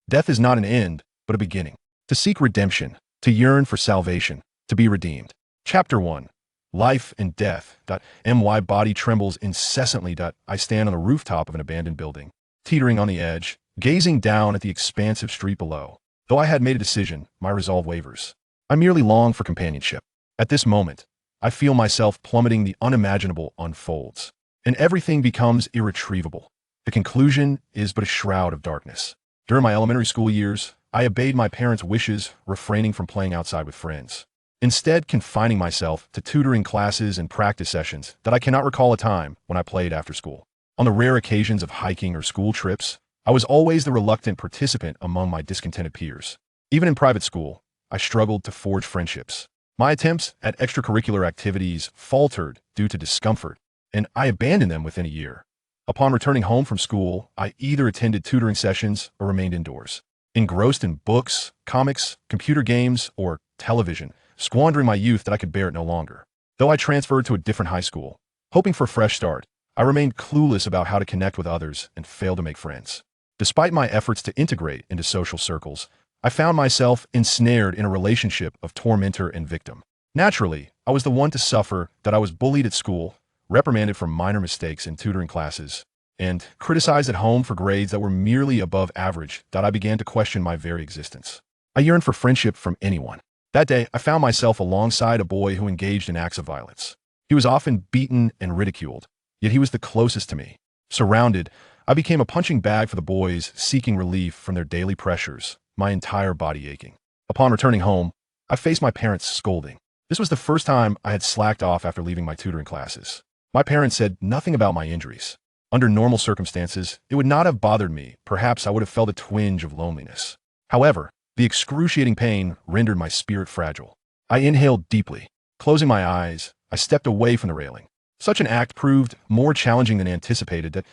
Death is not an end, but a beginning. To seek redemption, to yearn for salvation, to be redeemed. Chapter 1. Life and Death. My body trembles incessantly. I stand on the rooftop of an abandoned building, teetering on the edge, gazing down at the expansive street below. Though I had made a decision, my resolve wavers. I merely long for companionship. At this moment, I feel myself plummeting. The unimaginable unfolds, and everything becomes irretrievable. The conclusion is but a shroud of darkness. During my elementary school years, I obeyed my parents' wishes, refraining from playing outside with friends, instead confining myself to tutoring classes and practice sessions. That I cannot recall a time when I played after school. On the rare occasions of hiking or school trips, I was always the reluctant participant among my discontented peers. Even in private school, I struggled to forge friendships. My attempts at extracurricular activities faltered due to discomfort, and I abandoned them within a year. Upon returning home from school, I either attended tutoring sessions or remained indoors, engrossed in books, comics, computer games, or television, squandering my youth that I could bear it no longer. Though I transferred to a different high school, hoping for a fresh start, I remained clueless about how to connect with others and failed to make friends. Despite my efforts to integrate into social circles, I found myself ensnared in a relationship of tormentor and victim. Naturally, I was the one to suffer. That I was bullied at school, reprimanded for minor mistakes in tutoring classes, and criticized at home for grades that were merely above average. That I began to question my very existence. I yearned for friendship from anyone. That day, I found myself alongside a boy who engaged in acts of violence. He was often beaten and ridiculed, yet he was the closest to me. Surrounded, I became a punching bag for the boys seeking relief from their daily pressures, my entire body aching. Upon returning home, I faced my parents' scolding. This was the first time I had slacked off after leaving my tutoring classes. My parents said nothing about my injuries. Under normal circumstances, it would not have bothered me. Perhaps I would have felt a twinge of loneliness. However, the excruciating pain rendered my spirit fragile. I inhaled deeply. Closing my eyes, I stepped away from the railing. Such an act proved more challenging than anticipated. That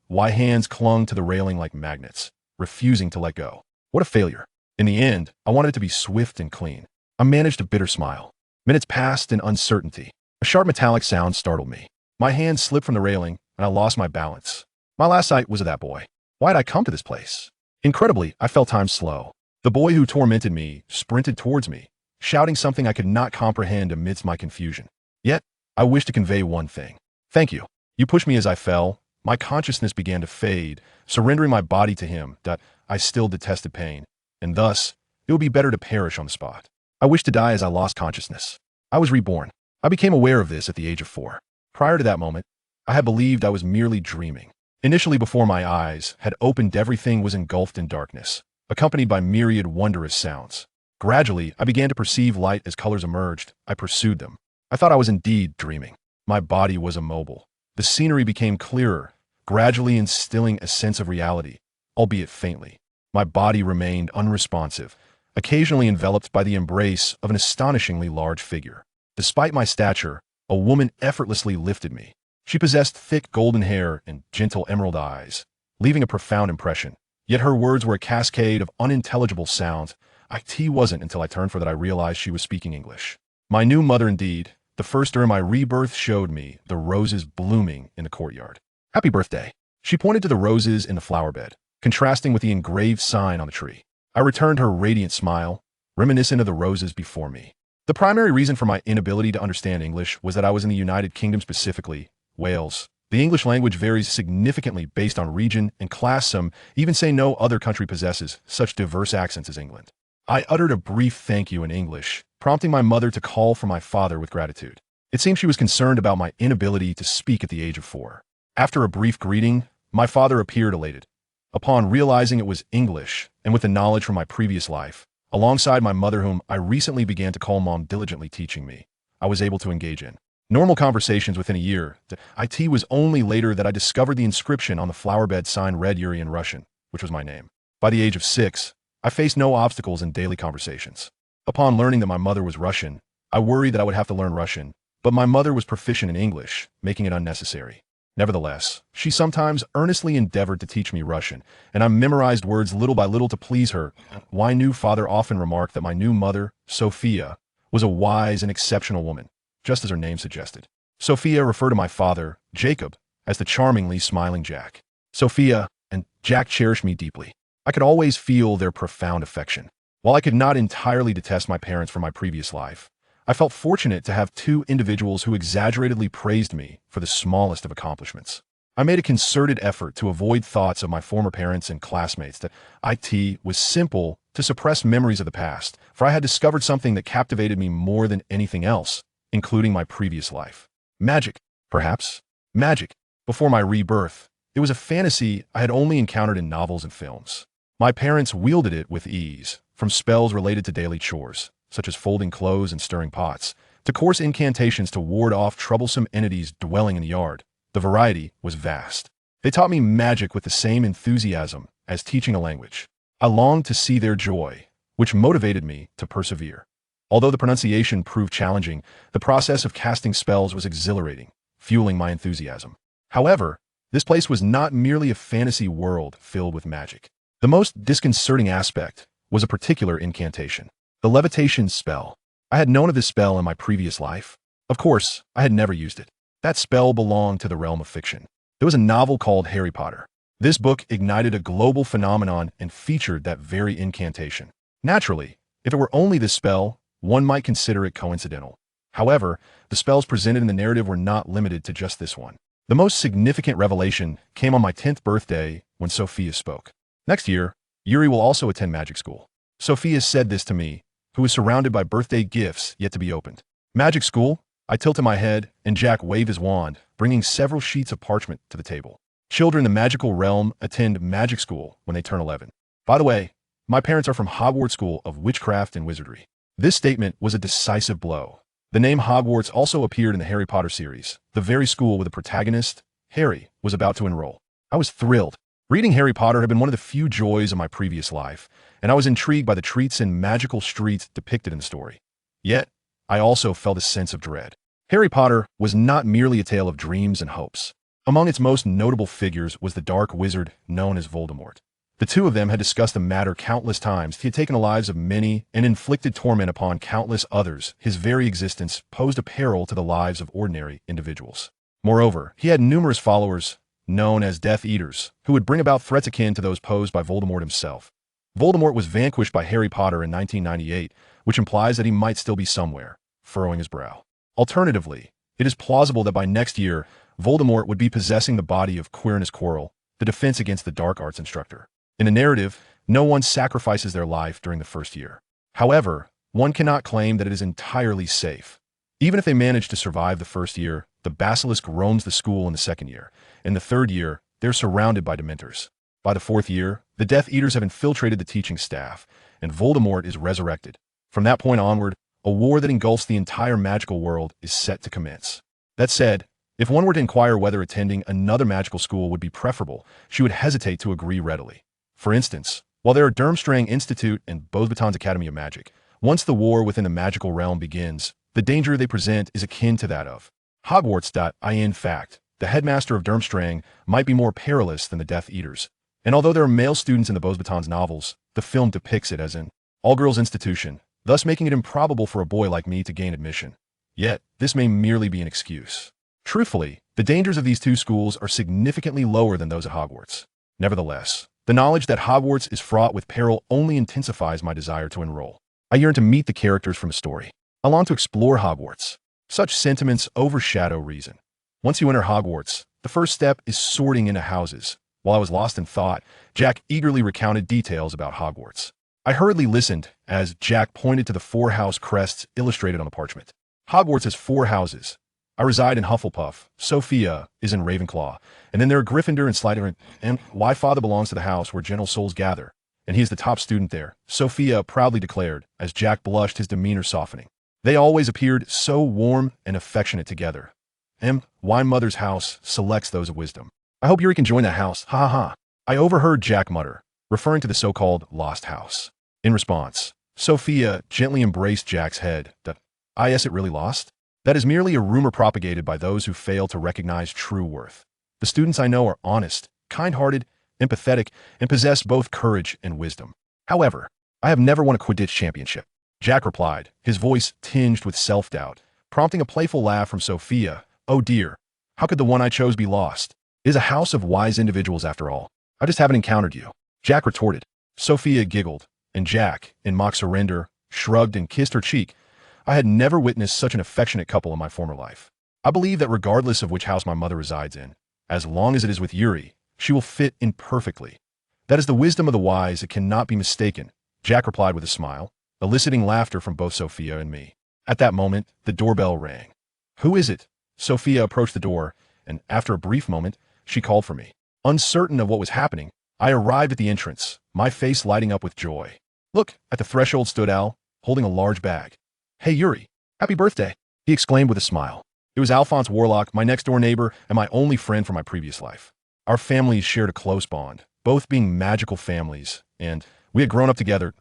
my hands clung to the railing like magnets, refusing to let go. What a failure. In the end, I wanted it to be swift and clean. I managed a bitter smile. Minutes passed in uncertainty. A sharp metallic sound startled me. My hand slipped from the railing, and I lost my balance. My last sight was of that boy. Why had I come to this place? Incredibly, I felt time slow. The boy who tormented me sprinted towards me, shouting something I could not comprehend amidst my confusion. Yet, I wished to convey one thing. Thank you. You pushed me as I fell. My consciousness began to fade, surrendering my body to him. That I still detested pain, and thus, it would be better to perish on the spot. I wished to die as I lost consciousness. I was reborn. I became aware of this at the age of 4. Prior to that moment, I had believed I was merely dreaming. Initially, before my eyes had opened, everything was engulfed in darkness, accompanied by myriad wondrous sounds. Gradually, I began to perceive light as colors emerged. I pursued them. I thought I was indeed dreaming. My body was immobile. The scenery became clearer, gradually instilling a sense of reality, albeit faintly. My body remained unresponsive, occasionally enveloped by the embrace of an astonishingly large figure. Despite my stature, a woman effortlessly lifted me. She possessed thick golden hair and gentle emerald eyes, leaving a profound impression. Yet her words were a cascade of unintelligible sounds. It wasn't until I turned for that I realized she was speaking English. My new mother indeed. The first during my rebirth showed me the roses blooming in the courtyard. Happy birthday. She pointed to the roses in the flower bed, contrasting with the engraved sign on the tree. I returned her radiant smile, reminiscent of the roses before me. The primary reason for my inability to understand English was that I was in the United Kingdom, specifically Wales. The English language varies significantly based on region and class. Some even say no other country possesses such diverse accents as England. I uttered a brief thank you in English, prompting my mother to call for my father with gratitude. It seemed she was concerned about my inability to speak at the age of 4. After a brief greeting, my father appeared elated. Upon realizing it was English, and with the knowledge from my previous life, alongside my mother whom I recently began to call Mom diligently teaching me, I was able to engage in normal conversations within a year. It was only later that I discovered the inscription on the flower bed sign read Yuri in Russian, which was my name. By the age of 6, I faced no obstacles in daily conversations. Upon learning that my mother was Russian, I worried that I would have to learn Russian, but my mother was proficient in English, making it unnecessary. Nevertheless, she sometimes earnestly endeavored to teach me Russian, and I memorized words little by little to please her. My new father often remarked that my new mother, Sophia, was a wise and exceptional woman, just as her name suggested. Sophia referred to my father, Jacob, as the charmingly smiling Jack. Sophia and Jack cherished me deeply. I could always feel their profound affection. While I could not entirely detest my parents from my previous life, I felt fortunate to have two individuals who exaggeratedly praised me for the smallest of accomplishments. I made a concerted effort to avoid thoughts of my former parents and classmates that it was simple to suppress memories of the past, for I had discovered something that captivated me more than anything else, including my previous life. Magic, perhaps. Magic. Before my rebirth, it was a fantasy I had only encountered in novels and films. My parents wielded it with ease, from spells related to daily chores, such as folding clothes and stirring pots, to coarse incantations to ward off troublesome entities dwelling in the yard. The variety was vast. They taught me magic with the same enthusiasm as teaching a language. I longed to see their joy, which motivated me to persevere. Although the pronunciation proved challenging, the process of casting spells was exhilarating, fueling my enthusiasm. However, this place was not merely a fantasy world filled with magic. The most disconcerting aspect was a particular incantation, the levitation spell. I had known of this spell in my previous life. Of course, I had never used it. That spell belonged to the realm of fiction. There was a novel called Harry Potter. This book ignited a global phenomenon and featured that very incantation. Naturally, if it were only this spell, one might consider it coincidental. However, the spells presented in the narrative were not limited to just this one. The most significant revelation came on my 10th birthday when Sophia spoke. Next year, Yuri will also attend magic school. Sophia said this to me, who was surrounded by birthday gifts yet to be opened. Magic school? I tilted my head, and Jack waved his wand, bringing several sheets of parchment to the table. Children in the magical realm attend magic school when they turn 11. By the way, my parents are from Hogwarts School of Witchcraft and Wizardry. This statement was a decisive blow. The name Hogwarts also appeared in the Harry Potter series, the very school where the protagonist, Harry, was about to enroll. I was thrilled. Reading Harry Potter had been one of the few joys of my previous life, and I was intrigued by the treats and magical streets depicted in the story. Yet, I also felt a sense of dread. Harry Potter was not merely a tale of dreams and hopes. Among its most notable figures was the dark wizard known as Voldemort. The two of them had discussed the matter countless times. He had taken the lives of many and inflicted torment upon countless others. His very existence posed a peril to the lives of ordinary individuals. Moreover, he had numerous followers, known as Death Eaters, who would bring about threats akin to those posed by Voldemort himself. Voldemort was vanquished by Harry Potter in 1998, which implies that he might still be somewhere, furrowing his brow. Alternatively, it is plausible that by next year, Voldemort would be possessing the body of Quirinus Quirrell, the defense against the dark arts instructor. In the narrative, no one sacrifices their life during the first year. However, one cannot claim that it is entirely safe. Even if they manage to survive the first year, the basilisk roams the school in the second year. In the third year, they're surrounded by dementors. By the fourth year, the Death Eaters have infiltrated the teaching staff, and Voldemort is resurrected. From that point onward, a war that engulfs the entire magical world is set to commence. That said, if one were to inquire whether attending another magical school would be preferable, she would hesitate to agree readily. For instance, while there are Durmstrang Institute and Beauxbatons Academy of Magic, once the war within the magical realm begins, the danger they present is akin to that of Hogwarts. In fact, the headmaster of Durmstrang might be more perilous than the Death Eaters. And although there are male students in the Beauxbatons novels, the film depicts it as an all-girls institution, thus making it improbable for a boy like me to gain admission. Yet, this may merely be an excuse. Truthfully, the dangers of these two schools are significantly lower than those at Hogwarts. Nevertheless, the knowledge that Hogwarts is fraught with peril only intensifies my desire to enroll. I yearn to meet the characters from a story. I long to explore Hogwarts. Such sentiments overshadow reason. Once you enter Hogwarts, the first step is sorting into houses. While I was lost in thought, Jack eagerly recounted details about Hogwarts. I hurriedly listened as Jack pointed to the 4 house crests illustrated on the parchment. Hogwarts has 4 houses. I reside in Hufflepuff. Sophia is in Ravenclaw. And then there are Gryffindor and Slytherin. And my father belongs to the house where gentle souls gather. And he is the top student there, Sophia proudly declared, as Jack blushed, his demeanor softening. They always appeared so warm and affectionate together. My mother's house selects those of wisdom. I hope Yuri can join that house, ha ha ha. I overheard Jack mutter, referring to the so-called lost house. In response, Sophia gently embraced Jack's head. Is it really lost? That is merely a rumor propagated by those who fail to recognize true worth. The students I know are honest, kind-hearted, empathetic, and possess both courage and wisdom. However, I have never won a Quidditch championship. Jack replied, his voice tinged with self-doubt, prompting a playful laugh from Sophia. Oh dear, how could the one I chose be lost? It is a house of wise individuals after all. I just haven't encountered you. Jack retorted. Sophia giggled, and Jack, in mock surrender, shrugged and kissed her cheek. I had never witnessed such an affectionate couple in my former life. I believe that regardless of which house my mother resides in, as long as it is with Yuri, she will fit in perfectly. That is the wisdom of the wise, it cannot be mistaken, Jack replied with a smile, eliciting laughter from both Sophia and me. At that moment, the doorbell rang. Who is it? Sophia approached the door, and after a brief moment, she called for me. Uncertain of what was happening, I arrived at the entrance, my face lighting up with joy. Look, at the threshold stood Al, holding a large bag. Hey Yuri, happy birthday, he exclaimed with a smile. It was Alphonse Warlock, my next-door neighbor and my only friend from my previous life. Our families shared a close bond, both being magical families, and we had grown up together.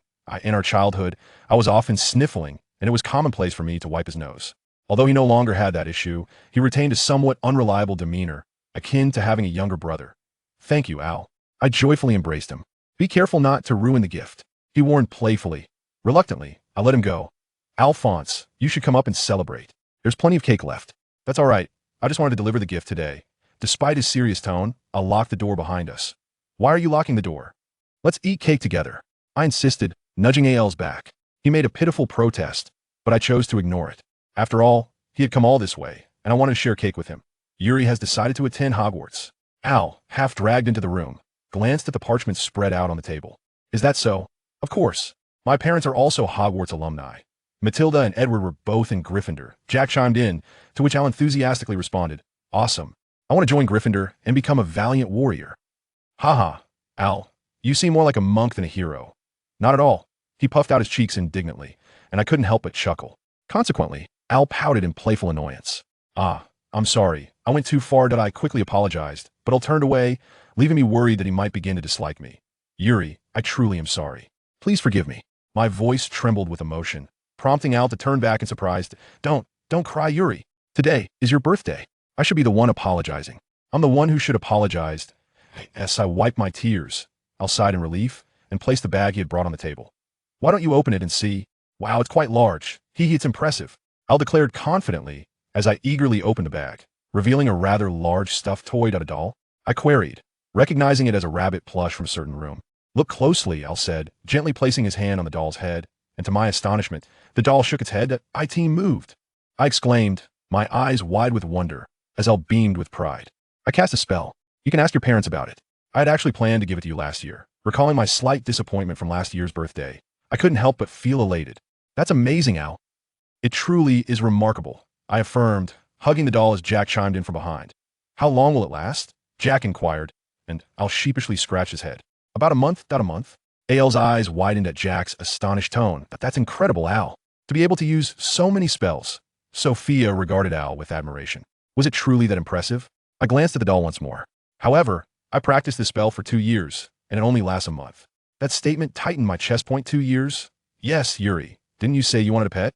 In our childhood, I was often sniffling, and it was commonplace for me to wipe his nose. Although he no longer had that issue, he retained a somewhat unreliable demeanor, akin to having a younger brother. Thank you, Al. I joyfully embraced him. Be careful not to ruin the gift, he warned playfully. Reluctantly, I let him go. Alphonse, you should come up and celebrate. There's plenty of cake left. That's all right. I just wanted to deliver the gift today. Despite his serious tone, I locked the door behind us. Why are you locking the door? Let's eat cake together, I insisted, nudging Al's back. He made a pitiful protest, but I chose to ignore it. After all, he had come all this way, and I wanted to share cake with him. Yuri has decided to attend Hogwarts. Al, half dragged into the room, glanced at the parchment spread out on the table. Is that so? Of course. My parents are also Hogwarts alumni. Matilda and Edward were both in Gryffindor, Jack chimed in, to which Al enthusiastically responded, Awesome. I want to join Gryffindor and become a valiant warrior. Haha, Al, you seem more like a monk than a hero. Not at all. He puffed out his cheeks indignantly, and I couldn't help but chuckle. Consequently, Al pouted in playful annoyance. I'm sorry. I went too far. I quickly apologized, but Al turned away, leaving me worried that he might begin to dislike me. Yuri, I truly am sorry. Please forgive me. My voice trembled with emotion, prompting Al to turn back in surprise. Don't cry, Yuri. Today is your birthday. I should be the one apologizing. I'm the one who should apologize. As I wiped my tears, Al sighed in relief and placed the bag he had brought on the table. Why don't you open it and see? Wow, it's quite large. It's impressive. Al declared confidently as I eagerly opened the bag, revealing a rather large stuffed toy doll. I queried, recognizing it as a rabbit plush from a certain room. Look closely, Al said, gently placing his hand on the doll's head, and to my astonishment, the doll shook its head. It moved. I exclaimed, my eyes wide with wonder, as Al beamed with pride. I cast a spell. You can ask your parents about it. I had actually planned to give it to you last year. Recalling my slight disappointment from last year's birthday, I couldn't help but feel elated. That's amazing, Al. It truly is remarkable, I affirmed, hugging the doll as Jack chimed in from behind. How long will it last? Jack inquired, and Al sheepishly scratched his head. About a month. Al's eyes widened at Jack's astonished tone. That's incredible, Al. To be able to use so many spells. Sophia regarded Al with admiration. Was it truly that impressive? I glanced at the doll once more. However, I practiced this spell for 2 years, and it only lasts a month. That statement tightened my chest point. 2 years? Yes, Yuri. Didn't you say you wanted a pet?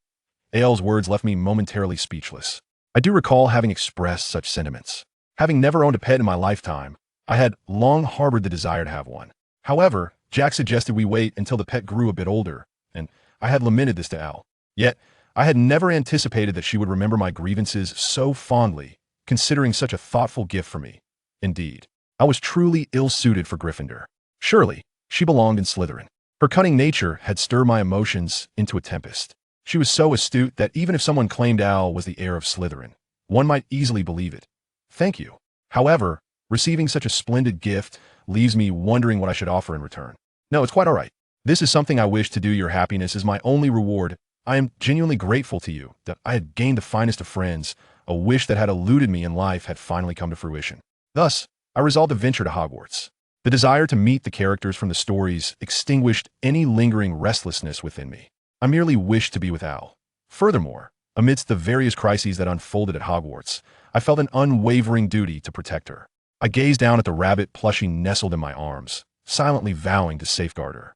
Al's words left me momentarily speechless. I do recall having expressed such sentiments. Having never owned a pet in my lifetime, I had long harbored the desire to have one. However, Jack suggested we wait until the pet grew a bit older, and I had lamented this to Al. Yet, I had never anticipated that she would remember my grievances so fondly, considering such a thoughtful gift for me. Indeed, I was truly ill-suited for Gryffindor. Surely, she belonged in Slytherin. Her cunning nature had stirred my emotions into a tempest. She was so astute that even if someone claimed Al was the heir of Slytherin, one might easily believe it. Thank you. However, receiving such a splendid gift leaves me wondering what I should offer in return. No, it's quite all right. This is something I wish to do. Your happiness is my only reward. I am genuinely grateful to you that I had gained the finest of friends. A wish that had eluded me in life had finally come to fruition. Thus, I resolved to venture to Hogwarts. The desire to meet the characters from the stories extinguished any lingering restlessness within me. I merely wished to be with Al. Furthermore, amidst the various crises that unfolded at Hogwarts, I felt an unwavering duty to protect her. I gazed down at the rabbit plushie nestled in my arms, silently vowing to safeguard her.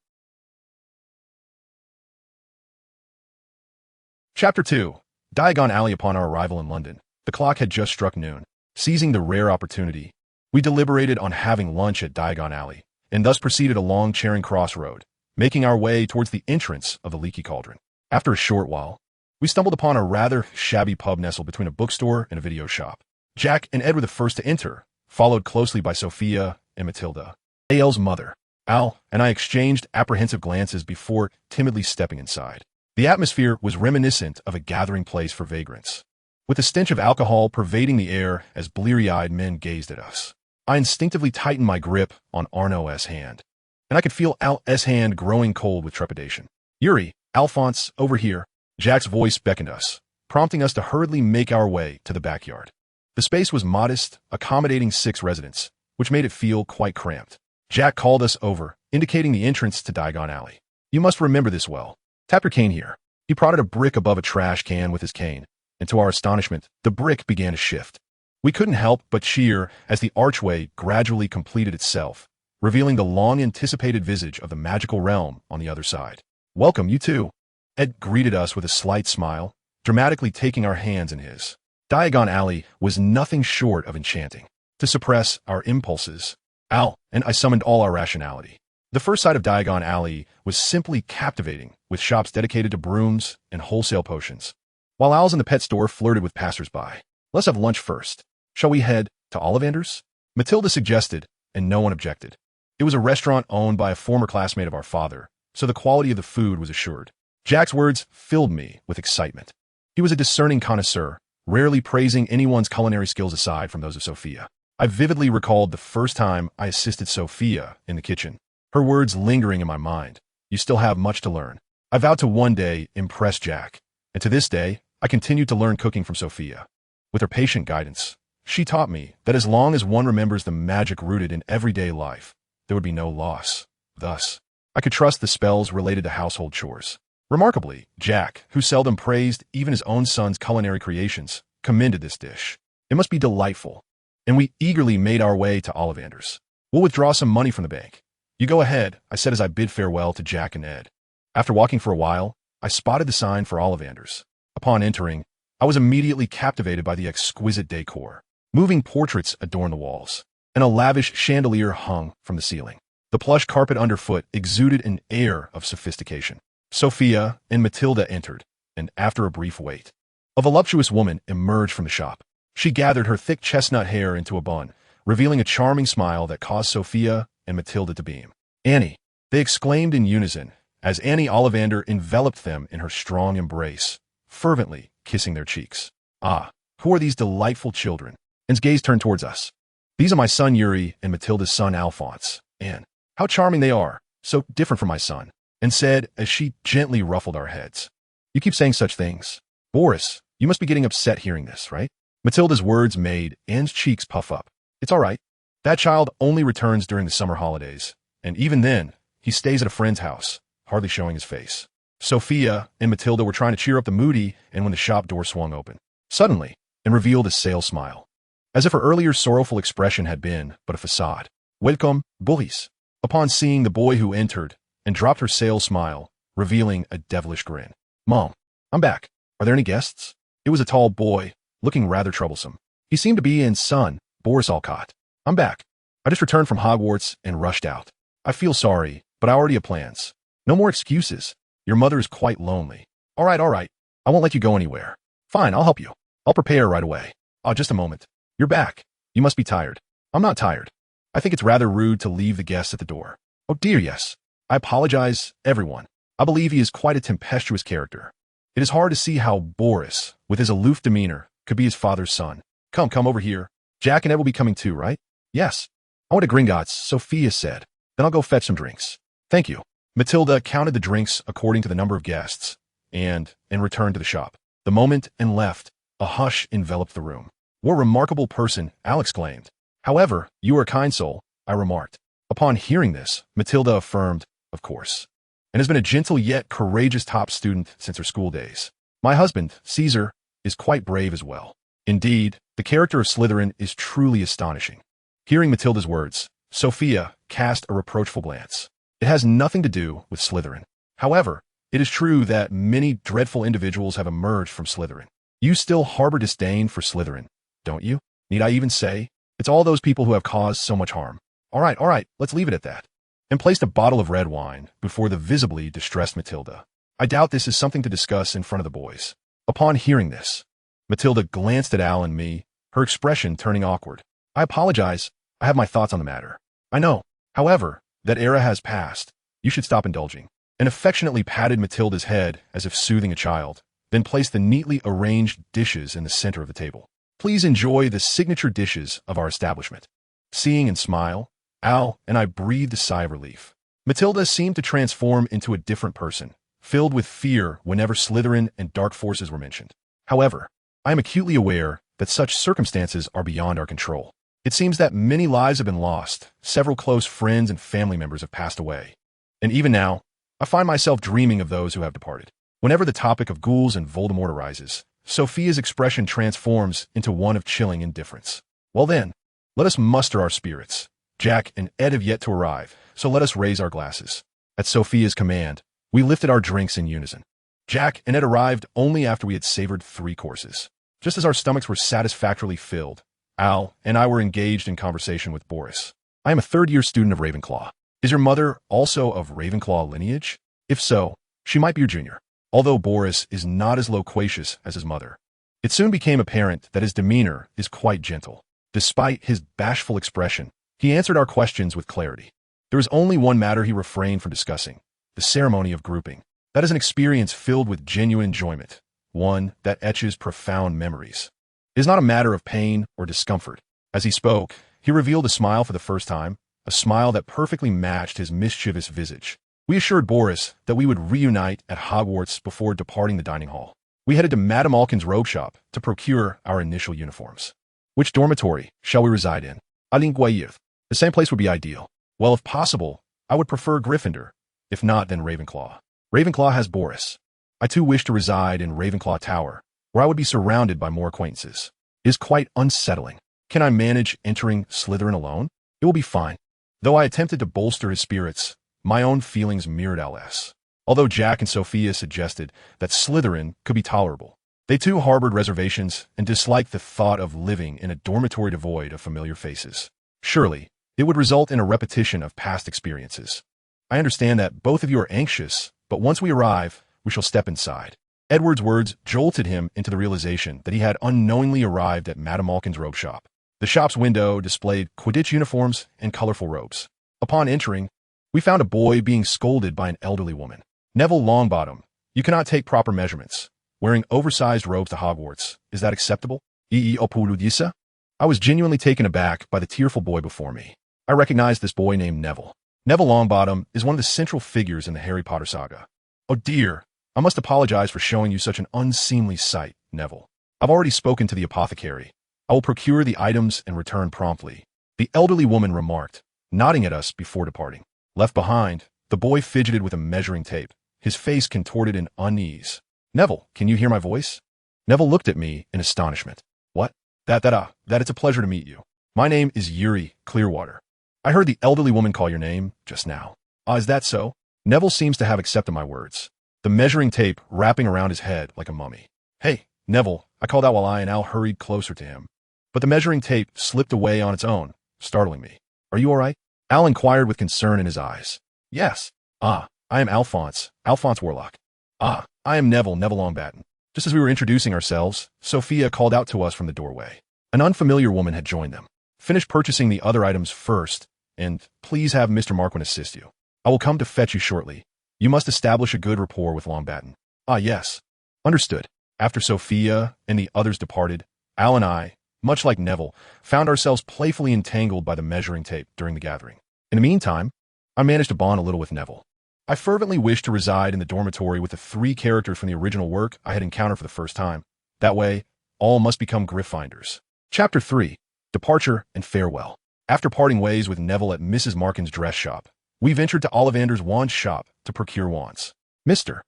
Chapter 2. Diagon Alley. Upon our arrival in London, the clock had just struck noon. Seizing the rare opportunity, we deliberated on having lunch at Diagon Alley, and thus proceeded along Charing Cross Road, making our way towards the entrance of the Leaky Cauldron. After a short while, we stumbled upon a rather shabby pub nestled between a bookstore and a video shop. Jack and Ed were the first to enter, followed closely by Sophia and Matilda, Al's mother. Al and I exchanged apprehensive glances before timidly stepping inside. The atmosphere was reminiscent of a gathering place for vagrants, with the stench of alcohol pervading the air as bleary-eyed men gazed at us. I instinctively tightened my grip on Arno's hand, and I could feel Al's hand growing cold with trepidation. Yuri, Alphonse, over here. Jack's voice beckoned us, prompting us to hurriedly make our way to the backyard. The space was modest, accommodating 6 residents, which made it feel quite cramped. Jack called us over, indicating the entrance to Diagon Alley. You must remember this well. Tap your cane here. He prodded a brick above a trash can with his cane, and to our astonishment, the brick began to shift. We couldn't help but cheer as the archway gradually completed itself, revealing the long-anticipated visage of the magical realm on the other side. Welcome, you too. Ed greeted us with a slight smile, dramatically taking our hands in his. Diagon Alley was nothing short of enchanting. To suppress our impulses, Al and I summoned all our rationality. The first sight of Diagon Alley was simply captivating, with shops dedicated to brooms and wholesale potions, while owls in the pet store flirted with passers-by. Let's have lunch first. Shall we head to Ollivander's? Matilda suggested, and no one objected. It was a restaurant owned by a former classmate of our father, so the quality of the food was assured. Jack's words filled me with excitement. He was a discerning connoisseur, rarely praising anyone's culinary skills aside from those of Sophia. I vividly recalled the first time I assisted Sophia in the kitchen, her words lingering in my mind. You still have much to learn. I vowed to one day impress Jack, and to this day, I continued to learn cooking from Sophia. With her patient guidance, she taught me that as long as one remembers the magic rooted in everyday life, there would be no loss. Thus, I could trust the spells related to household chores. Remarkably, Jack, who seldom praised even his own son's culinary creations, commended this dish. It must be delightful. And we eagerly made our way to Ollivander's. We'll withdraw some money from the bank. You go ahead, I said as I bid farewell to Jack and Ed. After walking for a while, I spotted the sign for Ollivander's. Upon entering, I was immediately captivated by the exquisite decor. Moving portraits adorned the walls, and a lavish chandelier hung from the ceiling. The plush carpet underfoot exuded an air of sophistication. Sophia and Matilda entered, and after a brief wait, a voluptuous woman emerged from the shop. She gathered her thick chestnut hair into a bun, revealing a charming smile that caused Sophia and Matilda to beam. Annie, they exclaimed in unison, as Annie Ollivander enveloped them in her strong embrace, fervently kissing their cheeks. Ah, who are these delightful children? Anne's gaze turned towards us. These are my son Yuri and Matilda's son Alphonse. Anne, how charming they are, so different from my son, and said as she gently ruffled our heads. You keep saying such things. Boris, you must be getting upset hearing this, right? Matilda's words made Anne's cheeks puff up. It's all right. That child only returns during the summer holidays, and even then, he stays at a friend's house, hardly showing his face. Sophia and Matilda were trying to cheer up the moody, and when the shop door swung open, suddenly, and revealed a sale smile, as if her earlier sorrowful expression had been but a facade. Welcome, Boris. Upon seeing the boy who entered, and dropped her sale smile, revealing a devilish grin. Mom, I'm back. Are there any guests? It was a tall boy, looking rather troublesome. He seemed to be Anne's son, Boris Alcott. I'm back. I just returned from Hogwarts and rushed out. I feel sorry, but I already have plans. No more excuses. Your mother is quite lonely. All right. I won't let you go anywhere. Fine, I'll help you. I'll prepare right away. Oh, just a moment. You're back. You must be tired. I'm not tired. I think it's rather rude to leave the guests at the door. Oh dear, yes. I apologize, everyone. I believe he is quite a tempestuous character. It is hard to see how Boris, with his aloof demeanor, could be his father's son. Come over here. Jack and Ed will be coming too, right? Yes. I want a Gringotts, Sophia said. Then I'll go fetch some drinks. Thank you. Matilda counted the drinks according to the number of guests, and returned to the shop. The moment and left, a hush enveloped the room. What a remarkable person, Al exclaimed. However, you are a kind soul, I remarked. Upon hearing this, Matilda affirmed, of course, and has been a gentle yet courageous top student since her school days. My husband, Caesar, is quite brave as well. Indeed, the character of Slytherin is truly astonishing. Hearing Matilda's words, Sophia cast a reproachful glance. It has nothing to do with Slytherin. However, it is true that many dreadful individuals have emerged from Slytherin. You still harbor disdain for Slytherin, don't you? Need I even say? It's all those people who have caused so much harm. All right, let's leave it at that. And placed a bottle of red wine before the visibly distressed Matilda. I doubt this is something to discuss in front of the boys. Upon hearing this, Matilda glanced at Al and me, her expression turning awkward. I apologize. I have my thoughts on the matter. I know. However, That era has passed. You should stop indulging. And affectionately patted Matilda's head as if soothing a child, then placed the neatly arranged dishes in the center of the table. Please enjoy the signature dishes of our establishment. Seeing and smile, Al and I breathed a sigh of relief. Matilda seemed to transform into a different person, filled with fear whenever Slytherin and dark forces were mentioned. However, I am acutely aware that such circumstances are beyond our control. It seems that many lives have been lost, several close friends and family members have passed away. And even now, I find myself dreaming of those who have departed. Whenever the topic of ghouls and Voldemort arises, Sophia's expression transforms into one of chilling indifference. Well then, let us muster our spirits. Jack and Ed have yet to arrive, so let us raise our glasses. At Sophia's command, we lifted our drinks in unison. Jack and Ed arrived only after we had savored 3 courses. Just as our stomachs were satisfactorily filled, Al and I were engaged in conversation with Boris. I am a third-year student of Ravenclaw. Is your mother also of Ravenclaw lineage? If so, she might be your junior. Although Boris is not as loquacious as his mother, it soon became apparent that his demeanor is quite gentle. Despite his bashful expression, he answered our questions with clarity. There was only one matter he refrained from discussing: the ceremony of grouping. That is an experience filled with genuine enjoyment, one that etches profound memories. It is not a matter of pain or discomfort. As he spoke, he revealed a smile for the first time, a smile that perfectly matched his mischievous visage. We assured Boris that we would reunite at Hogwarts before departing the dining hall. We headed to Madame Alkin's robe shop to procure our initial uniforms. Which dormitory shall we reside in? The same place would be ideal. Well, if possible, I would prefer Gryffindor. If not, then Ravenclaw. Ravenclaw has Boris. I too wish to reside in Ravenclaw Tower, where I would be surrounded by more acquaintances. It is quite unsettling. Can I manage entering Slytherin alone? It will be fine. Though I attempted to bolster his spirits, my own feelings mirrored Al's. Although Jack and Sophia suggested that Slytherin could be tolerable, they too harbored reservations and disliked the thought of living in a dormitory devoid of familiar faces. Surely, it would result in a repetition of past experiences. I understand that both of you are anxious, but once we arrive, we shall step inside. Edward's words jolted him into the realization that he had unknowingly arrived at Madame Alkin's robe shop. The shop's window displayed Quidditch uniforms and colorful robes. Upon entering, we found a boy being scolded by an elderly woman. Neville Longbottom, you cannot take proper measurements. Wearing oversized robes to Hogwarts, is that acceptable? I was genuinely taken aback by the tearful boy before me. I recognized this boy named Neville. Neville Longbottom is one of the central figures in the Harry Potter saga. Oh dear, I must apologize for showing you such an unseemly sight, Neville. I've already spoken to the apothecary. I will procure the items and return promptly, the elderly woman remarked, nodding at us before departing. Left behind, the boy fidgeted with a measuring tape, his face contorted in unease. Neville, can you hear my voice? Neville looked at me in astonishment. What? That it's a pleasure to meet you. My name is Yuri Clearwater. I heard the elderly woman call your name just now. Is that so? Neville seems to have accepted my words, the measuring tape wrapping around his head like a mummy. Hey, Neville, I called out while I and Al hurried closer to him. But the measuring tape slipped away on its own, startling me. Are you all right? Al inquired with concern in his eyes. Yes. I am Alphonse Warlock. I am Neville Longbottom. Just as we were introducing ourselves, Sophia called out to us from the doorway. An unfamiliar woman had joined them. Finish purchasing the other items first, and please have Mr. Marquand assist you. I will come to fetch you shortly. You must establish a good rapport with Longbottom. Yes. Understood. After Sophia and the others departed, Al and I, much like Neville, found ourselves playfully entangled by the measuring tape during the gathering. In the meantime, I managed to bond a little with Neville. I fervently wished to reside in the dormitory with the 3 characters from the original work I had encountered for the first time. That way, all must become Gryffindors. Chapter 3. Departure and Farewell. After parting ways with Neville at Mrs. Markin's dress shop, we ventured to Ollivander's wand shop to procure wands. Mr.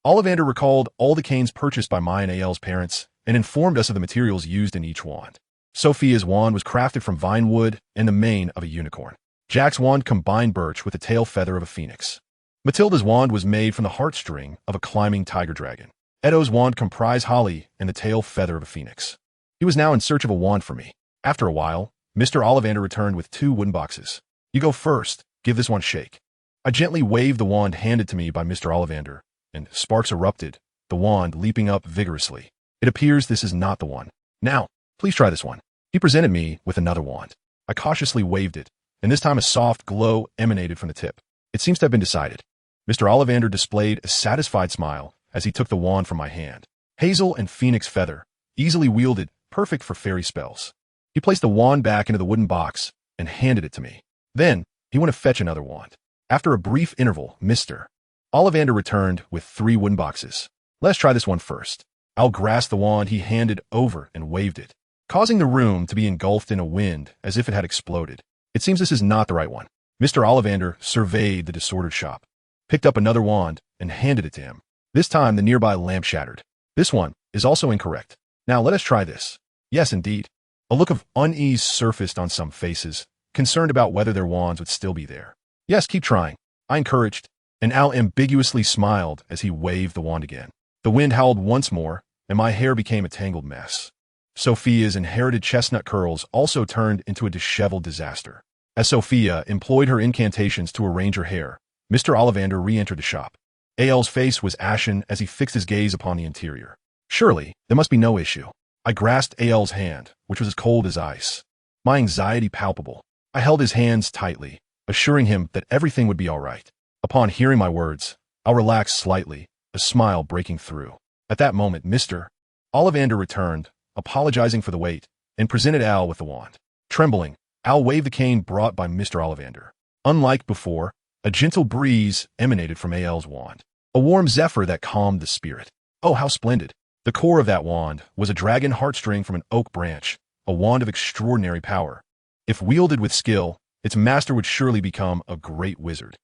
Ollivander recalled all the canes purchased by my and A.L.'s parents and informed us of the materials used in each wand. Sophia's wand was crafted from vine wood and the mane of a unicorn. Jack's wand combined birch with the tail feather of a phoenix. Matilda's wand was made from the heartstring of a climbing tiger dragon. Edo's wand comprised holly and the tail feather of a phoenix. He was now in search of a wand for me. After a while, Mr. Ollivander returned with 2 wooden boxes. You go first. Give this one a shake. I gently waved the wand handed to me by Mr. Ollivander, and sparks erupted, the wand leaping up vigorously. It appears this is not the one. Now, please try this one. He presented me with another wand. I cautiously waved it, and this time a soft glow emanated from the tip. It seems to have been decided. Mr. Ollivander displayed a satisfied smile as he took the wand from my hand. Hazel and phoenix feather, easily wielded, perfect for fairy spells. He placed the wand back into the wooden box and handed it to me. Then, he went to fetch another wand. After a brief interval, Mr. Ollivander returned with 3 wooden boxes. Let's try this one first. Al grasped the wand he handed over and waved it, causing the room to be engulfed in a wind as if it had exploded. It seems this is not the right one. Mr. Ollivander surveyed the disordered shop, picked up another wand, and handed it to him. This time, the nearby lamp shattered. This one is also incorrect. Now let us try this. Yes, indeed. A look of unease surfaced on some faces, concerned about whether their wands would still be there. Yes, keep trying, I encouraged, and Al ambiguously smiled as he waved the wand again. The wind howled once more, and my hair became a tangled mess. Sophia's inherited chestnut curls also turned into a disheveled disaster. As Sophia employed her incantations to arrange her hair, Mr. Ollivander re-entered the shop. A.L.'s face was ashen as he fixed his gaze upon the interior. Surely, there must be no issue. I grasped A.L.'s hand, which was as cold as ice. My anxiety palpable. I held his hands tightly, assuring him that everything would be all right. Upon hearing my words, I relaxed slightly, a smile breaking through. At that moment, Mr. Ollivander returned, apologizing for the wait, and presented Al with the wand. Trembling, Al waved the cane brought by Mr. Ollivander. Unlike before, a gentle breeze emanated from A.L.'s wand, a warm zephyr that calmed the spirit. Oh, how splendid! The core of that wand was a dragon heartstring from an oak branch, a wand of extraordinary power. If wielded with skill, its master would surely become a great wizard.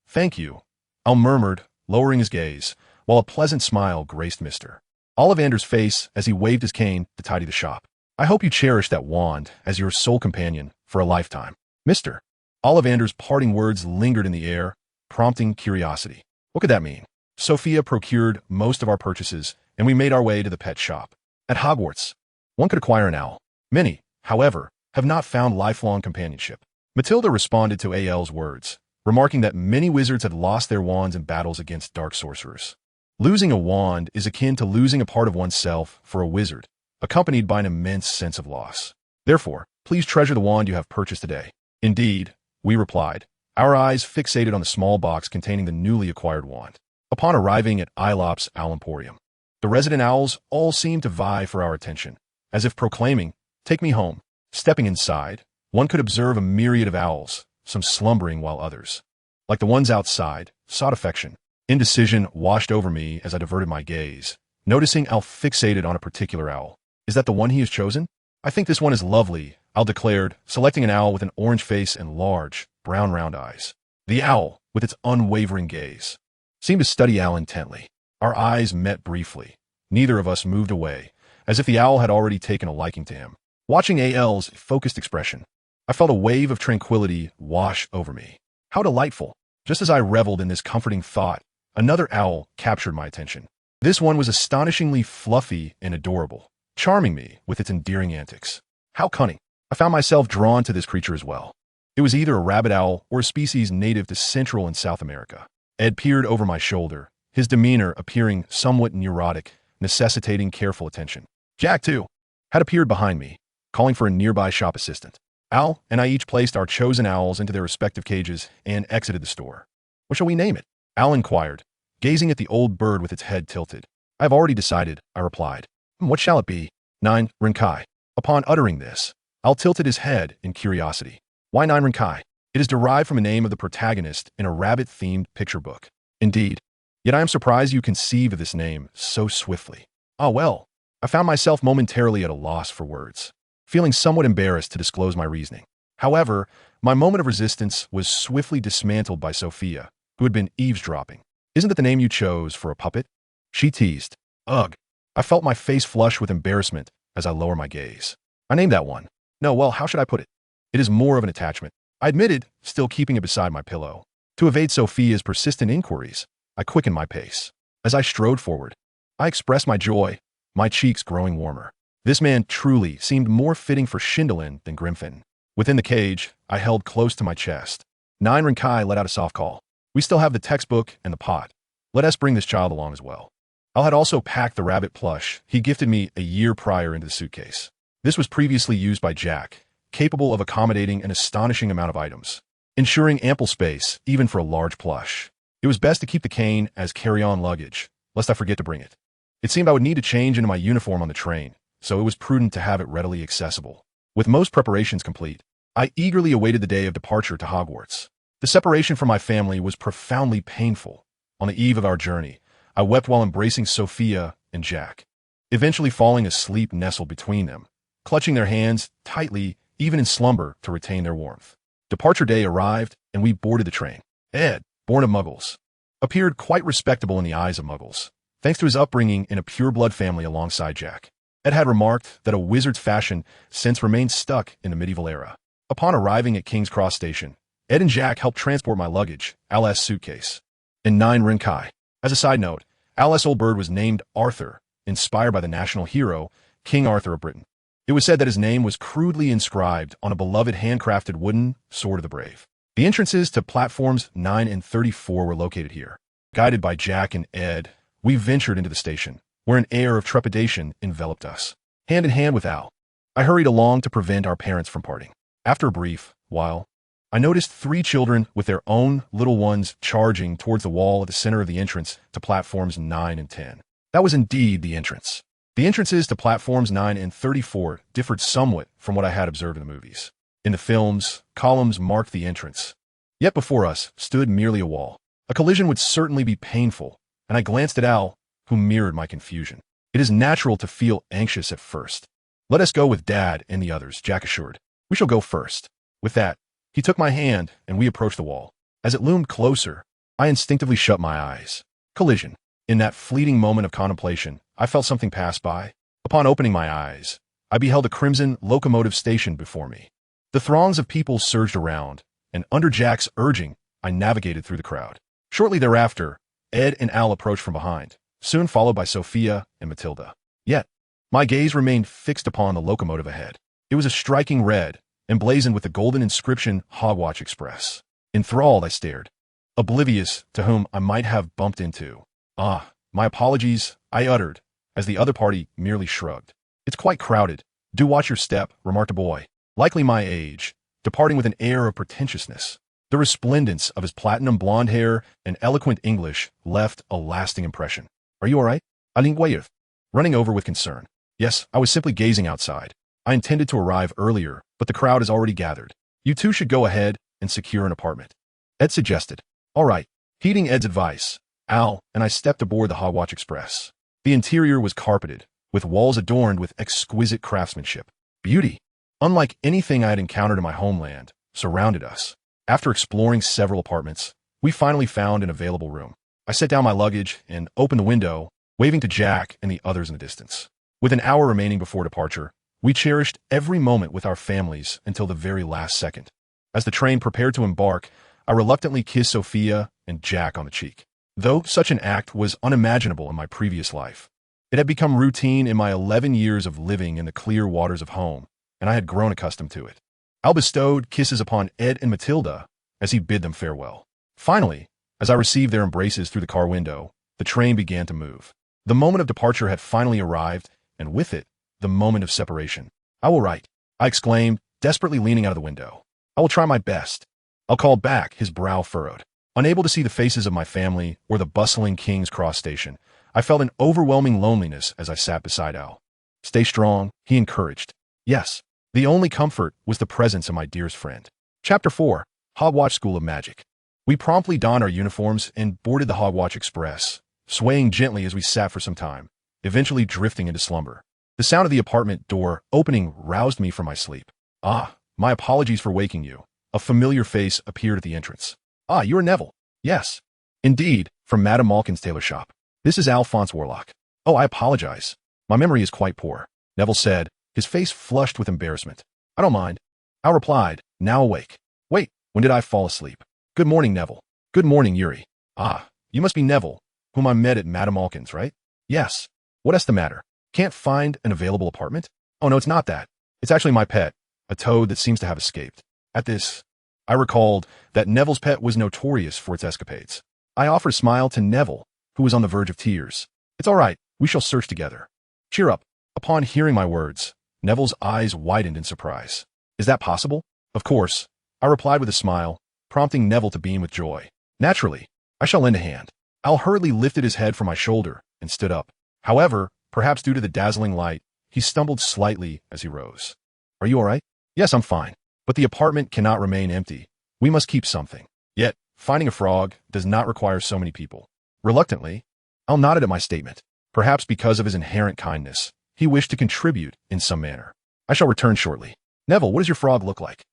Thank you, Al murmured, lowering his gaze, while a pleasant smile graced Mr. Ollivander's face as he waved his cane to tidy the shop. I hope you cherish that wand as your sole companion for a lifetime. Mr. Ollivander's parting words lingered in the air, prompting curiosity. What could that mean? Sophia procured most of our purchases, and we made our way to the pet shop. At Hogwarts, one could acquire an owl. Many, however, have not found lifelong companionship. Matilda responded to A.L.'s words, remarking that many wizards had lost their wands in battles against dark sorcerers. Losing a wand is akin to losing a part of oneself for a wizard, accompanied by an immense sense of loss. Therefore, please treasure the wand you have purchased today. Indeed, we replied, our eyes fixated on the small box containing the newly acquired wand. Upon arriving at Ilop's Owl Emporium, the resident owls all seemed to vie for our attention, as if proclaiming, "Take me home." Stepping inside, one could observe a myriad of owls, some slumbering while others, like the ones outside, sought affection. Indecision washed over me as I diverted my gaze, noticing Al fixated on a particular owl. Is that the one he has chosen? I think this one is lovely, Al declared, selecting an owl with an orange face and large, brown round eyes. The owl, with its unwavering gaze, seemed to study Al intently. Our eyes met briefly. Neither of us moved away, as if the owl had already taken a liking to him. Watching A.L.'s focused expression, I felt a wave of tranquility wash over me. How delightful! Just as I reveled in this comforting thought, another owl captured my attention. This one was astonishingly fluffy and adorable, charming me with its endearing antics. How cunning! I found myself drawn to this creature as well. It was either a rabbit owl or a species native to Central and South America. Ed peered over my shoulder, his demeanor appearing somewhat neurotic, necessitating careful attention. Jack, too, had appeared behind me, calling for a nearby shop assistant. Al and I each placed our chosen owls into their respective cages and exited the store. What shall we name it? Al inquired, gazing at the old bird with its head tilted. I have already decided, I replied. What shall it be? 9 Rinkai. Upon uttering this, Al tilted his head in curiosity. Why 9 Rinkai? It is derived from a name of the protagonist in a rabbit-themed picture book. Indeed. Yet I am surprised you conceived of this name so swiftly. Ah, well, I found myself momentarily at a loss for words, feeling somewhat embarrassed to disclose my reasoning. However, my moment of resistance was swiftly dismantled by Sophia, who had been eavesdropping. Isn't that the name you chose for a puppet? She teased. Ugh. I felt my face flush with embarrassment as I lowered my gaze. I named that one. No, well, how should I put it? It is more of an attachment, I admitted, still keeping it beside my pillow. To evade Sophia's persistent inquiries, I quickened my pace. As I strode forward, I expressed my joy, my cheeks growing warmer. This man truly seemed more fitting for Shindelin than Grimfin. Within the cage, I held close to my chest. 9 Rinkai let out a soft call. We still have the textbook and the pot. Let us bring this child along as well. Al had also packed the rabbit plush he gifted me a year prior into the suitcase. This was previously used by Jack, capable of accommodating an astonishing amount of items, ensuring ample space, even for a large plush. It was best to keep the cane as carry-on luggage, lest I forget to bring it. It seemed I would need to change into my uniform on the train, so it was prudent to have it readily accessible. With most preparations complete, I eagerly awaited the day of departure to Hogwarts. The separation from my family was profoundly painful. On the eve of our journey, I wept while embracing Sophia and Jack, eventually falling asleep nestled between them, clutching their hands tightly, even in slumber, to retain their warmth. Departure day arrived, and we boarded the train. Ed, born of Muggles, appeared quite respectable in the eyes of Muggles, thanks to his upbringing in a pure-blood family alongside Jack. Ed had remarked that a wizard's fashion sense remained stuck in the medieval era. Upon arriving at King's Cross Station, Ed and Jack helped transport my luggage, Al-S suitcase, and 9 Rinkai. As a side note, Al-S Old Bird was named Arthur, inspired by the national hero, King Arthur of Britain. It was said that his name was crudely inscribed on a beloved handcrafted wooden Sword of the Brave. The entrances to platforms 9 and 34 were located here. Guided by Jack and Ed, we ventured into the station, where an air of trepidation enveloped us. Hand in hand with Al, I hurried along to prevent our parents from parting. After a brief while, I noticed 3 children with their own little ones charging towards the wall at the center of the entrance to platforms 9 and 10. That was indeed the entrance. The entrances to platforms 9 and 34 differed somewhat from what I had observed in the movies. In the films, columns marked the entrance. Yet before us stood merely a wall. A collision would certainly be painful, and I glanced at Al, who mirrored my confusion. It is natural to feel anxious at first. Let us go with Dad and the others, Jack assured. We shall go first. With that, he took my hand, and we approached the wall. As it loomed closer, I instinctively shut my eyes. Collision. In that fleeting moment of contemplation, I felt something pass by. Upon opening my eyes, I beheld a crimson locomotive station before me. The throngs of people surged around, and under Jack's urging, I navigated through the crowd. Shortly thereafter, Ed and Al approached from behind, soon followed by Sophia and Matilda. Yet, my gaze remained fixed upon the locomotive ahead. It was a striking red, emblazoned with the golden inscription Hogwarts Express. Enthralled, I stared, oblivious to whom I might have bumped into. "Ah, my apologies," I uttered, as the other party merely shrugged. "It's quite crowded. Do watch your step," remarked a boy, likely my age, departing with an air of pretentiousness. The resplendence of his platinum blonde hair and eloquent English left a lasting impression. "Are you all right?" I inquired, running over with concern. "Yes, I was simply gazing outside. I intended to arrive earlier, but the crowd has already gathered. You two should go ahead and secure an apartment," Ed suggested. "All right." Heeding Ed's advice, Al and I stepped aboard the Hogwarts Express. The interior was carpeted, with walls adorned with exquisite craftsmanship. Beauty, unlike anything I had encountered in my homeland, surrounded us. After exploring several apartments, we finally found an available room. I set down my luggage and opened the window, waving to Jack and the others in the distance. With an hour remaining before departure, we cherished every moment with our families until the very last second. As the train prepared to embark, I reluctantly kissed Sophia and Jack on the cheek. Though such an act was unimaginable in my previous life, it had become routine in my 11 years of living in the clear waters of home, and I had grown accustomed to it. Al bestowed kisses upon Ed and Matilda as he bid them farewell. Finally, as I received their embraces through the car window, the train began to move. The moment of departure had finally arrived, and with it, the moment of separation. "I will write," I exclaimed, desperately leaning out of the window. "I will try my best." I'll call back, his brow furrowed. Unable to see the faces of my family or the bustling King's Cross station, I felt an overwhelming loneliness as I sat beside Al. "Stay strong," he encouraged. Yes, the only comfort was the presence of my dearest friend. Chapter 4. Hogwarts School of Magic. We promptly donned our uniforms and boarded the Hogwarts Express, swaying gently as we sat for some time, eventually drifting into slumber. The sound of the apartment door opening roused me from my sleep. "Ah, my apologies for waking you." A familiar face appeared at the entrance. "Ah, you are Neville." "Yes, indeed, from Madame Malkin's tailor shop. This is Alphonse Warlock." "Oh, I apologize. My memory is quite poor," Neville said, his face flushed with embarrassment. "I don't mind," Al replied, now awake. "Wait, when did I fall asleep?" "Good morning, Neville." "Good morning, Yuri." "Ah, you must be Neville, whom I met at Madame Malkin's, right?" "Yes. What's the matter? Can't find an available apartment?" "Oh, no, it's not that. It's actually my pet, a toad that seems to have escaped." At this, I recalled that Neville's pet was notorious for its escapades. I offered a smile to Neville, who was on the verge of tears. "It's all right. We shall search together. Cheer up." Upon hearing my words, Neville's eyes widened in surprise. Is that possible? Of course, I replied with a smile, prompting Neville to beam with joy. Naturally, I shall lend a hand. Al hurriedly lifted his head from my shoulder and stood up. However, perhaps due to the dazzling light, he stumbled slightly as he rose. Are you all right? Yes, I'm fine. But the apartment cannot remain empty. We must keep something. Yet, finding a frog does not require so many people. Reluctantly, Al nodded at my statement. Perhaps because of his inherent kindness, he wished to contribute in some manner. I shall return shortly. Neville, what does your frog look like?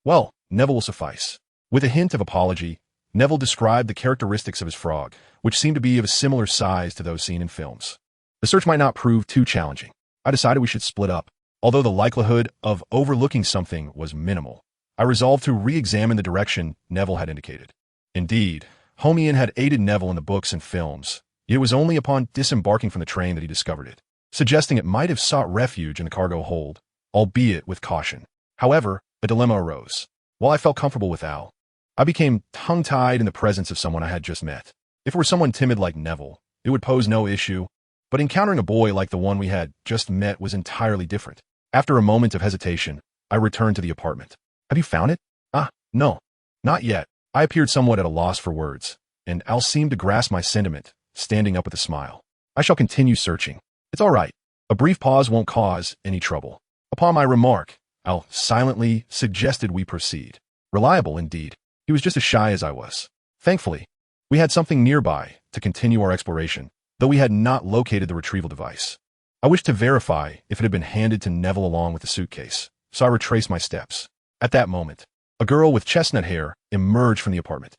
Well, Neville will suffice. With a hint of apology, Neville described the characteristics of his frog, which seemed to be of a similar size to those seen in films. The search might not prove too challenging. I decided we should split up. Although the likelihood of overlooking something was minimal, I resolved to re-examine the direction Neville had indicated. Indeed, Homian had aided Neville in the books and films, yet it was only upon disembarking from the train that he discovered it, suggesting it might have sought refuge in the cargo hold, albeit with caution. However, a dilemma arose. While I felt comfortable with Al, I became tongue-tied in the presence of someone I had just met. If it were someone timid like Neville, it would pose no issue, but encountering a boy like the one we had just met was entirely different. After a moment of hesitation, I returned to the apartment. Have you found it? No. Not yet. I appeared somewhat at a loss for words, and Al seemed to grasp my sentiment, standing up with a smile. I shall continue searching. It's all right. A brief pause won't cause any trouble. Upon my remark, Al silently suggested we proceed. Reliable indeed. He was just as shy as I was. Thankfully, we had something nearby to continue our exploration, though we had not located the retrieval device. I wished to verify if it had been handed to Neville along with the suitcase, so I retraced my steps. At that moment, a girl with chestnut hair emerged from the apartment.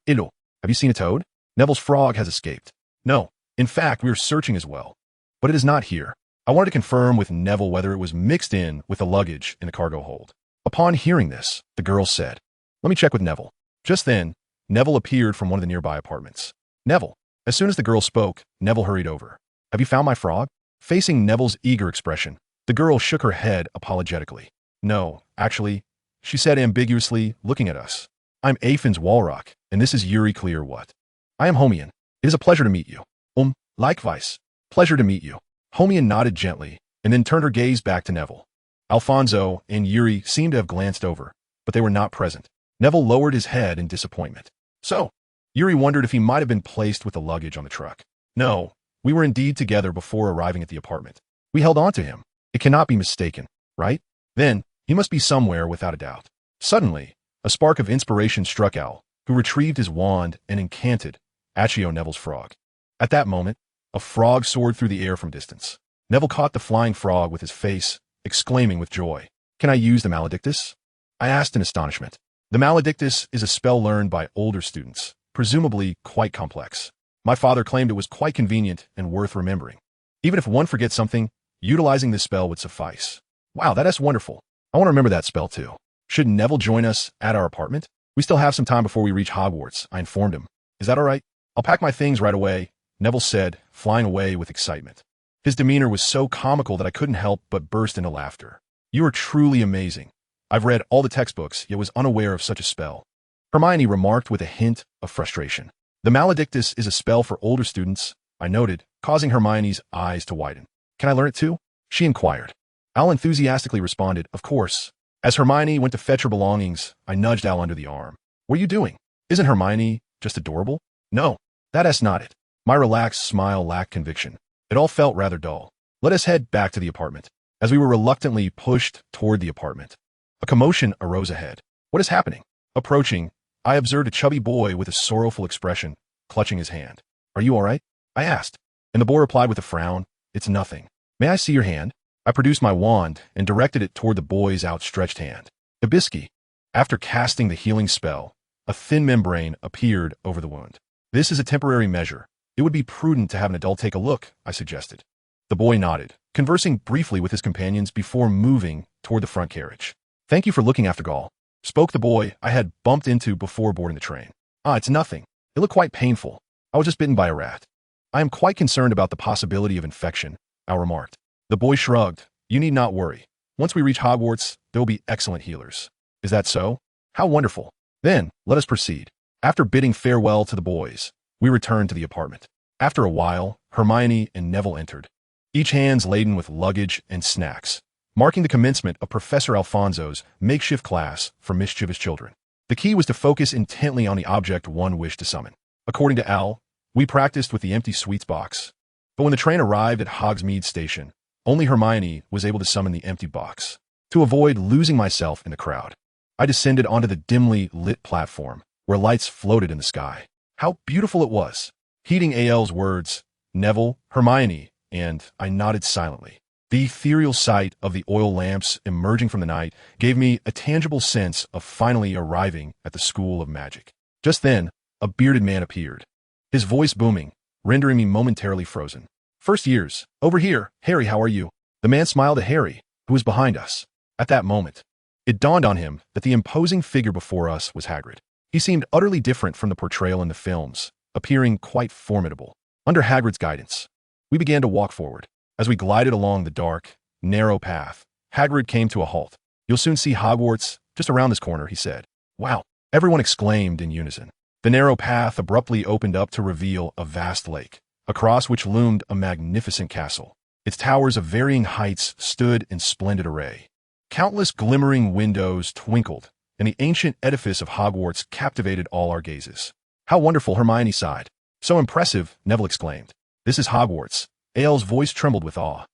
Ido, have you seen a toad? Neville's frog has escaped. No, in fact, we are searching as well. But it is not here. I wanted to confirm with Neville whether it was mixed in with the luggage in the cargo hold. Upon hearing this, the girl said, "Let me check with Neville." Just then, Neville appeared from one of the nearby apartments. Neville. As soon as the girl spoke, Neville hurried over. Have you found my frog? Facing Neville's eager expression, the girl shook her head apologetically. No, actually, she said ambiguously, looking at us. I'm Aphin's Walrock, and this is Yuri Clearwatt. I am Homian. It is a pleasure to meet you. Likewise. Pleasure to meet you. Homian nodded gently, and then turned her gaze back to Neville. Alfonso and Yuri seemed to have glanced over, but they were not present. Neville lowered his head in disappointment. So, Yuri wondered if he might have been placed with the luggage on the truck. No, we were indeed together before arriving at the apartment. We held on to him. It cannot be mistaken, right? Then, he must be somewhere without a doubt. Suddenly, a spark of inspiration struck Al, who retrieved his wand and incanted Accio Neville's frog. At that moment, a frog soared through the air from distance. Neville caught the flying frog with his face, exclaiming with joy, "Can I use the Maledictus?" I asked in astonishment. The Maledictus is a spell learned by older students, presumably quite complex. My father claimed it was quite convenient and worth remembering. Even if one forgets something, utilizing this spell would suffice. Wow, that's wonderful. I want to remember that spell too. Should Neville join us at our apartment? We still have some time before we reach Hogwarts, I informed him. Is that all right? I'll pack my things right away, Neville said, flying away with excitement. His demeanor was so comical that I couldn't help but burst into laughter. You are truly amazing. I've read all the textbooks, yet was unaware of such a spell. Hermione remarked with a hint of frustration. The Maledictus is a spell for older students, I noted, causing Hermione's eyes to widen. Can I learn it too? She inquired. Al enthusiastically responded, of course. As Hermione went to fetch her belongings, I nudged Al under the arm. What are you doing? Isn't Hermione just adorable? No, that's not it. My relaxed smile lacked conviction. It all felt rather dull. Let us head back to the apartment. As we were reluctantly pushed toward the apartment, a commotion arose ahead. What is happening? Approaching, I observed a chubby boy with a sorrowful expression, clutching his hand. Are you all right? I asked, and the boy replied with a frown, It's nothing. May I see your hand? I produced my wand and directed it toward the boy's outstretched hand. Ibisky. After casting the healing spell, a thin membrane appeared over the wound. This is a temporary measure. It would be prudent to have an adult take a look, I suggested. The boy nodded, conversing briefly with his companions before moving toward the front carriage. Thank you for looking after Gaul, spoke the boy I had bumped into before boarding the train. It's nothing. It looked quite painful. I was just bitten by a rat. I am quite concerned about the possibility of infection, Al remarked. The boy shrugged. You need not worry. Once we reach Hogwarts, there will be excellent healers. Is that so? How wonderful. Then, let us proceed. After bidding farewell to the boys, we returned to the apartment. After a while, Hermione and Neville entered, each hands laden with luggage and snacks. marking the commencement of Professor Alfonso's makeshift class for mischievous children. The key was to focus intently on the object one wished to summon. According to Al, we practiced with the empty sweets box. But when the train arrived at Hogsmeade Station, only Hermione was able to summon the empty box. To avoid losing myself in the crowd, I descended onto the dimly lit platform, where lights floated in the sky. How beautiful it was! Heeding Al's words, Neville, Hermione, and I nodded silently. The ethereal sight of the oil lamps emerging from the night gave me a tangible sense of finally arriving at the School of Magic. Just then, a bearded man appeared, his voice booming, rendering me momentarily frozen. First years, over here. Harry, how are you? The man smiled at Harry, who was behind us. At that moment, it dawned on him that the imposing figure before us was Hagrid. He seemed utterly different from the portrayal in the films, appearing quite formidable. Under Hagrid's guidance, we began to walk forward. As we glided along the dark, narrow path, Hagrid came to a halt. You'll soon see Hogwarts just around this corner, he said. Wow! Everyone exclaimed in unison. The narrow path abruptly opened up to reveal a vast lake, across which loomed a magnificent castle. Its towers of varying heights stood in splendid array. Countless glimmering windows twinkled, and the ancient edifice of Hogwarts captivated all our gazes. How wonderful, Hermione sighed. So impressive, Neville exclaimed. This is Hogwarts. Al's voice trembled with awe.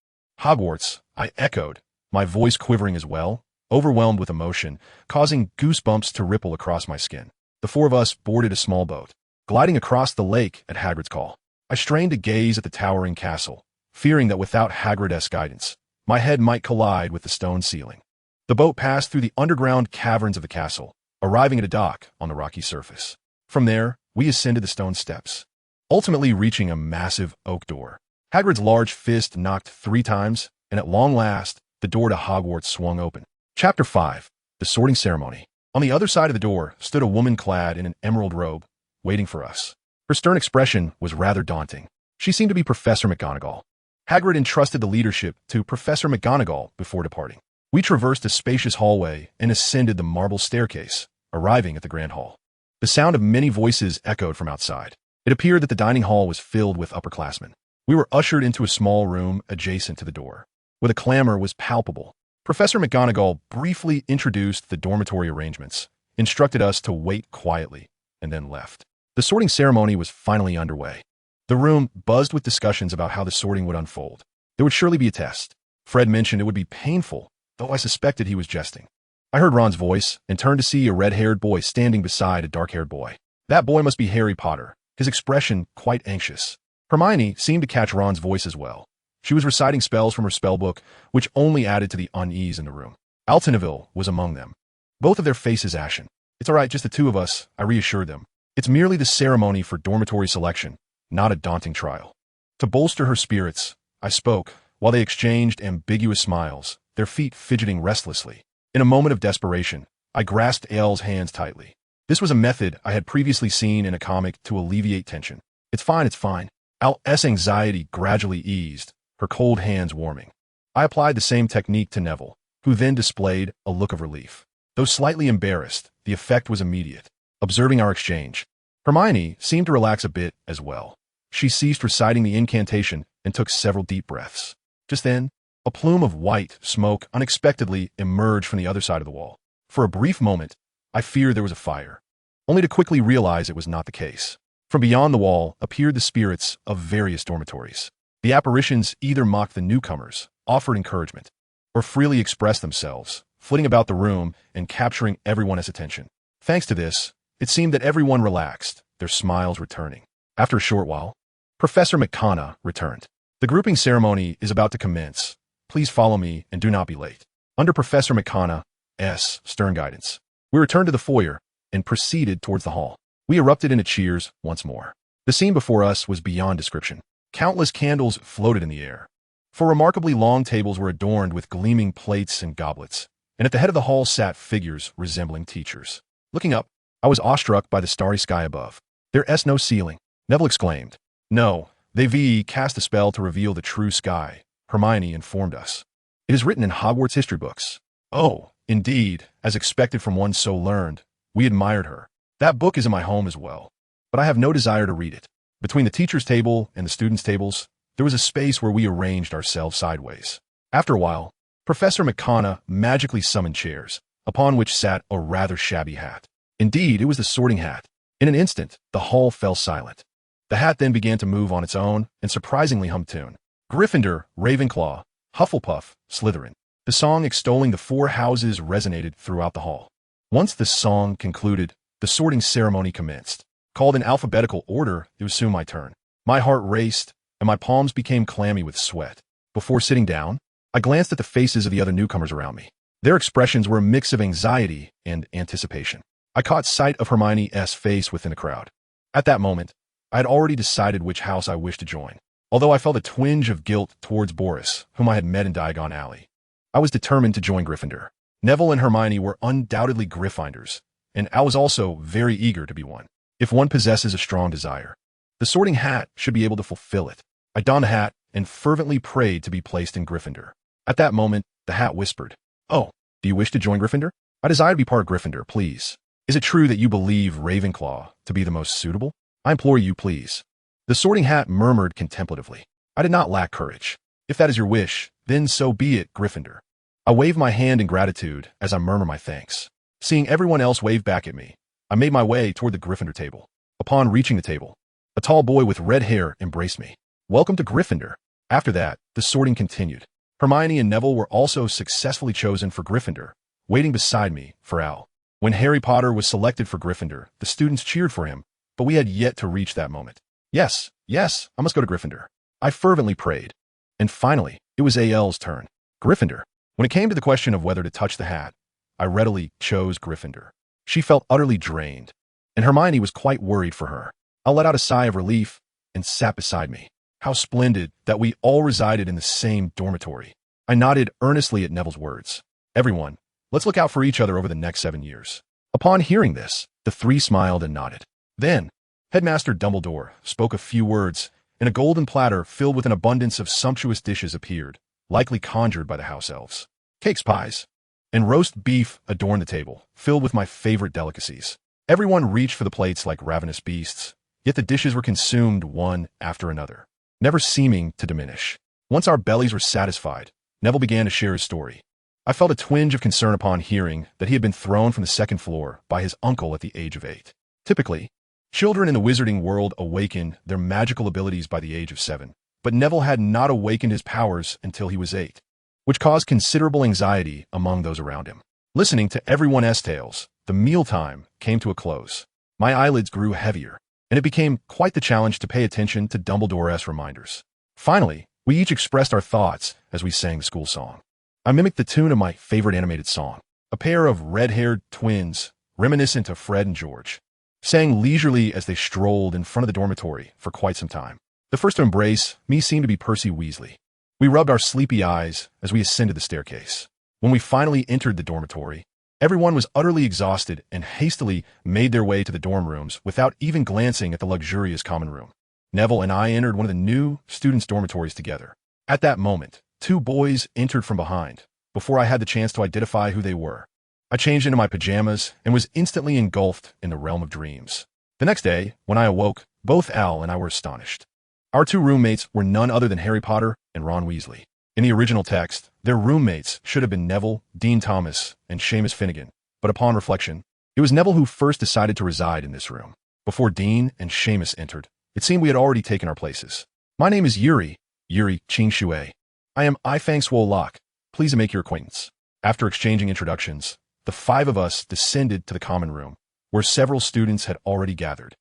Hogwarts, I echoed, my voice quivering as well, overwhelmed with emotion, causing goosebumps to ripple across my skin. The four of us boarded a small boat, gliding across the lake at Hagrid's call. I strained to gaze at the towering castle, fearing that without Hagrid's guidance, my head might collide with the stone ceiling. The boat passed through the underground caverns of the castle, arriving at a dock on the rocky surface. From there, we ascended the stone steps, ultimately reaching a massive oak door. Hagrid's large fist knocked 3 times, and at long last, the door to Hogwarts swung open. Chapter 5. The Sorting Ceremony. On the other side of the door stood a woman clad in an emerald robe, waiting for us. Her stern expression was rather daunting. She seemed to be Professor McGonagall. Hagrid entrusted the leadership to Professor McGonagall before departing. We traversed a spacious hallway and ascended the marble staircase, arriving at the Grand Hall. The sound of many voices echoed from outside. It appeared that the dining hall was filled with upperclassmen. We were ushered into a small room adjacent to the door, where the clamor was palpable. Professor McGonagall briefly introduced the dormitory arrangements, instructed us to wait quietly, and then left. The sorting ceremony was finally underway. The room buzzed with discussions about how the sorting would unfold. There would surely be a test. Fred mentioned it would be painful, though I suspected he was jesting. I heard Ron's voice and turned to see a red-haired boy standing beside a dark-haired boy. That boy must be Harry Potter, his expression quite anxious. Hermione seemed to catch Ron's voice as well. She was reciting spells from her spellbook, which only added to the unease in the room. Altonville was among them, both of their faces ashen. It's all right, just the two of us, I reassured them. It's merely the ceremony for dormitory selection, not a daunting trial. To bolster her spirits, I spoke, while they exchanged ambiguous smiles, their feet fidgeting restlessly. In a moment of desperation, I grasped Al's hands tightly. This was a method I had previously seen in a comic to alleviate tension. It's fine, it's fine. Al's anxiety gradually eased, her cold hands warming. I applied the same technique to Neville, who then displayed a look of relief. Though slightly embarrassed, the effect was immediate. Observing our exchange, Hermione seemed to relax a bit as well. She ceased reciting the incantation and took several deep breaths. Just then, a plume of white smoke unexpectedly emerged from the other side of the wall. For a brief moment, I feared there was a fire, only to quickly realize it was not the case. From beyond the wall appeared the spirits of various dormitories. The apparitions either mocked the newcomers, offered encouragement, or freely expressed themselves, flitting about the room and capturing everyone's attention. Thanks to this, it seemed that everyone relaxed, their smiles returning. After a short while, Professor McConaughey returned. The grouping ceremony is about to commence. Please follow me and do not be late. Under Professor McConaughey's stern guidance, we returned to the foyer and proceeded towards the hall. We erupted into cheers once more. The scene before us was beyond description. Countless candles floated in the air. 4 remarkably long tables were adorned with gleaming plates and goblets, and at the head of the hall sat figures resembling teachers. Looking up, I was awestruck by the starry sky above. There's no ceiling, Neville exclaimed. No, they've cast a spell to reveal the true sky, Hermione informed us. It is written in Hogwarts history books. Oh, indeed, as expected from one so learned. We admired her. That book is in my home as well, but I have no desire to read it. Between the teacher's table and the students' tables, there was a space where we arranged ourselves sideways. After a while, Professor McCona magically summoned chairs, upon which sat a rather shabby hat. Indeed, it was the Sorting Hat. In an instant, the hall fell silent. The hat then began to move on its own and surprisingly hummed tune. Gryffindor, Ravenclaw, Hufflepuff, Slytherin. The song extolling the four houses resonated throughout the hall. Once the song concluded, the sorting ceremony commenced. Called in alphabetical order, it was soon my turn. My heart raced, and my palms became clammy with sweat. Before sitting down, I glanced at the faces of the other newcomers around me. Their expressions were a mix of anxiety and anticipation. I caught sight of Hermione's face within the crowd. At that moment, I had already decided which house I wished to join. Although I felt a twinge of guilt towards Boris, whom I had met in Diagon Alley, I was determined to join Gryffindor. Neville and Hermione were undoubtedly Gryffindors, and I was also very eager to be one. If one possesses a strong desire, the Sorting Hat should be able to fulfill it. I donned the hat and fervently prayed to be placed in Gryffindor. At that moment, the hat whispered, "Oh, do you wish to join Gryffindor? I desire to be part of Gryffindor, please. Is it true that you believe Ravenclaw to be the most suitable? I implore you, please." The Sorting Hat murmured contemplatively. I did not lack courage. If that is your wish, then so be it, Gryffindor. I waved my hand in gratitude as I murmured my thanks. Seeing everyone else wave back at me, I made my way toward the Gryffindor table. Upon reaching the table, a tall boy with red hair embraced me. "Welcome to Gryffindor." After that, the sorting continued. Hermione and Neville were also successfully chosen for Gryffindor, waiting beside me for Al. When Harry Potter was selected for Gryffindor, the students cheered for him, but we had yet to reach that moment. Yes, I must go to Gryffindor. I fervently prayed. And finally, it was Al's turn. Gryffindor. When it came to the question of whether to touch the hat, I readily chose Gryffindor. She felt utterly drained, and Hermione was quite worried for her. I let out a sigh of relief and sat beside me. How splendid that we all resided in the same dormitory. I nodded earnestly at Neville's words. "Everyone, let's look out for each other over the next 7 years." Upon hearing this, the three smiled and nodded. Then, Headmaster Dumbledore spoke a few words, and a golden platter filled with an abundance of sumptuous dishes appeared, likely conjured by the house elves. Cakes, pies, and roast beef adorned the table, filled with my favorite delicacies. Everyone reached for the plates like ravenous beasts, yet the dishes were consumed one after another, never seeming to diminish. Once our bellies were satisfied, Neville began to share his story. I felt a twinge of concern upon hearing that he had been thrown from the second floor by his uncle at the age of 8. Typically, children in the wizarding world awaken their magical abilities by the age of 7, but Neville had not awakened his powers until he was 8, which caused considerable anxiety among those around him. Listening to everyone's tales, the mealtime came to a close. My eyelids grew heavier, and it became quite the challenge to pay attention to Dumbledore's reminders. Finally, we each expressed our thoughts as we sang the school song. I mimicked the tune of my favorite animated song. A pair of red-haired twins, reminiscent of Fred and George, sang leisurely as they strolled in front of the dormitory for quite some time. The first to embrace me seemed to be Percy Weasley. We rubbed our sleepy eyes as we ascended the staircase. When we finally entered the dormitory, everyone was utterly exhausted and hastily made their way to the dorm rooms without even glancing at the luxurious common room. Neville and I entered one of the new students' dormitories together. At that moment, 2 boys entered from behind, before I had the chance to identify who they were. I changed into my pajamas and was instantly engulfed in the realm of dreams. The next day, when I awoke, both Al and I were astonished. Our 2 roommates were none other than Harry Potter and Ron Weasley. In the original text, their roommates should have been Neville, Dean Thomas, and Seamus Finnegan, but upon reflection, it was Neville who first decided to reside in this room. Before Dean and Seamus entered, it seemed we had already taken our places. "My name is Yuri Shimizu. I am Ifang Swolok. Pleased to make your acquaintance." After exchanging introductions, the 5 of us descended to the common room, where several students had already gathered.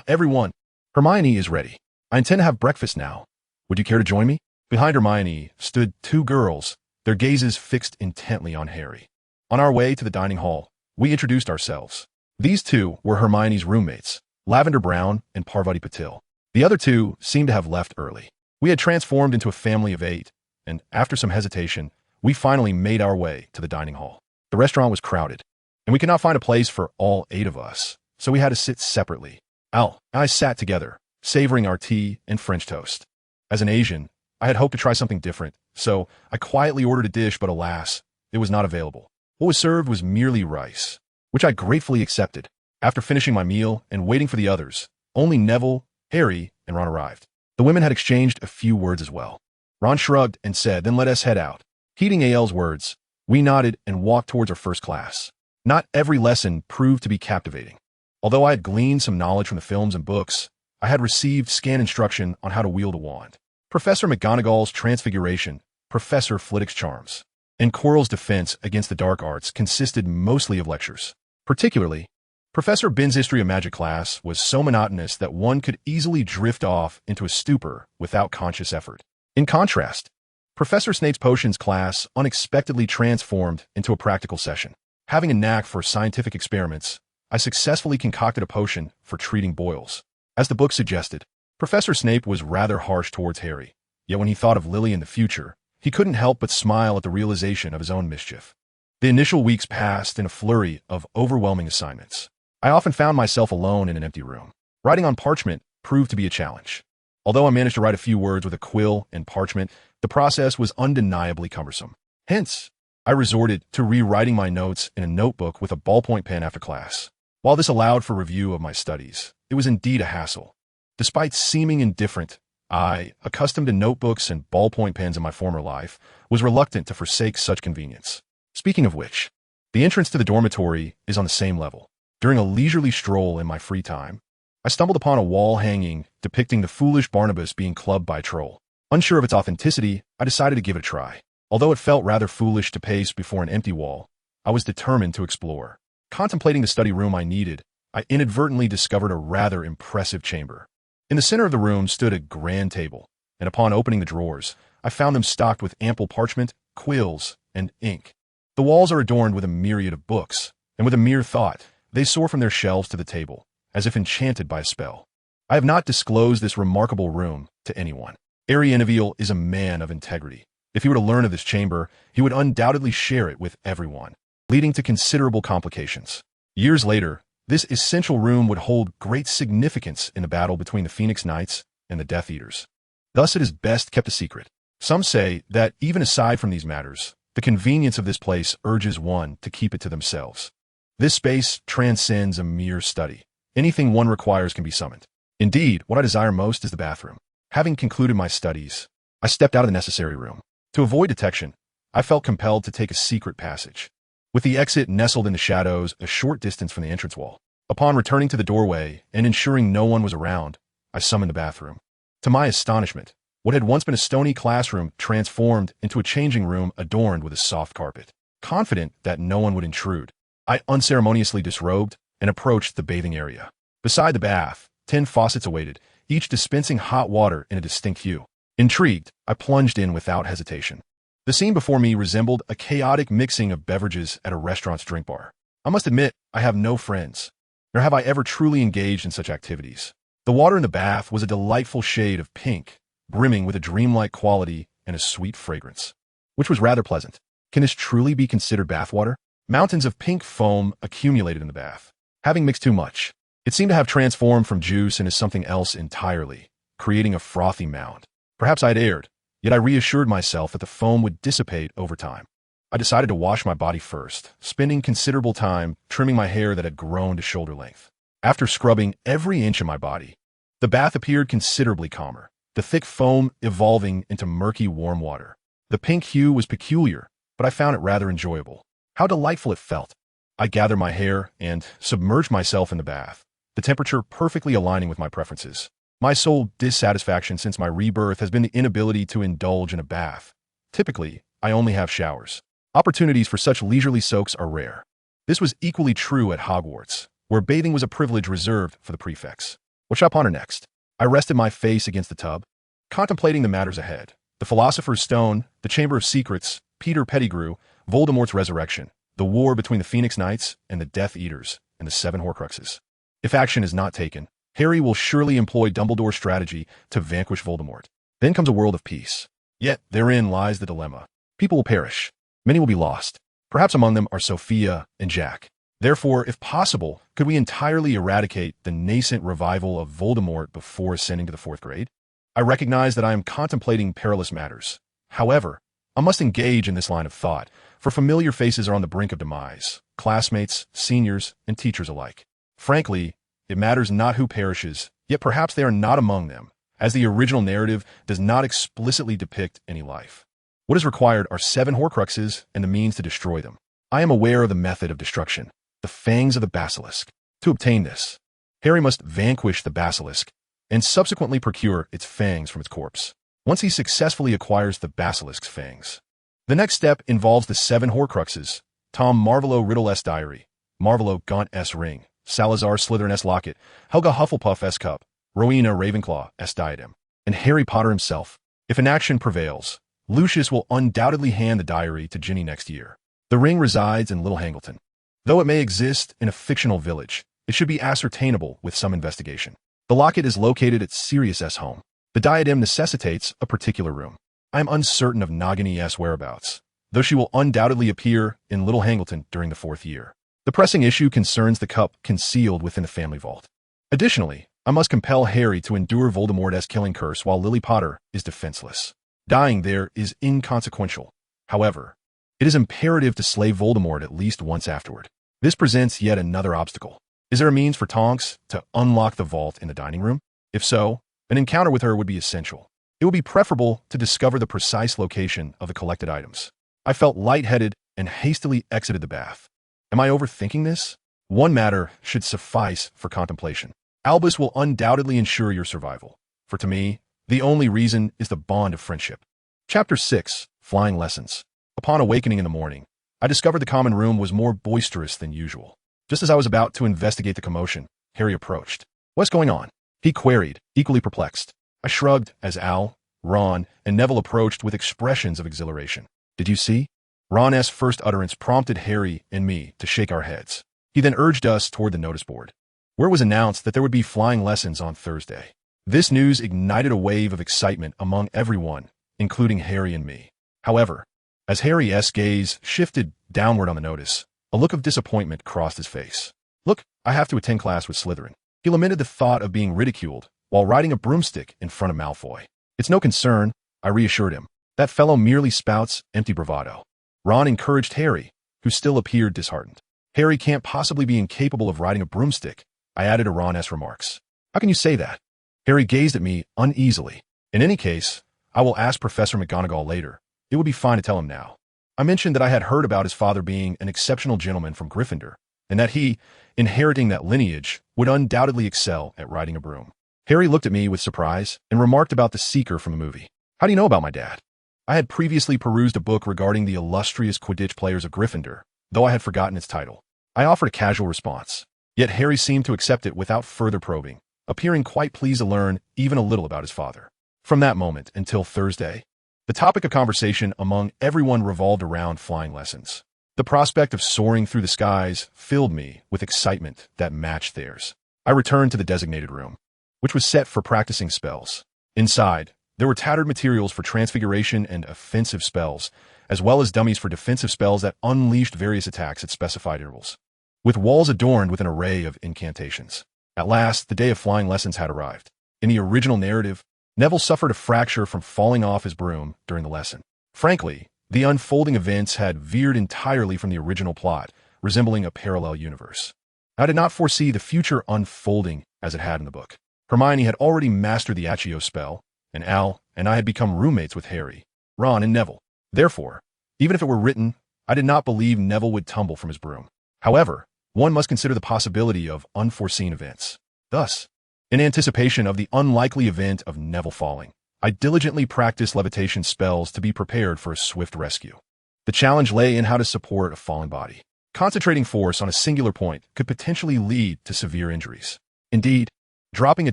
Everyone, Hermione is ready. I intend to have breakfast now. Would you care to join me?" Behind Hermione stood 2 girls, their gazes fixed intently on Harry. On our way to the dining hall, we introduced ourselves. These 2 were Hermione's roommates, Lavender Brown and Parvati Patil. The other 2 seemed to have left early. We had transformed into a family of 8, and after some hesitation, we finally made our way to the dining hall. The restaurant was crowded, and we could not find a place for all 8 of us, so we had to sit separately. Al and I sat together, savoring our tea and French toast. As an Asian, I had hoped to try something different, so I quietly ordered a dish, but alas, it was not available. What was served was merely rice, which I gratefully accepted. After finishing my meal and waiting for the others, only Neville, Harry, and Ron arrived. The women had exchanged a few words as well. Ron shrugged and said, "Then let us head out." Heeding AL's words, we nodded and walked towards our first class. Not every lesson proved to be captivating. Although I had gleaned some knowledge from the films and books, I had received scant instruction on how to wield a wand. Professor McGonagall's transfiguration, Professor Flitwick's charms, and Quirrell's defense against the dark arts consisted mostly of lectures. Particularly, Professor Bin's History of Magic class was so monotonous that one could easily drift off into a stupor without conscious effort. In contrast, Professor Snape's Potions class unexpectedly transformed into a practical session. Having a knack for scientific experiments, I successfully concocted a potion for treating boils. As the book suggested, Professor Snape was rather harsh towards Harry, yet when he thought of Lily in the future, he couldn't help but smile at the realization of his own mischief. The initial weeks passed in a flurry of overwhelming assignments. I often found myself alone in an empty room. Writing on parchment proved to be a challenge. Although I managed to write a few words with a quill and parchment, the process was undeniably cumbersome. Hence, I resorted to rewriting my notes in a notebook with a ballpoint pen after class. While this allowed for review of my studies, it was indeed a hassle. Despite seeming indifferent, I, accustomed to notebooks and ballpoint pens in my former life, was reluctant to forsake such convenience. Speaking of which, the entrance to the dormitory is on the same level. During a leisurely stroll in my free time, I stumbled upon a wall hanging depicting the foolish Barnabas being clubbed by a troll. Unsure of its authenticity, I decided to give it a try. Although it felt rather foolish to pace before an empty wall, I was determined to explore. Contemplating the study room I needed, I inadvertently discovered a rather impressive chamber. In the center of the room stood a grand table, and upon opening the drawers, I found them stocked with ample parchment, quills, and ink. The walls are adorned with a myriad of books, and with a mere thought, they soar from their shelves to the table, as if enchanted by a spell. I have not disclosed this remarkable room to anyone. Ari Innoviel is a man of integrity. If he were to learn of this chamber, he would undoubtedly share it with everyone, leading to considerable complications. Years later, this essential room would hold great significance in the battle between the Phoenix Knights and the Death Eaters. Thus it is best kept a secret. Some say that even aside from these matters, the convenience of this place urges one to keep it to themselves. This space transcends a mere study. Anything one requires can be summoned. Indeed, what I desire most is the bathroom. Having concluded my studies, I stepped out of the necessary room. To avoid detection, I felt compelled to take a secret passage, with the exit nestled in the shadows a short distance from the entrance wall. Upon returning to the doorway and ensuring no one was around, I summoned the bathroom. To my astonishment, what had once been a stony classroom transformed into a changing room adorned with a soft carpet. Confident that no one would intrude, I unceremoniously disrobed and approached the bathing area. Beside the bath, 10 faucets awaited, each dispensing hot water in a distinct hue. Intrigued, I plunged in without hesitation. The scene before me resembled a chaotic mixing of beverages at a restaurant's drink bar. I must admit, I have no friends, nor have I ever truly engaged in such activities. The water in the bath was a delightful shade of pink, brimming with a dreamlike quality and a sweet fragrance, which was rather pleasant. Can this truly be considered bathwater? Mountains of pink foam accumulated in the bath. Having mixed too much, it seemed to have transformed from juice into something else entirely, creating a frothy mound. Perhaps I'd erred, yet I reassured myself that the foam would dissipate over time. I decided to wash my body first, spending considerable time trimming my hair that had grown to shoulder length. After scrubbing every inch of my body, the bath appeared considerably calmer, the thick foam evolving into murky warm water. The pink hue was peculiar, but I found it rather enjoyable. How delightful it felt. I gathered my hair and submerged myself in the bath, the temperature perfectly aligning with my preferences. My sole dissatisfaction since my rebirth has been the inability to indulge in a bath. Typically, I only have showers. Opportunities for such leisurely soaks are rare. This was equally true at Hogwarts, where bathing was a privilege reserved for the prefects. What shall I ponder next? I rested my face against the tub, contemplating the matters ahead. The Philosopher's Stone, the Chamber of Secrets, Peter Pettigrew, Voldemort's resurrection, the war between the Phoenix Knights and the Death Eaters, and the 7 Horcruxes. If action is not taken, Harry will surely employ Dumbledore's strategy to vanquish Voldemort. Then comes a world of peace. Yet therein lies the dilemma. People will perish. Many will be lost. Perhaps among them are Sophia and Jack. Therefore, if possible, could we entirely eradicate the nascent revival of Voldemort before ascending to the 4th grade? I recognize that I am contemplating perilous matters. However, I must engage in this line of thought, for familiar faces are on the brink of demise, classmates, seniors, and teachers alike. Frankly, it matters not who perishes, yet perhaps they are not among them, as the original narrative does not explicitly depict any life. What is required are 7 Horcruxes and the means to destroy them. I am aware of the method of destruction, the fangs of the basilisk. To obtain this, Harry must vanquish the basilisk and subsequently procure its fangs from its corpse. Once he successfully acquires the basilisk's fangs, the next step involves the 7 Horcruxes: Tom Marvolo Riddle-S diary, Marvolo Gaunt-S ring, Salazar Slytherin-S locket, Helga Hufflepuff-S cup, Rowena Ravenclaw-S diadem, and Harry Potter himself. If an action prevails, Lucius will undoubtedly hand the diary to Ginny next year. The ring resides in Little Hangleton. Though it may exist in a fictional village, it should be ascertainable with some investigation. The locket is located at Sirius' home. The diadem necessitates a particular room. I am uncertain of Nagini-S whereabouts, though she will undoubtedly appear in Little Hangleton during the 4th year. The pressing issue concerns the cup concealed within the family vault. Additionally, I must compel Harry to endure Voldemort's killing curse while Lily Potter is defenseless. Dying there is inconsequential. However, it is imperative to slay Voldemort at least once afterward. This presents yet another obstacle. Is there a means for Tonks to unlock the vault in the dining room? If so, an encounter with her would be essential. It would be preferable to discover the precise location of the collected items. I felt lightheaded and hastily exited the bath. Am I overthinking this? One matter should suffice for contemplation. Albus will undoubtedly ensure your survival, for to me, the only reason is the bond of friendship. Chapter 6. Flying Lessons. Upon awakening in the morning, I discovered the common room was more boisterous than usual. Just as I was about to investigate the commotion, Harry approached. "What's going on?" he queried, equally perplexed. I shrugged as Al, Ron, and Neville approached with expressions of exhilaration. "Did you see?" Ron's first utterance prompted Harry and me to shake our heads. He then urged us toward the notice board, where it was announced that there would be flying lessons on Thursday. This news ignited a wave of excitement among everyone, including Harry and me. However, as Harry's gaze shifted downward on the notice, a look of disappointment crossed his face. "Look, I have to attend class with Slytherin." He lamented the thought of being ridiculed while riding a broomstick in front of Malfoy. "It's no concern," I reassured him. "That fellow merely spouts empty bravado." Ron encouraged Harry, who still appeared disheartened. "Harry can't possibly be incapable of riding a broomstick," I added to Ron's remarks. "How can you say that?" Harry gazed at me uneasily. "In any case, I will ask Professor McGonagall later. It would be fine to tell him now." I mentioned that I had heard about his father being an exceptional gentleman from Gryffindor, and that he, inheriting that lineage, would undoubtedly excel at riding a broom. Harry looked at me with surprise and remarked about the Seeker from the movie. "How do you know about my dad?" I had previously perused a book regarding the illustrious Quidditch players of Gryffindor, though I had forgotten its title. I offered a casual response, yet Harry seemed to accept it without further probing, appearing quite pleased to learn even a little about his father. From that moment until Thursday, the topic of conversation among everyone revolved around flying lessons. The prospect of soaring through the skies filled me with excitement that matched theirs. I returned to the designated room, which was set for practicing spells. Inside, there were tattered materials for transfiguration and offensive spells, as well as dummies for defensive spells that unleashed various attacks at specified intervals, with walls adorned with an array of incantations. At last, the day of flying lessons had arrived. In the original narrative, Neville suffered a fracture from falling off his broom during the lesson. Frankly, the unfolding events had veered entirely from the original plot, resembling a parallel universe. I did not foresee the future unfolding as it had in the book. Hermione had already mastered the Accio spell, and Al and I had become roommates with Harry, Ron, and Neville. Therefore, even if it were written, I did not believe Neville would tumble from his broom. However, one must consider the possibility of unforeseen events. Thus, in anticipation of the unlikely event of Neville falling, I diligently practiced levitation spells to be prepared for a swift rescue. The challenge lay in how to support a falling body. Concentrating force on a singular point could potentially lead to severe injuries. Indeed, dropping a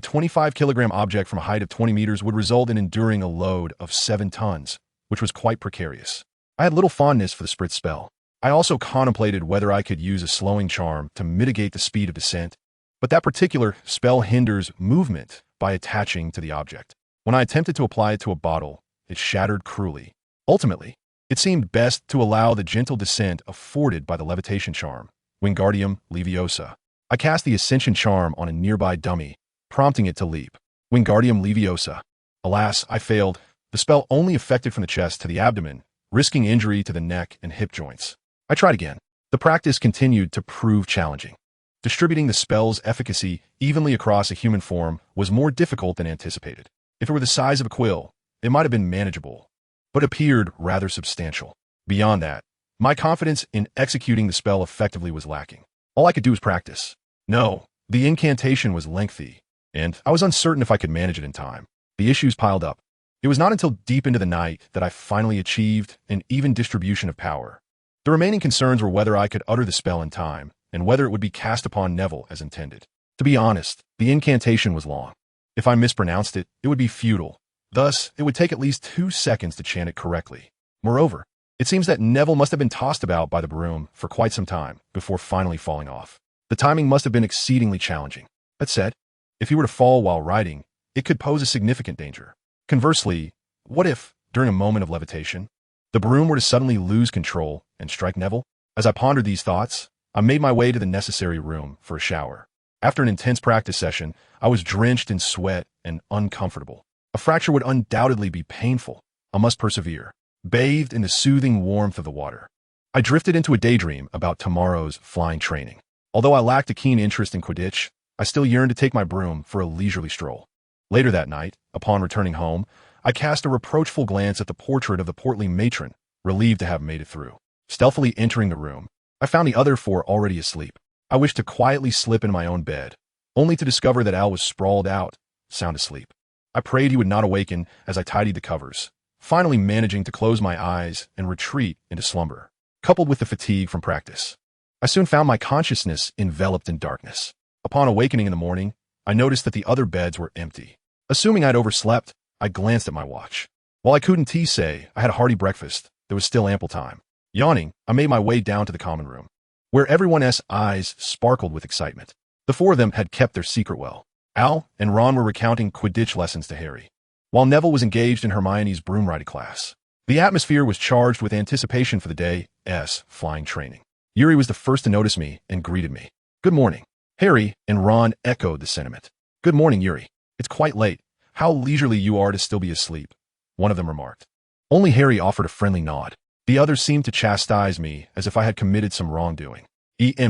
25-kilogram object from a height of 20 meters would result in enduring a load of 7 tons, which was quite precarious. I had little fondness for the Spritz spell. I also contemplated whether I could use a slowing charm to mitigate the speed of descent, but that particular spell hinders movement by attaching to the object. When I attempted to apply it to a bottle, it shattered cruelly. Ultimately, it seemed best to allow the gentle descent afforded by the levitation charm, Wingardium Leviosa. I cast the Ascension charm on a nearby dummy, prompting it to leap. Wingardium Leviosa. Alas, I failed. The spell only affected from the chest to the abdomen, risking injury to the neck and hip joints. I tried again. The practice continued to prove challenging. Distributing the spell's efficacy evenly across a human form was more difficult than anticipated. If it were the size of a quill, it might have been manageable, but appeared rather substantial. Beyond that, my confidence in executing the spell effectively was lacking. All I could do was practice. No, the incantation was lengthy, and I was uncertain if I could manage it in time. The issues piled up. It was not until deep into the night that I finally achieved an even distribution of power. The remaining concerns were whether I could utter the spell in time, and whether it would be cast upon Neville as intended. To be honest, the incantation was long. If I mispronounced it, it would be futile. Thus, it would take at least 2 seconds to chant it correctly. Moreover, it seems that Neville must have been tossed about by the broom for quite some time before finally falling off. The timing must have been exceedingly challenging. That said, if he were to fall while riding, it could pose a significant danger. Conversely, what if, during a moment of levitation, the broom were to suddenly lose control and strike Neville? As I pondered these thoughts, I made my way to the necessary room for a shower. After an intense practice session, I was drenched in sweat and uncomfortable. A fracture would undoubtedly be painful. I must persevere. Bathed in the soothing warmth of the water, I drifted into a daydream about tomorrow's flying training. Although I lacked a keen interest in Quidditch, I still yearned to take my broom for a leisurely stroll. Later that night, upon returning home, I cast a reproachful glance at the portrait of the portly matron, relieved to have made it through. Stealthily entering the room, I found the other 4 already asleep. I wished to quietly slip in my own bed, only to discover that Al was sprawled out, sound asleep. I prayed he would not awaken as I tidied the covers, finally managing to close my eyes and retreat into slumber, coupled with the fatigue from practice. I soon found my consciousness enveloped in darkness. Upon awakening in the morning, I noticed that the other beds were empty. Assuming I'd overslept, I glanced at my watch. While I couldn't say I had a hearty breakfast, there was still ample time. Yawning, I made my way down to the common room, where everyone's eyes sparkled with excitement. The 4 of them had kept their secret well. Al and Ron were recounting Quidditch lessons to Harry, while Neville was engaged in Hermione's broom riding class. The atmosphere was charged with anticipation for the day's flying training. Yuri was the first to notice me and greeted me. Good morning. Harry and Ron echoed the sentiment. Good morning, Yuri. It's quite late. How leisurely you are to still be asleep, one of them remarked. Only Harry offered a friendly nod. The others seemed to chastise me as if I had committed some wrongdoing.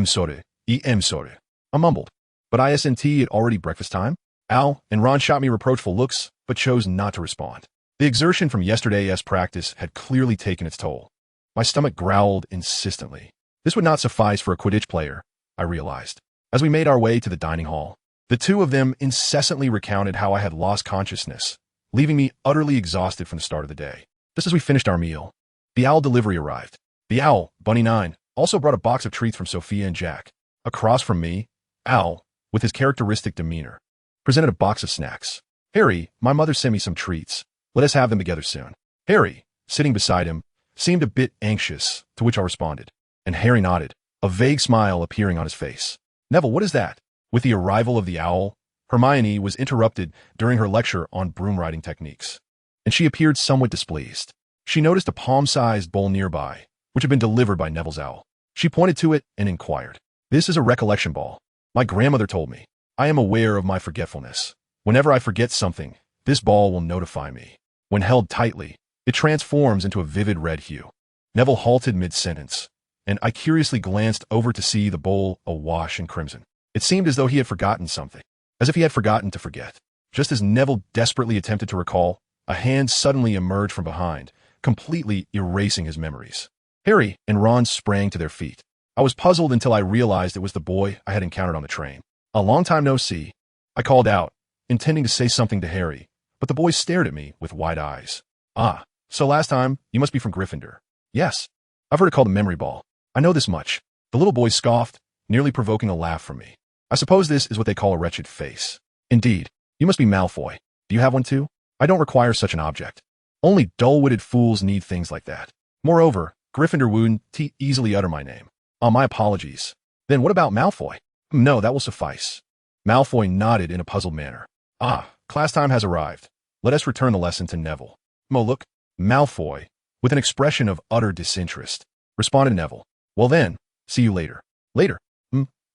Sorry. I mumbled. But isn't it already breakfast time? Al and Ron shot me reproachful looks, but chose not to respond. The exertion from yesterday's practice had clearly taken its toll. My stomach growled insistently. This would not suffice for a Quidditch player, I realized. As we made our way to the dining hall, the 2 of them incessantly recounted how I had lost consciousness, leaving me utterly exhausted from the start of the day. Just as we finished our meal, the owl delivery arrived. The owl, Bunny 9, also brought a box of treats from Sophia and Jack. Across from me, Al, with his characteristic demeanor, presented a box of snacks. Harry, my mother sent me some treats. Let us have them together soon. Harry, sitting beside him, seemed a bit anxious, to which I responded, and Harry nodded, a vague smile appearing on his face. Neville, what is that? With the arrival of the owl, Hermione was interrupted during her lecture on broom riding techniques, and she appeared somewhat displeased. She noticed a palm-sized bowl nearby, which had been delivered by Neville's owl. She pointed to it and inquired. This is a recollection ball. My grandmother told me. I am aware of my forgetfulness. Whenever I forget something, this ball will notify me. When held tightly, it transforms into a vivid red hue. Neville halted mid-sentence, and I curiously glanced over to see the bowl awash in crimson. It seemed as though he had forgotten something, as if he had forgotten to forget. Just as Neville desperately attempted to recall, a hand suddenly emerged from behind, completely erasing his memories. Harry and Ron sprang to their feet. I was puzzled until I realized it was the boy I had encountered on the train. A long time no see, I called out, intending to say something to Harry, but the boy stared at me with wide eyes. Ah, so last time, you must be from Gryffindor. Yes, I've heard it called a memory ball. I know this much. The little boy scoffed, nearly provoking a laugh from me. I suppose this is what they call a wretched face. Indeed, you must be Malfoy. Do you have one too? I don't require such an object. Only dull-witted fools need things like that. Moreover, Gryffindor wouldn't easily utter my name. My apologies. Then what about Malfoy? No, that will suffice. Malfoy nodded in a puzzled manner. Ah, class time has arrived. Let us return the lesson to Neville. Look, Malfoy, with an expression of utter disinterest, responded Neville. Well then, see you later. Later?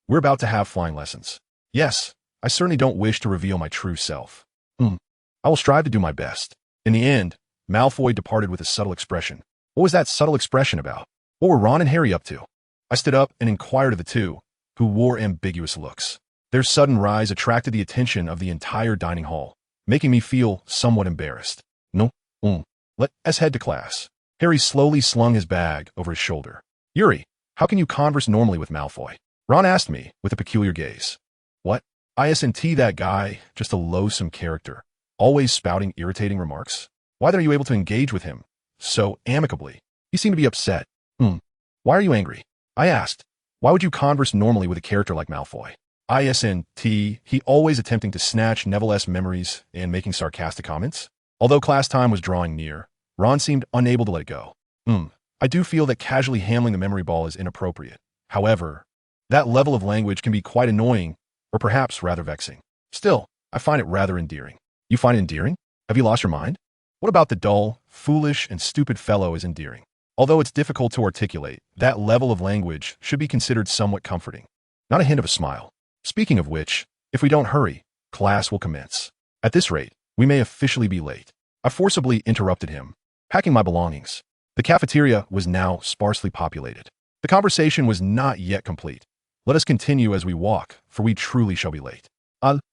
We're about to have flying lessons. Yes, I certainly don't wish to reveal my true self. I will strive to do my best. In the end, Malfoy departed with a subtle expression. What was that subtle expression about? What were Ron and Harry up to? I stood up and inquired of the 2, who wore ambiguous looks. Their sudden rise attracted the attention of the entire dining hall, making me feel somewhat embarrassed. No, Let's head to class. Harry slowly slung his bag over his shoulder. Yuri, how can you converse normally with Malfoy? Ron asked me with a peculiar gaze. What? ISNT that guy, just a loathsome character, always spouting irritating remarks. Why are you able to engage with him so amicably? He seemed to be upset. Why are you angry? I asked. Why would you converse normally with a character like Malfoy? ISNT, he always attempting to snatch Neville's memories and making sarcastic comments. Although class time was drawing near, Ron seemed unable to let it go. I do feel that casually handling the memory ball is inappropriate. However, that level of language can be quite annoying, or perhaps rather vexing. Still, I find it rather endearing. You find it endearing? Have you lost your mind? What about the dull, foolish, and stupid fellow is endearing? Although it's difficult to articulate, that level of language should be considered somewhat comforting. Not a hint of a smile. Speaking of which, if we don't hurry, class will commence. At this rate, we may officially be late. I forcibly interrupted him, packing my belongings. The cafeteria was now sparsely populated. The conversation was not yet complete. Let us continue as we walk, for we truly shall be late.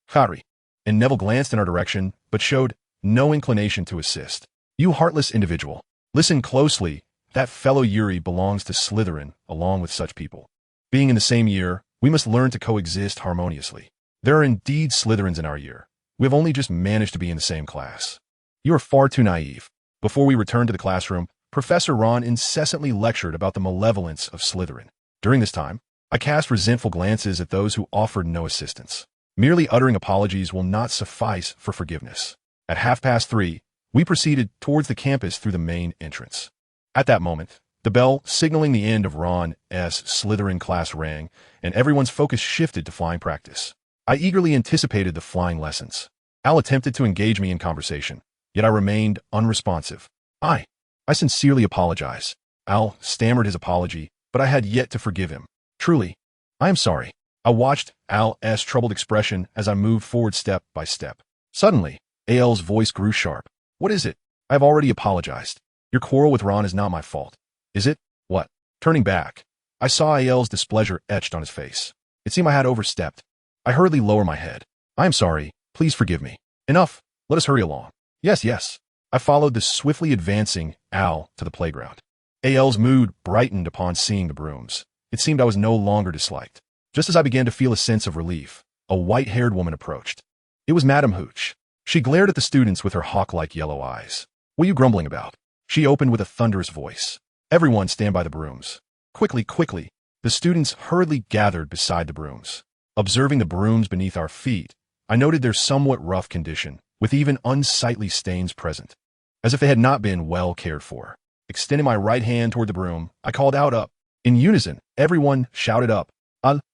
Harry. And Neville glanced in our direction, but showed no inclination to assist. You heartless individual. Listen closely. That fellow Yuri belongs to Slytherin, along with such people. Being in the same year, we must learn to coexist harmoniously. There are indeed Slytherins in our year. We have only just managed to be in the same class. You are far too naive. Before we returned to the classroom, Professor Ron incessantly lectured about the malevolence of Slytherin. During this time, I cast resentful glances at those who offered no assistance. Merely uttering apologies will not suffice for forgiveness. At 3:30, we proceeded towards the campus through the main entrance. At that moment, the bell signaling the end of Ron's Slytherin class rang, and everyone's focus shifted to flying practice. I eagerly anticipated the flying lessons. Al attempted to engage me in conversation, yet I remained unresponsive. I sincerely apologize. Al stammered his apology, but I had yet to forgive him. Truly, I am sorry. I watched Al's troubled expression as I moved forward step by step. Suddenly, Al's voice grew sharp. What is it? I have already apologized. Your quarrel with Ron is not my fault. Is it? What? Turning back, I saw Al's displeasure etched on his face. It seemed I had overstepped. I hurriedly lowered my head. I am sorry. Please forgive me. Enough. Let us hurry along. Yes. I followed the swiftly advancing Al to the playground. Al's mood brightened upon seeing the brooms. It seemed I was no longer disliked. Just as I began to feel a sense of relief, a white-haired woman approached. It was Madame Hooch. She glared at the students with her hawk-like yellow eyes. What are you grumbling about? She opened with a thunderous voice. Everyone stand by the brooms. Quickly. The students hurriedly gathered beside the brooms. Observing the brooms beneath our feet, I noted their somewhat rough condition, with even unsightly stains present, as if they had not been well cared for. Extending my right hand toward the broom, I called out up. In unison, everyone shouted up,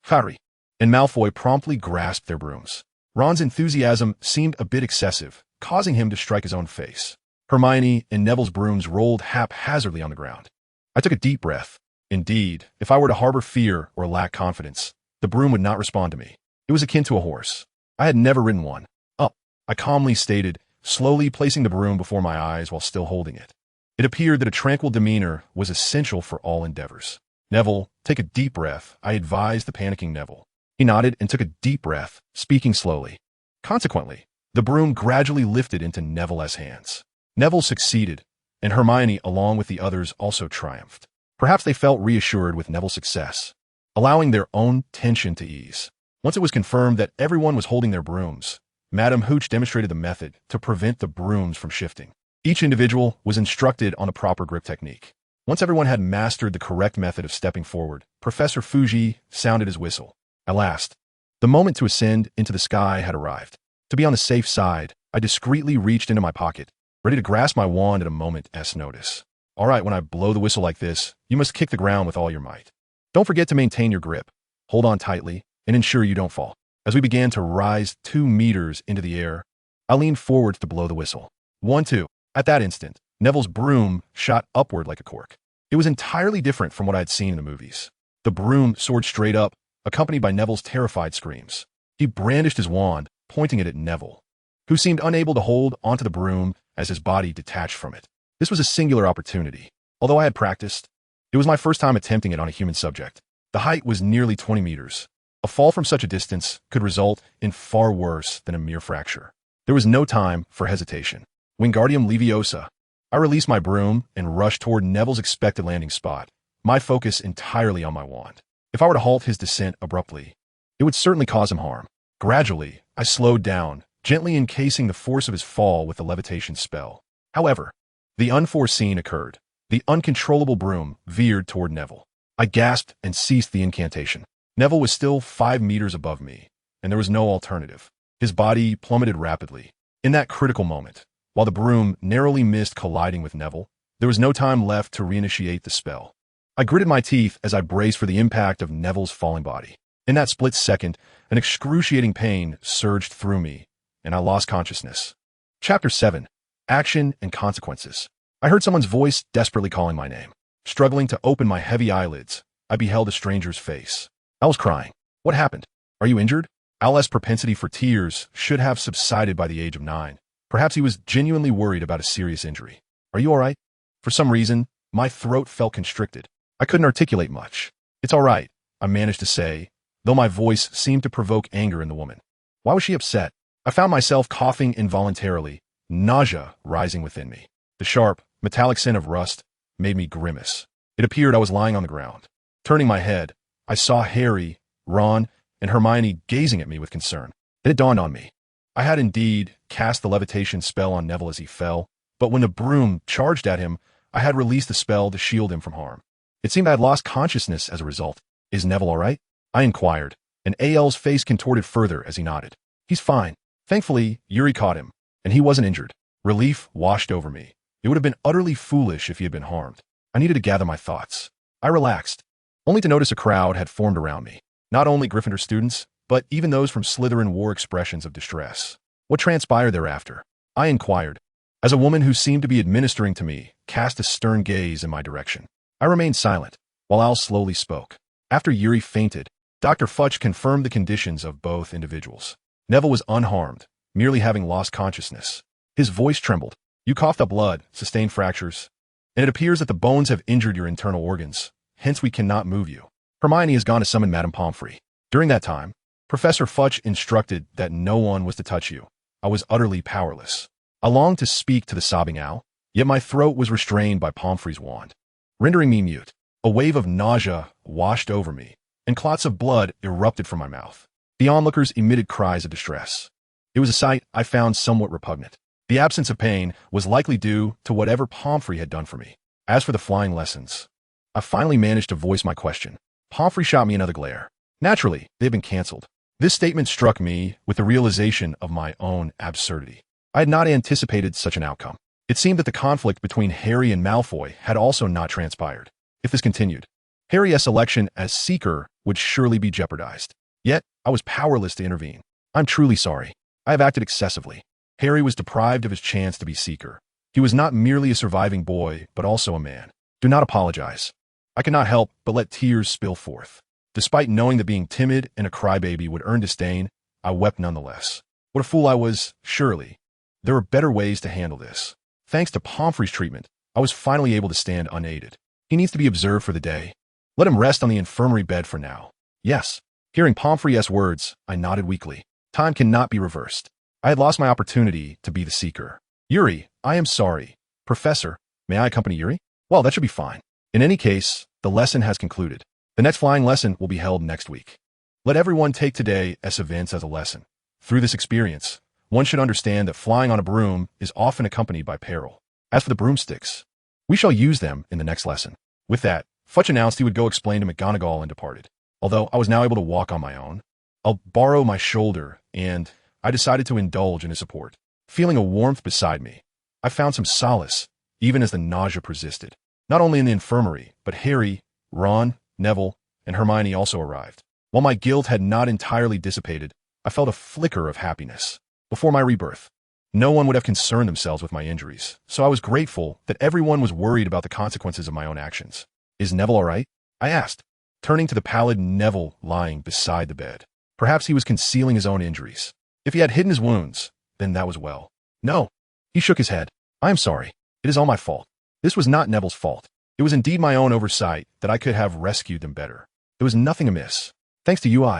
Harry, and Malfoy promptly grasped their brooms. Ron's enthusiasm seemed a bit excessive, causing him to strike his own face. Hermione and Neville's brooms rolled haphazardly on the ground. I took a deep breath. Indeed, if I were to harbor fear or lack confidence, the broom would not respond to me. It was akin to a horse. I had never ridden one. Up, I calmly stated, slowly placing the broom before my eyes while still holding it. It appeared that a tranquil demeanor was essential for all endeavors. Neville, take a deep breath, I advised the panicking Neville. He nodded and took a deep breath, speaking slowly. Consequently, the broom gradually lifted into Neville's hands. Neville succeeded, and Hermione, along with the others, also triumphed. Perhaps they felt reassured with Neville's success, allowing their own tension to ease. Once it was confirmed that everyone was holding their brooms, Madame Hooch demonstrated the method to prevent the brooms from shifting. Each individual was instructed on the proper grip technique. Once everyone had mastered the correct method of stepping forward, Professor Fuji sounded his whistle. At last, the moment to ascend into the sky had arrived. To be on the safe side, I discreetly reached into my pocket, ready to grasp my wand at a moment's notice. All right, when I blow the whistle like this, you must kick the ground with all your might. Don't forget to maintain your grip. Hold on tightly and ensure you don't fall. As we began to rise 2 meters into the air, I leaned forward to blow the whistle. 1, 2. At that instant, Neville's broom shot upward like a cork. It was entirely different from what I had seen in the movies. The broom soared straight up, accompanied by Neville's terrified screams. He brandished his wand, pointing it at Neville, who seemed unable to hold onto the broom as his body detached from it. This was a singular opportunity. Although I had practiced, it was my first time attempting it on a human subject. The height was nearly 20 meters. A fall from such a distance could result in far worse than a mere fracture. There was no time for hesitation. Wingardium Leviosa. I released my broom and rushed toward Neville's expected landing spot, my focus entirely on my wand. If I were to halt his descent abruptly, it would certainly cause him harm. Gradually, I slowed down, gently encasing the force of his fall with the levitation spell. However, the unforeseen occurred. The uncontrollable broom veered toward Neville. I gasped and ceased the incantation. Neville was still 5 meters above me, and there was no alternative. His body plummeted rapidly. In that critical moment, while the broom narrowly missed colliding with Neville, there was no time left to reinitiate the spell. I gritted my teeth as I braced for the impact of Neville's falling body. In that split second, an excruciating pain surged through me, and I lost consciousness. Chapter 7. Action and Consequences. I heard someone's voice desperately calling my name. Struggling to open my heavy eyelids, I beheld a stranger's face. I was crying. What happened? Are you injured? Al's propensity for tears should have subsided by the age of 9. Perhaps he was genuinely worried about a serious injury. Are you all right? For some reason, my throat felt constricted. I couldn't articulate much. It's all right, I managed to say, though my voice seemed to provoke anger in the woman. Why was she upset? I found myself coughing involuntarily, nausea rising within me. The sharp, metallic scent of rust made me grimace. It appeared I was lying on the ground. Turning my head, I saw Harry, Ron, and Hermione gazing at me with concern. It had dawned on me. I had indeed cast the levitation spell on Neville as he fell, but when the broom charged at him, I had released the spell to shield him from harm. It seemed I had lost consciousness as a result. Is Neville all right? I inquired, and Al's face contorted further as he nodded. He's fine. Thankfully, Yuri caught him, and he wasn't injured. Relief washed over me. It would have been utterly foolish if he had been harmed. I needed to gather my thoughts. I relaxed, only to notice a crowd had formed around me. Not only Gryffindor students, but even those from Slytherin wore expressions of distress. What transpired thereafter? I inquired, as a woman who seemed to be administering to me cast a stern gaze in my direction. I remained silent, while Al slowly spoke. After Yuri fainted, Dr. Futch confirmed the conditions of both individuals. Neville was unharmed, merely having lost consciousness. His voice trembled. You coughed up blood, sustained fractures, and it appears that the bones have injured your internal organs, hence we cannot move you. Hermione has gone to summon Madame Pomfrey. During that time, Professor Futch instructed that no one was to touch you. I was utterly powerless. I longed to speak to the sobbing Al, yet my throat was restrained by Pomfrey's wand, rendering me mute. A wave of nausea washed over me, and clots of blood erupted from my mouth. The onlookers emitted cries of distress. It was a sight I found somewhat repugnant. The absence of pain was likely due to whatever Pomfrey had done for me. As for the flying lessons, I finally managed to voice my question. Pomfrey shot me another glare. Naturally, they had been cancelled. This statement struck me with the realization of my own absurdity. I had not anticipated such an outcome. It seemed that the conflict between Harry and Malfoy had also not transpired. If this continued, Harry's election as Seeker would surely be jeopardized. Yet, I was powerless to intervene. I'm truly sorry. I have acted excessively. Harry was deprived of his chance to be Seeker. He was not merely a surviving boy, but also a man. Do not apologize. I could not help but let tears spill forth. Despite knowing that being timid and a crybaby would earn disdain, I wept nonetheless. What a fool I was, surely. There were better ways to handle this. Thanks to Pomfrey's treatment, I was finally able to stand unaided. He needs to be observed for the day. Let him rest on the infirmary bed for now. Yes. Hearing Pomfrey's words, I nodded weakly. Time cannot be reversed. I had lost my opportunity to be the Seeker. Yuri, I am sorry. Professor, may I accompany Yuri? Well, that should be fine. In any case, the lesson has concluded. The next flying lesson will be held next week. Let everyone take today as events as a lesson. Through this experience, one should understand that flying on a broom is often accompanied by peril. As for the broomsticks, we shall use them in the next lesson. With that, Futch announced he would go explain to McGonagall and departed. Although I was now able to walk on my own, I'll borrow my shoulder, and I decided to indulge in his support. Feeling a warmth beside me, I found some solace, even as the nausea persisted. Not only in the infirmary, but Harry, Ron, Neville, and Hermione also arrived. While my guilt had not entirely dissipated, I felt a flicker of happiness. Before my rebirth, no one would have concerned themselves with my injuries, so I was grateful that everyone was worried about the consequences of my own actions. Is Neville all right? I asked, turning to the pallid Neville lying beside the bed. Perhaps he was concealing his own injuries. If he had hidden his wounds, then that was well. No. He shook his head. I am sorry. It is all my fault. This was not Neville's fault. It was indeed my own oversight that I could have rescued them better. There was nothing amiss. Thanks to you,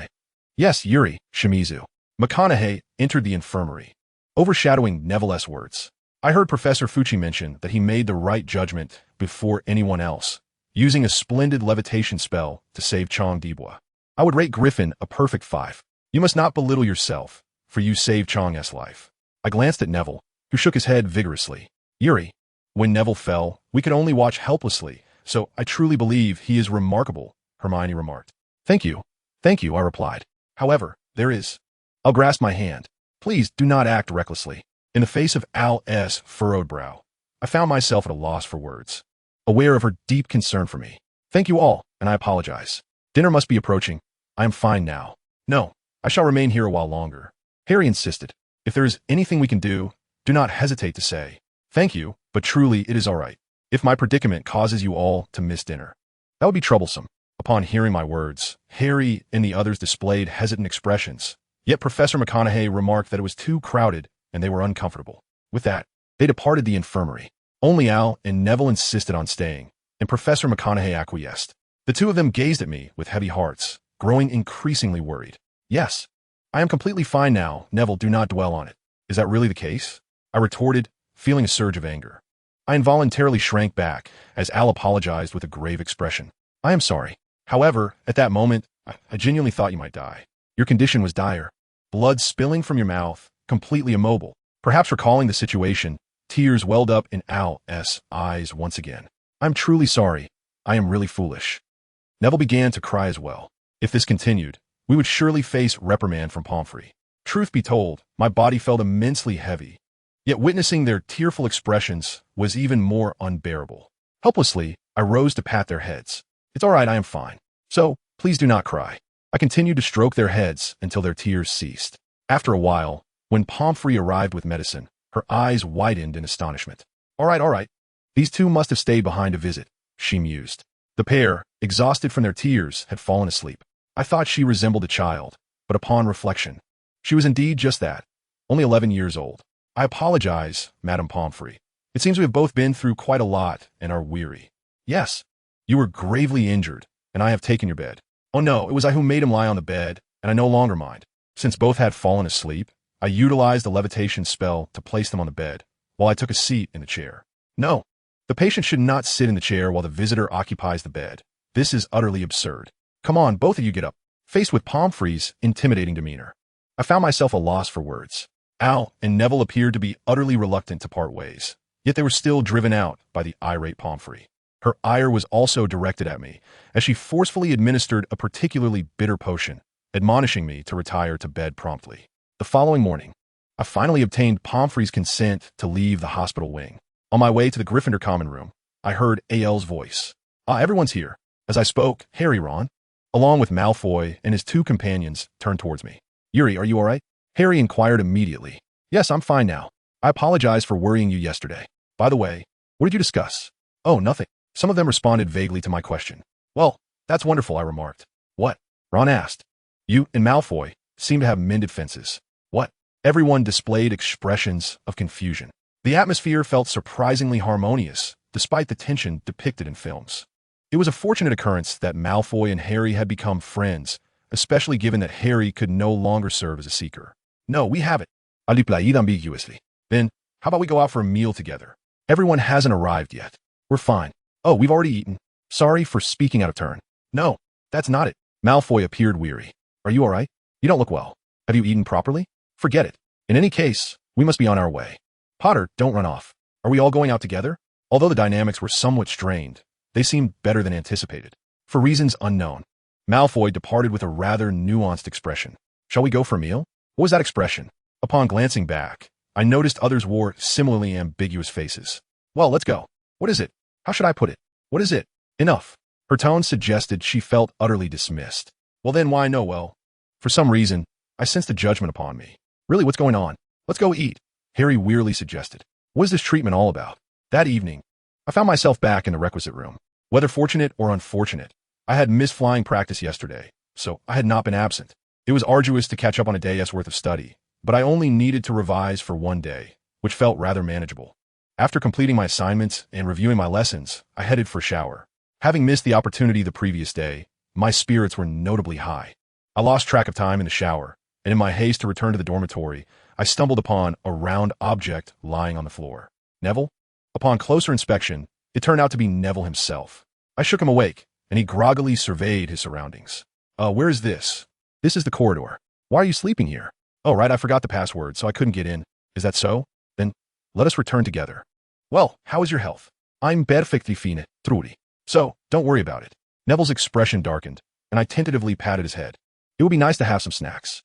Yes, Yuri Shimizu. McConaughey entered the infirmary, overshadowing Neville's words. I heard Professor Fuchi mention that he made the right judgment before anyone else, using a splendid levitation spell to save Chong Dibois. I would rate Griffin a perfect 5. You must not belittle yourself, for you saved Chong's life. I glanced at Neville, who shook his head vigorously. Yuri, when Neville fell, we could only watch helplessly, so I truly believe he is remarkable, Hermione remarked. Thank you, I replied. However, there is. I'll grasp my hand. Please do not act recklessly. In the face of Al's furrowed brow, I found myself at a loss for words, aware of her deep concern for me. Thank you all, and I apologize. Dinner must be approaching. I am fine now. No, I shall remain here a while longer. Harry insisted. If there is anything we can do, do not hesitate to say. Thank you, but truly it is all right. If my predicament causes you all to miss dinner, that would be troublesome. Upon hearing my words, Harry and the others displayed hesitant expressions, yet Professor McConaughey remarked that it was too crowded and they were uncomfortable. With that, they departed the infirmary. Only Al and Neville insisted on staying, and Professor McConaughey acquiesced. The two of them gazed at me with heavy hearts, growing increasingly worried. Yes, I am completely fine now, Neville, do not dwell on it. Is that really the case? I retorted, feeling a surge of anger. I involuntarily shrank back as Al apologized with a grave expression. I am sorry. However, at that moment, I genuinely thought you might die. Your condition was dire. Blood spilling from your mouth, completely immobile. Perhaps recalling the situation, tears welled up in Al's eyes once again. I'm truly sorry. I am really foolish. Neville began to cry as well. If this continued, we would surely face reprimand from Pomfrey. Truth be told, my body felt immensely heavy. Yet witnessing their tearful expressions was even more unbearable. Helplessly, I rose to pat their heads. It's all right, I am fine. So, please do not cry. I continued to stroke their heads until their tears ceased. After a while, when Pomfrey arrived with medicine, her eyes widened in astonishment. All right. These two must have stayed behind to visit, she mused. The pair, exhausted from their tears, had fallen asleep. I thought she resembled a child, but upon reflection, she was indeed just that, only 11 years old. I apologize, Madame Pomfrey. It seems we have both been through quite a lot and are weary. Yes, you were gravely injured, and I have taken your bed. Oh no, it was I who made him lie on the bed, and I no longer mind. Since both had fallen asleep, I utilized the levitation spell to place them on the bed, while I took a seat in the chair. No, the patient should not sit in the chair while the visitor occupies the bed. This is utterly absurd. Come on, both of you get up. Faced with Pomfrey's intimidating demeanor, I found myself a loss for words. Al and Neville appeared to be utterly reluctant to part ways, yet they were still driven out by the irate Pomfrey. Her ire was also directed at me, as she forcefully administered a particularly bitter potion, admonishing me to retire to bed promptly. The following morning, I finally obtained Pomfrey's consent to leave the hospital wing. On my way to the Gryffindor common room, I heard Al's voice. Everyone's here. As I spoke, Harry, Ron, along with Malfoy and his two companions, turned towards me. Yuri, are you all right? Harry inquired immediately. Yes, I'm fine now. I apologize for worrying you yesterday. By the way, what did you discuss? Oh, nothing. Some of them responded vaguely to my question. Well, that's wonderful, I remarked. What? Ron asked. You and Malfoy seem to have mended fences. What? Everyone displayed expressions of confusion. The atmosphere felt surprisingly harmonious, despite the tension depicted in films. It was a fortunate occurrence that Malfoy and Harry had become friends, especially given that Harry could no longer serve as a seeker. No, we haven't. I replied ambiguously. Then, how about we go out for a meal together? Everyone hasn't arrived yet. We're fine. Oh, we've already eaten. Sorry for speaking out of turn. No, that's not it. Malfoy appeared weary. Are you all right? You don't look well. Have you eaten properly? Forget it. In any case, we must be on our way. Potter, don't run off. Are we all going out together? Although the dynamics were somewhat strained, they seemed better than anticipated. For reasons unknown, Malfoy departed with a rather nuanced expression. Shall we go for a meal? What was that expression? Upon glancing back, I noticed others wore similarly ambiguous faces. Well, let's go. What is it? How should I put it? What is it? Enough. Her tone suggested she felt utterly dismissed. Well then, why no? Well, for some reason, I sensed a judgment upon me. Really, what's going on? Let's go eat, Harry wearily suggested. What is this treatment all about? That evening, I found myself back in the requisite room. Whether fortunate or unfortunate, I had missed flying practice yesterday, so I had not been absent. It was arduous to catch up on a day's worth of study, but I only needed to revise for one day, which felt rather manageable. After completing my assignments and reviewing my lessons, I headed for a shower. Having missed the opportunity the previous day, my spirits were notably high. I lost track of time in the shower, and in my haste to return to the dormitory, I stumbled upon a round object lying on the floor. Neville? Upon closer inspection, it turned out to be Neville himself. I shook him awake, and he groggily surveyed his surroundings. Where is this? This is the corridor. Why are you sleeping here? Oh, right, I forgot the password, so I couldn't get in. Is that so? Then, let us return together. Well, how is your health? I'm perfectly fine, Trudy. So, don't worry about it. Neville's expression darkened, and I tentatively patted his head. It would be nice to have some snacks.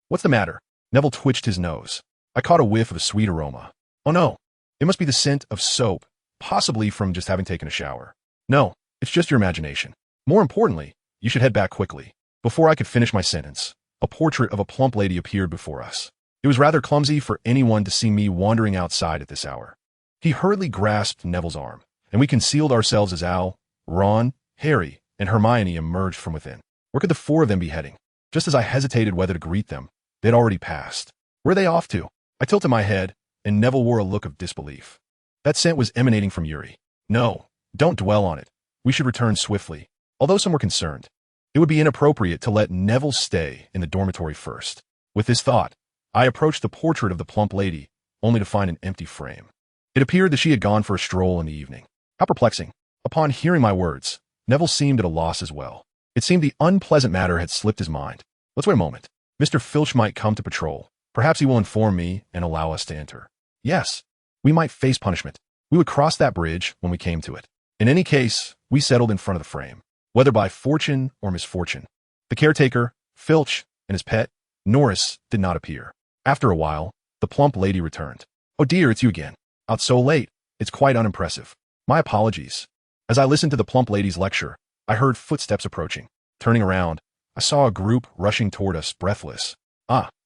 What's the matter? Neville twitched his nose. I caught a whiff of a sweet aroma. Oh no, it must be the scent of soap, possibly from just having taken a shower. No, it's just your imagination. More importantly, you should head back quickly. Before I could finish my sentence, a portrait of a plump lady appeared before us. It was rather clumsy for anyone to see me wandering outside at this hour. He hurriedly grasped Neville's arm, and we concealed ourselves as Al, Ron, Harry, and Hermione emerged from within. Where could the four of them be heading? Just as I hesitated whether to greet them, they'd already passed. Where are they off to? I tilted my head, and Neville wore a look of disbelief. That scent was emanating from Yuri. No, don't dwell on it. We should return swiftly, although some were concerned. It would be inappropriate to let Neville stay in the dormitory first. With this thought, I approached the portrait of the plump lady, only to find an empty frame. It appeared that she had gone for a stroll in the evening. How perplexing. Upon hearing my words, Neville seemed at a loss as well. It seemed the unpleasant matter had slipped his mind. Let's wait a moment. Mr. Filch might come to patrol. Perhaps he will inform me and allow us to enter. Yes, we might face punishment. We would cross that bridge when we came to it. In any case, we settled in front of the frame, whether by fortune or misfortune. The caretaker, Filch, and his pet, Norris, did not appear. After a while, the plump lady returned. Oh dear, it's you again. Out so late. It's quite unimpressive. My apologies. As I listened to the plump lady's lecture, I heard footsteps approaching. Turning around, I saw a group rushing toward us, breathless.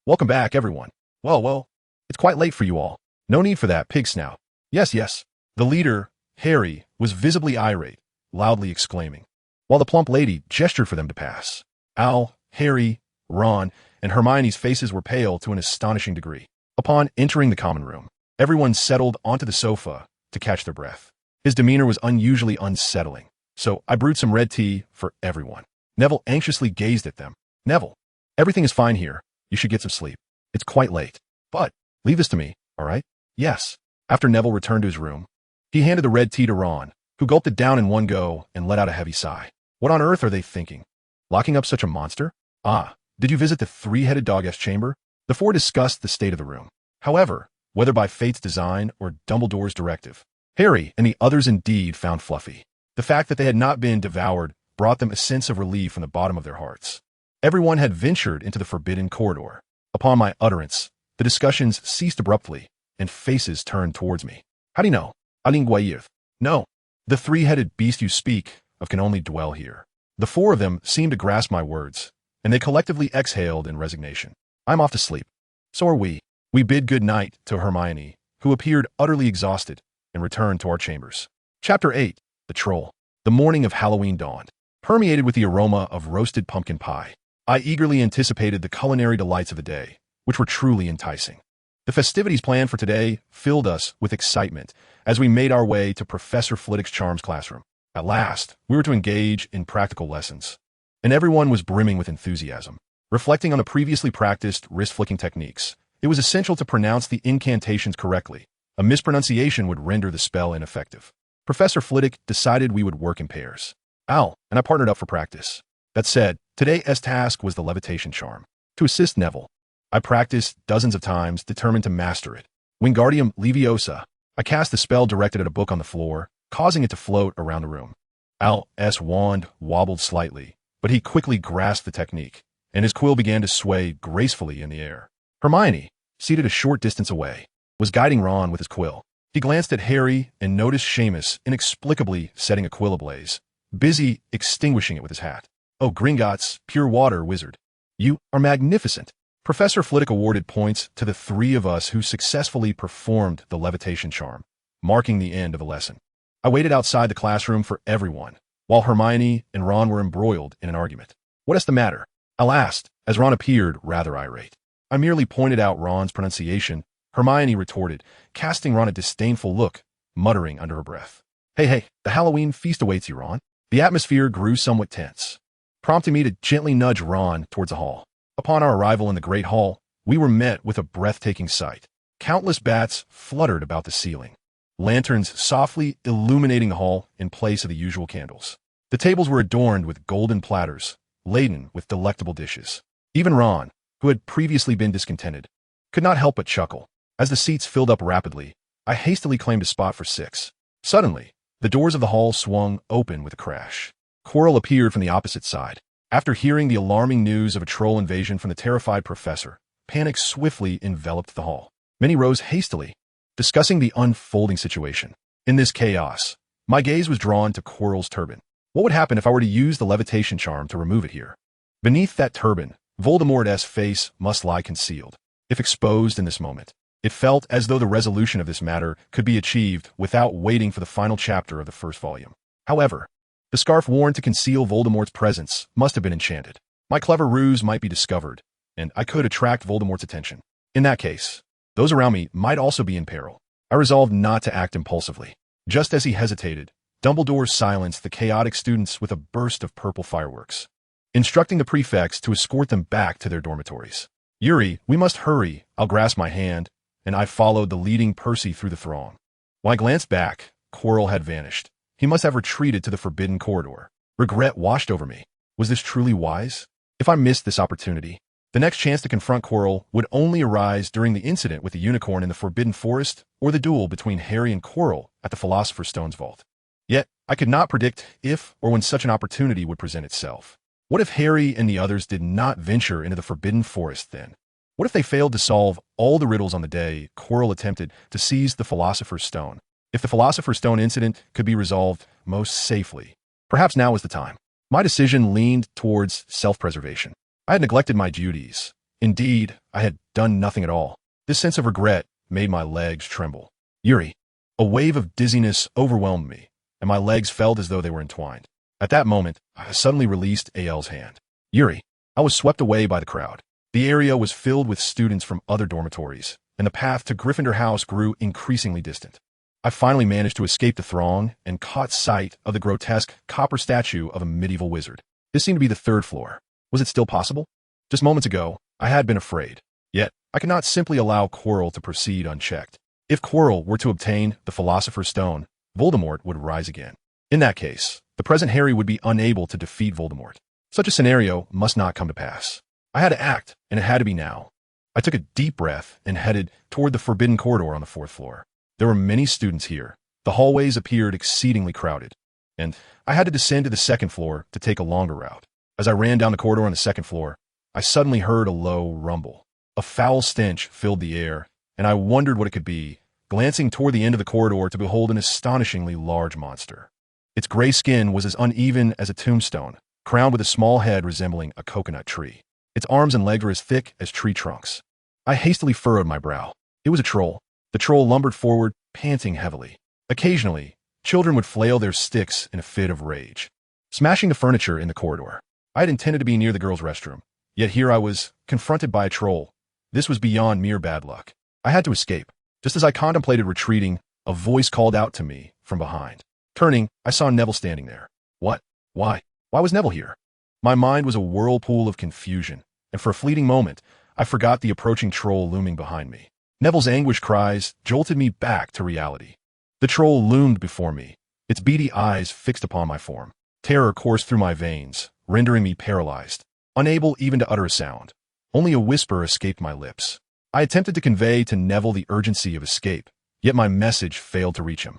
Welcome back, everyone. Well, it's quite late for you all. No need for that, pig snout. Yes. The leader, Harry, was visibly irate, loudly exclaiming, while the plump lady gestured for them to pass. Al, Harry, Ron, and Hermione's faces were pale to an astonishing degree. Upon entering the common room, everyone settled onto the sofa to catch their breath. His demeanor was unusually unsettling, so I brewed some red tea for everyone. Neville anxiously gazed at them. Neville, everything is fine here. You should get some sleep. It's quite late. But leave this to me, all right? Yes. After Neville returned to his room, he handed the red tea to Ron, who gulped it down in one go and let out a heavy sigh. What on earth are they thinking? Locking up such a monster? Did you visit the three-headed dog-ass chamber? The four discussed the state of the room. However, whether by fate's design or Dumbledore's directive, Harry and the others indeed found Fluffy. The fact that they had not been devoured brought them a sense of relief from the bottom of their hearts. Everyone had ventured into the forbidden corridor. Upon my utterance, the discussions ceased abruptly, and faces turned towards me. How do you know? Alinguayir. No, the three-headed beast you speak of can only dwell here. The four of them seemed to grasp my words, and they collectively exhaled in resignation. I'm off to sleep. So are we. We bid good night to Hermione, who appeared utterly exhausted, and returned to our chambers. Chapter 8. The Troll. The morning of Halloween dawned, permeated with the aroma of roasted pumpkin pie. I eagerly anticipated the culinary delights of the day, which were truly enticing. The festivities planned for today filled us with excitement as we made our way to Professor Flitwick's Charms classroom. At last, we were to engage in practical lessons, and everyone was brimming with enthusiasm. Reflecting on the previously practiced wrist-flicking techniques, it was essential to pronounce the incantations correctly. A mispronunciation would render the spell ineffective. Professor Flitwick decided we would work in pairs. Al and I partnered up for practice. That said, today's task was the levitation charm. To assist Neville, I practiced dozens of times, determined to master it. Wingardium Leviosa. I cast the spell directed at a book on the floor, causing it to float around the room. Al's wand wobbled slightly, but he quickly grasped the technique, and his quill began to sway gracefully in the air. Hermione, seated a short distance away, was guiding Ron with his quill. He glanced at Harry and noticed Seamus inexplicably setting a quill ablaze, busy extinguishing it with his hat. Oh, Gringotts, pure water wizard. You are magnificent. Professor Flitwick awarded points to the three of us who successfully performed the levitation charm, marking the end of the lesson. I waited outside the classroom for everyone, while Hermione and Ron were embroiled in an argument. What is the matter? I asked, as Ron appeared rather irate. I merely pointed out Ron's pronunciation. Hermione retorted, casting Ron a disdainful look, muttering under her breath. Hey, the Halloween feast awaits you, Ron. The atmosphere grew somewhat tense, prompting me to gently nudge Ron towards the hall. Upon our arrival in the Great Hall, we were met with a breathtaking sight. Countless bats fluttered about the ceiling, lanterns softly illuminating the hall in place of the usual candles. The tables were adorned with golden platters, laden with delectable dishes. Even Ron, who had previously been discontented, could not help but chuckle. As the seats filled up rapidly, I hastily claimed a spot for 6. Suddenly, the doors of the hall swung open with a crash. Quirrell appeared from the opposite side. After hearing the alarming news of a troll invasion from the terrified professor, panic swiftly enveloped the hall. Many rose hastily, discussing the unfolding situation. In this chaos, my gaze was drawn to Quirrell's turban. What would happen if I were to use the levitation charm to remove it here? Beneath that turban, Voldemort's face must lie concealed. If exposed in this moment, it felt as though the resolution of this matter could be achieved without waiting for the final chapter of the first volume. However, the scarf worn to conceal Voldemort's presence must have been enchanted. My clever ruse might be discovered, and I could attract Voldemort's attention. In that case, those around me might also be in peril. I resolved not to act impulsively. Just as he hesitated, Dumbledore silenced the chaotic students with a burst of purple fireworks, instructing the prefects to escort them back to their dormitories. Yuri, we must hurry. I'll grasp my hand, and I followed the leading Percy through the throng. When I glanced back, Quirrell had vanished. He must have retreated to the forbidden corridor. Regret washed over me. Was this truly wise? If I missed this opportunity, the next chance to confront Quirrell would only arise during the incident with the unicorn in the Forbidden Forest or the duel between Harry and Quirrell at the Philosopher's Stone's vault. Yet, I could not predict if or when such an opportunity would present itself. What if Harry and the others did not venture into the Forbidden Forest then? What if they failed to solve all the riddles on the day Quirrell attempted to seize the Philosopher's Stone? If the Philosopher's Stone incident could be resolved most safely, perhaps now was the time. My decision leaned towards self-preservation. I had neglected my duties. Indeed, I had done nothing at all. This sense of regret made my legs tremble. Yuri, a wave of dizziness overwhelmed me, and my legs felt as though they were entwined. At that moment, I suddenly released A.L.'s hand. Yuri, I was swept away by the crowd. The area was filled with students from other dormitories, and the path to Gryffindor House grew increasingly distant. I finally managed to escape the throng and caught sight of the grotesque copper statue of a medieval wizard. This seemed to be the 3rd floor. Was it still possible? Just moments ago, I had been afraid. Yet, I could not simply allow Quirrell to proceed unchecked. If Quirrell were to obtain the Philosopher's Stone, Voldemort would rise again. In that case, the present Harry would be unable to defeat Voldemort. Such a scenario must not come to pass. I had to act, and it had to be now. I took a deep breath and headed toward the forbidden corridor on the 4th floor. There were many students here. The hallways appeared exceedingly crowded, and I had to descend to the 2nd floor to take a longer route. As I ran down the corridor on the 2nd floor, I suddenly heard a low rumble. A foul stench filled the air, and I wondered what it could be, glancing toward the end of the corridor to behold an astonishingly large monster. Its gray skin was as uneven as a tombstone, crowned with a small head resembling a coconut tree. Its arms and legs were as thick as tree trunks. I hastily furrowed my brow. It was a troll. The troll lumbered forward, panting heavily. Occasionally, children would flail their sticks in a fit of rage, smashing the furniture in the corridor. I had intended to be near the girls' restroom, yet here I was, confronted by a troll. This was beyond mere bad luck. I had to escape. Just as I contemplated retreating, a voice called out to me from behind. Turning, I saw Neville standing there. What? Why? Why was Neville here? My mind was a whirlpool of confusion, and for a fleeting moment, I forgot the approaching troll looming behind me. Neville's anguished cries jolted me back to reality. The troll loomed before me, its beady eyes fixed upon my form. Terror coursed through my veins, rendering me paralyzed, unable even to utter a sound. Only a whisper escaped my lips. I attempted to convey to Neville the urgency of escape, yet my message failed to reach him.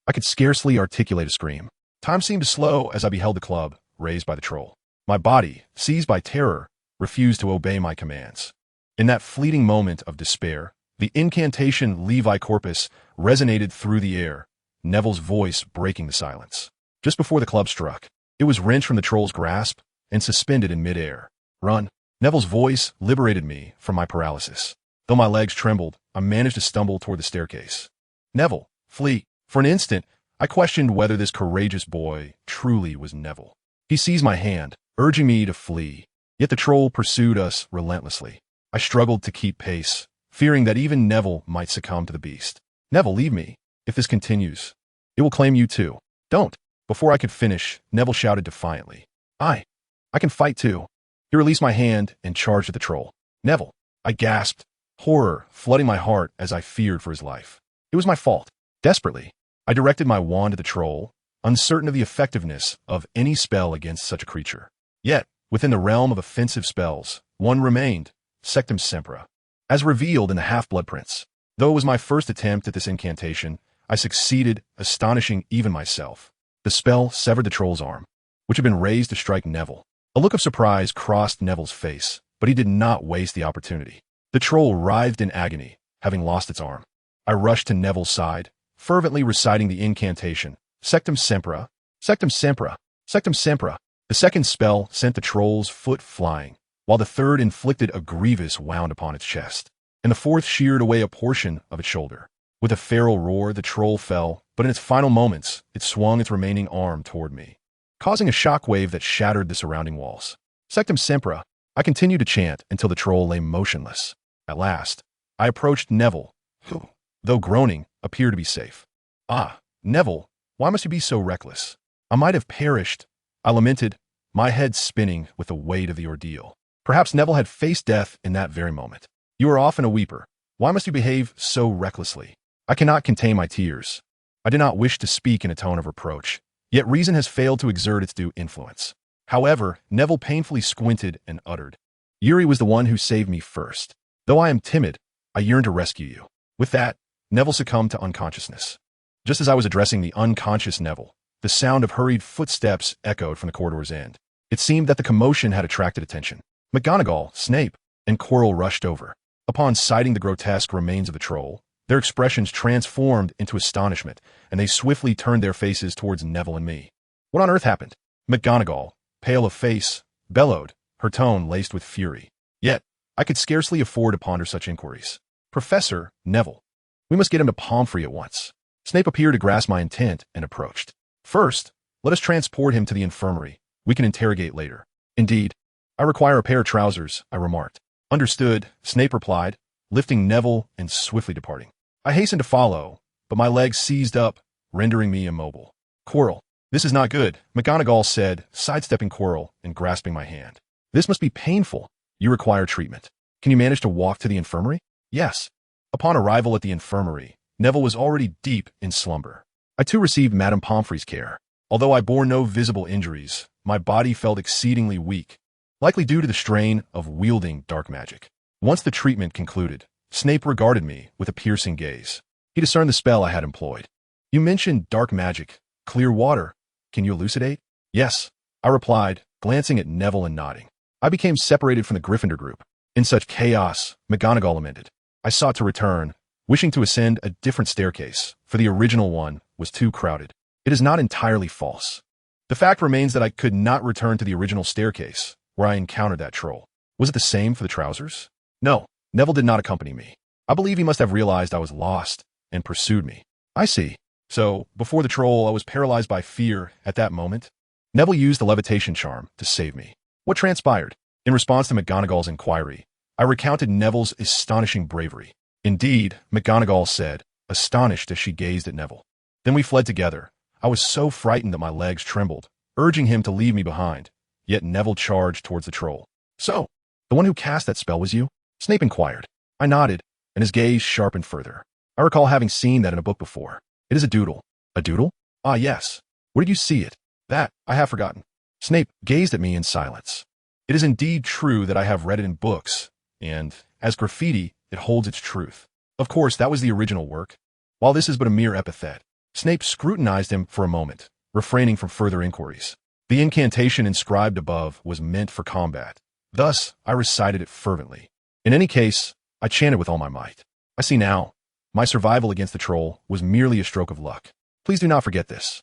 I could scarcely articulate a scream. Time seemed to slow as I beheld the club, raised by the troll. My body, seized by terror, refused to obey my commands. In that fleeting moment of despair, the incantation Levi Corpus resonated through the air, Neville's voice breaking the silence. Just before the club struck, it was wrenched from the troll's grasp and suspended in midair. Run! Neville's voice liberated me from my paralysis. Though my legs trembled, I managed to stumble toward the staircase. Neville, flee! For an instant, I questioned whether this courageous boy truly was Neville. He seized my hand, urging me to flee, yet the troll pursued us relentlessly. I struggled to keep pace, fearing that even Neville might succumb to the beast. Neville, leave me. If this continues, it will claim you too. Don't. Before I could finish, Neville shouted defiantly. I can fight too. He released my hand and charged at the troll. Neville, I gasped, horror flooding my heart as I feared for his life. It was my fault. Desperately, I directed my wand at the troll, uncertain of the effectiveness of any spell against such a creature. Yet, within the realm of offensive spells, one remained, Sectum Sempra, as revealed in the half-blood prints. Though it was my first attempt at this incantation, I succeeded, astonishing even myself. The spell severed the troll's arm, which had been raised to strike Neville. A look of surprise crossed Neville's face, but he did not waste the opportunity. The troll writhed in agony, having lost its arm. I rushed to Neville's side, fervently reciting the incantation, Sectum Sempra, Sectum Sempra, Sectum Sempra. The second spell sent the troll's foot flying, while the third inflicted a grievous wound upon its chest, and the fourth sheared away a portion of its shoulder. With a feral roar, the troll fell, but in its final moments, it swung its remaining arm toward me, causing a shockwave that shattered the surrounding walls. Sectum Sempra, I continued to chant until the troll lay motionless. At last, I approached Neville, who, though groaning, appeared to be safe. Ah, Neville, why must you be so reckless? I might have perished, I lamented, my head spinning with the weight of the ordeal. Perhaps Neville had faced death in that very moment. You are often a weeper. Why must you behave so recklessly? I cannot contain my tears. I did not wish to speak in a tone of reproach, yet reason has failed to exert its due influence. However, Neville painfully squinted and uttered, Yuri was the one who saved me first. Though I am timid, I yearn to rescue you. With that, Neville succumbed to unconsciousness. Just as I was addressing the unconscious Neville, the sound of hurried footsteps echoed from the corridor's end. It seemed that the commotion had attracted attention. McGonagall, Snape, and Quirrell rushed over. Upon sighting the grotesque remains of the troll, their expressions transformed into astonishment, and they swiftly turned their faces towards Neville and me. What on earth happened? McGonagall, pale of face, bellowed, her tone laced with fury. Yet, I could scarcely afford to ponder such inquiries. Professor, Neville, we must get him to Pomfrey at once. Snape appeared to grasp my intent and approached. First, let us transport him to the infirmary. We can interrogate later. Indeed, I require a pair of trousers, I remarked. Understood, Snape replied, lifting Neville and swiftly departing. I hastened to follow, but my legs seized up, rendering me immobile. Quirrell, this is not good, McGonagall said, sidestepping Quirrell and grasping my hand. This must be painful. You require treatment. Can you manage to walk to the infirmary? Yes. Upon arrival at the infirmary, Neville was already deep in slumber. I too received Madame Pomfrey's care. Although I bore no visible injuries, my body felt exceedingly weak, likely due to the strain of wielding dark magic. Once the treatment concluded, Snape regarded me with a piercing gaze. He discerned the spell I had employed. You mentioned dark magic, clear water. Can you elucidate? Yes, I replied, glancing at Neville and nodding. I became separated from the Gryffindor group. In such chaos, McGonagall lamented. I sought to return, wishing to ascend a different staircase, for the original one was too crowded. It is not entirely false. The fact remains that I could not return to the original staircase, where I encountered that troll. Was it the same for the trousers? No, Neville did not accompany me. I believe he must have realized I was lost and pursued me. I see. So, before the troll, I was paralyzed by fear at that moment. Neville used the levitation charm to save me. What transpired? In response to McGonagall's inquiry, I recounted Neville's astonishing bravery. Indeed, McGonagall said, astonished as she gazed at Neville. Then we fled together. I was so frightened that my legs trembled, urging him to leave me behind. Yet Neville charged towards the troll. So, the one who cast that spell was you? Snape inquired. I nodded, and his gaze sharpened further. I recall having seen that in a book before. It is a doodle. A doodle? Ah, yes. Where did you see it? That, I have forgotten. Snape gazed at me in silence. It is indeed true that I have read it in books, and, as graffiti, it holds its truth. Of course, that was the original work. While this is but a mere epithet, Snape scrutinized him for a moment, refraining from further inquiries. The incantation inscribed above was meant for combat. Thus, I recited it fervently. In any case, I chanted with all my might. I see now. My survival against the troll was merely a stroke of luck. Please do not forget this.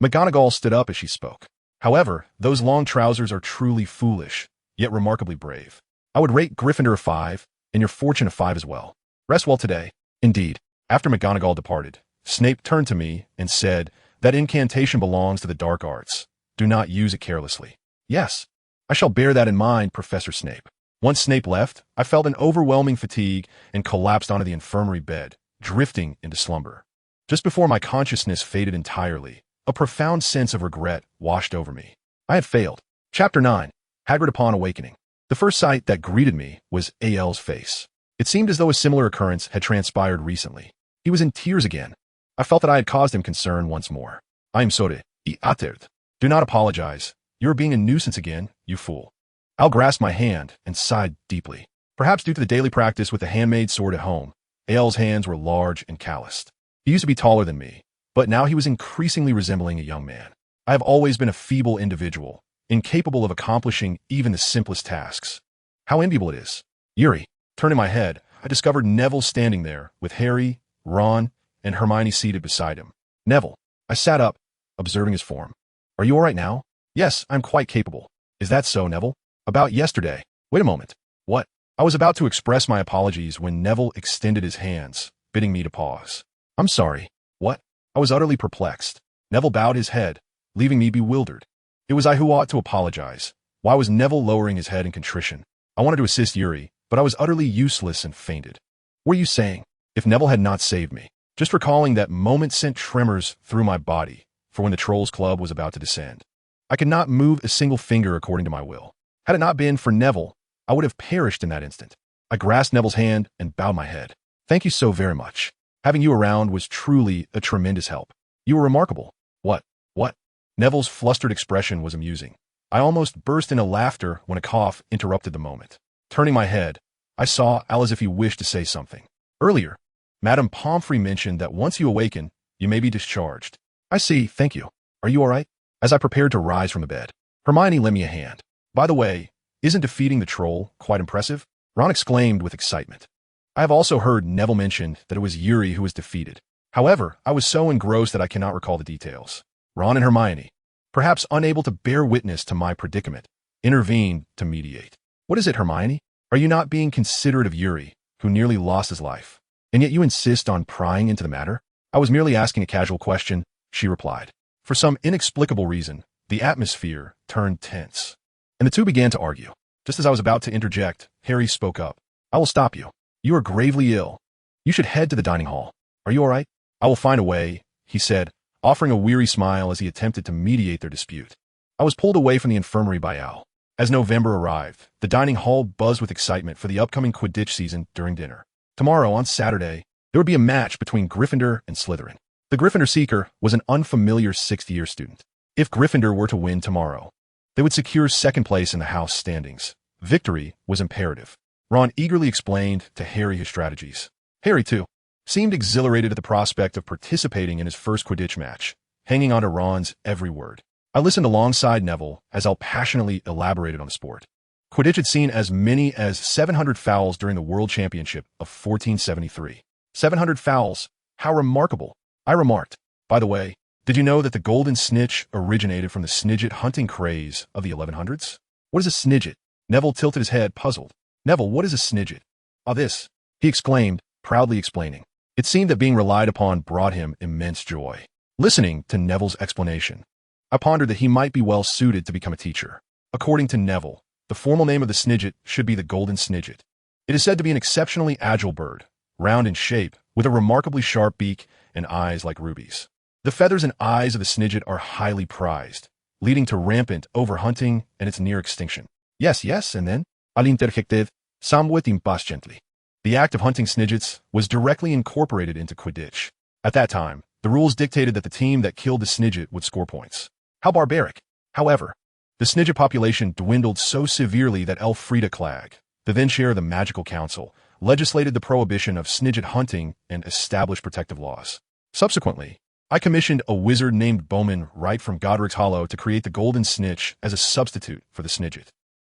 McGonagall stood up as she spoke. However, those long trousers are truly foolish, yet remarkably brave. I would rate Gryffindor a 5, and your fortune a 5 as well. Rest well today. Indeed, after McGonagall departed, Snape turned to me and said, that incantation belongs to the dark arts. Do not use it carelessly. Yes, I shall bear that in mind, Professor Snape. Once Snape left, I felt an overwhelming fatigue and collapsed onto the infirmary bed, drifting into slumber. Just before my consciousness faded entirely, a profound sense of regret washed over me. I had failed. Chapter 9. Hagrid upon awakening. The first sight that greeted me was A.L.'s face. It seemed as though a similar occurrence had transpired recently. He was in tears again, I felt that I had caused him concern once more. I am sorry, Atert. Do not apologize. You are being a nuisance again, you fool. Al grasped my hand and sighed deeply. Perhaps due to the daily practice with the handmade sword at home, Al's hands were large and calloused. He used to be taller than me, but now he was increasingly resembling a young man. I have always been a feeble individual, incapable of accomplishing even the simplest tasks. How enviable it is. Yuri. Turning my head, I discovered Neville standing there, with Harry, Ron, and Hermione seated beside him. Neville. I sat up, observing his form. Are you all right now? Yes, I'm quite capable. Is that so, Neville? About yesterday. Wait a moment. What? I was about to express my apologies when Neville extended his hands, bidding me to pause. I'm sorry. What? I was utterly perplexed. Neville bowed his head, leaving me bewildered. It was I who ought to apologize. Why was Neville lowering his head in contrition? I wanted to assist Yuri, but I was utterly useless and fainted. What are you saying? If Neville had not saved me. Just recalling that moment sent tremors through my body for when the Trolls Club was about to descend. I could not move a single finger according to my will. Had it not been for Neville, I would have perished in that instant. I grasped Neville's hand and bowed my head. Thank you so very much. Having you around was truly a tremendous help. You were remarkable. What? Neville's flustered expression was amusing. I almost burst into laughter when a cough interrupted the moment. Turning my head, I saw Al as if he wished to say something. Earlier, Madame Pomfrey mentioned that once you awaken, you may be discharged. I see, thank you. Are you all right? As I prepared to rise from the bed, Hermione lent me a hand. By the way, isn't defeating the troll quite impressive? Ron exclaimed with excitement. I have also heard Neville mention that it was Yuri who was defeated. However, I was so engrossed that I cannot recall the details. Ron and Hermione, perhaps unable to bear witness to my predicament, intervened to mediate. What is it, Hermione? Are you not being considerate of Yuri, who nearly lost his life? And yet you insist on prying into the matter? I was merely asking a casual question, she replied. For some inexplicable reason, the atmosphere turned tense, and the two began to argue. Just as I was about to interject, Harry spoke up. I will stop you. You are gravely ill. You should head to the dining hall. Are you all right? I will find a way, he said, offering a weary smile as he attempted to mediate their dispute. I was pulled away from the infirmary by Al. As November arrived, the dining hall buzzed with excitement for the upcoming Quidditch season during dinner. Tomorrow, on Saturday, there would be a match between Gryffindor and Slytherin. The Gryffindor seeker was an unfamiliar sixth-year student. If Gryffindor were to win tomorrow, they would secure second place in the house standings. Victory was imperative. Ron eagerly explained to Harry his strategies. Harry, too, seemed exhilarated at the prospect of participating in his first Quidditch match, hanging on to Ron's every word. I listened alongside Neville as Al passionately elaborated on the sport. Quidditch had seen as many as 700 fouls during the World Championship of 1473. 700 fouls. How remarkable. I remarked. By the way, did you know that the golden snitch originated from the snidget hunting craze of the 1100s? What is a snidget? Neville tilted his head, puzzled. Neville, what is a snidget? Ah, this, he exclaimed, proudly explaining. It seemed that being relied upon brought him immense joy. Listening to Neville's explanation, I pondered that he might be well suited to become a teacher. According to Neville, the formal name of the snidget should be the golden snidget. It is said to be an exceptionally agile bird, round in shape, with a remarkably sharp beak and eyes like rubies. The feathers and eyes of the snidget are highly prized, leading to rampant overhunting and its near extinction. Yes, and then, Al interjected, somewhat impatiently. The act of hunting snidgets was directly incorporated into Quidditch. At that time, the rules dictated that the team that killed the snidget would score points. How barbaric! However, the snidget population dwindled so severely that Elfrida Clegg, the then chair of the Magical Council, legislated the prohibition of snidget hunting and established protective laws. Subsequently, I commissioned a wizard named Bowman right from Godric's Hollow to create the golden snitch as a substitute for the snidget.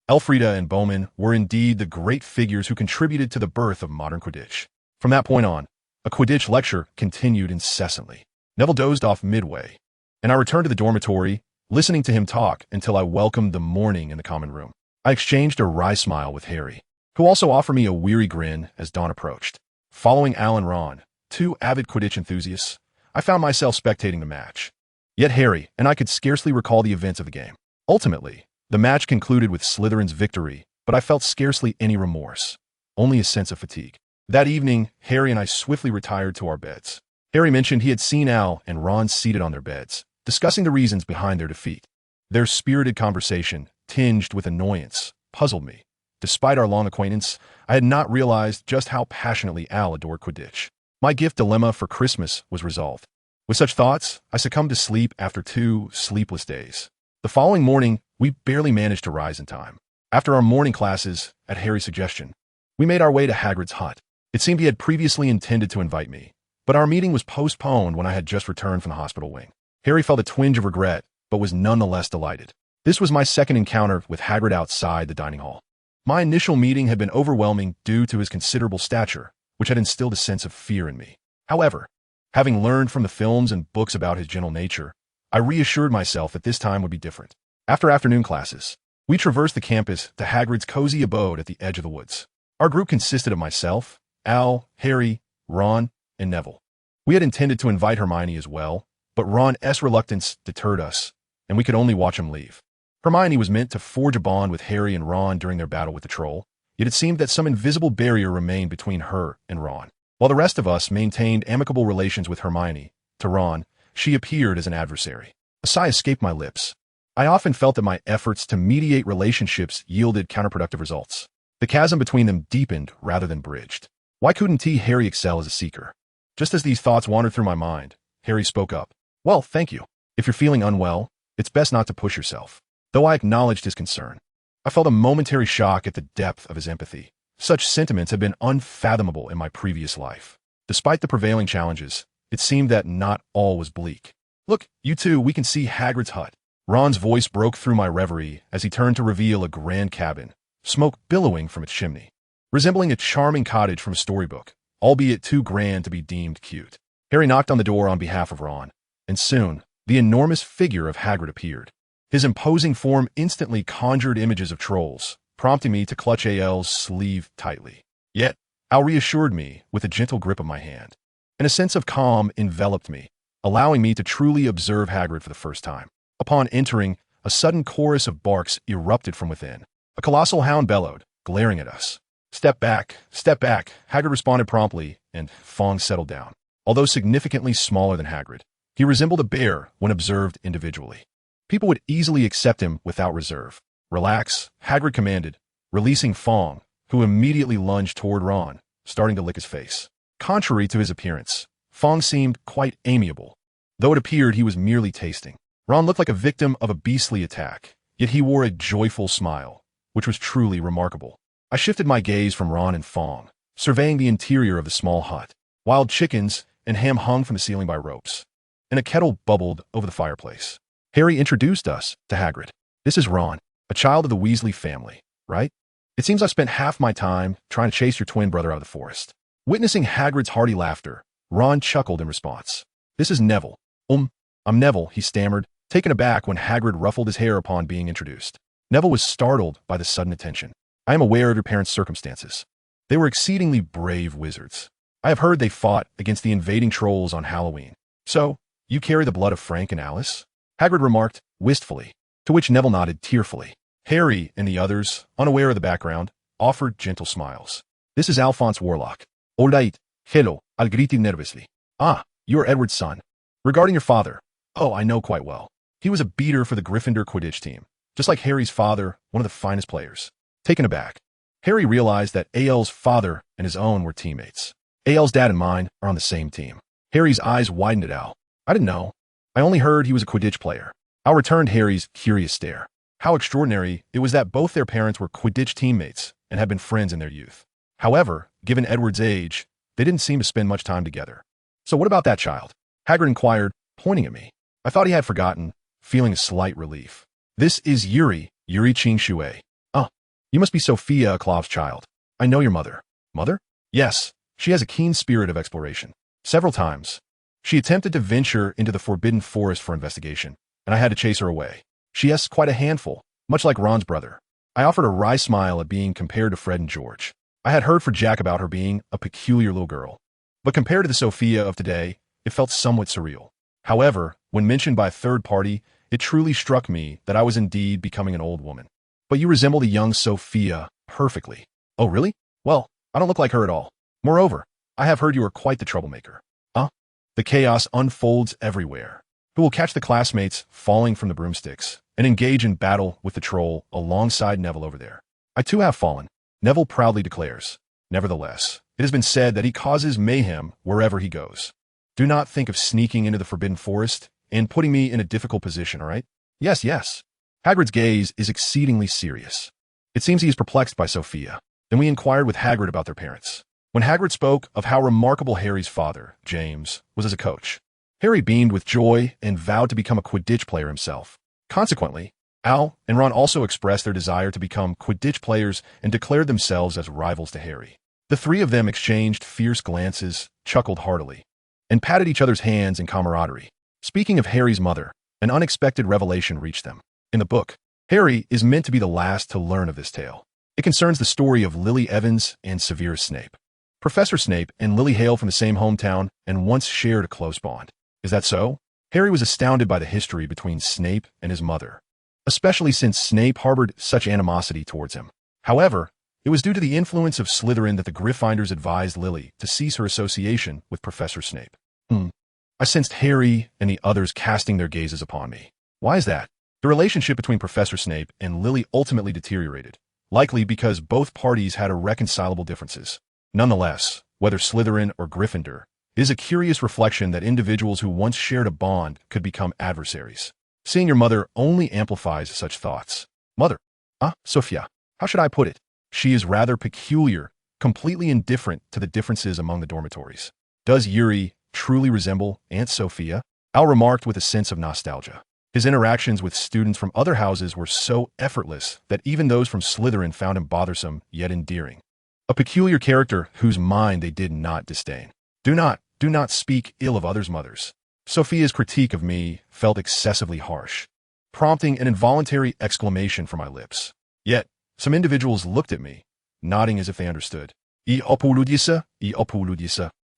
Elfrida and Bowman were indeed the great figures who contributed to the birth of modern Quidditch. From that point on, a Quidditch lecture continued incessantly. Neville dozed off midway, and I returned to the dormitory, listening to him talk until I welcomed the morning in the common room. I exchanged a wry smile with Harry, who also offered me a weary grin as dawn approached. Following Al and Ron, two avid Quidditch enthusiasts, I found myself spectating the match. Yet Harry and I could scarcely recall the events of the game. Ultimately, the match concluded with Slytherin's victory, but I felt scarcely any remorse, only a sense of fatigue. That evening, Harry and I swiftly retired to our beds. Harry mentioned he had seen Al and Ron seated on their beds, discussing the reasons behind their defeat. Their spirited conversation, tinged with annoyance, puzzled me. Despite our long acquaintance, I had not realized just how passionately Al adored Quidditch. My gift dilemma for Christmas was resolved. With such thoughts, I succumbed to sleep after 2 sleepless days. The following morning, we barely managed to rise in time. After our morning classes, at Harry's suggestion, we made our way to Hagrid's hut. It seemed he had previously intended to invite me, but our meeting was postponed when I had just returned from the hospital wing. Harry felt a twinge of regret, but was nonetheless delighted. This was my second encounter with Hagrid outside the dining hall. My initial meeting had been overwhelming due to his considerable stature, which had instilled a sense of fear in me. However, having learned from the films and books about his gentle nature, I reassured myself that this time would be different. After afternoon classes, we traversed the campus to Hagrid's cozy abode at the edge of the woods. Our group consisted of myself, Al, Harry, Ron, and Neville. We had intended to invite Hermione as well, but Ron's reluctance deterred us, and we could only watch him leave. Hermione was meant to forge a bond with Harry and Ron during their battle with the troll, yet it seemed that some invisible barrier remained between her and Ron. While the rest of us maintained amicable relations with Hermione, to Ron, she appeared as an adversary. A sigh escaped my lips. I often felt that my efforts to mediate relationships yielded counterproductive results. The chasm between them deepened rather than bridged. Why couldn't Harry excel as a seeker? Just as these thoughts wandered through my mind, Harry spoke up. Well, thank you. If you're feeling unwell, it's best not to push yourself. Though I acknowledged his concern, I felt a momentary shock at the depth of his empathy. Such sentiments had been unfathomable in my previous life. Despite the prevailing challenges, it seemed that not all was bleak. Look, you two, we can see Hagrid's hut. Ron's voice broke through my reverie as he turned to reveal a grand cabin, smoke billowing from its chimney, resembling a charming cottage from a storybook, albeit too grand to be deemed cute. Harry knocked on the door on behalf of Ron, and soon, the enormous figure of Hagrid appeared. His imposing form instantly conjured images of trolls, prompting me to clutch Al's sleeve tightly. Yet, Al reassured me with a gentle grip of my hand, and a sense of calm enveloped me, allowing me to truly observe Hagrid for the first time. Upon entering, a sudden chorus of barks erupted from within. A colossal hound bellowed, glaring at us. Step back, Hagrid responded promptly, and Fong settled down. Although significantly smaller than Hagrid, he resembled a bear when observed individually. People would easily accept him without reserve. Relax, Hagrid commanded, releasing Fong, who immediately lunged toward Ron, starting to lick his face. Contrary to his appearance, Fong seemed quite amiable, though it appeared he was merely tasting. Ron looked like a victim of a beastly attack, yet he wore a joyful smile, which was truly remarkable. I shifted my gaze from Ron and Fong, surveying the interior of the small hut. Wild chickens and ham hung from the ceiling by ropes, and a kettle bubbled over the fireplace. Harry introduced us to Hagrid. This is Ron, a child of the Weasley family, right? It seems I spent half my time trying to chase your twin brother out of the forest. Witnessing Hagrid's hearty laughter, Ron chuckled in response. This is Neville. I'm Neville, he stammered, taken aback when Hagrid ruffled his hair upon being introduced. Neville was startled by the sudden attention. I am aware of your parents' circumstances. They were exceedingly brave wizards. I have heard they fought against the invading trolls on Halloween. So, you carry the blood of Frank and Alice? Hagrid remarked, wistfully, to which Neville nodded tearfully. Harry and the others, unaware of the background, offered gentle smiles. This is Alphonse Warlock. All right, hello, I'll greet you nervously. Ah, you are Edward's son. Regarding your father, oh, I know quite well. He was a beater for the Gryffindor Quidditch team, just like Harry's father, one of the finest players. Taken aback, Harry realized that Al's father and his own were teammates. Al's dad and mine are on the same team. Harry's eyes widened at Al. I didn't know. I only heard he was a Quidditch player. Al returned Harry's curious stare. How extraordinary it was that both their parents were Quidditch teammates and had been friends in their youth. However, given Edward's age, they didn't seem to spend much time together. So what about that child? Hagrid inquired, pointing at me. I thought he had forgotten, feeling a slight relief. This is Yuri Shimizu. Oh, you must be Sophia Aklov's child. I know your mother. Mother? Yes, she has a keen spirit of exploration. Several times, she attempted to venture into the Forbidden Forest for investigation, and I had to chase her away. She has quite a handful, much like Ron's brother. I offered a wry smile at being compared to Fred and George. I had heard from Jack about her being a peculiar little girl, but compared to the Sophia of today, it felt somewhat surreal. However, when mentioned by a third party, it truly struck me that I was indeed becoming an old woman. But you resemble the young Sophia perfectly. Oh, really? Well, I don't look like her at all. Moreover, I have heard you are quite the troublemaker. The chaos unfolds everywhere. Who will catch the classmates falling from the broomsticks and engage in battle with the troll alongside Neville over there? I too have fallen, Neville proudly declares. Nevertheless, it has been said that he causes mayhem wherever he goes. Do not think of sneaking into the Forbidden Forest and putting me in a difficult position, all right? Yes, yes. Hagrid's gaze is exceedingly serious. It seems he is perplexed by Sophia. Then we inquired with Hagrid about their parents. When Hagrid spoke of how remarkable Harry's father, James, was as a coach, Harry beamed with joy and vowed to become a Quidditch player himself. Consequently, Al and Ron also expressed their desire to become Quidditch players and declared themselves as rivals to Harry. The three of them exchanged fierce glances, chuckled heartily, and patted each other's hands in camaraderie. Speaking of Harry's mother, an unexpected revelation reached them. In the book, Harry is meant to be the last to learn of this tale. It concerns the story of Lily Evans and Severus Snape. Professor Snape and Lily hail from the same hometown and once shared a close bond. Is that so? Harry was astounded by the history between Snape and his mother, especially since Snape harbored such animosity towards him. However, it was due to the influence of Slytherin that the Gryffindors advised Lily to cease her association with Professor Snape. I sensed Harry and the others casting their gazes upon me. Why is that? The relationship between Professor Snape and Lily ultimately deteriorated, likely because both parties had irreconcilable differences. Nonetheless, whether Slytherin or Gryffindor, it is a curious reflection that individuals who once shared a bond could become adversaries. Seeing your mother only amplifies such thoughts. Mother. Sophia. How should I put it? She is rather peculiar, completely indifferent to the differences among the dormitories. Does Yuri truly resemble Aunt Sophia? Al remarked with a sense of nostalgia. His interactions with students from other houses were so effortless that even those from Slytherin found him bothersome yet endearing. A peculiar character whose mind they did not disdain. Do not speak ill of others' mothers. Sophia's critique of me felt excessively harsh, prompting an involuntary exclamation from my lips. Yet, some individuals looked at me, nodding as if they understood. I opuludisa.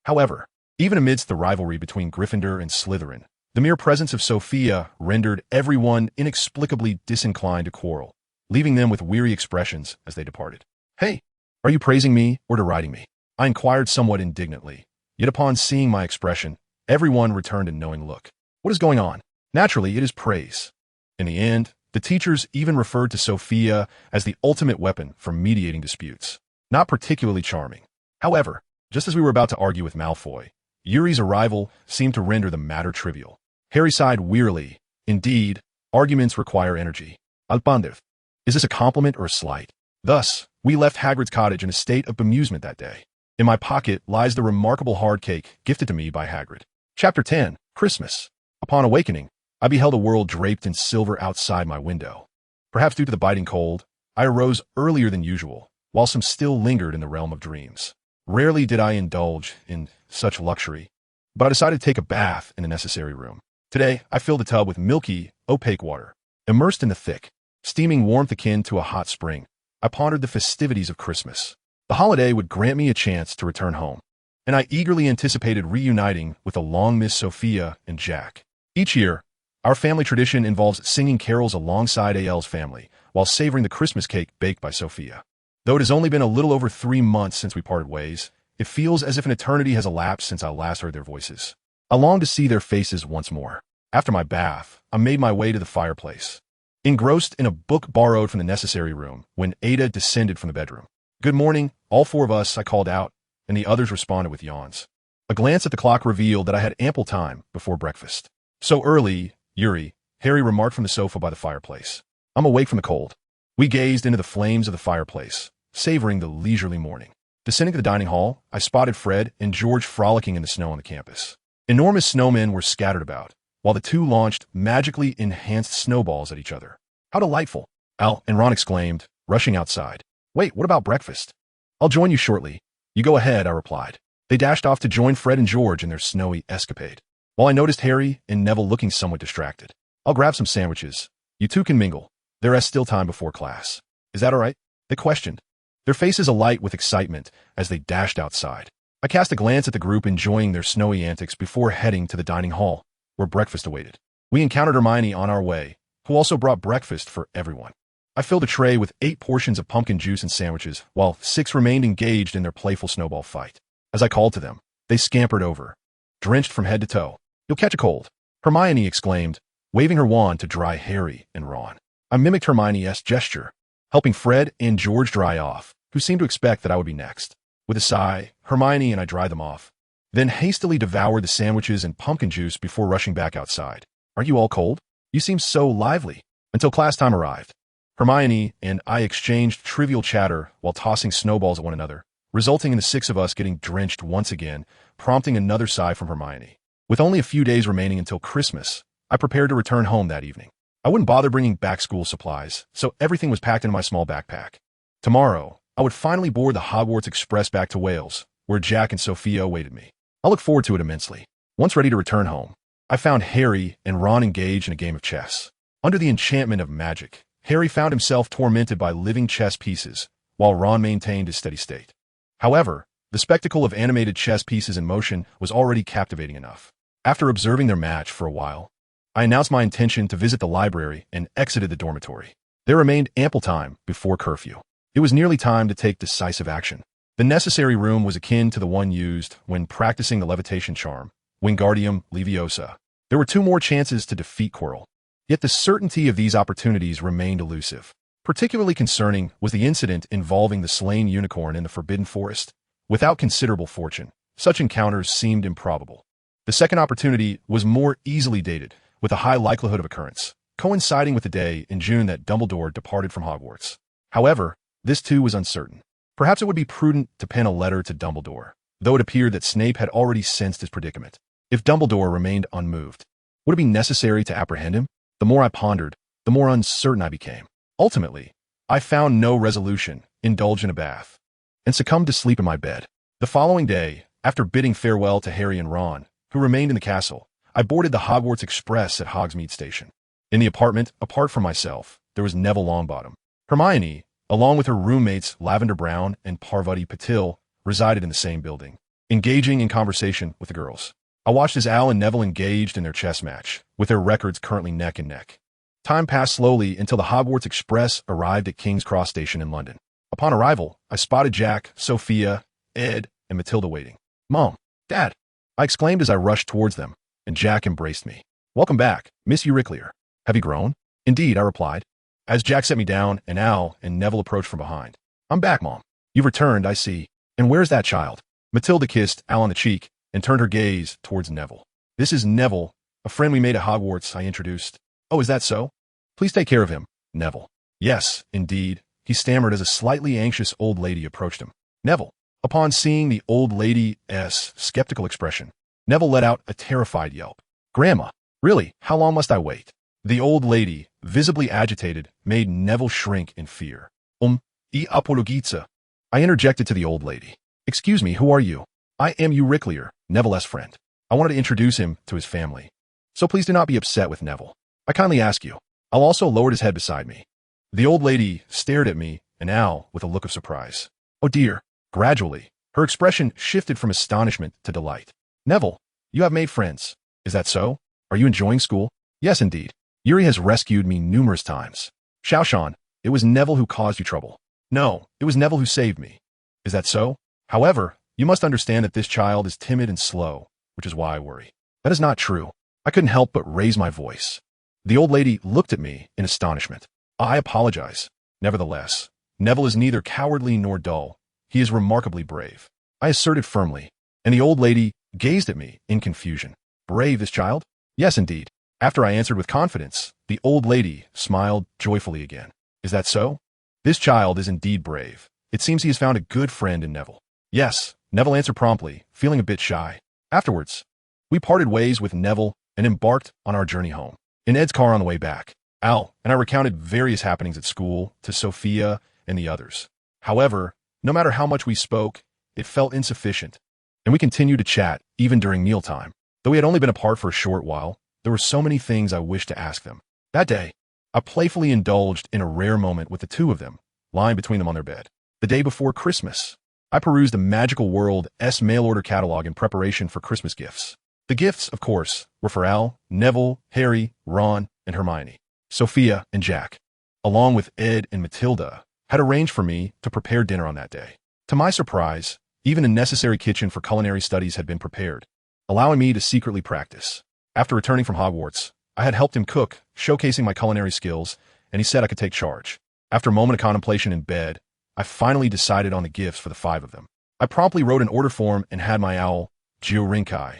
However, even amidst the rivalry between Gryffindor and Slytherin, the mere presence of Sophia rendered everyone inexplicably disinclined to quarrel, leaving them with weary expressions as they departed. Hey, are you praising me or deriding me? I inquired somewhat indignantly, yet upon seeing my expression, everyone returned a knowing look. What is going on? Naturally, it is praise. In the end, the teachers even referred to Sophia as the ultimate weapon for mediating disputes. Not particularly charming. However, just as we were about to argue with Malfoy, Yuri's arrival seemed to render the matter trivial. Harry sighed wearily. Indeed, arguments require energy. Alpandev. Is this a compliment or a slight? Thus, we left Hagrid's cottage in a state of bemusement that day. In my pocket lies the remarkable hard cake gifted to me by Hagrid. Chapter 10, Christmas. Upon awakening, I beheld a world draped in silver outside my window. Perhaps due to the biting cold, I arose earlier than usual, while some still lingered in the realm of dreams. Rarely did I indulge in such luxury, but I decided to take a bath in the necessary room. Today, I filled the tub with milky, opaque water. Immersed in the thick, steaming warmth akin to a hot spring, I pondered the festivities of Christmas. The holiday would grant me a chance to return home, and I eagerly anticipated reuniting with the long-missed Sophia and Jack. Each year, our family tradition involves singing carols alongside AL's family while savoring the Christmas cake baked by Sophia. Though it has only been a little over 3 months since we parted ways, it feels as if an eternity has elapsed since I last heard their voices. I long to see their faces once more. After my bath, I made my way to the fireplace, engrossed in a book borrowed from the necessary room, when Ada descended from the bedroom. Good morning, all 4 of us, I called out, and the others responded with yawns. A glance at the clock revealed that I had ample time before breakfast. So early, Yuri, Harry remarked from the sofa by the fireplace. I'm awake from the cold. We gazed into the flames of the fireplace, savoring the leisurely morning. Descending to the dining hall, I spotted Fred and George frolicking in the snow on the campus. Enormous snowmen were scattered about, while the two launched magically enhanced snowballs at each other. How delightful! Al and Ron exclaimed, rushing outside. Wait, what about breakfast? I'll join you shortly. You go ahead, I replied. They dashed off to join Fred and George in their snowy escapade, while I noticed Harry and Neville looking somewhat distracted. I'll grab some sandwiches. You two can mingle. There is still time before class. Is that all right? They questioned, their faces alight with excitement as they dashed outside. I cast a glance at the group enjoying their snowy antics before heading to the dining hall, where breakfast awaited. We encountered Hermione on our way, who also brought breakfast for everyone. I filled a tray with 8 portions of pumpkin juice and sandwiches, while 6 remained engaged in their playful snowball fight. As I called to them, they scampered over, drenched from head to toe. You'll catch a cold, Hermione exclaimed, waving her wand to dry Harry and Ron. I mimicked Hermione's gesture, helping Fred and George dry off, who seemed to expect that I would be next. With a sigh, Hermione and I dried them off. then hastily devoured the sandwiches and pumpkin juice before rushing back outside. "Are you all cold? You seem so lively." Until class time arrived. Hermione and I exchanged trivial chatter while tossing snowballs at one another, resulting in the six of us getting drenched once again, prompting another sigh from Hermione. With only a few days remaining until Christmas, I prepared to return home that evening. I wouldn't bother bringing back school supplies, so everything was packed in my small backpack. Tomorrow, I would finally board the Hogwarts Express back to Wales, where Jack and Sophia awaited me. I look forward to it immensely. Once ready to return home, I found Harry and Ron engaged in a game of chess. Under the enchantment of magic, Harry found himself tormented by living chess pieces, while Ron maintained his steady state. However, the spectacle of animated chess pieces in motion was already captivating enough. After observing their match for a while, I announced my intention to visit the library and exited the dormitory. There remained ample time before curfew. It was nearly time to take decisive action. The necessary room was akin to the one used when practicing the levitation charm, Wingardium Leviosa. There were 2 more chances to defeat Quirrell. Yet the certainty of these opportunities remained elusive. Particularly concerning was the incident involving the slain unicorn in the Forbidden Forest. Without considerable fortune, such encounters seemed improbable. The second opportunity was more easily dated, with a high likelihood of occurrence, coinciding with the day in June that Dumbledore departed from Hogwarts. However, this too was uncertain. Perhaps it would be prudent to pen a letter to Dumbledore, though it appeared that Snape had already sensed his predicament. If Dumbledore remained unmoved, would it be necessary to apprehend him? The more I pondered, the more uncertain I became. Ultimately, I found no resolution, indulged in a bath, and succumbed to sleep in my bed. The following day, after bidding farewell to Harry and Ron, who remained in the castle, I boarded the Hogwarts Express at Hogsmeade Station. In the apartment, apart from myself, there was Neville Longbottom. Hermione, along with her roommates Lavender Brown and Parvati Patil, resided in the same building, engaging in conversation with the girls. I watched as Al and Neville engaged in their chess match, with their records currently neck and neck. Time passed slowly until the Hogwarts Express arrived at King's Cross Station in London. Upon arrival, I spotted Jack, Sophia, Ed, and Matilda waiting. "Mom, Dad," I exclaimed as I rushed towards them, and Jack embraced me. "Welcome back, Miss Euriclear. Have you grown?" "Indeed," I replied, as Jack set me down and Al and Neville approached from behind. "I'm back, Mom. You've returned, I see. And where's that child?" Matilda kissed Al on the cheek and turned her gaze towards Neville. "This is Neville, a friend we made at Hogwarts," I introduced. "Oh, is that so? Please take care of him, Neville." "Yes, indeed," he stammered as a slightly anxious old lady approached him. Neville. Upon seeing the old lady's skeptical expression, Neville let out a terrified yelp. "Grandma, really, how long must I wait?" The old lady, visibly agitated, made Neville shrink in fear. I apologiza." I interjected to the old lady. "Excuse me, who are you?" "I am Euriclear, Neville's friend. I wanted to introduce him to his family. So please do not be upset with Neville. I kindly ask you." Al also lowered his head beside me. The old lady stared at me and Al with a look of surprise. "Oh dear." Gradually, her expression shifted from astonishment to delight. "Neville, you have made friends. Is that so? Are you enjoying school?" "Yes, indeed. Yuri has rescued me numerous times." "Shaoshan, it was Neville who caused you trouble." "No, it was Neville who saved me." "Is that so? However, you must understand that this child is timid and slow, which is why I worry." "That is not true." I couldn't help but raise my voice. The old lady looked at me in astonishment. "I apologize. Nevertheless, Neville is neither cowardly nor dull. He is remarkably brave," I asserted firmly, and the old lady gazed at me in confusion. "Brave, this child?" "Yes, indeed." After I answered with confidence, the old lady smiled joyfully again. "Is that so? This child is indeed brave. It seems he has found a good friend in Neville." "Yes," Neville answered promptly, feeling a bit shy. Afterwards, we parted ways with Neville and embarked on our journey home. In Ed's car on the way back, Al and I recounted various happenings at school to Sophia and the others. However, no matter how much we spoke, it felt insufficient, and we continued to chat even during mealtime. Though we had only been apart for a short while, there were so many things I wished to ask them. That day, I playfully indulged in a rare moment with the two of them, lying between them on their bed. The day before Christmas, I perused the Magical World's mail-order catalog in preparation for Christmas gifts. The gifts, of course, were for Al, Neville, Harry, Ron, and Hermione. Sophia and Jack, along with Ed and Matilda, had arranged for me to prepare dinner on that day. To my surprise, even a necessary kitchen for culinary studies had been prepared, allowing me to secretly practice. After returning from Hogwarts, I had helped him cook, showcasing my culinary skills, and he said I could take charge. After a moment of contemplation in bed, I finally decided on the gifts for the 5 of them. I promptly wrote an order form and had my owl Rinkai.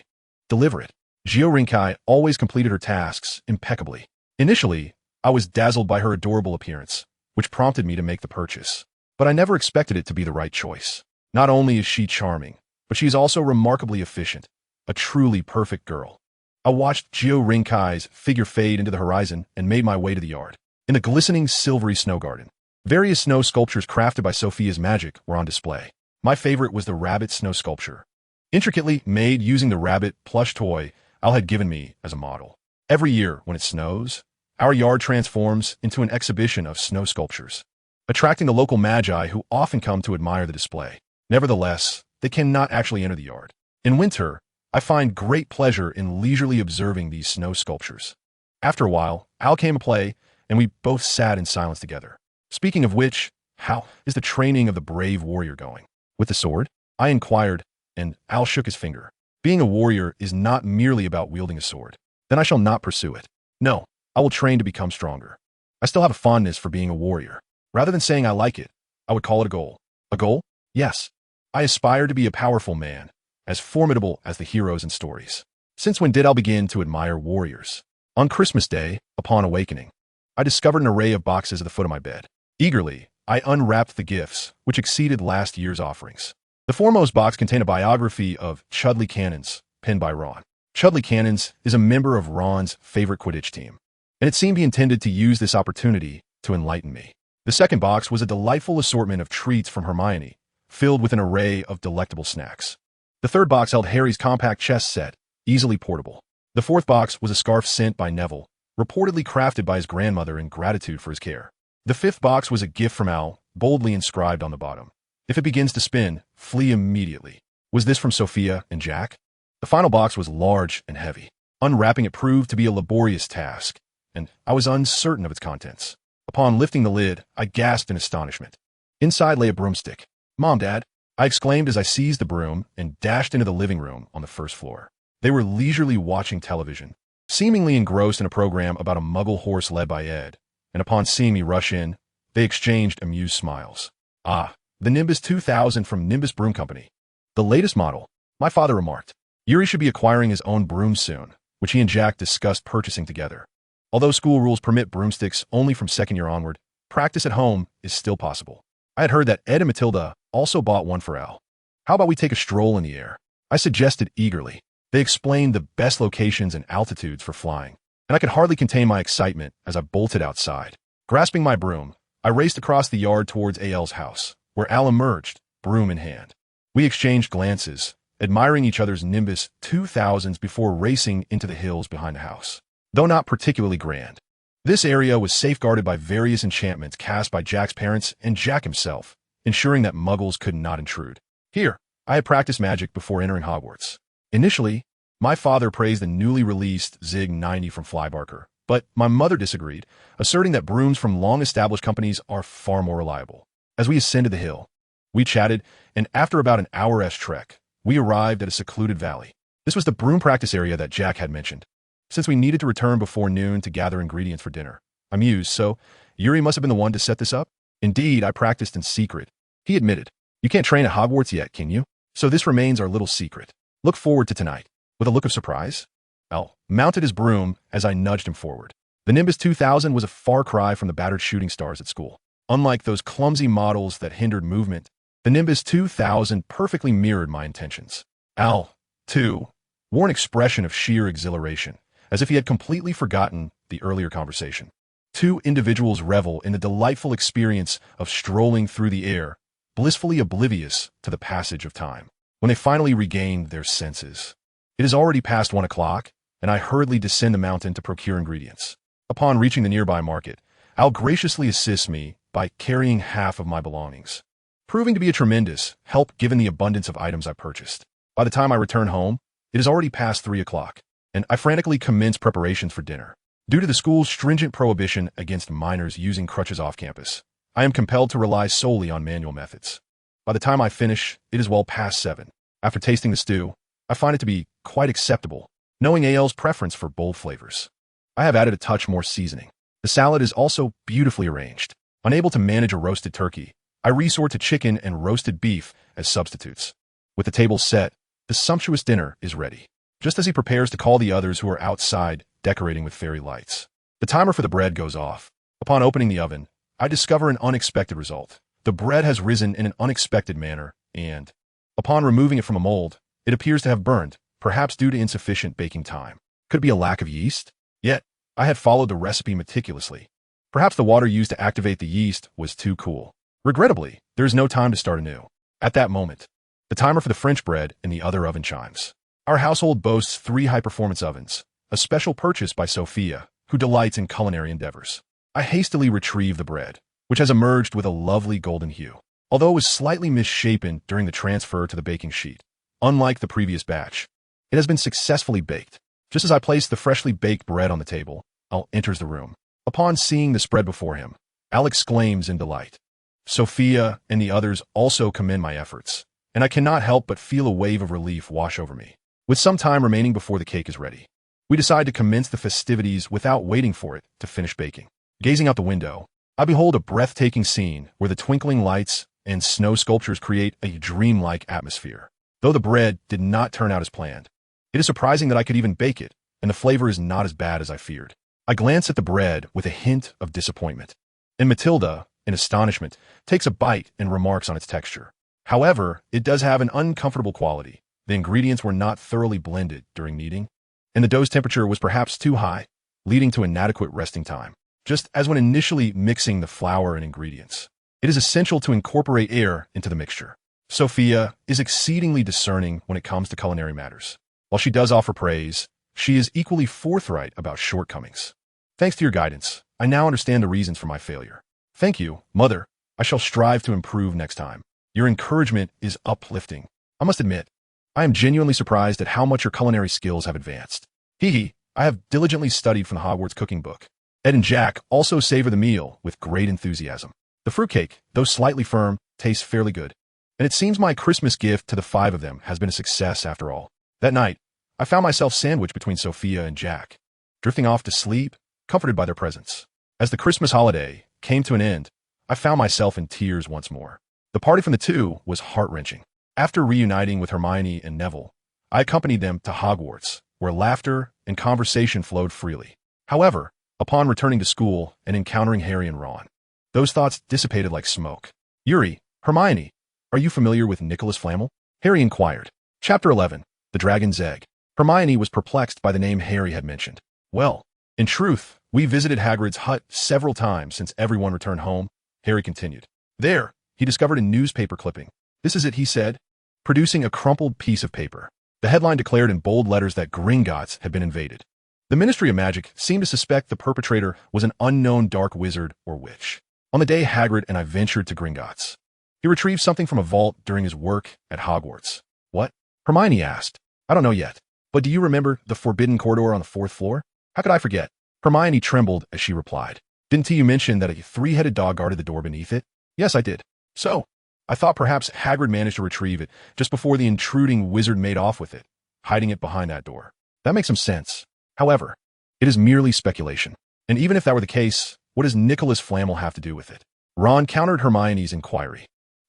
Deliver it. Rinkai always completed her tasks impeccably. Initially, I was dazzled by her adorable appearance, which prompted me to make the purchase. But I never expected it to be the right choice. Not only is she charming, but she is also remarkably efficient, a truly perfect girl. I watched Rinkai's figure fade into the horizon and made my way to the yard. In the glistening silvery snow garden, various snow sculptures crafted by Sophia's magic were on display. My favorite was the rabbit snow sculpture, intricately made using the rabbit plush toy Al had given me as a model. Every year, when it snows, our yard transforms into an exhibition of snow sculptures, attracting the local magi who often come to admire the display. Nevertheless, they cannot actually enter the yard. In winter, I find great pleasure in leisurely observing these snow sculptures. After a while, Al came to play, and we both sat in silence together. Speaking of which, how is the training of the brave warrior going? With the sword? I inquired, and Al shook his finger. Being a warrior is not merely about wielding a sword. Then I shall not pursue it. No, I will train to become stronger. I still have a fondness for being a warrior. Rather than saying I like it, I would call it a goal. A goal? Yes. I aspire to be a powerful man, as formidable as the heroes in stories. Since when did I begin to admire warriors? On Christmas Day, upon awakening, I discovered an array of boxes at the foot of my bed. Eagerly, I unwrapped the gifts, which exceeded last year's offerings. The foremost box contained a biography of Chudley Cannons, penned by Ron. Chudley Cannons is a member of Ron's favorite Quidditch team, and it seemed he intended to use this opportunity to enlighten me. The second box was a delightful assortment of treats from Hermione, filled with an array of delectable snacks. The third box held Harry's compact chess set, easily portable. The fourth box was a scarf sent by Neville, reportedly crafted by his grandmother in gratitude for his care. The fifth box was a gift from Al, boldly inscribed on the bottom. If it begins to spin, flee immediately. Was this from Sophia and Jack? The final box was large and heavy. Unwrapping it proved to be a laborious task, and I was uncertain of its contents. Upon lifting the lid, I gasped in astonishment. Inside lay a broomstick. "Mom, Dad," I exclaimed as I seized the broom and dashed into the living room on the first floor. They were leisurely watching television, seemingly engrossed in a program about a muggle horse led by Ed, and upon seeing me rush in, they exchanged amused smiles. "Ah, the Nimbus 2000 from Nimbus Broom Company. The latest model," my father remarked. Yuri should be acquiring his own broom soon, which he and Jack discussed purchasing together. Although school rules permit broomsticks only from second year onward, practice at home is still possible. I had heard that Ed and Matilda also bought one for Al. "How about we take a stroll in the air?" I suggested eagerly. They explained the best locations and altitudes for flying, and I could hardly contain my excitement as I bolted outside. Grasping my broom, I raced across the yard towards Al's house, where Al emerged, broom in hand. We exchanged glances, admiring each other's Nimbus 2000s before racing into the hills behind the house. Though not particularly grand, this area was safeguarded by various enchantments cast by Jack's parents and Jack himself, ensuring that muggles could not intrude. Here, I had practiced magic before entering Hogwarts. Initially, my father praised the newly released Zig 90 from Flybarker, but my mother disagreed, asserting that brooms from long-established companies are far more reliable. As we ascended the hill, we chatted, and after about an hour-ish trek, we arrived at a secluded valley. This was the broom practice area that Jack had mentioned. Since we needed to return before noon to gather ingredients for dinner, I mused, so Yuri must have been the one to set this up? Indeed, I practiced in secret. He admitted, "You can't train at Hogwarts yet, can you? So this remains our little secret. Look forward to tonight." With a look of surprise, Al mounted his broom as I nudged him forward. The Nimbus 2000 was a far cry from the battered shooting stars at school. Unlike those clumsy models that hindered movement, the Nimbus 2000 perfectly mirrored my intentions. Al, too, wore an expression of sheer exhilaration, as if he had completely forgotten the earlier conversation. Two individuals revel in the delightful experience of strolling through the air, blissfully oblivious to the passage of time. When they finally regained their senses, it is already past 1 o'clock, and I hurriedly descend the mountain to procure ingredients. Upon reaching the nearby market, Al graciously assists me by carrying half of my belongings, proving to be a tremendous help given the abundance of items I purchased. By the time I return home, it is already past 3 o'clock, and I frantically commence preparations for dinner. Due to the school's stringent prohibition against minors using crutches off campus, I am compelled to rely solely on manual methods. By the time I finish, it is well past 7. After tasting the stew, I find it to be quite acceptable, knowing AL's preference for bold flavors. I have added a touch more seasoning. The salad is also beautifully arranged. Unable to manage a roasted turkey, I resort to chicken and roasted beef as substitutes. With the table set, The sumptuous dinner is ready. Just as he prepares to call the others who are outside, decorating with fairy lights. The timer for the bread goes off. Upon opening the oven, I discover an unexpected result. The bread has risen in an unexpected manner, and, upon removing it from a mold, it appears to have burned, perhaps due to insufficient baking time. Could it be a lack of yeast? Yet, I had followed the recipe meticulously. Perhaps the water used to activate the yeast was too cool. Regrettably, there is no time to start anew. At that moment, the timer for the French bread in the other oven chimes. Our household boasts 3 high-performance ovens, a special purchase by Sophia, who delights in culinary endeavors. I hastily retrieve the bread, which has emerged with a lovely golden hue, although it was slightly misshapen during the transfer to the baking sheet. Unlike the previous batch, it has been successfully baked. Just as I place the freshly baked bread on the table, Al enters the room. Upon seeing the spread before him, Al exclaims in delight. Sophia and the others also commend my efforts, and I cannot help but feel a wave of relief wash over me. With some time remaining before the cake is ready, we decide to commence the festivities without waiting for it to finish baking. Gazing out the window, I behold a breathtaking scene where the twinkling lights and snow sculptures create a dreamlike atmosphere. Though the bread did not turn out as planned, it is surprising that I could even bake it, and the flavor is not as bad as I feared. I glance at the bread with a hint of disappointment, and Matilda, in astonishment, takes a bite and remarks on its texture. However, it does have an uncomfortable quality. The ingredients were not thoroughly blended during kneading, and the dough's temperature was perhaps too high, leading to inadequate resting time. Just as when initially mixing the flour and ingredients, it is essential to incorporate air into the mixture. Sophia is exceedingly discerning when it comes to culinary matters. While she does offer praise, she is equally forthright about shortcomings. Thanks to your guidance, I now understand the reasons for my failure. Thank you, Mother. I shall strive to improve next time. Your encouragement is uplifting. I must admit, I am genuinely surprised at how much your culinary skills have advanced. Hee, I have diligently studied from the Hogwarts cooking book. Ed and Jack also savor the meal with great enthusiasm. The fruitcake, though slightly firm, tastes fairly good. And it seems my Christmas gift to the 5 of them has been a success after all. That night, I found myself sandwiched between Sophia and Jack, drifting off to sleep, comforted by their presence. As the Christmas holiday came to an end, I found myself in tears once more. The party from the 2 was heart-wrenching. After reuniting with Hermione and Neville, I accompanied them to Hogwarts, where laughter and conversation flowed freely. However, upon returning to school and encountering Harry and Ron, those thoughts dissipated like smoke. Yuri, Hermione, are you familiar with Nicholas Flamel? Harry inquired. Chapter 11, The Dragon's Egg. Hermione was perplexed by the name Harry had mentioned. Well, in truth, we visited Hagrid's hut several times since everyone returned home, Harry continued. There, he discovered a newspaper clipping. This is it, he said, producing a crumpled piece of paper. The headline declared in bold letters that Gringotts had been invaded. The Ministry of Magic seemed to suspect the perpetrator was an unknown dark wizard or witch. On the day Hagrid and I ventured to Gringotts, he retrieved something from a vault during his work at Hogwarts. What? Hermione asked. I don't know yet, but do you remember the forbidden corridor on the 4th floor? How could I forget? Hermione trembled as she replied. Didn't you mention that a 3-headed dog guarded the door beneath it? Yes, I did. So, I thought perhaps Hagrid managed to retrieve it just before the intruding wizard made off with it, hiding it behind that door. That makes some sense. However, it is merely speculation. And even if that were the case, what does Nicholas Flamel have to do with it? Ron countered Hermione's inquiry.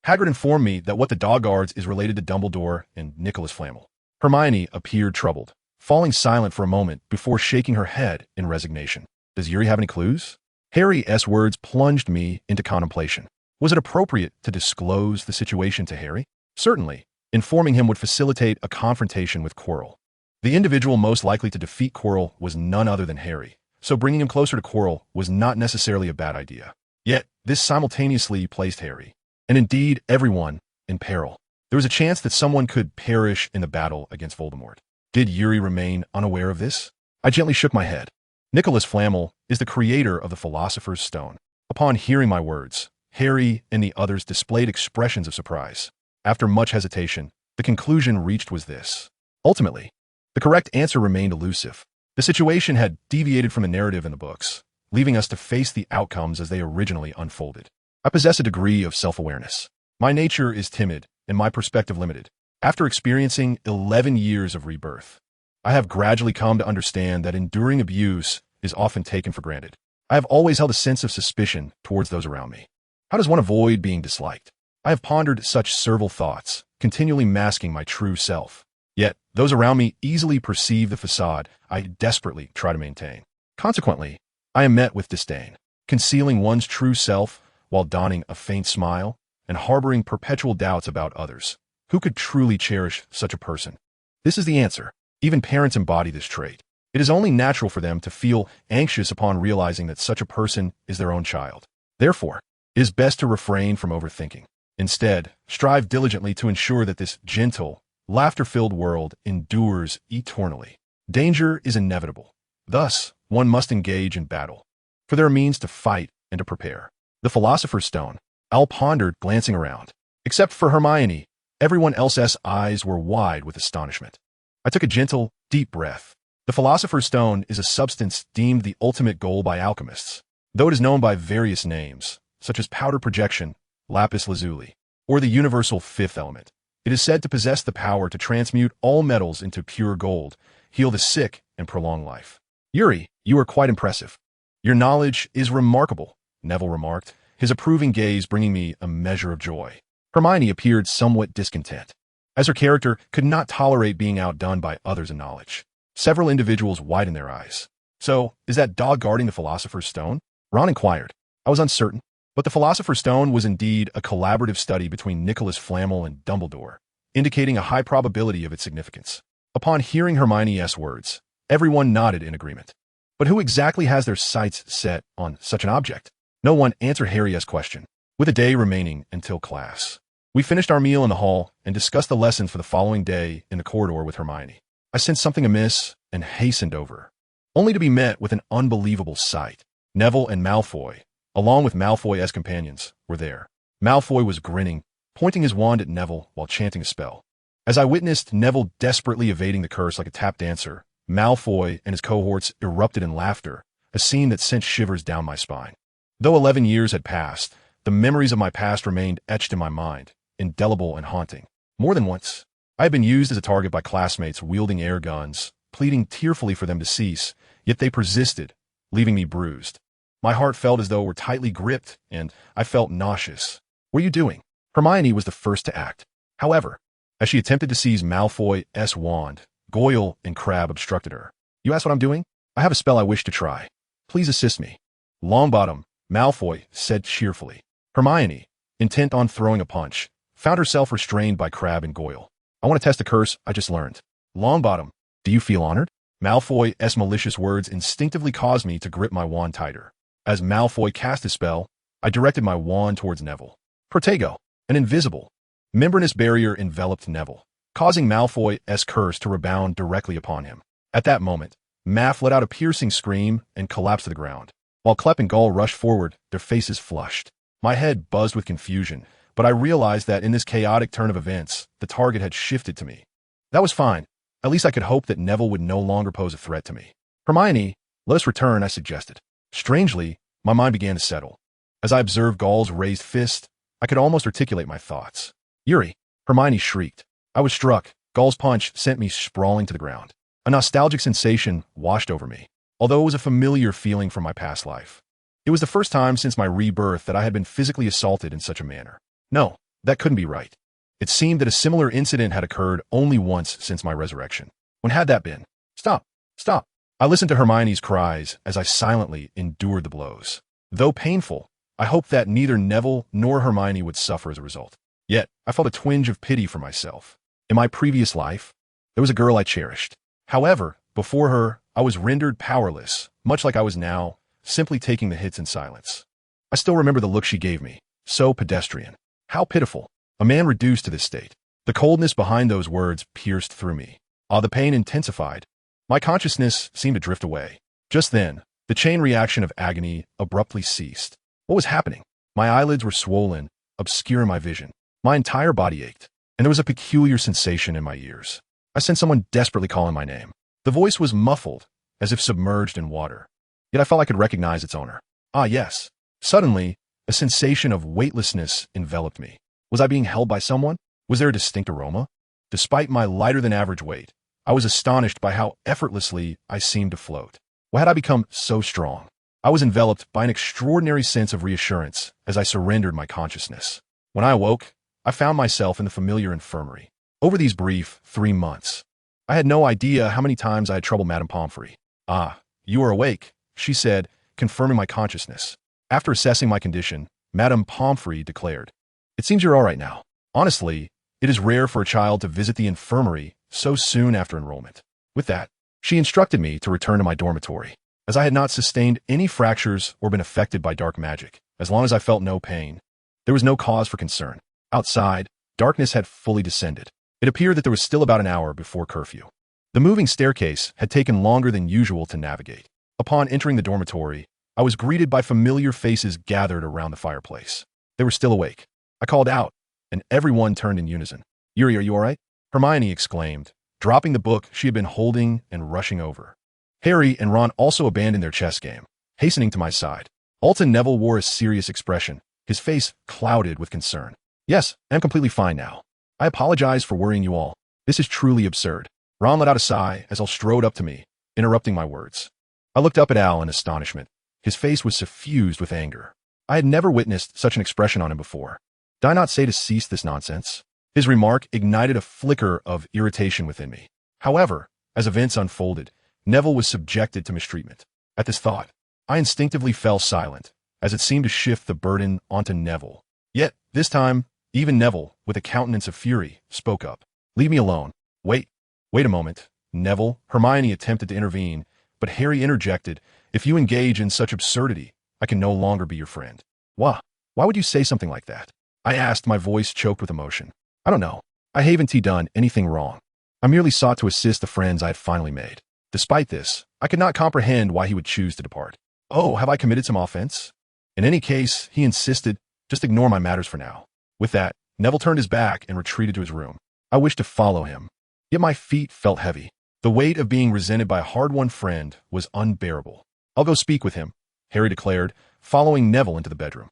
Hagrid informed me that what the dog guards is related to Dumbledore and Nicholas Flamel. Hermione appeared troubled, falling silent for a moment before shaking her head in resignation. Does Yuri have any clues? Harry's words plunged me into contemplation. Was it appropriate to disclose the situation to Harry? Certainly, informing him would facilitate a confrontation with Quirrell. The individual most likely to defeat Quirrell was none other than Harry, so bringing him closer to Quirrell was not necessarily a bad idea. Yet, this simultaneously placed Harry, and indeed everyone, in peril. There was a chance that someone could perish in the battle against Voldemort. Did Yuri remain unaware of this? I gently shook my head. Nicholas Flamel is the creator of the Philosopher's Stone. Upon hearing my words, Harry and the others displayed expressions of surprise. After much hesitation, the conclusion reached was this. Ultimately, the correct answer remained elusive. The situation had deviated from the narrative in the books, leaving us to face the outcomes as they originally unfolded. I possess a degree of self-awareness. My nature is timid, and my perspective limited. After experiencing 11 years of rebirth, I have gradually come to understand that enduring abuse is often taken for granted. I have always held a sense of suspicion towards those around me. How does one avoid being disliked? I have pondered such servile thoughts, continually masking my true self. Yet, those around me easily perceive the facade I desperately try to maintain. Consequently, I am met with disdain. Concealing one's true self while donning a faint smile and harboring perpetual doubts about others. Who could truly cherish such a person? This is the answer. Even parents embody this trait. It is only natural for them to feel anxious upon realizing that such a person is their own child. Therefore, it is best to refrain from overthinking. Instead, strive diligently to ensure that this gentle, laughter-filled world endures eternally. Danger is inevitable. Thus, one must engage in battle, for there are means to fight and to prepare. The Philosopher's Stone. Al pondered, glancing around. Except for Hermione, everyone else's eyes were wide with astonishment. I took a gentle, deep breath. The Philosopher's Stone is a substance deemed the ultimate goal by alchemists, though it is known by various names, such as powder projection, lapis lazuli, or the universal fifth element. It is said to possess the power to transmute all metals into pure gold, heal the sick, and prolong life. Yuri, you are quite impressive. Your knowledge is remarkable, Neville remarked, his approving gaze bringing me a measure of joy. Hermione appeared somewhat discontent, as her character could not tolerate being outdone by others in knowledge. Several individuals widened their eyes. So, is that dog guarding the Philosopher's Stone? Ron inquired. I was uncertain, but the Philosopher's Stone was indeed a collaborative study between Nicholas Flamel and Dumbledore, indicating a high probability of its significance. Upon hearing Hermione's words, everyone nodded in agreement. But who exactly has their sights set on such an object? No one answered Harry's question. With a day remaining until class, we finished our meal in the hall and discussed the lessons for the following day in the corridor with Hermione. I sensed something amiss and hastened over, only to be met with an unbelievable sight. Neville and Malfoy, along with Malfoy's companions, were there. Malfoy was grinning, pointing his wand at Neville while chanting a spell. As I witnessed Neville desperately evading the curse like a tap dancer, Malfoy and his cohorts erupted in laughter, a scene that sent shivers down my spine. Though 11 years had passed, the memories of my past remained etched in my mind, indelible and haunting. More than once, I had been used as a target by classmates wielding air guns, pleading tearfully for them to cease, yet they persisted, leaving me bruised. My heart felt as though it were tightly gripped, and I felt nauseous. What are you doing? Hermione was the first to act. However, as she attempted to seize Malfoy's wand, Goyle and Crabbe obstructed her. You ask what I'm doing? I have a spell I wish to try. Please assist me. Longbottom, Malfoy said cheerfully. Hermione, intent on throwing a punch, found herself restrained by Crabbe and Goyle. I want to test a curse I just learned. Longbottom, do you feel honored? Malfoy's malicious words instinctively caused me to grip my wand tighter. As Malfoy cast his spell, I directed my wand towards Neville. Protego, an invisible, membranous barrier enveloped Neville, causing Malfoy's curse to rebound directly upon him. At that moment, Maff let out a piercing scream and collapsed to the ground. While Clep and Gull rushed forward, their faces flushed. My head buzzed with confusion, but I realized that in this chaotic turn of events, the target had shifted to me. That was fine. At least I could hope that Neville would no longer pose a threat to me. Hermione, let us return, I suggested. Strangely, my mind began to settle. As I observed Gall's raised fist, I could almost articulate my thoughts. Yuri, Hermione shrieked. I was struck. Gall's punch sent me sprawling to the ground. A nostalgic sensation washed over me, although it was a familiar feeling from my past life. It was the first time since my rebirth that I had been physically assaulted in such a manner. No, that couldn't be right. It seemed that a similar incident had occurred only once since my resurrection. When had that been? Stop! Stop! I listened to Hermione's cries as I silently endured the blows. Though painful, I hoped that neither Neville nor Hermione would suffer as a result. Yet, I felt a twinge of pity for myself. In my previous life, there was a girl I cherished. However, before her, I was rendered powerless, much like I was now, simply taking the hits in silence. I still remember the look she gave me. So pedestrian. How pitiful. A man reduced to this state. The coldness behind those words pierced through me. The pain intensified. My consciousness seemed to drift away. Just then, the chain reaction of agony abruptly ceased. What was happening? My eyelids were swollen, obscuring my vision. My entire body ached, and there was a peculiar sensation in my ears. I sensed someone desperately calling my name. The voice was muffled, as if submerged in water. Yet I felt I could recognize its owner. Ah, yes. Suddenly, a sensation of weightlessness enveloped me. Was I being held by someone? Was there a distinct aroma? Despite my lighter-than-average weight, I was astonished by how effortlessly I seemed to float. Why had I become so strong? I was enveloped by an extraordinary sense of reassurance as I surrendered my consciousness. When I awoke, I found myself in the familiar infirmary. over these brief 3 months. I had no idea how many times I had troubled Madame Pomfrey. "Ah, you are awake," she said, confirming my consciousness. After assessing my condition, Madame Pomfrey declared, "It seems you're all right now. Honestly, it is rare for a child to visit the infirmary so soon after enrollment." With that, she instructed me to return to my dormitory. As I had not sustained any fractures or been affected by dark magic, as long as I felt no pain, there was no cause for concern. Outside, darkness had fully descended. It appeared that there was still about an hour before curfew. The moving staircase had taken longer than usual to navigate. Upon entering the dormitory, I was greeted by familiar faces gathered around the fireplace. They were still awake. I called out, and everyone turned in unison. "Yuri, are you all right?" Hermione exclaimed, dropping the book she had been holding and rushing over. Harry and Ron also abandoned their chess game, hastening to my side. Alton Neville wore a serious expression, his face clouded with concern. "Yes, I'm completely fine now. I apologize for worrying you all. This is truly absurd." Ron let out a sigh as Al strode up to me, interrupting my words. I looked up at Al in astonishment. His face was suffused with anger. I had never witnessed such an expression on him before. Did I not say to cease this nonsense? His remark ignited a flicker of irritation within me. However, as events unfolded, Neville was subjected to mistreatment. At this thought, I instinctively fell silent, as it seemed to shift the burden onto Neville. Yet, this time, even Neville, with a countenance of fury, spoke up. "Leave me alone. Wait a moment." Neville, Hermione attempted to intervene, but Harry interjected, "If you engage in such absurdity, I can no longer be your friend." Why would you say something like that?" I asked, my voice choked with emotion. "I don't know. I haven't done anything wrong. I merely sought to assist the friends I had finally made." Despite this, I could not comprehend why he would choose to depart. "Oh, have I committed some offense?" In any case, he insisted, "Just ignore my matters for now." With that, Neville turned his back and retreated to his room. I wished to follow him, yet my feet felt heavy. The weight of being resented by a hard-won friend was unbearable. "I'll go speak with him," Harry declared, following Neville into the bedroom.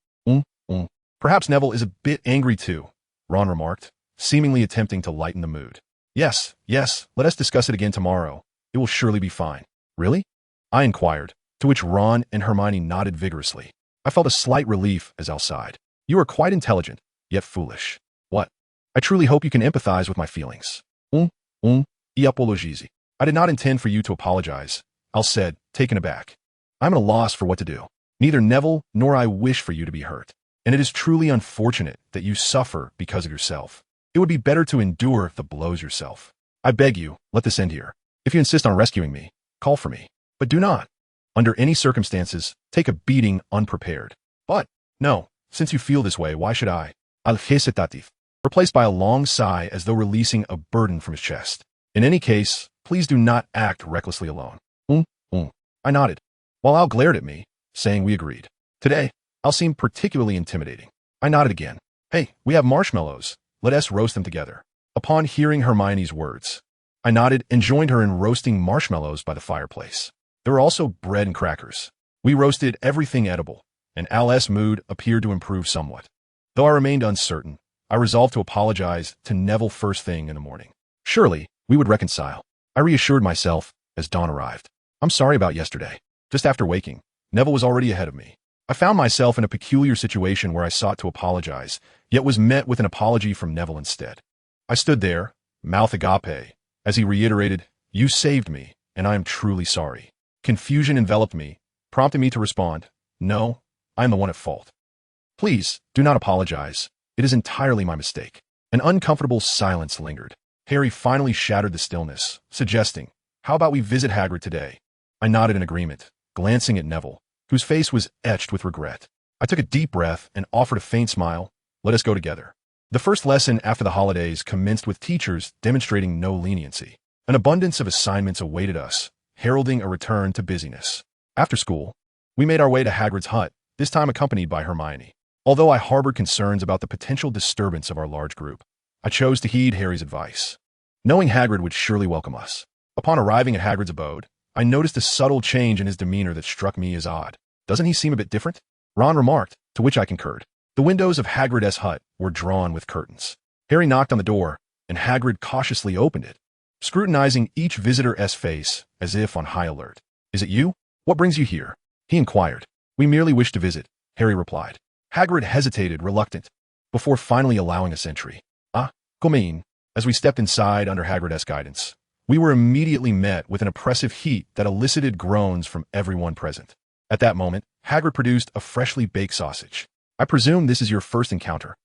Perhaps Neville is a bit angry too," Ron remarked, seemingly attempting to lighten the mood. Yes, let us discuss it again tomorrow. It will surely be fine." "Really?" I inquired, to which Ron and Hermione nodded vigorously. I felt a slight relief as Al sighed. "You are quite intelligent, yet foolish." "What?" "I truly hope you can empathize with my feelings." I apologize. "I did not intend for you to apologize," Al said, taken aback. "I'm at a loss for what to do. Neither Neville nor I wish for you to be hurt, and it is truly unfortunate that you suffer because of yourself. It would be better to endure the blows yourself. I beg you, let this end here. If you insist on rescuing me, call for me. But do not, under any circumstances, take a beating unprepared." "But, no, since you feel this way, why should I?" Al hesitative, replaced by a long sigh as though releasing a burden from his chest. "In any case, please do not act recklessly alone." I nodded, while Al glared at me, saying we agreed. Today, Al seemed particularly intimidating. I nodded again. "Hey, we have marshmallows. Let us roast them together." Upon hearing Hermione's words, I nodded and joined her in roasting marshmallows by the fireplace. There were also bread and crackers. We roasted everything edible, and Al's mood appeared to improve somewhat. Though I remained uncertain, I resolved to apologize to Neville first thing in the morning. Surely, we would reconcile. I reassured myself as dawn arrived. "I'm sorry about yesterday." Just after waking, Neville was already ahead of me. I found myself in a peculiar situation where I sought to apologize, yet was met with an apology from Neville instead. I stood there, mouth agape, as he reiterated, "You saved me, and I am truly sorry." Confusion enveloped me, prompting me to respond, "No, I am the one at fault. Please, do not apologize. It is entirely my mistake." An uncomfortable silence lingered. Harry finally shattered the stillness, suggesting, "How about we visit Hagrid today?" I nodded in agreement, glancing at Neville, whose face was etched with regret. I took a deep breath and offered a faint smile. "Let us go together." The first lesson after the holidays commenced with teachers demonstrating no leniency. An abundance of assignments awaited us, heralding a return to busyness. After school, we made our way to Hagrid's hut, this time accompanied by Hermione. Although I harbored concerns about the potential disturbance of our large group, I chose to heed Harry's advice, knowing Hagrid would surely welcome us. Upon arriving at Hagrid's abode, I noticed a subtle change in his demeanor that struck me as odd. "Doesn't he seem a bit different?" Ron remarked, to which I concurred. The windows of Hagrid's hut were drawn with curtains. Harry knocked on the door, and Hagrid cautiously opened it, scrutinizing each visitor's face as if on high alert. "Is it you? What brings you here?" he inquired. "We merely wish to visit," Harry replied. Hagrid hesitated, reluctant, before finally allowing us entry. "Ah, come in," As we stepped inside under Hagrid's guidance, we were immediately met with an oppressive heat that elicited groans from everyone present. At that moment, Hagrid produced a freshly baked sausage. "I presume this is your first encounter.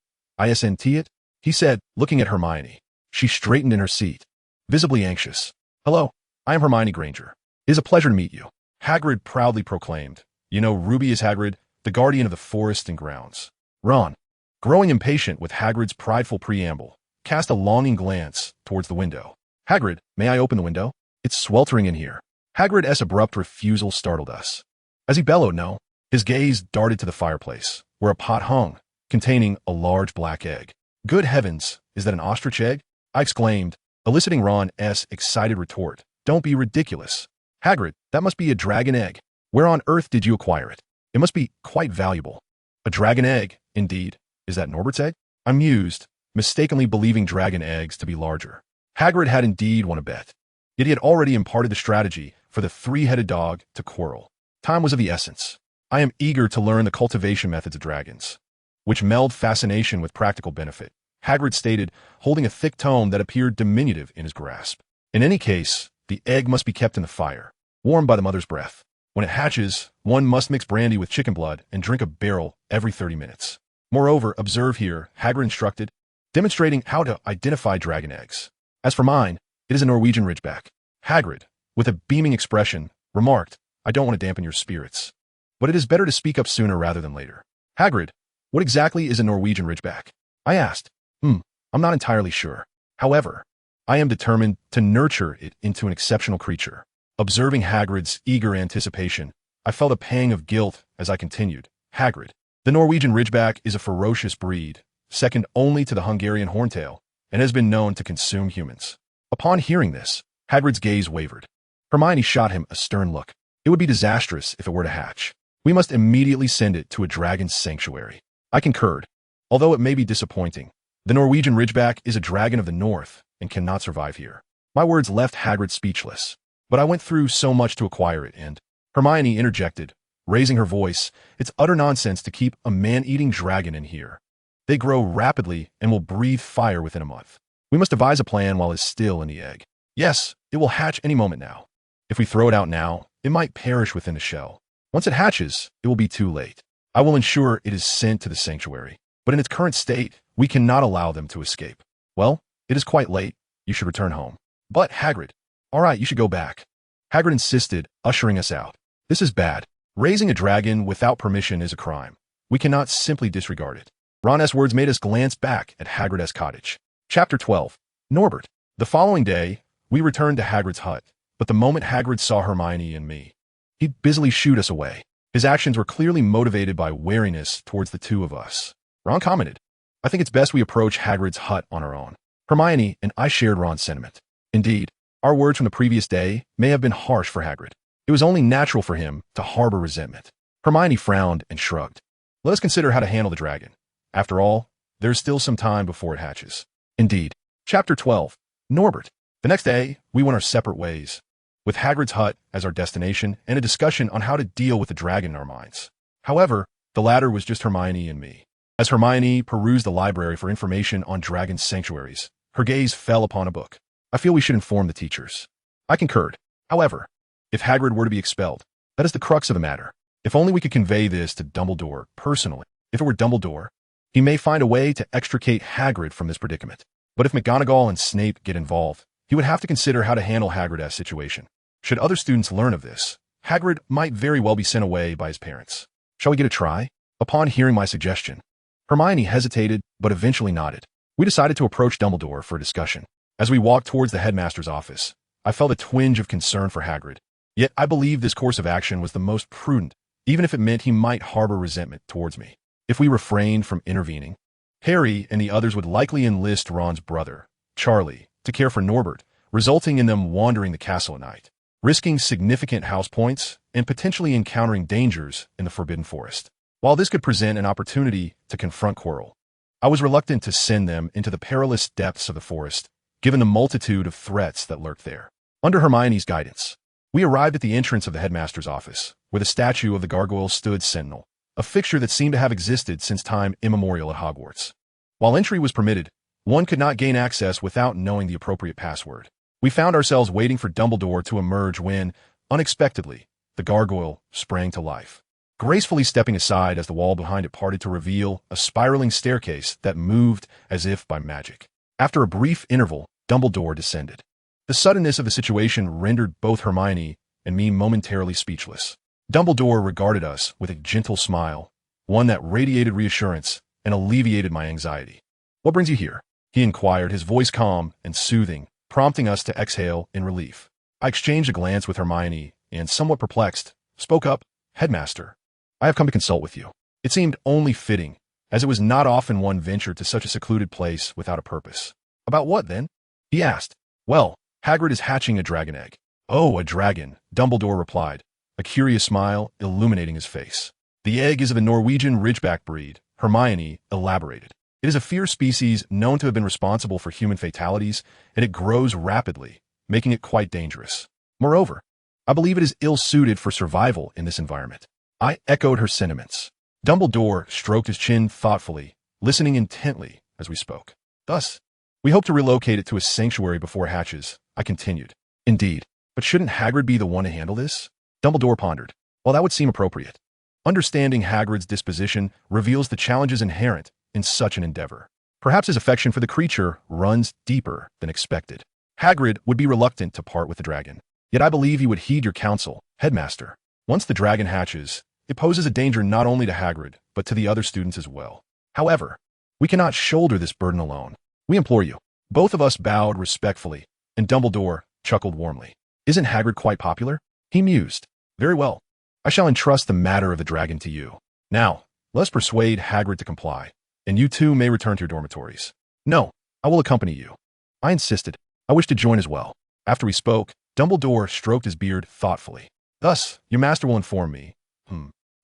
Isn't it?" he said, looking at Hermione. She straightened in her seat, visibly anxious. "Hello, I am Hermione Granger. It is a pleasure to meet you," Hagrid proudly proclaimed. "You know, Ruby is Hagrid, the guardian of the forest and grounds." Ron, growing impatient with Hagrid's prideful preamble, cast a longing glance towards the window. "Hagrid, may I open the window? It's sweltering in here." Hagrid's abrupt refusal startled us. As he bellowed no, his gaze darted to the fireplace, where a pot hung, containing a large black egg. "Good heavens, is that an ostrich egg?" I exclaimed, eliciting Ron's excited retort. "Don't be ridiculous. Hagrid, that must be a dragon egg. Where on earth did you acquire it? It must be quite valuable." "A dragon egg, indeed. Is that Norbert's egg?" I mused, mistakenly believing dragon eggs to be larger. Hagrid had indeed won a bet. Yet he had already imparted the strategy for the three-headed dog to Quirrell. Time was of the essence. I am eager to learn the cultivation methods of dragons, which meld fascination with practical benefit, Hagrid stated, holding a thick tome that appeared diminutive in his grasp. "In any case, the egg must be kept in the fire, warmed by the mother's breath. When it hatches, one must mix brandy with chicken blood and drink a barrel every 30 minutes. Moreover, observe here," Hagrid instructed, demonstrating how to identify dragon eggs. "As for mine, it is a Norwegian Ridgeback." Hagrid, with a beaming expression, remarked, "I don't want to dampen your spirits, but it is better to speak up sooner rather than later." "Hagrid, what exactly is a Norwegian Ridgeback?" I asked. I'm not entirely sure. However, I am determined to nurture it into an exceptional creature." Observing Hagrid's eager anticipation, I felt a pang of guilt as I continued. "Hagrid, the Norwegian Ridgeback is a ferocious breed, second only to the Hungarian Horntail, and has been known to consume humans." Upon hearing this, Hagrid's gaze wavered. Hermione shot him a stern look. "It would be disastrous if it were to hatch. We must immediately send it to a dragon's sanctuary." I concurred. Although it may be disappointing, the Norwegian Ridgeback is a dragon of the north and cannot survive here. My words left Hagrid speechless, but I went through so much to acquire it, and Hermione interjected, raising her voice, "It's utter nonsense to keep a man-eating dragon in here. They grow rapidly and will breathe fire within a month. We must devise a plan while it's still in the egg. Yes, it will hatch any moment now. If we throw it out now, it might perish within the shell. Once it hatches, it will be too late. I will ensure it is sent to the sanctuary, but in its current state, we cannot allow them to escape." "Well, it is quite late. You should return home." "But, Hagrid—" "All right, you should go back," Hagrid insisted, ushering us out. "This is bad. Raising a dragon without permission is a crime. We cannot simply disregard it." Ron's words made us glance back at Hagrid's cottage. Chapter 12. Norbert. The following day, we returned to Hagrid's hut, but the moment Hagrid saw Hermione and me, he'd busily shooed us away. His actions were clearly motivated by wariness towards the two of us. Ron commented, "I think it's best we approach Hagrid's hut on our own." Hermione and I shared Ron's sentiment. Indeed, our words from the previous day may have been harsh for Hagrid. It was only natural for him to harbor resentment. Hermione frowned and shrugged. "Let us consider how to handle the dragon. After all, there is still some time before it hatches." Indeed. Chapter 12. Norbert. The next day, we went our separate ways, with Hagrid's hut as our destination and a discussion on how to deal with the dragon in our minds. However, the latter was just Hermione and me. As Hermione perused the library for information on dragon sanctuaries, her gaze fell upon a book. "I feel we should inform the teachers." I concurred. However, if Hagrid were to be expelled, that is the crux of the matter. If only we could convey this to Dumbledore personally. If it were Dumbledore, he may find a way to extricate Hagrid from this predicament. But if McGonagall and Snape get involved, he would have to consider how to handle Hagrid's situation. Should other students learn of this, Hagrid might very well be sent away by his parents. Shall we give it a try? Upon hearing my suggestion, Hermione hesitated, but eventually nodded. We decided to approach Dumbledore for a discussion. As we walked towards the headmaster's office, I felt a twinge of concern for Hagrid. Yet I believed this course of action was the most prudent, even if it meant he might harbor resentment towards me. If we refrained from intervening, Harry and the others would likely enlist Ron's brother, Charlie, to care for Norbert, resulting in them wandering the castle at night, risking significant house points and potentially encountering dangers in the Forbidden Forest. While this could present an opportunity to confront Quirrell, I was reluctant to send them into the perilous depths of the forest, given the multitude of threats that lurked there. Under Hermione's guidance, we arrived at the entrance of the headmaster's office, where the statue of the gargoyle stood sentinel, a fixture that seemed to have existed since time immemorial at Hogwarts. While entry was permitted, One could not gain access without knowing the appropriate password. We found ourselves waiting for Dumbledore to emerge when, unexpectedly, the gargoyle sprang to life, gracefully stepping aside as the wall behind it parted to reveal a spiraling staircase that moved as if by magic. After a brief interval, Dumbledore descended. The suddenness of the situation rendered both Hermione and me momentarily speechless. Dumbledore regarded us with a gentle smile, one that radiated reassurance and alleviated my anxiety. "What brings you here?" he inquired, his voice calm and soothing, prompting us to exhale in relief. I exchanged a glance with Hermione and, somewhat perplexed, spoke up, "Headmaster, I have come to consult with you." It seemed only fitting, as it was not often one ventured to such a secluded place without a purpose. "About what, then?" he asked. "Well, Hagrid is hatching a dragon egg." "Oh, a dragon," Dumbledore replied, a curious smile illuminating his face. "The egg is of a Norwegian Ridgeback breed," Hermione elaborated. "It is a fierce species known to have been responsible for human fatalities, and it grows rapidly, making it quite dangerous. Moreover, I believe it is ill-suited for survival in this environment." I echoed her sentiments. Dumbledore stroked his chin thoughtfully, listening intently as we spoke. "Thus, we hope to relocate it to a sanctuary before it hatches," I continued. "Indeed, but shouldn't Hagrid be the one to handle this?" Dumbledore pondered. "Well, that would seem appropriate. Understanding Hagrid's disposition reveals the challenges inherent in such an endeavor. Perhaps his affection for the creature runs deeper than expected. Hagrid would be reluctant to part with the dragon. Yet I believe he would heed your counsel, Headmaster. Once the dragon hatches, it poses a danger not only to Hagrid, but to the other students as well. However, we cannot shoulder this burden alone. We implore you." Both of us bowed respectfully, and Dumbledore chuckled warmly. "Isn't Hagrid quite popular?" he mused. "Very well. I shall entrust the matter of the dragon to you. Now, let's persuade Hagrid to comply, and you two may return to your dormitories." "No, I will accompany you." I insisted. I wished to join as well. After we spoke, Dumbledore stroked his beard thoughtfully. "Thus, your master will inform me.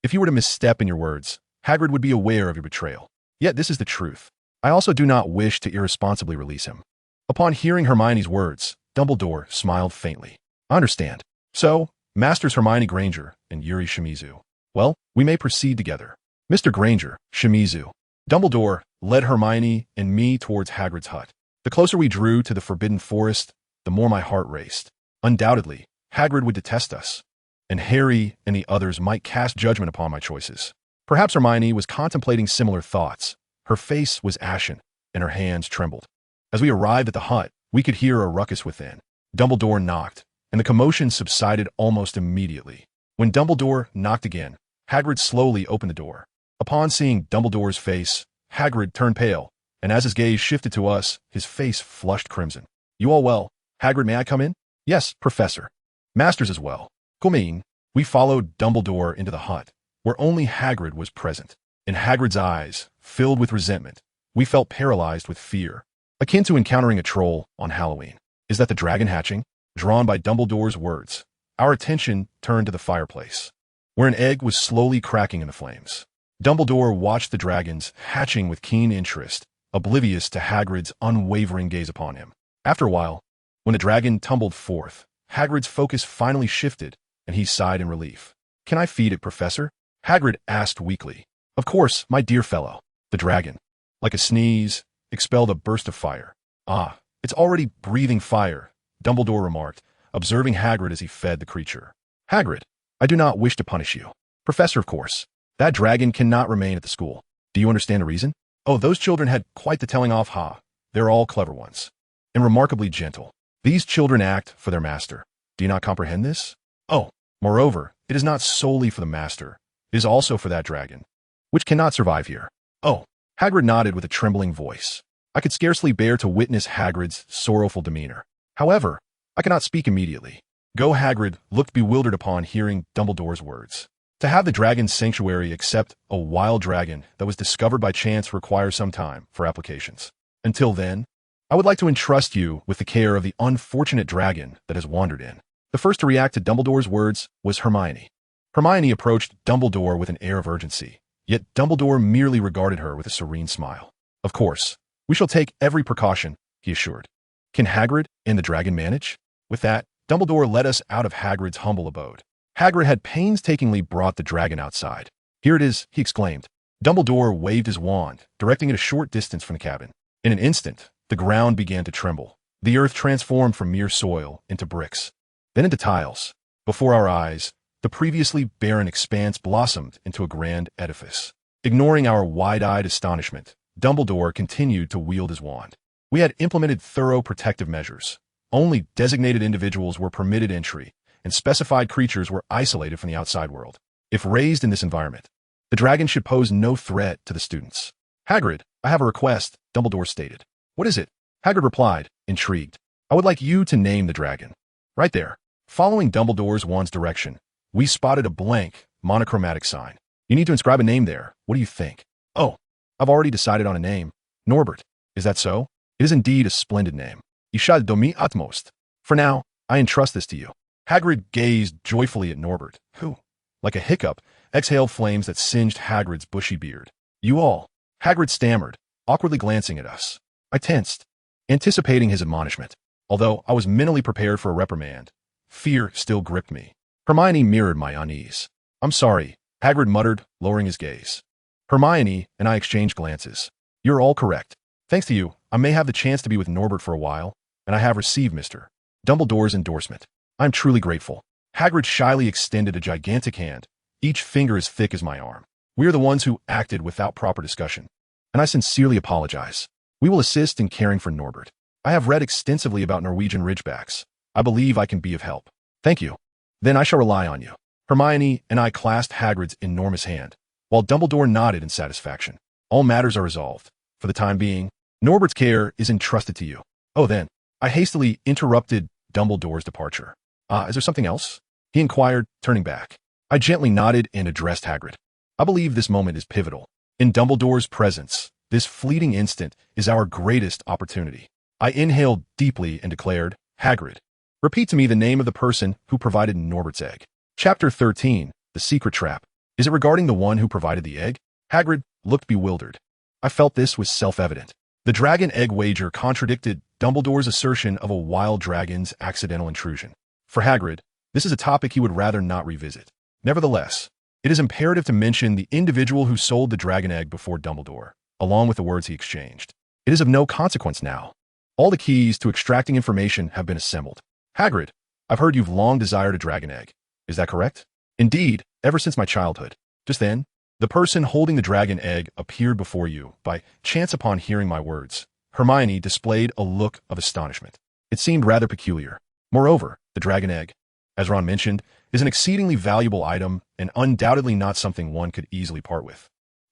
If you were to misstep in your words, Hagrid would be aware of your betrayal. Yet this is the truth. I also do not wish to irresponsibly release him." Upon hearing Hermione's words, Dumbledore smiled faintly. "I understand. So, Masters Hermione Granger and Yuri Shimizu. Well, we may proceed together." "Mr. Granger, Shimizu." Dumbledore led Hermione and me towards Hagrid's hut. The closer we drew to the forbidden forest, the more my heart raced. Undoubtedly, Hagrid would detest us, and Harry and the others might cast judgment upon my choices. Perhaps Hermione was contemplating similar thoughts. Her face was ashen, and her hands trembled. As we arrived at the hut, we could hear a ruckus within. Dumbledore knocked, and the commotion subsided almost immediately. When Dumbledore knocked again, Hagrid slowly opened the door. Upon seeing Dumbledore's face, Hagrid turned pale, and as his gaze shifted to us, his face flushed crimson. "You all well? Hagrid, may I come in?" "Yes, Professor." "Masters as well." "Come in." We followed Dumbledore into the hut, where only Hagrid was present. In Hagrid's eyes, filled with resentment, we felt paralyzed with fear, akin to encountering a troll on Halloween. "Is that the dragon hatching?" Drawn by Dumbledore's words, our attention turned to the fireplace, where an egg was slowly cracking in the flames. Dumbledore watched the dragons hatching with keen interest, oblivious to Hagrid's unwavering gaze upon him. After a while, when the dragon tumbled forth, Hagrid's focus finally shifted, and he sighed in relief. "Can I feed it, Professor?" Hagrid asked weakly. "Of course, my dear fellow." The dragon, like a sneeze, expelled a burst of fire. "Ah, it's already breathing fire," Dumbledore remarked, observing Hagrid as he fed the creature. "Hagrid, I do not wish to punish you. Professor, of course. That dragon cannot remain at the school. Do you understand the reason? Oh, those children had quite the telling off, ha. They're all clever ones. And remarkably gentle. These children act for their master. Do you not comprehend this? Oh, moreover, it is not solely for the master. It is also for that dragon, which cannot survive here." "Oh." Hagrid nodded with a trembling voice. I could scarcely bear to witness Hagrid's sorrowful demeanor. However, I cannot speak immediately. Hagrid looked bewildered upon hearing Dumbledore's words. To have the dragon's sanctuary accept a wild dragon that was discovered by chance requires some time for applications. Until then, I would like to entrust you with the care of the unfortunate dragon that has wandered in. The first to react to Dumbledore's words was Hermione. Hermione approached Dumbledore with an air of urgency, yet Dumbledore merely regarded her with a serene smile. "Of course, we shall take every precaution," he assured. "Can Hagrid and the dragon manage?" With that, Dumbledore led us out of Hagrid's humble abode. Hagrid had painstakingly brought the dragon outside. "Here it is," he exclaimed. Dumbledore waved his wand, directing it a short distance from the cabin. In an instant, the ground began to tremble. The earth transformed from mere soil into bricks, then into tiles. Before our eyes, the previously barren expanse blossomed into a grand edifice. Ignoring our wide-eyed astonishment, Dumbledore continued to wield his wand. We had implemented thorough protective measures. Only designated individuals were permitted entry, and specified creatures were isolated from the outside world. If raised in this environment, the dragon should pose no threat to the students. Hagrid, I have a request, Dumbledore stated. What is it? Hagrid replied, intrigued. I would like you to name the dragon. Right there. Following Dumbledore's wand's direction, we spotted a blank, monochromatic sign. You need to inscribe a name there. What do you think? Oh, I've already decided on a name. Norbert. Is that so? It is indeed a splendid name. You shall do me utmost. For now, I entrust this to you. Hagrid gazed joyfully at Norbert, who, like a hiccup, exhaled flames that singed Hagrid's bushy beard. You all. Hagrid stammered, awkwardly glancing at us. I tensed, anticipating his admonishment. Although I was mentally prepared for a reprimand, fear still gripped me. Hermione mirrored my unease. I'm sorry, Hagrid muttered, lowering his gaze. Hermione and I exchanged glances. You're all correct. Thanks to you, I may have the chance to be with Norbert for a while, and I have received Mr. Dumbledore's endorsement. I'm truly grateful. Hagrid shyly extended a gigantic hand, each finger as thick as my arm. We are the ones who acted without proper discussion, and I sincerely apologize. We will assist in caring for Norbert. I have read extensively about Norwegian ridgebacks. I believe I can be of help. Thank you. Then I shall rely on you. Hermione and I clasped Hagrid's enormous hand, while Dumbledore nodded in satisfaction. All matters are resolved. For the time being, Norbert's care is entrusted to you. Oh, then, I hastily interrupted Dumbledore's departure. Is there something else? He inquired, turning back. I gently nodded and addressed Hagrid. I believe this moment is pivotal. In Dumbledore's presence, this fleeting instant is our greatest opportunity. I inhaled deeply and declared, Hagrid, repeat to me the name of the person who provided Norbert's egg. Chapter 13, The Secret Trap. Is it regarding the one who provided the egg? Hagrid looked bewildered. I felt this was self-evident. The dragon egg wager contradicted Dumbledore's assertion of a wild dragon's accidental intrusion. For Hagrid, this is a topic he would rather not revisit. Nevertheless, it is imperative to mention the individual who sold the dragon egg before Dumbledore, along with the words he exchanged. It is of no consequence now. All the keys to extracting information have been assembled. Hagrid, I've heard you've long desired a dragon egg. Is that correct? Indeed, ever since my childhood. Just then, the person holding the dragon egg appeared before you, by chance upon hearing my words. Hermione displayed a look of astonishment. It seemed rather peculiar. Moreover, the dragon egg, as Ron mentioned, is an exceedingly valuable item and undoubtedly not something one could easily part with.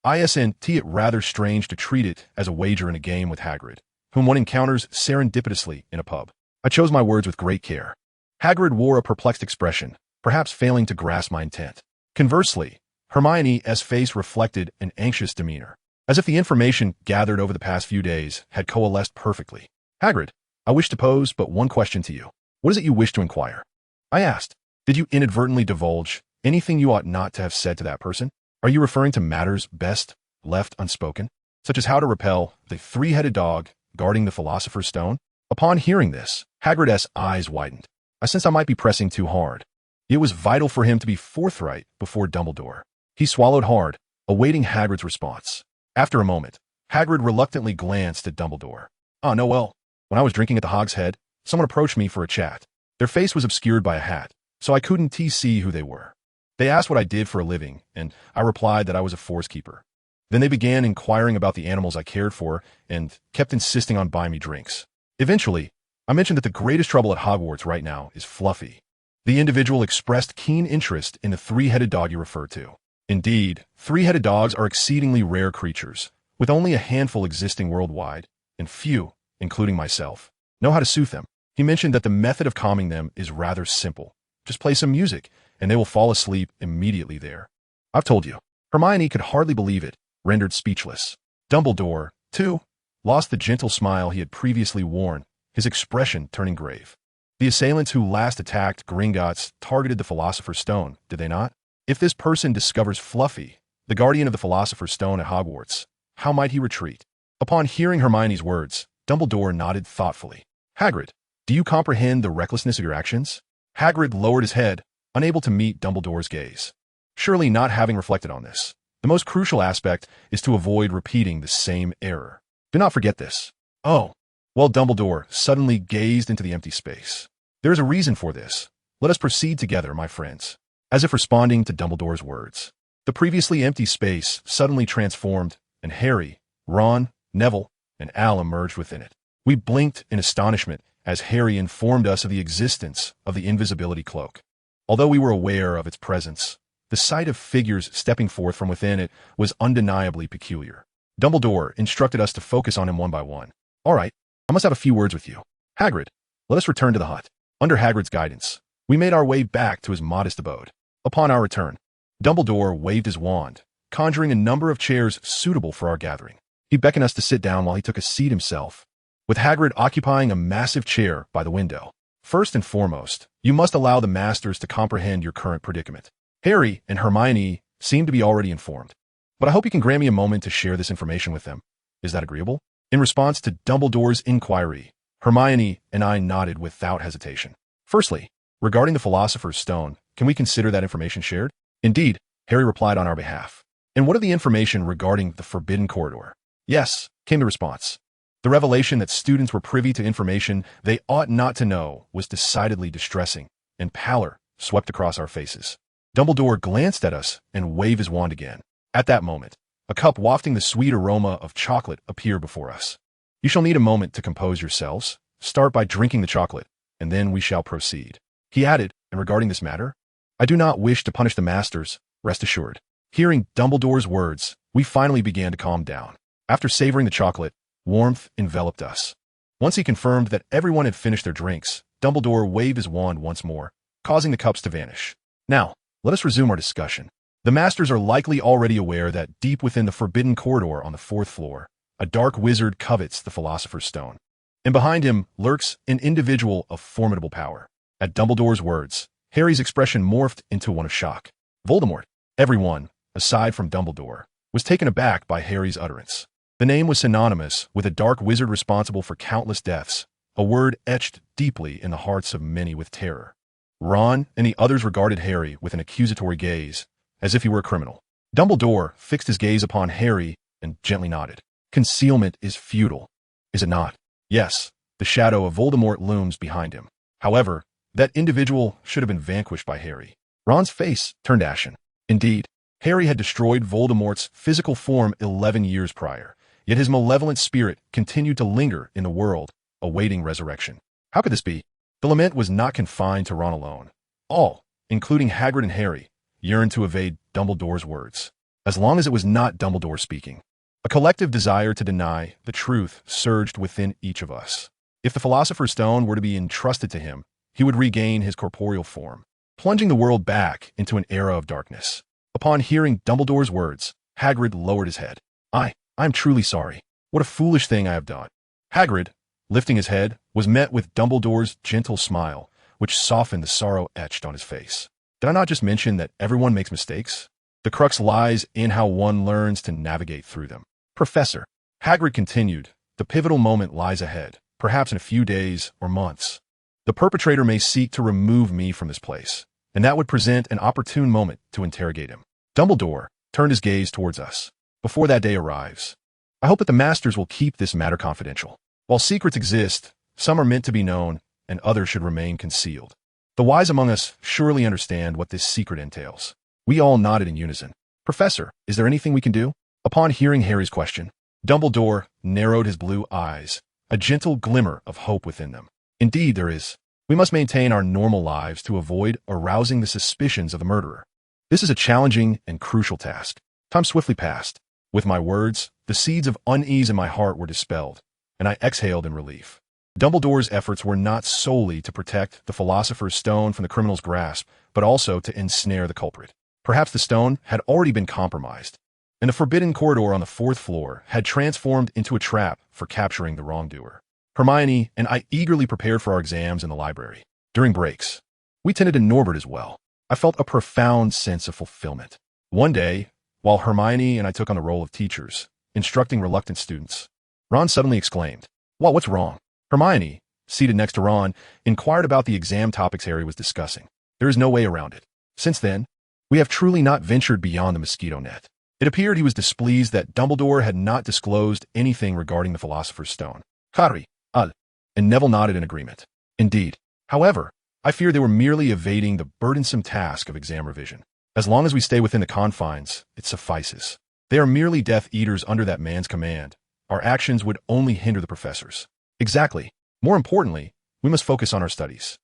Isn't it rather strange to treat it as a wager in a game with Hagrid, whom one encounters serendipitously in a pub? I chose my words with great care. Hagrid wore a perplexed expression, perhaps failing to grasp my intent. Conversely, Hermione's face reflected an anxious demeanor, as if the information gathered over the past few days had coalesced perfectly. Hagrid, I wish to pose but one question to you. What is it you wish to inquire? I asked. Did you inadvertently divulge anything you ought not to have said to that person? Are you referring to matters best left unspoken, such as how to repel the three-headed dog guarding the Philosopher's Stone? Upon hearing this, Hagrid's eyes widened. I sensed I might be pressing too hard. It was vital for him to be forthright before Dumbledore. He swallowed hard, awaiting Hagrid's response. After a moment, Hagrid reluctantly glanced at Dumbledore. No, well, when I was drinking at the Hog's Head, someone approached me for a chat. Their face was obscured by a hat, so I couldn't see who they were. They asked what I did for a living, and I replied that I was a forest keeper. Then they began inquiring about the animals I cared for and kept insisting on buying me drinks. Eventually, I mentioned that the greatest trouble at Hogwarts right now is Fluffy. The individual expressed keen interest in the three-headed dog you referred to. Indeed, three-headed dogs are exceedingly rare creatures, with only a handful existing worldwide, and few, including myself, know how to soothe them. He mentioned that the method of calming them is rather simple. Just play some music, and they will fall asleep immediately there. I've told you. Hermione could hardly believe it, rendered speechless. Dumbledore, too, lost the gentle smile he had previously worn, his expression turning grave. The assailants who last attacked Gringotts targeted the Philosopher's Stone, did they not? If this person discovers Fluffy, the guardian of the Philosopher's Stone at Hogwarts, how might he retreat? Upon hearing Hermione's words, Dumbledore nodded thoughtfully. Hagrid, do you comprehend the recklessness of your actions? Hagrid lowered his head, unable to meet Dumbledore's gaze. Surely not having reflected on this, the most crucial aspect is to avoid repeating the same error. Do not forget this. Oh, well, Dumbledore suddenly gazed into the empty space. There is a reason for this. Let us proceed together, my friends. As if responding to Dumbledore's words, the previously empty space suddenly transformed, and Harry, Ron, Neville, and Al emerged within it. We blinked in astonishment as Harry informed us of the existence of the invisibility cloak. Although we were aware of its presence, the sight of figures stepping forth from within it was undeniably peculiar. Dumbledore instructed us to focus on him one by one. All right, I must have a few words with you. Hagrid, let us return to the hut. Under Hagrid's guidance, we made our way back to his modest abode. Upon our return, Dumbledore waved his wand, conjuring a number of chairs suitable for our gathering. He beckoned us to sit down while he took a seat himself, with Hagrid occupying a massive chair by the window. First and foremost, you must allow the masters to comprehend your current predicament. Harry and Hermione seem to be already informed, but I hope you can grant me a moment to share this information with them. Is that agreeable? In response to Dumbledore's inquiry, Hermione and I nodded without hesitation. Firstly, regarding the Philosopher's Stone, can we consider that information shared? Indeed, Harry replied on our behalf. And what of the information regarding the Forbidden Corridor? Yes, came the response. The revelation that students were privy to information they ought not to know was decidedly distressing, and pallor swept across our faces. Dumbledore glanced at us and waved his wand again. At that moment, a cup wafting the sweet aroma of chocolate appeared before us. You shall need a moment to compose yourselves. Start by drinking the chocolate, and then we shall proceed. He added, and regarding this matter, I do not wish to punish the masters, rest assured. Hearing Dumbledore's words, we finally began to calm down. After savoring the chocolate, warmth enveloped us. Once he confirmed that everyone had finished their drinks, Dumbledore waved his wand once more, causing the cups to vanish. Now, let us resume our discussion. The masters are likely already aware that deep within the Forbidden Corridor on the 4th floor, a dark wizard covets the Philosopher's Stone. And behind him lurks an individual of formidable power. At Dumbledore's words, Harry's expression morphed into one of shock. Voldemort. Everyone, aside from Dumbledore, was taken aback by Harry's utterance. The name was synonymous with a dark wizard responsible for countless deaths, a word etched deeply in the hearts of many with terror. Ron and the others regarded Harry with an accusatory gaze, as if he were a criminal. Dumbledore fixed his gaze upon Harry and gently nodded. Concealment is futile, is it not? Yes, the shadow of Voldemort looms behind him. However, that individual should have been vanquished by Harry. Ron's face turned ashen. Indeed, Harry had destroyed Voldemort's physical form 11 years prior, yet his malevolent spirit continued to linger in the world, awaiting resurrection. How could this be? The lament was not confined to Ron alone. All, including Hagrid and Harry, yearned to evade Dumbledore's words, as long as it was not Dumbledore speaking. A collective desire to deny the truth surged within each of us. If the Philosopher's Stone were to be entrusted to him, he would regain his corporeal form, plunging the world back into an era of darkness. Upon hearing Dumbledore's words, Hagrid lowered his head. I'm truly sorry. What a foolish thing I have done. Hagrid, lifting his head, was met with Dumbledore's gentle smile, which softened the sorrow etched on his face. Did I not just mention that everyone makes mistakes? The crux lies in how one learns to navigate through them. Professor, Hagrid continued, the pivotal moment lies ahead, perhaps in a few days or months. The perpetrator may seek to remove me from this place, and that would present an opportune moment to interrogate him. Dumbledore turned his gaze towards us. Before that day arrives, I hope that the masters will keep this matter confidential. While secrets exist, some are meant to be known, and others should remain concealed. The wise among us surely understand what this secret entails. We all nodded in unison. Professor, is there anything we can do? Upon hearing Harry's question, Dumbledore narrowed his blue eyes, a gentle glimmer of hope within them. Indeed, there is. We must maintain our normal lives to avoid arousing the suspicions of the murderer. This is a challenging and crucial task. Time swiftly passed. With my words, the seeds of unease in my heart were dispelled, and I exhaled in relief. Dumbledore's efforts were not solely to protect the Philosopher's Stone from the criminal's grasp, but also to ensnare the culprit. Perhaps the stone had already been compromised, and the Forbidden Corridor on the 4th floor had transformed into a trap for capturing the wrongdoer. Hermione and I eagerly prepared for our exams in the library. During breaks, we tended to Norbert as well. I felt a profound sense of fulfillment. One day, while Hermione and I took on the role of teachers, instructing reluctant students, Ron suddenly exclaimed, What's wrong? Hermione, seated next to Ron, inquired about the exam topics Harry was discussing. There is no way around it. Since then, we have truly not ventured beyond the mosquito net. It appeared he was displeased that Dumbledore had not disclosed anything regarding the Philosopher's Stone. Kari, and Neville nodded in agreement. Indeed. However, I fear they were merely evading the burdensome task of exam revision. As long as we stay within the confines, it suffices. They are merely Death Eaters under that man's command. Our actions would only hinder the professors. Exactly. More importantly, we must focus on our studies.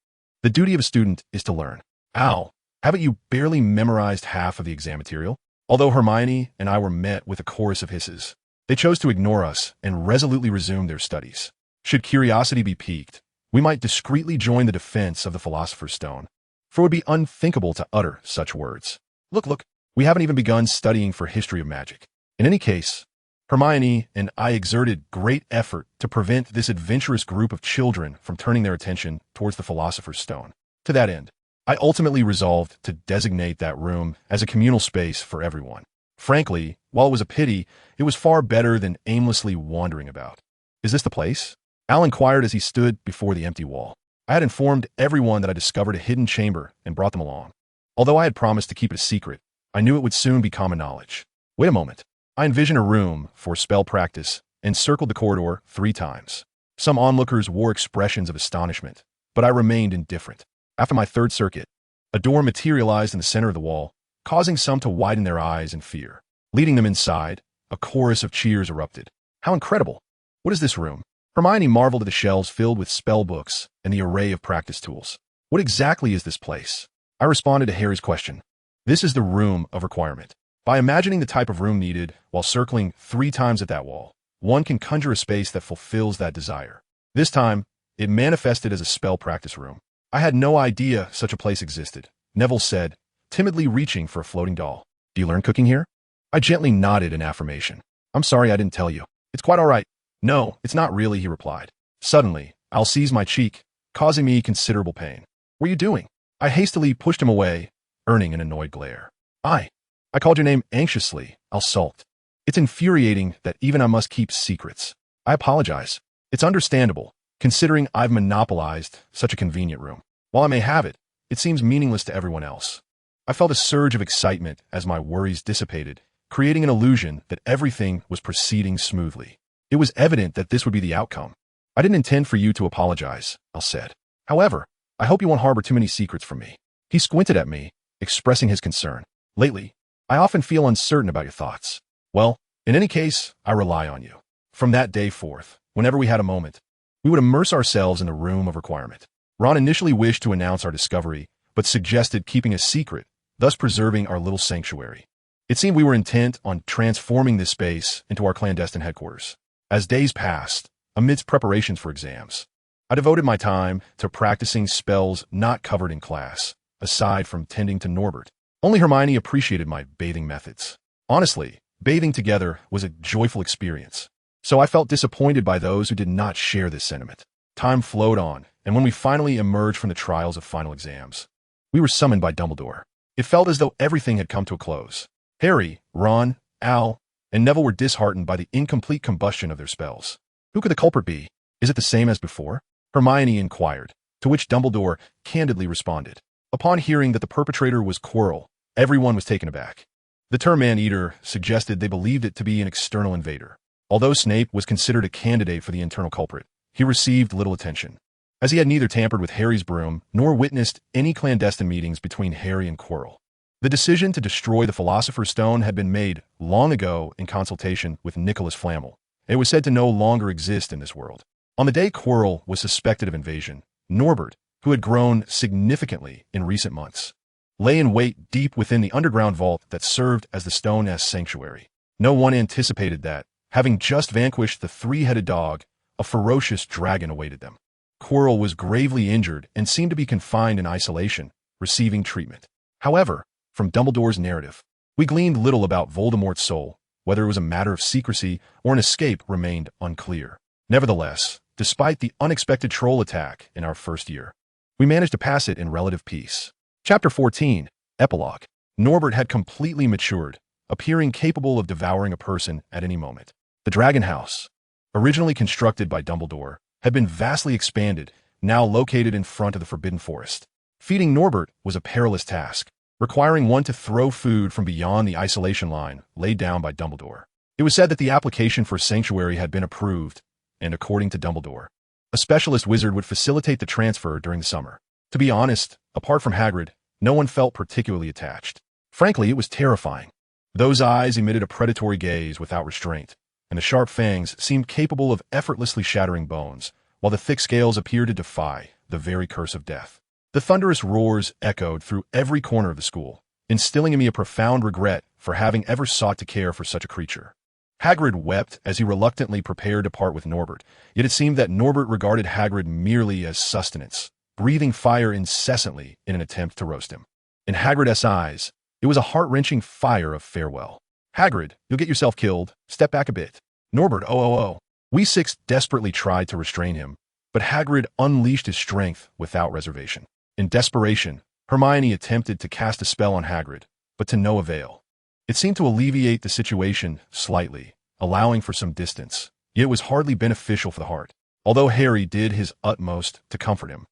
The duty of a student is to learn. Ow, haven't you barely memorized half of the exam material? Although Hermione and I were met with a chorus of hisses, they chose to ignore us and resolutely resume their studies. Should curiosity be piqued, we might discreetly join the defense of the Philosopher's Stone, for it would be unthinkable to utter such words. Look, we haven't even begun studying for history of magic. In any case, Hermione and I exerted great effort to prevent this adventurous group of children from turning their attention towards the Philosopher's Stone. To that end, I ultimately resolved to designate that room as a communal space for everyone. Frankly, while it was a pity, it was far better than aimlessly wandering about. Is this the place? Al inquired as he stood before the empty wall. I had informed everyone that I discovered a hidden chamber and brought them along. Although I had promised to keep it a secret, I knew it would soon be common knowledge. Wait a moment. I envisioned a room for spell practice and circled the corridor 3 times. Some onlookers wore expressions of astonishment, but I remained indifferent. After my 3rd circuit, a door materialized in the center of the wall, causing some to widen their eyes in fear. Leading them inside, a chorus of cheers erupted. How incredible! What is this room? Hermione marveled at the shelves filled with spell books and the array of practice tools. What exactly is this place? I responded to Harry's question. This is the room of requirement. By imagining the type of room needed while circling 3 times at that wall, one can conjure a space that fulfills that desire. This time, it manifested as a spell practice room. I had no idea such a place existed, Neville said, timidly reaching for a floating doll. Do you learn cooking here? I gently nodded in affirmation. I'm sorry I didn't tell you. It's quite all right. No, it's not really, he replied. Suddenly, Al seized my cheek, causing me considerable pain. What are you doing? I hastily pushed him away, earning an annoyed glare. I called your name anxiously, Al sulked. It's infuriating that even I must keep secrets. I apologize. It's understandable, considering I've monopolized such a convenient room. While I may have it, it seems meaningless to everyone else. I felt a surge of excitement as my worries dissipated, creating an illusion that everything was proceeding smoothly. It was evident that this would be the outcome. I didn't intend for you to apologize, Al said. However, I hope you won't harbor too many secrets from me. He squinted at me, expressing his concern. Lately, I often feel uncertain about your thoughts. Well, in any case, I rely on you. From that day forth, whenever we had a moment, we would immerse ourselves in the room of requirement. Ron initially wished to announce our discovery, but suggested keeping a secret, thus preserving our little sanctuary. It seemed we were intent on transforming this space into our clandestine headquarters. As days passed, amidst preparations for exams, I devoted my time to practicing spells not covered in class, aside from tending to Norbert. Only Hermione appreciated my bathing methods. Honestly, bathing together was a joyful experience, so I felt disappointed by those who did not share this sentiment. Time flowed on, and when we finally emerged from the trials of final exams, we were summoned by Dumbledore. It felt as though everything had come to a close. Harry, Ron, Al, and Neville were disheartened by the incomplete combustion of their spells. Who could the culprit be? Is it the same as before? Hermione inquired, to which Dumbledore candidly responded. Upon hearing that the perpetrator was Quirrell, everyone was taken aback. The term man-eater suggested they believed it to be an external invader. Although Snape was considered a candidate for the internal culprit, he received little attention, as he had neither tampered with Harry's broom nor witnessed any clandestine meetings between Harry and Quirrell. The decision to destroy the Philosopher's Stone had been made long ago in consultation with Nicholas Flamel. It was said to no longer exist in this world. On the day Quirrell was suspected of invasion, Norbert, who had grown significantly in recent months, lay in wait deep within the underground vault that served as the Stone-S sanctuary. No one anticipated that, having just vanquished the 3-headed dog, a ferocious dragon awaited them. Quirrell was gravely injured and seemed to be confined in isolation, receiving treatment. However, from Dumbledore's narrative, we gleaned little about Voldemort's soul. Whether it was a matter of secrecy or an escape remained unclear. Nevertheless, despite the unexpected troll attack in our first year, we managed to pass it in relative peace. Chapter 14, Epilogue. Norbert had completely matured, appearing capable of devouring a person at any moment. The Dragon House, originally constructed by Dumbledore, had been vastly expanded, now located in front of the Forbidden Forest. Feeding Norbert was a perilous task, requiring one to throw food from beyond the isolation line laid down by Dumbledore. It was said that the application for a sanctuary had been approved, and according to Dumbledore, a specialist wizard would facilitate the transfer during the summer. To be honest, apart from Hagrid, no one felt particularly attached. Frankly, it was terrifying. Those eyes emitted a predatory gaze without restraint, and the sharp fangs seemed capable of effortlessly shattering bones, while the thick scales appeared to defy the very curse of death. The thunderous roars echoed through every corner of the school, instilling in me a profound regret for having ever sought to care for such a creature. Hagrid wept as he reluctantly prepared to part with Norbert, yet it seemed that Norbert regarded Hagrid merely as sustenance, breathing fire incessantly in an attempt to roast him. In Hagrid's eyes, it was a heart-wrenching fire of farewell. "Hagrid, you'll get yourself killed. Step back a bit." "Norbert, oh. We six desperately tried to restrain him, but Hagrid unleashed his strength without reservation. In desperation, Hermione attempted to cast a spell on Hagrid, but to no avail. It seemed to alleviate the situation slightly, allowing for some distance, yet it was hardly beneficial for the heart, although Harry did his utmost to comfort him.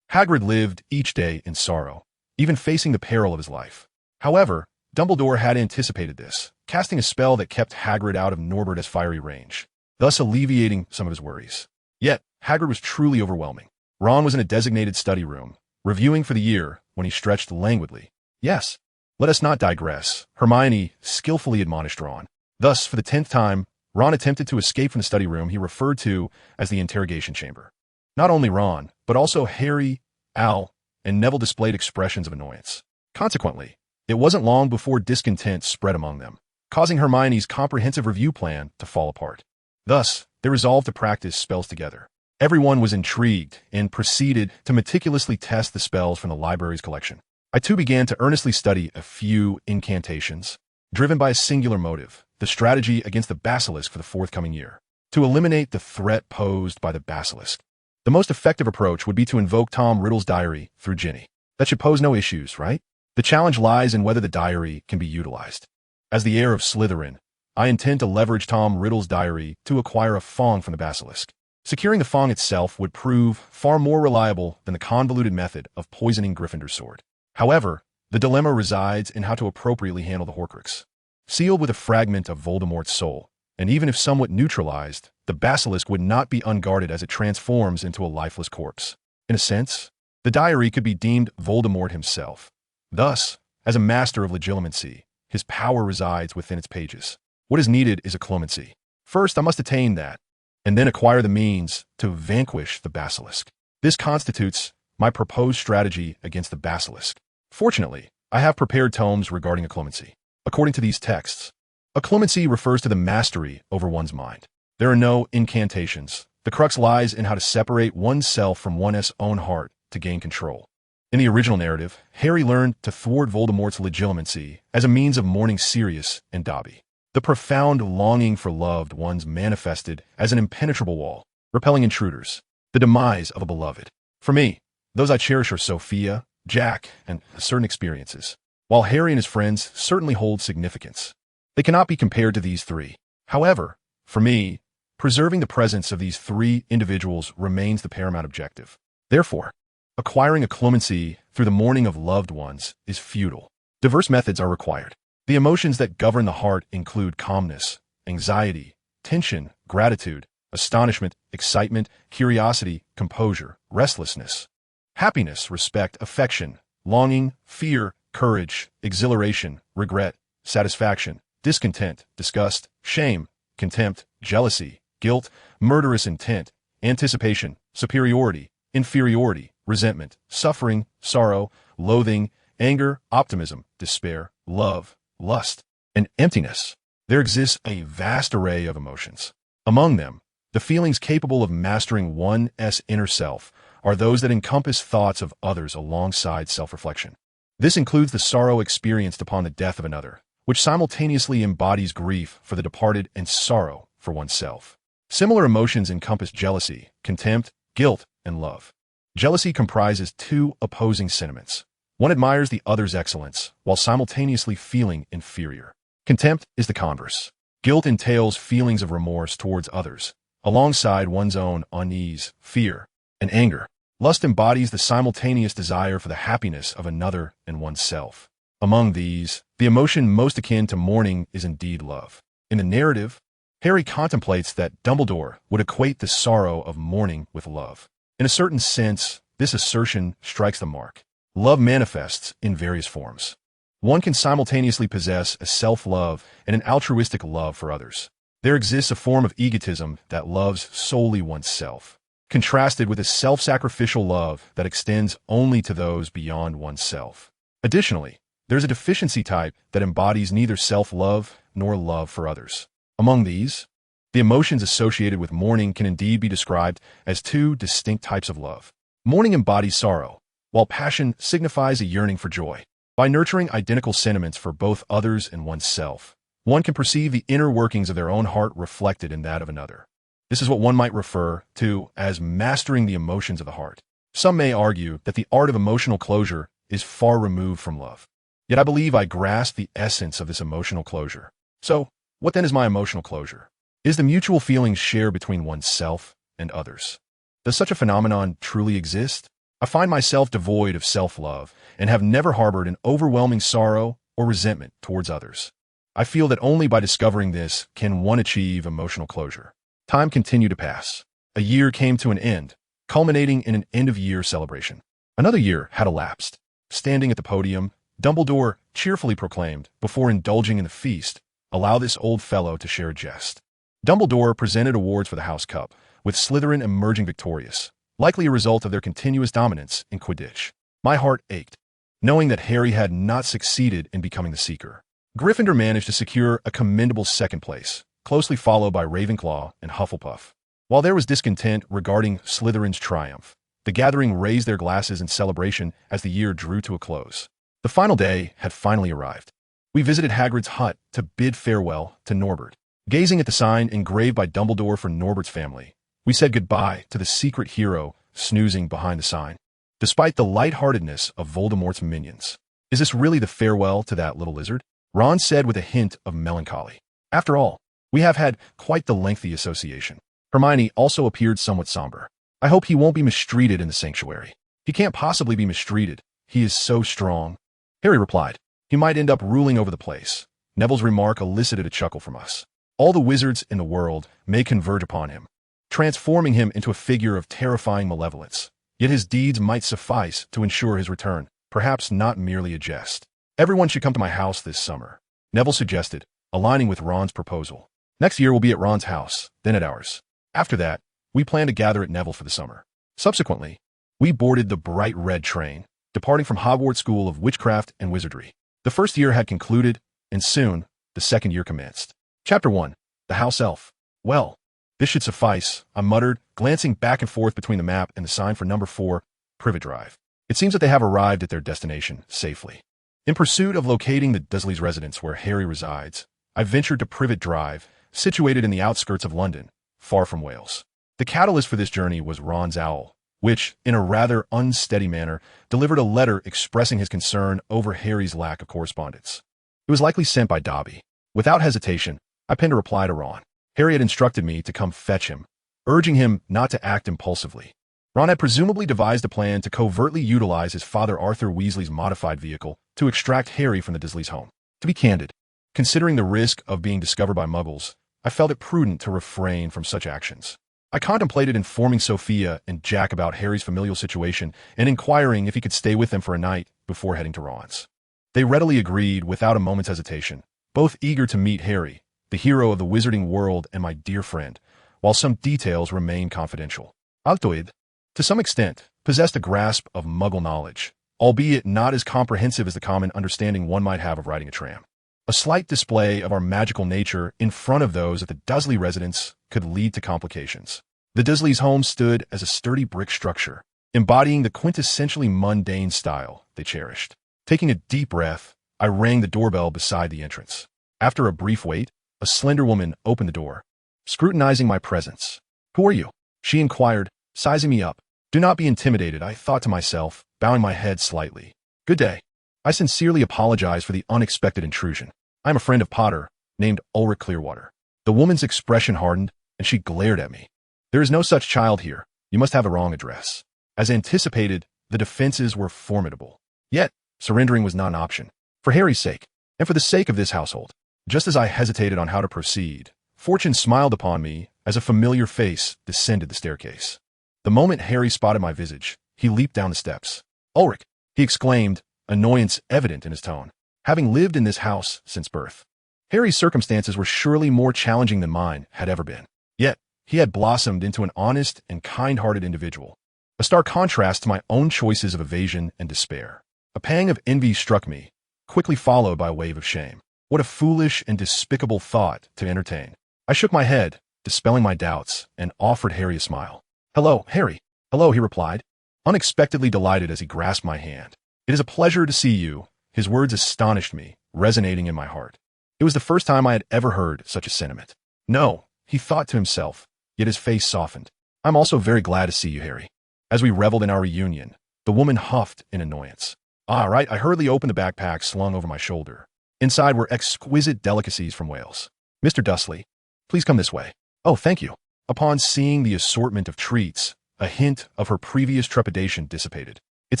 Hagrid lived each day in sorrow, even facing the peril of his life. However, Dumbledore had anticipated this, casting a spell that kept Hagrid out of Norbert's fiery range, thus alleviating some of his worries. Yet, Hagrid was truly overwhelming. Ron was in a designated study room, reviewing for the year, when he stretched languidly. "Yes, let us not digress," Hermione skillfully admonished Ron. Thus, for the 10th time, Ron attempted to escape from the study room he referred to as the interrogation chamber. Not only Ron, but also Harry, Al, and Neville displayed expressions of annoyance. Consequently, it wasn't long before discontent spread among them, causing Hermione's comprehensive review plan to fall apart. Thus, they resolved to practice spells together. Everyone was intrigued and proceeded to meticulously test the spells from the library's collection. I too began to earnestly study a few incantations, driven by a singular motive, the strategy against the basilisk for the forthcoming year, to eliminate the threat posed by the basilisk. The most effective approach would be to invoke Tom Riddle's diary through Ginny. That should pose no issues, right? The challenge lies in whether the diary can be utilized. As the heir of Slytherin, I intend to leverage Tom Riddle's diary to acquire a fong from the basilisk. Securing the fong itself would prove far more reliable than the convoluted method of poisoning Gryffindor's sword. However, the dilemma resides in how to appropriately handle the Horcrux. Sealed with a fragment of Voldemort's soul, and even if somewhat neutralized, the basilisk would not be unguarded as it transforms into a lifeless corpse. In a sense, the diary could be deemed Voldemort himself. Thus, as a master of legilimency, his power resides within its pages. What is needed is occlumency. First, I must attain that, and then acquire the means to vanquish the basilisk. This constitutes my proposed strategy against the basilisk. Fortunately, I have prepared tomes regarding occlumency. According to these texts, occlumency refers to the mastery over one's mind. There are no incantations. The crux lies in how to separate oneself from one's own heart to gain control. In the original narrative, Harry learned to thwart Voldemort's legilimency as a means of mourning Sirius and Dobby. The profound longing for loved ones manifested as an impenetrable wall, repelling intruders, the demise of a beloved. For me, those I cherish are Sophia, Jack, and certain experiences, while Harry and his friends certainly hold significance. They cannot be compared to these three. However, for me, preserving the presence of these three individuals remains the paramount objective. Therefore, acquiring occlumency through the mourning of loved ones is futile. Diverse methods are required. The emotions that govern the heart include calmness, anxiety, tension, gratitude, astonishment, excitement, curiosity, composure, restlessness, happiness, respect, affection, longing, fear, courage, exhilaration, regret, satisfaction, discontent, disgust, shame, contempt, jealousy, guilt, murderous intent, anticipation, superiority, inferiority, resentment, suffering, sorrow, loathing, anger, optimism, despair, love, lust, and emptiness. There exists a vast array of emotions. Among them, the feelings capable of mastering one's inner self are those that encompass thoughts of others alongside self-reflection. This includes the sorrow experienced upon the death of another, which simultaneously embodies grief for the departed and sorrow for oneself. Similar emotions encompass jealousy, contempt, guilt, and love. Jealousy comprises two opposing sentiments. One admires the other's excellence, while simultaneously feeling inferior. Contempt is the converse. Guilt entails feelings of remorse towards others, alongside one's own unease, fear, and anger. Lust embodies the simultaneous desire for the happiness of another and oneself. Among these, the emotion most akin to mourning is indeed love. In the narrative, Harry contemplates that Dumbledore would equate the sorrow of mourning with love. In a certain sense, this assertion strikes the mark. Love manifests in various forms. One can simultaneously possess a self-love and an altruistic love for others. There exists a form of egotism that loves solely oneself, contrasted with a self-sacrificial love that extends only to those beyond oneself. Additionally, there's a deficiency type that embodies neither self-love nor love for others. Among these, the emotions associated with mourning can indeed be described as two distinct types of love. Mourning embodies sorrow, while passion signifies a yearning for joy. By nurturing identical sentiments for both others and oneself, one can perceive the inner workings of their own heart reflected in that of another. This is what one might refer to as mastering the emotions of the heart. Some may argue that the art of emotional closure is far removed from love. Yet I believe I grasp the essence of this emotional closure. So, what then is my emotional closure? It is the mutual feelings shared between oneself and others. Does such a phenomenon truly exist? I find myself devoid of self-love and have never harbored an overwhelming sorrow or resentment towards others. I feel that only by discovering this can one achieve emotional closure. Time continued to pass. A year came to an end, culminating in an end-of-year celebration. Another year had elapsed. Standing at the podium, Dumbledore cheerfully proclaimed, before indulging in the feast, "Allow this old fellow to share a jest." Dumbledore presented awards for the House Cup, with Slytherin emerging victorious, likely a result of their continuous dominance in Quidditch. My heart ached, knowing that Harry had not succeeded in becoming the Seeker. Gryffindor managed to secure a commendable second place, closely followed by Ravenclaw and Hufflepuff. While there was discontent regarding Slytherin's triumph, the gathering raised their glasses in celebration as the year drew to a close. The final day had finally arrived. We visited Hagrid's hut to bid farewell to Norbert. Gazing at the sign engraved by Dumbledore for Norbert's family, we said goodbye to the secret hero snoozing behind the sign. Despite the lightheartedness of Voldemort's minions, is this really the farewell to that little lizard? Ron said with a hint of melancholy. After all, we have had quite the lengthy association. Hermione also appeared somewhat somber. I hope he won't be mistreated in the sanctuary. He can't possibly be mistreated. He is so strong. Harry replied. He might end up ruling over the place. Neville's remark elicited a chuckle from us. All the wizards in the world may converge upon him, transforming him into a figure of terrifying malevolence. Yet his deeds might suffice to ensure his return, perhaps not merely a jest. Everyone should come to my house this summer, Neville suggested, aligning with Ron's proposal. Next year we'll be at Ron's house, then at ours. After that, we plan to gather at Neville for the summer. Subsequently, we boarded the bright red train, departing from Hogwarts School of Witchcraft and Wizardry. The first year had concluded, and soon, the second year commenced. Chapter 1. The House Elf. Well, this should suffice, I muttered, glancing back and forth between the map and the sign for number 4, Privet Drive. It seems that they have arrived at their destination safely. In pursuit of locating the Dursleys' residence where Harry resides, I ventured to Privet Drive, situated in the outskirts of London, far from Wales. The catalyst for this journey was Ron's owl, which, in a rather unsteady manner, delivered a letter expressing his concern over Harry's lack of correspondence. It was likely sent by Dobby. Without hesitation, I penned a reply to Ron. Harry had instructed me to come fetch him, urging him not to act impulsively. Ron had presumably devised a plan to covertly utilize his father Arthur Weasley's modified vehicle to extract Harry from the Dursleys' home. To be candid, considering the risk of being discovered by Muggles, I felt it prudent to refrain from such actions. I contemplated informing Sophia and Jack about Harry's familial situation and inquiring if he could stay with them for a night before heading to Ron's. They readily agreed without a moment's hesitation, both eager to meet Harry, the hero of the wizarding world and my dear friend, while some details remained confidential. Altoid, to some extent, possessed a grasp of Muggle knowledge, albeit not as comprehensive as the common understanding one might have of riding a tram. A slight display of our magical nature in front of those at the Dursley residence could lead to complications. The Dursleys' home stood as a sturdy brick structure, embodying the quintessentially mundane style they cherished. Taking a deep breath, I rang the doorbell beside the entrance. After a brief wait, a slender woman opened the door, scrutinizing my presence. "Who are you?" she inquired, sizing me up. "Do not be intimidated," I thought to myself, bowing my head slightly. "Good day." I sincerely apologize for the unexpected intrusion. I am a friend of Potter, named Ulrich Clearwater. The woman's expression hardened, and she glared at me. "There is no such child here. You must have the wrong address." As anticipated, the defenses were formidable. Yet, surrendering was not an option. For Harry's sake, and for the sake of this household. Just as I hesitated on how to proceed, Fortune smiled upon me as a familiar face descended the staircase. The moment Harry spotted my visage, he leaped down the steps. "Ulrich!" he exclaimed, annoyance evident in his tone. Having lived in this house since birth, Harry's circumstances were surely more challenging than mine had ever been. Yet, he had blossomed into an honest and kind-hearted individual, a stark contrast to my own choices of evasion and despair. A pang of envy struck me, quickly followed by a wave of shame. What a foolish and despicable thought to entertain. I shook my head, dispelling my doubts, and offered Harry a smile. "Hello, Harry." "Hello," he replied, unexpectedly delighted as he grasped my hand. "It is a pleasure to see you." His words astonished me, resonating in my heart. It was the first time I had ever heard such a sentiment. "No," he thought to himself, yet his face softened. "I'm also very glad to see you, Harry." As we reveled in our reunion, the woman huffed in annoyance. "All right," I hurriedly opened the backpack slung over my shoulder. Inside were exquisite delicacies from Wales. "Mr. Dustley, please come this way." "Oh, thank you." Upon seeing the assortment of treats, a hint of her previous trepidation dissipated. It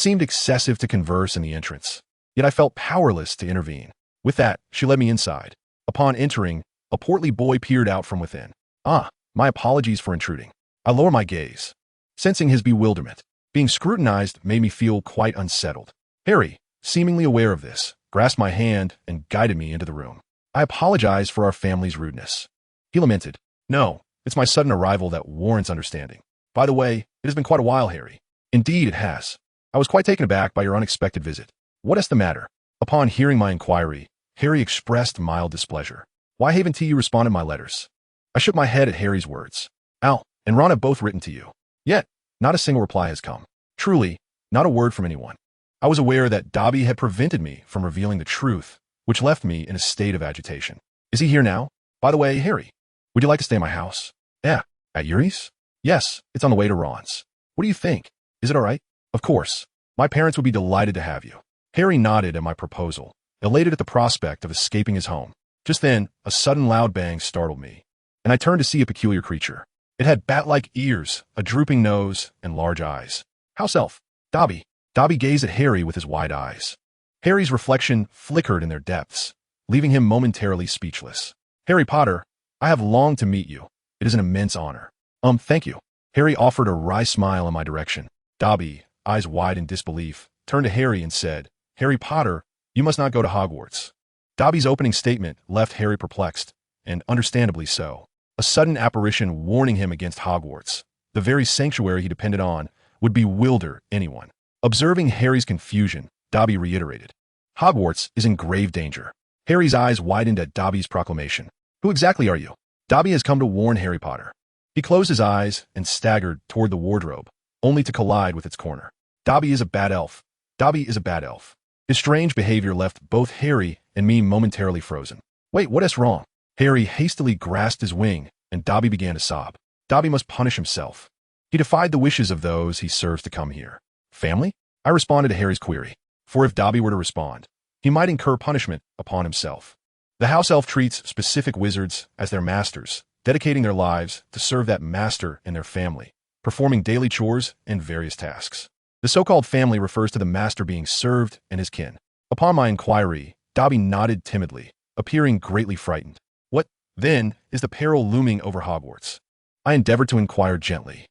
seemed excessive to converse in the entrance, yet I felt powerless to intervene. With that, she led me inside. Upon entering, a portly boy peered out from within. "Ah, my apologies for intruding." I lowered my gaze, sensing his bewilderment. Being scrutinized made me feel quite unsettled. Harry, seemingly aware of this, grasped my hand and guided me into the room. "I apologize for our family's rudeness," he lamented. "No, it's my sudden arrival that warrants understanding. By the way, it has been quite a while, Harry." "Indeed it has. I was quite taken aback by your unexpected visit. What is the matter?" Upon hearing my inquiry, Harry expressed mild displeasure. "Why haven't you responded to my letters?" I shook my head at Harry's words. "Al and Ron have both written to you. Yet, not a single reply has come. Truly, not a word from anyone." I was aware that Dobby had prevented me from revealing the truth, which left me in a state of agitation. "Is he here now? By the way, Harry, would you like to stay in my house?" "Yeah, at Yuri's?" "Yes, it's on the way to Ron's." "What do you think? Is it all right?" "Of course. My parents would be delighted to have you." Harry nodded at my proposal, elated at the prospect of escaping his home. Just then, a sudden loud bang startled me, and I turned to see a peculiar creature. It had bat-like ears, a drooping nose, and large eyes. "House elf, Dobby." Dobby gazed at Harry with his wide eyes. Harry's reflection flickered in their depths, leaving him momentarily speechless. "Harry Potter, I have longed to meet you. It is an immense honor." Thank you." Harry offered a wry smile in my direction. Dobby, eyes wide in disbelief, turned to Harry and said, "Harry Potter, you must not go to Hogwarts." Dobby's opening statement left Harry perplexed, and understandably so. A sudden apparition warning him against Hogwarts, the very sanctuary he depended on, would bewilder anyone. Observing Harry's confusion, Dobby reiterated, "Hogwarts is in grave danger." Harry's eyes widened at Dobby's proclamation. "Who exactly are you?" "Dobby has come to warn Harry Potter." He closed his eyes and staggered toward the wardrobe, only to collide with its corner. "Dobby is a bad elf. Dobby is a bad elf." His strange behavior left both Harry and me momentarily frozen. "Wait, what is wrong?" Harry hastily grasped his wing, and Dobby began to sob. Dobby must punish himself. He defied the wishes of those he serves to come here. "Family?" I responded to Harry's query, for if Dobby were to respond, he might incur punishment upon himself. The house elf treats specific wizards as their masters, dedicating their lives to serve that master and their family, performing daily chores and various tasks. The so-called family refers to the master being served and his kin. Upon my inquiry, Dobby nodded timidly, appearing greatly frightened. "What, then, is the peril looming over Hogwarts?" I endeavored to inquire gently.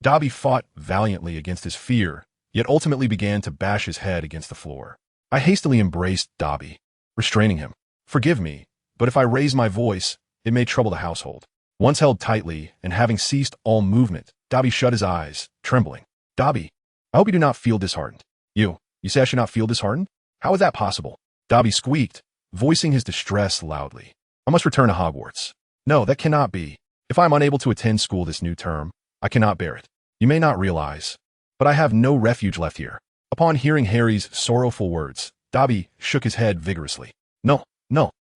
Dobby fought valiantly against his fear, yet ultimately began to bash his head against the floor. I hastily embraced Dobby, restraining him. "Forgive me, but if I raise my voice, it may trouble the household." Once held tightly, and having ceased all movement, Dobby shut his eyes, trembling. "Dobby, I hope you do not feel disheartened." You say I should not feel disheartened? How is that possible?" Dobby squeaked, voicing his distress loudly. "I must return to Hogwarts." "No, that cannot be. If I am unable to attend school this new term, I cannot bear it. You may not realize, but I have no refuge left here." Upon hearing Harry's sorrowful words, Dobby shook his head vigorously. No.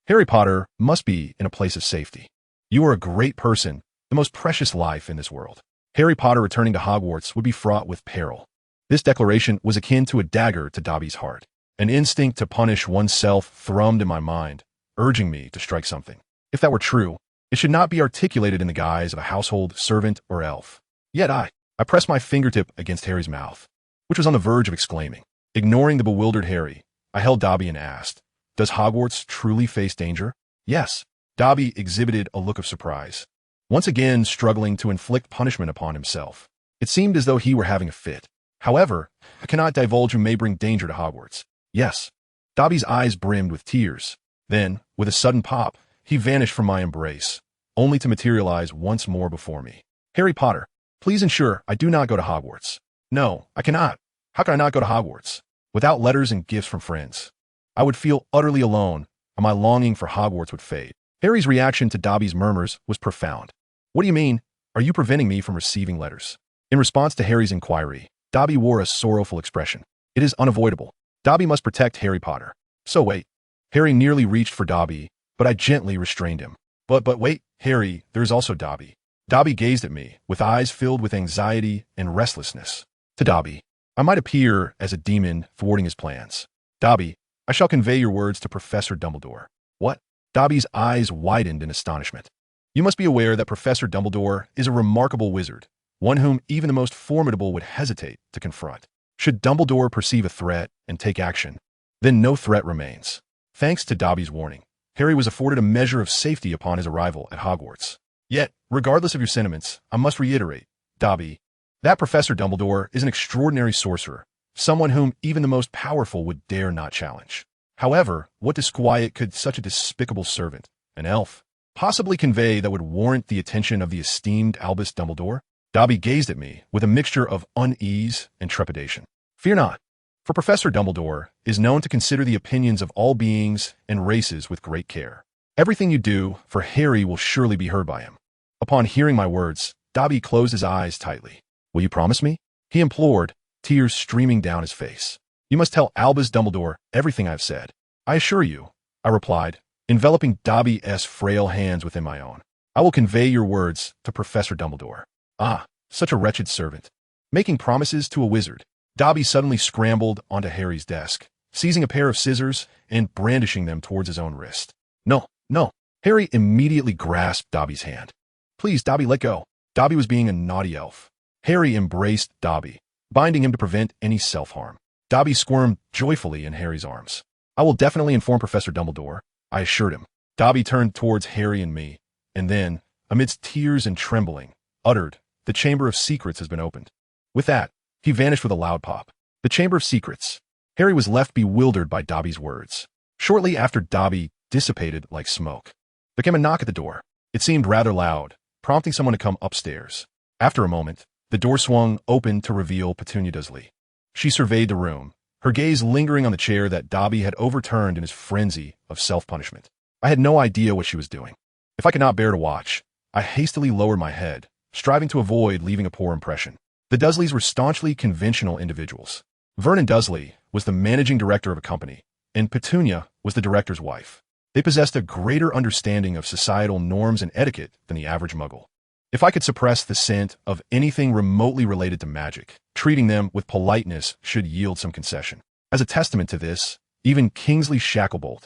Harry Potter must be in a place of safety. You are a great person, the most precious life in this world. Harry Potter returning to Hogwarts would be fraught with peril." This declaration was akin to a dagger to Dobby's heart. An instinct to punish oneself thrummed in my mind, urging me to strike something. If that were true, it should not be articulated in the guise of a household servant or elf. Yet I pressed my fingertip against Harry's mouth, which was on the verge of exclaiming. Ignoring the bewildered Harry, I held Dobby and asked, "Does Hogwarts truly face danger?" "Yes. Dobby exhibited a look of surprise, once again struggling to inflict punishment upon himself. It seemed as though he were having a fit. However, I cannot divulge who may bring danger to Hogwarts. Yes. Dobby's eyes brimmed with tears. Then, with a sudden pop, he vanished from my embrace, only to materialize once more before me. Harry Potter, please ensure I do not go to Hogwarts. No, I cannot. How can I not go to Hogwarts? Without letters and gifts from friends, I would feel utterly alone, and my longing for Hogwarts would fade. Harry's reaction to Dobby's murmurs was profound. What do you mean? Are you preventing me from receiving letters? In response to Harry's inquiry, Dobby wore a sorrowful expression. It is unavoidable. Dobby must protect Harry Potter. So wait. Harry nearly reached for Dobby, but I gently restrained him. But wait, Harry, there is also Dobby. Dobby gazed at me, with eyes filled with anxiety and restlessness. To Dobby, I might appear as a demon thwarting his plans. Dobby, I shall convey your words to Professor Dumbledore. What? Dobby's eyes widened in astonishment. You must be aware that Professor Dumbledore is a remarkable wizard, one whom even the most formidable would hesitate to confront. Should Dumbledore perceive a threat and take action, then no threat remains. Thanks to Dobby's warning, Harry was afforded a measure of safety upon his arrival at Hogwarts. Yet, regardless of your sentiments, I must reiterate, Dobby, that Professor Dumbledore is an extraordinary sorcerer, someone whom even the most powerful would dare not challenge. However, what disquiet could such a despicable servant, an elf, possibly convey that would warrant the attention of the esteemed Albus Dumbledore? Dobby gazed at me with a mixture of unease and trepidation. Fear not, for Professor Dumbledore is known to consider the opinions of all beings and races with great care. Everything you do for Harry will surely be heard by him. Upon hearing my words, Dobby closed his eyes tightly. Will you promise me? He implored, tears streaming down his face. You must tell Albus Dumbledore everything I've said. I assure you, I replied, enveloping Dobby's frail hands within my own. I will convey your words to Professor Dumbledore. Ah, such a wretched servant. Making promises to a wizard. Dobby suddenly scrambled onto Harry's desk, seizing a pair of scissors and brandishing them towards his own wrist. No, no. Harry immediately grasped Dobby's hand. Please, Dobby, let go. Dobby was being a naughty elf. Harry embraced Dobby, binding him to prevent any self-harm. Dobby squirmed joyfully in Harry's arms. I will definitely inform Professor Dumbledore, I assured him. Dobby turned towards Harry and me, and then, amidst tears and trembling, uttered, The Chamber of Secrets has been opened. With that, he vanished with a loud pop. The Chamber of Secrets. Harry was left bewildered by Dobby's words. Shortly after Dobby dissipated like smoke, there came a knock at the door. It seemed rather loud, prompting someone to come upstairs. After a moment, the door swung open to reveal Petunia Dursley. She surveyed the room, her gaze lingering on the chair that Dobby had overturned in his frenzy of self-punishment. I had no idea what she was doing. If I could not bear to watch, I hastily lowered my head, striving to avoid leaving a poor impression. The Dursleys were staunchly conventional individuals. Vernon Dursley was the managing director of a company, and Petunia was the director's wife. They possessed a greater understanding of societal norms and etiquette than the average muggle. If I could suppress the scent of anything remotely related to magic, treating them with politeness should yield some concession. As a testament to this, even Kingsley Shacklebolt,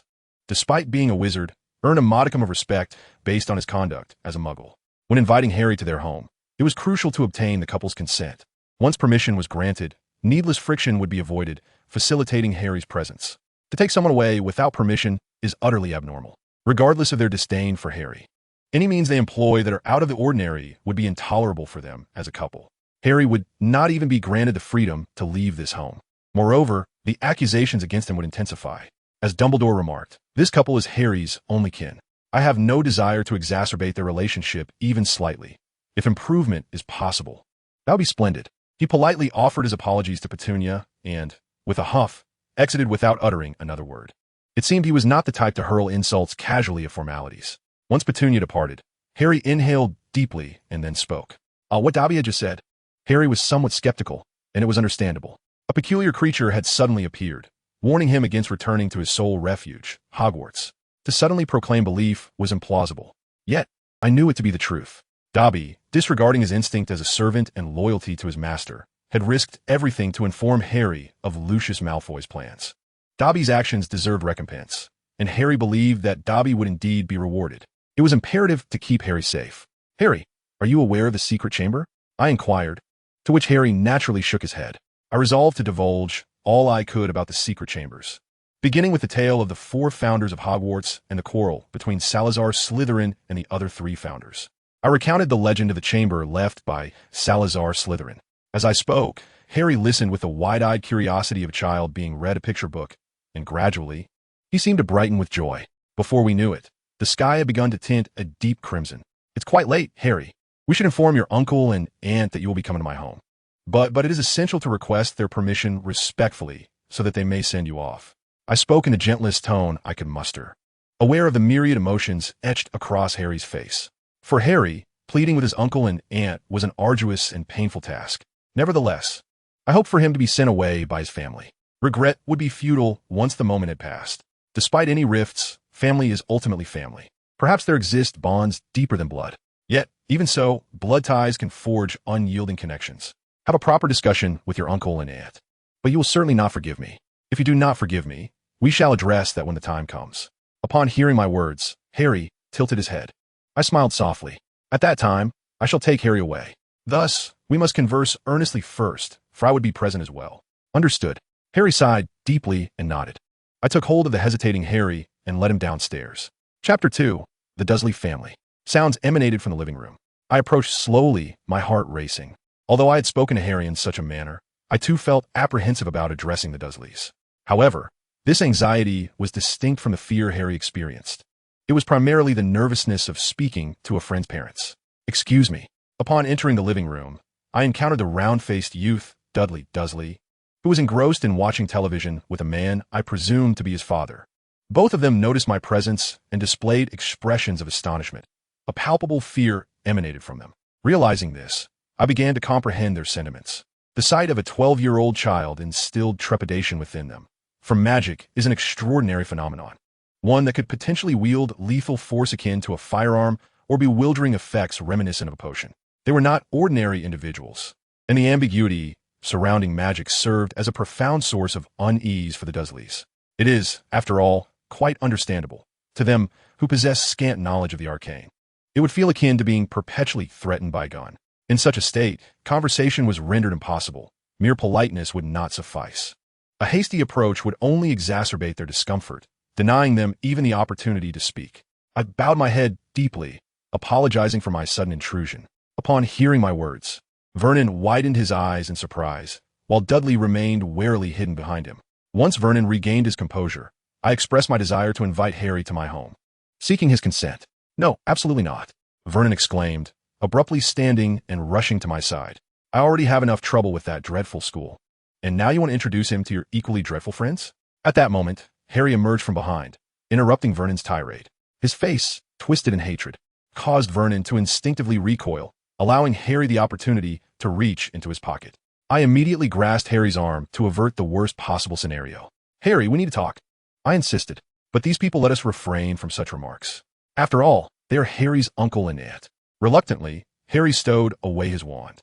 despite being a wizard, earned a modicum of respect based on his conduct as a muggle. When inviting Harry to their home, it was crucial to obtain the couple's consent. Once permission was granted, needless friction would be avoided, facilitating Harry's presence. To take someone away without permission is utterly abnormal, regardless of their disdain for Harry. Any means they employ that are out of the ordinary would be intolerable for them as a couple. Harry would not even be granted the freedom to leave this home. Moreover, the accusations against him would intensify. As Dumbledore remarked, this couple is Harry's only kin. I have no desire to exacerbate their relationship even slightly. If improvement is possible, that would be splendid. He politely offered his apologies to Petunia and, with a huff, exited without uttering another word. It seemed he was not the type to hurl insults casually at formalities. Once Petunia departed, Harry inhaled deeply and then spoke. What Dobby had just said. Harry was somewhat skeptical, and it was understandable. A peculiar creature had suddenly appeared, warning him against returning to his sole refuge, Hogwarts. To suddenly proclaim belief was implausible. Yet, I knew it to be the truth. Dobby, disregarding his instinct as a servant and loyalty to his master, had risked everything to inform Harry of Lucius Malfoy's plans. Dobby's actions deserved recompense, and Harry believed that Dobby would indeed be rewarded. It was imperative to keep Harry safe. Harry, are you aware of the secret chamber? I inquired, to which Harry naturally shook his head. I resolved to divulge all I could about the secret chambers. beginning with the tale of the 4 founders of Hogwarts and the quarrel between Salazar Slytherin and the other 3 founders. I recounted the legend of the chamber left by Salazar Slytherin. As I spoke, Harry listened with the wide-eyed curiosity of a child being read a picture book, and gradually, he seemed to brighten with joy. Before we knew it, the sky had begun to tint a deep crimson. "It's quite late, Harry. We should inform your uncle and aunt that you will be coming to my home. But it is essential to request their permission respectfully so that they may send you off." I spoke in the gentlest tone I could muster, aware of the myriad emotions etched across Harry's face. For Harry, pleading with his uncle and aunt was an arduous and painful task. Nevertheless, I hoped for him to be sent away by his family. Regret would be futile once the moment had passed. Despite any rifts, family is ultimately family. Perhaps there exist bonds deeper than blood. Yet, even so, blood ties can forge unyielding connections. Have a proper discussion with your uncle and aunt. But you will certainly not forgive me. If you do not forgive me, we shall address that when the time comes. Upon hearing my words, Harry tilted his head. I smiled softly. At that time, I shall take Harry away. Thus, we must converse earnestly first, for I would be present as well. Understood. Harry sighed deeply and nodded. I took hold of the hesitating Harry and led him downstairs. Chapter 2. The Dursley Family. Sounds emanated from the living room. I approached slowly, my heart racing. Although I had spoken to Harry in such a manner, I too felt apprehensive about addressing the Dursleys. However, this anxiety was distinct from the fear Harry experienced. It was primarily the nervousness of speaking to a friend's parents. "Excuse me." Upon entering the living room, I encountered the round-faced youth, Dudley Dursley, who was engrossed in watching television with a man I presumed to be his father. Both of them noticed my presence and displayed expressions of astonishment. A palpable fear emanated from them. Realizing this, I began to comprehend their sentiments. The sight of a 12-year-old child instilled trepidation within them. For magic is an extraordinary phenomenon, one that could potentially wield lethal force akin to a firearm or bewildering effects reminiscent of a potion. They were not ordinary individuals, and the ambiguity surrounding magic served as a profound source of unease for the Dursleys. It is, after all, quite understandable to them who possess scant knowledge of the arcane. It would feel akin to being perpetually threatened by a gun. In such a state, conversation was rendered impossible. Mere politeness would not suffice. A hasty approach would only exacerbate their discomfort, denying them even the opportunity to speak. I bowed my head deeply, apologizing for my sudden intrusion. Upon hearing my words, Vernon widened his eyes in surprise, while Dudley remained warily hidden behind him. Once Vernon regained his composure, I expressed my desire to invite Harry to my home, seeking his consent. "No, absolutely not," Vernon exclaimed, abruptly standing and rushing to my side. "I already have enough trouble with that dreadful school. And now you want to introduce him to your equally dreadful friends?" At that moment, Harry emerged from behind, interrupting Vernon's tirade. His face, twisted in hatred, caused Vernon to instinctively recoil, allowing Harry the opportunity to reach into his pocket. I immediately grasped Harry's arm to avert the worst possible scenario. "Harry, we need to talk," I insisted, but these people let us refrain from such remarks. After all, they are Harry's uncle and aunt. Reluctantly, Harry stowed away his wand.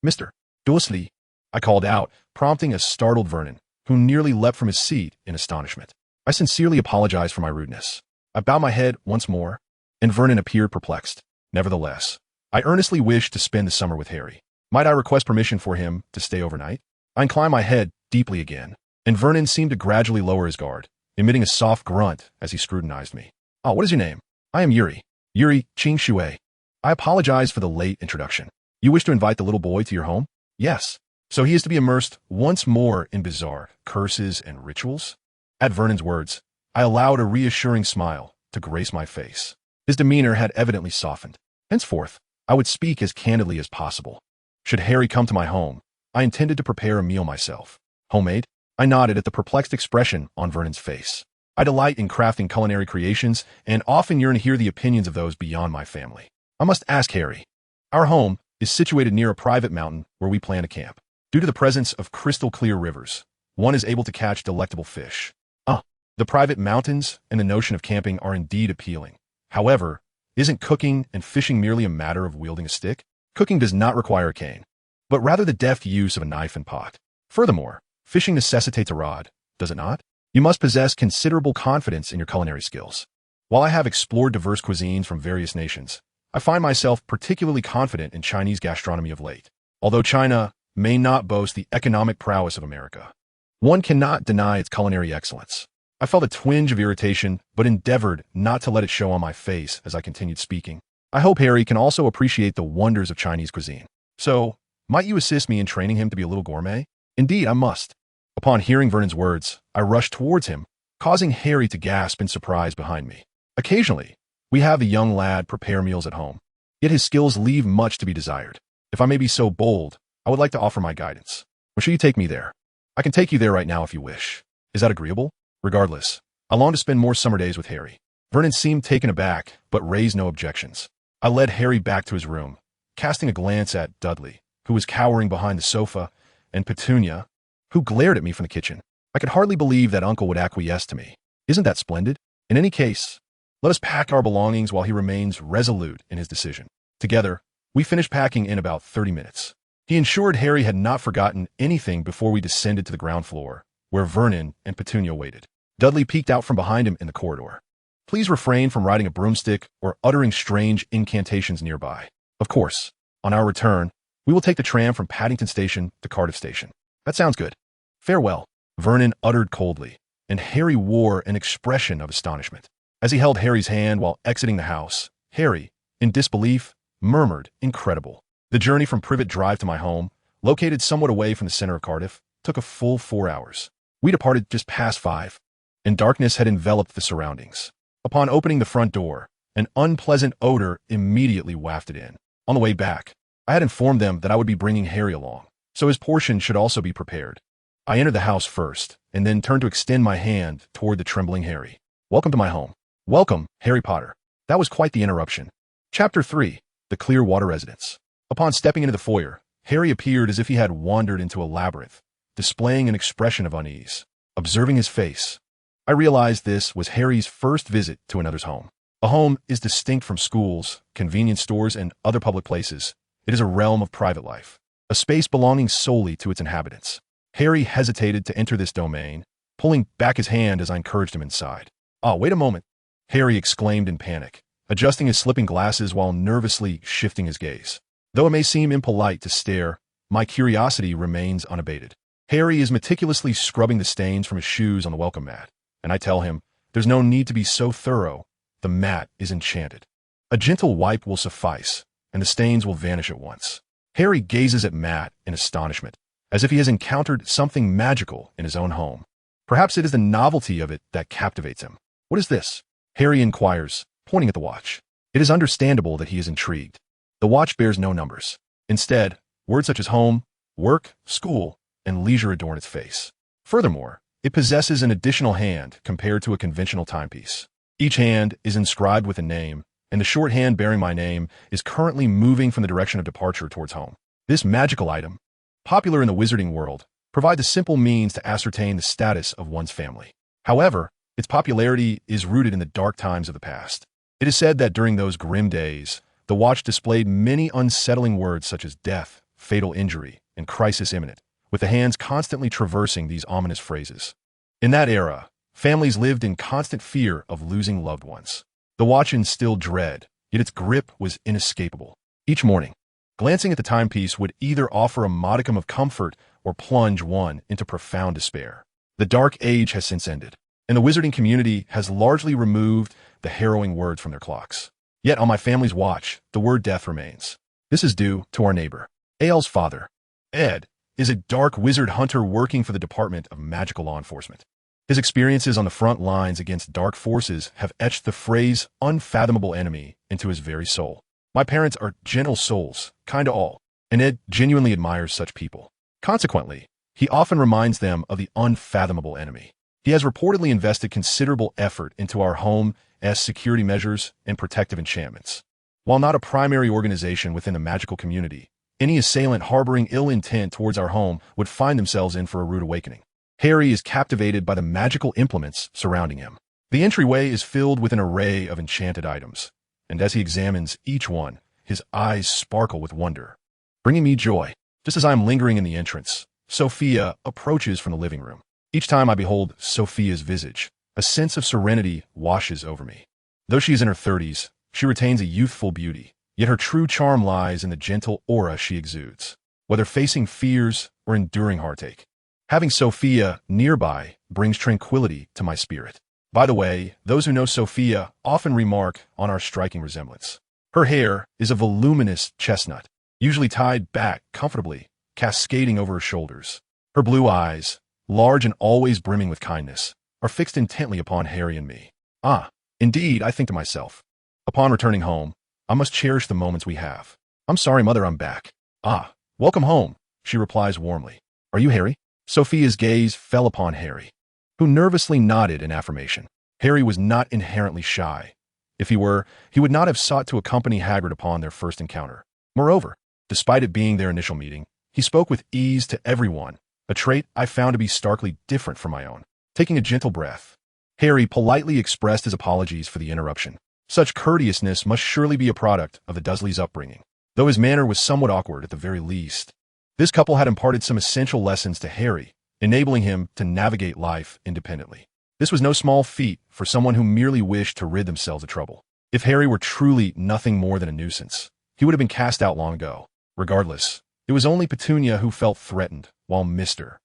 Mr. Dursley," I called out, prompting a startled Vernon, who nearly leapt from his seat in astonishment. I sincerely apologized for my rudeness. I bowed my head once more, and Vernon appeared perplexed. Nevertheless, I earnestly wished to spend the summer with Harry. Might I request permission for him to stay overnight? I inclined my head deeply again, and Vernon seemed to gradually lower his guard, emitting a soft grunt as he scrutinized me. "Oh, what is your name?" "I am Yuri Shimizu. I apologize for the late introduction. You wish to invite the little boy to your home?" "Yes. So he is to be immersed once more in bizarre curses and rituals?" At Vernon's words, I allowed a reassuring smile to grace my face. His demeanor had evidently softened. Henceforth, I would speak as candidly as possible. Should Harry come to my home, I intended to prepare a meal myself. "Homemade?" I nodded at the perplexed expression on Vernon's face. I delight in crafting culinary creations and often yearn to hear the opinions of those beyond my family. I must ask Harry. Our home is situated near a private mountain where we plan to camp. Due to the presence of crystal-clear rivers, one is able to catch delectable fish. The private mountains and the notion of camping are indeed appealing. However, isn't cooking and fishing merely a matter of wielding a stick? Cooking does not require a cane, but rather the deft use of a knife and pot. Furthermore, fishing necessitates a rod, does it not? You must possess considerable confidence in your culinary skills. While I have explored diverse cuisines from various nations, I find myself particularly confident in Chinese gastronomy of late. Although China may not boast the economic prowess of America, one cannot deny its culinary excellence. I felt a twinge of irritation, but endeavored not to let it show on my face as I continued speaking. I hope Harry can also appreciate the wonders of Chinese cuisine. So, might you assist me in training him to be a little gourmet? Indeed, I must. Upon hearing Vernon's words, I rushed towards him, causing Harry to gasp in surprise behind me. Occasionally, we have the young lad prepare meals at home, yet his skills leave much to be desired. If I may be so bold, I would like to offer my guidance. Or should you take me there? I can take you there right now if you wish. Is that agreeable? Regardless, I long to spend more summer days with Harry. Vernon seemed taken aback, but raised no objections. I led Harry back to his room, casting a glance at Dudley, who was cowering behind the sofa, and Petunia, who glared at me from the kitchen. I could hardly believe that Uncle would acquiesce to me. Isn't that splendid? In any case, let us pack our belongings while he remains resolute in his decision. Together, we finished packing in about 30 minutes. He ensured Harry had not forgotten anything before we descended to the ground floor, where Vernon and Petunia waited. Dudley peeked out from behind him in the corridor. Please refrain from riding a broomstick or uttering strange incantations nearby. Of course, on our return, we will take the tram from Paddington Station to Cardiff Station. That sounds good. Farewell, Vernon uttered coldly, and Harry wore an expression of astonishment. As he held Harry's hand while exiting the house, Harry, in disbelief, murmured, incredible. The journey from Privet Drive to my home, located somewhat away from the center of Cardiff, took a full 4 hours. We departed just past 5, and darkness had enveloped the surroundings. Upon opening the front door, an unpleasant odor immediately wafted in. On the way back, I had informed them that I would be bringing Harry along, so his portion should also be prepared. I entered the house first, and then turned to extend my hand toward the trembling Harry. Welcome to my home. Welcome, Harry Potter. That was quite the interruption. Chapter 3, The Clearwater Residence. Upon stepping into the foyer, Harry appeared as if he had wandered into a labyrinth, displaying an expression of unease. Observing his face, I realized this was Harry's first visit to another's home. A home is distinct from schools, convenience stores, and other public places. It is a realm of private life, a space belonging solely to its inhabitants. Harry hesitated to enter this domain, pulling back his hand as I encouraged him inside. "Ah, wait a moment," Harry exclaimed in panic, adjusting his slipping glasses while nervously shifting his gaze. Though it may seem impolite to stare, my curiosity remains unabated. Harry is meticulously scrubbing the stains from his shoes on the welcome mat, and I tell him, there's no need to be so thorough. The mat is enchanted. A gentle wipe will suffice, and the stains will vanish at once. Harry gazes at Matt in astonishment, as if he has encountered something magical in his own home. Perhaps it is the novelty of it that captivates him. "What is this?" Harry inquires, pointing at the watch. It is understandable that he is intrigued. The watch bears no numbers. Instead, words such as home, work, school, and leisure adorn its face. Furthermore, it possesses an additional hand compared to a conventional timepiece. Each hand is inscribed with a name, and the short hand bearing my name is currently moving from the direction of departure towards home. This magical item, popular in the wizarding world, provides a simple means to ascertain the status of one's family. However, its popularity is rooted in the dark times of the past. It is said that during those grim days, the watch displayed many unsettling words such as death, fatal injury, and crisis imminent, with the hands constantly traversing these ominous phrases. In that era, families lived in constant fear of losing loved ones. The watch instilled dread, yet its grip was inescapable. Each morning, glancing at the timepiece would either offer a modicum of comfort or plunge one into profound despair. The dark age has since ended, and the wizarding community has largely removed the harrowing words from their clocks. Yet on my family's watch, the word death remains. This is due to our neighbor. A.L.'s father, Ed, is a dark wizard hunter working for the Department of Magical Law Enforcement. His experiences on the front lines against dark forces have etched the phrase unfathomable enemy into his very soul. My parents are gentle souls, kind to all, and Ed genuinely admires such people. Consequently, he often reminds them of the unfathomable enemy. He has reportedly invested considerable effort into our home's security measures and protective enchantments. While not a primary organization within the magical community, any assailant harboring ill intent towards our home would find themselves in for a rude awakening. Harry is captivated by the magical implements surrounding him. The entryway is filled with an array of enchanted items, and as he examines each one, his eyes sparkle with wonder, bringing me joy. Just as I am lingering in the entrance, Sophia approaches from the living room. Each time I behold Sophia's visage, a sense of serenity washes over me. Though she is in her 30s, she retains a youthful beauty, yet her true charm lies in the gentle aura she exudes. Whether facing fears or enduring heartache, Having Sophia nearby brings tranquility to my spirit. By the way, those who know Sophia often remark on our striking resemblance. Her hair is a voluminous chestnut, usually tied back comfortably, cascading over her shoulders. Her blue eyes, large and always brimming with kindness, are fixed intently upon Harry and me. Ah, indeed, I think to myself. Upon returning home, I must cherish the moments we have. I'm sorry, Mother, I'm back. Ah, welcome home, she replies warmly. Are you Harry? Sophia's gaze fell upon Harry, who nervously nodded in affirmation. Harry was not inherently shy. If he were, he would not have sought to accompany Hagrid upon their first encounter. Moreover, despite it being their initial meeting, he spoke with ease to everyone, a trait I found to be starkly different from my own. Taking a gentle breath, Harry politely expressed his apologies for the interruption. Such courteousness must surely be a product of the Dursleys' upbringing, though his manner was somewhat awkward at the very least. This couple had imparted some essential lessons to Harry, enabling him to navigate life independently. This was no small feat for someone who merely wished to rid themselves of trouble. If Harry were truly nothing more than a nuisance, he would have been cast out long ago. Regardless, it was only Petunia who felt threatened, while Mr.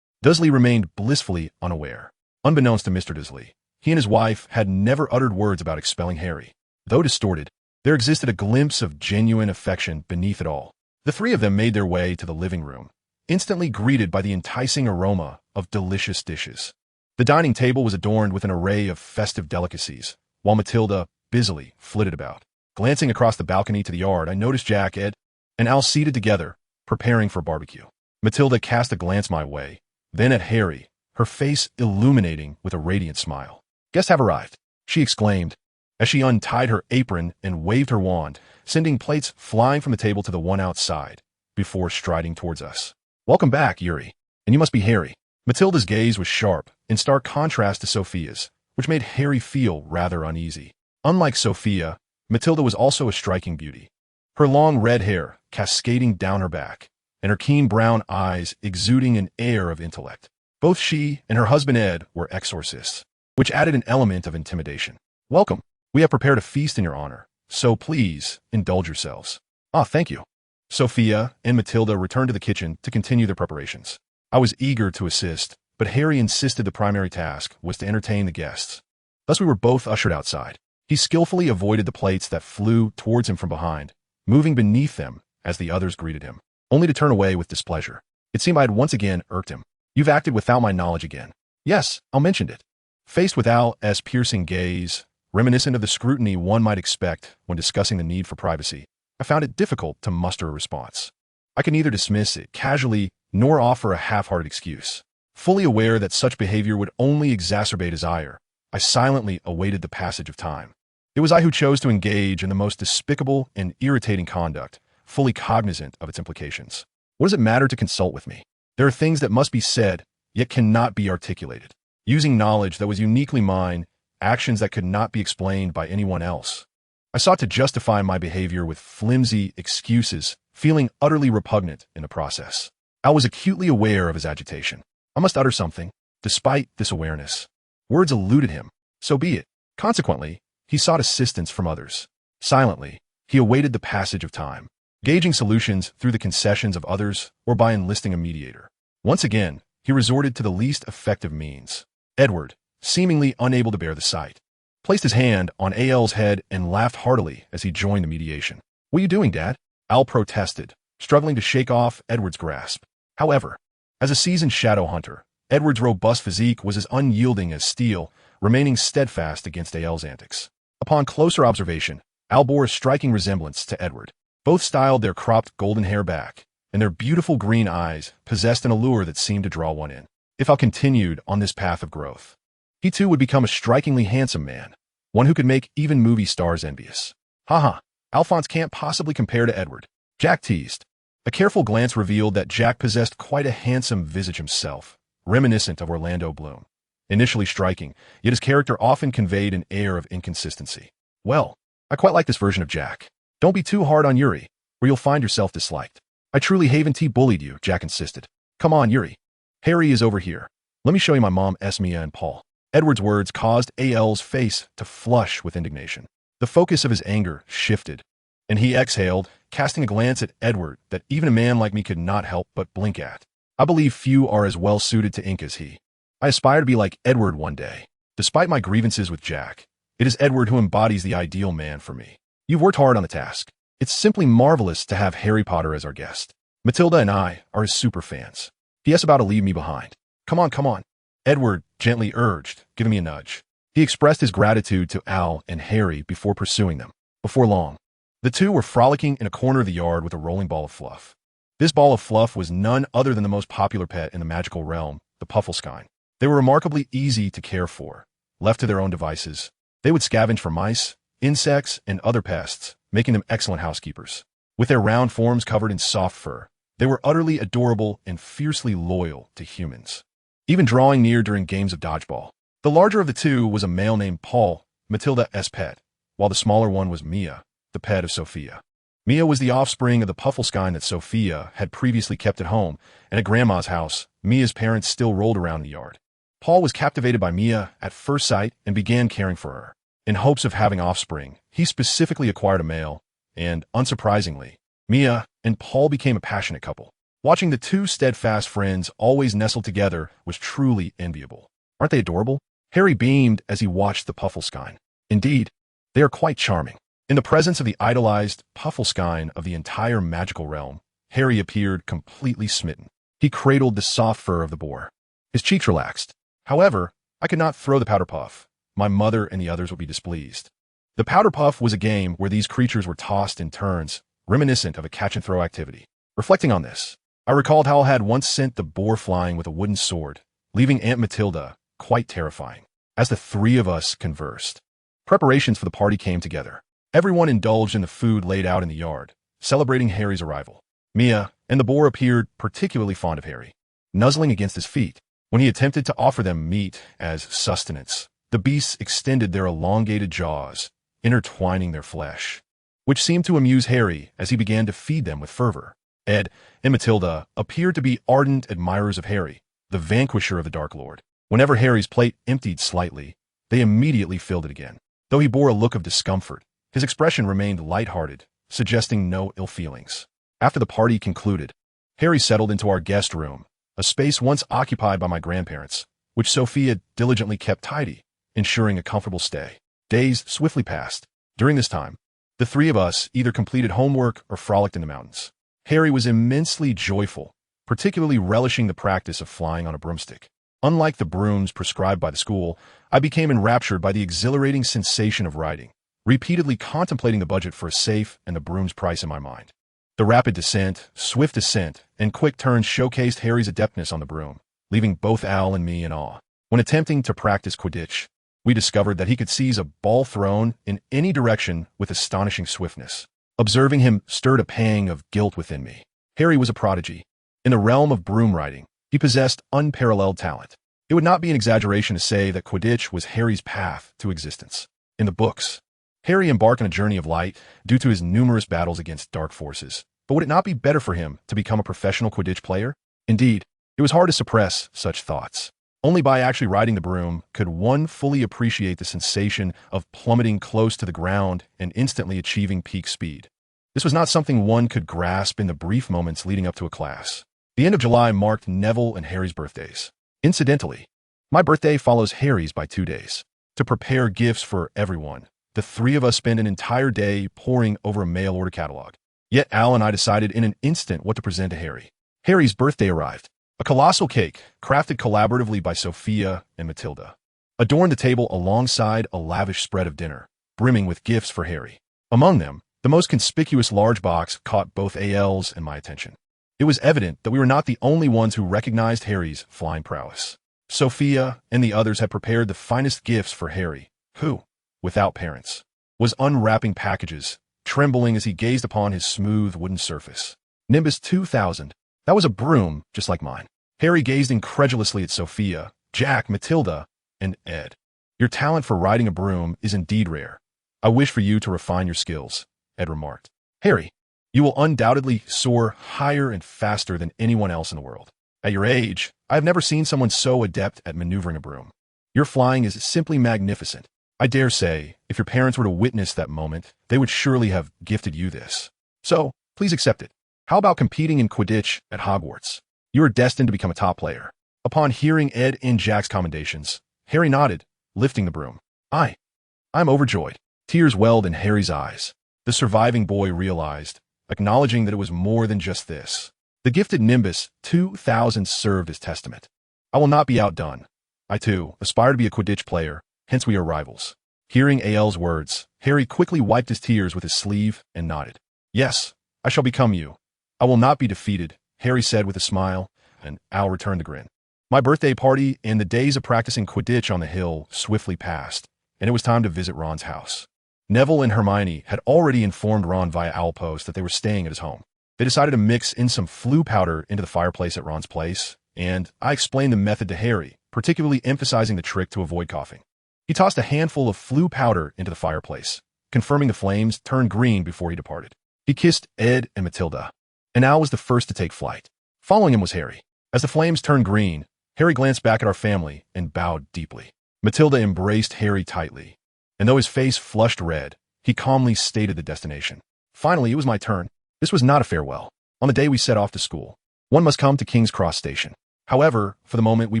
Dursley remained blissfully unaware. Unbeknownst to Mr. Dursley, he and his wife had never uttered words about expelling Harry. Though distorted, there existed a glimpse of genuine affection beneath it all. The three of them made their way to the living room, instantly greeted by the enticing aroma of delicious dishes. The dining table was adorned with an array of festive delicacies, while Matilda busily flitted about. Glancing across the balcony to the yard, I noticed Jack, Ed, and Al seated together, preparing for barbecue. Matilda cast a glance my way, then at Harry, her face illuminating with a radiant smile. Guests have arrived, she exclaimed, as she untied her apron and waved her wand, sending plates flying from the table to the one outside, before striding towards us. Welcome back, Yuri, and you must be Harry. Matilda's gaze was sharp, in stark contrast to Sophia's, which made Harry feel rather uneasy. Unlike Sophia, Matilda was also a striking beauty. Her long red hair cascading down her back, and her keen brown eyes exuding an air of intellect. Both she and her husband Ed were exorcists, which added an element of intimidation. Welcome. We have prepared a feast in your honor, so please indulge yourselves. Ah, thank you. Sophia and Matilda returned to the kitchen to continue their preparations. I was eager to assist, but Harry insisted the primary task was to entertain the guests. Thus we were both ushered outside. He skillfully avoided the plates that flew towards him from behind, moving beneath them as the others greeted him, only to turn away with displeasure. It seemed I had once again irked him. You've acted without my knowledge again. Yes, Al mentioned it. Faced with Al's piercing gaze, reminiscent of the scrutiny one might expect when discussing the need for privacy, I found it difficult to muster a response. I could neither dismiss it casually nor offer a half-hearted excuse. Fully aware that such behavior would only exacerbate his ire, I silently awaited the passage of time. It was I who chose to engage in the most despicable and irritating conduct, fully cognizant of its implications. What does it matter to consult with me? There are things that must be said, yet cannot be articulated. Using knowledge that was uniquely mine, actions that could not be explained by anyone else. I sought to justify my behavior with flimsy excuses, feeling utterly repugnant in the process. Al was acutely aware of his agitation. I must utter something, despite this awareness. Words eluded him, so be it. Consequently, he sought assistance from others. Silently, he awaited the passage of time, gauging solutions through the concessions of others or by enlisting a mediator. Once again, he resorted to the least effective means. Edward, seemingly unable to bear the sight, placed his hand on Al's head and laughed heartily as he joined the mediation. What are you doing, Dad? Al protested, struggling to shake off Edward's grasp. However, as a seasoned shadow hunter, Edward's robust physique was as unyielding as steel, remaining steadfast against Al's antics. Upon closer observation, Al bore a striking resemblance to Edward. Both styled their cropped golden hair back, and their beautiful green eyes possessed an allure that seemed to draw one in. If Al continued on this path of growth, he too would become a strikingly handsome man, one who could make even movie stars envious. Haha, Alphonse can't possibly compare to Edward, Jack teased. A careful glance revealed that Jack possessed quite a handsome visage himself, reminiscent of Orlando Bloom. Initially striking, yet his character often conveyed an air of inconsistency. Well, I quite like this version of Jack. Don't be too hard on Yuri, or you'll find yourself disliked. I truly haven't bullied you, Jack insisted. Come on, Yuri. Harry is over here. Let me show you my mom, Esmea, and Paul. Edward's words caused Al's face to flush with indignation. The focus of his anger shifted, and he exhaled, casting a glance at Edward that even a man like me could not help but blink at. I believe few are as well suited to ink as he. I aspire to be like Edward one day. Despite my grievances with Jack, it is Edward who embodies the ideal man for me. You've worked hard on the task. It's simply marvelous to have Harry Potter as our guest. Matilda and I are his super fans. P.S. about to leave me behind. Come on, come on. Edward gently urged, giving me a nudge. He expressed his gratitude to Al and Harry before pursuing them. Before long, the two were frolicking in a corner of the yard with a rolling ball of fluff. This ball of fluff was none other than the most popular pet in the magical realm, the Puffleskine. They were remarkably easy to care for. Left to their own devices, they would scavenge for mice, insects, and other pests, making them excellent housekeepers. With their round forms covered in soft fur, they were utterly adorable and fiercely loyal to humans, even drawing near during games of dodgeball. The larger of the two was a male named Paul, Matilda's pet, while the smaller one was Mia, the pet of Sophia. Mia was the offspring of the Puffleskine that Sophia had previously kept at home, and at Grandma's house, Mia's parents still rolled around the yard. Paul was captivated by Mia at first sight and began caring for her. In hopes of having offspring, he specifically acquired a male, and, unsurprisingly, Mia and Paul became a passionate couple. Watching the two steadfast friends always nestled together was truly enviable. Aren't they adorable? Harry beamed as he watched the Puffleskine. Indeed, they are quite charming. In the presence of the idolized Puffleskine of the entire magical realm, Harry appeared completely smitten. He cradled the soft fur of the boar. His cheeks relaxed. However, I could not throw the powder puff. My mother and the others would be displeased. The powder puff was a game where these creatures were tossed in turns, reminiscent of a catch-and-throw activity. Reflecting on this, I recalled how I had once sent the boar flying with a wooden sword, leaving Aunt Matilda quite terrifying. As the three of us conversed, preparations for the party came together. Everyone indulged in the food laid out in the yard, celebrating Harry's arrival. Mia and the boar appeared particularly fond of Harry, nuzzling against his feet. When he attempted to offer them meat as sustenance, the beasts extended their elongated jaws, intertwining their flesh, which seemed to amuse Harry as he began to feed them with fervor. Ed and Matilda appeared to be ardent admirers of Harry, the vanquisher of the Dark Lord. Whenever Harry's plate emptied slightly, they immediately filled it again. Though he bore a look of discomfort, his expression remained light-hearted, suggesting no ill feelings. After the party concluded, Harry settled into our guest room, a space once occupied by my grandparents, which Sophia diligently kept tidy, ensuring a comfortable stay. Days swiftly passed. During this time, the three of us either completed homework or frolicked in the mountains. Harry was immensely joyful, particularly relishing the practice of flying on a broomstick. Unlike the brooms prescribed by the school, I became enraptured by the exhilarating sensation of riding, repeatedly contemplating the budget for a safe and the broom's price in my mind. The rapid descent, swift ascent, and quick turns showcased Harry's adeptness on the broom, leaving both Al and me in awe. When attempting to practice Quidditch, we discovered that he could seize a ball thrown in any direction with astonishing swiftness. Observing him stirred a pang of guilt within me. Harry was a prodigy. In the realm of broom riding, he possessed unparalleled talent. It would not be an exaggeration to say that Quidditch was Harry's path to existence. In the books, Harry embarked on a journey of light due to his numerous battles against dark forces. But would it not be better for him to become a professional Quidditch player? Indeed, it was hard to suppress such thoughts. Only by actually riding the broom could one fully appreciate the sensation of plummeting close to the ground and instantly achieving peak speed. This was not something one could grasp in the brief moments leading up to a class. The end of July marked Neville and Harry's birthdays. Incidentally, my birthday follows Harry's by 2 days. To prepare gifts for everyone, the three of us spent an entire day poring over a mail-order catalog. Yet Al and I decided in an instant what to present to Harry. Harry's birthday arrived. A colossal cake, crafted collaboratively by Sophia and Matilda, adorned the table alongside a lavish spread of dinner, brimming with gifts for Harry. Among them, the most conspicuous large box caught both AL's and my attention. It was evident that we were not the only ones who recognized Harry's flying prowess. Sophia and the others had prepared the finest gifts for Harry, who, without parents, was unwrapping packages, trembling as he gazed upon his smooth wooden surface. Nimbus 2000. That was a broom, just like mine. Harry gazed incredulously at Sophia, Jack, Matilda, and Ed. Your talent for riding a broom is indeed rare. I wish for you to refine your skills, Ed remarked. Harry, you will undoubtedly soar higher and faster than anyone else in the world. At your age, I have never seen someone so adept at maneuvering a broom. Your flying is simply magnificent. I dare say, if your parents were to witness that moment, they would surely have gifted you this. So, please accept it. How about competing in Quidditch at Hogwarts? You are destined to become a top player. Upon hearing Ed and Jack's commendations, Harry nodded, lifting the broom. I'm overjoyed. Tears welled in Harry's eyes. The surviving boy realized, acknowledging that it was more than just this. The gifted Nimbus 2000 served as testament. I will not be outdone. I, too, aspire to be a Quidditch player, hence we are rivals. Hearing AL's words, Harry quickly wiped his tears with his sleeve and nodded. Yes, I shall become you. I will not be defeated, Harry said with a smile, and Al returned the grin. My birthday party and the days of practicing Quidditch on the hill swiftly passed, and it was time to visit Ron's house. Neville and Hermione had already informed Ron via owl post that they were staying at his home. They decided to mix in some flu powder into the fireplace at Ron's place, and I explained the method to Harry, particularly emphasizing the trick to avoid coughing. He tossed a handful of flu powder into the fireplace, confirming the flames turned green before he departed. He kissed Ed and Matilda, and Al was the first to take flight. Following him was Harry. As the flames turned green, Harry glanced back at our family and bowed deeply. Matilda embraced Harry tightly, and though his face flushed red, he calmly stated the destination. Finally, it was my turn. This was not a farewell. On the day we set off to school, one must come to King's Cross Station. However, for the moment, we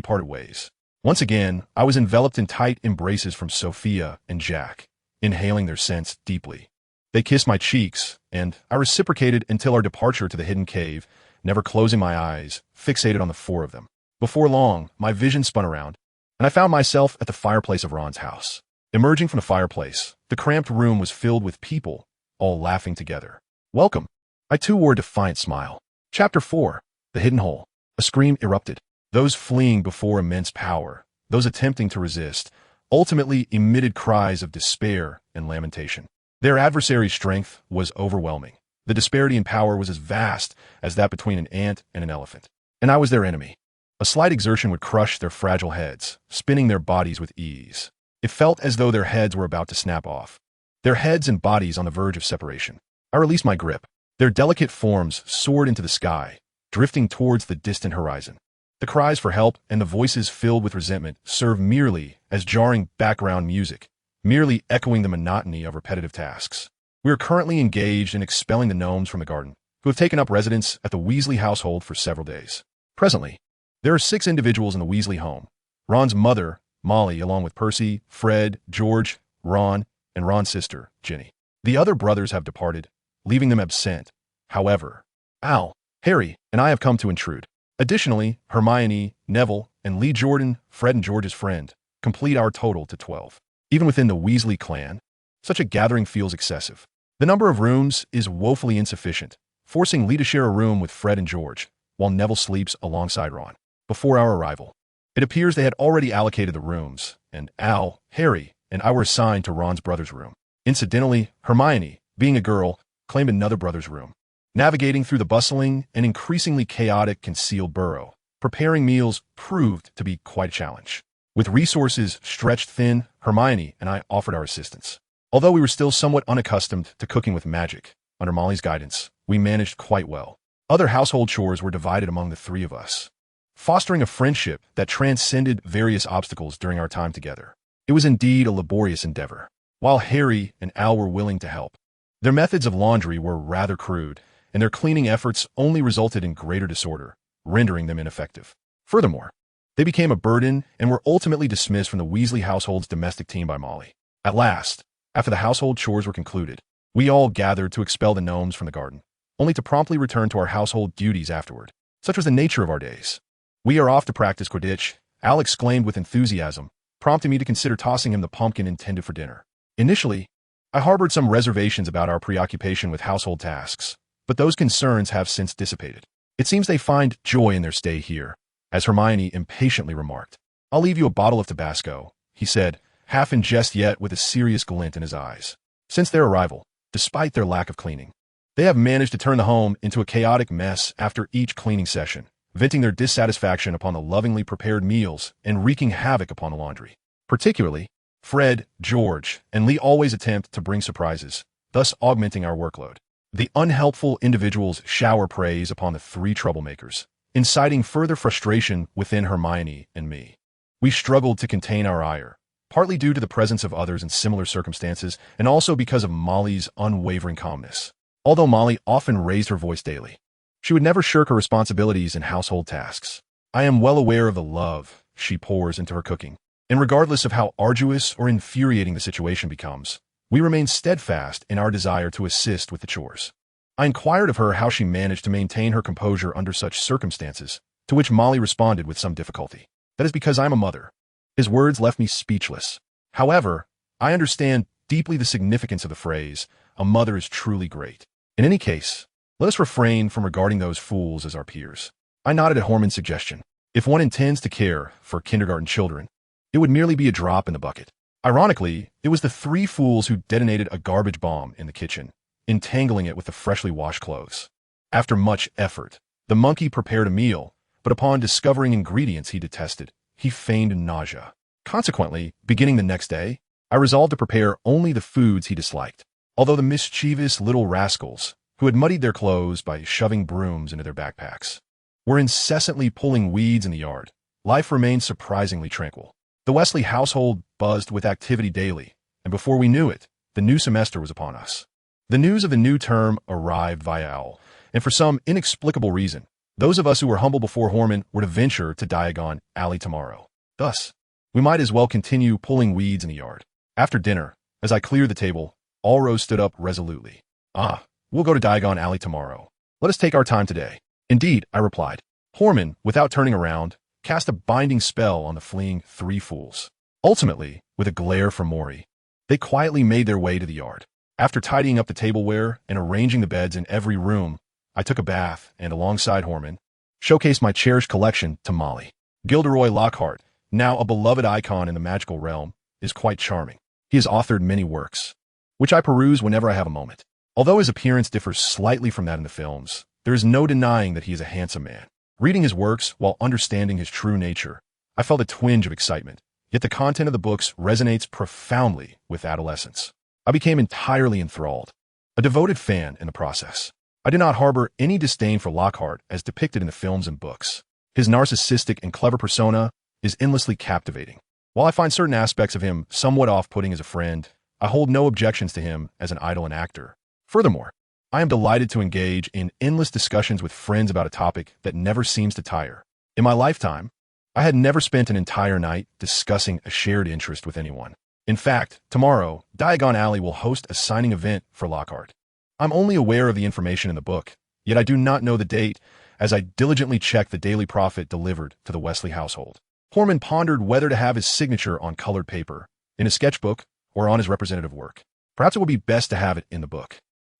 parted ways. Once again, I was enveloped in tight embraces from Sophia and Jack, inhaling their scents deeply. They kissed my cheeks, and I reciprocated until our departure to the hidden cave, never closing my eyes, fixated on the four of them. Before long, my vision spun around, and I found myself at the fireplace of Ron's house. Emerging from the fireplace, the cramped room was filled with people, all laughing together. Welcome. I too wore a defiant smile. Chapter 4. The Hidden Hole. A scream erupted. Those fleeing before immense power, those attempting to resist, ultimately emitted cries of despair and lamentation. Their adversary's strength was overwhelming. The disparity in power was as vast as that between an ant and an elephant. And I was their enemy. A slight exertion would crush their fragile heads, spinning their bodies with ease. It felt as though their heads were about to snap off. Their heads and bodies on the verge of separation. I released my grip. Their delicate forms soared into the sky, drifting towards the distant horizon. The cries for help and the voices filled with resentment served merely as jarring background music, merely echoing the monotony of repetitive tasks. We are currently engaged in expelling the gnomes from the garden, who have taken up residence at the Weasley household for several days. Presently, there are 6 individuals in the Weasley home. Ron's mother, Molly, along with Percy, Fred, George, Ron, and Ron's sister, Ginny. The other brothers have departed, leaving them absent. However, Al, Harry, and I have come to intrude. Additionally, Hermione, Neville, and Lee Jordan, Fred and George's friend, complete our total to 12. Even within the Weasley clan, such a gathering feels excessive. The number of rooms is woefully insufficient, forcing Lee to share a room with Fred and George, while Neville sleeps alongside Ron. Before our arrival, it appears they had already allocated the rooms, and Al, Harry, and I were assigned to Ron's brother's room. Incidentally, Hermione, being a girl, claimed another brother's room. Navigating through the bustling and increasingly chaotic concealed burrow, preparing meals proved to be quite a challenge. With resources stretched thin, Hermione and I offered our assistance. Although we were still somewhat unaccustomed to cooking with magic, under Molly's guidance, we managed quite well. Other household chores were divided among the 3 of us, fostering a friendship that transcended various obstacles during our time together. It was indeed a laborious endeavor. While Harry and Al were willing to help, their methods of laundry were rather crude, and their cleaning efforts only resulted in greater disorder, rendering them ineffective. Furthermore, they became a burden and were ultimately dismissed from the Weasley household's domestic team by Molly. At last, after the household chores were concluded, we all gathered to expel the gnomes from the garden, only to promptly return to our household duties afterward. Such was the nature of our days. We are off to practice Quidditch, Al exclaimed with enthusiasm, prompting me to consider tossing him the pumpkin intended for dinner. Initially, I harbored some reservations about our preoccupation with household tasks, but those concerns have since dissipated. It seems they find joy in their stay here, as Hermione impatiently remarked. I'll leave you a bottle of Tabasco, he said, half in jest yet with a serious glint in his eyes. Since their arrival, despite their lack of cleaning, they have managed to turn the home into a chaotic mess after each cleaning session, venting their dissatisfaction upon the lovingly prepared meals and wreaking havoc upon the laundry. Particularly, Fred, George, and Lee always attempt to bring surprises, thus augmenting our workload. The unhelpful individuals shower praise upon the 3 troublemakers, inciting further frustration within Hermione and me. We struggled to contain our ire, partly due to the presence of others in similar circumstances and also because of Molly's unwavering calmness. Although Molly often raised her voice daily, She would never shirk her responsibilities in household tasks. I am well aware of the love she pours into her cooking, and regardless of how arduous or infuriating the situation becomes, we remain steadfast in our desire to assist with the chores. I inquired of her how she managed to maintain her composure under such circumstances, to which Molly responded with some difficulty. That is because I am a mother. His words left me speechless. However, I understand deeply the significance of the phrase, a mother is truly great. In any case, let us refrain from regarding those fools as our peers. I nodded at Horman's suggestion. If one intends to care for kindergarten children, it would merely be a drop in the bucket. Ironically, it was the three fools who detonated a garbage bomb in the kitchen, entangling it with the freshly washed clothes. After much effort, the monkey prepared a meal, but upon discovering ingredients he detested, he feigned nausea. Consequently, beginning the next day, I resolved to prepare only the foods he disliked. Although the mischievous little rascals, who had muddied their clothes by shoving brooms into their backpacks, were incessantly pulling weeds in the yard, life remained surprisingly tranquil. The Wesley household buzzed with activity daily, and before we knew it, the new semester was upon us. The news of the new term arrived via owl, and for some inexplicable reason, those of us who were humble before Horman were to venture to Diagon Alley tomorrow. Thus, we might as well continue pulling weeds in the yard. After dinner, as I cleared the table, Allrose stood up resolutely. We'll go to Diagon Alley tomorrow. Let us take our time today. Indeed, I replied. Horman, without turning around, cast a binding spell on the fleeing three fools. Ultimately, with a glare from Maury, they quietly made their way to the yard. After tidying up the tableware and arranging the beds in every room, I took a bath and, alongside Horman, showcased my cherished collection to Molly. Gilderoy Lockhart, now a beloved icon in the magical realm, is quite charming. He has authored many works, which I peruse whenever I have a moment. Although his appearance differs slightly from that in the films, there is no denying that he is a handsome man. Reading his works while understanding his true nature, I felt a twinge of excitement, yet the content of the books resonates profoundly with adolescence. I became entirely enthralled, a devoted fan in the process. I did not harbor any disdain for Lockhart as depicted in the films and books. His narcissistic and clever persona is endlessly captivating. While I find certain aspects of him somewhat off-putting as a friend, I hold no objections to him as an idol and actor. Furthermore, I am delighted to engage in endless discussions with friends about a topic that never seems to tire. In my lifetime, I had never spent an entire night discussing a shared interest with anyone. In fact, tomorrow, Diagon Alley will host a signing event for Lockhart. I'm only aware of the information in the book, yet I do not know the date, as I diligently checked the daily prophet delivered to the Wesley household. Horman pondered whether to have his signature on colored paper, in a sketchbook, or on his representative work. Perhaps it would be best to have it in the book.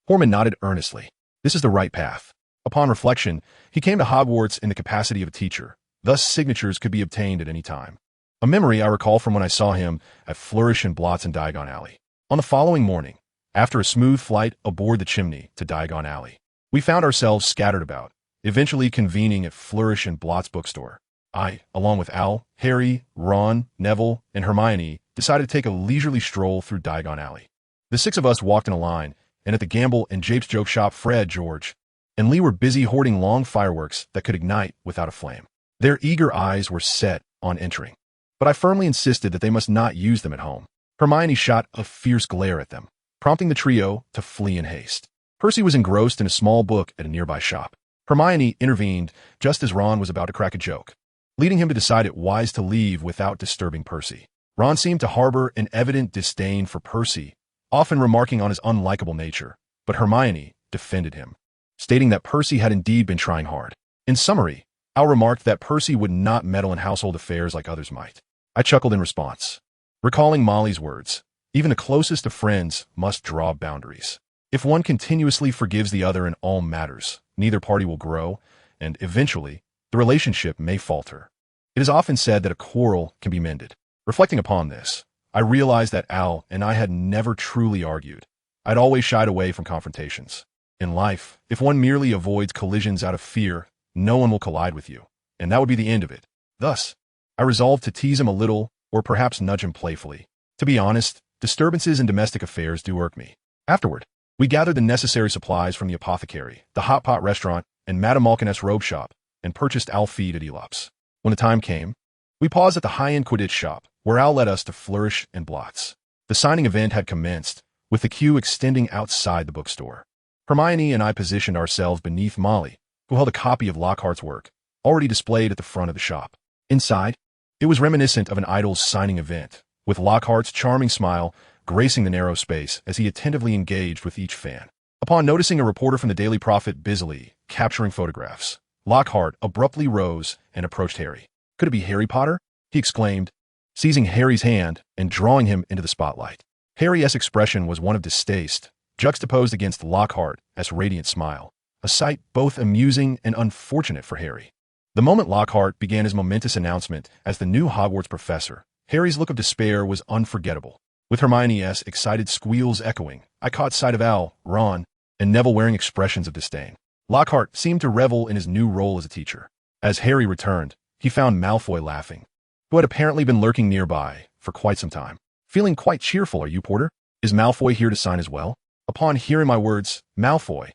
Horman nodded earnestly. This is the right path. Upon reflection, he came to Hogwarts in the capacity of a teacher, thus signatures could be obtained at any time. A memory I recall from when I saw him at Flourish and Blots in Diagon Alley. On the following morning, after a smooth flight aboard the chimney to Diagon Alley, we found ourselves scattered about, eventually convening at Flourish and Blots bookstore. I, along with Al, Harry, Ron, Neville, and Hermione, decided to take a leisurely stroll through Diagon Alley. The six of us walked in a line, and at the Gamble and Japes joke shop, Fred, George, and Lee were busy hoarding long fireworks that could ignite without a flame. Their eager eyes were set on entering, but I firmly insisted that they must not use them at home. Hermione shot a fierce glare at them, prompting the trio to flee in haste. Percy was engrossed in a small book at a nearby shop. Hermione intervened just as Ron was about to crack a joke, leading him to decide it wise to leave without disturbing Percy. Ron seemed to harbor an evident disdain for Percy, often remarking on his unlikable nature, but Hermione defended him, stating that Percy had indeed been trying hard. In summary, Al remarked that Percy would not meddle in household affairs like others might. I chuckled in response, recalling Molly's words, even the closest of friends must draw boundaries. If one continuously forgives the other in all matters, neither party will grow, and eventually, the relationship may falter. It is often said that a quarrel can be mended. Reflecting upon this, I realized that Al and I had never truly argued. I'd always shied away from confrontations. In life, if one merely avoids collisions out of fear, no one will collide with you, and that would be the end of it. Thus, I resolved to tease him a little, or perhaps nudge him playfully. To be honest, disturbances in domestic affairs do irk me. Afterward, we gathered the necessary supplies from the apothecary, the hot pot restaurant, and Madame Malkin's robe shop, and purchased Al feed at Elop's. When the time came, we paused at the high-end Quidditch shop, where Al led us to Flourish and Blots. The signing event had commenced, with the queue extending outside the bookstore. Hermione and I positioned ourselves beneath Molly, who held a copy of Lockhart's work, already displayed at the front of the shop. Inside, it was reminiscent of an idol's signing event, with Lockhart's charming smile gracing the narrow space as he attentively engaged with each fan. Upon noticing a reporter from the Daily Prophet busily capturing photographs, Lockhart abruptly rose and approached Harry. "Could it be Harry Potter?" he exclaimed, seizing Harry's hand and drawing him into the spotlight. Harry's expression was one of distaste, juxtaposed against Lockhart's radiant smile, a sight both amusing and unfortunate for Harry. The moment Lockhart began his momentous announcement as the new Hogwarts professor, Harry's look of despair was unforgettable. With Hermione's excited squeals echoing, I caught sight of Al, Ron, and Neville wearing expressions of disdain. Lockhart seemed to revel in his new role as a teacher. As Harry returned, he found Malfoy laughing, who had apparently been lurking nearby for quite some time. "Feeling quite cheerful, are you, Porter? Is Malfoy here to sign as well?" Upon hearing my words, Malfoy,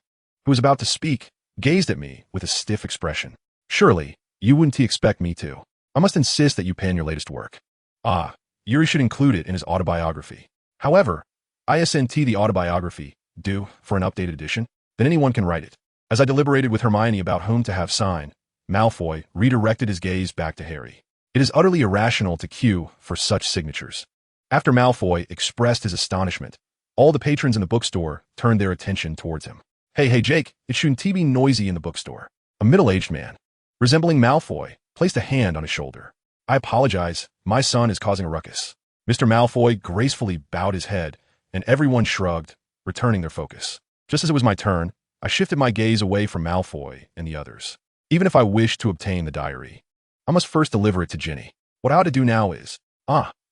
who was about to speak, gazed at me with a stiff expression. "Surely, you wouldn't expect me to. I must insist that you pen your latest work." "Ah, Yuri should include it in his autobiography. However, isn't the autobiography due for an updated edition? Then anyone can write it." As I deliberated with Hermione about whom to have sign, Malfoy redirected his gaze back to Harry. It is utterly irrational to queue for such signatures. After Malfoy expressed his astonishment, all the patrons in the bookstore turned their attention towards him. Hey, Jake, it shouldn't be noisy in the bookstore." A middle-aged man, resembling Malfoy, placed a hand on his shoulder. "I apologize, my son is causing a ruckus." Mr. Malfoy gracefully bowed his head, and everyone shrugged, returning their focus. Just as it was my turn, I shifted my gaze away from Malfoy and the others. Even if I wished to obtain the diary, I must first deliver it to Ginny. What I ought to do now is,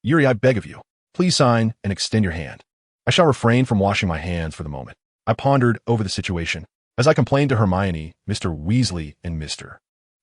Yuri, I beg of you, please sign and extend your hand. I shall refrain from washing my hands for the moment. I pondered over the situation. As I complained to Hermione, Mr. Weasley, and Mr.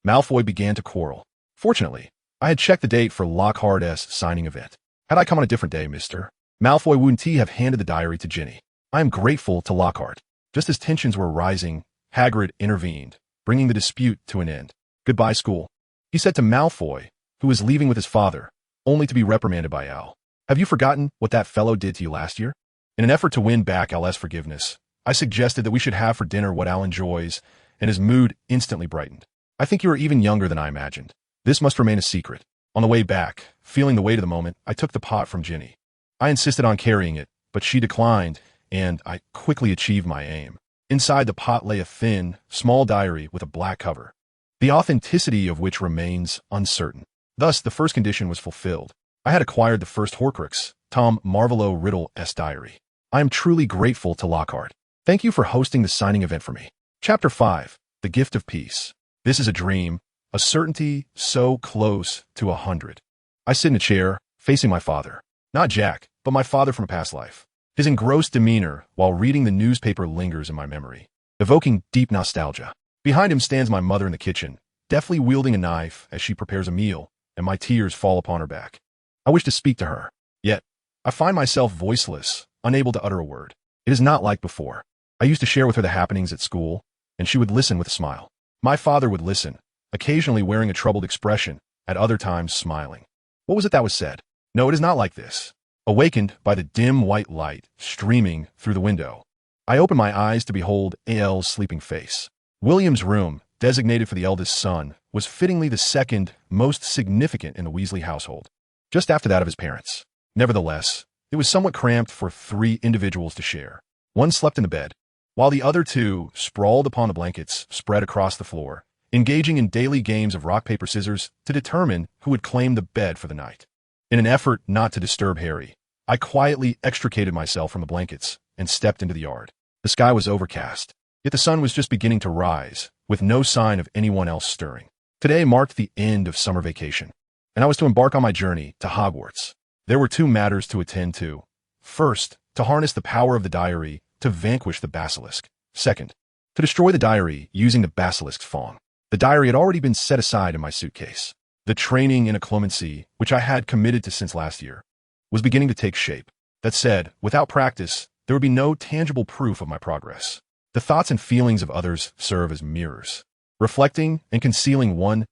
Malfoy began to quarrel. Fortunately, I had checked the date for Lockhart's signing event. Had I come on a different day, Mr. Malfoy wouldn't have handed the diary to Ginny. I am grateful to Lockhart. Just as tensions were rising, Hagrid intervened, bringing the dispute to an end. "Goodbye, school," he said to Malfoy, who was leaving with his father, only to be reprimanded by Al. "Have you forgotten what that fellow did to you last year?" In an effort to win back Al's forgiveness, I suggested that we should have for dinner what Al enjoys, and his mood instantly brightened. "I think you are even younger than I imagined. This must remain a secret." On the way back, feeling the weight of the moment, I took the pot from Ginny. I insisted on carrying it, but she declined, and I quickly achieved my aim. Inside the pot lay a thin, small diary with a black cover, the authenticity of which remains uncertain. Thus, the first condition was fulfilled. I had acquired the first Horcrux, Tom Marvolo Riddle's diary. I am truly grateful to Lockhart. Thank you for hosting the signing event for me. Chapter 5, The Gift of Peace. This is a dream, a certainty so close to 100. I sit in a chair, facing my father. Not Jack, but my father from a past life. His engrossed demeanor while reading the newspaper lingers in my memory, evoking deep nostalgia. Behind him stands my mother in the kitchen, deftly wielding a knife as she prepares a meal, and my tears fall upon her back. I wish to speak to her, yet I find myself voiceless, unable to utter a word. It is not like before. I used to share with her the happenings at school, and she would listen with a smile. My father would listen, occasionally wearing a troubled expression, at other times smiling. What was it that was said? No, it is not like this. Awakened by the dim white light streaming through the window, I opened my eyes to behold Al's sleeping face. William's room, designated for the eldest son, was fittingly the second most significant in the Weasley household, just after that of his parents. Nevertheless, it was somewhat cramped for 3 individuals to share. One slept in the bed, while the other 2 sprawled upon the blankets spread across the floor, engaging in daily games of rock, paper, scissors to determine who would claim the bed for the night. In an effort not to disturb Harry, I quietly extricated myself from the blankets and stepped into the yard. The sky was overcast, yet the sun was just beginning to rise, with no sign of anyone else stirring. Today marked the end of summer vacation, and I was to embark on my journey to Hogwarts. There were 2 matters to attend to. First, to harness the power of the diary to vanquish the basilisk. Second, to destroy the diary using the basilisk's fong. The diary had already been set aside in my suitcase. The training in occlumency, which I had committed to since last year, was beginning to take shape. That said, without practice, there would be no tangible proof of my progress. The thoughts and feelings of others serve as mirrors, reflecting and concealing one's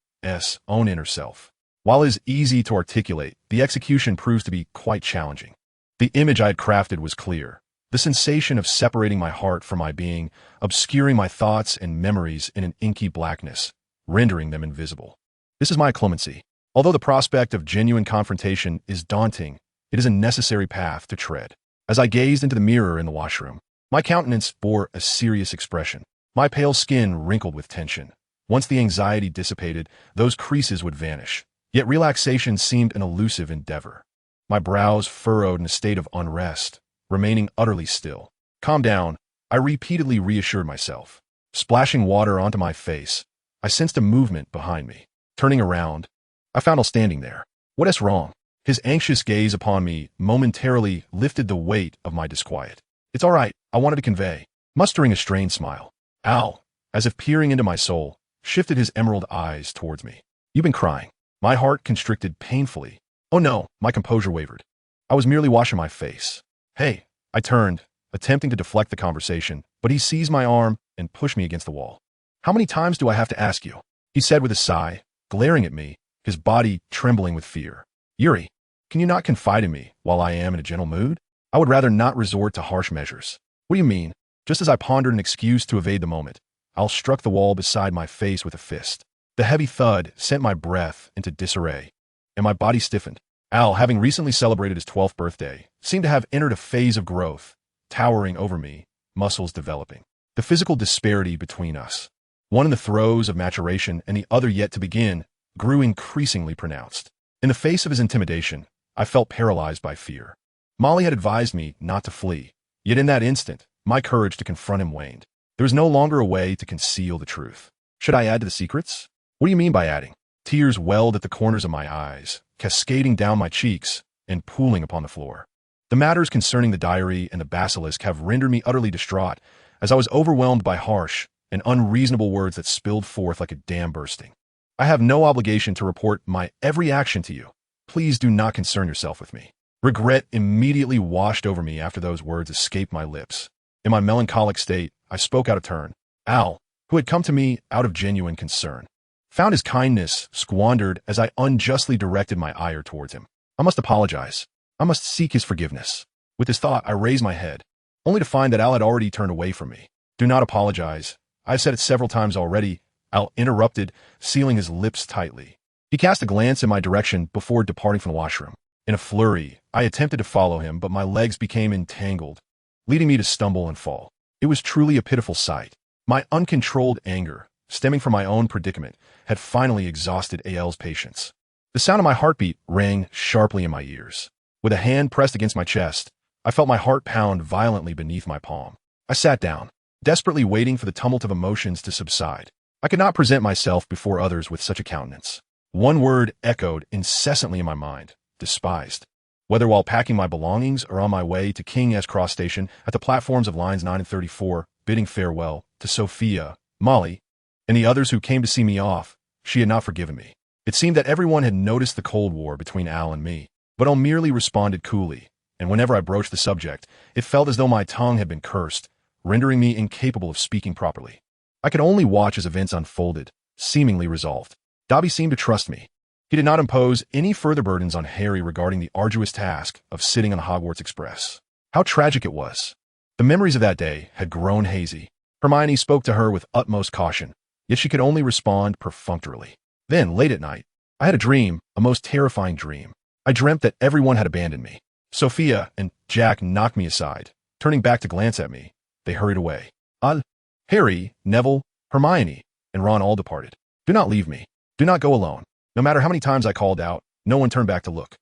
own inner self. While it is easy to articulate, the execution proves to be quite challenging. The image I had crafted was clear, The sensation of separating my heart from my being, obscuring my thoughts and memories in an inky blackness, rendering them invisible. This is my clemency. Although the prospect of genuine confrontation is daunting, it is a necessary path to tread. As I gazed into the mirror in the washroom, my countenance bore a serious expression. My pale skin wrinkled with tension. Once the anxiety dissipated, those creases would vanish. Yet relaxation seemed an elusive endeavor. My brows furrowed in a state of unrest, remaining utterly still. Calm down, I repeatedly reassured myself. Splashing water onto my face, I sensed a movement behind me. Turning around, I found Al standing there. What is wrong? His anxious gaze upon me momentarily lifted the weight of my disquiet. It's all right, I wanted to convey. Mustering a strained smile, Al, as if peering into my soul, shifted his emerald eyes towards me. You've been crying. My heart constricted painfully. Oh no, my composure wavered. I was merely washing my face. Hey, I turned, attempting to deflect the conversation, but he seized my arm and pushed me against the wall. How many times do I have to ask you? He said with a sigh, glaring at me, his body trembling with fear. Yuri, can you not confide in me while I am in a gentle mood? I would rather not resort to harsh measures. What do you mean? Just as I pondered an excuse to evade the moment, Al struck the wall beside my face with a fist. The heavy thud sent my breath into disarray, and my body stiffened. Al, having recently celebrated his 12th birthday, seemed to have entered a phase of growth, towering over me, muscles developing. The physical disparity between us, one in the throes of maturation and the other yet to begin, grew increasingly pronounced. In the face of his intimidation, I felt paralyzed by fear. Molly had advised me not to flee, yet in that instant, my courage to confront him waned. There was no longer a way to conceal the truth. Should I add to the secrets? What do you mean by adding? Tears welled at the corners of my eyes, cascading down my cheeks and pooling upon the floor. The matters concerning the diary and the basilisk have rendered me utterly distraught, as I was overwhelmed by harsh and unreasonable words that spilled forth like a dam bursting. I have no obligation to report my every action to you. Please do not concern yourself with me. Regret immediately washed over me after those words escaped my lips. In my melancholic state, I spoke out of turn. Al, who had come to me out of genuine concern, found his kindness squandered as I unjustly directed my ire towards him. I must apologize. I must seek his forgiveness. With this thought, I raised my head, only to find that Al had already turned away from me. Do not apologize. I've said it several times already, Al interrupted, sealing his lips tightly. He cast a glance in my direction before departing from the washroom. In a flurry, I attempted to follow him, but my legs became entangled, leading me to stumble and fall. It was truly a pitiful sight. My uncontrolled anger, stemming from my own predicament, had finally exhausted Al's patience. The sound of my heartbeat rang sharply in my ears. With a hand pressed against my chest, I felt my heart pound violently beneath my palm. I sat down, desperately waiting for the tumult of emotions to subside. I could not present myself before others with such a countenance. One word echoed incessantly in my mind: despised. Whether while packing my belongings or on my way to King S Cross Station at the platforms of lines 9 and 34, bidding farewell to Sophia, Molly, and the others who came to see me off, she had not forgiven me. It seemed that everyone had noticed the Cold War between Al and me, but Al merely responded coolly, and whenever I broached the subject, it felt as though my tongue had been cursed, rendering me incapable of speaking properly. I could only watch as events unfolded, seemingly resolved. Dobby seemed to trust me. He did not impose any further burdens on Harry regarding the arduous task of sitting on the Hogwarts Express. How tragic it was. The memories of that day had grown hazy. Hermione spoke to her with utmost caution, yet she could only respond perfunctorily. Then, late at night, I had a dream, a most terrifying dream. I dreamt that everyone had abandoned me. Sophia and Jack knocked me aside. Turning back to glance at me, they hurried away. Harry, Neville, Hermione, and Ron all departed. Do not leave me. Do not go alone. No matter how many times I called out, no one turned back to look.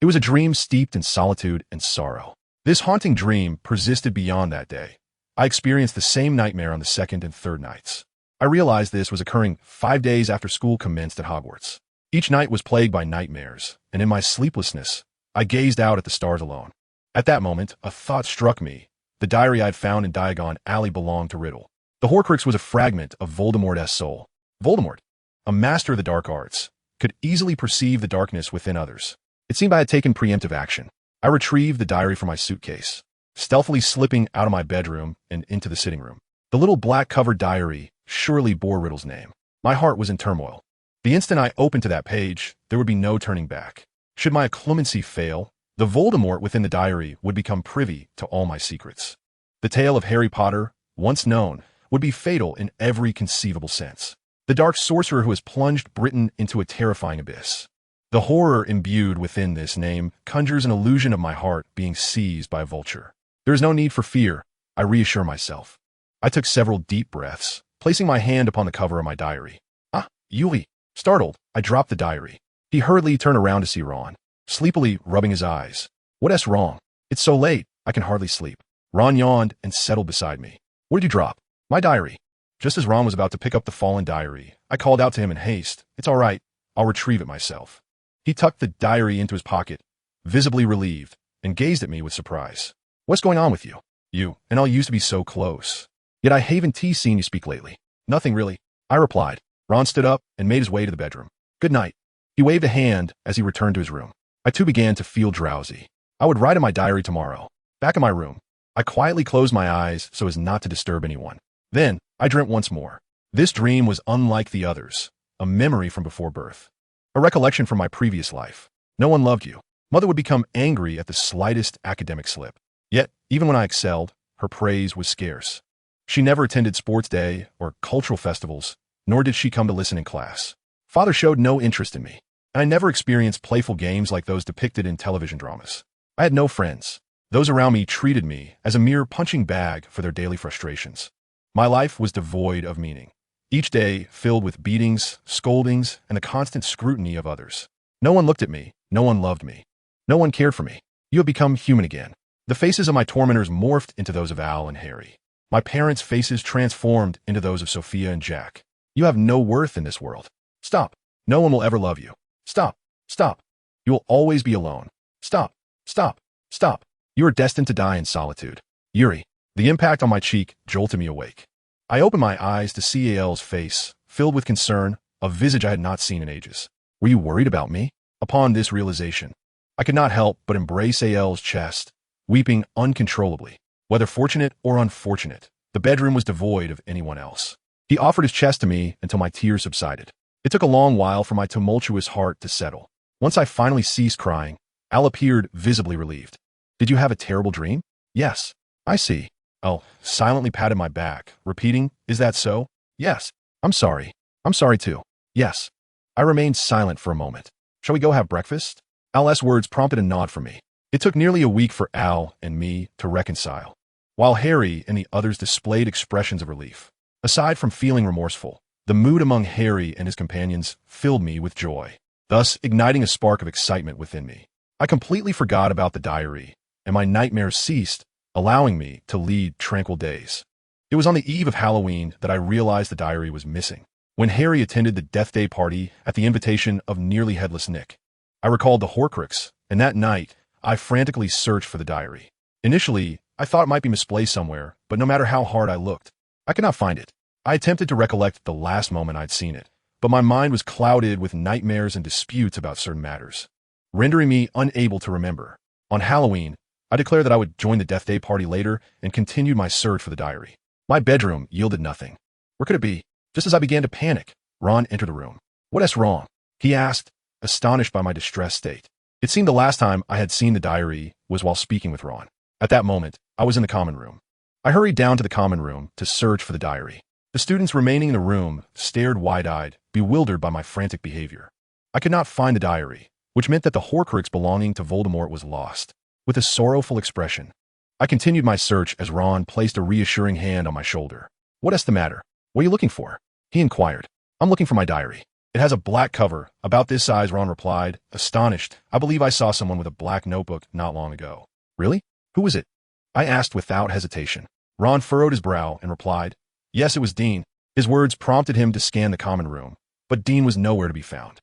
It was a dream steeped in solitude and sorrow. This haunting dream persisted beyond that day. I experienced the same nightmare on the second and third nights. I realized this was occurring 5 days after school commenced at Hogwarts. Each night was plagued by nightmares, and in my sleeplessness, I gazed out at the stars alone. At that moment, a thought struck me. The diary I had found in Diagon Alley belonged to Riddle. The Horcrux was a fragment of Voldemort's soul. Voldemort, a master of the dark arts, could easily perceive the darkness within others. It seemed I had taken preemptive action. I retrieved the diary from my suitcase, stealthily slipping out of my bedroom and into the sitting room. The little black-covered diary surely bore Riddle's name. My heart was in turmoil. The instant I opened to that page, there would be no turning back. Should my clemency fail, The Voldemort within the diary would become privy to all my secrets. The tale of Harry Potter, once known, would be fatal in every conceivable sense. The dark sorcerer who has plunged Britain into a terrifying abyss. The horror imbued within this name conjures an illusion of my heart being seized by a vulture. There is no need for fear, I reassure myself. I took several deep breaths, placing my hand upon the cover of my diary. Ah, Yuri. Startled, I dropped the diary. He hurriedly turned around to see Ron, sleepily rubbing his eyes. What's wrong? It's so late, I can hardly sleep. Ron yawned and settled beside me. What did you drop? My diary. Just as Ron was about to pick up the fallen diary, I called out to him in haste. It's all right, I'll retrieve it myself. He tucked the diary into his pocket, visibly relieved, and gazed at me with surprise. What's going on with you? You and I used to be so close. Yet I haven't seen you speak lately. Nothing really, I replied. Ron stood up and made his way to the bedroom. Good night. He waved a hand as he returned to his room. I too began to feel drowsy. I would write in my diary tomorrow. Back in my room, I quietly closed my eyes so as not to disturb anyone. Then, I dreamt once more. This dream was unlike the others, a memory from before birth. A recollection from my previous life. No one loved you. Mother would become angry at the slightest academic slip. Yet, even when I excelled, her praise was scarce. She never attended sports day or cultural festivals, nor did she come to listen in class. Father showed no interest in me. I never experienced playful games like those depicted in television dramas. I had no friends. Those around me treated me as a mere punching bag for their daily frustrations. My life was devoid of meaning. Each day filled with beatings, scoldings, and the constant scrutiny of others. No one looked at me. No one loved me. No one cared for me. You have become human again. The faces of my tormentors morphed into those of Al and Harry. My parents' faces transformed into those of Sophia and Jack. You have no worth in this world. Stop. No one will ever love you. Stop. Stop. You will always be alone. Stop. Stop. Stop. You are destined to die in solitude. Yuri. The impact on my cheek jolted me awake. I opened my eyes to see Al's face, filled with concern, a visage I had not seen in ages. Were you worried about me? Upon this realization, I could not help but embrace Al's chest, weeping uncontrollably. Whether fortunate or unfortunate, the bedroom was devoid of anyone else. He offered his chest to me until my tears subsided. It took a long while for my tumultuous heart to settle. Once I finally ceased crying, Al appeared visibly relieved. Did you have a terrible dream? Yes. I see. Al silently patted my back, repeating, Is that so? Yes. I'm sorry. I'm sorry too. Yes. I remained silent for a moment. Shall we go have breakfast? Al's words prompted a nod from me. It took nearly a week for Al and me to reconcile, while Harry and the others displayed expressions of relief. Aside from feeling remorseful, the mood among Harry and his companions filled me with joy, thus igniting a spark of excitement within me. I completely forgot about the diary, and my nightmares ceased, allowing me to lead tranquil days. It was on the eve of Halloween that I realized the diary was missing, when Harry attended the Death Day party at the invitation of nearly headless Nick. I recalled the Horcrux, and that night, I frantically searched for the diary. Initially, I thought it might be misplaced somewhere, but no matter how hard I looked, I could not find it. I attempted to recollect the last moment I'd seen it, but my mind was clouded with nightmares and disputes about certain matters, rendering me unable to remember. On Halloween, I declared that I would join the Death Day party later and continued my search for the diary. My bedroom yielded nothing. Where could it be? Just as I began to panic, Ron entered the room. What's wrong? He asked, astonished by my distressed state. It seemed the last time I had seen the diary was while speaking with Ron. At that moment, I was in the common room. I hurried down to the common room to search for the diary. The students remaining in the room stared wide-eyed, bewildered by my frantic behavior. I could not find the diary, which meant that the Horcrux belonging to Voldemort was lost. With a sorrowful expression, I continued my search as Ron placed a reassuring hand on my shoulder. What's the matter? What are you looking for? He inquired. I'm looking for my diary. It has a black cover, about this size, Ron replied, astonished. I believe I saw someone with a black notebook not long ago. Really? Who was it? I asked without hesitation. Ron furrowed his brow and replied, Yes, it was Dean. His words prompted him to scan the common room, but Dean was nowhere to be found.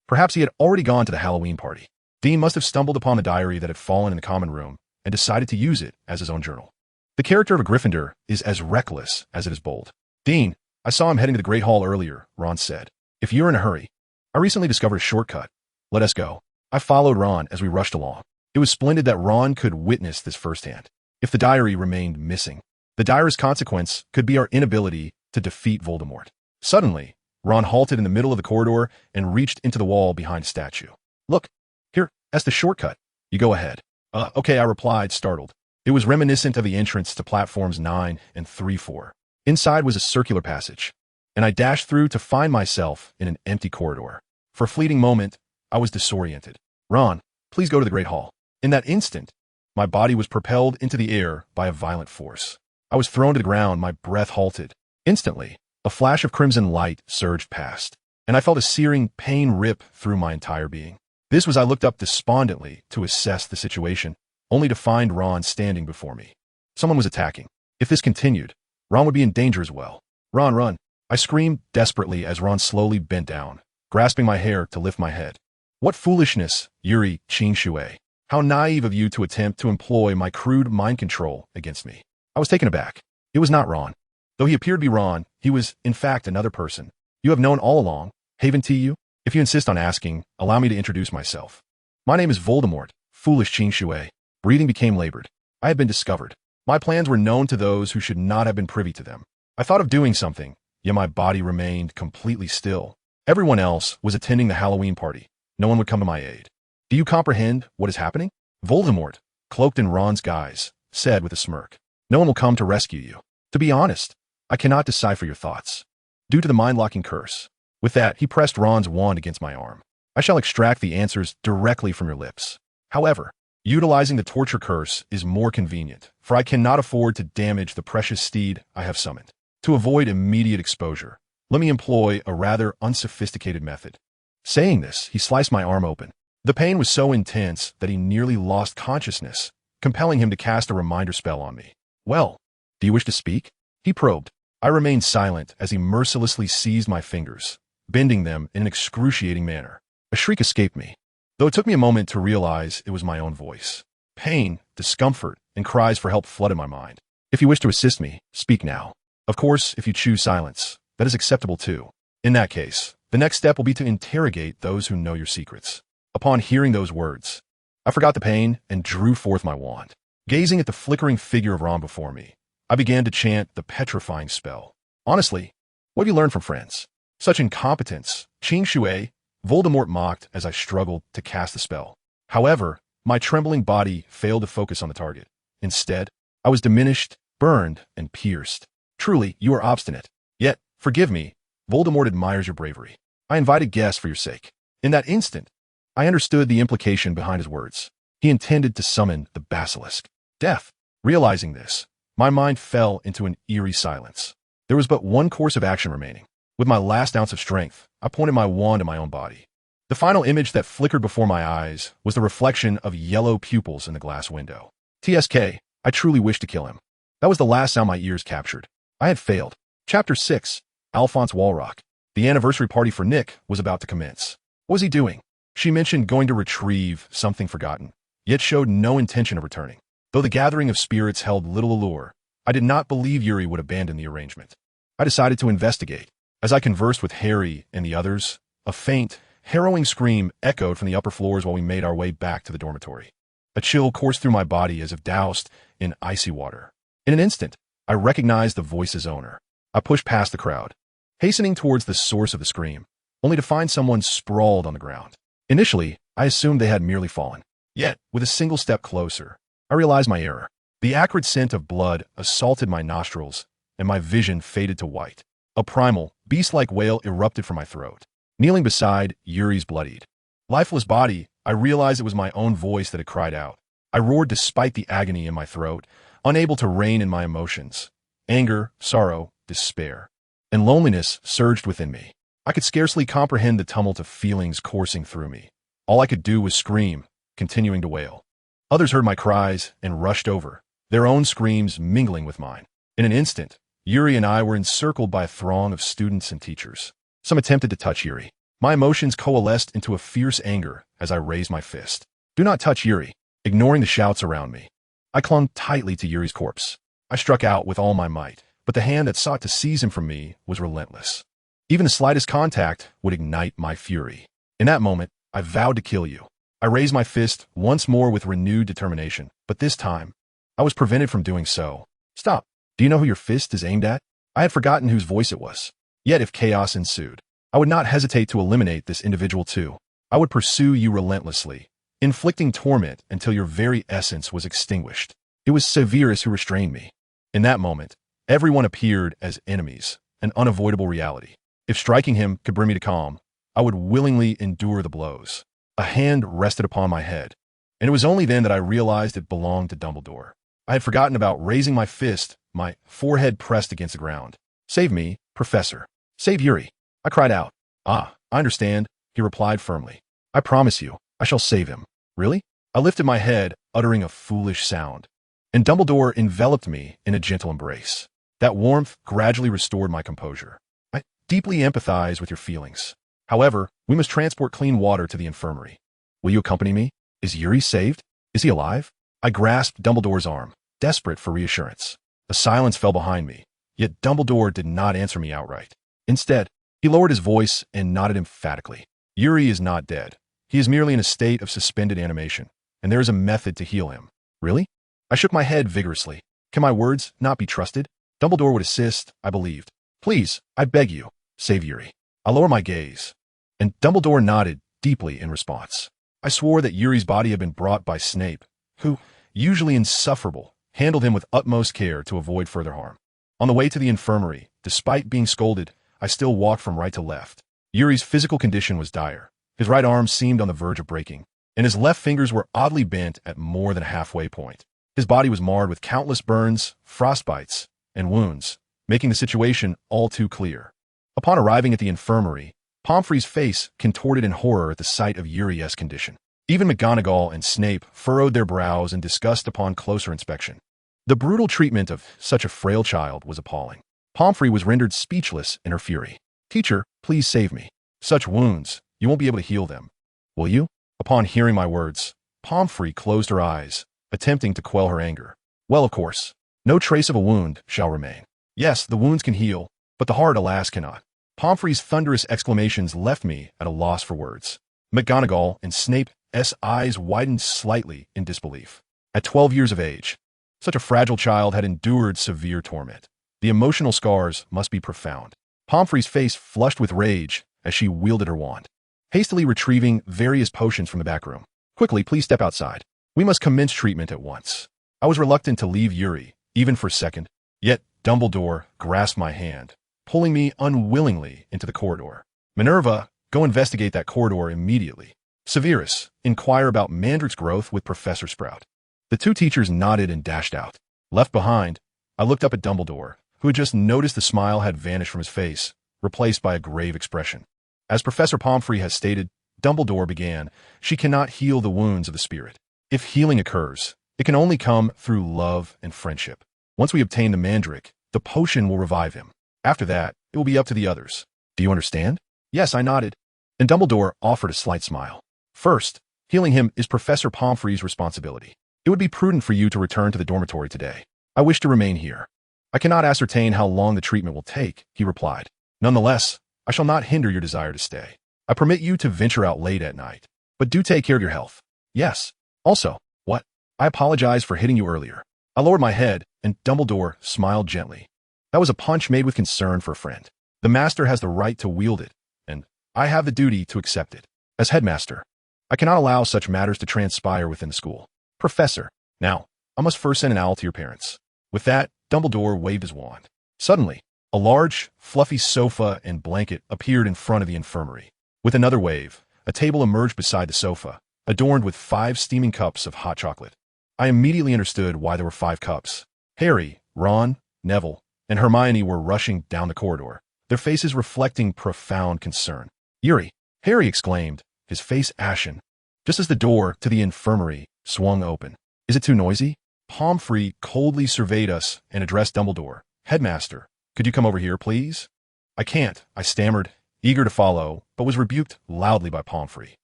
Perhaps he had already gone to the Halloween party. Dean must have stumbled upon the diary that had fallen in the common room and decided to use it as his own journal. The character of a Gryffindor is as reckless as it is bold. Dean, I saw him heading to the Great Hall earlier, Ron said. If you're in a hurry, I recently discovered a shortcut. Let us go. I followed Ron as we rushed along. It was splendid that Ron could witness this firsthand. If the diary remained missing, the diary's consequence could be our inability to defeat Voldemort. Suddenly, Ron halted in the middle of the corridor and reached into the wall behind a statue. Look, here, that's the shortcut. You go ahead. Okay, I replied, startled. It was reminiscent of the entrance to platforms 9 and 3-4. Inside was a circular passage, and I dashed through to find myself in an empty corridor. For a fleeting moment, I was disoriented. Ron, please go to the Great Hall. In that instant, my body was propelled into the air by a violent force. I was thrown to the ground, my breath halted. Instantly, a flash of crimson light surged past, and I felt a searing pain rip through my entire being. This was I looked up despondently to assess the situation, only to find Ron standing before me. Someone was attacking. If this continued, Ron would be in danger as well. Ron, run! I screamed desperately as Ron slowly bent down, grasping my hair to lift my head. What foolishness, Yuri Shimizu. How naive of you to attempt to employ my crude mind control against me. I was taken aback. It was not Ron. Though he appeared to be Ron, he was, in fact, another person. You have known all along, haven't you? If you insist on asking, allow me to introduce myself. My name is Voldemort, foolish Shimizu. Breathing became labored. I had been discovered. My plans were known to those who should not have been privy to them. I thought of doing something, yet my body remained completely still. Everyone else was attending the Halloween party. No one would come to my aid. Do you comprehend what is happening? Voldemort, cloaked in Ron's guise, said with a smirk. No one will come to rescue you. To be honest, I cannot decipher your thoughts, due to the mind-locking curse. With that, he pressed Ron's wand against my arm. I shall extract the answers directly from your lips. However, utilizing the torture curse is more convenient, for I cannot afford to damage the precious steed I have summoned. To avoid immediate exposure, let me employ a rather unsophisticated method. Saying this, he sliced my arm open. The pain was so intense that he nearly lost consciousness, compelling him to cast a reminder spell on me. Well, do you wish to speak? He probed. I remained silent as he mercilessly seized my fingers, bending them in an excruciating manner. A shriek escaped me, though it took me a moment to realize it was my own voice. Pain, discomfort, and cries for help flooded my mind. If you wish to assist me, speak now. Of course, if you choose silence, that is acceptable too. In that case, the next step will be to interrogate those who know your secrets. Upon hearing those words, I forgot the pain and drew forth my wand. Gazing at the flickering figure of Ron before me, I began to chant the petrifying spell. Honestly, what have you learned from friends? Such incompetence, Shimizu, Voldemort mocked as I struggled to cast the spell. However, my trembling body failed to focus on the target. Instead, I was diminished, burned, and pierced. Truly, you are obstinate. Yet, forgive me, Voldemort admires your bravery. I invited guests for your sake. In that instant, I understood the implication behind his words. He intended to summon the basilisk. Death. Realizing this, my mind fell into an eerie silence. There was but one course of action remaining. With my last ounce of strength, I pointed my wand at my own body. The final image that flickered before my eyes was the reflection of yellow pupils in the glass window. TSK, I truly wished to kill him. That was the last sound my ears captured. I had failed. Chapter 6, Alphonse Walrock. The anniversary party for Nick was about to commence. What was he doing? She mentioned going to retrieve something forgotten, yet showed no intention of returning. Though the gathering of spirits held little allure, I did not believe Yuri would abandon the arrangement. I decided to investigate. As I conversed with Harry and the others, a faint, harrowing scream echoed from the upper floors while we made our way back to the dormitory. A chill coursed through my body as if doused in icy water. In an instant, I recognized the voice's owner. I pushed past the crowd, hastening towards the source of the scream, only to find someone sprawled on the ground. Initially, I assumed they had merely fallen. Yet, with a single step closer, I realized my error. The acrid scent of blood assaulted my nostrils, and my vision faded to white. A primal, beast-like wail erupted from my throat. Kneeling beside Yuri's bloodied, lifeless body, I realized it was my own voice that had cried out. I roared despite the agony in my throat, unable to rein in my emotions. Anger, sorrow, despair, and loneliness surged within me. I could scarcely comprehend the tumult of feelings coursing through me. All I could do was scream, continuing to wail. Others heard my cries and rushed over, their own screams mingling with mine. In an instant, Yuri and I were encircled by a throng of students and teachers. Some attempted to touch Yuri. My emotions coalesced into a fierce anger as I raised my fist. Do not touch Yuri, ignoring the shouts around me. I clung tightly to Yuri's corpse. I struck out with all my might, but the hand that sought to seize him from me was relentless. Even the slightest contact would ignite my fury. In that moment, I vowed to kill you. I raised my fist once more with renewed determination, but this time, I was prevented from doing so. Stop. Do you know who your fist is aimed at? I had forgotten whose voice it was. Yet if chaos ensued, I would not hesitate to eliminate this individual too. I would pursue you relentlessly, inflicting torment until your very essence was extinguished. It was Severus who restrained me. In that moment, everyone appeared as enemies, an unavoidable reality. If striking him could bring me to calm, I would willingly endure the blows. A hand rested upon my head, and it was only then that I realized it belonged to Dumbledore. I had forgotten about raising my fist, my forehead pressed against the ground. "Save me, Professor. Save Yuri." I cried out. "Ah, I understand," he replied firmly. "I promise you, I shall save him." "Really?" I lifted my head, uttering a foolish sound, and Dumbledore enveloped me in a gentle embrace. That warmth gradually restored my composure. "I deeply empathize with your feelings. However, we must transport clean water to the infirmary. Will you accompany me? Is Yuri saved? Is he alive?" I grasped Dumbledore's arm, desperate for reassurance. A silence fell behind me, yet Dumbledore did not answer me outright. Instead, he lowered his voice and nodded emphatically. "Yuri is not dead. He is merely in a state of suspended animation, and there is a method to heal him." "Really?" I shook my head vigorously. Can my words not be trusted? Dumbledore would assist, I believed. "Please, I beg you, save Yuri." I lowered my gaze, and Dumbledore nodded deeply in response. I swore that Yuri's body had been brought by Snape, who, usually insufferable, handled him with utmost care to avoid further harm. On the way to the infirmary, despite being scolded, I still walked from right to left. Yuri's physical condition was dire. His right arm seemed on the verge of breaking, and his left fingers were oddly bent at more than a halfway point. His body was marred with countless burns, frostbites, and wounds, making the situation all too clear. Upon arriving at the infirmary, Pomfrey's face contorted in horror at the sight of Yuri's condition. Even McGonagall and Snape furrowed their brows in disgust upon closer inspection. The brutal treatment of such a frail child was appalling. Pomfrey was rendered speechless in her fury. "Teacher, please save me. Such wounds, you won't be able to heal them. Will you?" Upon hearing my words, Pomfrey closed her eyes, attempting to quell her anger. "Well, of course, no trace of a wound shall remain. Yes, the wounds can heal, but the heart, alas, cannot." Pomfrey's thunderous exclamations left me at a loss for words. McGonagall and Snape's eyes widened slightly in disbelief. At 12 years of age, such a fragile child had endured severe torment. The emotional scars must be profound. Pomfrey's face flushed with rage as she wielded her wand, hastily retrieving various potions from the back room. "Quickly, please step outside. We must commence treatment at once." I was reluctant to leave Yuri, even for a second, yet Dumbledore grasped my hand, pulling me unwillingly into the corridor. "Minerva, go investigate that corridor immediately. Severus, inquire about Mandrake's growth with Professor Sprout." The two teachers nodded and dashed out. Left behind, I looked up at Dumbledore, who had just noticed the smile had vanished from his face, replaced by a grave expression. "As Professor Pomfrey has stated," Dumbledore began, "she cannot heal the wounds of the spirit. If healing occurs, it can only come through love and friendship. Once we obtain the Mandrake, the potion will revive him. After that, it will be up to the others. Do you understand?" Yes, I nodded, and Dumbledore offered a slight smile. "First, healing him is Professor Pomfrey's responsibility. It would be prudent for you to return to the dormitory today. I wish to remain here." "I cannot ascertain how long the treatment will take," he replied. "Nonetheless, I shall not hinder your desire to stay. I permit you to venture out late at night, but do take care of your health." "Yes. Also, what? I apologize for hitting you earlier." I lowered my head, and Dumbledore smiled gently. "That was a punch made with concern for a friend. The master has the right to wield it, and I have the duty to accept it. As headmaster, I cannot allow such matters to transpire within the school. Professor, now, I must first send an owl to your parents." With that, Dumbledore waved his wand. Suddenly, a large, fluffy sofa and blanket appeared in front of the infirmary. With another wave, a table emerged beside the sofa, adorned with 5 steaming cups of hot chocolate. I immediately understood why there were 5 cups. Harry, Ron, Neville, and Hermione were rushing down the corridor, their faces reflecting profound concern. "Yuri!" Harry exclaimed, his face ashen, just as the door to the infirmary swung open. "Is it too noisy?" Pomfrey coldly surveyed us and addressed Dumbledore. "Headmaster, could you come over here, please?" "I can't," I stammered, eager to follow, but was rebuked loudly by Pomfrey.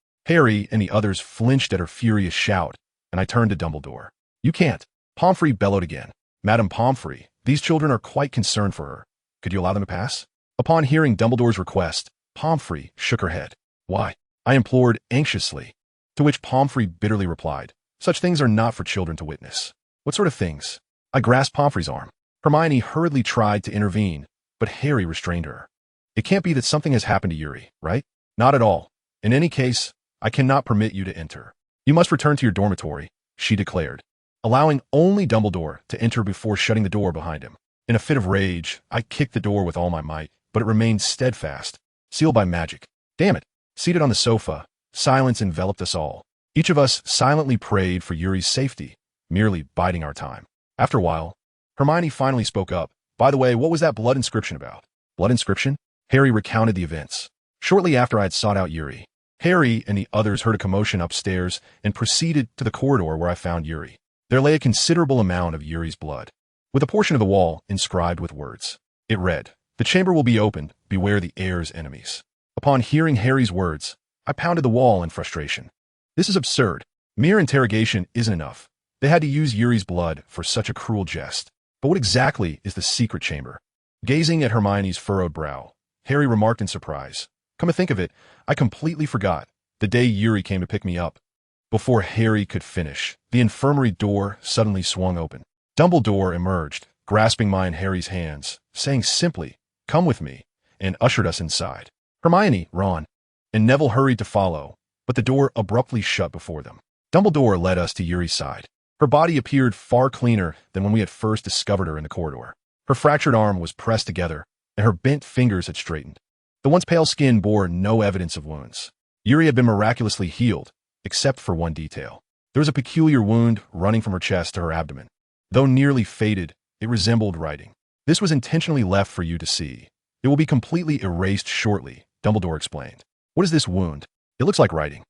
Harry and the others flinched at her furious shout, and I turned to Dumbledore. "You can't." Pomfrey bellowed again. "Madam Pomfrey, these children are quite concerned for her. Could you allow them to pass?" Upon hearing Dumbledore's request, Pomfrey shook her head. "Why?" I implored anxiously, to which Pomfrey bitterly replied, "Such things are not for children to witness." "What sort of things?" I grasped Pomfrey's arm. Hermione hurriedly tried to intervene, but Harry restrained her. "It can't be that something has happened to Yuri, right?" "Not at all. In any case, I cannot permit you to enter." You must return to your dormitory, she declared, allowing only Dumbledore to enter before shutting the door behind him. In a fit of rage, I kicked the door with all my might, but it remained steadfast, sealed by magic. Damn it! Seated on the sofa, silence enveloped us all. Each of us silently prayed for Yuri's safety, merely biding our time. After a while, Hermione finally spoke up. By the way, what was that blood inscription about? Blood inscription? Harry recounted the events. Shortly after I had sought out Yuri, Harry and the others heard a commotion upstairs and proceeded to the corridor where I found Yuri. There lay a considerable amount of Yuri's blood, with a portion of the wall inscribed with words. It read, "The chamber will be opened, beware the heir's enemies." Upon hearing Harry's words, I pounded the wall in frustration. This is absurd. Mere interrogation isn't enough. They had to use Yuri's blood for such a cruel jest. But what exactly is the secret chamber? Gazing at Hermione's furrowed brow, Harry remarked in surprise, "Come to think of it, I completely forgot. The day Yuri came to pick me up." Before Harry could finish, the infirmary door suddenly swung open. Dumbledore emerged, grasping mine Harry's hands, saying simply, "Come with me," and ushered us inside. Hermione, Ron, and Neville hurried to follow, but the door abruptly shut before them. Dumbledore led us to Yuri's side. Her body appeared far cleaner than when we had first discovered her in the corridor. Her fractured arm was pressed together, and her bent fingers had straightened. The once pale skin bore no evidence of wounds. Yuri had been miraculously healed, except for one detail. There was a peculiar wound running from her chest to her abdomen. Though nearly faded, it resembled writing. "This was intentionally left for you to see. It will be completely erased shortly," Dumbledore explained. "What is this wound? It looks like writing,"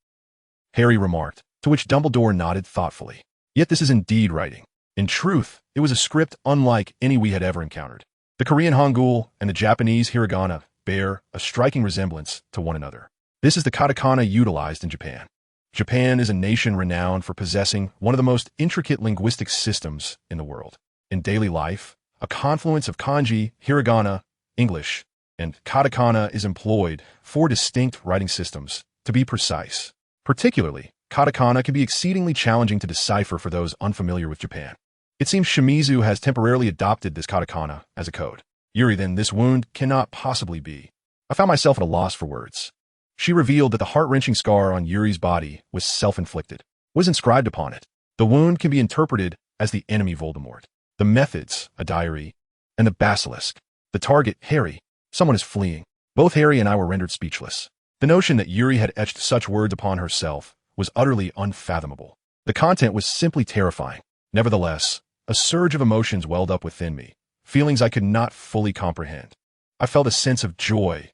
Harry remarked, to which Dumbledore nodded thoughtfully. "Yet this is indeed writing. In truth, it was a script unlike any we had ever encountered. The Korean Hangul and the Japanese hiragana bear a striking resemblance to one another. This is the katakana utilized in Japan. Japan is a nation renowned for possessing one of the most intricate linguistic systems in the world. In daily life, a confluence of kanji, hiragana, English, and katakana is employed, 4 distinct writing systems, to be precise. Particularly, katakana can be exceedingly challenging to decipher for those unfamiliar with Japan. It seems Shimizu has temporarily adopted this katakana as a code. Yuri, then, this wound cannot possibly be." I found myself at a loss for words. She revealed that the heart-wrenching scar on Yuri's body was self-inflicted. What is inscribed upon it? The wound can be interpreted as the enemy Voldemort. The methods, a diary, and the basilisk. The target, Harry. Someone is fleeing. Both Harry and I were rendered speechless. The notion that Yuri had etched such words upon herself was utterly unfathomable. The content was simply terrifying. Nevertheless, a surge of emotions welled up within me, feelings I could not fully comprehend. I felt a sense of joy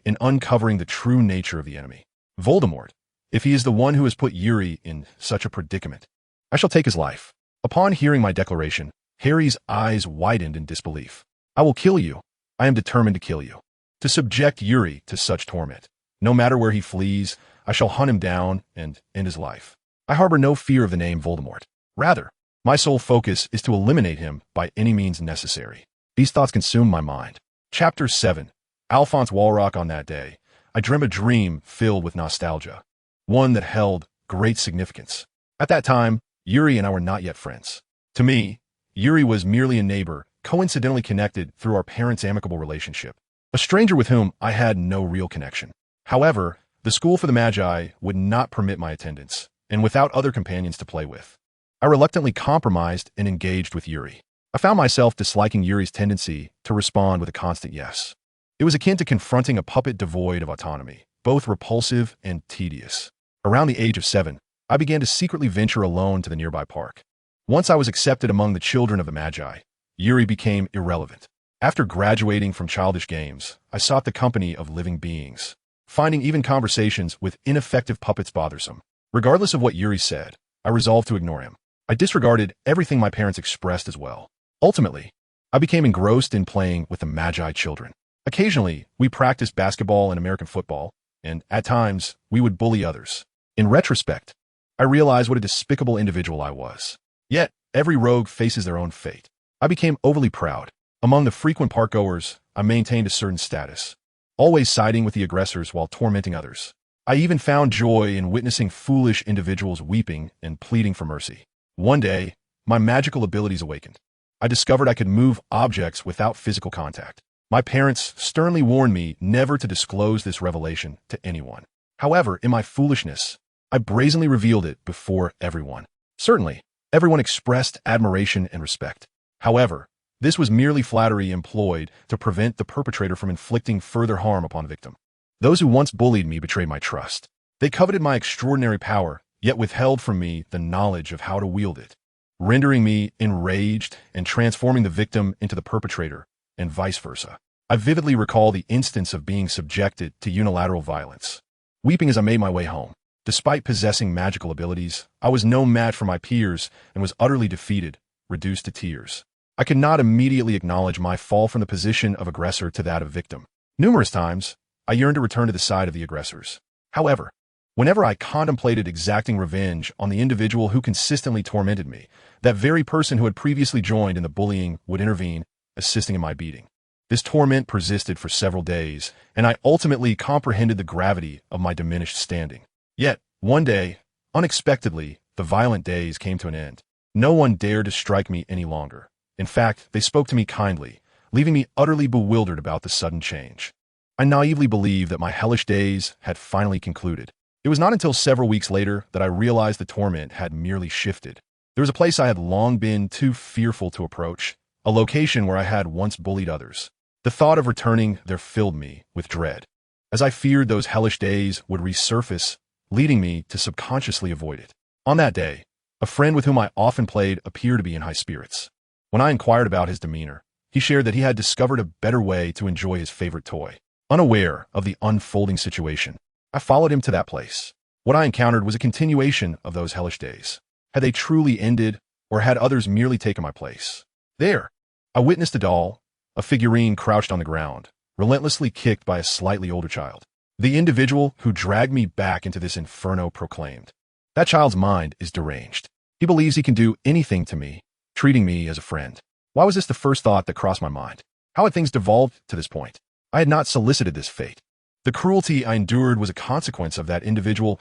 in uncovering the true nature of the enemy. Voldemort, if he is the one who has put Yuri in such a predicament. I shall take his life. Upon hearing my declaration, Harry's eyes widened in disbelief. "I will kill you. I am determined to kill you. To subject Yuri to such torment. No matter where he flees, I shall hunt him down and end his life. I harbor no fear of the name Voldemort. Rather, my sole focus is to eliminate him by any means necessary." These thoughts consumed my mind. Chapter 7. Alphonse Walrock. On that day, I dreamt a dream filled with nostalgia, one that held great significance. At that time, Yuri and I were not yet friends. To me, Yuri was merely a neighbor, coincidentally connected through our parents' amicable relationship, a stranger with whom I had no real connection. However, the school for the Magi would not permit my attendance, and without other companions to play with, I reluctantly compromised and engaged with Yuri. I found myself disliking Yuri's tendency to respond with a constant yes. It was akin to confronting a puppet devoid of autonomy, both repulsive and tedious. Around the age of 7, I began to secretly venture alone to the nearby park. Once I was accepted among the children of the Magi, Yuri became irrelevant. After graduating from childish games, I sought the company of living beings, finding even conversations with ineffective puppets bothersome. Regardless of what Yuri said, I resolved to ignore him. I disregarded everything my parents expressed as well. Ultimately, I became engrossed in playing with the Magi children. Occasionally, we practiced basketball and American football, and at times, we would bully others. In retrospect, I realized what a despicable individual I was. Yet, every rogue faces their own fate. I became overly proud. Among the frequent parkgoers, I maintained a certain status, always siding with the aggressors while tormenting others. I even found joy in witnessing foolish individuals weeping and pleading for mercy. One day, my magical abilities awakened. I discovered I could move objects without physical contact. My parents sternly warned me never to disclose this revelation to anyone. However, in my foolishness, I brazenly revealed it before everyone. Certainly, everyone expressed admiration and respect. However, this was merely flattery employed to prevent the perpetrator from inflicting further harm upon the victim. Those who once bullied me betrayed my trust. They coveted my extraordinary power, yet withheld from me the knowledge of how to wield it, rendering me enraged and transforming the victim into the perpetrator, and vice versa. I vividly recall the instance of being subjected to unilateral violence. Weeping as I made my way home. Despite possessing magical abilities, I was no match for my peers and was utterly defeated, reduced to tears. I could not immediately acknowledge my fall from the position of aggressor to that of victim. Numerous times, I yearned to return to the side of the aggressors. However, whenever I contemplated exacting revenge on the individual who consistently tormented me, that very person who had previously joined in the bullying would intervene, assisting in my beating. This torment persisted for several days, and I ultimately comprehended the gravity of my diminished standing. Yet, one day, unexpectedly, the violent days came to an end. No one dared to strike me any longer. In fact, they spoke to me kindly, leaving me utterly bewildered about the sudden change. I naively believed that my hellish days had finally concluded. It was not until several weeks later that I realized the torment had merely shifted. There was a place I had long been too fearful to approach, a location where I had once bullied others. The thought of returning there filled me with dread, as I feared those hellish days would resurface, leading me to subconsciously avoid it. On that day, a friend with whom I often played appeared to be in high spirits. When I inquired about his demeanor, he shared that he had discovered a better way to enjoy his favorite toy. Unaware of the unfolding situation, I followed him to that place. What I encountered was a continuation of those hellish days. Had they truly ended, or had others merely taken my place? There, I witnessed a doll, a figurine crouched on the ground, relentlessly kicked by a slightly older child. The individual who dragged me back into this inferno proclaimed, "That child's mind is deranged. He believes he can do anything to me, treating me as a friend." Why was this the first thought that crossed my mind? How had things devolved to this point? I had not solicited this fate. The cruelty I endured was a consequence of that individual's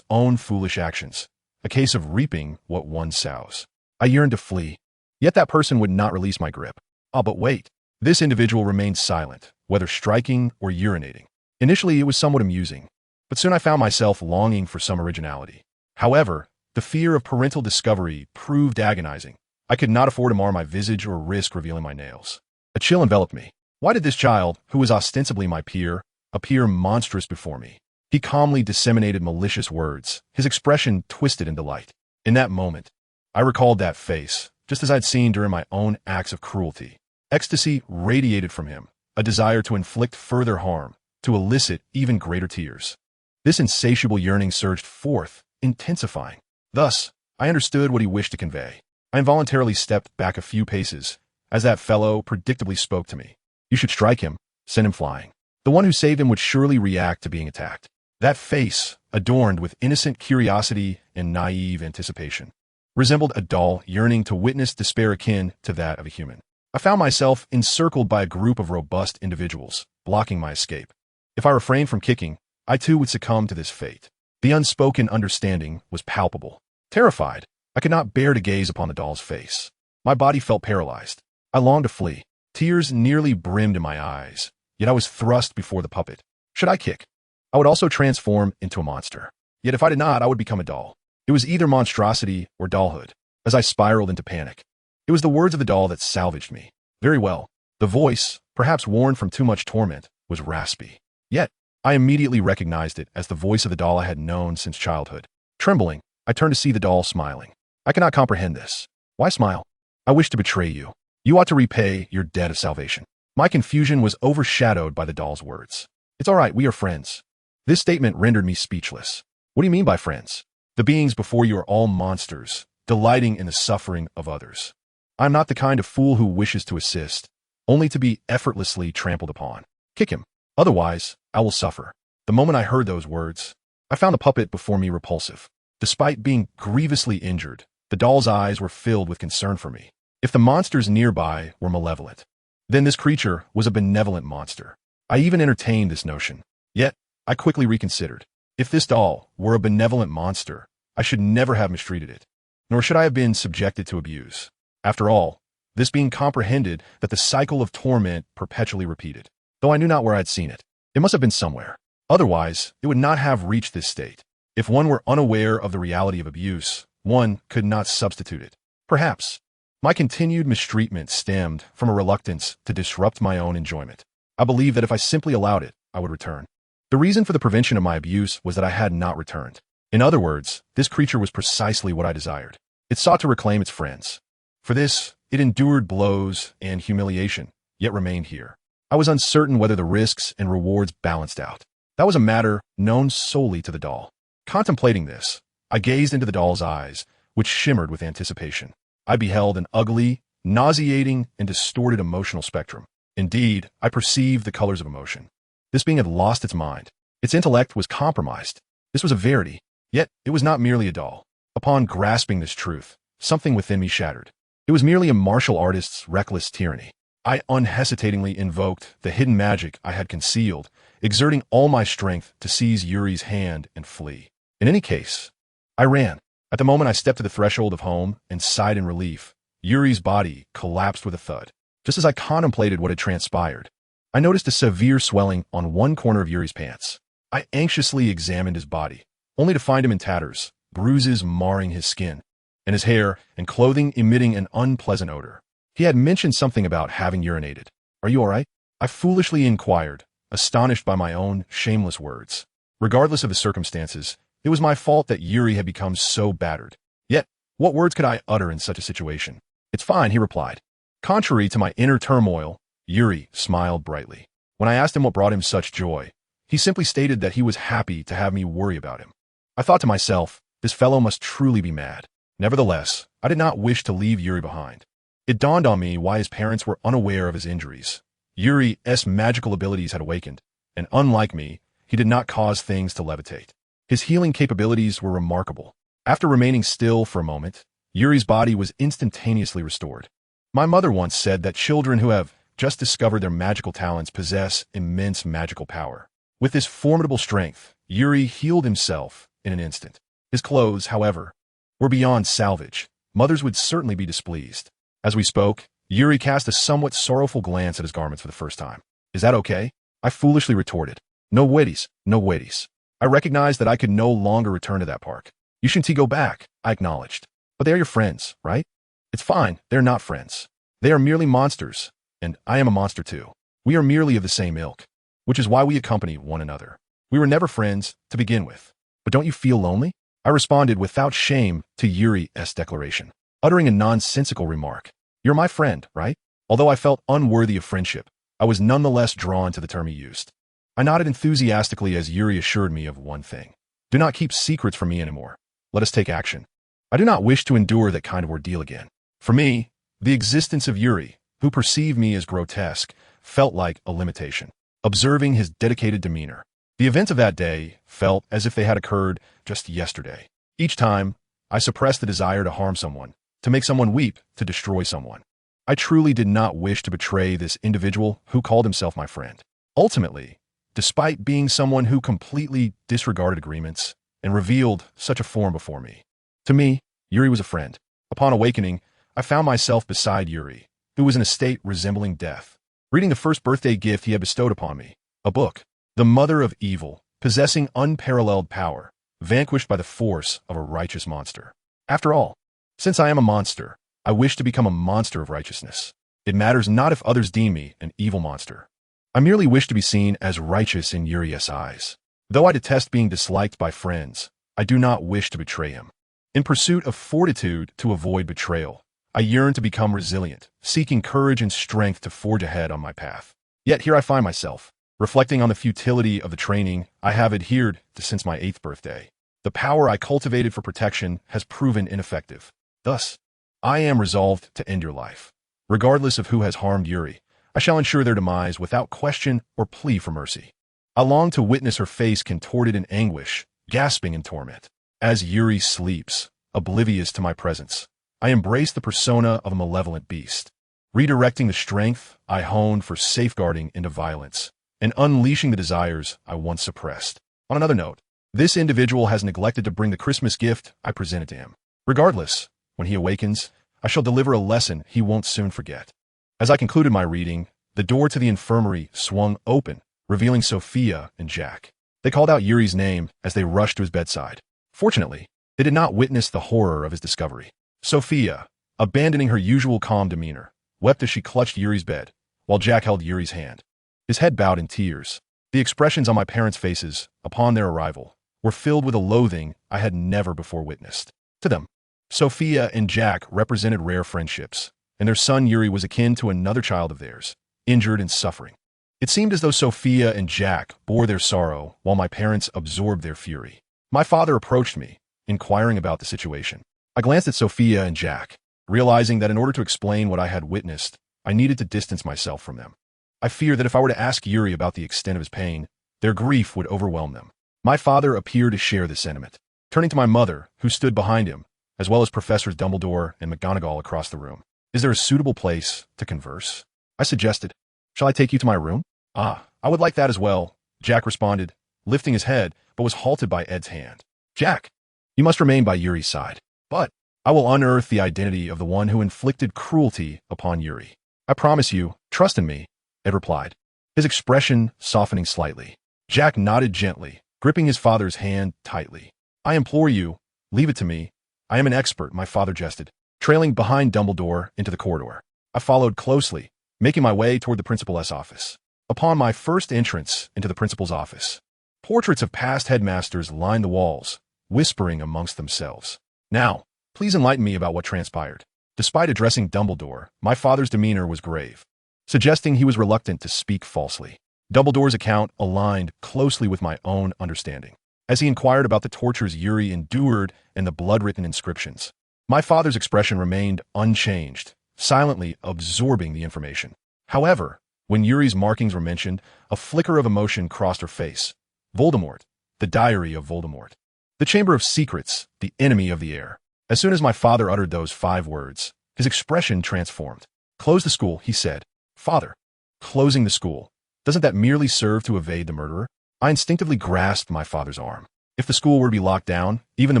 own foolish actions, a case of reaping what one sows. I yearned to flee, yet that person would not release my grip. But wait. This individual remained silent, whether striking or urinating. Initially, it was somewhat amusing, but soon I found myself longing for some originality. However, the fear of parental discovery proved agonizing. I could not afford to mar my visage or risk revealing my nails. A chill enveloped me. Why did this child, who was ostensibly my peer, appear monstrous before me? He calmly disseminated malicious words, his expression twisted in delight. In that moment, I recalled that face, just as I'd seen during my own acts of cruelty. Ecstasy radiated from him, a desire to inflict further harm, to elicit even greater tears. This insatiable yearning surged forth, intensifying. Thus, I understood what he wished to convey. I involuntarily stepped back a few paces, as that fellow predictably spoke to me. You should strike him, send him flying. The one who saved him would surely react to being attacked. That face, adorned with innocent curiosity and naive anticipation, resembled a doll yearning to witness despair akin to that of a human. I found myself encircled by a group of robust individuals, blocking my escape. If I refrained from kicking, I too would succumb to this fate. The unspoken understanding was palpable. Terrified, I could not bear to gaze upon the doll's face. My body felt paralyzed. I longed to flee. Tears nearly brimmed in my eyes, yet I was thrust before the puppet. Should I kick? I would also transform into a monster. Yet if I did not, I would become a doll. It was either monstrosity or dollhood, as I spiraled into panic. It was the words of the doll that salvaged me. Very well. The voice, perhaps worn from too much torment, was raspy. Yet, I immediately recognized it as the voice of the doll I had known since childhood. Trembling, I turned to see the doll smiling. I cannot comprehend this. Why smile? I wish to betray you. You ought to repay your debt of salvation. My confusion was overshadowed by the doll's words. It's all right, we are friends. This statement rendered me speechless. What do you mean by friends? The beings before you are all monsters, delighting in the suffering of others. I am not the kind of fool who wishes to assist, only to be effortlessly trampled upon. Kick him. Otherwise, I will suffer. The moment I heard those words, I found the puppet before me repulsive. Despite being grievously injured, the doll's eyes were filled with concern for me. If the monsters nearby were malevolent, then this creature was a benevolent monster. I even entertained this notion. Yet, I quickly reconsidered. If this doll were a benevolent monster, I should never have mistreated it, nor should I have been subjected to abuse. After all, this being comprehended that the cycle of torment perpetually repeated. Though I knew not where I had seen it, it must have been somewhere. Otherwise, it would not have reached this state. If one were unaware of the reality of abuse, one could not substitute it. Perhaps my continued mistreatment stemmed from a reluctance to disrupt my own enjoyment. I believed that if I simply allowed it, I would return. The reason for the prevention of my abuse was that I had not returned. In other words, this creature was precisely what I desired. It sought to reclaim its friends. For this, it endured blows and humiliation, yet remained here. I was uncertain whether the risks and rewards balanced out. That was a matter known solely to the doll. Contemplating this, I gazed into the doll's eyes, which shimmered with anticipation. I beheld an ugly, nauseating, and distorted emotional spectrum. Indeed, I perceived the colors of emotion. This being had lost its mind. Its intellect was compromised. This was a verity, yet it was not merely a doll. Upon grasping this truth, something within me shattered. It was merely a martial artist's reckless tyranny. I unhesitatingly invoked the hidden magic I had concealed, exerting all my strength to seize Yuri's hand and flee. In any case, I ran. At the moment I stepped to the threshold of home and sighed in relief, Yuri's body collapsed with a thud. Just as I contemplated what had transpired, I noticed a severe swelling on one corner of Yuri's pants. I anxiously examined his body, only to find him in tatters, bruises marring his skin, and his hair and clothing emitting an unpleasant odor. He had mentioned something about having urinated. "Are you all right?" I foolishly inquired, astonished by my own shameless words. Regardless of the circumstances, it was my fault that Yuri had become so battered. Yet, what words could I utter in such a situation? "It's fine," he replied. Contrary to my inner turmoil, Yuri smiled brightly. When I asked him what brought him such joy, he simply stated that he was happy to have me worry about him. I thought to myself, this fellow must truly be mad. Nevertheless, I did not wish to leave Yuri behind. It dawned on me why his parents were unaware of his injuries. Yuri's magical abilities had awakened, and unlike me, he did not cause things to levitate. His healing capabilities were remarkable. After remaining still for a moment, Yuri's body was instantaneously restored. My mother once said that children who have just discovered their magical talents possess immense magical power. With this formidable strength, Yuri healed himself in an instant. His clothes, however, were beyond salvage. Mothers would certainly be displeased. As we spoke, Yuri cast a somewhat sorrowful glance at his garments for the first time. "Is that okay?" I foolishly retorted. "No waities, no waities." I recognized that I could no longer return to that park. "You shouldn't go back," I acknowledged. "But they are your friends, right?" "It's fine, they're not friends. They are merely monsters, and I am a monster too. We are merely of the same ilk, which is why we accompany one another. We were never friends to begin with. But don't you feel lonely?" I responded without shame to Yuri's declaration, uttering a nonsensical remark. "You're my friend, right?" Although I felt unworthy of friendship, I was nonetheless drawn to the term he used. I nodded enthusiastically as Yuri assured me of one thing. "Do not keep secrets from me anymore. Let us take action. I do not wish to endure that kind of ordeal again." For me, the existence of Yuri, who perceived me as grotesque, felt like a limitation. Observing his dedicated demeanor, the events of that day felt as if they had occurred just yesterday. Each time, I suppressed the desire to harm someone, to make someone weep, to destroy someone. I truly did not wish to betray this individual who called himself my friend. Ultimately, despite being someone who completely disregarded agreements and revealed such a form before me, to me, Yuri was a friend. Upon awakening, I found myself beside Yuri, who was in a state resembling death, reading the first birthday gift he had bestowed upon me, a book, The Mother of Evil, possessing unparalleled power, vanquished by the force of a righteous monster. After all, since I am a monster, I wish to become a monster of righteousness. It matters not if others deem me an evil monster. I merely wish to be seen as righteous in Yuri's eyes. Though I detest being disliked by friends, I do not wish to betray him. In pursuit of fortitude to avoid betrayal, I yearn to become resilient, seeking courage and strength to forge ahead on my path. Yet here I find myself, reflecting on the futility of the training I have adhered to since my 8th birthday. The power I cultivated for protection has proven ineffective. Thus, I am resolved to end your life. Regardless of who has harmed Yuri, I shall ensure their demise without question or plea for mercy. I long to witness her face contorted in anguish, gasping in torment. As Yuri sleeps, oblivious to my presence, I embrace the persona of a malevolent beast, redirecting the strength I honed for safeguarding into violence, and unleashing the desires I once suppressed. On another note, this individual has neglected to bring the Christmas gift I presented to him. Regardless, when he awakens, I shall deliver a lesson he won't soon forget. As I concluded my reading, the door to the infirmary swung open, revealing Sophia and Jack. They called out Yuri's name as they rushed to his bedside. Fortunately, they did not witness the horror of his discovery. Sophia, abandoning her usual calm demeanor, wept as she clutched Yuri's bed, while Jack held Yuri's hand. His head bowed in tears. The expressions on my parents' faces, upon their arrival, were filled with a loathing I had never before witnessed. To them, Sophia and Jack represented rare friendships, and their son Yuri was akin to another child of theirs, injured and suffering. It seemed as though Sophia and Jack bore their sorrow while my parents absorbed their fury. My father approached me, inquiring about the situation. I glanced at Sophia and Jack, realizing that in order to explain what I had witnessed, I needed to distance myself from them. I feared that if I were to ask Yuri about the extent of his pain, their grief would overwhelm them. My father appeared to share this sentiment. Turning to my mother, who stood behind him, as well as Professors Dumbledore and McGonagall across the room. "Is there a suitable place to converse?" I suggested. "Shall I take you to my room?" "Ah, I would like that as well," Jack responded, lifting his head, but was halted by Ed's hand. "Jack, you must remain by Yuri's side. But I will unearth the identity of the one who inflicted cruelty upon Yuri. I promise you, trust in me," Ed replied, his expression softening slightly. Jack nodded gently, gripping his father's hand tightly. "I implore you, leave it to me. I am an expert," my father jested, trailing behind Dumbledore into the corridor. I followed closely, making my way toward the principal's office. Upon my first entrance into the principal's office, portraits of past headmasters lined the walls, whispering amongst themselves. "Now, please enlighten me about what transpired." Despite addressing Dumbledore, my father's demeanor was grave, suggesting he was reluctant to speak falsely. Dumbledore's account aligned closely with my own understanding, as he inquired about the tortures Yuri endured and the blood-written inscriptions. My father's expression remained unchanged, silently absorbing the information. However, when Yuri's markings were mentioned, a flicker of emotion crossed her face. Voldemort, the diary of Voldemort. The Chamber of Secrets, the enemy of the heir. As soon as my father uttered those 5 words, his expression transformed. "Close the school," he said. "Father, closing the school. Doesn't that merely serve to evade the murderer?" I instinctively grasped my father's arm. If the school were to be locked down, even the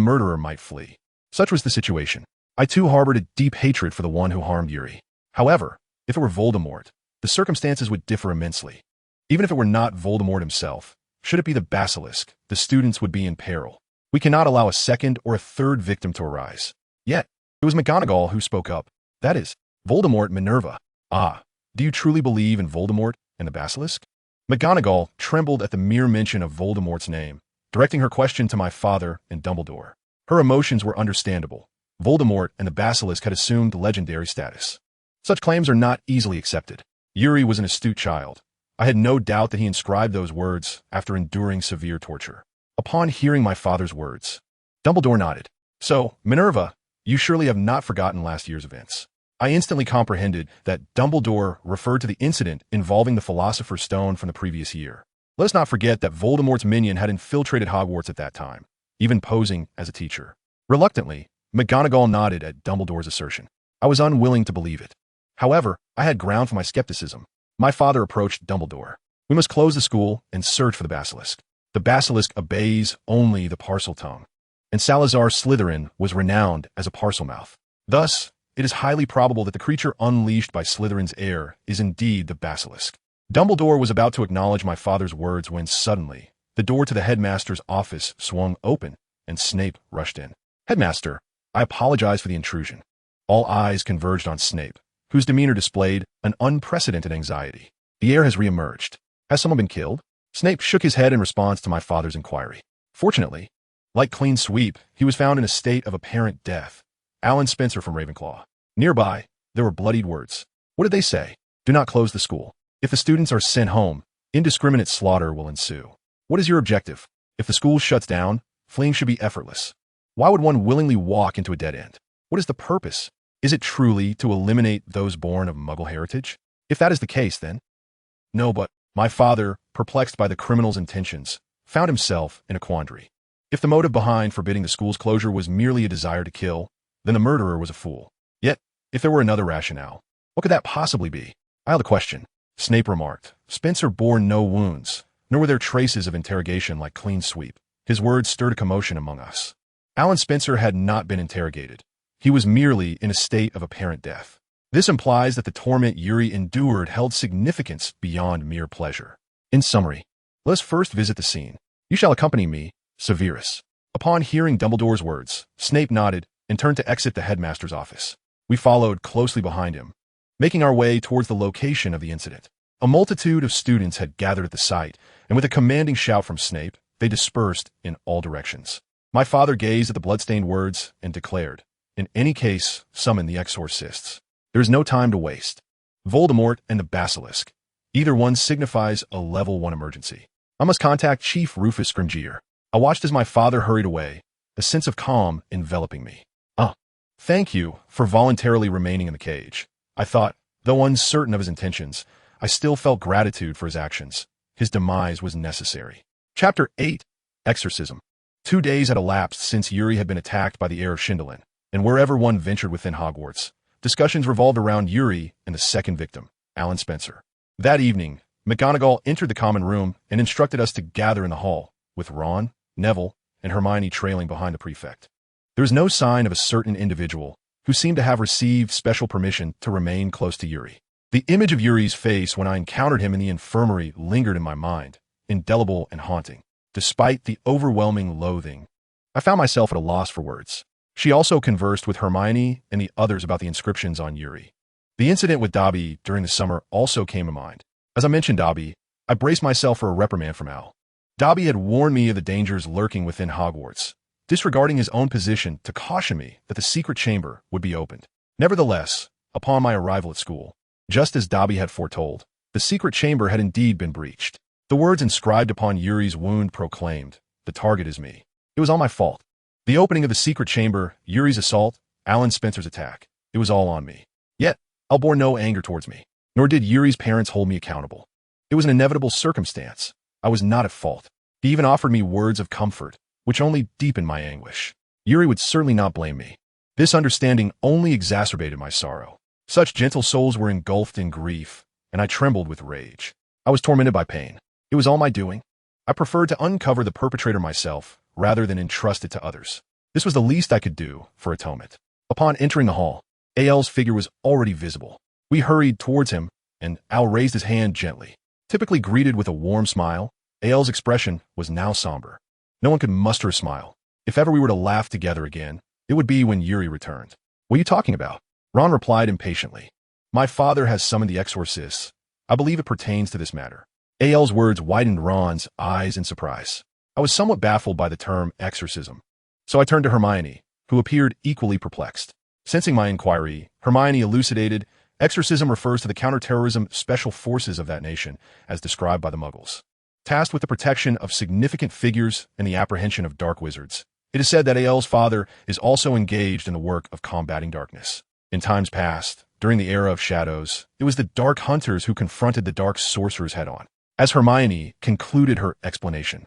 murderer might flee. Such was the situation. I too harbored a deep hatred for the one who harmed Yuri. However, if it were Voldemort, the circumstances would differ immensely. Even if it were not Voldemort himself, should it be the basilisk, the students would be in peril. We cannot allow a second or a third victim to arise. Yet, it was McGonagall who spoke up. "That is, Voldemort, Minerva. Ah, do you truly believe in Voldemort and the basilisk?" McGonagall trembled at the mere mention of Voldemort's name, directing her question to my father and Dumbledore. Her emotions were understandable. Voldemort and the basilisk had assumed legendary status. Such claims are not easily accepted. Yuri was an astute child. I had no doubt that he inscribed those words after enduring severe torture. Upon hearing my father's words, Dumbledore nodded. "So, Minerva, you surely have not forgotten last year's events." I instantly comprehended that Dumbledore referred to the incident involving the Philosopher's Stone from the previous year. Let us not forget that Voldemort's minion had infiltrated Hogwarts at that time, even posing as a teacher. Reluctantly, McGonagall nodded at Dumbledore's assertion. I was unwilling to believe it. However, I had ground for my skepticism. My father approached Dumbledore. "We must close the school and search for the basilisk. The basilisk obeys only the Parseltongue, and Salazar Slytherin was renowned as a Parselmouth. Thus, it is highly probable that the creature unleashed by Slytherin's heir is indeed the basilisk." Dumbledore was about to acknowledge my father's words when suddenly, the door to the headmaster's office swung open, and Snape rushed in. "Headmaster, I apologize for the intrusion." All eyes converged on Snape, whose demeanor displayed an unprecedented anxiety. "The heir has reemerged. Has someone been killed?" Snape shook his head in response to my father's inquiry. Fortunately, like Clean Sweep, he was found in a state of apparent death. Alan Spencer from Ravenclaw. Nearby, there were bloodied words. What did they say? "Do not close the school. If the students are sent home, indiscriminate slaughter will ensue. What is your objective? If the school shuts down, fleeing should be effortless. Why would one willingly walk into a dead end? What is the purpose? Is it truly to eliminate those born of Muggle heritage? If that is the case, then..." No, but my father, perplexed by the criminal's intentions, found himself in a quandary. If the motive behind forbidding the school's closure was merely a desire to kill, then the murderer was a fool. Yet, if there were another rationale, what could that possibly be? "I held a question," Snape remarked. "Spencer bore no wounds, nor were there traces of interrogation like Clean Sweep." His words stirred a commotion among us. Alan Spencer had not been interrogated. He was merely in a state of apparent death. This implies that the torment Yuri endured held significance beyond mere pleasure. In summary, let us first visit the scene. You shall accompany me, Severus. Upon hearing Dumbledore's words, Snape nodded and turned to exit the headmaster's office. We followed closely behind him, making our way towards the location of the incident. A multitude of students had gathered at the site, and with a commanding shout from Snape, they dispersed in all directions. My father gazed at the bloodstained words and declared, "In any case, summon the exorcists. There is no time to waste. Voldemort and the Basilisk. Either one signifies a level 1 emergency. I must contact Chief Rufus Scrimgeour." I watched as my father hurried away, a sense of calm enveloping me. Thank you for voluntarily remaining in the cage. I thought, though uncertain of his intentions, I still felt gratitude for his actions. His demise was necessary. Chapter 8. Exorcism. 2 days had elapsed since Yuri had been attacked by the heir of Shindelin, and wherever one ventured within Hogwarts, discussions revolved around Yuri and the second victim, Alan Spencer. That evening, McGonagall entered the common room and instructed us to gather in the hall, with Ron, Neville, and Hermione trailing behind the prefect. There was no sign of a certain individual who seemed to have received special permission to remain close to Yuri. The image of Yuri's face when I encountered him in the infirmary lingered in my mind, indelible and haunting. Despite the overwhelming loathing, I found myself at a loss for words. She also conversed with Hermione and the others about the inscriptions on Yuri. The incident with Dobby during the summer also came to mind. As I mentioned Dobby, I braced myself for a reprimand from Al. Dobby had warned me of the dangers lurking within Hogwarts, disregarding his own position to caution me that the secret chamber would be opened. Nevertheless, upon my arrival at school, just as Dobby had foretold, the secret chamber had indeed been breached. The words inscribed upon Yuri's wound proclaimed, "The target is me." It was all my fault. The opening of the secret chamber, Yuri's assault, Alan Spencer's attack, it was all on me. Yet, Al bore no anger towards me, nor did Yuri's parents hold me accountable. It was an inevitable circumstance. I was not at fault. He even offered me words of comfort, which only deepened my anguish. Yuri would certainly not blame me. This understanding only exacerbated my sorrow. Such gentle souls were engulfed in grief, and I trembled with rage. I was tormented by pain. It was all my doing. I preferred to uncover the perpetrator myself, rather than entrust it to others. This was the least I could do for atonement. Upon entering the hall, Al's figure was already visible. We hurried towards him, and Al raised his hand gently. Typically greeted with a warm smile, Al's expression was now somber. No one could muster a smile. If ever we were to laugh together again, it would be when Yuri returned. "What are you talking about?" Ron replied impatiently. "My father has summoned the exorcists. I believe it pertains to this matter." Al's words widened Ron's eyes in surprise. I was somewhat baffled by the term exorcism, so I turned to Hermione, who appeared equally perplexed. Sensing my inquiry, Hermione elucidated, "Exorcism refers to the counterterrorism special forces of that nation, as described by the Muggles, tasked with the protection of significant figures and the apprehension of dark wizards. It is said that Al's father is also engaged in the work of combating darkness. In times past, during the era of shadows, it was the dark hunters who confronted the dark sorcerers head-on." As Hermione concluded her explanation,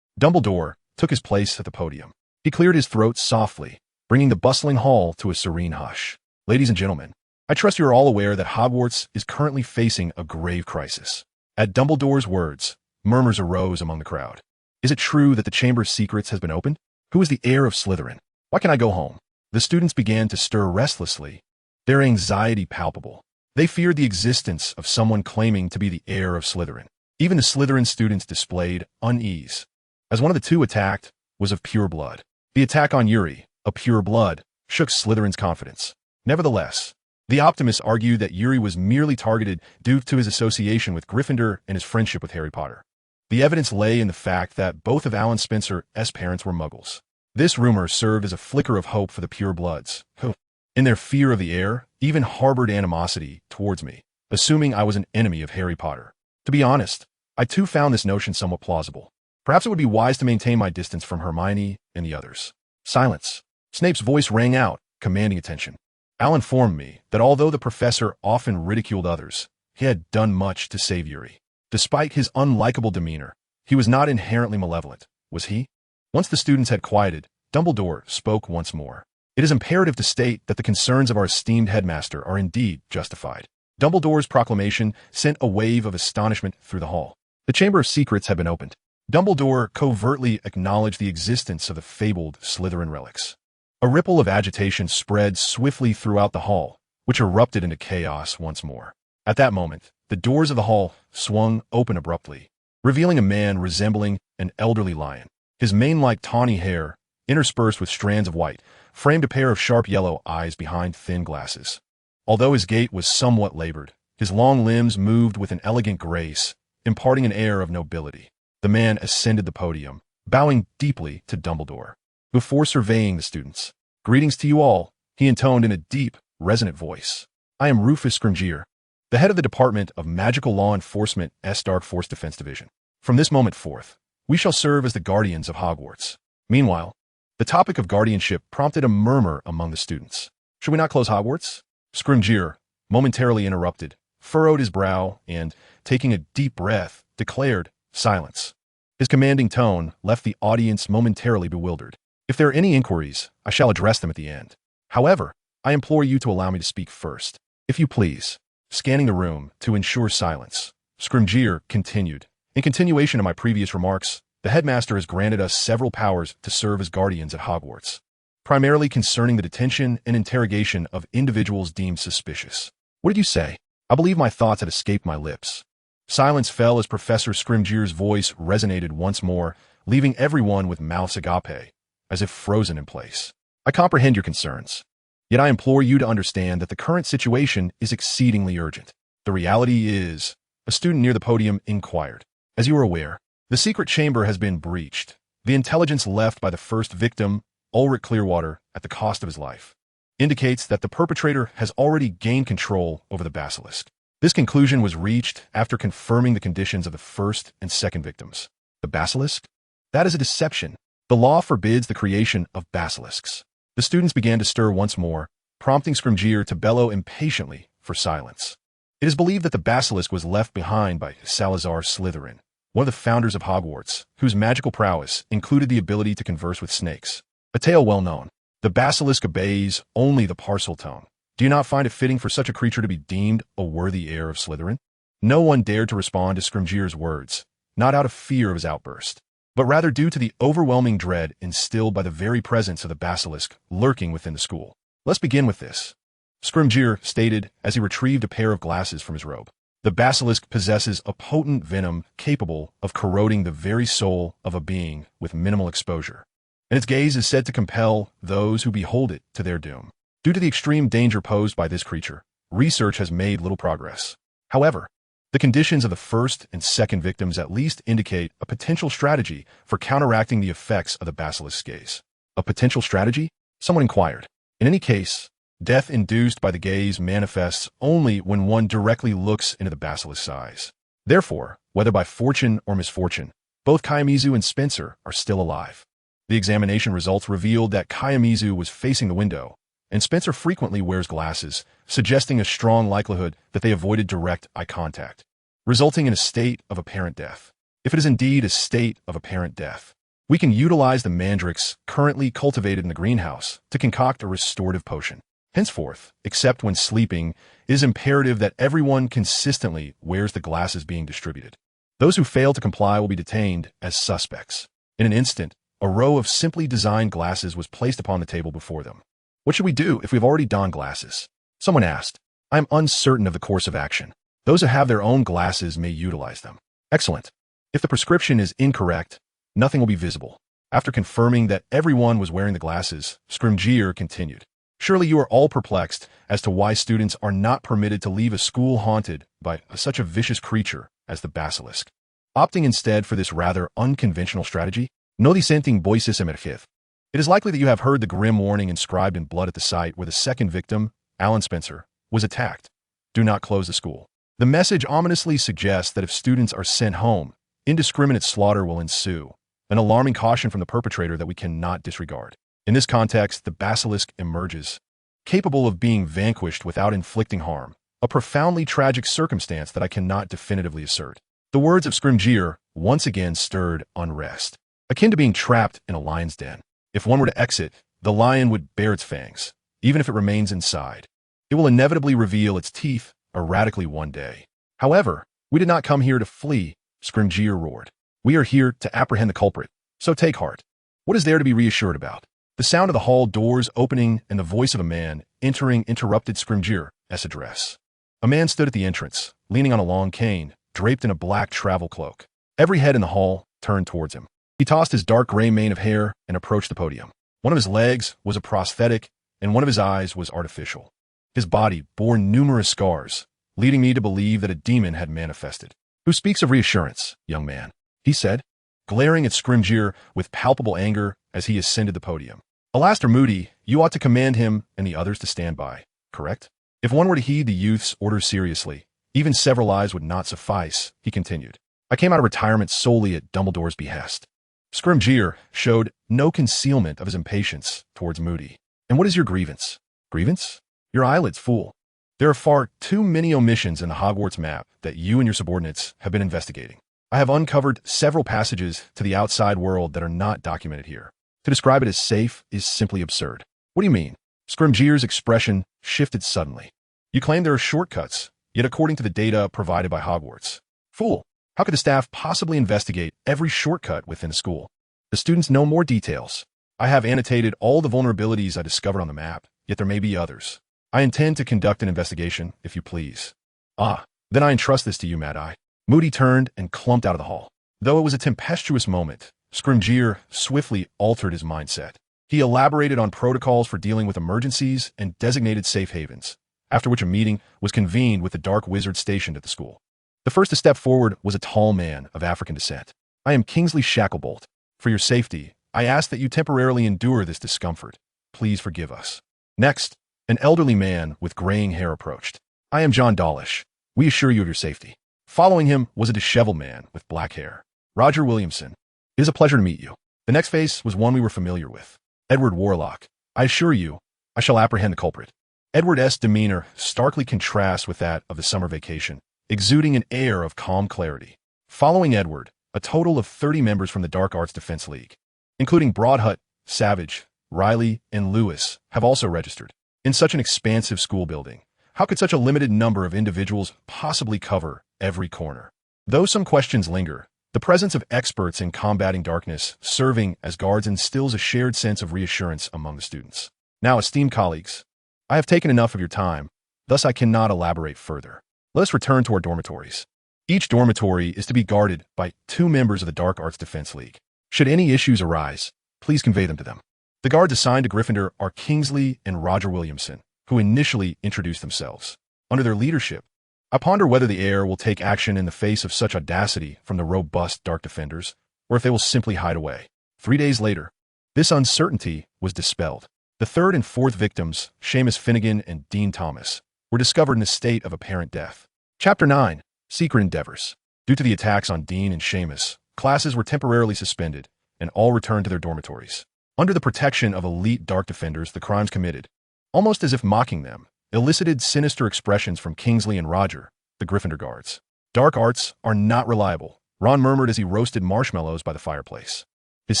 Dumbledore took his place at the podium. He cleared his throat softly, bringing the bustling hall to a serene hush. "Ladies and gentlemen, I trust you are all aware that Hogwarts is currently facing a grave crisis." At Dumbledore's words, murmurs arose among the crowd. "Is it true that the Chamber of Secrets has been opened? Who is the heir of Slytherin? Why can't I go home?" The students began to stir restlessly, their anxiety palpable. They feared the existence of someone claiming to be the heir of Slytherin. Even the Slytherin students displayed unease, as one of the two attacked was of pure blood. The attack on Yuri, a pure blood, shook Slytherin's confidence. Nevertheless, the optimists argued that Yuri was merely targeted due to his association with Gryffindor and his friendship with Harry Potter. The evidence lay in the fact that both of Alan Spencer's parents were Muggles. This rumor served as a flicker of hope for the pure bloods, who, in their fear of the heir, even harbored animosity towards me, assuming I was an enemy of Harry Potter. To be honest, I too found this notion somewhat plausible. Perhaps it would be wise to maintain my distance from Hermione and the others. Silence. Snape's voice rang out, commanding attention. Al informed me that although the professor often ridiculed others, he had done much to save Yuri. Despite his unlikable demeanor, he was not inherently malevolent, was he? Once the students had quieted, Dumbledore spoke once more. "It is imperative to state that the concerns of our esteemed headmaster are indeed justified." Dumbledore's proclamation sent a wave of astonishment through the hall. The Chamber of Secrets had been opened. Dumbledore covertly acknowledged the existence of the fabled Slytherin relics. A ripple of agitation spread swiftly throughout the hall, which erupted into chaos once more. At that moment, the doors of the hall swung open abruptly, revealing a man resembling an elderly lion. His mane-like tawny hair, interspersed with strands of white, framed a pair of sharp yellow eyes behind thin glasses. Although his gait was somewhat labored, his long limbs moved with an elegant grace, imparting an air of nobility. The man ascended the podium, bowing deeply to Dumbledore. Before surveying the students, "Greetings to you all," he intoned in a deep, resonant voice. "I am Rufus Scrimgeour, the head of the Department of Magical Law Enforcement, Dark Force Defense Division. From this moment forth, we shall serve as the guardians of Hogwarts." Meanwhile, the topic of guardianship prompted a murmur among the students. "Should we not close Hogwarts?" Scrimgeour, momentarily interrupted, furrowed his brow and, taking a deep breath, declared, "Silence." His commanding tone left the audience momentarily bewildered. "If there are any inquiries, I shall address them at the end. However, I implore you to allow me to speak first. If you please." Scanning the room to ensure silence, Scrimgeour continued, "In continuation of my previous remarks, the headmaster has granted us several powers to serve as guardians at Hogwarts, primarily concerning the detention and interrogation of individuals deemed suspicious." "What did you say?" I believe my thoughts had escaped my lips. Silence fell as Professor Scrimgeour's voice resonated once more, leaving everyone with mouths agape, as if frozen in place. "I comprehend your concerns. Yet I implore you to understand that the current situation is exceedingly urgent. The reality is," a student near the podium inquired, "as you are aware, the secret chamber has been breached. The intelligence left by the first victim, Ulrich Clearwater, at the cost of his life, indicates that the perpetrator has already gained control over the basilisk. This conclusion was reached after confirming the conditions of the first and second victims." "The basilisk? That is a deception. The law forbids the creation of basilisks." The students began to stir once more, prompting Scrimgeour to bellow impatiently for silence. It is believed that the basilisk was left behind by Salazar Slytherin, one of the founders of Hogwarts, whose magical prowess included the ability to converse with snakes. A tale well known. The basilisk obeys only the Parseltongue. Do you not find it fitting for such a creature to be deemed a worthy heir of Slytherin? No one dared to respond to Scrimgeour's words, not out of fear of his outburst, but rather due to the overwhelming dread instilled by the very presence of the basilisk lurking within the school. "Let's begin with this," Scrimgeour stated as he retrieved a pair of glasses from his robe. "The basilisk possesses a potent venom capable of corroding the very soul of a being with minimal exposure, and its gaze is said to compel those who behold it to their doom. Due to the extreme danger posed by this creature, research has made little progress. However, the conditions of the first and second victims at least indicate a potential strategy for counteracting the effects of the basilisk's gaze." "A potential strategy?" someone inquired. "In any case, death induced by the gaze manifests only when one directly looks into the basilisk's eyes. Therefore, whether by fortune or misfortune, both Shimizu and Spencer are still alive." The examination results revealed that Shimizu was facing the window, and Spencer frequently wears glasses, suggesting a strong likelihood that they avoided direct eye contact, resulting in a state of apparent death. If it is indeed a state of apparent death, we can utilize the mandrakes currently cultivated in the greenhouse to concoct a restorative potion. Henceforth, except when sleeping, it is imperative that everyone consistently wears the glasses being distributed. Those who fail to comply will be detained as suspects. In an instant, a row of simply designed glasses was placed upon the table before them. "What should we do if we've already donned glasses?" someone asked. "I am uncertain of the course of action. Those who have their own glasses may utilize them." "Excellent. If the prescription is incorrect, nothing will be visible." After confirming that everyone was wearing the glasses, Scrimgeour continued, "Surely you are all perplexed as to why students are not permitted to leave a school haunted by such a vicious creature as the basilisk. Opting instead for this rather unconventional strategy, no dissenting voices emerged. It is likely that you have heard the grim warning inscribed in blood at the site where the second victim, Alan Spencer, was attacked. Do not close the school. The message ominously suggests that if students are sent home, indiscriminate slaughter will ensue, an alarming caution from the perpetrator that we cannot disregard. In this context, the basilisk emerges, capable of being vanquished without inflicting harm, a profoundly tragic circumstance that I cannot definitively assert." The words of Scrimgeour once again stirred unrest, akin to being trapped in a lion's den. If one were to exit, the lion would bare its fangs, even if it remains inside. It will inevitably reveal its teeth erratically one day. "However, we did not come here to flee," Scrimgeour roared. "We are here to apprehend the culprit, so take heart. What is there to be reassured about?" The sound of the hall doors opening and the voice of a man entering interrupted Scrimgeour's address. A man stood at the entrance, leaning on a long cane, draped in a black travel cloak. Every head in the hall, turned towards him. He tossed his dark gray mane of hair and approached the podium. One of his legs was a prosthetic, and one of his eyes was artificial. His body bore numerous scars, leading me to believe that a demon had manifested. "Who speaks of reassurance, young man?" he said, glaring at Scrimgeour with palpable anger as he ascended the podium. "Alastair Moody, you ought to command him and the others to stand by, correct? If one were to heed the youth's orders seriously, even several lives would not suffice," he continued. "I came out of retirement solely at Dumbledore's behest." Scrimgeour showed no concealment of his impatience towards Moody. "And what is your grievance?" "Grievance? Your eyelids, fool. There are far too many omissions in the Hogwarts map that you and your subordinates have been investigating. I have uncovered several passages to the outside world that are not documented here. To describe it as safe is simply absurd." "What do you mean?" Scrimgeour's expression shifted suddenly. "You claim there are shortcuts, yet according to the data provided by Hogwarts. Fool, how could the staff possibly investigate every shortcut within the school? The students know more details. I have annotated all the vulnerabilities I discovered on the map, yet there may be others. I intend to conduct an investigation, if you please." "Ah, then I entrust this to you, Mad-Eye." Moody turned and clumped out of the hall. Though it was a tempestuous moment, Scrimgeour swiftly altered his mindset. He elaborated on protocols for dealing with emergencies and designated safe havens, after which a meeting was convened with the dark wizard stationed at the school. The first to step forward was a tall man of African descent. "I am Kingsley Shacklebolt. For your safety, I ask that you temporarily endure this discomfort. Please forgive us." Next, an elderly man with graying hair approached. "I am John Dawlish. We assure you of your safety." Following him was a disheveled man with black hair. "Roger Williamson. It is a pleasure to meet you." The next face was one we were familiar with. "Edward Warlock. I assure you, I shall apprehend the culprit." Edward's demeanor starkly contrasts with that of the summer vacation, exuding an air of calm clarity. Following Edward, a total of 30 members from the Dark Arts Defense League, including Broadhut, Savage, Riley, and Lewis, have also registered. In such an expansive school building, how could such a limited number of individuals possibly cover every corner? Though some questions linger, the presence of experts in combating darkness serving as guards instills a shared sense of reassurance among the students. Now, esteemed colleagues, I have taken enough of your time, thus I cannot elaborate further. Let us return to our dormitories. Each dormitory is to be guarded by 2 members of the Dark Arts Defense League. Should any issues arise, please convey them to them. The guards assigned to Gryffindor are Kingsley and Roger Williamson, who initially introduced themselves. Under their leadership, I ponder whether the heir will take action in the face of such audacity from the robust Dark Defenders, or if they will simply hide away. 3 days later, this uncertainty was dispelled. The 3rd and 4th victims, Seamus Finnegan and Dean Thomas, were discovered in a state of apparent death. Chapter 9. Secret Endeavors. Due to the attacks on Dean and Seamus, classes were temporarily suspended, and all returned to their dormitories. Under the protection of elite Dark Defenders, the crimes committed, almost as if mocking them, elicited sinister expressions from Kingsley and Roger, the Gryffindor guards. "Dark arts are not reliable," Ron murmured as he roasted marshmallows by the fireplace. His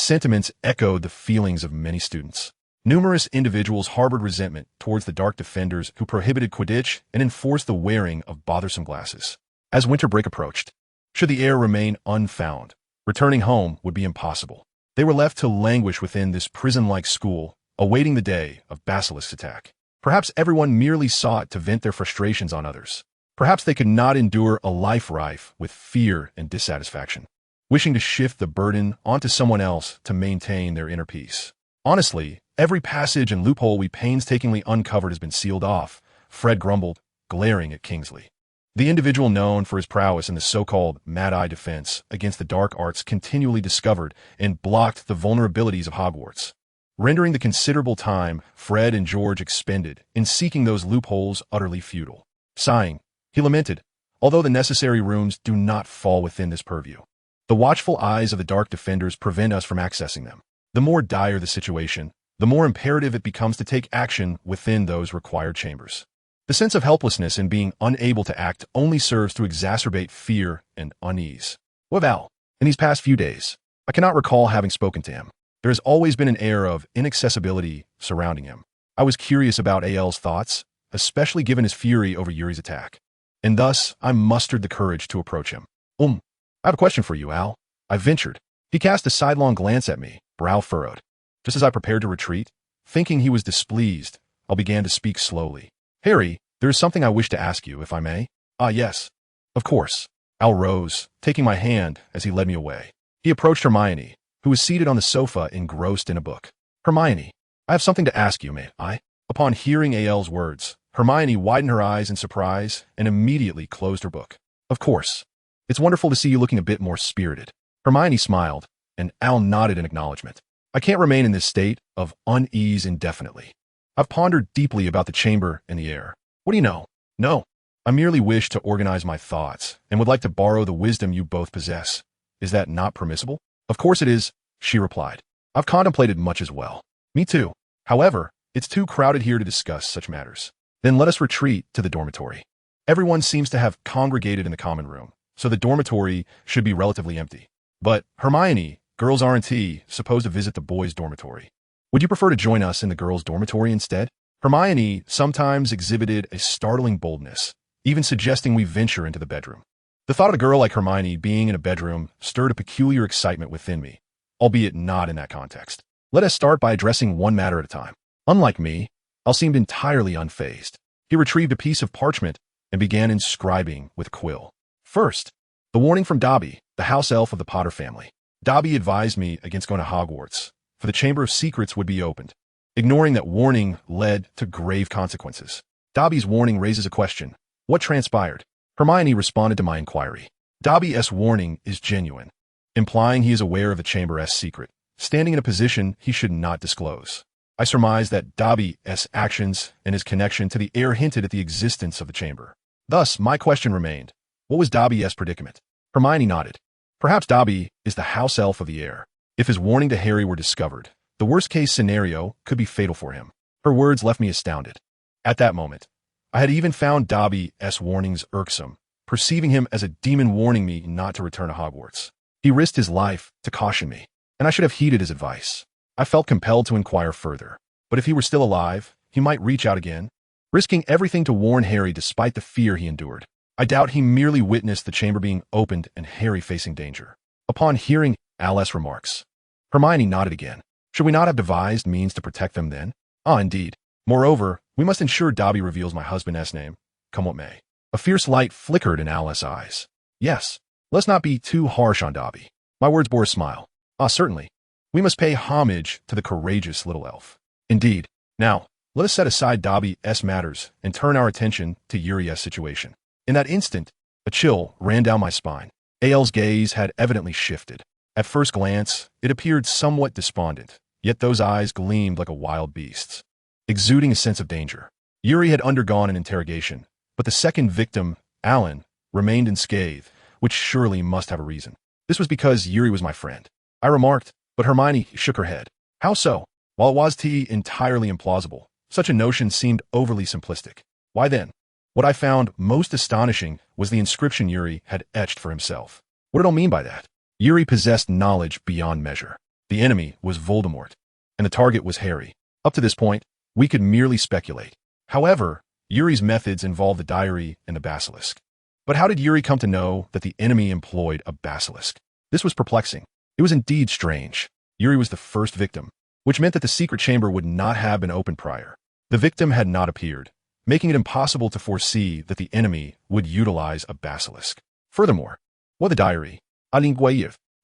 sentiments echoed the feelings of many students. Numerous individuals harbored resentment towards the Dark Defenders who prohibited Quidditch and enforced the wearing of bothersome glasses. As winter break approached, should the heir remain unfound, returning home would be impossible. They were left to languish within this prison-like school, awaiting the day of Basilisk's attack. Perhaps everyone merely sought to vent their frustrations on others. Perhaps they could not endure a life rife with fear and dissatisfaction, wishing to shift the burden onto someone else to maintain their inner peace. Honestly, every passage and loophole we painstakingly uncovered has been sealed off, Fred grumbled, glaring at Kingsley. The individual known for his prowess in the so-called Mad-Eye defense against the dark arts continually discovered and blocked the vulnerabilities of Hogwarts, rendering the considerable time Fred and George expended in seeking those loopholes utterly futile. Sighing, he lamented, although the necessary rooms do not fall within this purview. The watchful eyes of the Dark Defenders prevent us from accessing them. The more dire the situation, the more imperative it becomes to take action within those required chambers. The sense of helplessness in being unable to act only serves to exacerbate fear and unease. What of Al? In these past few days, I cannot recall having spoken to him. There has always been an air of inaccessibility surrounding him. I was curious about AL's thoughts, especially given his fury over Yuri's attack. And thus, I mustered the courage to approach him. I have a question for you, Al. I ventured. He cast a sidelong glance at me, brow furrowed. Just as I prepared to retreat, thinking he was displeased, I began to speak slowly. Harry, there is something I wish to ask you, if I may. Ah, yes. Of course. Al rose, taking my hand as he led me away. He approached Hermione, who was seated on the sofa engrossed in a book. Hermione, I have something to ask you, may I? Upon hearing Al's words, Hermione widened her eyes in surprise and immediately closed her book. Of course. It's wonderful to see you looking a bit more spirited. Hermione smiled, and Al nodded in acknowledgement. I can't remain in this state of unease indefinitely. I've pondered deeply about the chamber and the air. What do you know? No. I merely wish to organize my thoughts and would like to borrow the wisdom you both possess. Is that not permissible? Of course it is, she replied. I've contemplated much as well. Me too. However, it's too crowded here to discuss such matters. Then let us retreat to the dormitory. Everyone seems to have congregated in the common room, so the dormitory should be relatively empty. But, Hermione, girls aren't supposed to visit the boys' dormitory. Would you prefer to join us in the girls' dormitory instead? Hermione sometimes exhibited a startling boldness, even suggesting we venture into the bedroom. The thought of a girl like Hermione being in a bedroom stirred a peculiar excitement within me, albeit not in that context. Let us start by addressing one matter at a time. Unlike me, Al seemed entirely unfazed. He retrieved a piece of parchment and began inscribing with a quill. First, the warning from Dobby, the house elf of the Potter family. Dobby advised me against going to Hogwarts, for the Chamber of Secrets would be opened. Ignoring that warning led to grave consequences. Dobby's warning raises a question. What transpired? Hermione responded to my inquiry. Dobby's warning is genuine, implying he is aware of the Chamber's secret, standing in a position he should not disclose. I surmised that Dobby's actions and his connection to the heir hinted at the existence of the chamber. Thus, my question remained, what was Dobby's predicament? Hermione nodded. Perhaps Dobby is the house elf of the heir. If his warning to Harry were discovered, the worst-case scenario could be fatal for him. Her words left me astounded. At that moment, I had even found Dobby's warnings irksome, perceiving him as a demon warning me not to return to Hogwarts. He risked his life to caution me, and I should have heeded his advice. I felt compelled to inquire further, but if he were still alive, he might reach out again, risking everything to warn Harry despite the fear he endured. I doubt he merely witnessed the chamber being opened and Harry facing danger. Upon hearing Al's remarks, Hermione nodded again. Should we not have devised means to protect them then? Ah, indeed. Moreover, we must ensure Dobby reveals my husband's name, come what may. A fierce light flickered in Al's eyes. Yes, let's not be too harsh on Dobby. My words bore a smile. Ah, certainly. We must pay homage to the courageous little elf. Indeed. Now, let us set aside Dobby's matters and turn our attention to Yuri's situation. In that instant, a chill ran down my spine. Al's gaze had evidently shifted. At first glance, it appeared somewhat despondent, yet those eyes gleamed like a wild beast's, exuding a sense of danger. Yuri had undergone an interrogation, but the second victim, Alan, remained unscathed, which surely must have a reason. This was because Yuri was my friend. I remarked, but Hermione shook her head. How so? While it was entirely implausible, such a notion seemed overly simplistic. Why then? What I found most astonishing was the inscription Yuri had etched for himself. What did it all mean by that? Yuri possessed knowledge beyond measure. The enemy was Voldemort, and the target was Harry. Up to this point, we could merely speculate. However, Yuri's methods involved the diary and the basilisk. But how did Yuri come to know that the enemy employed a basilisk? This was perplexing. It was indeed strange. Yuri was the first victim, which meant that the secret chamber would not have been opened prior. The victim had not appeared, making it impossible to foresee that the enemy would utilize a basilisk. Furthermore, what the diary?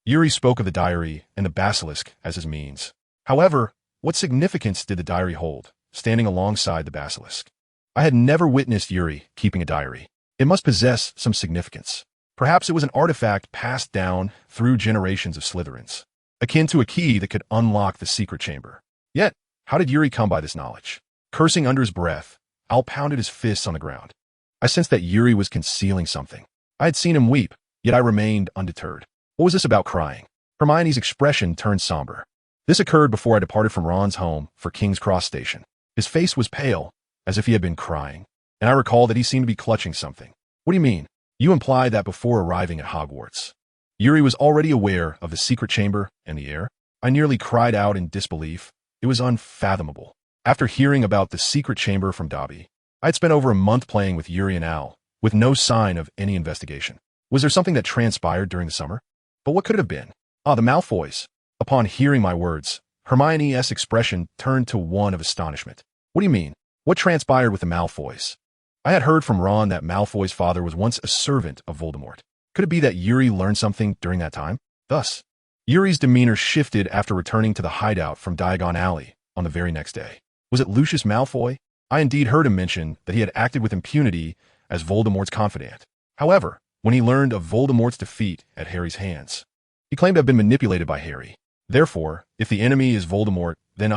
Yuri spoke of the diary and the basilisk as his means. However, what significance did the diary hold, standing alongside the basilisk? I had never witnessed Yuri keeping a diary. It must possess some significance. Perhaps it was an artifact passed down through generations of Slytherins, akin to a key that could unlock the secret chamber. Yet, how did Yuri come by this knowledge? Cursing under his breath, Al pounded his fists on the ground. I sensed that Yuri was concealing something. I had seen him weep, yet I remained undeterred. What was this about crying? Hermione's expression turned somber. This occurred before I departed from Ron's home for King's Cross Station. His face was pale, as if he had been crying, and I recall that he seemed to be clutching something. What do you mean? You imply that before arriving at Hogwarts, Yuri was already aware of the secret chamber and the heir? I nearly cried out in disbelief. It was unfathomable. After hearing about the secret chamber from Dobby, I had spent over a month playing with Yuri and Al, with no sign of any investigation. Was there something that transpired during the summer? But what could it have been? Ah, the Malfoys. Upon hearing my words, Hermione's expression turned to one of astonishment. What do you mean? What transpired with the Malfoys? I had heard from Ron that Malfoy's father was once a servant of Voldemort. Could it be that Yuri learned something during that time? Thus, Yuri's demeanor shifted after returning to the hideout from Diagon Alley on the very next day. Was it Lucius Malfoy? I indeed heard him mention that he had acted with impunity as Voldemort's confidant. However, when he learned of Voldemort's defeat at Harry's hands, he claimed to have been manipulated by Harry. Therefore, if the enemy is Voldemort, then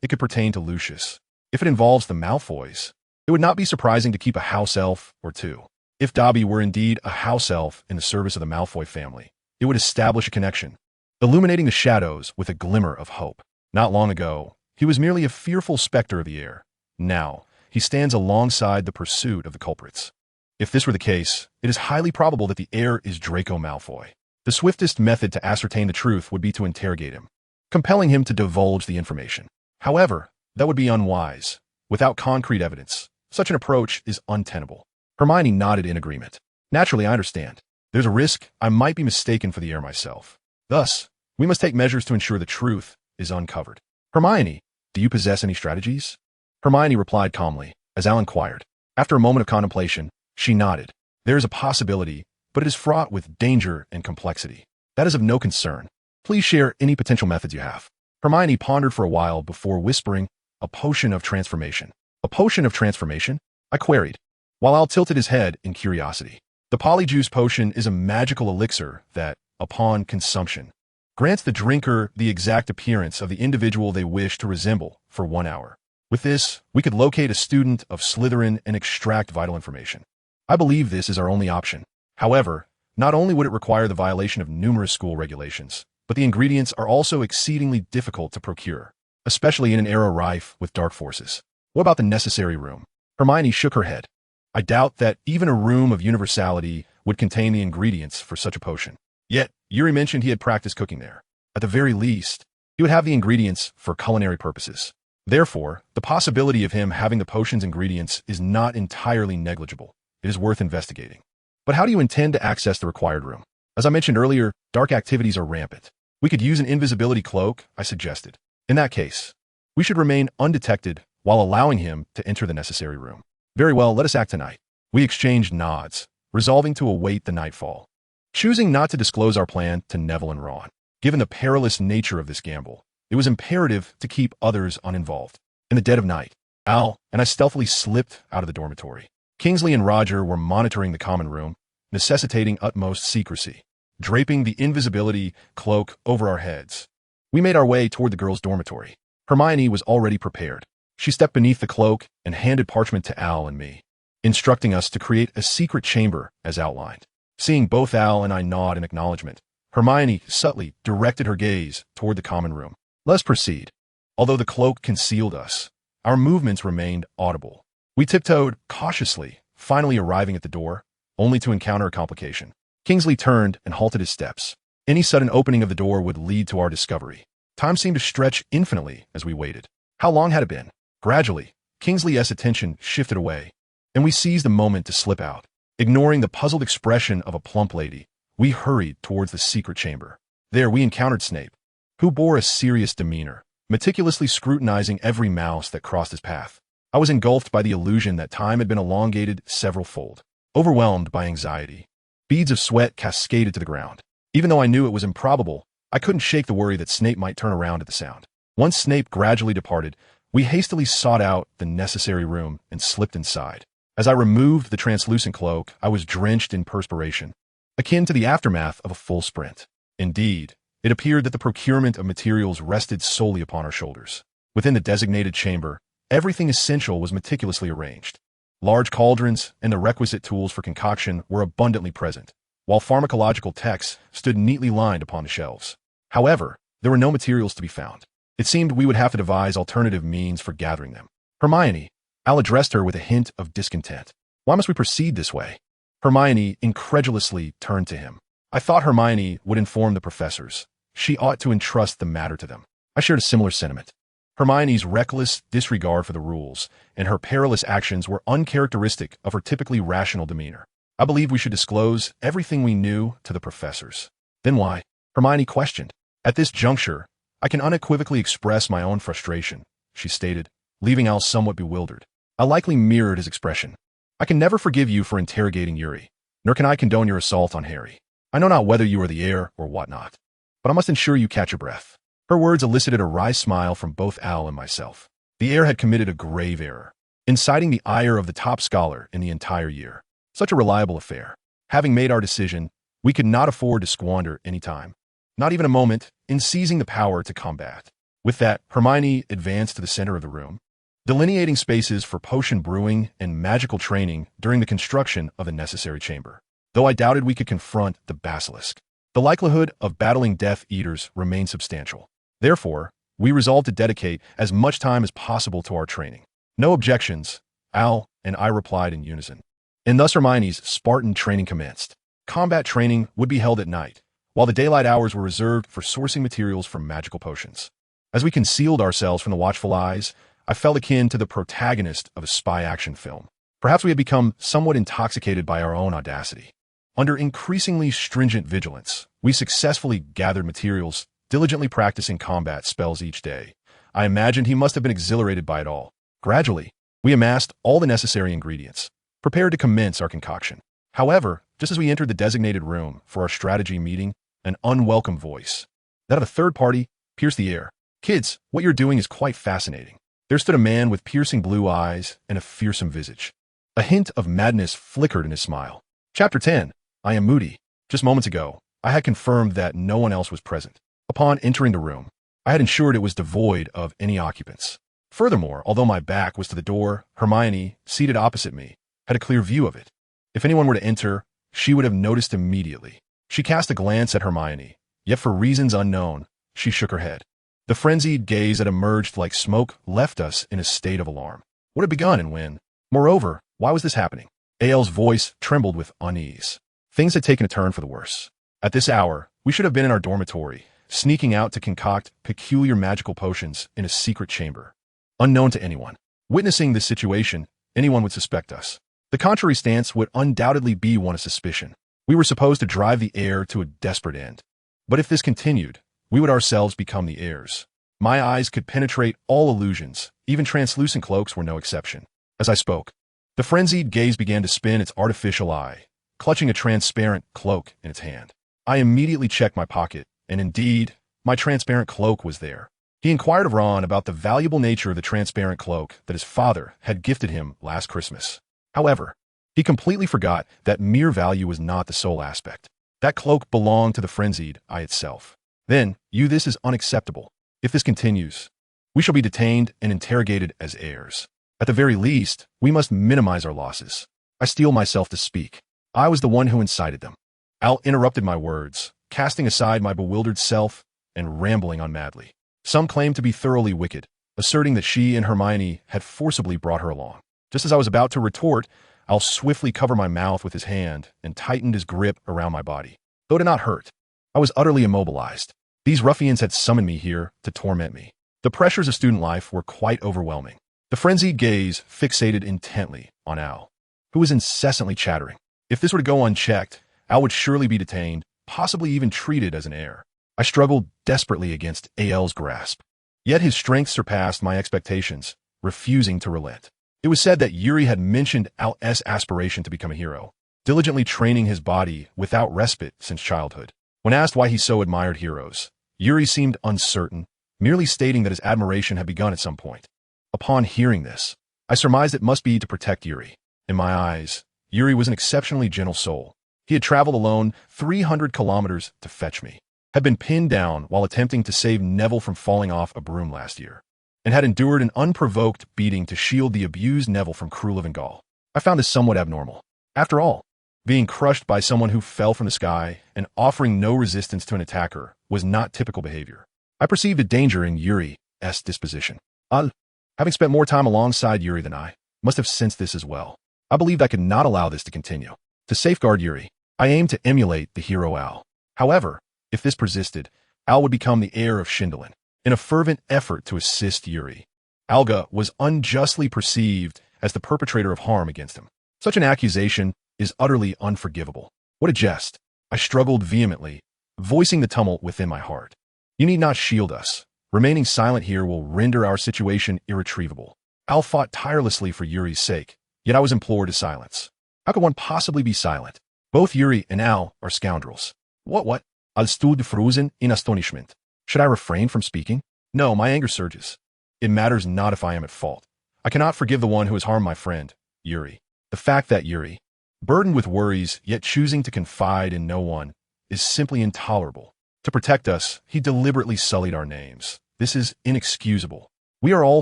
it could pertain to Lucius. If it involves the Malfoys, it would not be surprising to keep a house elf or two. If Dobby were indeed a house elf in the service of the Malfoy family, it would establish a connection, illuminating the shadows with a glimmer of hope. Not long ago, he was merely a fearful specter of the air. Now, he stands alongside the pursuit of the culprits. If this were the case, it is highly probable that the heir is Draco Malfoy. The swiftest method to ascertain the truth would be to interrogate him, compelling him to divulge the information. However, that would be unwise. Without concrete evidence, such an approach is untenable. Hermione nodded in agreement. Naturally, I understand. There's a risk I might be mistaken for the heir myself. Thus, we must take measures to ensure the truth is uncovered. Hermione, do you possess any strategies? Hermione replied calmly, as Al inquired. After a moment of contemplation, she nodded. There is a possibility, but it is fraught with danger and complexity. That is of no concern. Please share any potential methods you have. Hermione pondered for a while before whispering, a potion of transformation. A potion of transformation? I queried, while Al tilted his head in curiosity. The polyjuice potion is a magical elixir that, upon consumption, grants the drinker the exact appearance of the individual they wish to resemble for 1 hour. With this, we could locate a student of Slytherin and extract vital information. I believe this is our only option. However, not only would it require the violation of numerous school regulations, but the ingredients are also exceedingly difficult to procure, especially in an era rife with dark forces. What about the necessary room? Hermione shook her head. I doubt that even a room of universality would contain the ingredients for such a potion. Yet, Yuri mentioned he had practiced cooking there. At the very least, he would have the ingredients for culinary purposes. Therefore, the possibility of him having the potion's ingredients is not entirely negligible. It is worth investigating. But how do you intend to access the required room? As I mentioned earlier, dark activities are rampant. We could use an invisibility cloak, I suggested. In that case, we should remain undetected while allowing him to enter the necessary room. Very well, let us act tonight. We exchanged nods, resolving to await the nightfall, choosing not to disclose our plan to Neville and Ron. Given the perilous nature of this gamble, it was imperative to keep others uninvolved. In the dead of night, Al and I stealthily slipped out of the dormitory. Kingsley and Roger were monitoring the common room, necessitating utmost secrecy, draping the invisibility cloak over our heads. We made our way toward the girls' dormitory. Hermione was already prepared. She stepped beneath the cloak and handed parchment to Al and me, instructing us to create a secret chamber as outlined. Seeing both Al and I nod in acknowledgement, Hermione subtly directed her gaze toward the common room. Let's proceed. Although the cloak concealed us, our movements remained audible. We tiptoed cautiously, finally arriving at the door, only to encounter a complication. Kingsley turned and halted his steps. Any sudden opening of the door would lead to our discovery. Time seemed to stretch infinitely as we waited. How long had it been? Gradually, Kingsley's attention shifted away, and we seized the moment to slip out. Ignoring the puzzled expression of a plump lady, we hurried towards the secret chamber. There we encountered Snape, who bore a serious demeanor, meticulously scrutinizing every mouse that crossed his path. I was engulfed by the illusion that time had been elongated several-fold. Overwhelmed by anxiety, beads of sweat cascaded to the ground. Even though I knew it was improbable, I couldn't shake the worry that Snape might turn around at the sound. Once Snape gradually departed, we hastily sought out the necessary room and slipped inside. As I removed the translucent cloak, I was drenched in perspiration, akin to the aftermath of a full sprint. Indeed, it appeared that the procurement of materials rested solely upon our shoulders. Within the designated chamber, everything essential was meticulously arranged. Large cauldrons and the requisite tools for concoction were abundantly present, while pharmacological texts stood neatly lined upon the shelves. However, there were no materials to be found. It seemed we would have to devise alternative means for gathering them. Hermione, Al addressed her with a hint of discontent. Why must we proceed this way? Hermione incredulously turned to him. I thought Hermione would inform the professors. She ought to entrust the matter to them. I shared a similar sentiment. Hermione's reckless disregard for the rules and her perilous actions were uncharacteristic of her typically rational demeanor. I believed we should disclose everything we knew to the professors. Then why? Hermione questioned. At this juncture, I can unequivocally express my own frustration, she stated, leaving Al somewhat bewildered. I likely mirrored his expression. I can never forgive you for interrogating Yuri, nor can I condone your assault on Harry. I know not whether you are the heir or whatnot. but I must ensure you catch your breath. Her words elicited a wry smile from both Al and myself. The heir had committed a grave error, inciting the ire of the top scholar in the entire year. Such a reliable affair. Having made our decision, we could not afford to squander any time, not even a moment, in seizing the power to combat. With that, Hermione advanced to the center of the room, delineating spaces for potion brewing and magical training during the construction of the necessary chamber. Though I doubted we could confront the basilisk, the likelihood of battling Death Eaters remained substantial. Therefore, we resolved to dedicate as much time as possible to our training. No objections, Al and I replied in unison. And thus Hermione's Spartan training commenced. Combat training would be held at night, while the daylight hours were reserved for sourcing materials for magical potions. As we concealed ourselves from the watchful eyes, I felt akin to the protagonist of a spy action film. Perhaps we had become somewhat intoxicated by our own audacity. Under increasingly stringent vigilance, we successfully gathered materials, diligently practicing combat spells each day. I imagined he must have been exhilarated by it all. Gradually, we amassed all the necessary ingredients, prepared to commence our concoction. However, just as we entered the designated room for our strategy meeting, an unwelcome voice, that of a third party, pierced the air. "Kids, what you're doing is quite fascinating." There stood a man with piercing blue eyes and a fearsome visage. A hint of madness flickered in his smile. Chapter 10. I am Moody. Just moments ago, I had confirmed that no one else was present. Upon entering the room, I had ensured it was devoid of any occupants. Furthermore, although my back was to the door, Hermione, seated opposite me, had a clear view of it. If anyone were to enter, she would have noticed immediately. She cast a glance at Hermione, yet for reasons unknown, she shook her head. The frenzied gaze that emerged like smoke left us in a state of alarm. What had begun and when? Moreover, why was this happening? Ael's voice trembled with unease. Things had taken a turn for the worse. At this hour, we should have been in our dormitory, sneaking out to concoct peculiar magical potions in a secret chamber, unknown to anyone. Witnessing this situation, anyone would suspect us. The contrary stance would undoubtedly be one of suspicion. We were supposed to drive the heir to a desperate end. But if this continued, we would ourselves become the heirs. My eyes could penetrate all illusions, even translucent cloaks were no exception. As I spoke, the frenzied gaze began to spin its artificial eye, clutching a transparent cloak in its hand. I immediately checked my pocket, and indeed, my transparent cloak was there. He inquired of Ron about the valuable nature of the transparent cloak that his father had gifted him last Christmas. However, he completely forgot that mere value was not the sole aspect. That cloak belonged to the frenzied eye itself. Then, this is unacceptable. If this continues, we shall be detained and interrogated as heirs. At the very least, we must minimize our losses. I steel myself to speak. I was the one who incited them. Al interrupted my words, casting aside my bewildered self and rambling on madly. Some claimed to be thoroughly wicked, asserting that she and Hermione had forcibly brought her along. Just as I was about to retort, Al swiftly covered my mouth with his hand and tightened his grip around my body. Though it did not hurt, I was utterly immobilized. These ruffians had summoned me here to torment me. The pressures of student life were quite overwhelming. The frenzied gaze fixated intently on Al, who was incessantly chattering. If this were to go unchecked, Al would surely be detained, possibly even treated as an heir. I struggled desperately against Ael's grasp. Yet his strength surpassed my expectations, refusing to relent. It was said that Yuri had mentioned Al's aspiration to become a hero, diligently training his body without respite since childhood. When asked why he so admired heroes, Yuri seemed uncertain, merely stating that his admiration had begun at some point. Upon hearing this, I surmised it must be to protect Yuri. In my eyes, Yuri was an exceptionally gentle soul. He had traveled alone 300 kilometers to fetch me, had been pinned down while attempting to save Neville from falling off a broom last year, and had endured an unprovoked beating to shield the abused Neville from Cruel and Gaul. I found this somewhat abnormal. After all, being crushed by someone who fell from the sky and offering no resistance to an attacker was not typical behavior. I perceived a danger in Yuri's disposition. Al, having spent more time alongside Yuri than I, must have sensed this as well. I believed I could not allow this to continue. To safeguard Yuri, I aimed to emulate the hero Al. However, if this persisted, Al would become the heir of Shindelin. In a fervent effort to assist Yuri, Alga was unjustly perceived as the perpetrator of harm against him. Such an accusation is utterly unforgivable. What a jest! I struggled vehemently, voicing the tumult within my heart. You need not shield us. Remaining silent here will render our situation irretrievable. Al fought tirelessly for Yuri's sake, yet I was implored to silence. How could one possibly be silent? Both Yuri and Al are scoundrels. What? I stood frozen in astonishment. Should I refrain from speaking? No, my anger surges. It matters not if I am at fault. I cannot forgive the one who has harmed my friend, Yuri. The fact that Yuri, burdened with worries yet choosing to confide in no one, is simply intolerable. To protect us, he deliberately sullied our names. This is inexcusable. We are all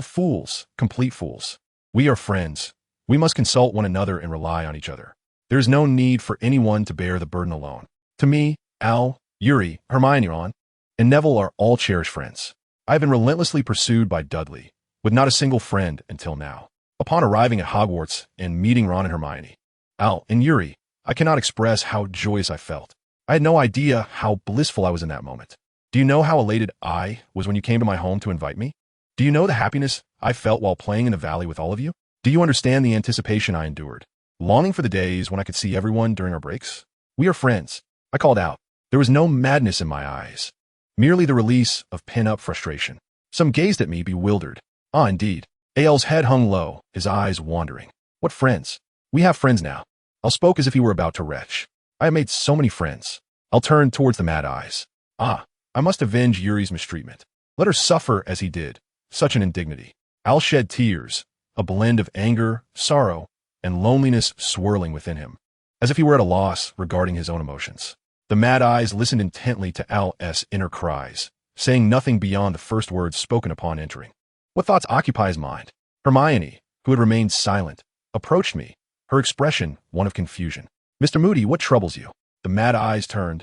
fools, complete fools. We are friends. We must consult one another and rely on each other. There is no need for anyone to bear the burden alone. To me, Al, Yuri, Hermione, Ron, and Neville are all cherished friends. I have been relentlessly pursued by Dudley, with not a single friend until now. Upon arriving at Hogwarts and meeting Ron and Hermione, Al, and Yuri, I cannot express how joyous I felt. I had no idea how blissful I was in that moment. Do you know how elated I was when you came to my home to invite me? Do you know the happiness I felt while playing in the valley with all of you? Do you understand the anticipation I endured, longing for the days when I could see everyone during our breaks? We are friends, I called out. There was no madness in my eyes, merely the release of pent-up frustration. Some gazed at me bewildered. Ah, indeed. Al's head hung low, his eyes wandering. What friends? We have friends now. Al spoke as if he were about to retch. I have made so many friends. Al turned towards the mad eyes. Ah, I must avenge Yuri's mistreatment. Let her suffer as he did. Such an indignity. Al shed tears, a blend of anger, sorrow, and loneliness swirling within him, as if he were at a loss regarding his own emotions. The mad eyes listened intently to Al's inner cries, saying nothing beyond the first words spoken upon entering. What thoughts occupy his mind? Hermione, who had remained silent, approached me, her expression one of confusion. Mr. Moody, what troubles you? The mad eyes turned,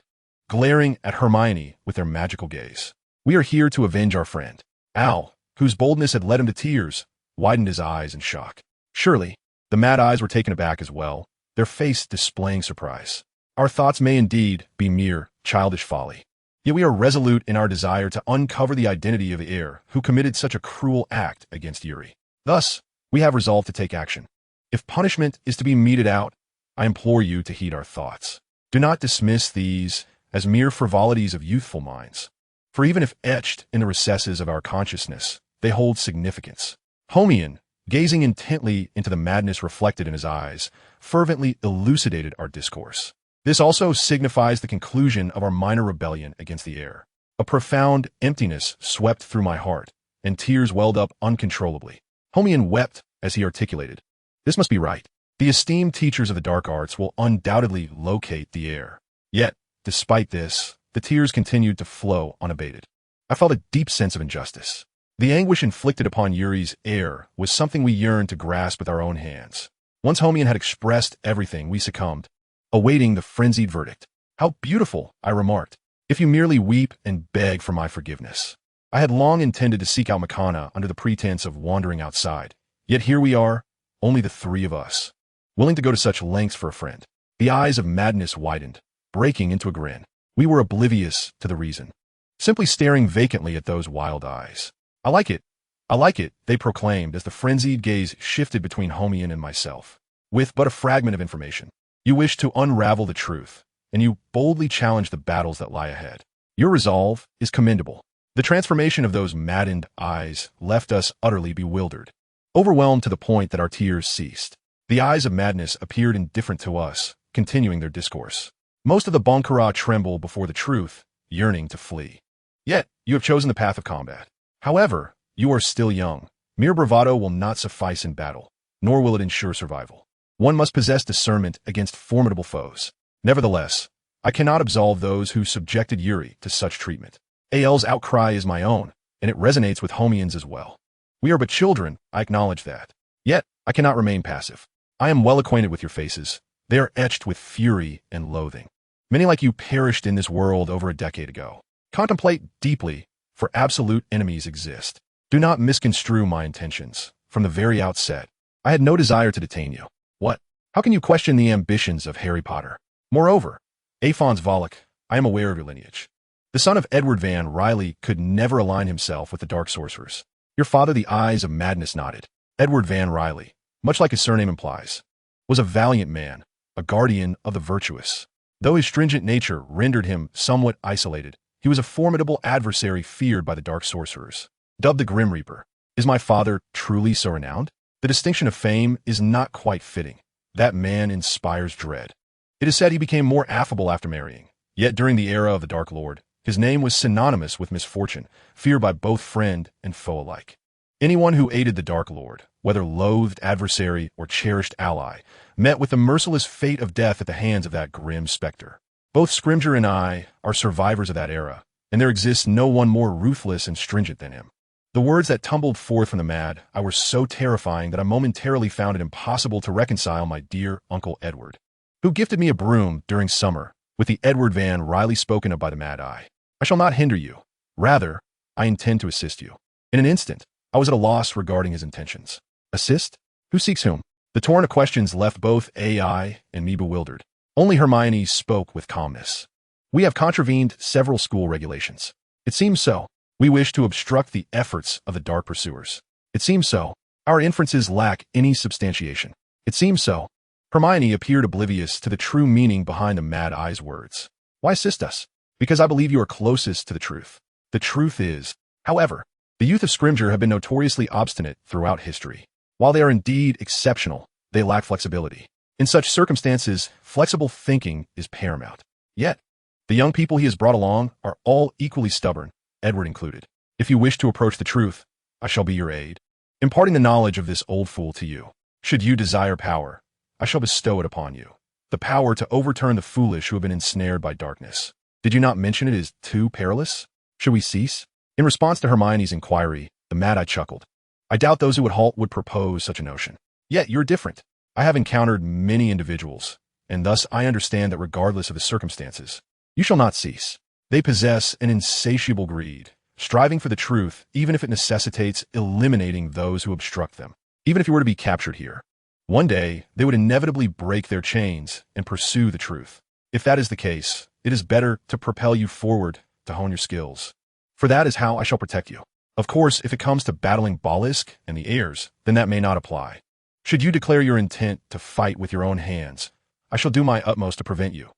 glaring at Hermione with their magical gaze. We are here to avenge our friend. Al, whose boldness had led him to tears, widened his eyes in shock. Surely, the mad eyes were taken aback as well, their face displaying surprise. Our thoughts may indeed be mere childish folly. Yet we are resolute in our desire to uncover the identity of the heir who committed such a cruel act against Yuri. Thus, we have resolved to take action. If punishment is to be meted out, I implore you to heed our thoughts. Do not dismiss these as mere frivolities of youthful minds, for even if etched in the recesses of our consciousness, they hold significance. Homian, gazing intently into the madness reflected in his eyes, fervently elucidated our discourse. This also signifies the conclusion of our minor rebellion against the heir. A profound emptiness swept through my heart, and tears welled up uncontrollably. Homian wept as he articulated, "This must be right. The esteemed teachers of the dark arts will undoubtedly locate the heir." Yet, despite this, the tears continued to flow unabated. I felt a deep sense of injustice. The anguish inflicted upon Yuri's heir was something we yearned to grasp with our own hands. Once Homian had expressed everything, we succumbed, awaiting the frenzied verdict. "How beautiful," I remarked, "if you merely weep and beg for my forgiveness." I had long intended to seek out Makana under the pretense of wandering outside, yet here we are, only the three of us, willing to go to such lengths for a friend. The eyes of madness widened, breaking into a grin. We were oblivious to the reason, simply staring vacantly at those wild eyes. I like it, they proclaimed as the frenzied gaze shifted between Homian and myself. With but a fragment of information, you wish to unravel the truth, and you boldly challenge the battles that lie ahead. Your resolve is commendable. The transformation of those maddened eyes left us utterly bewildered, overwhelmed to the point that our tears ceased. The eyes of madness appeared indifferent to us, continuing their discourse. Most of the Bonkara tremble before the truth, yearning to flee. Yet, you have chosen the path of combat. However, you are still young. Mere bravado will not suffice in battle, nor will it ensure survival. One must possess discernment against formidable foes. Nevertheless, I cannot absolve those who subjected Yuri to such treatment. Al's outcry is my own, and it resonates with Homian's as well. We are but children, I acknowledge that. Yet, I cannot remain passive. I am well acquainted with your faces. They are etched with fury and loathing. Many like you perished in this world over a decade ago. Contemplate deeply, for absolute enemies exist. Do not misconstrue my intentions. From the very outset, I had no desire to detain you. What? How can you question the ambitions of Harry Potter? Moreover, Aphons Volok, I am aware of your lineage. The son of Edward Van Riley could never align himself with the dark sorcerers. Your father, the eyes of madness nodded. Edward Van Riley, much like his surname implies, was a valiant man, a guardian of the virtuous. Though his stringent nature rendered him somewhat isolated, he was a formidable adversary feared by the dark sorcerers. Dubbed the Grim Reaper, is my father truly so renowned? The distinction of fame is not quite fitting. That man inspires dread. It is said he became more affable after marrying, Yet during the era of the Dark Lord, his name was synonymous with misfortune, feared by both friend and foe alike. Anyone who aided the Dark Lord, whether loathed adversary or cherished ally, met with the merciless fate of death at the hands of that grim specter. Both Scrimgeour and I are survivors of that era, and there exists no one more ruthless and stringent than him. The words that tumbled forth from the Mad Eye were so terrifying that I momentarily found it impossible to reconcile my dear Uncle Edward, who gifted me a broom during summer, with the Edward Van Riley spoken of by the Mad Eye. I shall not hinder you. Rather, I intend to assist you. In an instant, I was at a loss regarding his intentions. Assist? Who seeks whom? The torrent of questions left both AI and me bewildered. Only Hermione spoke with calmness. We have contravened several school regulations. It seems so. We wish to obstruct the efforts of the dark pursuers. It seems so. Our inferences lack any substantiation. It seems so. Hermione appeared oblivious to the true meaning behind the Mad Eye's words. Why assist us? Because I believe you are closest to the truth. The truth is, however, the youth of Scrimgeour have been notoriously obstinate throughout history. While they are indeed exceptional, they lack flexibility. In such circumstances, flexible thinking is paramount. Yet, the young people he has brought along are all equally stubborn, Edward included. If you wish to approach the truth, I shall be your aid, imparting the knowledge of this old fool to you. Should you desire power, I shall bestow it upon you. The power to overturn the foolish who have been ensnared by darkness. Did you not mention it is too perilous? Should we cease? In response to Hermione's inquiry, the Mad Eye chuckled. I doubt those who would halt would propose such a notion. Yet you're different. I have encountered many individuals, and thus I understand that regardless of the circumstances, you shall not cease. They possess an insatiable greed, striving for the truth even if it necessitates eliminating those who obstruct them. Even if you were to be captured here, one day they would inevitably break their chains and pursue the truth. If that is the case, it is better to propel you forward to hone your skills. For that is how I shall protect you. Of course, if it comes to battling Bollisk and the heirs, then that may not apply. Should you declare your intent to fight with your own hands, I shall do my utmost to prevent you.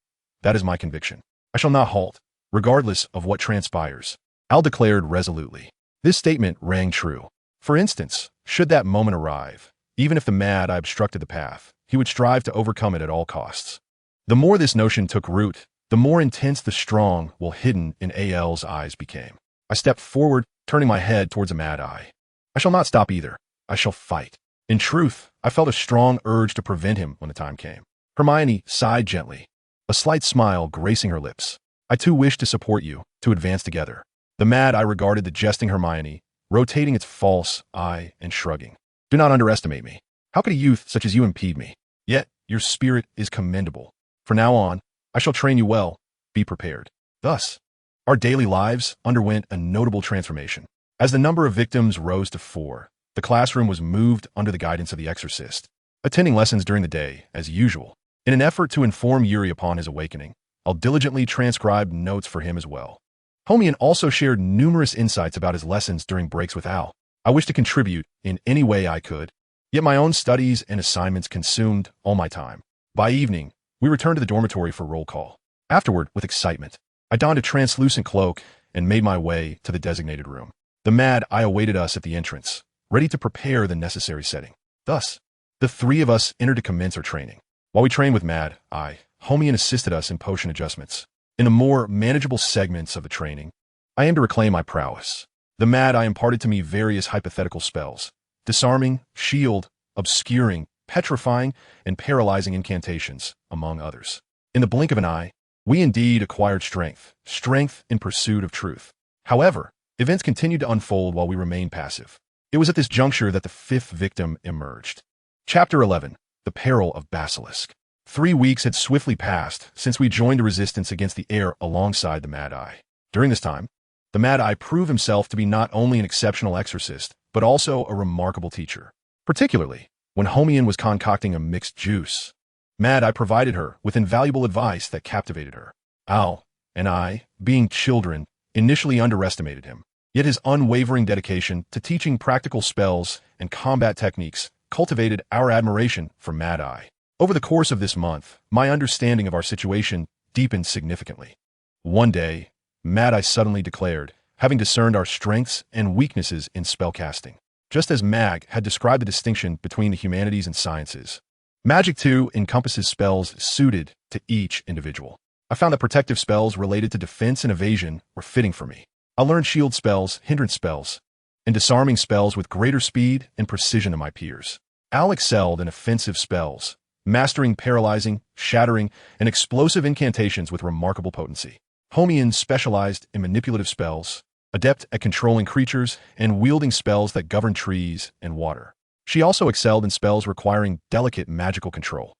That is my conviction. I shall not halt, regardless of what transpires. Al declared resolutely. This statement rang true. For instance, should that moment arrive, even if the Mad Eye obstructed the path, he would strive to overcome it at all costs. The more this notion took root, the more intense the strong will hidden in AL's eyes became. I stepped forward, turning my head towards the Mad Eye. I shall not stop either. I shall fight. In truth, I felt a strong urge to prevent him when the time came. Hermione sighed gently, a slight smile gracing her lips. I too wish to support you, to advance together. The Mad Eye regarded the jesting Hermione, rotating its false eye and shrugging. Do not underestimate me. How could a youth such as you impede me? Yet, your spirit is commendable. From now on, I shall train you well. Be prepared. Thus, our daily lives underwent a notable transformation. As the number of victims rose to 4, the classroom was moved under the guidance of the exorcist, attending lessons during the day, as usual. In an effort to inform Yuri upon his awakening, I'll diligently transcribe notes for him as well. Homian also shared numerous insights about his lessons during breaks with Al. I wished to contribute in any way I could, yet my own studies and assignments consumed all my time. By evening, we returned to the dormitory for roll call. Afterward, with excitement, I donned a translucent cloak and made my way to the designated room. The Mad Eye awaited us at the entrance, ready to prepare the necessary setting. Thus, the 3 of us entered to commence our training. While we trained with Mad Eye, Homian assisted us in potion adjustments. In the more manageable segments of the training, I aimed to reclaim my prowess. The Mad Eye imparted to me various hypothetical spells: disarming, shield, obscuring, petrifying, and paralyzing incantations, among others. In the blink of an eye, we indeed acquired strength in pursuit of truth. However, events continued to unfold while we remained passive. It was at this juncture that the 5th victim emerged. Chapter 11. The Peril of Basilisk. 3 weeks had swiftly passed since we joined the resistance against the heir alongside the Mad Eye. During this time, the Mad Eye proved himself to be not only an exceptional exorcist, but also a remarkable teacher. Particularly, when Homian was concocting a mixed juice, Mad Eye provided her with invaluable advice that captivated her. Al and I, being children, initially underestimated him. Yet his unwavering dedication to teaching practical spells and combat techniques cultivated our admiration for Mad Eye. Over the course of this month, my understanding of our situation deepened significantly. One day, Mad Eye suddenly declared, having discerned our strengths and weaknesses in spellcasting, just as Mag had described the distinction between the humanities and sciences. Magic, too, encompasses spells suited to each individual. I found that protective spells related to defense and evasion were fitting for me. I learned shield spells, hindrance spells, and disarming spells with greater speed and precision than my peers. Al excelled in offensive spells, mastering paralyzing, shattering, and explosive incantations with remarkable potency. Homian specialized in manipulative spells, adept at controlling creatures, and wielding spells that govern trees and water. She also excelled in spells requiring delicate magical control.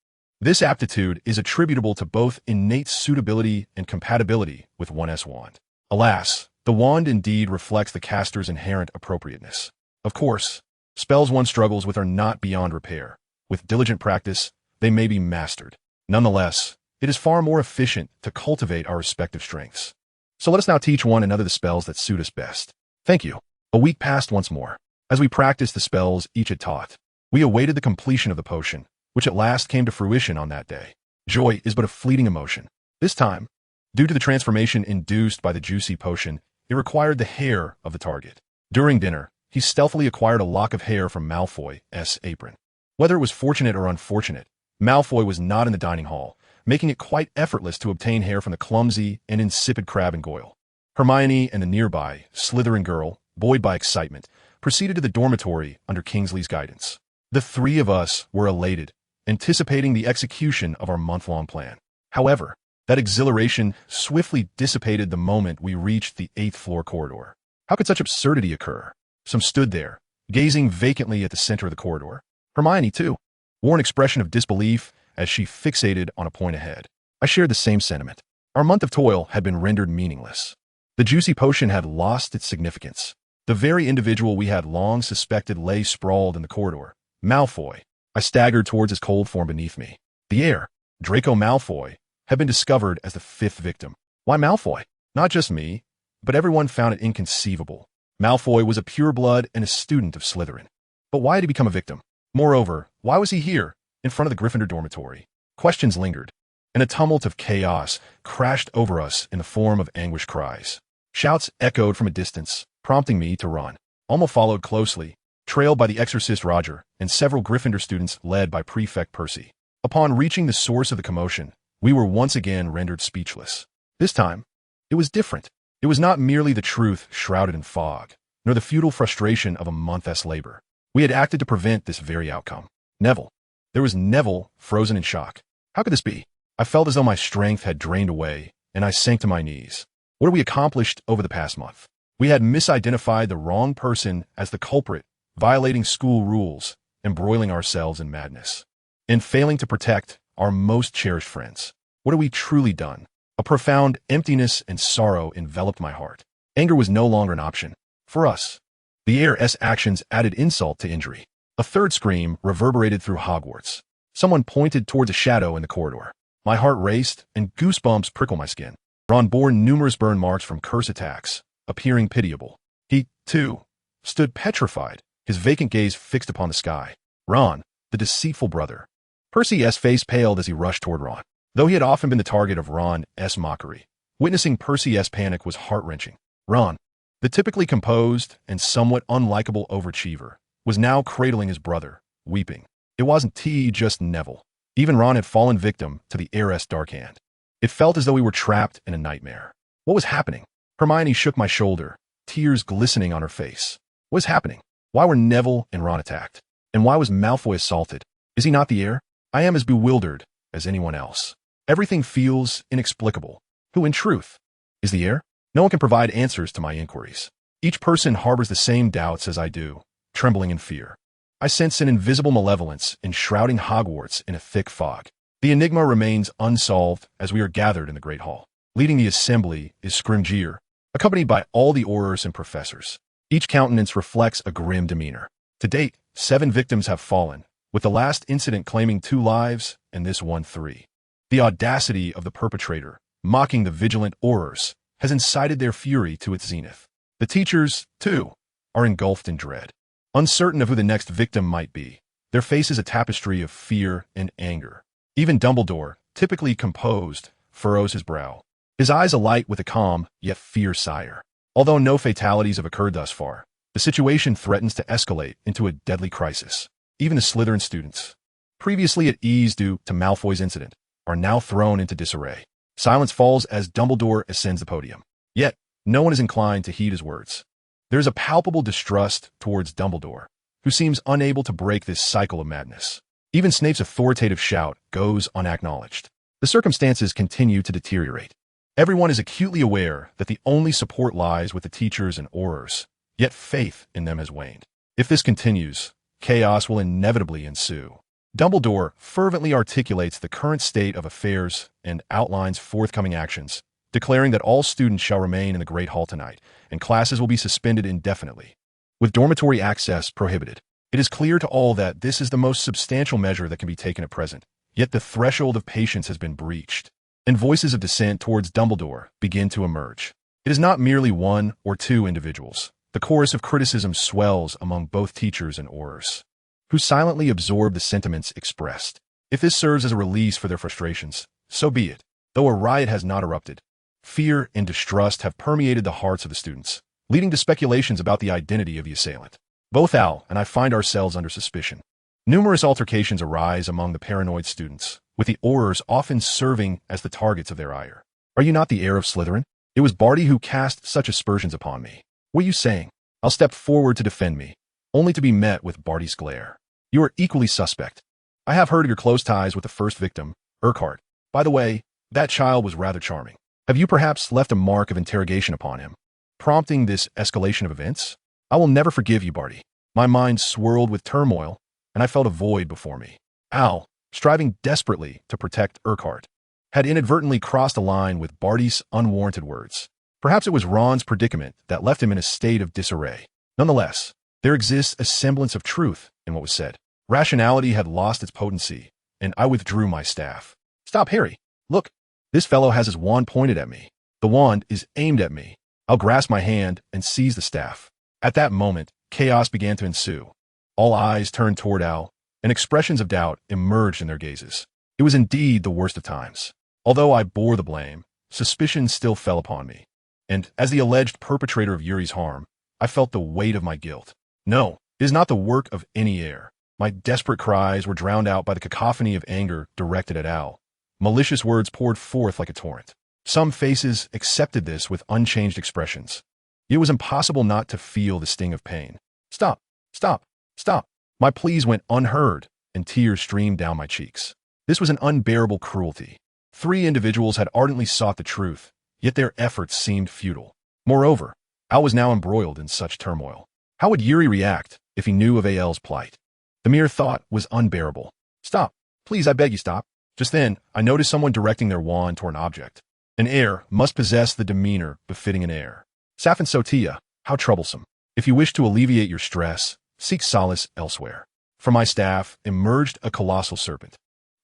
This aptitude is attributable to both innate suitability and compatibility with 1's wand. Alas, the wand indeed reflects the caster's inherent appropriateness. Of course, spells one struggles with are not beyond repair. With diligent practice, they may be mastered. Nonetheless, it is far more efficient to cultivate our respective strengths. So let us now teach one another the spells that suit us best. Thank you. A week passed once more. As we practiced the spells each had taught, we awaited the completion of the potion, which at last came to fruition on that day. Joy is but a fleeting emotion. This time, due to the transformation induced by the juicy potion, it required the hair of the target. During dinner, he stealthily acquired a lock of hair from Malfoy's apron. Whether it was fortunate or unfortunate, Malfoy was not in the dining hall, making it quite effortless to obtain hair from the clumsy and insipid Crabbe and Goyle. Hermione and the nearby Slytherin girl, buoyed by excitement, proceeded to the dormitory under Kingsley's guidance. The three of us were elated, anticipating the execution of our month-long plan. However, that exhilaration swiftly dissipated the moment we reached the 8th floor corridor. How could such absurdity occur? Some stood there, gazing vacantly at the center of the corridor. Hermione, too, wore an expression of disbelief as she fixated on a point ahead. I shared the same sentiment. Our month of toil had been rendered meaningless. The juicy potion had lost its significance. The very individual we had long suspected lay sprawled in the corridor. Malfoy. I staggered towards his cold form beneath me. The heir, Draco Malfoy, had been discovered as the 5th victim. Why Malfoy? Not just me, but everyone found it inconceivable. Malfoy was a pureblood and a student of Slytherin. But why had he become a victim? Moreover, why was he here, in front of the Gryffindor dormitory? Questions lingered, and a tumult of chaos crashed over us in the form of anguished cries. Shouts echoed from a distance, prompting me to run. Alma followed closely, trailed by the exorcist Roger and several Gryffindor students led by Prefect Percy. Upon reaching the source of the commotion, we were once again rendered speechless. This time, it was different. It was not merely the truth shrouded in fog, nor the futile frustration of a month's labor. We had acted to prevent this very outcome. Neville. There was Neville, frozen in shock. How could this be? I felt as though my strength had drained away, and I sank to my knees. What had we accomplished over the past month? We had misidentified the wrong person as the culprit, violating school rules, embroiling ourselves in madness, and failing to protect our most cherished friends. What had we truly done? A profound emptiness and sorrow enveloped my heart. Anger was no longer an option. For us, the heir's actions added insult to injury. A third scream reverberated through Hogwarts. Someone pointed towards a shadow in the corridor. My heart raced, and goosebumps prickled my skin. Ron bore numerous burn marks from curse attacks, appearing pitiable. He, too, stood petrified, his vacant gaze fixed upon the sky. Ron, the deceitful brother. Percy's face paled as he rushed toward Ron. Though he had often been the target of Ron's mockery, witnessing Percy's panic was heart-wrenching. Ron, the typically composed and somewhat unlikable overachiever, was now cradling his brother, weeping. It wasn't just Neville. Even Ron had fallen victim to the heir's dark hand. It felt as though we were trapped in a nightmare. What was happening? Hermione shook my shoulder, tears glistening on her face. What was happening? Why were Neville and Ron attacked? And why was Malfoy assaulted? Is he not the heir? I am as bewildered as anyone else. Everything feels inexplicable. Who, in truth, is the heir? No one can provide answers to my inquiries. Each person harbors the same doubts as I do, trembling in fear. I sense an invisible malevolence enshrouding Hogwarts in a thick fog. The enigma remains unsolved as we are gathered in the Great Hall. Leading the assembly is Scrimgeour, accompanied by all the Aurors and professors. Each countenance reflects a grim demeanor. To date, 7 victims have fallen, with the last incident claiming 2 lives and this one 3. The audacity of the perpetrator, mocking the vigilant Aurors, has incited their fury to its zenith. The teachers, too, are engulfed in dread. Uncertain of who the next victim might be, their faces a tapestry of fear and anger. Even Dumbledore, typically composed, furrows his brow, his eyes alight with a calm yet fierce ire. Although no fatalities have occurred thus far, the situation threatens to escalate into a deadly crisis. Even the Slytherin students, previously at ease due to Malfoy's incident, are now thrown into disarray. Silence falls as Dumbledore ascends the podium. Yet, no one is inclined to heed his words. There is a palpable distrust towards Dumbledore, who seems unable to break this cycle of madness. Even Snape's authoritative shout goes unacknowledged. The circumstances continue to deteriorate. Everyone is acutely aware that the only support lies with the teachers and Aurors, yet faith in them has waned. If this continues, chaos will inevitably ensue. Dumbledore fervently articulates the current state of affairs and outlines forthcoming actions, declaring that all students shall remain in the Great Hall tonight, and classes will be suspended indefinitely, with dormitory access prohibited. It is clear to all that this is the most substantial measure that can be taken at present, yet the threshold of patience has been breached, and voices of dissent towards Dumbledore begin to emerge. It is not merely one or two individuals. The chorus of criticism swells among both teachers and Aurors, who silently absorb the sentiments expressed. If this serves as a release for their frustrations, so be it. Though a riot has not erupted, fear and distrust have permeated the hearts of the students, leading to speculations about the identity of the assailant. Both Al and I find ourselves under suspicion. Numerous altercations arise among the paranoid students, with the Aurors often serving as the targets of their ire. Are you not the heir of Slytherin? It was Barty who cast such aspersions upon me. What are you saying? I'll step forward to defend me, only to be met with Barty's glare. You are equally suspect. I have heard of your close ties with the first victim, Urquhart. By the way, that child was rather charming. Have you perhaps left a mark of interrogation upon him, prompting this escalation of events? I will never forgive you, Barty. My mind swirled with turmoil, and I felt a void before me. Al, striving desperately to protect Urquhart, had inadvertently crossed a line with Barty's unwarranted words. Perhaps it was Ron's predicament that left him in a state of disarray. Nonetheless, there exists a semblance of truth in what was said. Rationality had lost its potency, and I withdrew my staff. Stop, Harry. Look, this fellow has his wand pointed at me. The wand is aimed at me. I'll grasp my hand and seize the staff. At that moment, chaos began to ensue. All eyes turned toward Al, and expressions of doubt emerged in their gazes. It was indeed the worst of times. Although I bore the blame, suspicion still fell upon me. And, as the alleged perpetrator of Yuri's harm, I felt the weight of my guilt. No, it is not the work of any heir. My desperate cries were drowned out by the cacophony of anger directed at Al. Malicious words poured forth like a torrent. Some faces accepted this with unchanged expressions. It was impossible not to feel the sting of pain. Stop, stop, stop. My pleas went unheard, and tears streamed down my cheeks. This was an unbearable cruelty. 3 individuals had ardently sought the truth, yet their efforts seemed futile. Moreover, Al was now embroiled in such turmoil. How would Yuri react if he knew of Al's plight? The mere thought was unbearable. Stop. Please, I beg you, stop. Just then, I noticed someone directing their wand toward an object. An heir must possess the demeanor befitting an heir. Safin Sotia, how troublesome. If you wish to alleviate your stress, seek solace elsewhere. From my staff emerged a colossal serpent,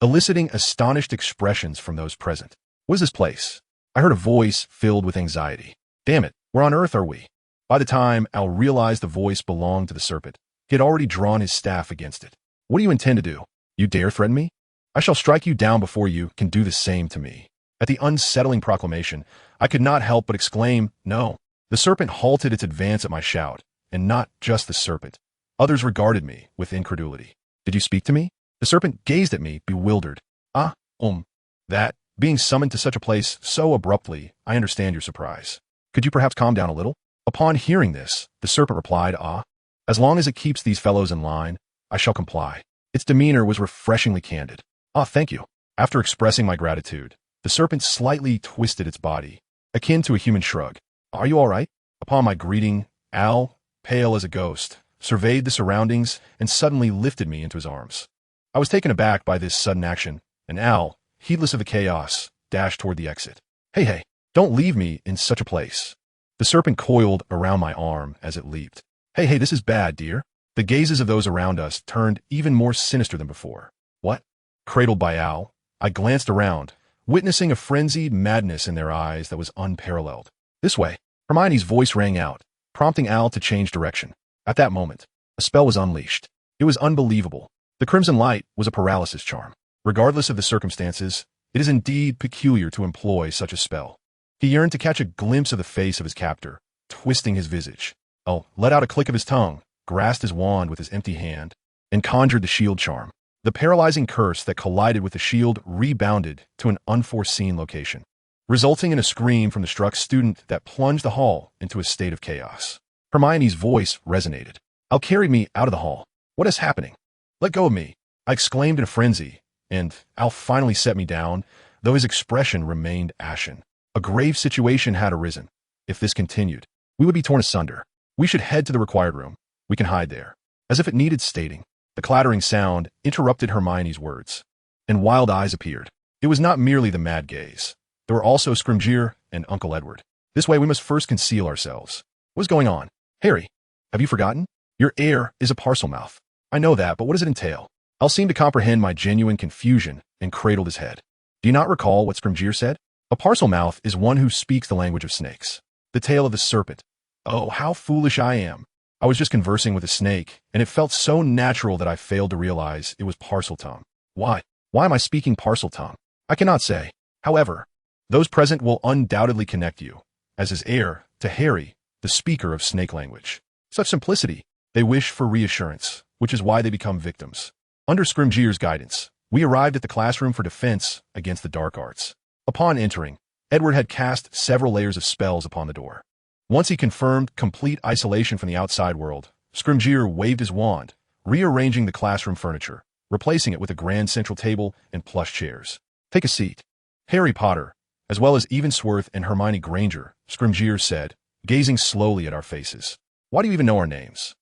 eliciting astonished expressions from those present. What is this place? I heard a voice filled with anxiety. Damn it, where on earth are we? By the time Al realized the voice belonged to the serpent, he had already drawn his staff against it. What do you intend to do? You dare threaten me? I shall strike you down before you can do the same to me. At the unsettling proclamation, I could not help but exclaim, no. The serpent halted its advance at my shout, and not just the serpent. Others regarded me with incredulity. Did you speak to me? The serpent gazed at me, bewildered. That, being summoned to such a place so abruptly, I understand your surprise. Could you perhaps calm down a little? Upon hearing this, the serpent replied, as long as it keeps these fellows in line, I shall comply. Its demeanor was refreshingly candid. Thank you. After expressing my gratitude, the serpent slightly twisted its body, akin to a human shrug. Are you all right? Upon my greeting, Al, pale as a ghost, surveyed the surroundings and suddenly lifted me into his arms. I was taken aback by this sudden action, and Al, heedless of the chaos, dashed toward the exit. Hey, don't leave me in such a place. The serpent coiled around my arm as it leaped. Hey, this is bad, dear. The gazes of those around us turned even more sinister than before. What? Cradled by Al, I glanced around, witnessing a frenzied madness in their eyes that was unparalleled. This way. Hermione's voice rang out, prompting Al to change direction. At that moment, a spell was unleashed. It was unbelievable. The crimson light was a paralysis charm. Regardless of the circumstances, it is indeed peculiar to employ such a spell. He yearned to catch a glimpse of the face of his captor, twisting his visage. Let out a click of his tongue, grasped his wand with his empty hand, and conjured the shield charm. The paralyzing curse that collided with the shield rebounded to an unforeseen location. resulting in a scream from the struck student that plunged the hall into a state of chaos. Hermione's voice resonated. Al carried me out of the hall. What is happening? Let go of me, I exclaimed in a frenzy, and Al finally set me down, though his expression remained ashen. A grave situation had arisen. If this continued, we would be torn asunder. We should head to the required room. We can hide there. As if it needed stating, the clattering sound interrupted Hermione's words, and wild eyes appeared. It was not merely the mad gaze. There were also Scrimgeour and Uncle Edward. This way we must first conceal ourselves. What is going on? Harry, have you forgotten? Your heir is a parcel mouth. I know that, but what does it entail? Al seemed to comprehend my genuine confusion and cradled his head. Do you not recall what Scrimgeour said? A parcel mouth is one who speaks the language of snakes. The tale of the serpent. Oh, how foolish I am. I was just conversing with a snake, and it felt so natural that I failed to realize it was Parseltongue. Why? Why am I speaking Parseltongue? I cannot say. However, those present will undoubtedly connect you, as his heir, to Harry, the speaker of snake language. Such simplicity. They wish for reassurance, which is why they become victims. Under Scrimgeour's guidance, we arrived at the classroom for defense against the dark arts. Upon entering, Edward had cast several layers of spells upon the door. Once he confirmed complete isolation from the outside world, Scrimgeour waved his wand, rearranging the classroom furniture, replacing it with a grand central table and plush chairs. Take a seat. Harry Potter, as well as Evensworth and Hermione Granger, Scrimgeour said, gazing slowly at our faces. Why do you even know our names?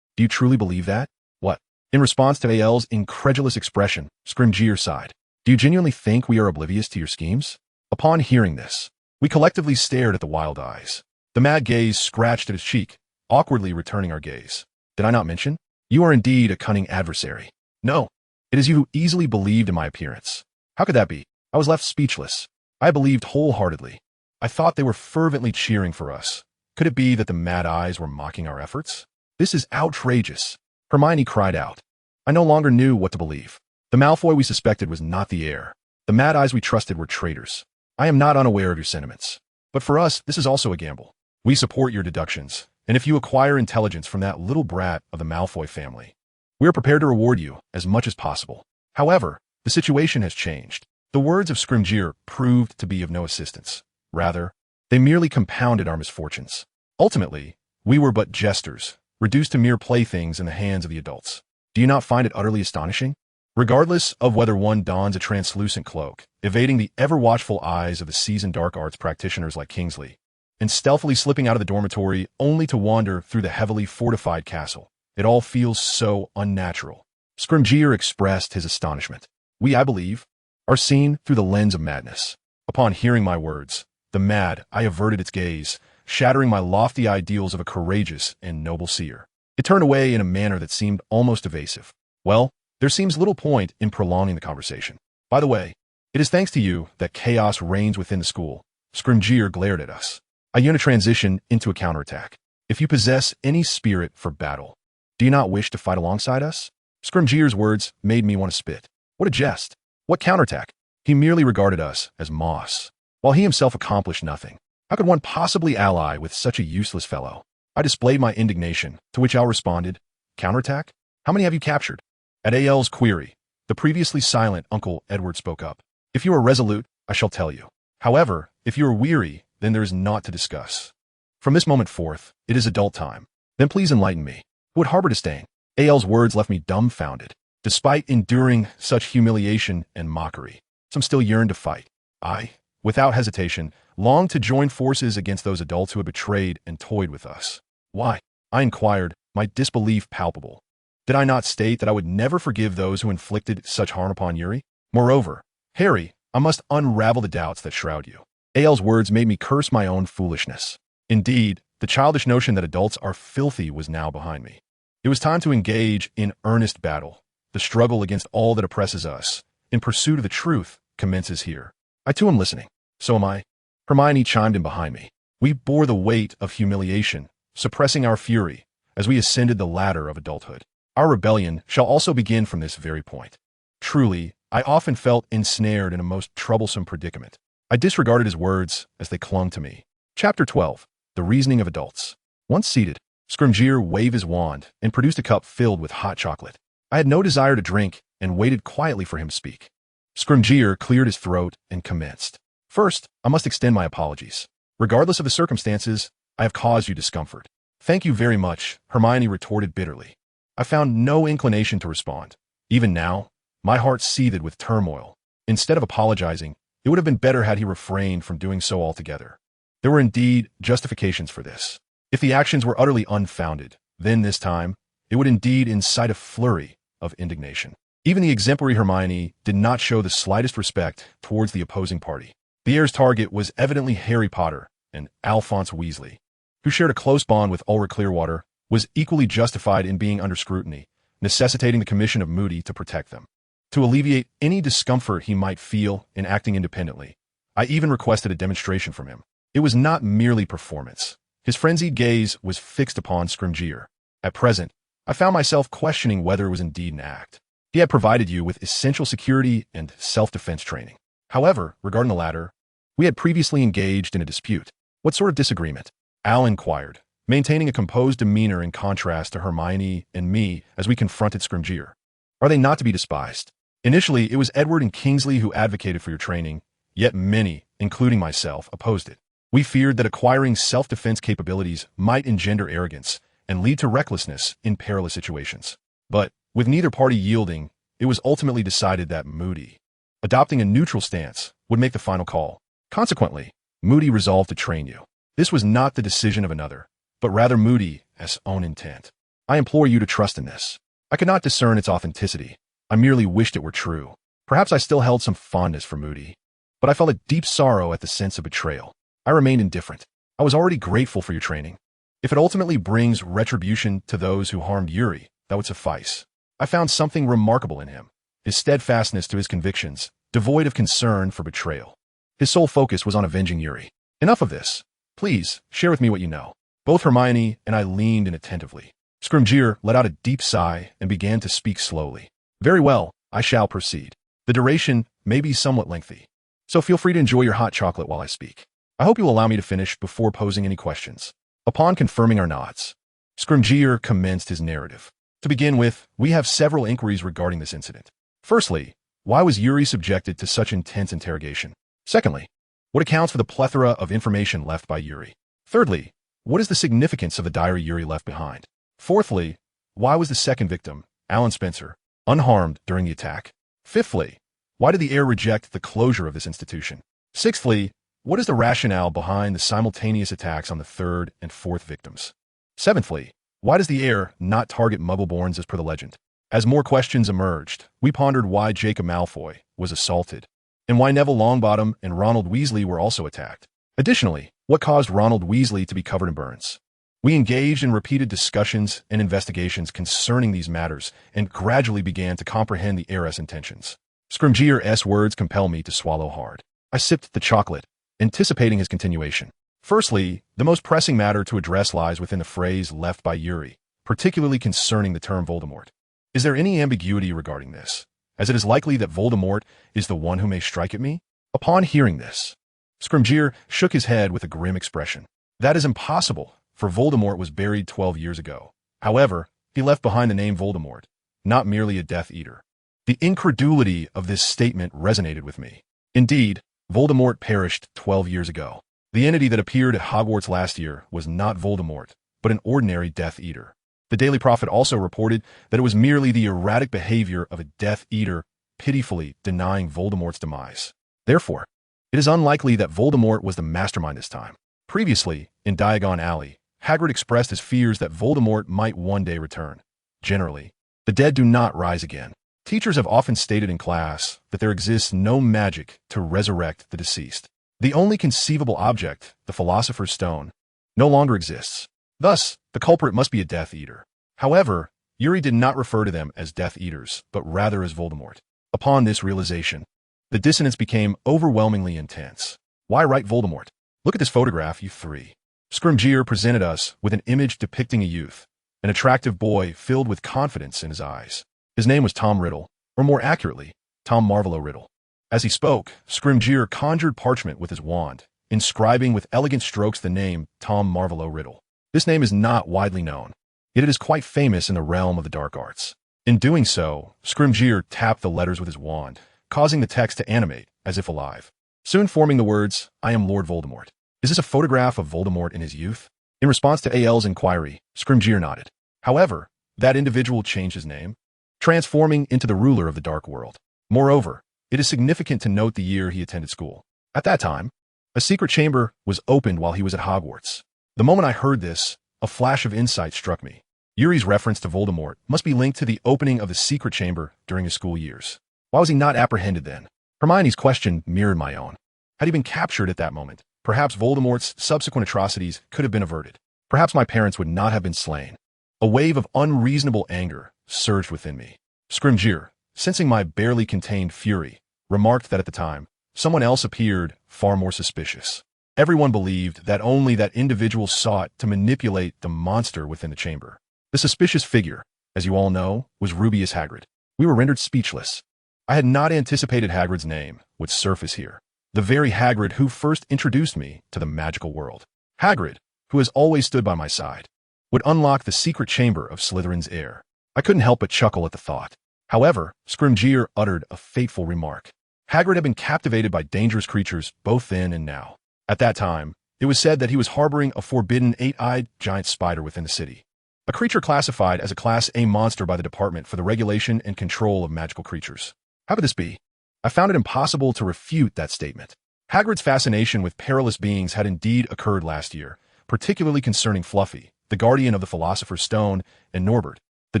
Do you truly believe that? What? In response to Al's incredulous expression, Scrimgeour sighed. Do you genuinely think we are oblivious to your schemes? Upon hearing this, we collectively stared at the wild eyes. The mad gaze scratched at his cheek, awkwardly returning our gaze. Did I not mention? You are indeed a cunning adversary. No, it is you who easily believed in my appearance. How could that be? I was left speechless. I believed wholeheartedly. I thought they were fervently cheering for us. Could it be that the mad eyes were mocking our efforts? This is outrageous. Hermione cried out. I no longer knew what to believe. The Malfoy we suspected was not the heir. The mad eyes we trusted were traitors. I am not unaware of your sentiments. But for us, this is also a gamble. We support your deductions, and if you acquire intelligence from that little brat of the Malfoy family, we are prepared to reward you as much as possible. However, the situation has changed. The words of Scrimgeour proved to be of no assistance. Rather, they merely compounded our misfortunes. Ultimately, we were but jesters, reduced to mere playthings in the hands of the adults. Do you not find it utterly astonishing? Regardless of whether one dons a translucent cloak, evading the ever-watchful eyes of the seasoned dark arts practitioners like Kingsley, and stealthily slipping out of the dormitory only to wander through the heavily fortified castle, it all feels so unnatural. Scrimgeour expressed his astonishment. We, I believe, are seen through the lens of madness. Upon hearing my words, the mad eye averted its gaze, shattering my lofty ideals of a courageous and noble seer. It turned away in a manner that seemed almost evasive. Well, there seems little point in prolonging the conversation. By the way, it is thanks to you that chaos reigns within the school. Scrimgeour glared at us. I yearn to transition into a counterattack. If you possess any spirit for battle, do you not wish to fight alongside us? Scrimgeour's words made me want to spit. What a jest. What counterattack? He merely regarded us as moss, while he himself accomplished nothing. How could one possibly ally with such a useless fellow? I displayed my indignation, to which Al responded, Counterattack? How many have you captured? At Al's query, the previously silent Uncle Edward spoke up. If you are resolute, I shall tell you. However, if you are weary, then there is naught to discuss. From this moment forth, it is adult time. Then please enlighten me. Who would harbor disdain? Al's words left me dumbfounded. Despite enduring such humiliation and mockery, some still yearned to fight. I, without hesitation, longed to join forces against those adults who had betrayed and toyed with us. Why? I inquired, my disbelief palpable. Did I not state that I would never forgive those who inflicted such harm upon Yuri? Moreover, Harry, I must unravel the doubts that shroud you. Al's words made me curse my own foolishness. Indeed, the childish notion that adults are filthy was now behind me. It was time to engage in earnest battle. The struggle against all that oppresses us, in pursuit of the truth, commences here. I too am listening. So am I. Hermione chimed in behind me. We bore the weight of humiliation, suppressing our fury, as we ascended the ladder of adulthood. Our rebellion shall also begin from this very point. Truly, I often felt ensnared in a most troublesome predicament. I disregarded his words as they clung to me. Chapter 12. The Reasoning of Adults. Once seated, Scrimgeour waved his wand and produced a cup filled with hot chocolate. I had no desire to drink and waited quietly for him to speak. Scrimgeour cleared his throat and commenced. First, I must extend my apologies. Regardless of the circumstances, I have caused you discomfort. Thank you very much, Hermione retorted bitterly. I found no inclination to respond. Even now, my heart seethed with turmoil. Instead of apologizing, it would have been better had he refrained from doing so altogether. There were indeed justifications for this. If the actions were utterly unfounded, then this time, it would indeed incite a flurry of indignation. Even the exemplary Hermione did not show the slightest respect towards the opposing party. The heir's target was evidently Harry Potter, and Alphonse Weasley, who shared a close bond with Ulrich Clearwater, was equally justified in being under scrutiny, necessitating the commission of Moody to protect them. To alleviate any discomfort he might feel in acting independently, I even requested a demonstration from him. It was not merely performance. His frenzied gaze was fixed upon Scrimgeour. At present, I found myself questioning whether it was indeed an act. He had provided you with essential security and self-defense training. However, regarding the latter, we had previously engaged in a dispute. What sort of disagreement? Al inquired, maintaining a composed demeanor in contrast to Hermione and me as we confronted Scrimgeour. Are they not to be despised? Initially, it was Edward and Kingsley who advocated for your training, yet many, including myself, opposed it. We feared that acquiring self-defense capabilities might engender arrogance and lead to recklessness in perilous situations. But, with neither party yielding, it was ultimately decided that Moody, adopting a neutral stance, would make the final call. Consequently, Moody resolved to train you. This was not the decision of another, but rather Moody's own intent. I implore you to trust in this. I could not discern its authenticity. I merely wished it were true. Perhaps I still held some fondness for Moody, but I felt a deep sorrow at the sense of betrayal. I remained indifferent. I was already grateful for your training. If it ultimately brings retribution to those who harmed Yuri, that would suffice. I found something remarkable in him, his steadfastness to his convictions, devoid of concern for betrayal. His sole focus was on avenging Yuri. Enough of this. Please, share with me what you know. Both Hermione and I leaned in attentively. Scrimgeour let out a deep sigh and began to speak slowly. Very well, I shall proceed. The duration may be somewhat lengthy, so feel free to enjoy your hot chocolate while I speak. I hope you will allow me to finish before posing any questions. Upon confirming our nods, Scrimgeour commenced his narrative. To begin with, we have several inquiries regarding this incident. Firstly, why was Yuri subjected to such intense interrogation? Secondly, what accounts for the plethora of information left by Yuri? Thirdly, what is the significance of the diary Yuri left behind? Fourthly, why was the second victim, Alan Spencer, unharmed during the attack? Fifthly, why did the heir reject the closure of this institution? Sixthly, what is the rationale behind the simultaneous attacks on the third and fourth victims? Seventhly, why does the heir not target Muggleborns as per the legend? As more questions emerged, we pondered why Jacob Malfoy was assaulted, and why Neville Longbottom and Ronald Weasley were also attacked. Additionally, what caused Ronald Weasley to be covered in burns? We engaged in repeated discussions and investigations concerning these matters and gradually began to comprehend the heiress' intentions. Scrimgeour's words compel me to swallow hard. I sipped the chocolate, anticipating his continuation. Firstly, the most pressing matter to address lies within the phrase left by Yuri, particularly concerning the term Voldemort. Is there any ambiguity regarding this, as it is likely that Voldemort is the one who may strike at me? Upon hearing this, Scrimgeour shook his head with a grim expression. That is impossible, for Voldemort was buried 12 years ago. However, he left behind the name Voldemort, not merely a Death Eater. The incredulity of this statement resonated with me. Indeed, Voldemort perished 12 years ago. The entity that appeared at Hogwarts last year was not Voldemort, but an ordinary Death Eater. The Daily Prophet also reported that it was merely the erratic behavior of a Death Eater pitifully denying Voldemort's demise. Therefore, it is unlikely that Voldemort was the mastermind this time. Previously, in Diagon Alley, Hagrid expressed his fears that Voldemort might one day return. Generally, the dead do not rise again. Teachers have often stated in class that there exists no magic to resurrect the deceased. The only conceivable object, the Philosopher's Stone, no longer exists. Thus, the culprit must be a Death Eater. However, Yuri did not refer to them as Death Eaters, but rather as Voldemort. Upon this realization, the dissonance became overwhelmingly intense. Why write Voldemort? Look at this photograph, you three. Scrimgeour presented us with an image depicting a youth, an attractive boy filled with confidence in his eyes. His name was Tom Riddle, or more accurately, Tom Marvolo Riddle. As he spoke, Scrimgeour conjured parchment with his wand, inscribing with elegant strokes the name Tom Marvolo Riddle. This name is not widely known, yet it is quite famous in the realm of the dark arts. In doing so, Scrimgeour tapped the letters with his wand, causing the text to animate as if alive. soon forming the words, "I am Lord Voldemort." Is this a photograph of Voldemort in his youth? In response to AL's inquiry, Scrimgeour nodded. However, that individual changed his name, transforming into the ruler of the Dark World. Moreover, it is significant to note the year he attended school. At that time, a secret chamber was opened while he was at Hogwarts. The moment I heard this, a flash of insight struck me. Yuri's reference to Voldemort must be linked to the opening of the secret chamber during his school years. Why was he not apprehended then? Hermione's question mirrored my own. Had he been captured at that moment, perhaps Voldemort's subsequent atrocities could have been averted. Perhaps my parents would not have been slain. A wave of unreasonable anger surged within me. Scrimgeour, sensing my barely contained fury, remarked that at the time, someone else appeared far more suspicious. Everyone believed that only that individual sought to manipulate the monster within the chamber. The suspicious figure, as you all know, was Rubeus Hagrid. We were rendered speechless. I had not anticipated Hagrid's name would surface here. The very Hagrid who first introduced me to the magical world. Hagrid, who has always stood by my side, would unlock the secret chamber of Slytherin's heir. I couldn't help but chuckle at the thought. However, Scrimgeour uttered a fateful remark. Hagrid had been captivated by dangerous creatures both then and now. At that time, it was said that he was harboring a forbidden 8-eyed giant spider within the city. A creature classified as a Class A monster by the Department for the Regulation and Control of Magical Creatures. How could this be? I found it impossible to refute that statement. Hagrid's fascination with perilous beings had indeed occurred last year, particularly concerning Fluffy, the guardian of the Philosopher's Stone, and Norbert, the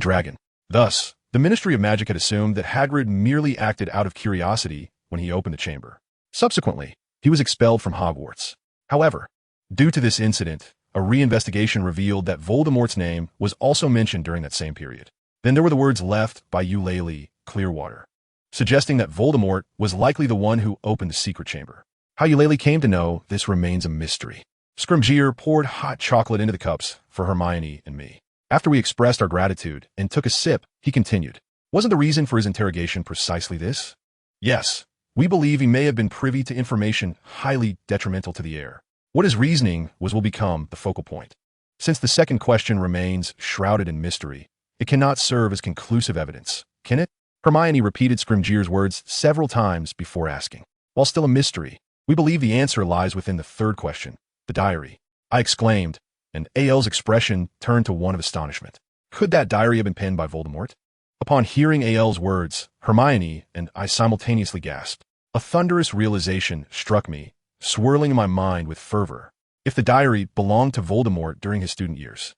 dragon. Thus, the Ministry of Magic had assumed that Hagrid merely acted out of curiosity when he opened the chamber. Subsequently, he was expelled from Hogwarts. However, due to this incident, a reinvestigation revealed that Voldemort's name was also mentioned during that same period. Then there were the words left by Eulalie Clearwater, suggesting that Voldemort was likely the one who opened the secret chamber. How Eulalie came to know this remains a mystery. Scrimgeour poured hot chocolate into the cups for Hermione and me. After we expressed our gratitude and took a sip, he continued. Wasn't the reason for his interrogation precisely this? Yes, we believe he may have been privy to information highly detrimental to the heir. What his reasoning was will become the focal point. Since the second question remains shrouded in mystery, it cannot serve as conclusive evidence, can it? Hermione repeated Scrimgeour's words several times before asking. While still a mystery, we believe the answer lies within the third question, the diary. I exclaimed, and AL's expression turned to one of astonishment. Could that diary have been penned by Voldemort? Upon hearing AL's words, Hermione and I simultaneously gasped. A thunderous realization struck me, swirling in my mind with fervor. If the diary belonged to Voldemort during his student years.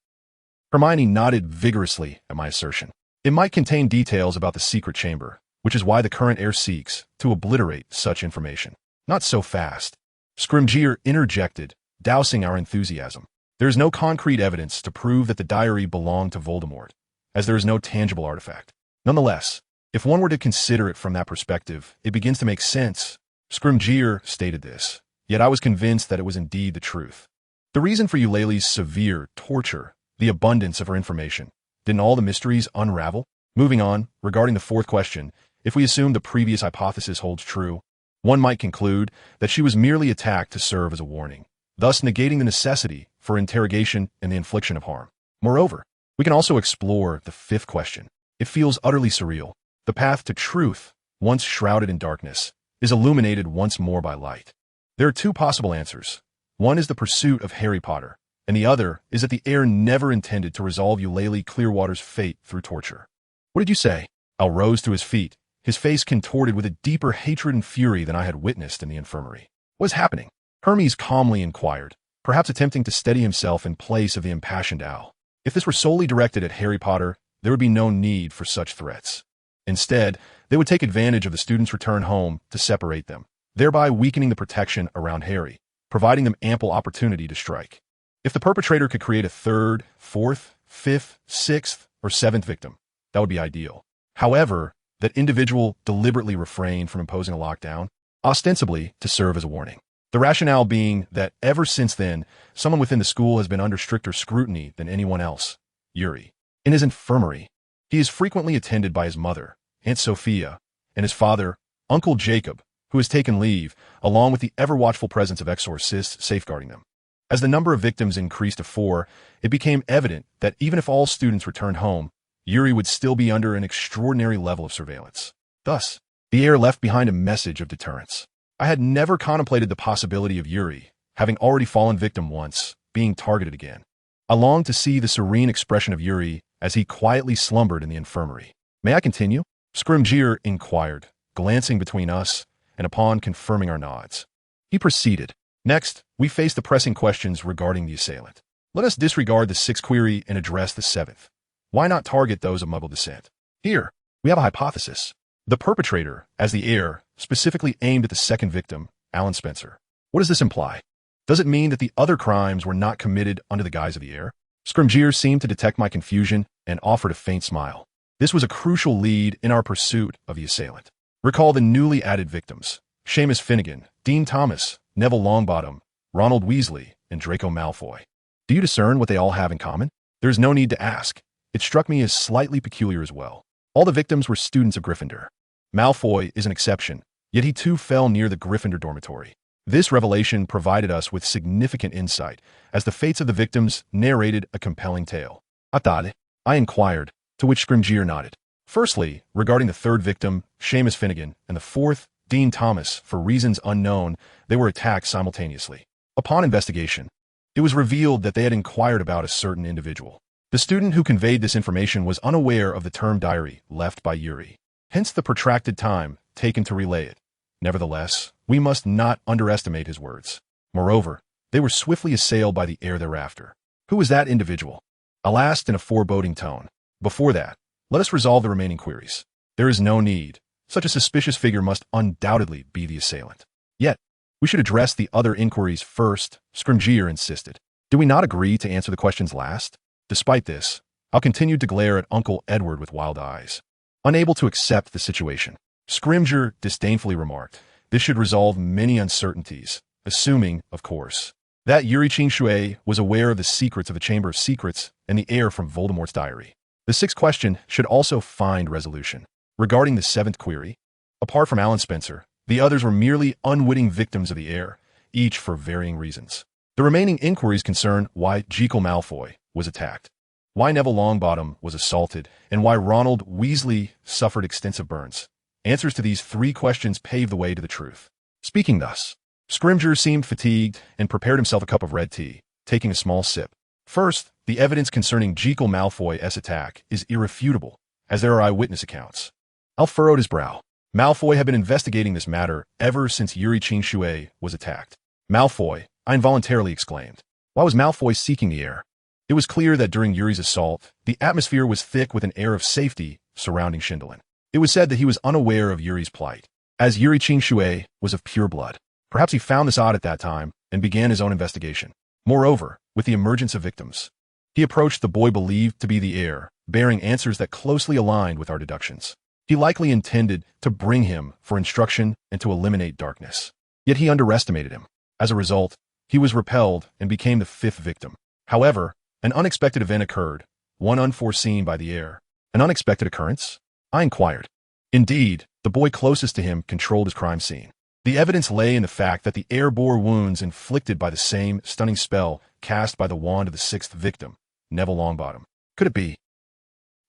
Hermione nodded vigorously at my assertion. It might contain details about the secret chamber, which is why the current heir seeks to obliterate such information. Not so fast. Scrimgeour interjected, dousing our enthusiasm. There is no concrete evidence to prove that the diary belonged to Voldemort, as there is no tangible artifact. Nonetheless, if one were to consider it from that perspective, it begins to make sense. Scrimgeour stated this, yet I was convinced that it was indeed the truth. The reason for Eulalie's severe torture, the abundance of her information. Didn't all the mysteries unravel? Moving on, regarding the fourth question, if we assume the previous hypothesis holds true, one might conclude that she was merely attacked to serve as a warning, thus negating the necessity for interrogation and the infliction of harm. Moreover, we can also explore the fifth question. It feels utterly surreal. The path to truth, once shrouded in darkness, is illuminated once more by light. There are two possible answers. One is the pursuit of Harry Potter, and the other is that the heir never intended to resolve Eulalie Clearwater's fate through torture. What did you say? Al rose to his feet, his face contorted with a deeper hatred and fury than I had witnessed in the infirmary. What is happening? Hermes calmly inquired, perhaps attempting to steady himself in place of the impassioned Al. If this were solely directed at Harry Potter, there would be no need for such threats. Instead, they would take advantage of the students' return home to separate them, thereby weakening the protection around Harry, providing them ample opportunity to strike. If the perpetrator could create a third, fourth, fifth, sixth, or seventh victim, that would be ideal. However, that individual deliberately refrained from imposing a lockdown, ostensibly to serve as a warning. The rationale being that ever since then, someone within the school has been under stricter scrutiny than anyone else, Yuri. In his infirmary, he is frequently attended by his mother, Aunt Sophia, and his father, Uncle Jacob, who has taken leave, along with the ever-watchful presence of exorcists safeguarding them. As the number of victims increased to 4, it became evident that even if all students returned home, Yuri would still be under an extraordinary level of surveillance. Thus, the heir left behind a message of deterrence. I had never contemplated the possibility of Yuri, having already fallen victim once, being targeted again. I longed to see the serene expression of Yuri as he quietly slumbered in the infirmary. "May I continue?" Scrimgeour inquired, glancing between us, and upon confirming our nods, he proceeded. "Next, we face the pressing questions regarding the assailant. Let us disregard the sixth query and address the seventh. Why not target those of Muggle descent? Here, we have a hypothesis. The perpetrator, as the heir, specifically aimed at the second victim, Alan Spencer. What does this imply? Does it mean that the other crimes were not committed under the guise of the heir?" Scrimgeour seemed to detect my confusion and offered a faint smile. This was a crucial lead in our pursuit of the assailant. Recall the newly added victims: Seamus Finnegan, Dean Thomas, Neville Longbottom, Ronald Weasley, and Draco Malfoy. Do you discern what they all have in common? There is no need to ask. It struck me as slightly peculiar as well. All the victims were students of Gryffindor. Malfoy is an exception, yet he too fell near the Gryffindor dormitory. This revelation provided us with significant insight, as the fates of the victims narrated a compelling tale. "Atade?" I inquired, to which Scrimgeour nodded. Firstly, regarding the third victim, Seamus Finnegan, and the fourth, Dean Thomas, for reasons unknown, they were attacked simultaneously. Upon investigation, it was revealed that they had inquired about a certain individual. The student who conveyed this information was unaware of the term diary left by Yuri, hence the protracted time taken to relay it. Nevertheless, we must not underestimate his words. Moreover, they were swiftly assailed by the heir thereafter. Who was that individual? I asked in a foreboding tone. Before that, let us resolve the remaining queries. There is no need. Such a suspicious figure must undoubtedly be the assailant. Yet, we should address the other inquiries first, Scrimgeour insisted. Do we not agree to answer the questions last? Despite this, I continued to glare at Uncle Edward with wild eyes. Unable to accept the situation, Scrimgeour disdainfully remarked, this should resolve many uncertainties, assuming, of course, that Yuri Shimizu was aware of the secrets of the Chamber of Secrets and the heir from Voldemort's diary. The sixth question should also find resolution. Regarding the seventh query, apart from Alan Spencer, the others were merely unwitting victims of the heir, each for varying reasons. The remaining inquiries concern why Draco Malfoy was attacked, why Neville Longbottom was assaulted, and why Ronald Weasley suffered extensive burns. Answers to these three questions pave the way to the truth. Speaking thus, Scrimgeour seemed fatigued and prepared himself a cup of red tea, taking a small sip. First, the evidence concerning Draco Malfoy's attack is irrefutable, as there are eyewitness accounts. Al furrowed his brow. Malfoy had been investigating this matter ever since Yuri Shimizu was attacked. Malfoy, I involuntarily exclaimed. Why was Malfoy seeking the heir? It was clear that during Yuri's assault, the atmosphere was thick with an air of safety surrounding Shindelin. It was said that he was unaware of Yuri's plight, as Yuri Shimizu was of pure blood. Perhaps he found this odd at that time and began his own investigation. Moreover, with the emergence of victims, he approached the boy believed to be the heir, bearing answers that closely aligned with our deductions. He likely intended to bring him for instruction and to eliminate darkness. Yet he underestimated him. As a result, he was repelled and became the fifth victim. However, an unexpected event occurred, one unforeseen by the heir. An unexpected occurrence? I inquired. Indeed, the boy closest to him controlled his crime scene. The evidence lay in the fact that the heir bore wounds inflicted by the same stunning spell cast by the wand of the sixth victim, Neville Longbottom. Could it be?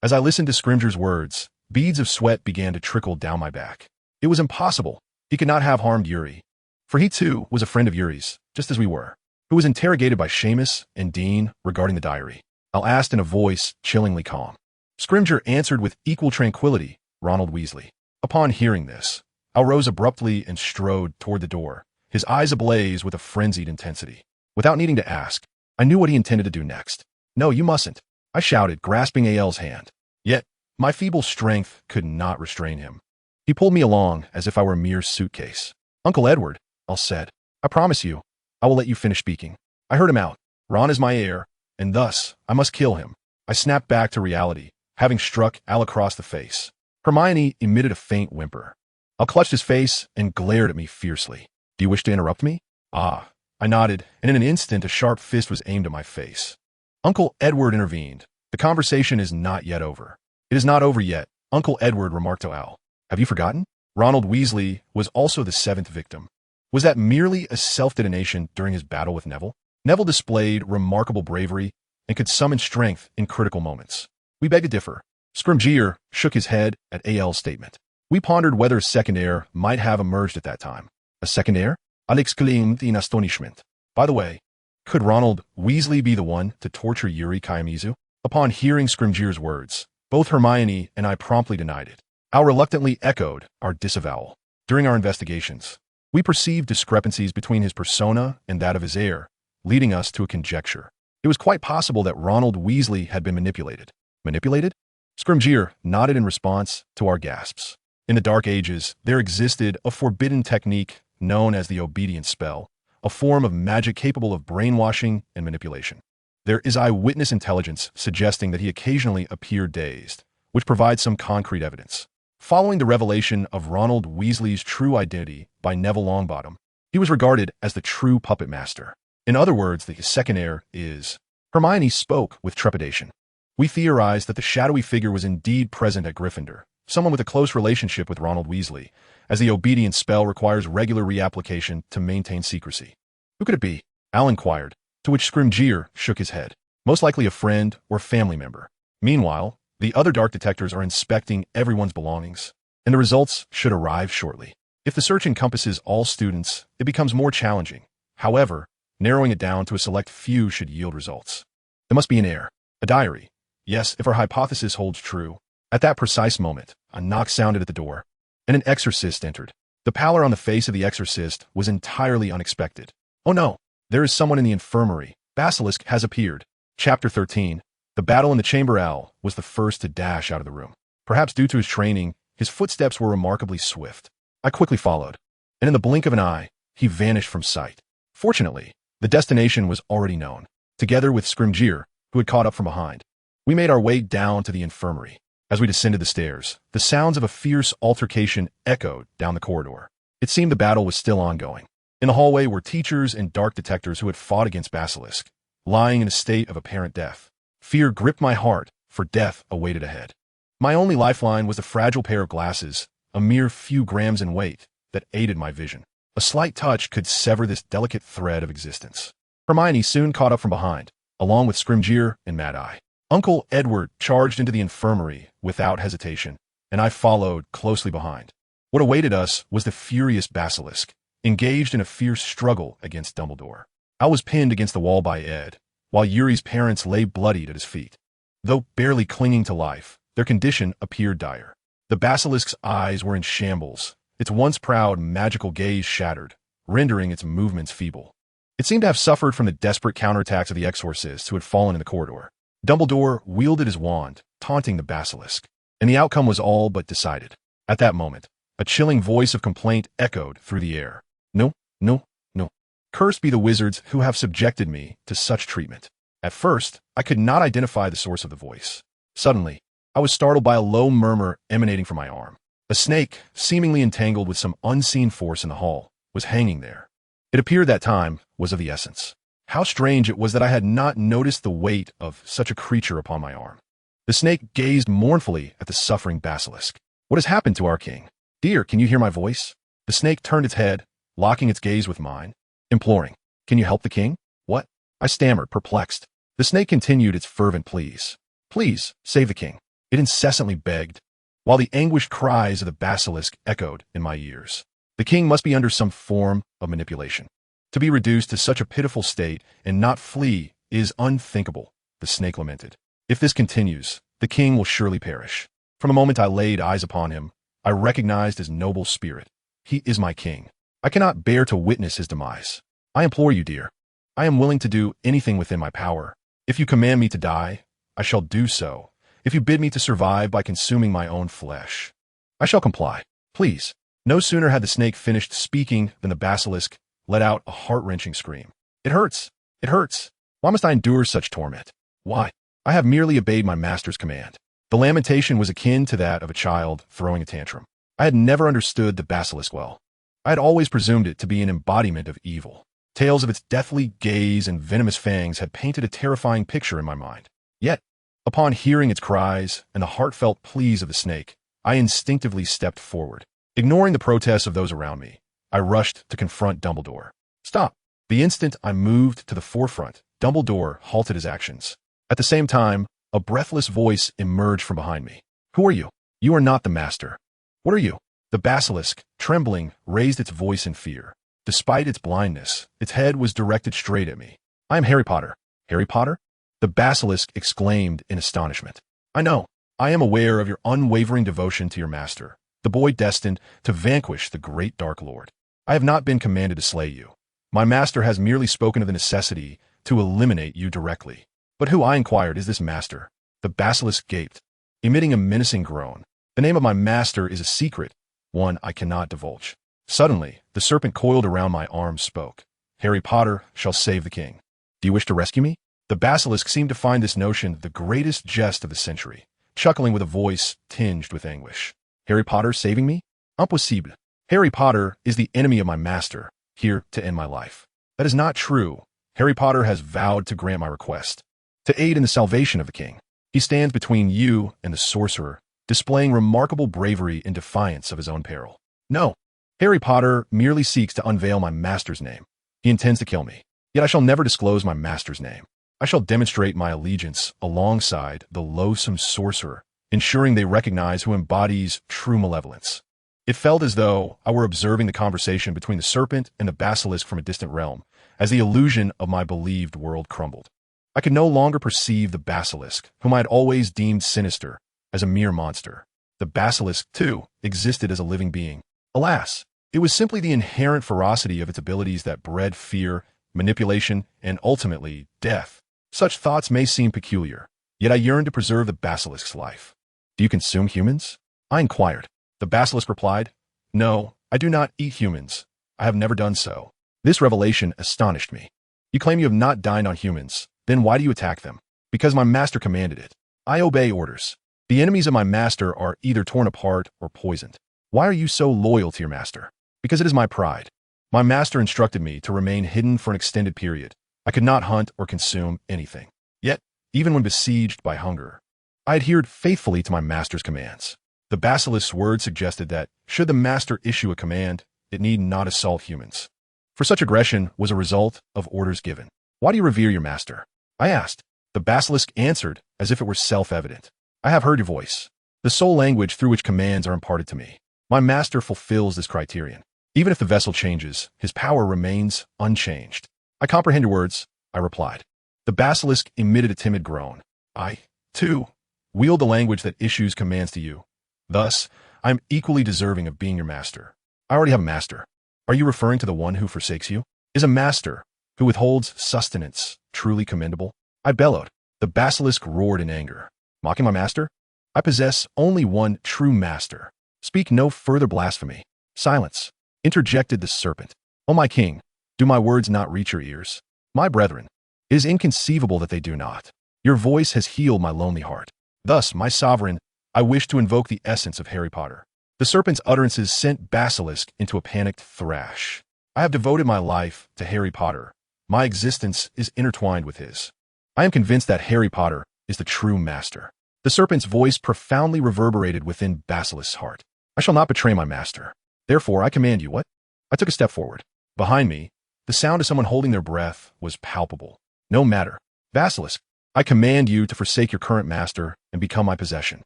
As I listened to Scrimgeour's words, beads of sweat began to trickle down my back. It was impossible. He could not have harmed Yuri. For he too was a friend of Yuri's, just as we were, who was interrogated by Seamus and Dean regarding the diary. I asked in a voice chillingly calm. Scrimgeour answered with equal tranquility, Ronald Weasley. Upon hearing this, Al rose abruptly and strode toward the door, his eyes ablaze with a frenzied intensity. Without needing to ask, I knew what he intended to do next. No, you mustn't, I shouted, grasping Al's hand. Yet, my feeble strength could not restrain him. He pulled me along as if I were a mere suitcase. Uncle Edward, Al said, I promise you, I will let you finish speaking. I heard him out. Ron is my heir, and thus, I must kill him. I snapped back to reality, having struck Al across the face. Hermione emitted a faint whimper. Al clutched his face and glared at me fiercely. Do you wish to interrupt me? Ah. I nodded, and in an instant a sharp fist was aimed at my face. Uncle Edward intervened. The conversation is not yet over. It is not over yet, Uncle Edward remarked to Al. Have you forgotten? Ronald Weasley was also the seventh victim. Was that merely a self-detonation during his battle with Neville? Neville displayed remarkable bravery and could summon strength in critical moments. We beg to differ. Scrimgeour shook his head at Al's statement. We pondered whether a second heir might have emerged at that time. A second heir? I exclaimed in astonishment. By the way, could Ronald Weasley be the one to torture Yuri Shimizu? Upon hearing Scrimgeour's words, both Hermione and I promptly denied it. Al reluctantly echoed our disavowal. During our investigations, we perceived discrepancies between his persona and that of his heir, leading us to a conjecture. It was quite possible that Ronald Weasley had been manipulated. Manipulated? Scrimgeour nodded in response to our gasps. In the Dark Ages, there existed a forbidden technique known as the obedience spell, a form of magic capable of brainwashing and manipulation. There is eyewitness intelligence suggesting that he occasionally appeared dazed, which provides some concrete evidence. Following the revelation of Ronald Weasley's true identity by Neville Longbottom, he was regarded as the true puppet master. In other words, the second heir is... Hermione spoke with trepidation. We theorized that the shadowy figure was indeed present at Gryffindor, someone with a close relationship with Ronald Weasley, as the obedience spell requires regular reapplication to maintain secrecy. Who could it be? Al inquired, to which Scrimgeour shook his head. Most likely a friend or family member. Meanwhile, the other dark detectors are inspecting everyone's belongings, and the results should arrive shortly. If the search encompasses all students, it becomes more challenging. However, narrowing it down to a select few should yield results. There must be an heir, a diary. Yes, if our hypothesis holds true. At that precise moment, a knock sounded at the door, and an exorcist entered. The pallor on the face of the exorcist was entirely unexpected. Oh no, there is someone in the infirmary. Basilisk has appeared. Chapter 13. The battle in the chamber. Al was the first to dash out of the room. Perhaps due to his training, his footsteps were remarkably swift. I quickly followed, and in the blink of an eye, he vanished from sight. Fortunately, the destination was already known. Together with Scrimgeour, who had caught up from behind, we made our way down to the infirmary. As we descended the stairs, the sounds of a fierce altercation echoed down the corridor. It seemed the battle was still ongoing. In the hallway were teachers and dark detectors who had fought against Basilisk, lying in a state of apparent death. Fear gripped my heart, for death awaited ahead. My only lifeline was the fragile pair of glasses, a mere few grams in weight, that aided my vision. A slight touch could sever this delicate thread of existence. Hermione soon caught up from behind, along with Scrimgeour and Mad-Eye. Uncle Edward charged into the infirmary without hesitation, and I followed closely behind. What awaited us was the furious Basilisk, engaged in a fierce struggle against Dumbledore. I was pinned against the wall by Ed, while Yuri's parents lay bloodied at his feet. Though barely clinging to life, their condition appeared dire. The Basilisk's eyes were in shambles, its once proud magical gaze shattered, rendering its movements feeble. It seemed to have suffered from the desperate counterattacks of the exorcists who had fallen in the corridor. Dumbledore wielded his wand, taunting the Basilisk, and the outcome was all but decided. At that moment, a chilling voice of complaint echoed through the air. No, no, no. Cursed be the wizards who have subjected me to such treatment. At first, I could not identify the source of the voice. Suddenly, I was startled by a low murmur emanating from my arm. A snake, seemingly entangled with some unseen force in the hall, was hanging there. It appeared that time was of the essence. How strange it was that I had not noticed the weight of such a creature upon my arm. The snake gazed mournfully at the suffering Basilisk. What has happened to our king? Dear, can you hear my voice? The snake turned its head, locking its gaze with mine, imploring, Can you help the king? What? I stammered, perplexed. The snake continued its fervent pleas. Please, save the king. It incessantly begged, while the anguished cries of the Basilisk echoed in my ears. The king must be under some form of manipulation. To be reduced to such a pitiful state and not flee is unthinkable, the snake lamented. If this continues, the king will surely perish. From the moment I laid eyes upon him, I recognized his noble spirit. He is my king. I cannot bear to witness his demise. I implore you, dear. I am willing to do anything within my power. If you command me to die, I shall do so. If you bid me to survive by consuming my own flesh, I shall comply. Please. No sooner had the snake finished speaking than the Basilisk let out a heart-wrenching scream. It hurts. It hurts. Why must I endure such torment? Why? I have merely obeyed my master's command. The lamentation was akin to that of a child throwing a tantrum. I had never understood the Basilisk well. I had always presumed it to be an embodiment of evil. Tales of its deathly gaze and venomous fangs had painted a terrifying picture in my mind. Yet, upon hearing its cries and the heartfelt pleas of the snake, I instinctively stepped forward. Ignoring the protests of those around me, I rushed to confront Dumbledore. Stop! The instant I moved to the forefront, Dumbledore halted his actions. At the same time, a breathless voice emerged from behind me. Who are you? You are not the master. What are you? The basilisk, trembling, raised its voice in fear. Despite its blindness, its head was directed straight at me. I am Harry Potter. Harry Potter? The basilisk exclaimed in astonishment. I know. I am aware of your unwavering devotion to your master, the boy destined to vanquish the great Dark Lord. I have not been commanded to slay you. My master has merely spoken of the necessity to eliminate you directly. But who, I inquired, is this master? The basilisk gaped, emitting a menacing groan. The name of my master is a secret, one I cannot divulge. Suddenly, the serpent coiled around my arm spoke. Harry Potter shall save the king. Do you wish to rescue me? The basilisk seemed to find this notion the greatest jest of the century, chuckling with a voice tinged with anguish. Harry Potter saving me? Impossible. Harry Potter is the enemy of my master, here to end my life. That is not true. Harry Potter has vowed to grant my request, to aid in the salvation of the king. He stands between you and the sorcerer, displaying remarkable bravery in defiance of his own peril. No, Harry Potter merely seeks to unveil my master's name. He intends to kill me, yet I shall never disclose my master's name. I shall demonstrate my allegiance alongside the loathsome sorcerer, ensuring they recognize who embodies true malevolence. It felt as though I were observing the conversation between the serpent and the basilisk from a distant realm, as the illusion of my believed world crumbled. I could no longer perceive the basilisk, whom I had always deemed sinister, as a mere monster. The basilisk, too, existed as a living being. Alas, it was simply the inherent ferocity of its abilities that bred fear, manipulation, and ultimately, death. Such thoughts may seem peculiar, yet I yearned to preserve the basilisk's life. Do you consume humans? I inquired. The basilisk replied, No, I do not eat humans. I have never done so. This revelation astonished me. You claim you have not dined on humans. Then why do you attack them? Because my master commanded it. I obey orders. The enemies of my master are either torn apart or poisoned. Why are you so loyal to your master? Because it is my pride. My master instructed me to remain hidden for an extended period. I could not hunt or consume anything. Yet, even when besieged by hunger, I adhered faithfully to my master's commands. The basilisk's words suggested that, should the master issue a command, it need not assault humans. For such aggression was a result of orders given. Why do you revere your master? I asked. The basilisk answered as if it were self-evident. I have heard your voice, the sole language through which commands are imparted to me. My master fulfills this criterion. Even if the vessel changes, his power remains unchanged. I comprehend your words, I replied. The basilisk emitted a timid groan. I, too, wield the language that issues commands to you. Thus, I am equally deserving of being your master. I already have a master. Are you referring to the one who forsakes you? Is a master who withholds sustenance truly commendable? I bellowed. The basilisk roared in anger. Mocking my master? I possess only one true master. Speak no further blasphemy. Silence, interjected the serpent. O my king, do my words not reach your ears? My brethren, it is inconceivable that they do not. Your voice has healed my lonely heart. Thus, my sovereign, I wish to invoke the essence of Harry Potter. The serpent's utterances sent Basilisk into a panicked thrash. I have devoted my life to Harry Potter. My existence is intertwined with his. I am convinced that Harry Potter is the true master. The serpent's voice profoundly reverberated within Basilisk's heart. I shall not betray my master. Therefore, I command you, what? I took a step forward. Behind me, the sound of someone holding their breath was palpable. No matter. Basilisk, I command you to forsake your current master and become my possession.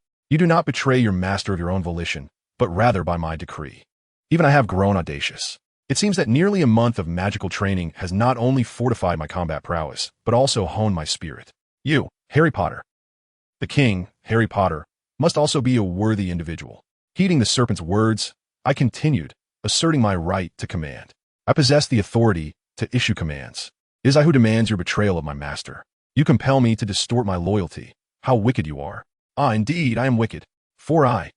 You do not betray your master of your own volition, but rather by my decree. Even I have grown audacious. It seems that nearly a month of magical training has not only fortified my combat prowess, but also honed my spirit. You, Harry Potter. The king, Harry Potter, must also be a worthy individual. Heeding the serpent's words, I continued, asserting my right to command. I possess the authority to issue commands. It is I who demands your betrayal of my master. You compel me to distort my loyalty. How wicked you are. Ah, indeed, I am wicked. For I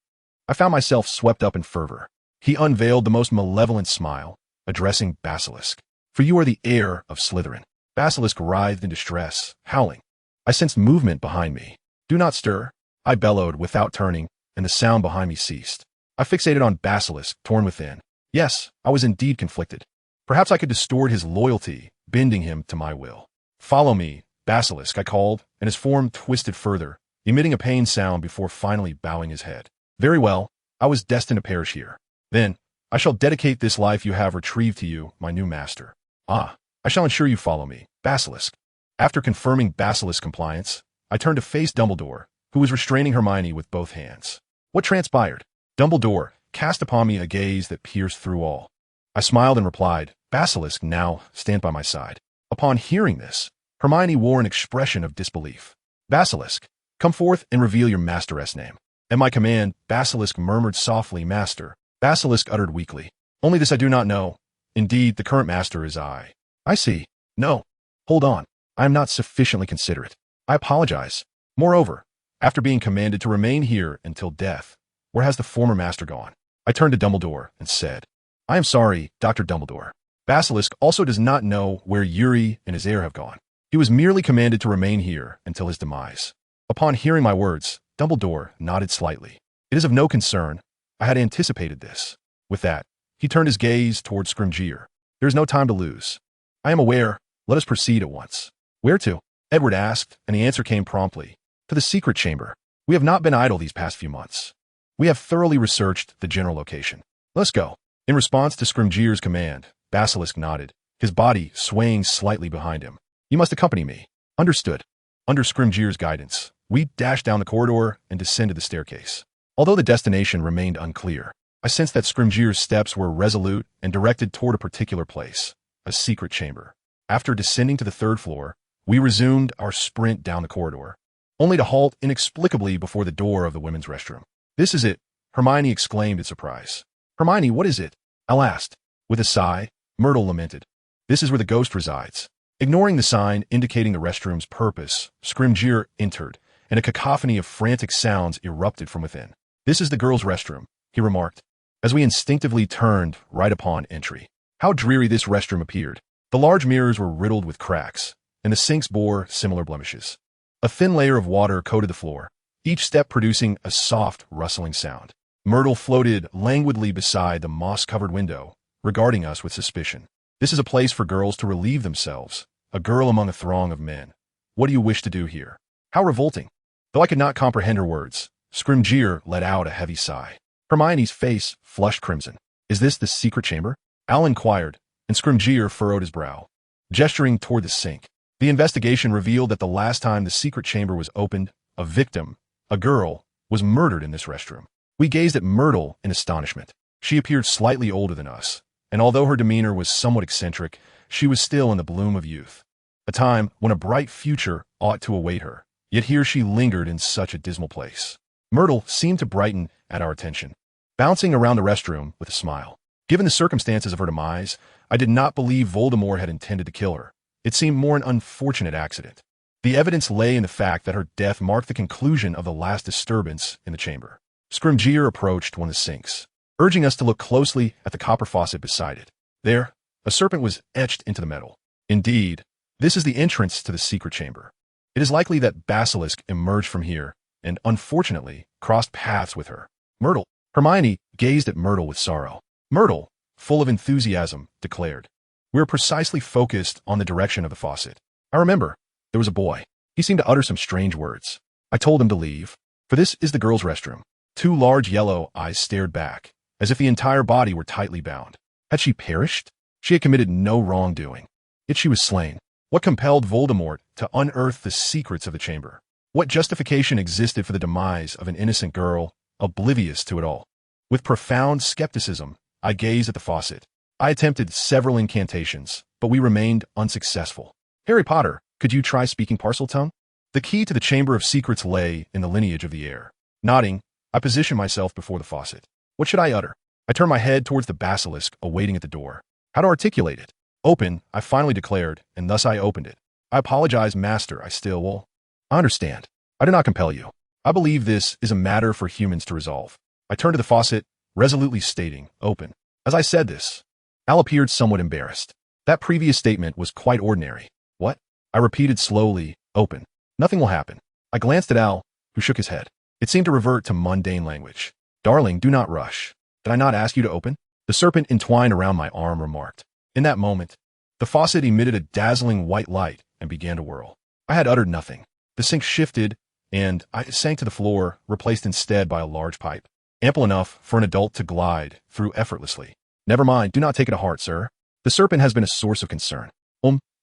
found myself swept up in fervor. He unveiled the most malevolent smile, addressing Basilisk. For you are the heir of Slytherin. Basilisk writhed in distress, howling. I sensed movement behind me. Do not stir, I bellowed without turning, and the sound behind me ceased. I fixated on Basilisk, torn within. Yes, I was indeed conflicted. Perhaps I could distort his loyalty, bending him to my will. Follow me, Basilisk, I called, and his form twisted further, emitting a pained sound before finally bowing his head. Very well, I was destined to perish here. Then, I shall dedicate this life you have retrieved to you, my new master. Ah, I shall ensure you follow me, Basilisk. After confirming Basilisk's compliance, I turned to face Dumbledore, who was restraining Hermione with both hands. What transpired? Dumbledore, cast upon me a gaze that pierced through all. I smiled and replied, "Basilisk, now stand by my side." Upon hearing this, Hermione wore an expression of disbelief. "Basilisk, come forth and reveal your masteress name." At my command, Basilisk murmured softly, "Master." Basilisk uttered weakly, "Only this I do not know. Indeed, the current master is I." "I see. No. Hold on. I am not sufficiently considerate. I apologize. Moreover, after being commanded to remain here until death, where has the former master gone?" I turned to Dumbledore and said, "I am sorry, Dr. Dumbledore. Basilisk also does not know where Yuri and his heir have gone. He was merely commanded to remain here until his demise." Upon hearing my words, Dumbledore nodded slightly. "It is of no concern. I had anticipated this." With that, he turned his gaze toward Scrimgeour. "There is no time to lose. I am aware. Let us proceed at once." "Where to?" Edward asked, and the answer came promptly. "To the secret chamber. We have not been idle these past few months. We have thoroughly researched the general location. Let's go." In response to Scrimgeour's command, Basilisk nodded, his body swaying slightly behind him. "You must accompany me." "Understood." Under Scrimgeour's guidance, we dashed down the corridor and descended the staircase. Although the destination remained unclear, I sensed that Scrimgeour's steps were resolute and directed toward a particular place, a secret chamber. After descending to the third floor, we resumed our sprint down the corridor, only to halt inexplicably before the door of the women's restroom. "This is it," Hermione exclaimed in surprise. "Hermione, what is it?" Al asked. With a sigh, Myrtle lamented, "This is where the ghost resides." Ignoring the sign indicating the restroom's purpose, Scrimgeour entered, and a cacophony of frantic sounds erupted from within. "This is the girls' restroom," he remarked, as we instinctively turned right upon entry. How dreary this restroom appeared. The large mirrors were riddled with cracks, and the sinks bore similar blemishes. A thin layer of water coated the floor, each step producing a soft, rustling sound. Myrtle floated languidly beside the moss-covered window, regarding us with suspicion. "This is a place for girls to relieve themselves, a girl among a throng of men. What do you wish to do here?" How revolting. Though I could not comprehend her words, Scrimgeour let out a heavy sigh. Hermione's face flushed crimson. "Is this the secret chamber?" Al inquired, and Scrimgeour furrowed his brow, gesturing toward the sink. The investigation revealed that the last time the secret chamber was opened, a victim, a girl, was murdered in this restroom. We gazed at Myrtle in astonishment. She appeared slightly older than us, and although her demeanor was somewhat eccentric, she was still in the bloom of youth, a time when a bright future ought to await her. Yet here she lingered in such a dismal place. Myrtle seemed to brighten at our attention, bouncing around the restroom with a smile. Given the circumstances of her demise, I did not believe Voldemort had intended to kill her. It seemed more an unfortunate accident. The evidence lay in the fact that her death marked the conclusion of the last disturbance in the chamber. Scrimgeour approached one of the sinks, urging us to look closely at the copper faucet beside it. There, a serpent was etched into the metal. Indeed, this is the entrance to the secret chamber. It is likely that Basilisk emerged from here and, unfortunately, crossed paths with her. "Myrtle." Hermione gazed at Myrtle with sorrow. Myrtle, full of enthusiasm, declared, "We were precisely focused on the direction of the faucet. I remember, there was a boy. He seemed to utter some strange words. I told him to leave, for this is the girls' restroom." Two large yellow eyes stared back, as if the entire body were tightly bound. Had she perished? She had committed no wrongdoing. Yet she was slain. What compelled Voldemort to unearth the secrets of the chamber? What justification existed for the demise of an innocent girl, oblivious to it all? With profound skepticism, I gazed at the faucet. I attempted several incantations, but we remained unsuccessful. "Harry Potter, could you try speaking Parseltongue?" The key to the Chamber of Secrets lay in the lineage of the heir. Nodding, I positioned myself before the faucet. What should I utter? I turned my head towards the basilisk awaiting at the door. How to articulate it? "Open," I finally declared, and thus I opened it. "I apologize, Master, I still will." "I understand. I do not compel you. I believe this is a matter for humans to resolve." I turned to the faucet, resolutely stating, "Open." As I said this, Al appeared somewhat embarrassed. That previous statement was quite ordinary. "What?" I repeated slowly, "Open." "Nothing will happen." I glanced at Al, who shook his head. It seemed to revert to mundane language. "Darling, do not rush. Did I not ask you to open?" The serpent entwined around my arm remarked. In that moment, the faucet emitted a dazzling white light and began to whirl. I had uttered nothing. The sink shifted, and I sank to the floor, replaced instead by a large pipe, ample enough for an adult to glide through effortlessly. "Never mind, do not take it to heart, sir. The serpent has been a source of concern.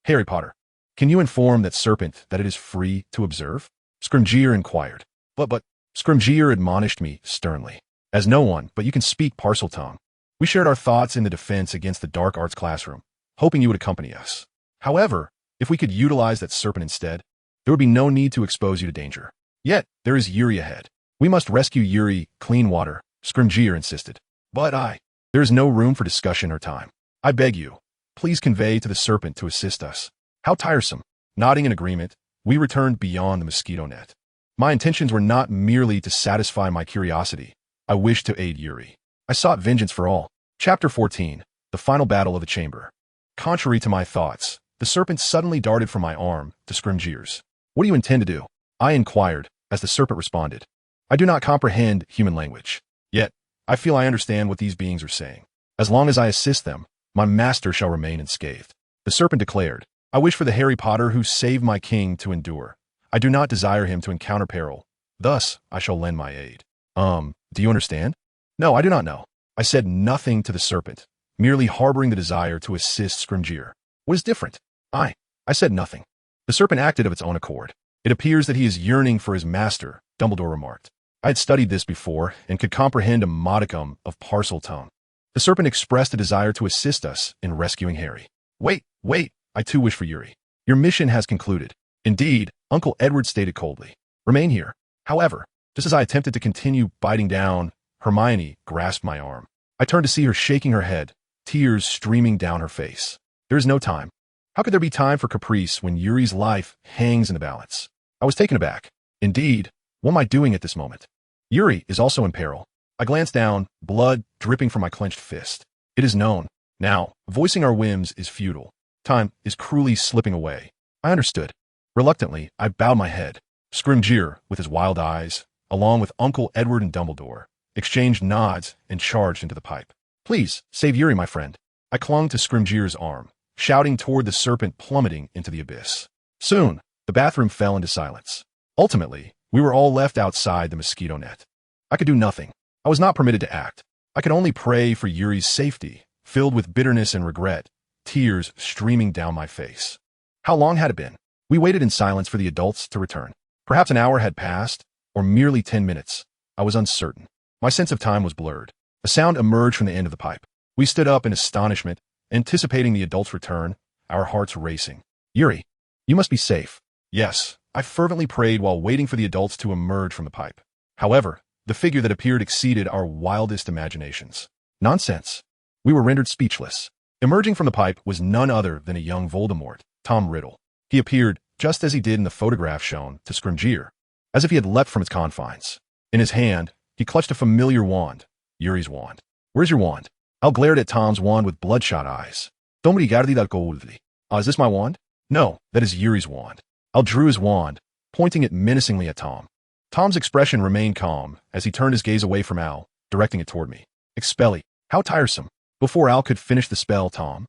Harry Potter, can you inform that serpent that it is free to observe?" Scrimgeour inquired. But Scrimgeour admonished me sternly. as no one but you can speak parcel tongue. We shared our thoughts in the defense against the dark arts classroom, hoping you would accompany us. However, if we could utilize that serpent instead, there would be no need to expose you to danger. Yet, there is Yuri ahead. We must rescue Yuri, clean water, Scrimgeour insisted. But there is no room for discussion or time. I beg you, please convey to the serpent to assist us. How tiresome. Nodding in agreement, we returned beyond the mosquito net. My intentions were not merely to satisfy my curiosity. I wished to aid Yuri. I sought vengeance for all. Chapter 14, The Final Battle of the Chamber. Contrary to my thoughts, the serpent suddenly darted from my arm to Scrimgeour's. What do you intend to do? I inquired, as the serpent responded. I do not comprehend human language. Yet, I feel I understand what these beings are saying. As long as I assist them, my master shall remain unscathed. The serpent declared, I wish for the Harry Potter who saved my king to endure. I do not desire him to encounter peril. Thus, I shall lend my aid. Do you understand? No, I do not know. I said nothing to the serpent, merely harboring the desire to assist Scrimgeour. What is different? I said nothing. The serpent acted of its own accord. It appears that he is yearning for his master, Dumbledore remarked. I had studied this before and could comprehend a modicum of parcel tongue. The serpent expressed a desire to assist us in rescuing Harry. Wait, I too wish for Yuri. Your mission has concluded. Indeed, Uncle Edward stated coldly. Remain here. However, just as I attempted to continue biting down, Hermione grasped my arm. I turned to see her shaking her head, tears streaming down her face. There is no time. How could there be time for caprice when Yuri's life hangs in the balance? I was taken aback. Indeed, what am I doing at this moment? Yuri is also in peril. I glanced down, blood dripping from my clenched fist. It is known. Now, voicing our whims is futile. Time is cruelly slipping away. I understood. Reluctantly, I bowed my head. Scrimgeour, with his wild eyes, along with Uncle Edward and Dumbledore, exchanged nods and charged into the pipe. Please, save Yuri, my friend. I clung to Scrimgeour's arm, shouting toward the serpent plummeting into the abyss. Soon, the bathroom fell into silence. Ultimately, we were all left outside the mosquito net. I could do nothing. I was not permitted to act. I could only pray for Yuri's safety, filled with bitterness and regret, tears streaming down my face. How long had it been? We waited in silence for the adults to return. Perhaps an hour had passed, or merely 10 minutes. I was uncertain. My sense of time was blurred. A sound emerged from the end of the pipe. We stood up in astonishment, anticipating the adults' return, our hearts racing. Yuri, you must be safe. Yes, I fervently prayed while waiting for the adults to emerge from the pipe. However, the figure that appeared exceeded our wildest imaginations. Nonsense. We were rendered speechless. Emerging from the pipe was none other than a young Voldemort, Tom Riddle. He appeared just as he did in the photograph shown to Scrimgeour, as if he had leapt from its confines. In his hand, he clutched a familiar wand, Yuri's wand. Where's your wand? Al glared at Tom's wand with bloodshot eyes. Don't guardi dal coldly. Is this my wand? No, that is Yuri's wand. Al drew his wand, pointing it menacingly at Tom. Tom's expression remained calm as he turned his gaze away from Al, directing it toward me. Expelli. How tiresome. Before Al could finish the spell, Tom,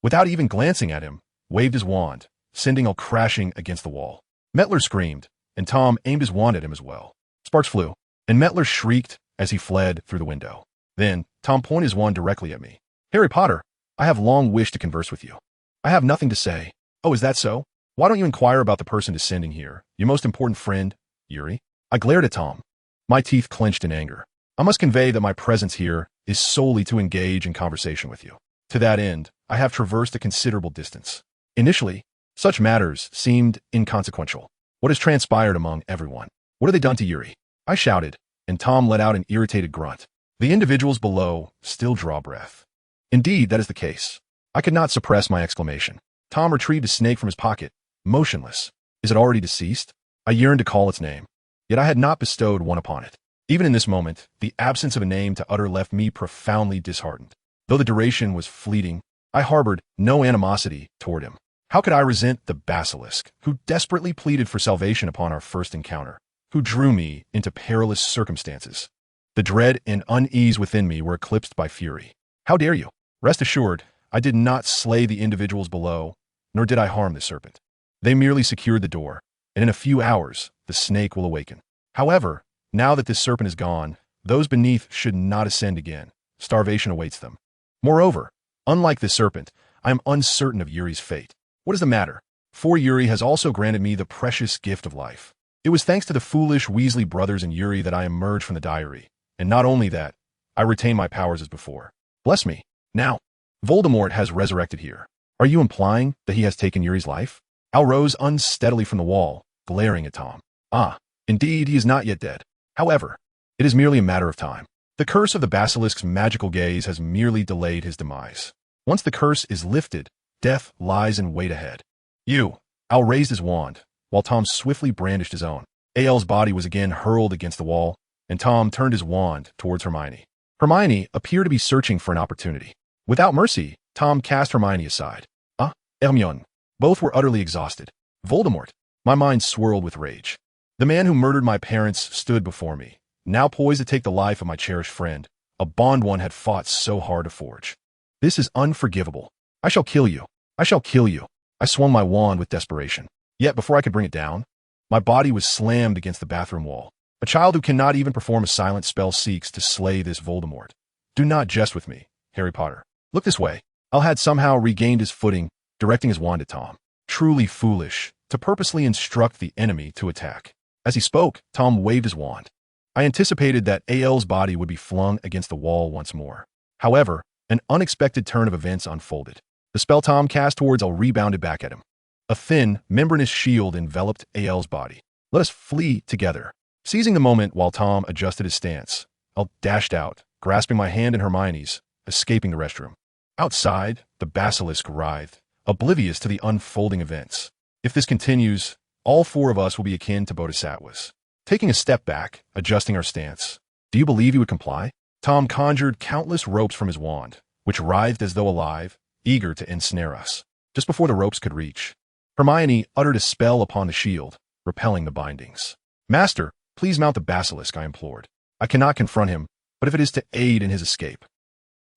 without even glancing at him, waved his wand, sending Al crashing against the wall. Metler screamed, and Tom aimed his wand at him as well. Sparks flew, and Metler shrieked as he fled through the window. Then, Tom pointed his wand directly at me. Harry Potter, I have long wished to converse with you. I have nothing to say. Oh, is that so? Why don't you inquire about the person descending here, your most important friend, Yuri? I glared at Tom. My teeth clenched in anger. I must convey that my presence here is solely to engage in conversation with you. To that end, I have traversed a considerable distance. Initially, such matters seemed inconsequential. What has transpired among everyone? What have they done to Yuri? I shouted, and Tom let out an irritated grunt. The individuals below still draw breath. Indeed, that is the case. I could not suppress my exclamation. Tom retrieved a snake from his pocket, motionless. Is it already deceased? I yearned to call its name, yet I had not bestowed one upon it. Even in this moment, the absence of a name to utter left me profoundly disheartened. Though the duration was fleeting, I harbored no animosity toward him. How could I resent the basilisk, who desperately pleaded for salvation upon our first encounter, who drew me into perilous circumstances? The dread and unease within me were eclipsed by fury. How dare you? Rest assured, I did not slay the individuals below, nor did I harm the serpent. They merely secured the door, and in a few hours, the snake will awaken. However, now that this serpent is gone, those beneath should not ascend again. Starvation awaits them. Moreover, unlike this serpent, I am uncertain of Yuri's fate. What is the matter? For Yuri has also granted me the precious gift of life. It was thanks to the foolish Weasley brothers and Yuri that I emerged from the diary, And not only that, I retain my powers as before. Bless me. Now, Voldemort has resurrected here. Are you implying that he has taken Yuri's life? Al rose unsteadily from the wall, glaring at Tom. Ah, indeed, he is not yet dead. However, it is merely a matter of time. The curse of the basilisk's magical gaze has merely delayed his demise. Once the curse is lifted, death lies in wait ahead. You. Al raised his wand, while Tom swiftly brandished his own. Al's body was again hurled against the wall, and Tom turned his wand towards Hermione. Hermione appeared to be searching for an opportunity. Without mercy, Tom cast Hermione aside. Ah, Hermione. Both were utterly exhausted. Voldemort. My mind swirled with rage. The man who murdered my parents stood before me, now poised to take the life of my cherished friend, a bond one had fought so hard to forge. This is unforgivable. I shall kill you. I shall kill you. I swung my wand with desperation. Yet before I could bring it down, my body was slammed against the bathroom wall. A child who cannot even perform a silent spell seeks to slay this Voldemort. Do not jest with me, Harry Potter. Look this way. Al had somehow regained his footing, directing his wand at Tom. Truly foolish to purposely instruct the enemy to attack. As he spoke, Tom waved his wand. I anticipated that Al's body would be flung against the wall once more. However, an unexpected turn of events unfolded. The spell Tom cast towards Al rebounded back at him. A thin, membranous shield enveloped Al's body. Let us flee together. Seizing the moment while Tom adjusted his stance, Al dashed out, grasping my hand and Hermione's, escaping the restroom. Outside, the basilisk writhed, oblivious to the unfolding events. If this continues, all four of us will be akin to Bodhisattvas. Taking a step back, adjusting our stance. Do you believe he would comply? Tom conjured countless ropes from his wand, which writhed as though alive, eager to ensnare us. Just before the ropes could reach, Hermione uttered a spell upon the shield, repelling the bindings. Master, please mount the basilisk, I implored. I cannot confront him, but if it is to aid in his escape.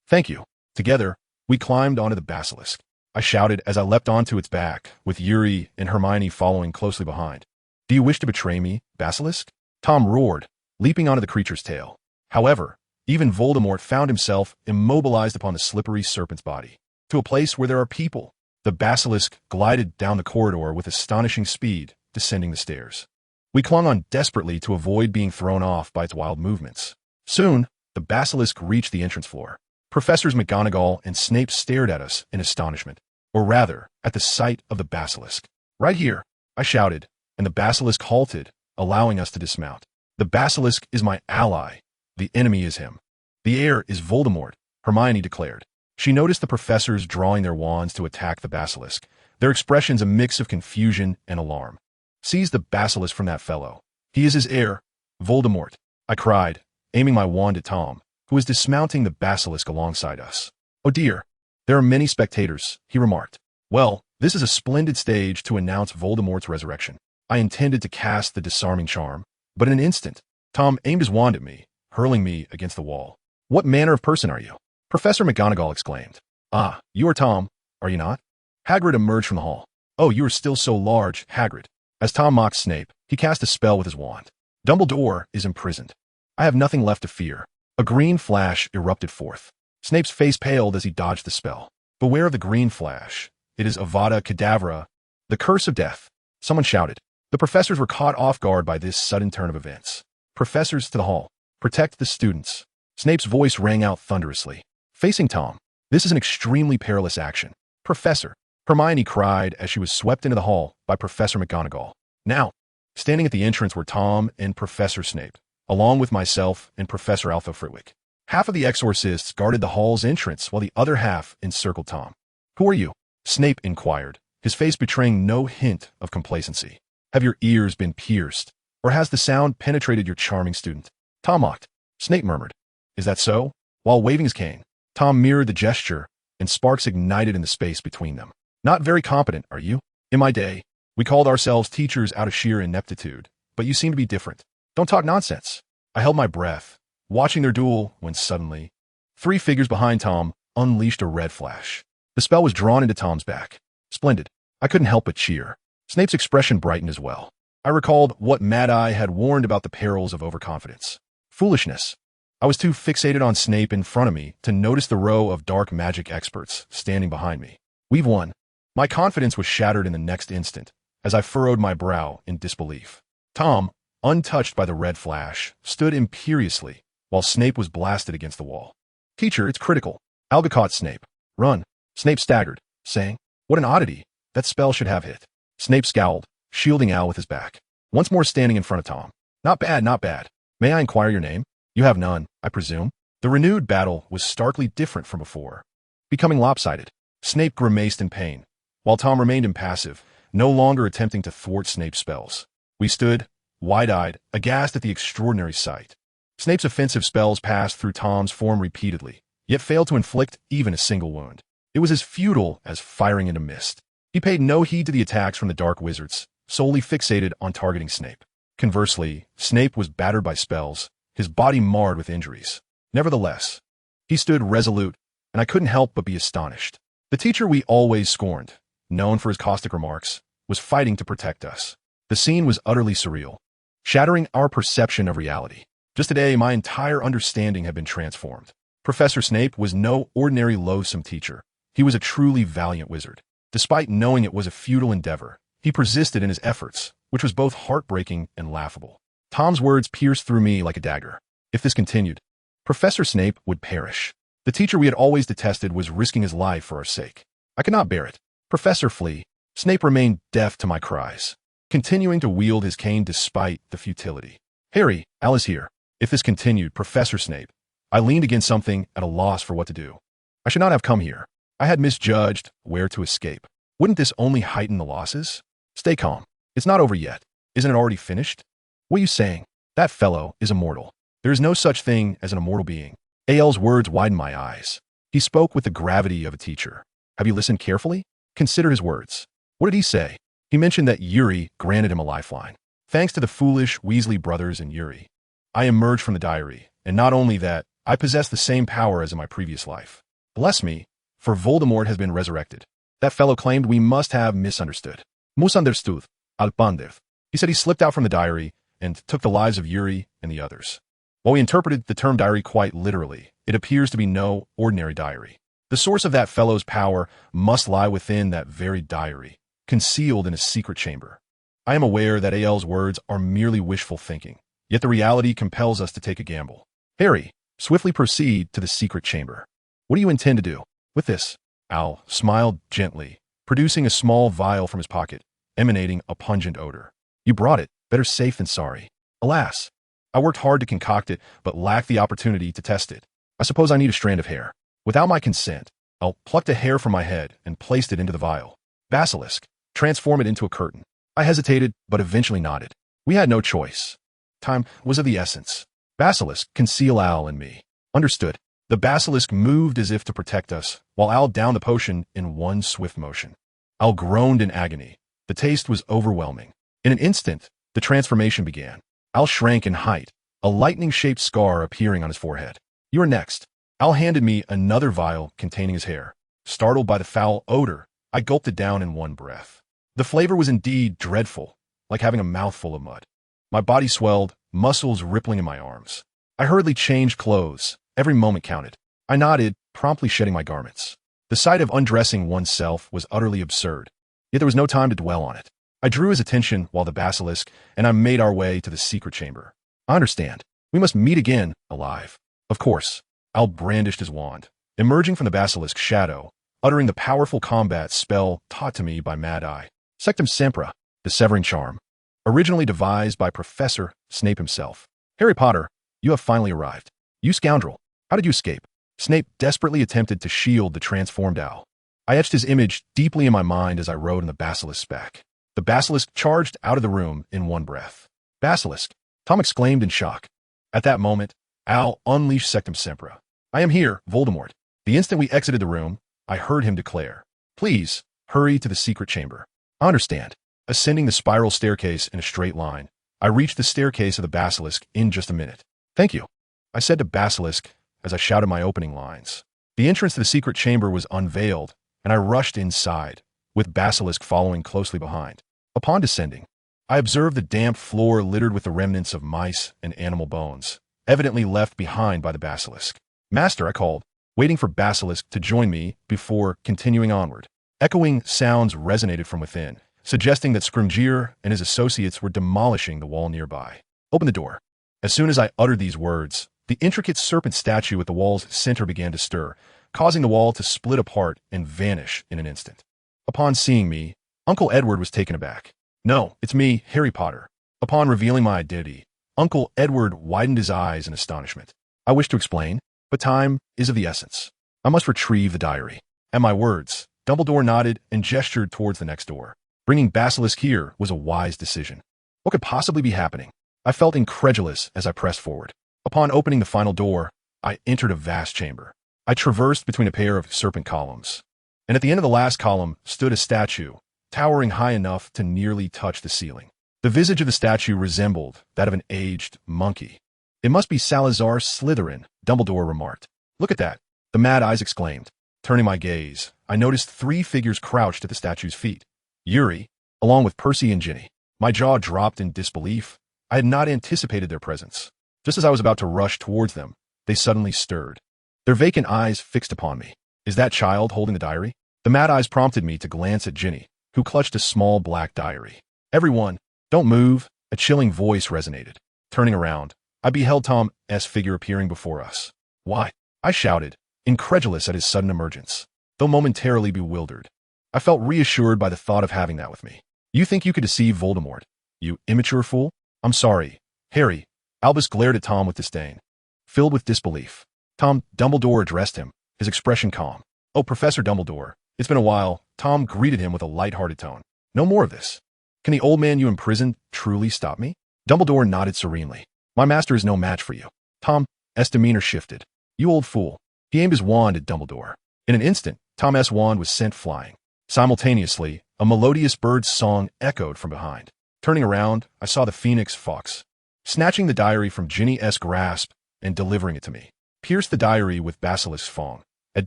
Thank you. Together, we climbed onto the basilisk. I shouted as I leapt onto its back, with Yuri and Hermione following closely behind. Do you wish to betray me, basilisk? Tom roared, leaping onto the creature's tail. However, even Voldemort found himself immobilized upon the slippery serpent's body. To a place where there are people, the basilisk glided down the corridor with astonishing speed, descending the stairs. We clung on desperately to avoid being thrown off by its wild movements. Soon, the basilisk reached the entrance floor. Professors McGonagall and Snape stared at us in astonishment, or rather, at the sight of the basilisk. Right here, I shouted, and the basilisk halted, allowing us to dismount. The basilisk is my ally. The enemy is him. The heir is Voldemort, Hermione declared. She noticed the professors drawing their wands to attack the basilisk, their expressions a mix of confusion and alarm. Seize the basilisk from that fellow. He is his heir, Voldemort, I cried, aiming my wand at Tom, who was dismounting the basilisk alongside us. Oh dear, there are many spectators, he remarked. Well, this is a splendid stage to announce Voldemort's resurrection. I intended to cast the disarming charm, but in an instant, Tom aimed his wand at me, hurling me against the wall. What manner of person are you? Professor McGonagall exclaimed. Ah, you are Tom, are you not? Hagrid emerged from the hall. Oh, you are still so large, Hagrid. As Tom mocked Snape, he cast a spell with his wand. Dumbledore is imprisoned. I have nothing left to fear. A green flash erupted forth. Snape's face paled as he dodged the spell. Beware of the green flash. It is Avada Kedavra, the curse of death. Someone shouted. The professors were caught off guard by this sudden turn of events. Professors to the hall. Protect the students. Snape's voice rang out thunderously. Facing Tom. This is an extremely perilous action. Professor. Hermione cried as she was swept into the hall by Professor McGonagall. Now, standing at the entrance were Tom and Professor Snape, along with myself and Professor Alpha Flitwick. Half of the exorcists guarded the hall's entrance while the other half encircled Tom. Who are you? Snape inquired, his face betraying no hint of complacency. Have your ears been pierced, or has the sound penetrated your charming student? Tom mocked. Snape murmured. Is that so? While waving his cane, Tom mirrored the gesture, and sparks ignited in the space between them. Not very competent, are you? In my day, we called ourselves teachers out of sheer ineptitude, but you seem to be different. Don't talk nonsense. I held my breath, watching their duel, when suddenly, 3 figures behind Tom unleashed a red flash. The spell was drawn into Tom's back. Splendid. I couldn't help but cheer. Snape's expression brightened as well. I recalled what Mad Eye had warned about the perils of overconfidence. Foolishness. I was too fixated on Snape in front of me to notice the row of dark magic experts standing behind me. We've won. My confidence was shattered in the next instant, as I furrowed my brow in disbelief. Tom, untouched by the red flash, stood imperiously, while Snape was blasted against the wall. "Teacher, it's critical." Alga caught Snape. "Run." Snape staggered, saying, "What an oddity. That spell should have hit." Snape scowled, shielding Al with his back. Once more standing in front of Tom. "Not bad, not bad. May I inquire your name? You have none, I presume?" The renewed battle was starkly different from before, becoming lopsided. Snape grimaced in pain, while Tom remained impassive, no longer attempting to thwart Snape's spells. We stood, wide-eyed, aghast at the extraordinary sight. Snape's offensive spells passed through Tom's form repeatedly, yet failed to inflict even a single wound. It was as futile as firing into mist. He paid no heed to the attacks from the Dark Wizards, solely fixated on targeting Snape. Conversely, Snape was battered by spells, his body marred with injuries. Nevertheless, he stood resolute, and I couldn't help but be astonished. The teacher we always scorned, known for his caustic remarks, was fighting to protect us. The scene was utterly surreal, shattering our perception of reality. Just today, my entire understanding had been transformed. Professor Snape was no ordinary loathsome teacher. He was a truly valiant wizard. Despite knowing it was a futile endeavor, he persisted in his efforts, which was both heartbreaking and laughable. Tom's words pierced through me like a dagger. If this continued, Professor Snape would perish. The teacher we had always detested was risking his life for our sake. I could not bear it. "Professor, flee." Snape remained deaf to my cries, continuing to wield his cane despite the futility. "Harry, Al is here." If this continued, Professor Snape. I leaned against something at a loss for what to do. I should not have come here. I had misjudged where to escape. Wouldn't this only heighten the losses? "Stay calm. It's not over yet. Isn't it already finished?" "What are you saying? That fellow is immortal. There is no such thing as an immortal being." Al's words widened my eyes. He spoke with the gravity of a teacher. "Have you listened carefully? Consider his words. What did he say?" "He mentioned that Yuri granted him a lifeline. Thanks to the foolish Weasley brothers and Yuri, I emerged from the diary, and not only that, I possess the same power as in my previous life. Bless me, for Voldemort has been resurrected." That fellow claimed we must have misunderstood. "Misunderstood, Alpandev." He said he slipped out from the diary and took the lives of Yuri and the others. While we interpreted the term diary quite literally, it appears to be no ordinary diary. The source of that fellow's power must lie within that very diary, concealed in a secret chamber. I am aware that Al's words are merely wishful thinking, yet the reality compels us to take a gamble. "Harry, swiftly proceed to the secret chamber." "What do you intend to do with this?" Al smiled gently, producing a small vial from his pocket, emanating a pungent odor. "You brought it. Better safe than sorry." "Alas, I worked hard to concoct it, but lacked the opportunity to test it. I suppose I need a strand of hair. Without my consent, Al plucked a hair from my head and placed it into the vial. Basilisk, transform it into a curtain." I hesitated, but eventually nodded. We had no choice. Time was of the essence. "Basilisk, conceal Al and me." "Understood." The basilisk moved as if to protect us, while Al downed the potion in one swift motion. Al groaned in agony. The taste was overwhelming. In an instant, the transformation began. Al shrank in height, a lightning-shaped scar appearing on his forehead. "You are next." Al handed me another vial containing his hair. Startled by the foul odor, I gulped it down in one breath. The flavor was indeed dreadful, like having a mouthful of mud. My body swelled, muscles rippling in my arms. I hurriedly changed clothes. Every moment counted. I nodded, promptly shedding my garments. The sight of undressing oneself was utterly absurd, yet there was no time to dwell on it. I drew his attention while the basilisk and I made our way to the secret chamber. "I understand. We must meet again, alive." "Of course." Al brandished his wand, emerging from the basilisk's shadow, uttering the powerful combat spell taught to me by Mad Eye. Sectum Sempra, the Severing Charm, originally devised by Professor Snape himself. "Harry Potter, you have finally arrived. You scoundrel, how did you escape?" Snape desperately attempted to shield the transformed Al. I etched his image deeply in my mind as I rode on the basilisk's back. The basilisk charged out of the room in one breath. "Basilisk!" Tom exclaimed in shock. At that moment, Al unleashed Sectum Sempra. "I am here, Voldemort." The instant we exited the room, I heard him declare, "Please, hurry to the secret chamber." "I understand." Ascending the spiral staircase in a straight line, I reached the staircase of the basilisk in just a minute. "Thank you," I said to Basilisk as I shouted my opening lines. The entrance to the secret chamber was unveiled, and I rushed inside, with Basilisk following closely behind. Upon descending, I observed the damp floor littered with the remnants of mice and animal bones, evidently left behind by the basilisk. "Master," I called, waiting for Basilisk to join me before continuing onward. Echoing sounds resonated from within, suggesting that Scrimgeour and his associates were demolishing the wall nearby. "Open the door." As soon as I uttered these words, The intricate serpent statue at the wall's center began to stir, causing the wall to split apart and vanish in an instant. Upon seeing me, Uncle Edward was taken aback. "No, it's me, Harry Potter." Upon revealing my identity, Uncle Edward widened his eyes in astonishment. I wish to explain, but time is of the essence. I must retrieve the diary. At my words, Dumbledore nodded and gestured towards the next door. Bringing Basilisk here was a wise decision. What could possibly be happening? I felt incredulous as I pressed forward. Upon opening the final door, I entered a vast chamber. I traversed between a pair of serpent columns, and at the end of the last column stood a statue, towering high enough to nearly touch the ceiling. The visage of the statue resembled that of an aged monkey. "It must be Salazar Slytherin," Dumbledore remarked. "Look at that," the Mad Eyes exclaimed. Turning my gaze, I noticed 3 figures crouched at the statue's feet. Yuri, along with Percy and Ginny. My jaw dropped in disbelief. I had not anticipated their presence. Just as I was about to rush towards them, they suddenly stirred. Their vacant eyes fixed upon me. "Is that child holding the diary?" The Mad Eyes prompted me to glance at Ginny, who clutched a small black diary. "Everyone, don't move," a chilling voice resonated. Turning around, I beheld Tom's figure appearing before us. "Why?" I shouted, incredulous at his sudden emergence. Though momentarily bewildered, I felt reassured by the thought of having that with me. "You think you could deceive Voldemort, you immature fool?" "I'm sorry, Harry." Albus glared at Tom with disdain. Filled with disbelief, Dumbledore addressed him, his expression calm. "Oh, Professor Dumbledore, it's been a while." Tom greeted him with a light-hearted tone. "No more of this. Can the old man you imprisoned truly stop me?" Dumbledore nodded serenely. "My master is no match for you." Tom's demeanor shifted. "You old fool." He aimed his wand at Dumbledore. In an instant, Tom's wand was sent flying. Simultaneously, a melodious bird's song echoed from behind. Turning around, I saw the Phoenix Fox, snatching the diary from Ginny's grasp and delivering it to me. Pierce the diary with Basilisk's fong. At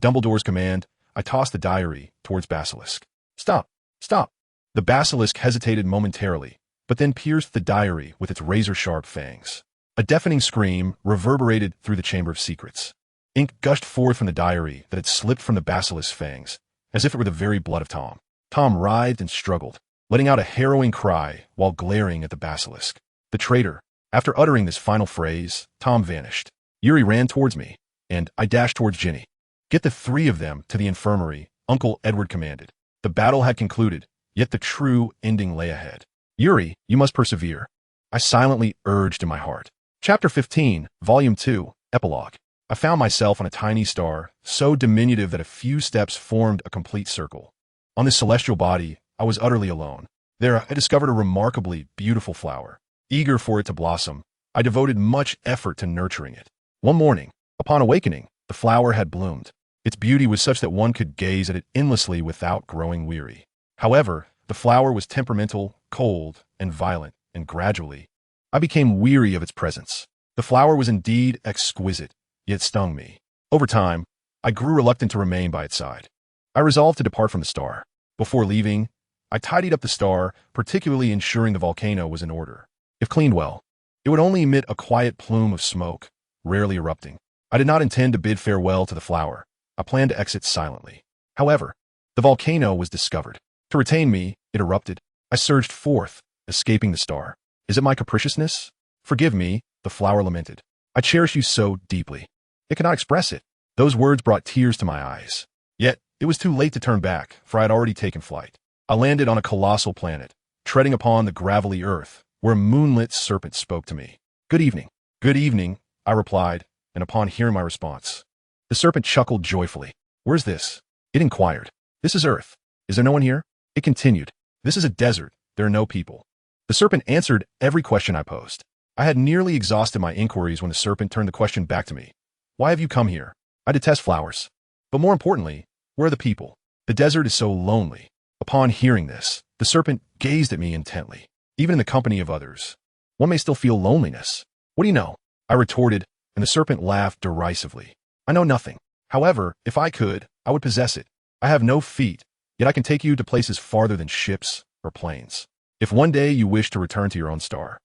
Dumbledore's command, I tossed the diary towards Basilisk. "Stop! Stop!" The Basilisk hesitated momentarily, but then pierced the diary with its razor-sharp fangs. A deafening scream reverberated through the Chamber of Secrets. Ink gushed forth from the diary that had slipped from the Basilisk's fangs, as if it were the very blood of Tom. Tom writhed and struggled, letting out a harrowing cry while glaring at the Basilisk. The traitor. After uttering this final phrase, Tom vanished. Yuri ran towards me, and I dashed towards Ginny. "Get the 3 of them to the infirmary," Uncle Edward commanded. The battle had concluded, yet the true ending lay ahead. "Yuri, you must persevere," I silently urged in my heart. Chapter 15, Volume 2, Epilogue. I found myself on a tiny star, so diminutive that a few steps formed a complete circle. On this celestial body, I was utterly alone. There, I discovered a remarkably beautiful flower. Eager for it to blossom, I devoted much effort to nurturing it. One morning, upon awakening, the flower had bloomed. Its beauty was such that one could gaze at it endlessly without growing weary. However, the flower was temperamental, cold, and violent, and gradually, I became weary of its presence. The flower was indeed exquisite, yet stung me. Over time, I grew reluctant to remain by its side. I resolved to depart from the star. Before leaving, I tidied up the star, particularly ensuring the volcano was in order. If cleaned well, it would only emit a quiet plume of smoke, rarely erupting. I did not intend to bid farewell to the flower. I planned to exit silently. However, the volcano was discovered. To retain me, it erupted. I surged forth, escaping the star. "Is it my capriciousness?" "Forgive me," the flower lamented. "I cherish you so deeply." It could not express it. Those words brought tears to my eyes. Yet, it was too late to turn back, for I had already taken flight. I landed on a colossal planet, treading upon the gravelly earth, where a moonlit serpent spoke to me. "Good evening." "Good evening," I replied, and upon hearing my response, the serpent chuckled joyfully. "Where's this?" It inquired. "This is Earth. Is there no one here?" It continued. "This is a desert. There are no people." The serpent answered every question I posed. I had nearly exhausted my inquiries when the serpent turned the question back to me. "Why have you come here?" "I detest flowers. But more importantly, where are the people? The desert is so lonely." Upon hearing this, the serpent gazed at me intently. "Even in the company of others, one may still feel loneliness." "What do you know?" I retorted, and the serpent laughed derisively. "I know nothing. However, if I could, I would possess it. I have no feet, yet I can take you to places farther than ships or planes. If one day you wish to return to your own star,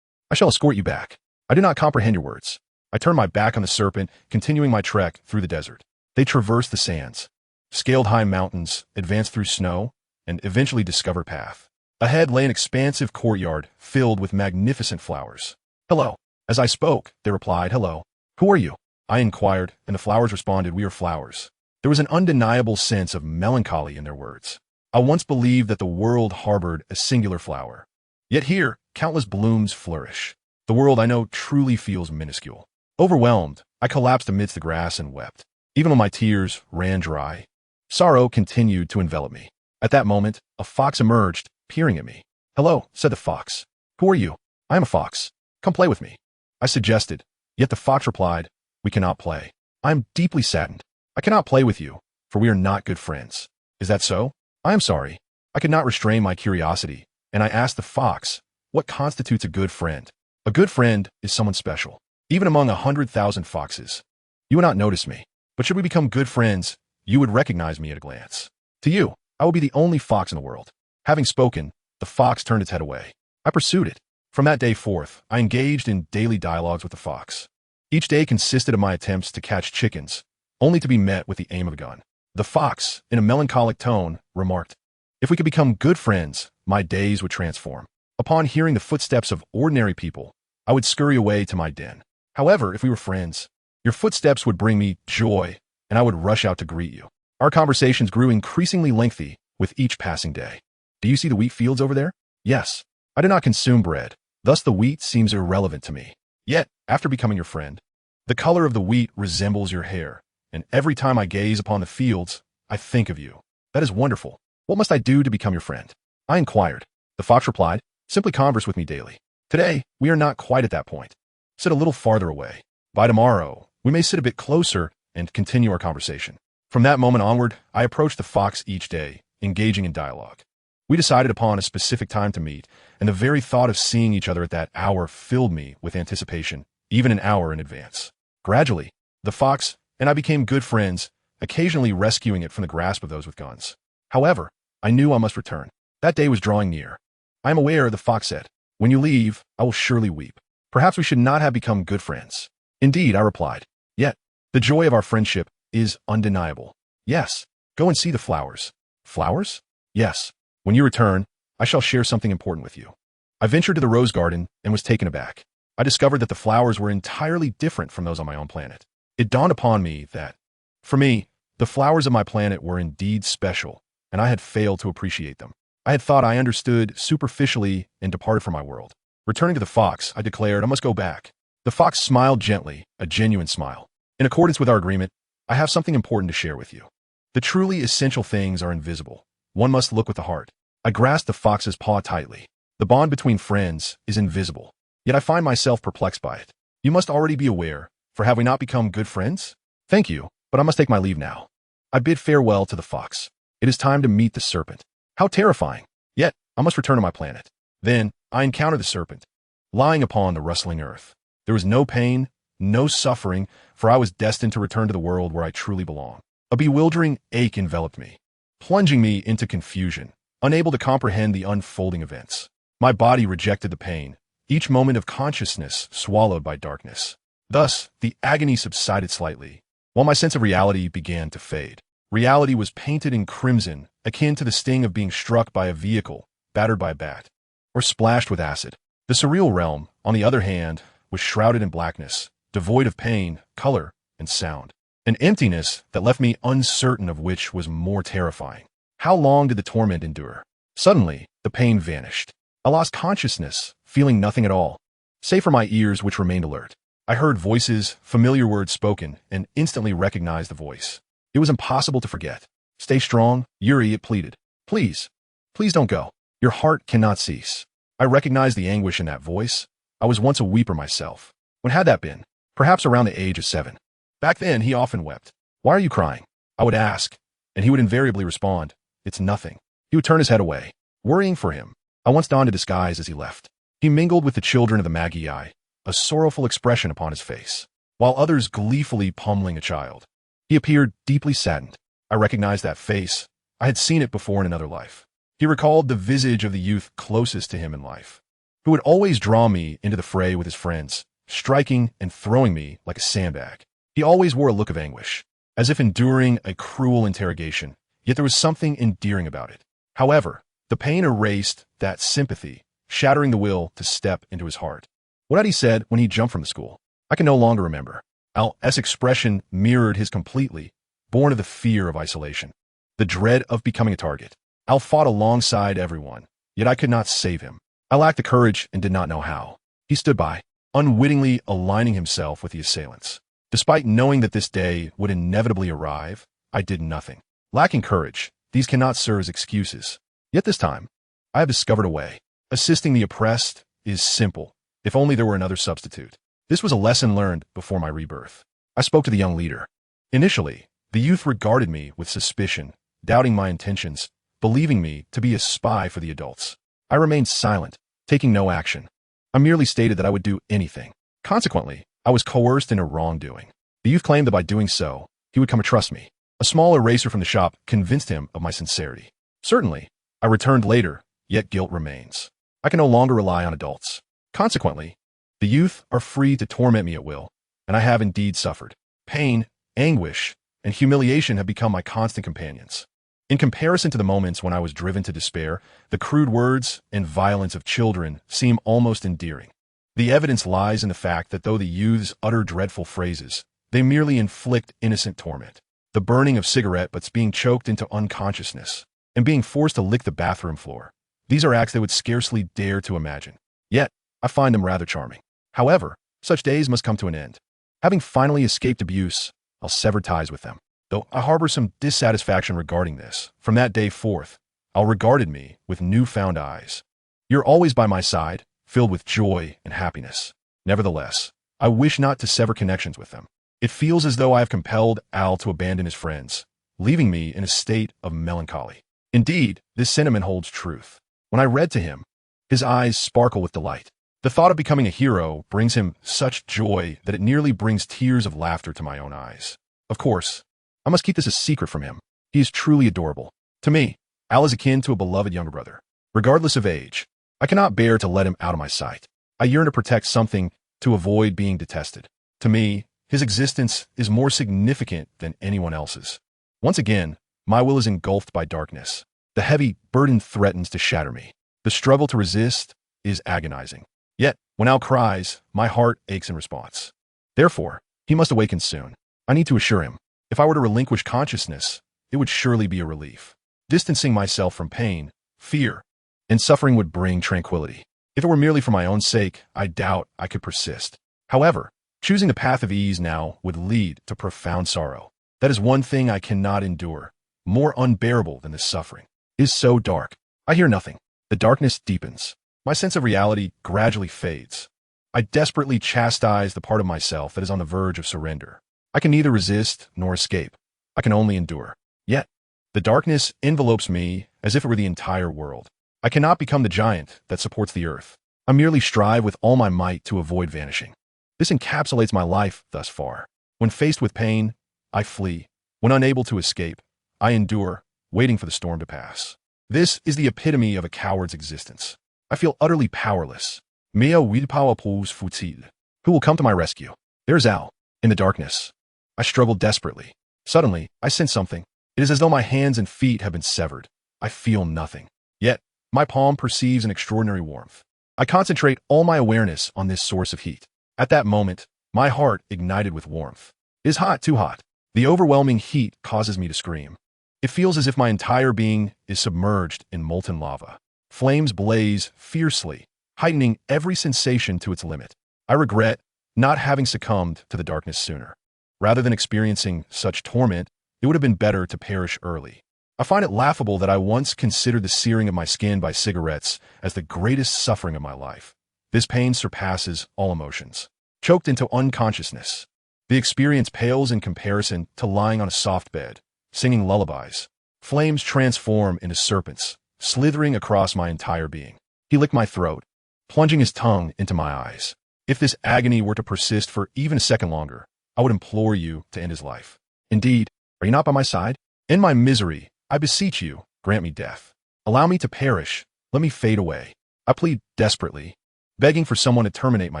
I shall escort you back." I do not comprehend your words. I turned my back on the serpent, continuing my trek through the desert. They traversed the sands, scaled high mountains, advanced through snow, and eventually discovered path. Ahead lay an expansive courtyard filled with magnificent flowers. "Hello." As I spoke, they replied, "Hello." Who are you? I inquired, and the flowers responded, we are flowers. There was an undeniable sense of melancholy in their words. I once believed that the world harbored a singular flower. Yet here, countless blooms flourish. The world I know truly feels minuscule. Overwhelmed, I collapsed amidst the grass and wept. Even when my tears ran dry, sorrow continued to envelop me. At that moment, a fox emerged, peering at me. Hello, said the fox. Who are you? I am a fox. Come play with me. I suggested, yet the fox replied, we cannot play. I am deeply saddened. I cannot play with you, for we are not good friends. Is that so? I am sorry. I could not restrain my curiosity, and I asked the fox, what constitutes a good friend? A good friend is someone special, even among 100,000 foxes. You would not notice me, but should we become good friends, you would recognize me at a glance. To you, I will be the only fox in the world. Having spoken, the fox turned its head away. I pursued it. From that day forth, I engaged in daily dialogues with the fox. Each day consisted of my attempts to catch chickens, only to be met with the aim of a gun. The fox, in a melancholic tone, remarked, if we could become good friends, my days would transform. Upon hearing the footsteps of ordinary people, I would scurry away to my den. However, if we were friends, your footsteps would bring me joy, and I would rush out to greet you. Our conversations grew increasingly lengthy with each passing day. Do you see the wheat fields over there? Yes. I do not consume bread, thus the wheat seems irrelevant to me. Yet, after becoming your friend, the color of the wheat resembles your hair, and every time I gaze upon the fields, I think of you. That is wonderful. What must I do to become your friend? I inquired. The fox replied, simply converse with me daily. Today, we are not quite at that point. Sit a little farther away. By tomorrow, we may sit a bit closer and continue our conversation. From that moment onward, I approached the fox each day, engaging in dialogue. We decided upon a specific time to meet, and the very thought of seeing each other at that hour filled me with anticipation, even an hour in advance. Gradually, the fox and I became good friends, occasionally rescuing it from the grasp of those with guns. However, I knew I must return. That day was drawing near. I am aware, the fox said. When you leave, I will surely weep. Perhaps we should not have become good friends. Indeed, I replied. Yet, the joy of our friendship is undeniable. Yes, go and see the flowers. Flowers? Yes. When you return, I shall share something important with you. I ventured to the rose garden and was taken aback. I discovered that the flowers were entirely different from those on my own planet. It dawned upon me that, for me, the flowers of my planet were indeed special, and I had failed to appreciate them. I had thought I understood superficially and departed from my world. Returning to the fox, I declared I must go back. The fox smiled gently, a genuine smile. In accordance with our agreement, I have something important to share with you. The truly essential things are invisible. One must look with the heart. I grasped the fox's paw tightly. The bond between friends is invisible, yet I find myself perplexed by it. You must already be aware, for have we not become good friends? Thank you, but I must take my leave now. I bid farewell to the fox. It is time to meet the serpent. How terrifying! Yet, I must return to my planet. Then, I encounter the serpent, lying upon the rustling earth. There was no pain, no suffering, for I was destined to return to the world where I truly belong. A bewildering ache enveloped me, plunging me into confusion, unable to comprehend the unfolding events. My body rejected the pain, each moment of consciousness swallowed by darkness. Thus, the agony subsided slightly, while my sense of reality began to fade. Reality was painted in crimson, akin to the sting of being struck by a vehicle, battered by a bat, or splashed with acid. The surreal realm, on the other hand, was shrouded in blackness, devoid of pain, color, and sound. An emptiness that left me uncertain of which was more terrifying. How long did the torment endure? Suddenly, the pain vanished. I lost consciousness, feeling nothing at all, save for my ears which remained alert. I heard voices, familiar words spoken, and instantly recognized the voice. It was impossible to forget. Stay strong, Yuri, it pleaded. Please don't go. Your heart cannot cease. I recognized the anguish in that voice. I was once a weeper myself. When had that been? Perhaps around the age of 7. Back then, he often wept. Why are you crying? I would ask, and he would invariably respond, it's nothing. He would turn his head away. Worrying for him, I once donned a disguise as he left. He mingled with the children of the Magi, a sorrowful expression upon his face, while others gleefully pummeling a child. He appeared deeply saddened. I recognized that face. I had seen it before in another life. He recalled the visage of the youth closest to him in life, who would always draw me into the fray with his friends, striking and throwing me like a sandbag. He always wore a look of anguish, as if enduring a cruel interrogation, yet there was something endearing about it. However, the pain erased that sympathy, shattering the will to step into his heart. What had he said when he jumped from the school? I can no longer remember. Al's expression mirrored his completely, born of the fear of isolation, the dread of becoming a target. Al fought alongside everyone, yet I could not save him. I lacked the courage and did not know how. He stood by, unwittingly aligning himself with the assailants. Despite knowing that this day would inevitably arrive, I did nothing. Lacking courage, these cannot serve as excuses. Yet this time, I have discovered a way. Assisting the oppressed is simple, if only there were another substitute. This was a lesson learned before my rebirth. I spoke to the young leader. Initially, the youth regarded me with suspicion, doubting my intentions, believing me to be a spy for the adults. I remained silent, taking no action. I merely stated that I would do anything. Consequently, I was coerced into wrongdoing. The youth claimed that by doing so, he would come to trust me. A small eraser from the shop convinced him of my sincerity. Certainly, I returned later, yet guilt remains. I can no longer rely on adults. Consequently, the youth are free to torment me at will, and I have indeed suffered. Pain, anguish, and humiliation have become my constant companions. In comparison to the moments when I was driven to despair, the crude words and violence of children seem almost endearing. The evidence lies in the fact that though the youths utter dreadful phrases, they merely inflict innocent torment. The burning of cigarette butts being choked into unconsciousness, and being forced to lick the bathroom floor. These are acts they would scarcely dare to imagine. Yet, I find them rather charming. However, such days must come to an end. Having finally escaped abuse, I'll sever ties with them. Though I harbor some dissatisfaction regarding this, from that day forth, Al regarded me with newfound eyes. You're always by my side, filled with joy and happiness. Nevertheless, I wish not to sever connections with them. It feels as though I have compelled Al to abandon his friends, leaving me in a state of melancholy. Indeed, this sentiment holds truth. When I read to him, his eyes sparkle with delight. The thought of becoming a hero brings him such joy that it nearly brings tears of laughter to my own eyes. Of course, I must keep this a secret from him. He is truly adorable. To me, Al is akin to a beloved younger brother. Regardless of age, I cannot bear to let him out of my sight. I yearn to protect something to avoid being detested. To me, his existence is more significant than anyone else's. Once again, my will is engulfed by darkness. The heavy burden threatens to shatter me. The struggle to resist is agonizing. Yet, when Al cries, my heart aches in response. Therefore, he must awaken soon. I need to assure him. If I were to relinquish consciousness, it would surely be a relief. Distancing myself from pain, fear, and suffering would bring tranquility. If it were merely for my own sake, I doubt I could persist. However, choosing the path of ease now would lead to profound sorrow. That is one thing I cannot endure. More unbearable than this suffering. It is so dark. I hear nothing. The darkness deepens. My sense of reality gradually fades. I desperately chastise the part of myself that is on the verge of surrender. I can neither resist nor escape. I can only endure. Yet, the darkness envelopes me as if it were the entire world. I cannot become the giant that supports the earth. I merely strive with all my might to avoid vanishing. This encapsulates my life thus far. When faced with pain, I flee. When unable to escape, I endure, waiting for the storm to pass. This is the epitome of a coward's existence. I feel utterly powerless. Mea willpower pulls futile. Who will come to my rescue? There's Al, in the darkness. I struggle desperately. Suddenly, I sense something. It is as though my hands and feet have been severed. I feel nothing. Yet, my palm perceives an extraordinary warmth. I concentrate all my awareness on this source of heat. At that moment, my heart ignited with warmth. It is hot, too hot. The overwhelming heat causes me to scream. It feels as if my entire being is submerged in molten lava. Flames blaze fiercely, heightening every sensation to its limit. I regret not having succumbed to the darkness sooner. Rather than experiencing such torment, it would have been better to perish early. I find it laughable that I once considered the searing of my skin by cigarettes as the greatest suffering of my life. This pain surpasses all emotions. Choked into unconsciousness, the experience pales in comparison to lying on a soft bed, singing lullabies. Flames transform into serpents, slithering across my entire being. He licked my throat, plunging his tongue into my eyes. If this agony were to persist for even a second longer, I would implore you to end his life. Indeed, are you not by my side? In my misery, I beseech you, grant me death. Allow me to perish. Let me fade away. I plead desperately, begging for someone to terminate my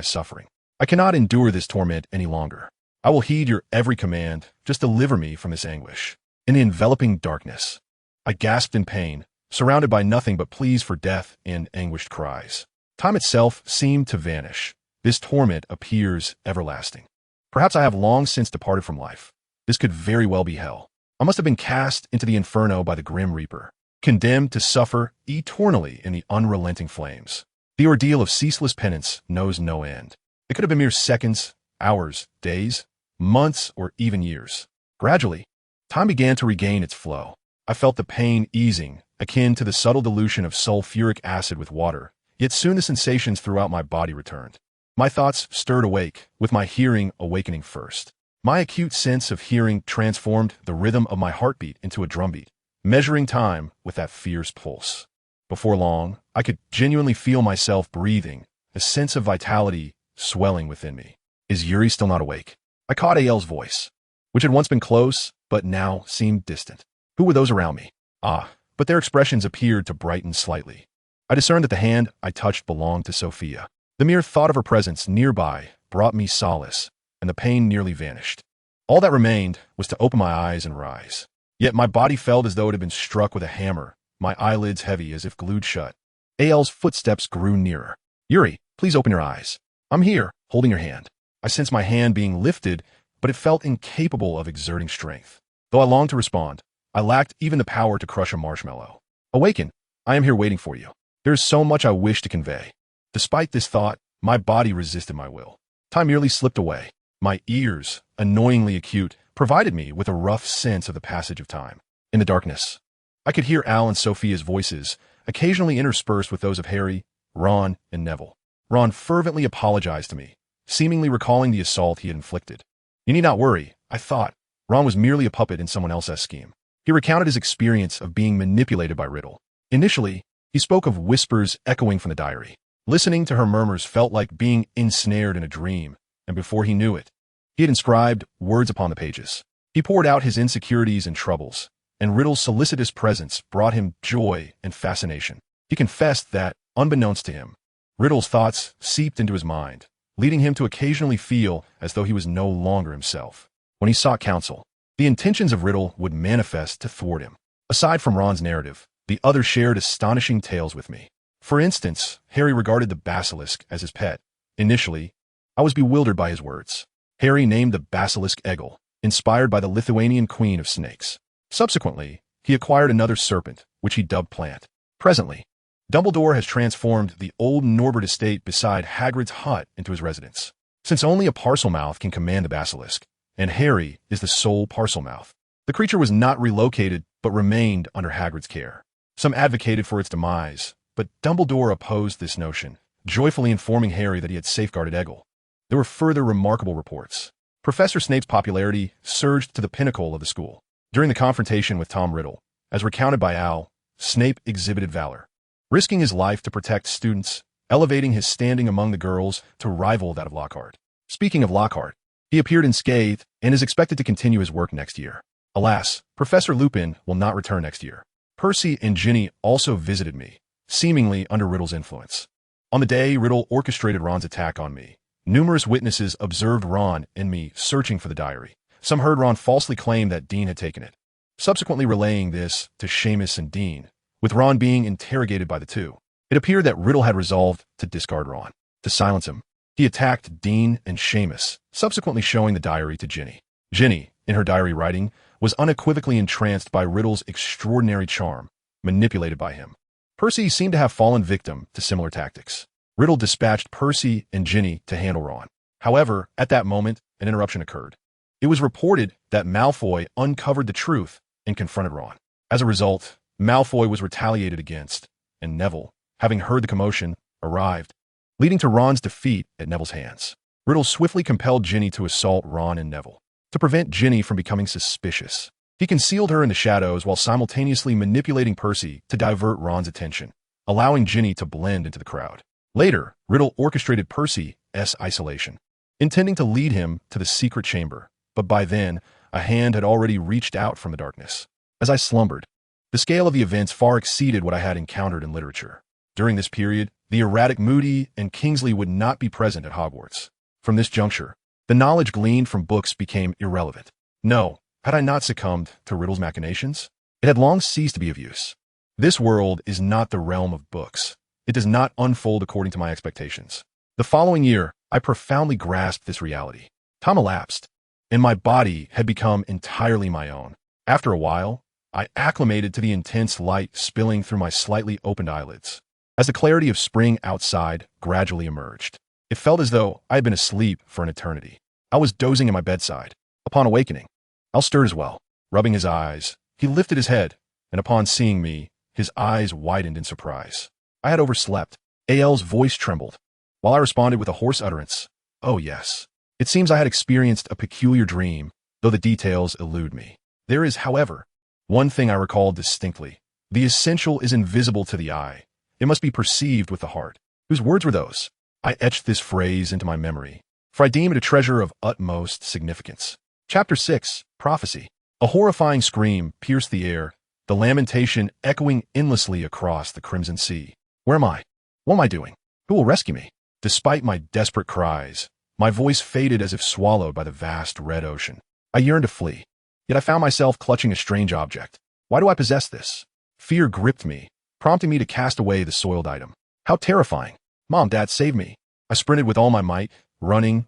suffering. I cannot endure this torment any longer. I will heed your every command. Just deliver me from this anguish. In the enveloping darkness, I gasped in pain, surrounded by nothing but pleas for death and anguished cries. Time itself seemed to vanish. This torment appears everlasting. Perhaps I have long since departed from life. This could very well be hell. I must have been cast into the inferno by the grim reaper, condemned to suffer eternally in the unrelenting flames. The ordeal of ceaseless penance knows no end. It could have been mere seconds, hours, days, months, or even years. Gradually, time began to regain its flow. I felt the pain easing, akin to the subtle dilution of sulfuric acid with water, yet soon the sensations throughout my body returned. My thoughts stirred awake, with my hearing awakening first. My acute sense of hearing transformed the rhythm of my heartbeat into a drumbeat, measuring time with that fierce pulse. Before long, I could genuinely feel myself breathing, a sense of vitality swelling within me. Is Yuri still not awake? I caught AL's voice, which had once been close, but now seemed distant. Who were those around me? But their expressions appeared to brighten slightly. I discerned that the hand I touched belonged to Sophia. The mere thought of her presence nearby brought me solace, and the pain nearly vanished. All that remained was to open my eyes and rise. Yet my body felt as though it had been struck with a hammer, my eyelids heavy as if glued shut. AL's footsteps grew nearer. Yuri, please open your eyes. I'm here, holding your hand. I sensed my hand being lifted, but it felt incapable of exerting strength. Though I longed to respond, I lacked even the power to crush a marshmallow. Awaken. I am here waiting for you. There is so much I wish to convey. Despite this thought, my body resisted my will. Time merely slipped away. My ears, annoyingly acute, provided me with a rough sense of the passage of time. In the darkness, I could hear Al and Sophia's voices, occasionally interspersed with those of Harry, Ron, and Neville. Ron fervently apologized to me, seemingly recalling the assault he had inflicted. You need not worry, I thought. Ron was merely a puppet in someone else's scheme. He recounted his experience of being manipulated by Riddle. Initially, he spoke of whispers echoing from the diary. Listening to her murmurs felt like being ensnared in a dream, and before he knew it, he had inscribed words upon the pages. He poured out his insecurities and troubles, and Riddle's solicitous presence brought him joy and fascination. He confessed that, unbeknownst to him, Riddle's thoughts seeped into his mind, leading him to occasionally feel as though he was no longer himself. When he sought counsel, the intentions of Riddle would manifest to thwart him. Aside from Ron's narrative, the others shared astonishing tales with me. For instance, Harry regarded the basilisk as his pet. Initially, I was bewildered by his words. Harry named the basilisk Eggle, inspired by the Lithuanian queen of snakes. Subsequently, he acquired another serpent, which he dubbed Plant. Presently, Dumbledore has transformed the old Norbert estate beside Hagrid's hut into his residence. Since only a Parselmouth can command the basilisk, and Harry is the sole Parselmouth, the creature was not relocated but remained under Hagrid's care. Some advocated for its demise, but Dumbledore opposed this notion, joyfully informing Harry that he had safeguarded Eggle. There were further remarkable reports. Professor Snape's popularity surged to the pinnacle of the school. During the confrontation with Tom Riddle, as recounted by Al, Snape exhibited valor, risking his life to protect students, elevating his standing among the girls to rival that of Lockhart. Speaking of Lockhart, he appeared unscathed and is expected to continue his work next year. Alas, Professor Lupin will not return next year. Percy and Ginny also visited me, seemingly under Riddle's influence. On the day Riddle orchestrated Ron's attack on me, numerous witnesses observed Ron and me searching for the diary. Some heard Ron falsely claim that Dean had taken it, subsequently relaying this to Seamus and Dean, with Ron being interrogated by the two. It appeared that Riddle had resolved to discard Ron. To silence him, he attacked Dean and Seamus, subsequently showing the diary to Ginny. Ginny, in her diary writing, was unequivocally entranced by Riddle's extraordinary charm, manipulated by him. Percy seemed to have fallen victim to similar tactics. Riddle dispatched Percy and Ginny to handle Ron. However, at that moment, an interruption occurred. It was reported that Malfoy uncovered the truth and confronted Ron. As a result, Malfoy was retaliated against, and Neville, having heard the commotion, arrived, leading to Ron's defeat at Neville's hands. Riddle swiftly compelled Ginny to assault Ron and Neville. To prevent Ginny from becoming suspicious, he concealed her in the shadows while simultaneously manipulating Percy to divert Ron's attention, allowing Ginny to blend into the crowd. Later, Riddle orchestrated Percy's isolation, intending to lead him to the secret chamber, but by then, a hand had already reached out from the darkness. As I slumbered, the scale of the events far exceeded what I had encountered in literature. During this period, the erratic Moody and Kingsley would not be present at Hogwarts. From this juncture, the knowledge gleaned from books became irrelevant. No, had I not succumbed to Riddle's machinations, it had long ceased to be of use. This world is not the realm of books. It does not unfold according to my expectations. The following year, I profoundly grasped this reality. Time elapsed, and my body had become entirely my own. After a while, I acclimated to the intense light spilling through my slightly opened eyelids. As the clarity of spring outside gradually emerged, it felt as though I had been asleep for an eternity. I was dozing at my bedside. Upon awakening, Al stirred as well. Rubbing his eyes, he lifted his head, and upon seeing me, his eyes widened in surprise. I had overslept. Al's voice trembled, while I responded with a hoarse utterance. Oh yes. It seems I had experienced a peculiar dream, though the details elude me. There is, however, one thing I recall distinctly. The essential is invisible to the eye. It must be perceived with the heart. Whose words were those? I etched this phrase into my memory, for I deem it a treasure of utmost significance. Chapter 6, Prophecy. A horrifying scream pierced the air, the lamentation echoing endlessly across the crimson sea. Where am I? What am I doing? Who will rescue me? Despite my desperate cries, my voice faded as if swallowed by the vast red ocean. I yearned to flee, yet I found myself clutching a strange object. Why do I possess this? Fear gripped me, prompting me to cast away the soiled item. How terrifying. Mom, Dad, save me. I sprinted with all my might, running,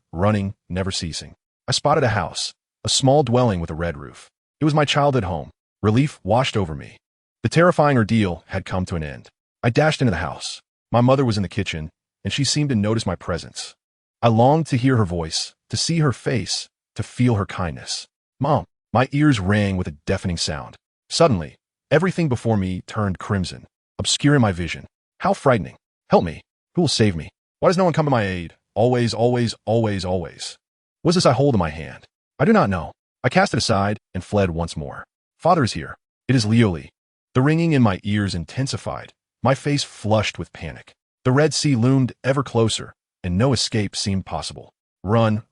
never ceasing. I spotted a house, a small dwelling with a red roof. It was my childhood home. Relief washed over me. The terrifying ordeal had come to an end. I dashed into the house. My mother was in the kitchen, and she seemed to notice my presence. I longed to hear her voice, to see her face, to feel her kindness. Mom, my ears rang with a deafening sound. Suddenly, everything before me turned crimson, obscuring my vision. How frightening. Help me. Who will save me? Why does no one come to my aid? Always. Was this I hold in my hand? I do not know. I cast it aside and fled once more. Father is here. It is Lioli. The ringing in my ears intensified. My face flushed with panic. The Red Sea loomed ever closer, and no escape seemed possible. Run,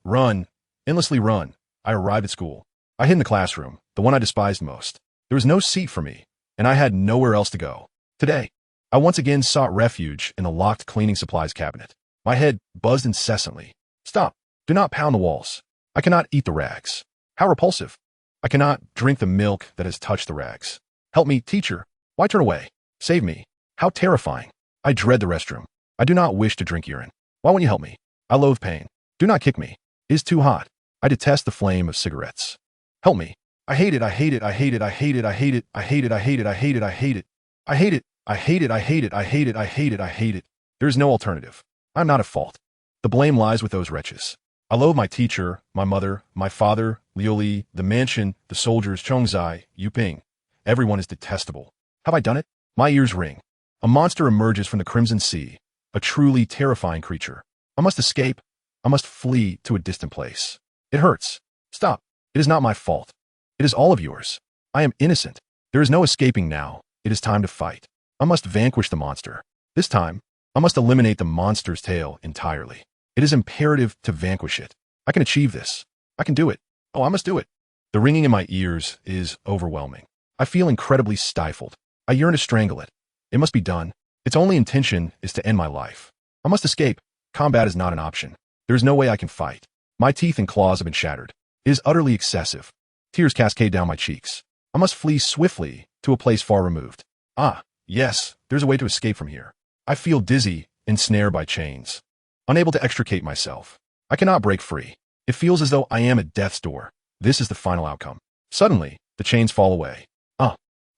endlessly run. I arrived at school. I hid in the classroom, the one I despised most. There was no seat for me, and I had nowhere else to go. Today, I once again sought refuge in the locked cleaning supplies cabinet. My head buzzed incessantly. Stop. Do not pound the walls. I cannot eat the rags. How repulsive. I cannot drink the milk that has touched the rags. Help me, teacher. Why turn away? Save me. How terrifying. I dread the restroom. I do not wish to drink urine. Why won't you help me? I loathe pain. Do not kick me. It is too hot. I detest the flame of cigarettes. Help me. I hate it. There is no alternative. I'm not at fault. The blame lies with those wretches. I loathe my teacher, my mother, my father, Lioli, the mansion, the soldiers, Chongzai, Yuping. Everyone is detestable. Have I done it? My ears ring. A monster emerges from the crimson sea, a truly terrifying creature. I must escape. I must flee to a distant place. It hurts. Stop. It is not my fault. It is all of yours. I am innocent. There is no escaping now. It is time to fight. I must vanquish the monster. This time, I must eliminate the monster's tail entirely. It is imperative to vanquish it. I can achieve this. I can do it. Oh, I must do it. The ringing in my ears is overwhelming. I feel incredibly stifled. I yearn to strangle it. It must be done. Its only intention is to end my life. I must escape. Combat is not an option. There is no way I can fight. My teeth and claws have been shattered. It is utterly excessive. Tears cascade down my cheeks. I must flee swiftly to a place far removed. Ah, yes, there's a way to escape from here. I feel dizzy, ensnared by chains. Unable to extricate myself. I cannot break free. It feels as though I am at death's door. This is the final outcome. Suddenly, the chains fall away.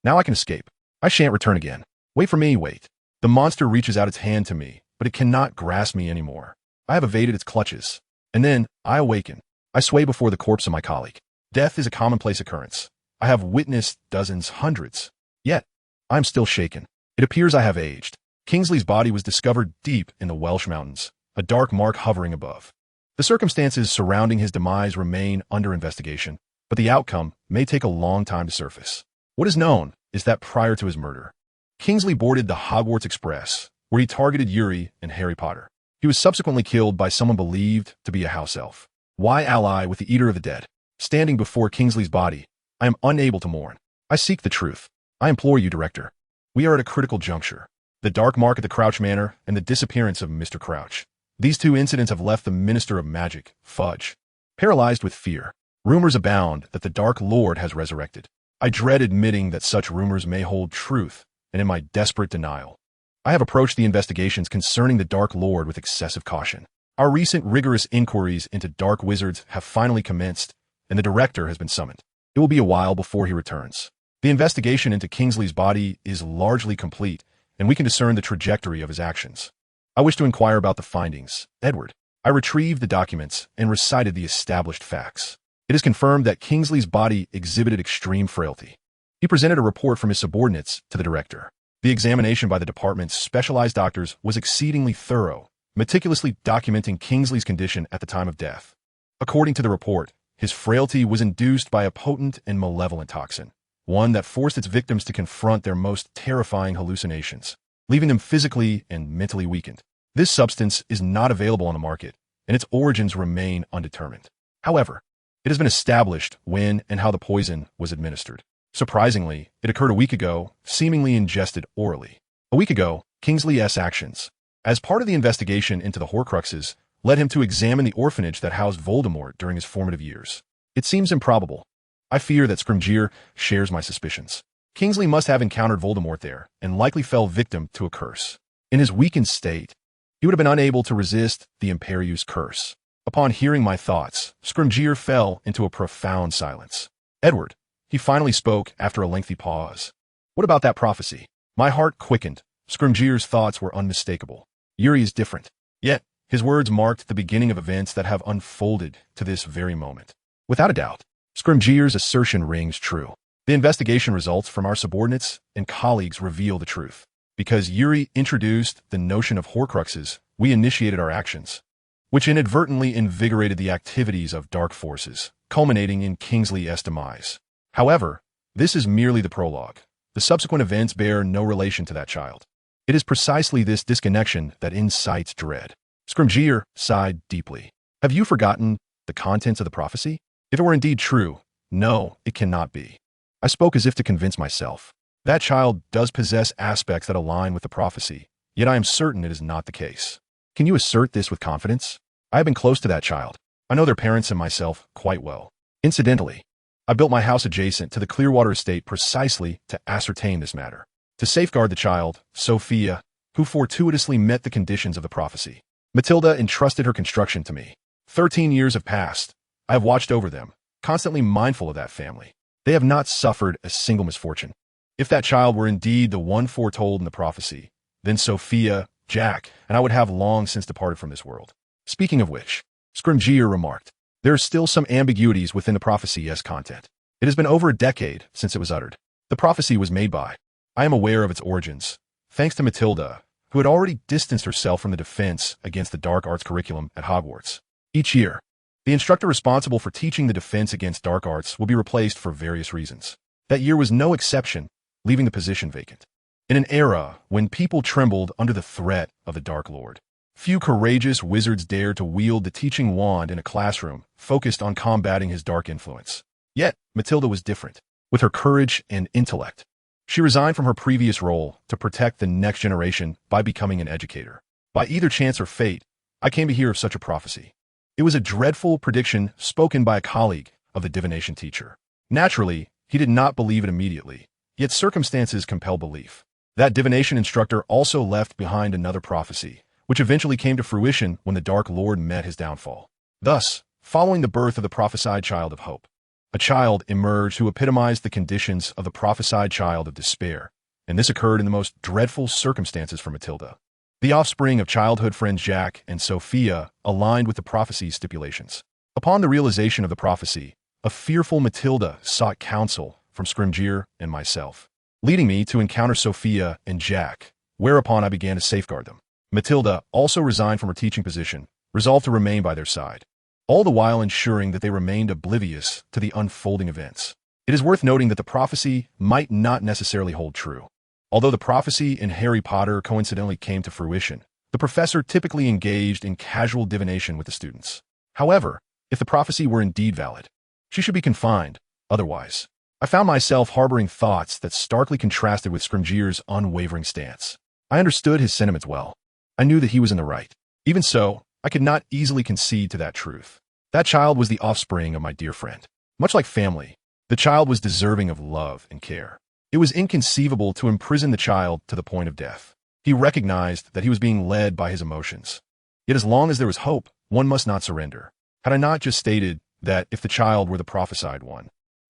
Now I can escape. I shan't return again. Wait for me, wait. The monster reaches out its hand to me, but it cannot grasp me anymore. I have evaded its clutches. And then, I awaken. I sway before the corpse of my colleague. Death is a commonplace occurrence. I have witnessed dozens, hundreds. Yet, I am still shaken. It appears I have aged. Kingsley's body was discovered deep in the Welsh mountains, a dark mark hovering above. The circumstances surrounding his demise remain under investigation, but the outcome may take a long time to surface. What is known is that prior to his murder, Kingsley boarded the Hogwarts Express, where he targeted Yuri and Harry Potter. He was subsequently killed by someone believed to be a house elf. Why ally with the Eater of the Dead? Standing before Kingsley's body, I am unable to mourn. I seek the truth. I implore you, Director. We are at a critical juncture. The dark mark at the Crouch Manor and the disappearance of Mr. Crouch. These two incidents have left the Minister of Magic, Fudge, paralyzed with fear. Rumors abound that the Dark Lord has resurrected. I dread admitting that such rumors may hold truth, and in my desperate denial, I have approached the investigations concerning the Dark Lord with excessive caution. Our recent rigorous inquiries into dark wizards have finally commenced, and the director has been summoned. It will be a while before he returns. The investigation into Kingsley's body is largely complete, and we can discern the trajectory of his actions. I wish to inquire about the findings, Edward. I retrieved the documents and recited the established facts. It is confirmed that Kingsley's body exhibited extreme frailty. He presented a report from his subordinates to the director. The examination by the department's specialized doctors was exceedingly thorough, meticulously documenting Kingsley's condition at the time of death. According to the report, his frailty was induced by a potent and malevolent toxin, one that forced its victims to confront their most terrifying hallucinations, leaving them physically and mentally weakened. This substance is not available on the market, and its origins remain undetermined. However, it has been established when and how the poison was administered. Surprisingly, it occurred a week ago, seemingly ingested orally. A week ago, Kingsley's actions, as part of the investigation into the Horcruxes, led him to examine the orphanage that housed Voldemort during his formative years. It seems improbable. I fear that Scrimgeour shares my suspicions. Kingsley must have encountered Voldemort there, and likely fell victim to a curse. In his weakened state, he would have been unable to resist the Imperius curse. Upon hearing my thoughts, Scrimgeour fell into a profound silence. Edward, he finally spoke after a lengthy pause. What about that prophecy? My heart quickened. Scrimgeour's thoughts were unmistakable. Yuri is different. Yet, his words marked the beginning of events that have unfolded to this very moment. Without a doubt, Scrimgeour's assertion rings true. The investigation results from our subordinates and colleagues reveal the truth. Because Yuri introduced the notion of Horcruxes, we initiated our actions, which inadvertently invigorated the activities of dark forces, culminating in Kingsley's demise. However, this is merely the prologue. The subsequent events bear no relation to that child. It is precisely this disconnection that incites dread. Scrimgeour sighed deeply. Have you forgotten the contents of the prophecy? If it were indeed true, no, it cannot be. I spoke as if to convince myself. That child does possess aspects that align with the prophecy, yet I am certain it is not the case. Can you assert this with confidence? I have been close to that child. I know their parents and myself quite well. Incidentally, I built my house adjacent to the Clearwater estate precisely to ascertain this matter. To safeguard the child, Sophia, who fortuitously met the conditions of the prophecy. Matilda entrusted her construction to me. 13 years have passed. I have watched over them, constantly mindful of that family. They have not suffered a single misfortune. If that child were indeed the one foretold in the prophecy, then Sophia, Jack, and I would have long since departed from this world. Speaking of which, Scrimgeour remarked, there are still some ambiguities within the prophecy's content. It has been over a decade since it was uttered. The prophecy was made by. I am aware of its origins, thanks to Matilda, who had already distanced herself from the defense against the dark arts curriculum at Hogwarts. Each year, the instructor responsible for teaching the defense against dark arts will be replaced for various reasons. That year was no exception, leaving the position vacant. In an era when people trembled under the threat of the Dark Lord, few courageous wizards dared to wield the teaching wand in a classroom focused on combating his dark influence. Yet, Matilda was different. With her courage and intellect, she resigned from her previous role to protect the next generation by becoming an educator. By either chance or fate, I came to hear of such a prophecy. It was a dreadful prediction spoken by a colleague of the divination teacher. Naturally, he did not believe it immediately, yet circumstances compelled belief. That divination instructor also left behind another prophecy, which eventually came to fruition when the Dark Lord met his downfall. Thus, following the birth of the prophesied child of hope, a child emerged who epitomized the conditions of the prophesied child of despair, and this occurred in the most dreadful circumstances for Matilda. The offspring of childhood friends Jack and Sophia aligned with the prophecy's stipulations. Upon the realization of the prophecy, a fearful Matilda sought counsel from Scrimgeour and myself, leading me to encounter Sophia and Jack, whereupon I began to safeguard them. Matilda also resigned from her teaching position, resolved to remain by their side, all the while ensuring that they remained oblivious to the unfolding events. It is worth noting that the prophecy might not necessarily hold true. Although the prophecy in Harry Potter coincidentally came to fruition, the professor typically engaged in casual divination with the students. However, if the prophecy were indeed valid, she should be confined. Otherwise, I found myself harboring thoughts that starkly contrasted with Scrimgeour's unwavering stance. I understood his sentiments well. I knew that he was in the right. Even so, I could not easily concede to that truth. That child was the offspring of my dear friend. Much like family, the child was deserving of love and care. It was inconceivable to imprison the child to the point of death. He recognized that he was being led by his emotions. Yet as long as there was hope, one must not surrender. Had I not just stated that if the child were the prophesied one,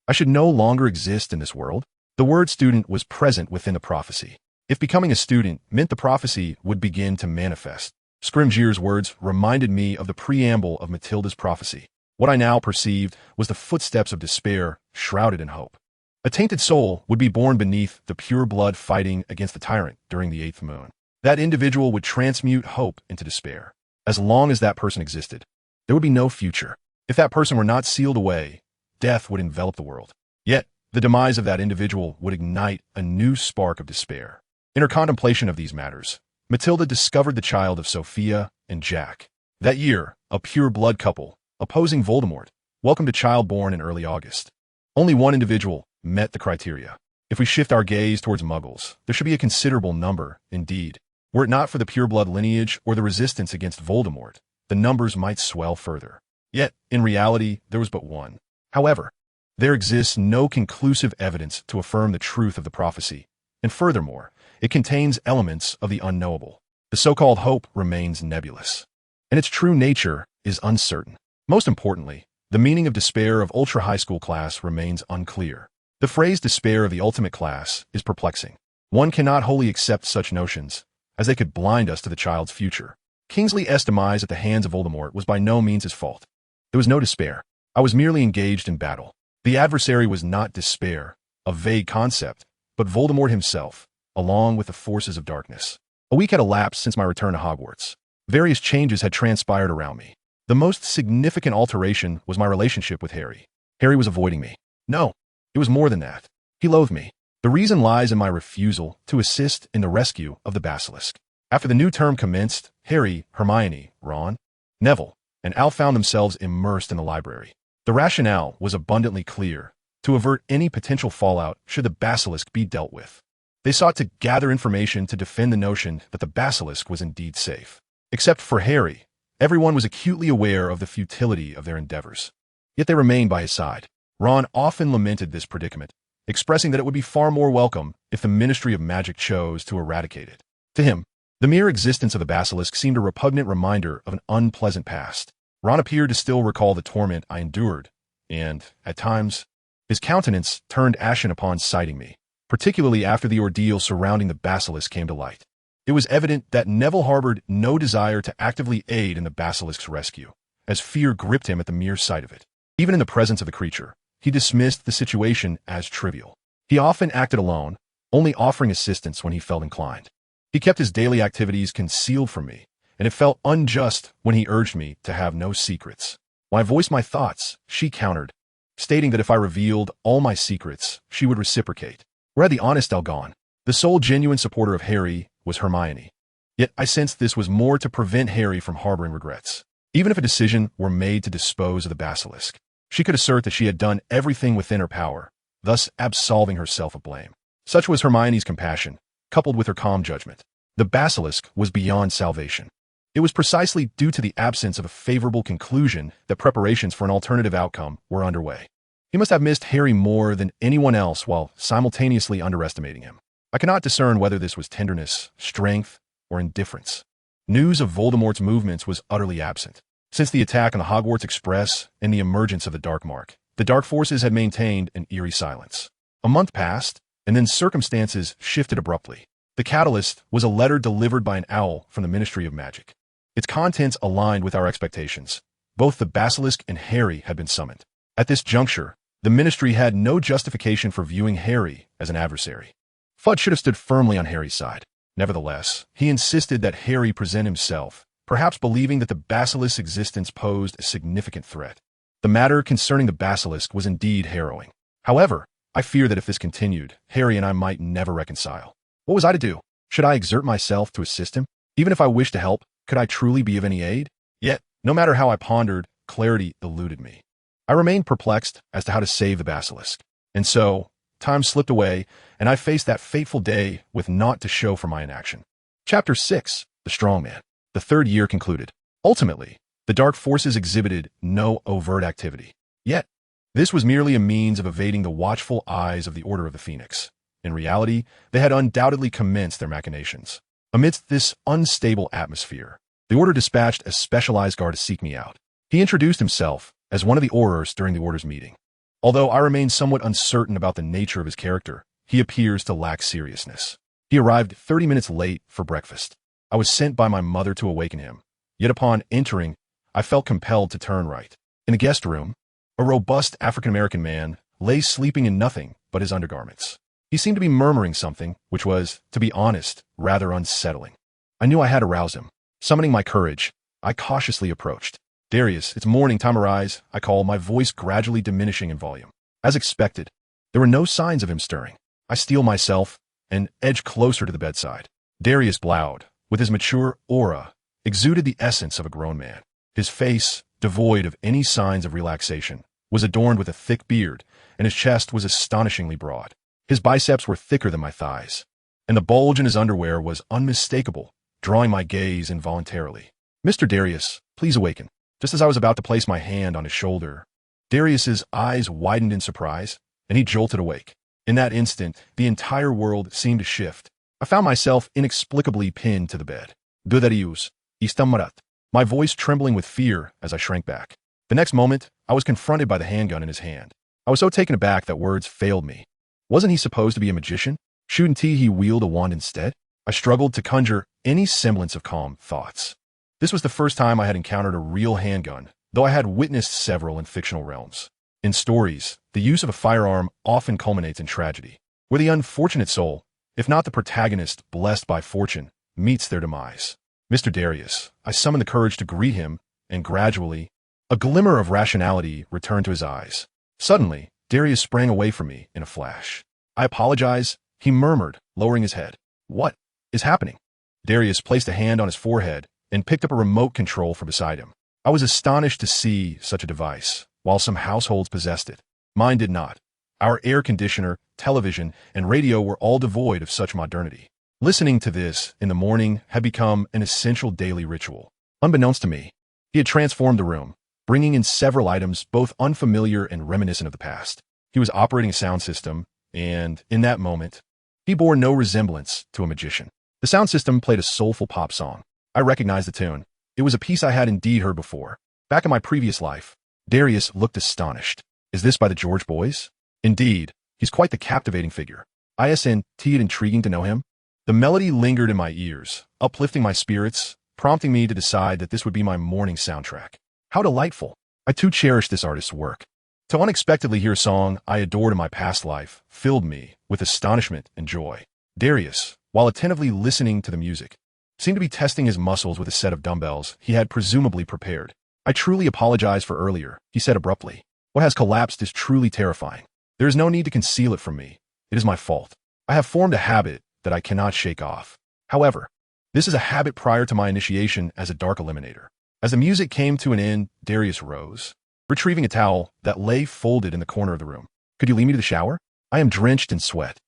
I should no longer exist in this world? The word student was present within the prophecy. If becoming a student meant the prophecy would begin to manifest, Scrimgeour's words reminded me of the preamble of Matilda's prophecy. What I now perceived was the footsteps of despair shrouded in hope. A tainted soul would be born beneath the pure blood fighting against the tyrant during the 8th moon. That individual would transmute hope into despair. As long as that person existed, there would be no future. If that person were not sealed away, death would envelop the world. Yet, the demise of that individual would ignite a new spark of despair. In her contemplation of these matters, Matilda discovered the child of Sophia and Jack. That year, a pure blood couple, opposing Voldemort, welcomed a child born in early August. Only one individual met the criteria. If we shift our gaze towards Muggles, there should be a considerable number, indeed. Were it not for the pureblood lineage or the resistance against Voldemort, the numbers might swell further. Yet, in reality, there was but one. However, there exists no conclusive evidence to affirm the truth of the prophecy, and furthermore, it contains elements of the unknowable. The so-called hope remains nebulous, and its true nature is uncertain. Most importantly, the meaning of despair of ultra-high school class remains unclear. The phrase despair of the ultimate class is perplexing. One cannot wholly accept such notions, as they could blind us to the child's future. Kingsley's demise at the hands of Voldemort was by no means his fault. There was no despair. I was merely engaged in battle. The adversary was not despair, a vague concept, but Voldemort himself, along with the forces of darkness. A week had elapsed since my return to Hogwarts. Various changes had transpired around me. The most significant alteration was my relationship with Harry. Harry was avoiding me. No, it was more than that. He loathed me. The reason lies in my refusal to assist in the rescue of the basilisk. After the new term commenced, Harry, Hermione, Ron, Neville, and Al found themselves immersed in the library. The rationale was abundantly clear: to avert any potential fallout should the basilisk be dealt with. They sought to gather information to defend the notion that the basilisk was indeed safe. Except for Harry, everyone was acutely aware of the futility of their endeavors. Yet they remained by his side. Ron often lamented this predicament, expressing that it would be far more welcome if the Ministry of Magic chose to eradicate it. To him, the mere existence of the basilisk seemed a repugnant reminder of an unpleasant past. Ron appeared to still recall the torment I endured, and, at times, his countenance turned ashen upon sighting me, particularly after the ordeal surrounding the basilisk came to light. It was evident that Neville harbored no desire to actively aid in the basilisk's rescue, as fear gripped him at the mere sight of it. Even in the presence of the creature, he dismissed the situation as trivial. He often acted alone, only offering assistance when he felt inclined. He kept his daily activities concealed from me, and it felt unjust when he urged me to have no secrets. When I voiced my thoughts, she countered, stating that if I revealed all my secrets, she would reciprocate. Where had the honest Elle gone? The sole genuine supporter of Harry was Hermione. Yet I sensed this was more to prevent Harry from harboring regrets. Even if a decision were made to dispose of the basilisk, she could assert that she had done everything within her power, thus absolving herself of blame. Such was Hermione's compassion, coupled with her calm judgment. The basilisk was beyond salvation. It was precisely due to the absence of a favorable conclusion that preparations for an alternative outcome were underway. He must have missed Harry more than anyone else while simultaneously underestimating him. I cannot discern whether this was tenderness, strength, or indifference. News of Voldemort's movements was utterly absent. Since the attack on the Hogwarts Express and the emergence of the Dark Mark, the Dark Forces had maintained an eerie silence. A month passed, and then circumstances shifted abruptly. The catalyst was a letter delivered by an owl from the Ministry of Magic. Its contents aligned with our expectations. Both the basilisk and Harry had been summoned. At this juncture, the Ministry had no justification for viewing Harry as an adversary. Fudge should have stood firmly on Harry's side. Nevertheless, he insisted that Harry present himself, perhaps believing that the basilisk's existence posed a significant threat. The matter concerning the basilisk was indeed harrowing. However, I fear that if this continued, Harry and I might never reconcile. What was I to do? Should I exert myself to assist him? Even if I wished to help, could I truly be of any aid? Yet, no matter how I pondered, clarity eluded me. I remained perplexed as to how to save the basilisk. And so, time slipped away, and I faced that fateful day with naught to show for my inaction. Chapter 6. The Strongman. The third year concluded. Ultimately, the Dark Forces exhibited no overt activity. Yet, this was merely a means of evading the watchful eyes of the Order of the Phoenix. In reality, they had undoubtedly commenced their machinations. Amidst this unstable atmosphere, The order dispatched a specialized guard to seek me out. He introduced himself as one of the Aurors during the order's meeting. Although I remain somewhat uncertain about the nature of his character, he appears to lack seriousness. He arrived 30 minutes late for breakfast. I was sent by my mother to awaken him. Yet upon entering, I felt compelled to turn right. In the guest room, a robust African-American man lay sleeping in nothing but his undergarments. He seemed to be murmuring something, which was, to be honest, rather unsettling. I knew I had to rouse him. Summoning my courage, I cautiously approached. "Darius, it's morning time, arise," I called, my voice gradually diminishing in volume. As expected, there were no signs of him stirring. I steeled myself and edged closer to the bedside. Darius Bloud, with his mature aura, exuded the essence of a grown man. His face, devoid of any signs of relaxation, was adorned with a thick beard, and his chest was astonishingly broad. His biceps were thicker than my thighs, and the bulge in his underwear was unmistakable, drawing my gaze involuntarily. "Mr. Darius, please awaken." Just as I was about to place my hand on his shoulder, Darius's eyes widened in surprise, and he jolted awake. In that instant, the entire world seemed to shift. I found myself inexplicably pinned to the bed. "Darius, istamarat," my voice trembling with fear as I shrank back. The next moment, I was confronted by the handgun in his hand. I was so taken aback that words failed me. Wasn't he supposed to be a magician? Shouldn't he wield a wand instead? I struggled to conjure any semblance of calm thoughts. This was the first time I had encountered a real handgun, though I had witnessed several in fictional realms. In stories, the use of a firearm often culminates in tragedy, where the unfortunate soul, if not the protagonist blessed by fortune, meets their demise. "Mr. Darius," I summoned the courage to greet him, and gradually, a glimmer of rationality returned to his eyes. Suddenly, Darius sprang away from me in a flash. "I apologize," he murmured, lowering his head. "What is happening?" Darius placed a hand on his forehead and picked up a remote control from beside him. I was astonished to see such a device, while some households possessed it. Mine did not. Our air conditioner, television, and radio were all devoid of such modernity. Listening to this in the morning had become an essential daily ritual. Unbeknownst to me, he had transformed the room, bringing in several items both unfamiliar and reminiscent of the past. He was operating a sound system, and, in that moment, he bore no resemblance to a magician. The sound system played a soulful pop song. I recognized the tune. It was a piece I had indeed heard before. Back in my previous life, Darius looked astonished. "Is this by the George Boys?" Indeed, he's quite the captivating figure. Isn't it intriguing to know him? The melody lingered in my ears, uplifting my spirits, prompting me to decide that this would be my morning soundtrack. How delightful. I too cherished this artist's work. To unexpectedly hear a song I adored in my past life filled me with astonishment and joy. Darius, while attentively listening to the music, seemed to be testing his muscles with a set of dumbbells he had presumably prepared. "I truly apologize for earlier," he said abruptly. "What has collapsed is truly terrifying. There is no need to conceal it from me. It is my fault. I have formed a habit that I cannot shake off. However, this is a habit prior to my initiation as a dark eliminator." As the music came to an end, Darius rose, retrieving a towel that lay folded in the corner of the room. "Could you lead me to the shower? I am drenched in sweat."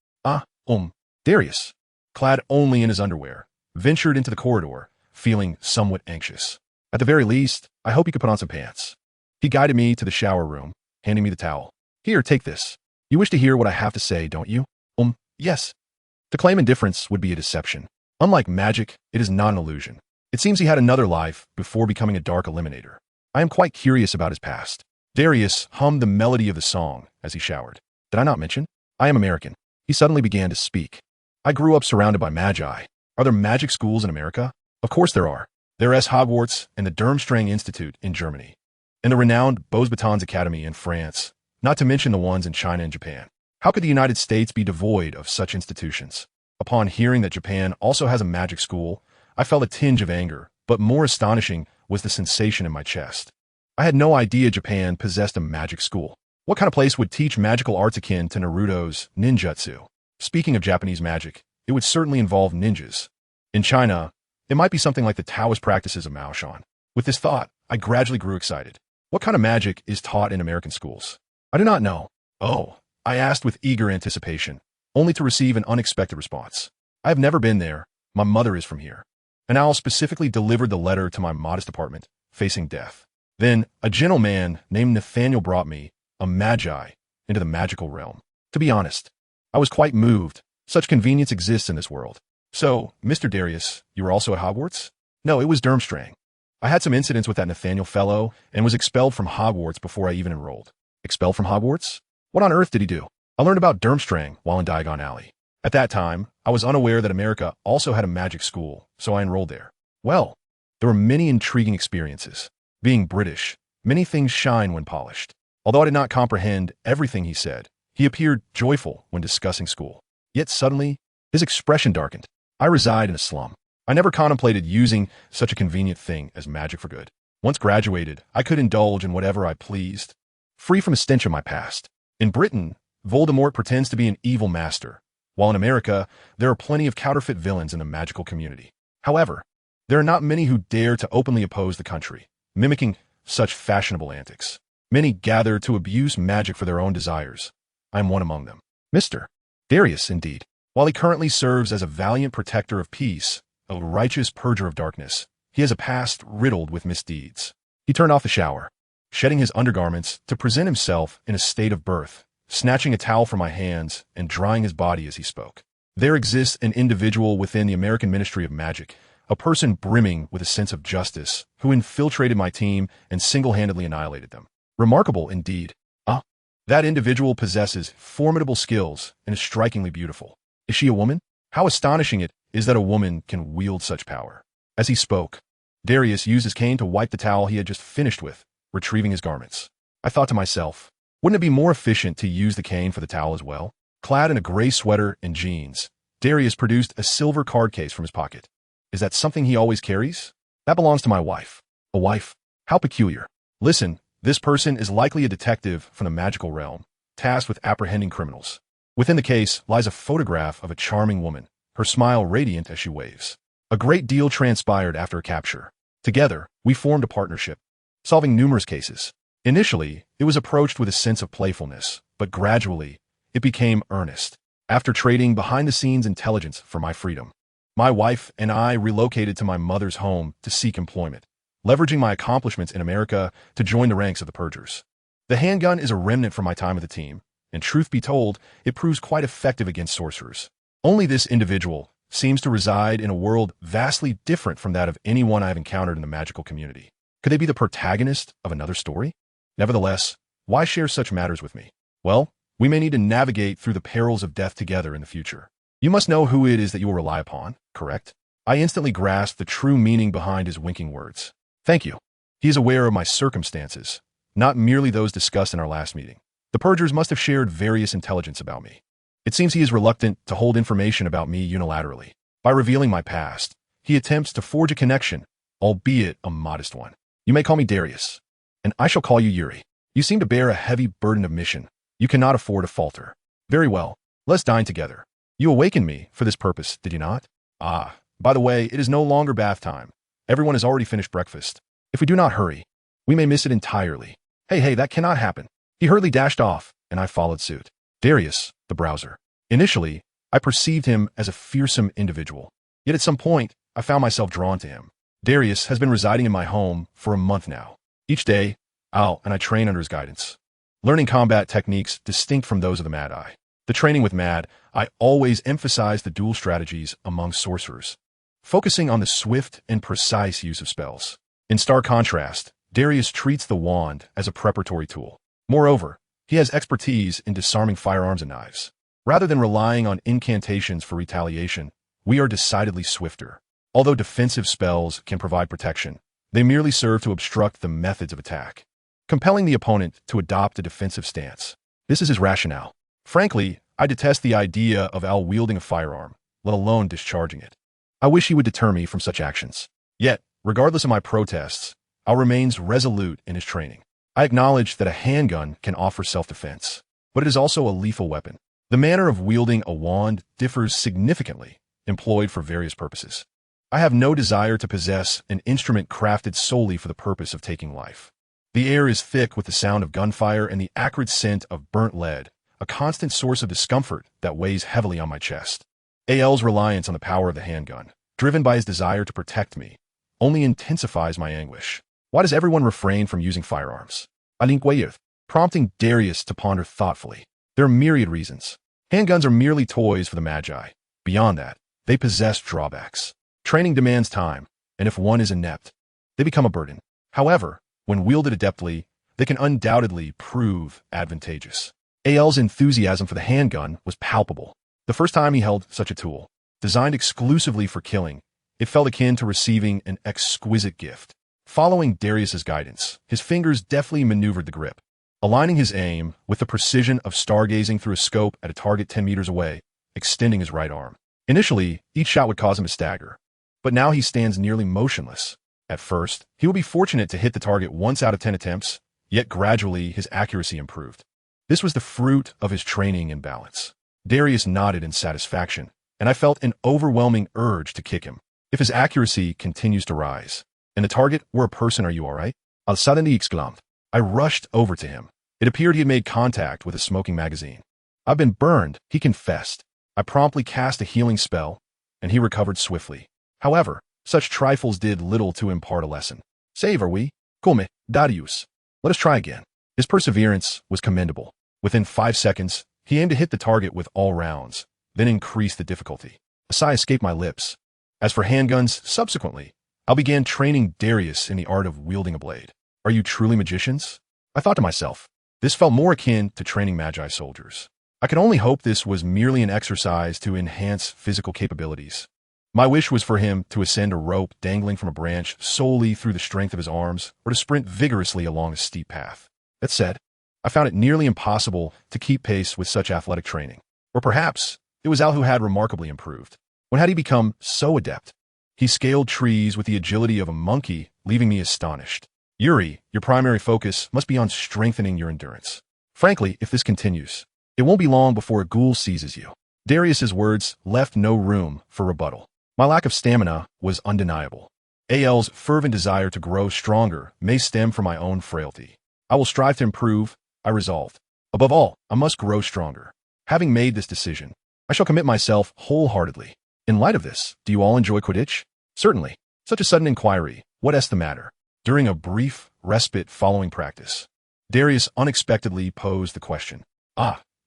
Darius, clad only in his underwear, ventured into the corridor, feeling somewhat anxious. "At the very least, I hope you could put on some pants." He guided me to the shower room, handing me the towel. "Here, take this. You wish to hear what I have to say, don't you?" Yes." To claim indifference would be a deception. Unlike magic, it is not an illusion. It seems he had another life before becoming a dark eliminator. I am quite curious about his past. Darius hummed the melody of the song as he showered. "Did I not mention? I am American." He suddenly began to speak. "I grew up surrounded by magi. Are there magic schools in America? Of course there are. There is Hogwarts and the Durmstrang Institute in Germany, and the renowned Beauxbatons Academy in France, not to mention the ones in China and Japan. How could the United States be devoid of such institutions?" Upon hearing that Japan also has a magic school, I felt a tinge of anger, but more astonishing was the sensation in my chest. I had no idea Japan possessed a magic school. What kind of place would teach magical arts akin to Naruto's ninjutsu? Speaking of Japanese magic, it would certainly involve ninjas. In China, it might be something like the Taoist practices of Maoshan. With this thought, I gradually grew excited. What kind of magic is taught in American schools? I do not know. "Oh," I asked with eager anticipation, only to receive an unexpected response. "I have never been there. My mother is from here." An owl specifically delivered the letter to my modest apartment, facing death. Then, a gentleman named Nathaniel brought me, a magi, into the magical realm. To be honest, I was quite moved. Such convenience exists in this world. "So, Mr. Darius, you are also at Hogwarts?" No, it was Durmstrang. I had some incidents with that Nathaniel fellow and was expelled from Hogwarts before I even enrolled. Expelled from Hogwarts? What on earth did he do? I learned about Durmstrang while in Diagon Alley. At that time, I was unaware that America also had a magic school, so I enrolled there. Well, there were many intriguing experiences. Being British, many things shine when polished. Although I did not comprehend everything he said, he appeared joyful when discussing school. Yet suddenly, his expression darkened. I reside in a slum. I never contemplated using such a convenient thing as magic for good. Once graduated, I could indulge in whatever I pleased, free from a stench of my past. In Britain, Voldemort pretends to be an evil master, while in America, there are plenty of counterfeit villains in the magical community. However, there are not many who dare to openly oppose the country, mimicking such fashionable antics. Many gather to abuse magic for their own desires. I am one among them. Mr. Darius, indeed. While he currently serves as a valiant protector of peace, a righteous purger of darkness, he has a past riddled with misdeeds. He turned off the shower, shedding his undergarments to present himself in a state of birth, snatching a towel from my hands and drying his body as he spoke. There exists an individual within the American Ministry of Magic, a person brimming with a sense of justice, who infiltrated my team and single-handedly annihilated them. Remarkable indeed. That individual possesses formidable skills and is strikingly beautiful. Is she a woman? How astonishing it is that a woman can wield such power. As he spoke, Darius used his cane to wipe the towel he had just finished with, retrieving his garments. I thought to myself, wouldn't it be more efficient to use the cane for the towel as well? Clad in a gray sweater and jeans, Darius produced a silver card case from his pocket. Is that something he always carries? That belongs to my wife. A wife? How peculiar. Listen, this person is likely a detective from the magical realm, tasked with apprehending criminals. Within the case lies a photograph of a charming woman, her smile radiant as she waves. A great deal transpired after a capture. Together, we formed a partnership, solving numerous cases. Initially, it was approached with a sense of playfulness, but gradually, it became earnest. After trading behind-the-scenes intelligence for my freedom, my wife and I relocated to my mother's home to seek employment, leveraging my accomplishments in America to join the ranks of the Purgers. The handgun is a remnant from my time with the team, and truth be told, it proves quite effective against sorcerers. Only this individual seems to reside in a world vastly different from that of anyone I have encountered in the magical community. Could they be the protagonist of another story? Nevertheless, why share such matters with me? Well, we may need to navigate through the perils of death together in the future. You must know who it is that you will rely upon, correct? I instantly grasped the true meaning behind his winking words. Thank you. He is aware of my circumstances, not merely those discussed in our last meeting. The Purgers must have shared various intelligence about me. It seems he is reluctant to hold information about me unilaterally. By revealing my past, he attempts to forge a connection, albeit a modest one. You may call me Darius, and I shall call you Yuri. You seem to bear a heavy burden of mission. You cannot afford to falter. Very well, let's dine together. You awakened me for this purpose, did you not? By the way, it is no longer bath time. Everyone has already finished breakfast. If we do not hurry, we may miss it entirely. Hey, that cannot happen. He hurriedly dashed off, and I followed suit. Darius, the browser. Initially, I perceived him as a fearsome individual. Yet at some point, I found myself drawn to him. Darius has been residing in my home for a month now. Each day, I train under his guidance, learning combat techniques distinct from those of the Mad Eye. The training with Mad, I always emphasize the dual strategies among sorcerers, focusing on the swift and precise use of spells. In stark contrast, Darius treats the wand as a preparatory tool. Moreover, he has expertise in disarming firearms and knives. Rather than relying on incantations for retaliation, we are decidedly swifter. Although defensive spells can provide protection, they merely serve to obstruct the methods of attack, compelling the opponent to adopt a defensive stance. This is his rationale. Frankly, I detest the idea of Al wielding a firearm, let alone discharging it. I wish he would deter me from such actions. Yet, regardless of my protests, Al remains resolute in his training. I acknowledge that a handgun can offer self-defense, but it is also a lethal weapon. The manner of wielding a wand differs significantly, employed for various purposes. I have no desire to possess an instrument crafted solely for the purpose of taking life. The air is thick with the sound of gunfire and the acrid scent of burnt lead, a constant source of discomfort that weighs heavily on my chest. Al's reliance on the power of the handgun, driven by his desire to protect me, only intensifies my anguish. Why does everyone refrain from using firearms? Prompting Darius to ponder thoughtfully. There are myriad reasons. Handguns are merely toys for the Magi. Beyond that, they possess drawbacks. Training demands time, and if one is inept, they become a burden. However, when wielded adeptly, they can undoubtedly prove advantageous. AL's enthusiasm for the handgun was palpable. The first time he held such a tool, designed exclusively for killing, it felt akin to receiving an exquisite gift. Following Darius's guidance, his fingers deftly maneuvered the grip, aligning his aim with the precision of stargazing through a scope at a target 10 meters away, extending his right arm. Initially, each shot would cause him to stagger, but now he stands nearly motionless. At first, he will be fortunate to hit the target once out of 10 attempts, yet gradually his accuracy improved. This was the fruit of his training and balance. Darius nodded in satisfaction, and I felt an overwhelming urge to kick him. If his accuracy continues to rise, and the target were a person, are you all right? Al suddenly exclaimed. I rushed over to him. It appeared he had made contact with a smoking magazine. I've been burned, he confessed. I promptly cast a healing spell, and he recovered swiftly. However, such trifles did little to impart a lesson. Save, are we? Come, Darius. Let us try again. His perseverance was commendable. Within 5 seconds, he aimed to hit the target with all rounds, then increased the difficulty. A sigh escaped my lips. As for handguns, subsequently, I began training Darius in the art of wielding a blade. Are you truly magicians? I thought to myself. This felt more akin to training magi soldiers. I could only hope this was merely an exercise to enhance physical capabilities. My wish was for him to ascend a rope dangling from a branch solely through the strength of his arms, or to sprint vigorously along a steep path. That said, I found it nearly impossible to keep pace with such athletic training. Or perhaps it was Al who had remarkably improved. When had he become so adept? He scaled trees with the agility of a monkey, leaving me astonished. Yuri, your primary focus must be on strengthening your endurance. Frankly, if this continues, it won't be long before a ghoul seizes you. Darius's words left no room for rebuttal. My lack of stamina was undeniable. AL's fervent desire to grow stronger may stem from my own frailty. I will strive to improve, I resolved. Above all, I must grow stronger. Having made this decision, I shall commit myself wholeheartedly. In light of this, do you all enjoy Quidditch? Certainly. Such a sudden inquiry. What is the matter? During a brief respite following practice, Darius unexpectedly posed the question.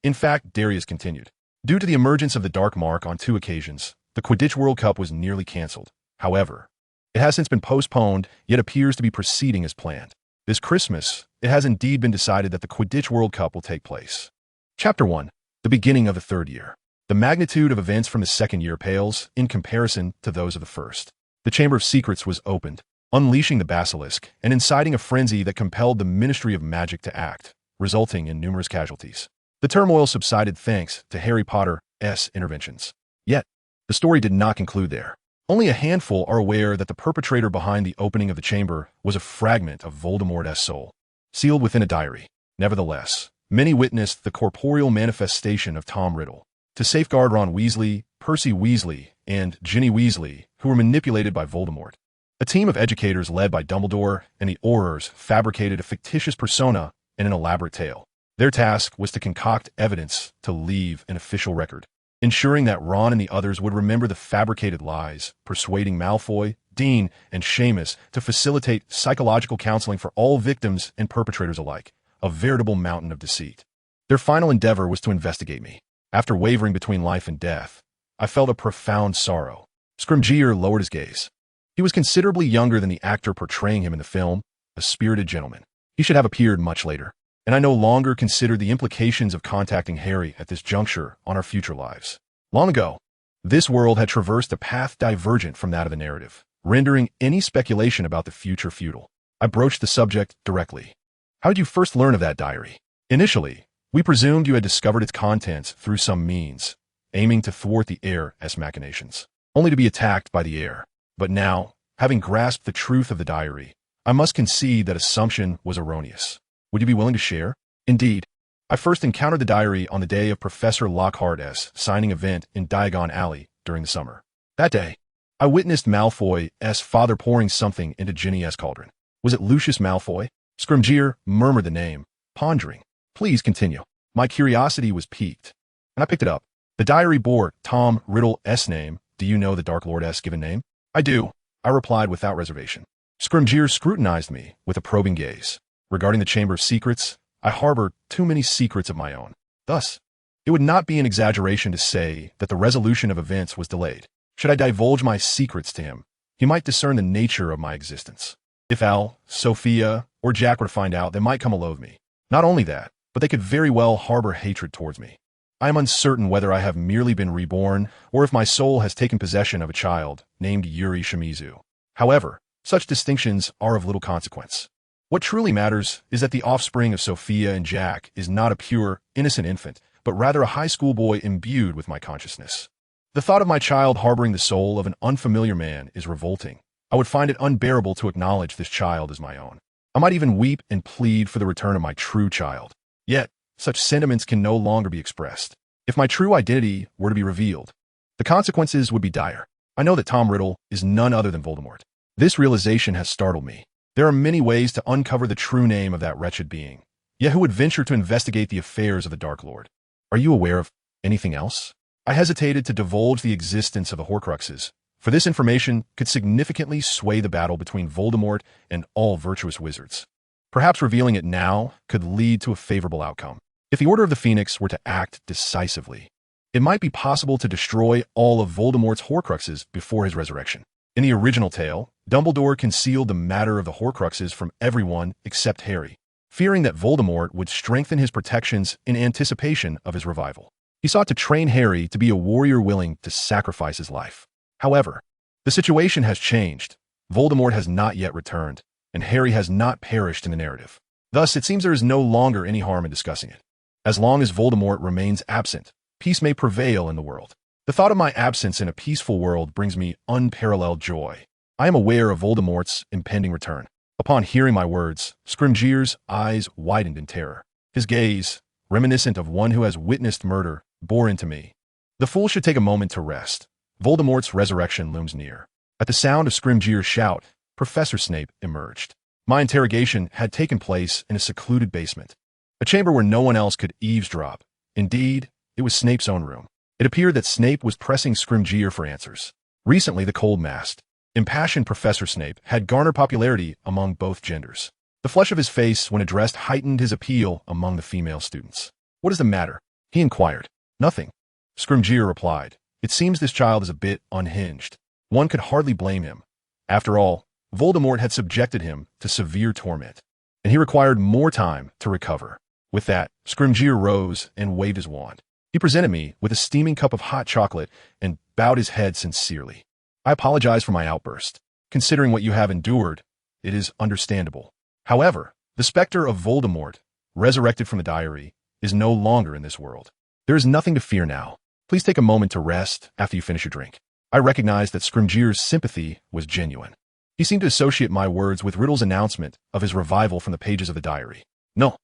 In fact, Darius continued. Due to the emergence of the Dark Mark on 2 occasions, the Quidditch World Cup was nearly cancelled. However, it has since been postponed, yet appears to be proceeding as planned. This Christmas, it has indeed been decided that the Quidditch World Cup will take place. Chapter 1. The beginning of the 3rd year. The magnitude of events from the 2nd year pales in comparison to those of the 1st. The Chamber of Secrets was opened, unleashing the basilisk and inciting a frenzy that compelled the Ministry of Magic to act, resulting in numerous casualties. The turmoil subsided thanks to Harry Potter's interventions. Yet, the story did not conclude there. Only a handful are aware that the perpetrator behind the opening of the chamber was a fragment of Voldemort's soul, sealed within a diary. Nevertheless, many witnessed the corporeal manifestation of Tom Riddle. To safeguard Ron Weasley, Percy Weasley, and Ginny Weasley, who were manipulated by Voldemort, a team of educators led by Dumbledore and the Aurors fabricated a fictitious persona and an elaborate tale. Their task was to concoct evidence to leave an official record, ensuring that Ron and the others would remember the fabricated lies, persuading Malfoy, Dean, and Seamus to facilitate psychological counseling for all victims and perpetrators alike, a veritable mountain of deceit. Their final endeavor was to investigate me. After wavering between life and death, I felt a profound sorrow. Scrimgeour lowered his gaze. He was considerably younger than the actor portraying him in the film, a spirited gentleman. He should have appeared much later, and I no longer considered the implications of contacting Harry at this juncture on our future lives. Long ago, this world had traversed a path divergent from that of the narrative, rendering any speculation about the future futile. I broached the subject directly. How did you first learn of that diary? Initially, we presumed you had discovered its contents through some means, aiming to thwart the heir's machinations, only to be attacked by the heir. But now, having grasped the truth of the diary, I must concede that assumption was erroneous. Would you be willing to share? Indeed, I first encountered the diary on the day of Professor Lockhart's signing event in Diagon Alley during the summer. That day, I witnessed Malfoy's father pouring something into Ginny's cauldron. Was it Lucius Malfoy? Scrimgeour murmured the name, pondering. Please continue. My curiosity was piqued, and I picked it up. The diary bore Tom Riddle's name. Do you know the Dark Lord's given name? I do, I replied without reservation. Scrimgeour scrutinized me with a probing gaze. Regarding the Chamber of Secrets, I harbor too many secrets of my own. Thus, it would not be an exaggeration to say that the resolution of events was delayed. Should I divulge my secrets to him, he might discern the nature of my existence. If Al, Sophia, or Jack were to find out, they might come loathe me. Not only that, but they could very well harbor hatred towards me. I am uncertain whether I have merely been reborn or if my soul has taken possession of a child named Yuri Shimizu. However, such distinctions are of little consequence. What truly matters is that the offspring of Sophia and Jack is not a pure, innocent infant, but rather a high school boy imbued with my consciousness. The thought of my child harboring the soul of an unfamiliar man is revolting. I would find it unbearable to acknowledge this child as my own. I might even weep and plead for the return of my true child. Yet, such sentiments can no longer be expressed. If my true identity were to be revealed, the consequences would be dire. I know that Tom Riddle is none other than Voldemort. This realization has startled me. There are many ways to uncover the true name of that wretched being. Yet who would venture to investigate the affairs of the Dark Lord? Are you aware of anything else? I hesitated to divulge the existence of the Horcruxes, for this information could significantly sway the battle between Voldemort and all virtuous wizards. Perhaps revealing it now could lead to a favorable outcome. If the Order of the Phoenix were to act decisively, it might be possible to destroy all of Voldemort's Horcruxes before his resurrection. In the original tale, Dumbledore concealed the matter of the Horcruxes from everyone except Harry, fearing that Voldemort would strengthen his protections in anticipation of his revival. He sought to train Harry to be a warrior willing to sacrifice his life. However, the situation has changed. Voldemort has not yet returned, and Harry has not perished in the narrative. Thus, it seems there is no longer any harm in discussing it. As long as Voldemort remains absent, peace may prevail in the world. The thought of my absence in a peaceful world brings me unparalleled joy. I am aware of Voldemort's impending return. Upon hearing my words, Scrimgeour's eyes widened in terror. His gaze, reminiscent of one who has witnessed murder, bore into me. The fool should take a moment to rest. Voldemort's resurrection looms near. At the sound of Scrimgeour's shout, Professor Snape emerged. My interrogation had taken place in a secluded basement, a chamber where no one else could eavesdrop. Indeed, it was Snape's own room. It appeared that Snape was pressing Scrimgeour for answers. Recently, the cold-masked, impassioned Professor Snape had garnered popularity among both genders. The flush of his face when addressed heightened his appeal among the female students. "What is the matter?" he inquired. "Nothing," Scrimgeour replied. "It seems this child is a bit unhinged." One could hardly blame him. After all, Voldemort had subjected him to severe torment, and he required more time to recover. With that, Scrimgeour rose and waved his wand. He presented me with a steaming cup of hot chocolate and bowed his head sincerely. "I apologize for my outburst. Considering what you have endured, it is understandable. However, the specter of Voldemort, resurrected from the diary, is no longer in this world. There is nothing to fear now. Please take a moment to rest after you finish your drink." I recognized that Scrimgeour's sympathy was genuine. He seemed to associate my words with Riddle's announcement of his revival from the pages of the diary. No.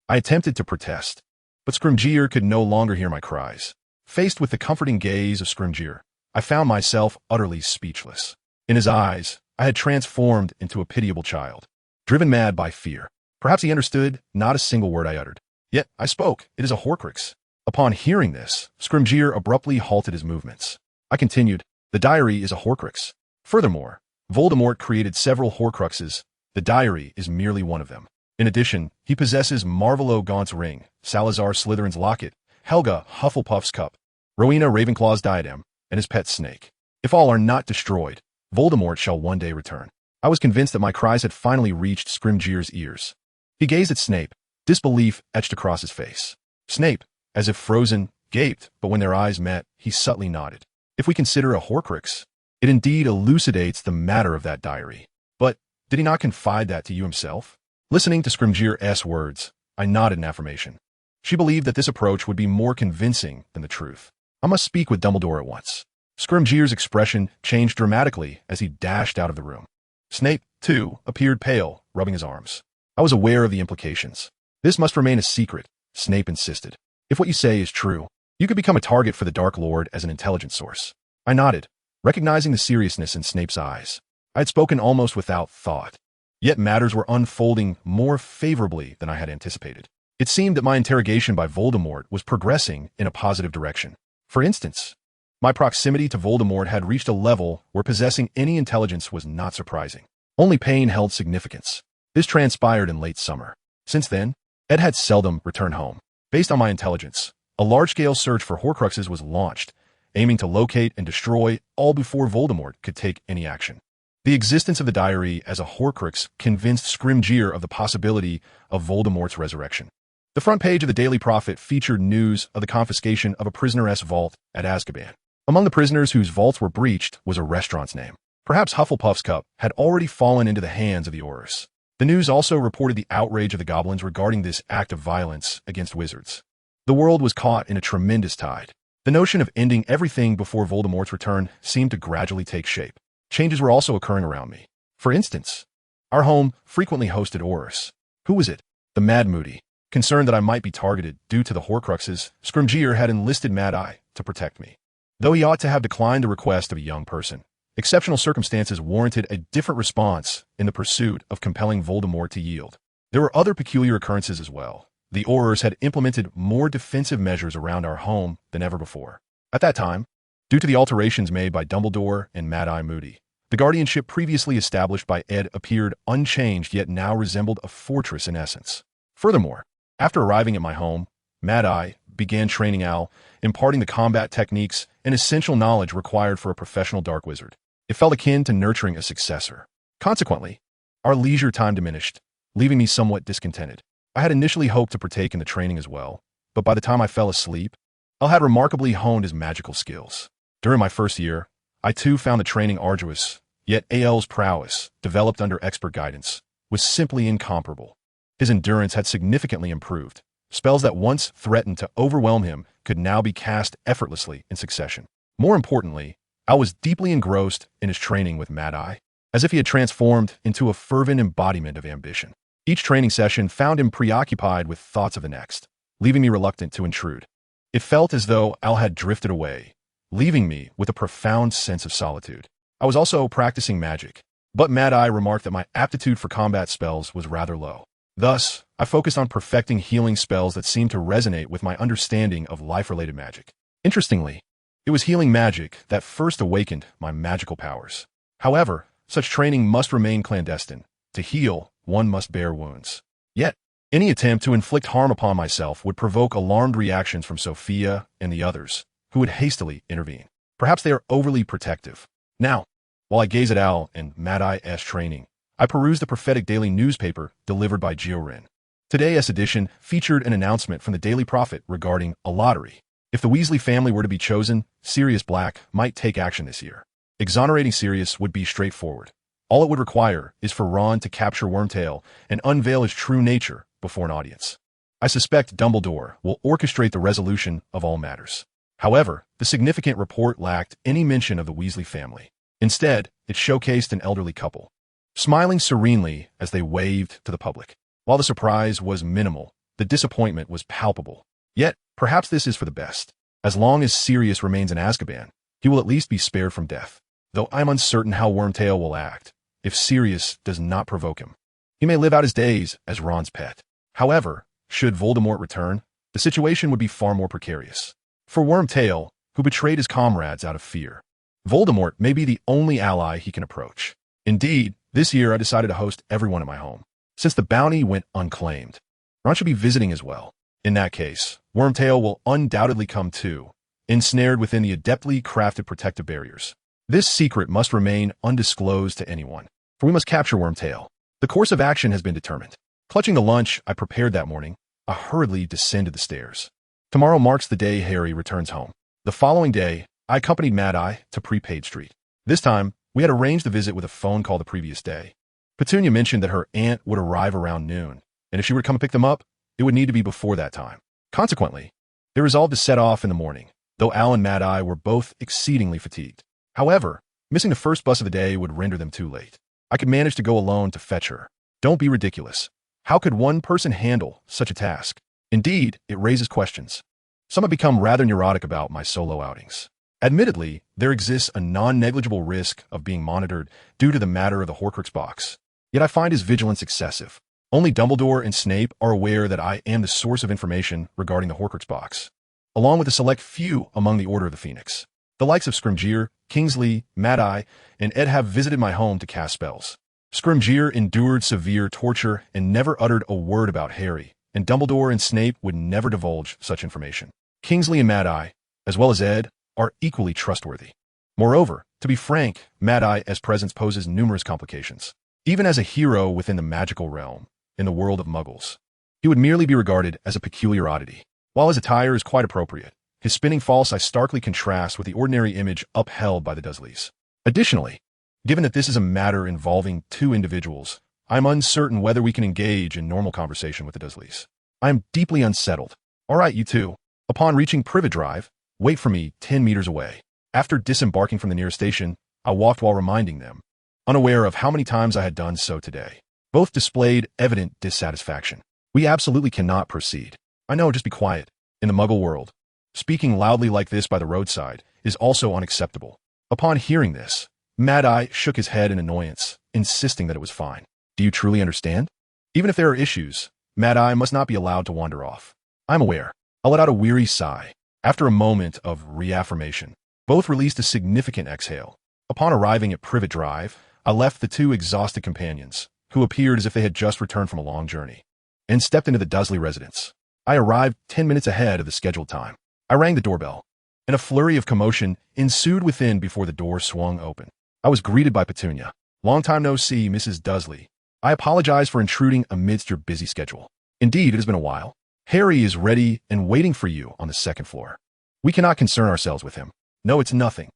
I attempted to protest, but Scrimgeour could no longer hear my cries. Faced with the comforting gaze of Scrimgeour, I found myself utterly speechless. In his eyes, I had transformed into a pitiable child, driven mad by fear. Perhaps he understood not a single word I uttered. Yet I spoke. "It is a Horcrux." Upon hearing this, Scrimgeour abruptly halted his movements. I continued, "The diary is a Horcrux. Furthermore, Voldemort created several Horcruxes. The diary is merely one of them. In addition, he possesses Marvolo Gaunt's ring, Salazar Slytherin's locket, Helga Hufflepuff's cup, Rowena Ravenclaw's diadem, and his pet snake. If all are not destroyed, Voldemort shall one day return." I was convinced that my cries had finally reached Scrimgeour's ears. He gazed at Snape, disbelief etched across his face. Snape, as if frozen, gaped, but when their eyes met, he subtly nodded. "If we consider a Horcrux, it indeed elucidates the matter of that diary. But did he not confide that to you himself?" Listening to Scrimgeour's words, I nodded in affirmation. She believed that this approach would be more convincing than the truth. I must speak with Dumbledore at once. Scrimgeour's expression changed dramatically as he dashed out of the room. Snape, too, appeared pale, rubbing his arms. I was aware of the implications. "This must remain a secret," Snape insisted. "If what you say is true, you could become a target for the Dark Lord as an intelligence source." I nodded, recognizing the seriousness in Snape's eyes. I had spoken almost without thought. Yet matters were unfolding more favorably than I had anticipated. It seemed that my interrogation by Voldemort was progressing in a positive direction. For instance, my proximity to Voldemort had reached a level where possessing any intelligence was not surprising. Only pain held significance. This transpired in late summer. Since then, Ed had seldom returned home. Based on my intelligence, a large-scale search for Horcruxes was launched, aiming to locate and destroy all before Voldemort could take any action. The existence of the diary as a Horcrux convinced Scrimgeour of the possibility of Voldemort's resurrection. The front page of the Daily Prophet featured news of the confiscation of a prisoner's vault at Azkaban. Among the prisoners whose vaults were breached was a restaurant's name. Perhaps Hufflepuff's cup had already fallen into the hands of the Aurors. The news also reported the outrage of the goblins regarding this act of violence against wizards. The world was caught in a tremendous tide. The notion of ending everything before Voldemort's return seemed to gradually take shape. Changes were also occurring around me. For instance, our home frequently hosted Aurors. Who was it? The Mad Moody. Concerned that I might be targeted due to the Horcruxes, Scrimgeour had enlisted Mad Eye to protect me. Though he ought to have declined the request of a young person, exceptional circumstances warranted a different response in the pursuit of compelling Voldemort to yield. There were other peculiar occurrences as well. The Aurors had implemented more defensive measures around our home than ever before. At that time, due to the alterations made by Dumbledore and Mad Eye Moody, the guardianship previously established by Ed appeared unchanged yet now resembled a fortress in essence. Furthermore, after arriving at my home, Mad Eye began training Al, imparting the combat techniques and essential knowledge required for a professional dark wizard. It felt akin to nurturing a successor. Consequently, our leisure time diminished, leaving me somewhat discontented. I had initially hoped to partake in the training as well, but by the time I fell asleep, Al had remarkably honed his magical skills. During my first year, I too found the training arduous, yet Al's prowess, developed under expert guidance, was simply incomparable. His endurance had significantly improved. Spells that once threatened to overwhelm him could now be cast effortlessly in succession. More importantly, Al was deeply engrossed in his training with Mad Eye, as if he had transformed into a fervent embodiment of ambition. Each training session found him preoccupied with thoughts of the next, leaving me reluctant to intrude. It felt as though Al had drifted away, leaving me with a profound sense of solitude. I was also practicing magic, but Mad Eye remarked that my aptitude for combat spells was rather low. Thus, I focused on perfecting healing spells that seemed to resonate with my understanding of life-related magic. Interestingly, it was healing magic that first awakened my magical powers. However, such training must remain clandestine. To heal, one must bear wounds. Yet, any attempt to inflict harm upon myself would provoke alarmed reactions from Sophia and the others, who would hastily intervene. Perhaps they are overly protective. Now, while I gaze at Al and Mad Eye's training, I perused the prophetic daily newspaper delivered by Giorin. Today's edition featured an announcement from the Daily Prophet regarding a lottery. If the Weasley family were to be chosen, Sirius Black might take action this year. Exonerating Sirius would be straightforward. All it would require is for Ron to capture Wormtail and unveil his true nature before an audience. I suspect Dumbledore will orchestrate the resolution of all matters. However, the significant report lacked any mention of the Weasley family. Instead, it showcased an elderly couple, smiling serenely as they waved to the public. While the surprise was minimal, the disappointment was palpable. Yet, perhaps this is for the best. As long as Sirius remains in Azkaban, he will at least be spared from death. Though I'm uncertain how Wormtail will act if Sirius does not provoke him. He may live out his days as Ron's pet. However, should Voldemort return, the situation would be far more precarious. For Wormtail, who betrayed his comrades out of fear, Voldemort may be the only ally he can approach. Indeed, this year I decided to host everyone at my home. Since the bounty went unclaimed, Ron should be visiting as well. In that case, Wormtail will undoubtedly come too, ensnared within the adeptly crafted protective barriers. This secret must remain undisclosed to anyone, for we must capture Wormtail. The course of action has been determined. Clutching the lunch I prepared that morning, I hurriedly descended the stairs. Tomorrow marks the day Harry returns home. The following day, I accompanied Mad Eye to Prepaid Street. This time, we had arranged the visit with a phone call the previous day. Petunia mentioned that her aunt would arrive around noon, and if she were to come pick them up, it would need to be before that time. Consequently, they resolved to set off in the morning, though Al and Mad Eye were both exceedingly fatigued. However, missing the first bus of the day would render them too late. I could manage to go alone to fetch her. Don't be ridiculous. How could one person handle such a task? Indeed, it raises questions. Some have become rather neurotic about my solo outings. Admittedly, there exists a non-negligible risk of being monitored due to the matter of the Horcrux box. Yet I find his vigilance excessive. Only Dumbledore and Snape are aware that I am the source of information regarding the Horcrux box, along with a select few among the Order of the Phoenix. The likes of Scrimgeour, Kingsley, Mad Eye, and Ed have visited my home to cast spells. Scrimgeour endured severe torture and never uttered a word about Harry, and Dumbledore and Snape would never divulge such information. Kingsley and Mad Eye, as well as Ed, are equally trustworthy. Moreover, to be frank, Mad Eye's presence poses numerous complications. Even as a hero within the magical realm, in the world of muggles, he would merely be regarded as a peculiar oddity. While his attire is quite appropriate, his spinning false eye starkly contrasts with the ordinary image upheld by the Dursleys. Additionally, given that this is a matter involving two individuals, I am uncertain whether we can engage in normal conversation with the Dursleys. I am deeply unsettled. All right, you two. Upon reaching Privet Drive, wait for me 10 meters away. After disembarking from the nearest station, I walked while reminding them, unaware of how many times I had done so today. Both displayed evident dissatisfaction. We absolutely cannot proceed. I know, just be quiet. In the Muggle world, speaking loudly like this by the roadside is also unacceptable. Upon hearing this, Mad Eye shook his head in annoyance, insisting that it was fine. Do you truly understand? Even if there are issues, Mad Eye must not be allowed to wander off. I'm aware. I let out a weary sigh. After a moment of reaffirmation, both released a significant exhale. Upon arriving at Privet Drive, I left the two exhausted companions, who appeared as if they had just returned from a long journey, and stepped into the Dursley residence. I arrived 10 minutes ahead of the scheduled time. I rang the doorbell, and a flurry of commotion ensued within before the door swung open. I was greeted by Petunia. Long time no see, Mrs. Dursley. I apologize for intruding amidst your busy schedule. Indeed, it has been a while. Harry is ready and waiting for you on the second floor. We cannot concern ourselves with him. No, it's nothing.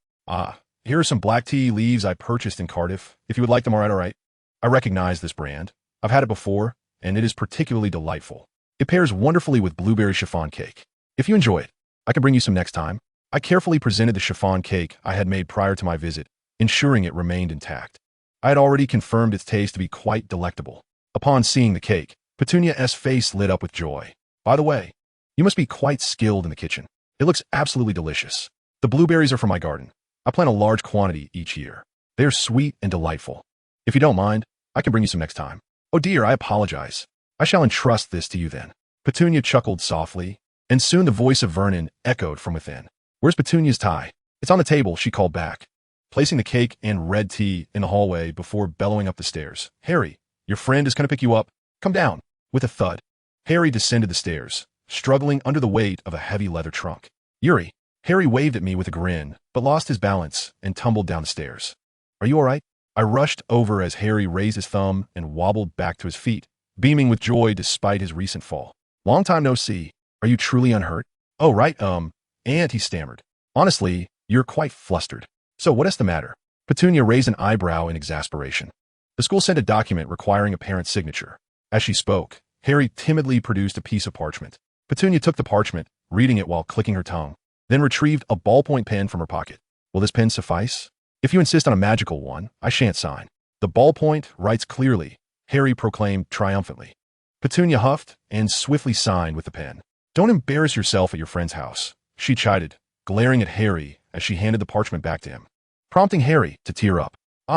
Here are some black tea leaves I purchased in Cardiff. If you would like them, all right. I recognize this brand. I've had it before, and it is particularly delightful. It pairs wonderfully with blueberry chiffon cake. If you enjoy it, I can bring you some next time. I carefully presented the chiffon cake I had made prior to my visit, ensuring it remained intact. I had already confirmed its taste to be quite delectable. Upon seeing the cake, Petunia's face lit up with joy. By the way, you must be quite skilled in the kitchen. It looks absolutely delicious. The blueberries are from my garden. I plant a large quantity each year. They are sweet and delightful. If you don't mind, I can bring you some next time. Oh dear, I apologize. I shall entrust this to you then. Petunia chuckled softly, and soon the voice of Vernon echoed from within. Where's Petunia's tie? It's on the table, she called back, placing the cake and red tea in the hallway before bellowing up the stairs. Harry, your friend is going to pick you up. Come down. With a thud, Harry descended the stairs, struggling under the weight of a heavy leather trunk. Yuri. Harry waved at me with a grin, but lost his balance and tumbled down the stairs. Are you all right? I rushed over as Harry raised his thumb and wobbled back to his feet, beaming with joy despite his recent fall. Long time no see. Are you truly unhurt? Oh, right, and he stammered. Honestly, you're quite flustered. So what is the matter? Petunia raised an eyebrow in exasperation. The school sent a document requiring a parent's signature. As she spoke, Harry timidly produced a piece of parchment. Petunia took the parchment, reading it while clicking her tongue, then retrieved a ballpoint pen from her pocket. Will this pen suffice? If you insist on a magical one, I shan't sign. The ballpoint writes clearly, Harry proclaimed triumphantly. Petunia huffed and swiftly signed with the pen. Don't embarrass yourself at your friend's house, she chided, glaring at Harry as she handed the parchment back to him, prompting Harry to tear up.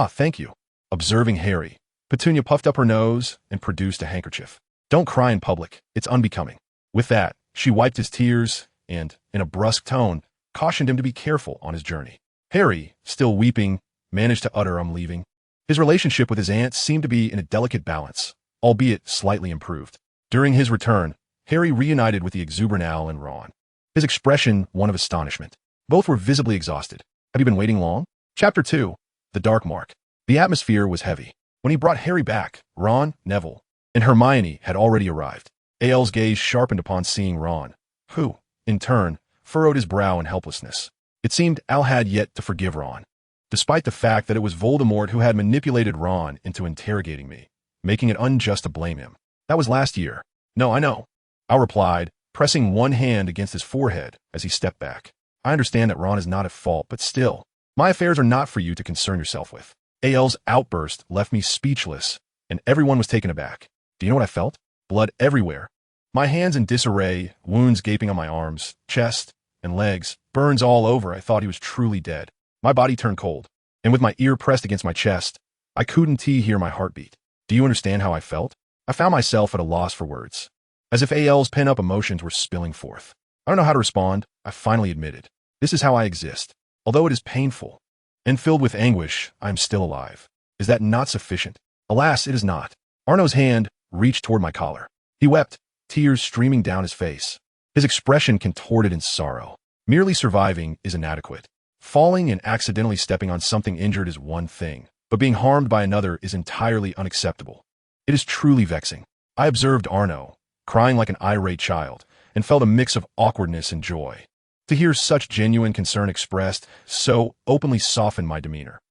Thank you. Observing Harry, Petunia puffed up her nose and produced a handkerchief. Don't cry in public. It's unbecoming. With that, she wiped his tears and, in a brusque tone, cautioned him to be careful on his journey. Harry, still weeping, managed to utter, I'm leaving. His relationship with his aunt seemed to be in a delicate balance, albeit slightly improved. During his return, Harry reunited with the exuberant Al and Ron, his expression one of astonishment. Both were visibly exhausted. Have you been waiting long? Chapter 2. The Dark Mark. The atmosphere was heavy. When he brought Harry back, Ron, Neville, and Hermione had already arrived. Al's gaze sharpened upon seeing Ron, who, in turn, furrowed his brow in helplessness. It seemed Al had yet to forgive Ron, despite the fact that it was Voldemort who had manipulated Ron into interrogating me, making it unjust to blame him. That was last year. No, I know. Al replied, pressing one hand against his forehead as he stepped back. I understand that Ron is not at fault, but still, my affairs are not for you to concern yourself with. Al's outburst left me speechless, and everyone was taken aback. Do you know what I felt? Blood everywhere. My hands in disarray, wounds gaping on my arms, chest, and legs, burns all over. I thought he was truly dead. My body turned cold, and with my ear pressed against my chest, I couldn't hear my heartbeat. Do you understand how I felt? I found myself at a loss for words, as if Al's pent-up emotions were spilling forth. I don't know how to respond, I finally admitted. This is how I exist. Although it is painful and filled with anguish, I am still alive. Is that not sufficient? Alas, it is not. Arno's hand reached toward my collar. He wept, tears streaming down his face, his expression contorted in sorrow. Merely surviving is inadequate. Falling and accidentally stepping on something injured is one thing, but being harmed by another is entirely unacceptable. It is truly vexing. I observed Arno, crying like an irate child, and felt a mix of awkwardness and joy. To hear such genuine concern expressed so openly softened my demeanor.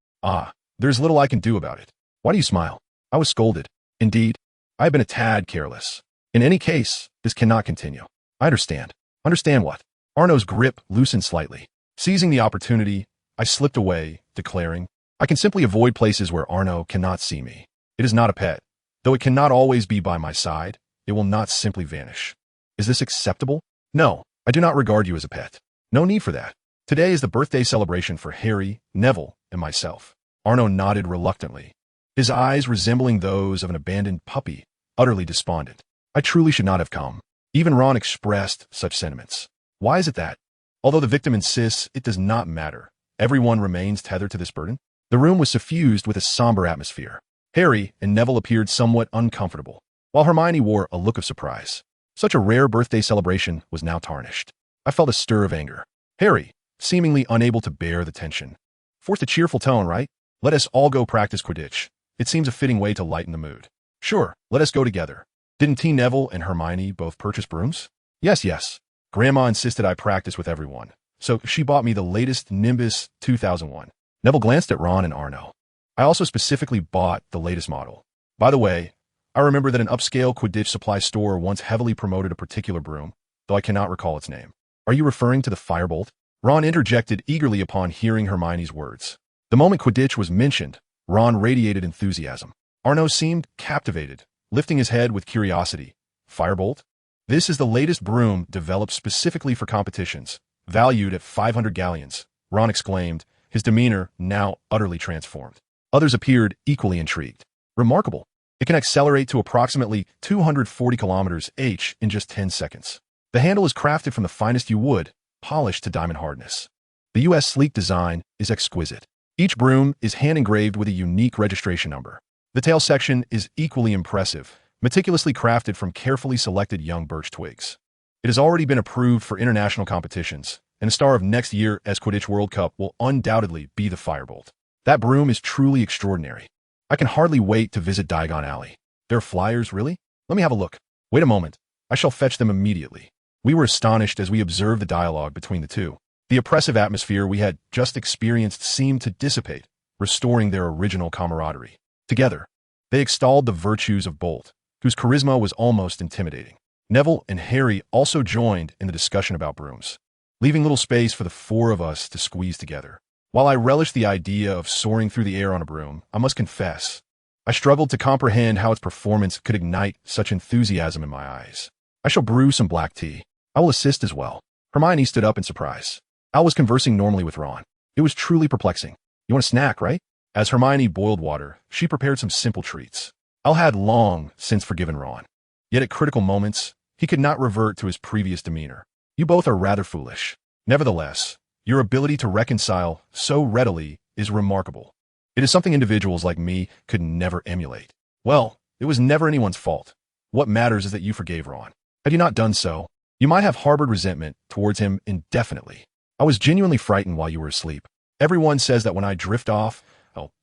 There's little I can do about it. Why do you smile? I was scolded. Indeed, I have been a tad careless. In any case, this cannot continue. I understand. Understand what? Arno's grip loosened slightly. Seizing the opportunity, I slipped away, declaring, I can simply avoid places where Arno cannot see me. It is not a pet. Though it cannot always be by my side, it will not simply vanish. Is this acceptable? No, I do not regard you as a pet. No need for that. Today is the birthday celebration for Harry, Neville, and myself. Arno nodded reluctantly, his eyes resembling those of an abandoned puppy, utterly despondent. I truly should not have come. Even Ron expressed such sentiments. Why is it that, although the victim insists it does not matter, everyone remains tethered to this burden? The room was suffused with a somber atmosphere. Harry and Neville appeared somewhat uncomfortable, while Hermione wore a look of surprise. Such a rare birthday celebration was now tarnished. I felt a stir of anger. Harry, seemingly unable to bear the tension, forced a cheerful tone, right? Let us all go practice Quidditch. It seems a fitting way to lighten the mood. Sure, let us go together. Didn't T. Neville and Hermione both purchase brooms? Yes. Grandma insisted I practice with everyone, so she bought me the latest Nimbus 2001. Neville glanced at Ron and Arno. I also specifically bought the latest model. By the way, I remember that an upscale Quidditch supply store once heavily promoted a particular broom, though I cannot recall its name. Are you referring to the Firebolt? Ron interjected eagerly upon hearing Hermione's words. The moment Quidditch was mentioned, Ron radiated enthusiasm. Arno seemed captivated, lifting his head with curiosity. Firebolt? This is the latest broom developed specifically for competitions, valued at 500 galleons, Ron exclaimed, his demeanor now utterly transformed. Others appeared equally intrigued. Remarkable. It can accelerate to approximately 240 kilometers h in just 10 seconds. The handle is crafted from the finest yew wood, polished to diamond hardness. The U.S. sleek design is exquisite. Each broom is hand-engraved with a unique registration number. The tail section is equally impressive, meticulously crafted from carefully selected young birch twigs. It has already been approved for international competitions, and the star of next year's Quidditch World Cup will undoubtedly be the Firebolt. That broom is truly extraordinary. I can hardly wait to visit Diagon Alley. There are flyers, really? Let me have a look. Wait a moment. I shall fetch them immediately. We were astonished as we observed the dialogue between the two. The oppressive atmosphere we had just experienced seemed to dissipate, restoring their original camaraderie. Together, they extolled the virtues of Bolt, whose charisma was almost intimidating. Neville and Harry also joined in the discussion about brooms, leaving little space for the four of us to squeeze together. While I relished the idea of soaring through the air on a broom, I must confess, I struggled to comprehend how its performance could ignite such enthusiasm in my eyes. I shall brew some black tea. I will assist as well. Hermione stood up in surprise. Al was conversing normally with Ron. It was truly perplexing. You want a snack, right? As Hermione boiled water, she prepared some simple treats. Al had long since forgiven Ron. Yet at critical moments, he could not revert to his previous demeanor. You both are rather foolish. Nevertheless, your ability to reconcile so readily is remarkable. It is something individuals like me could never emulate. Well, it was never anyone's fault. What matters is that you forgave Ron. Had you not done so, you might have harbored resentment towards him indefinitely. I was genuinely frightened while you were asleep. Everyone says that when I drift off,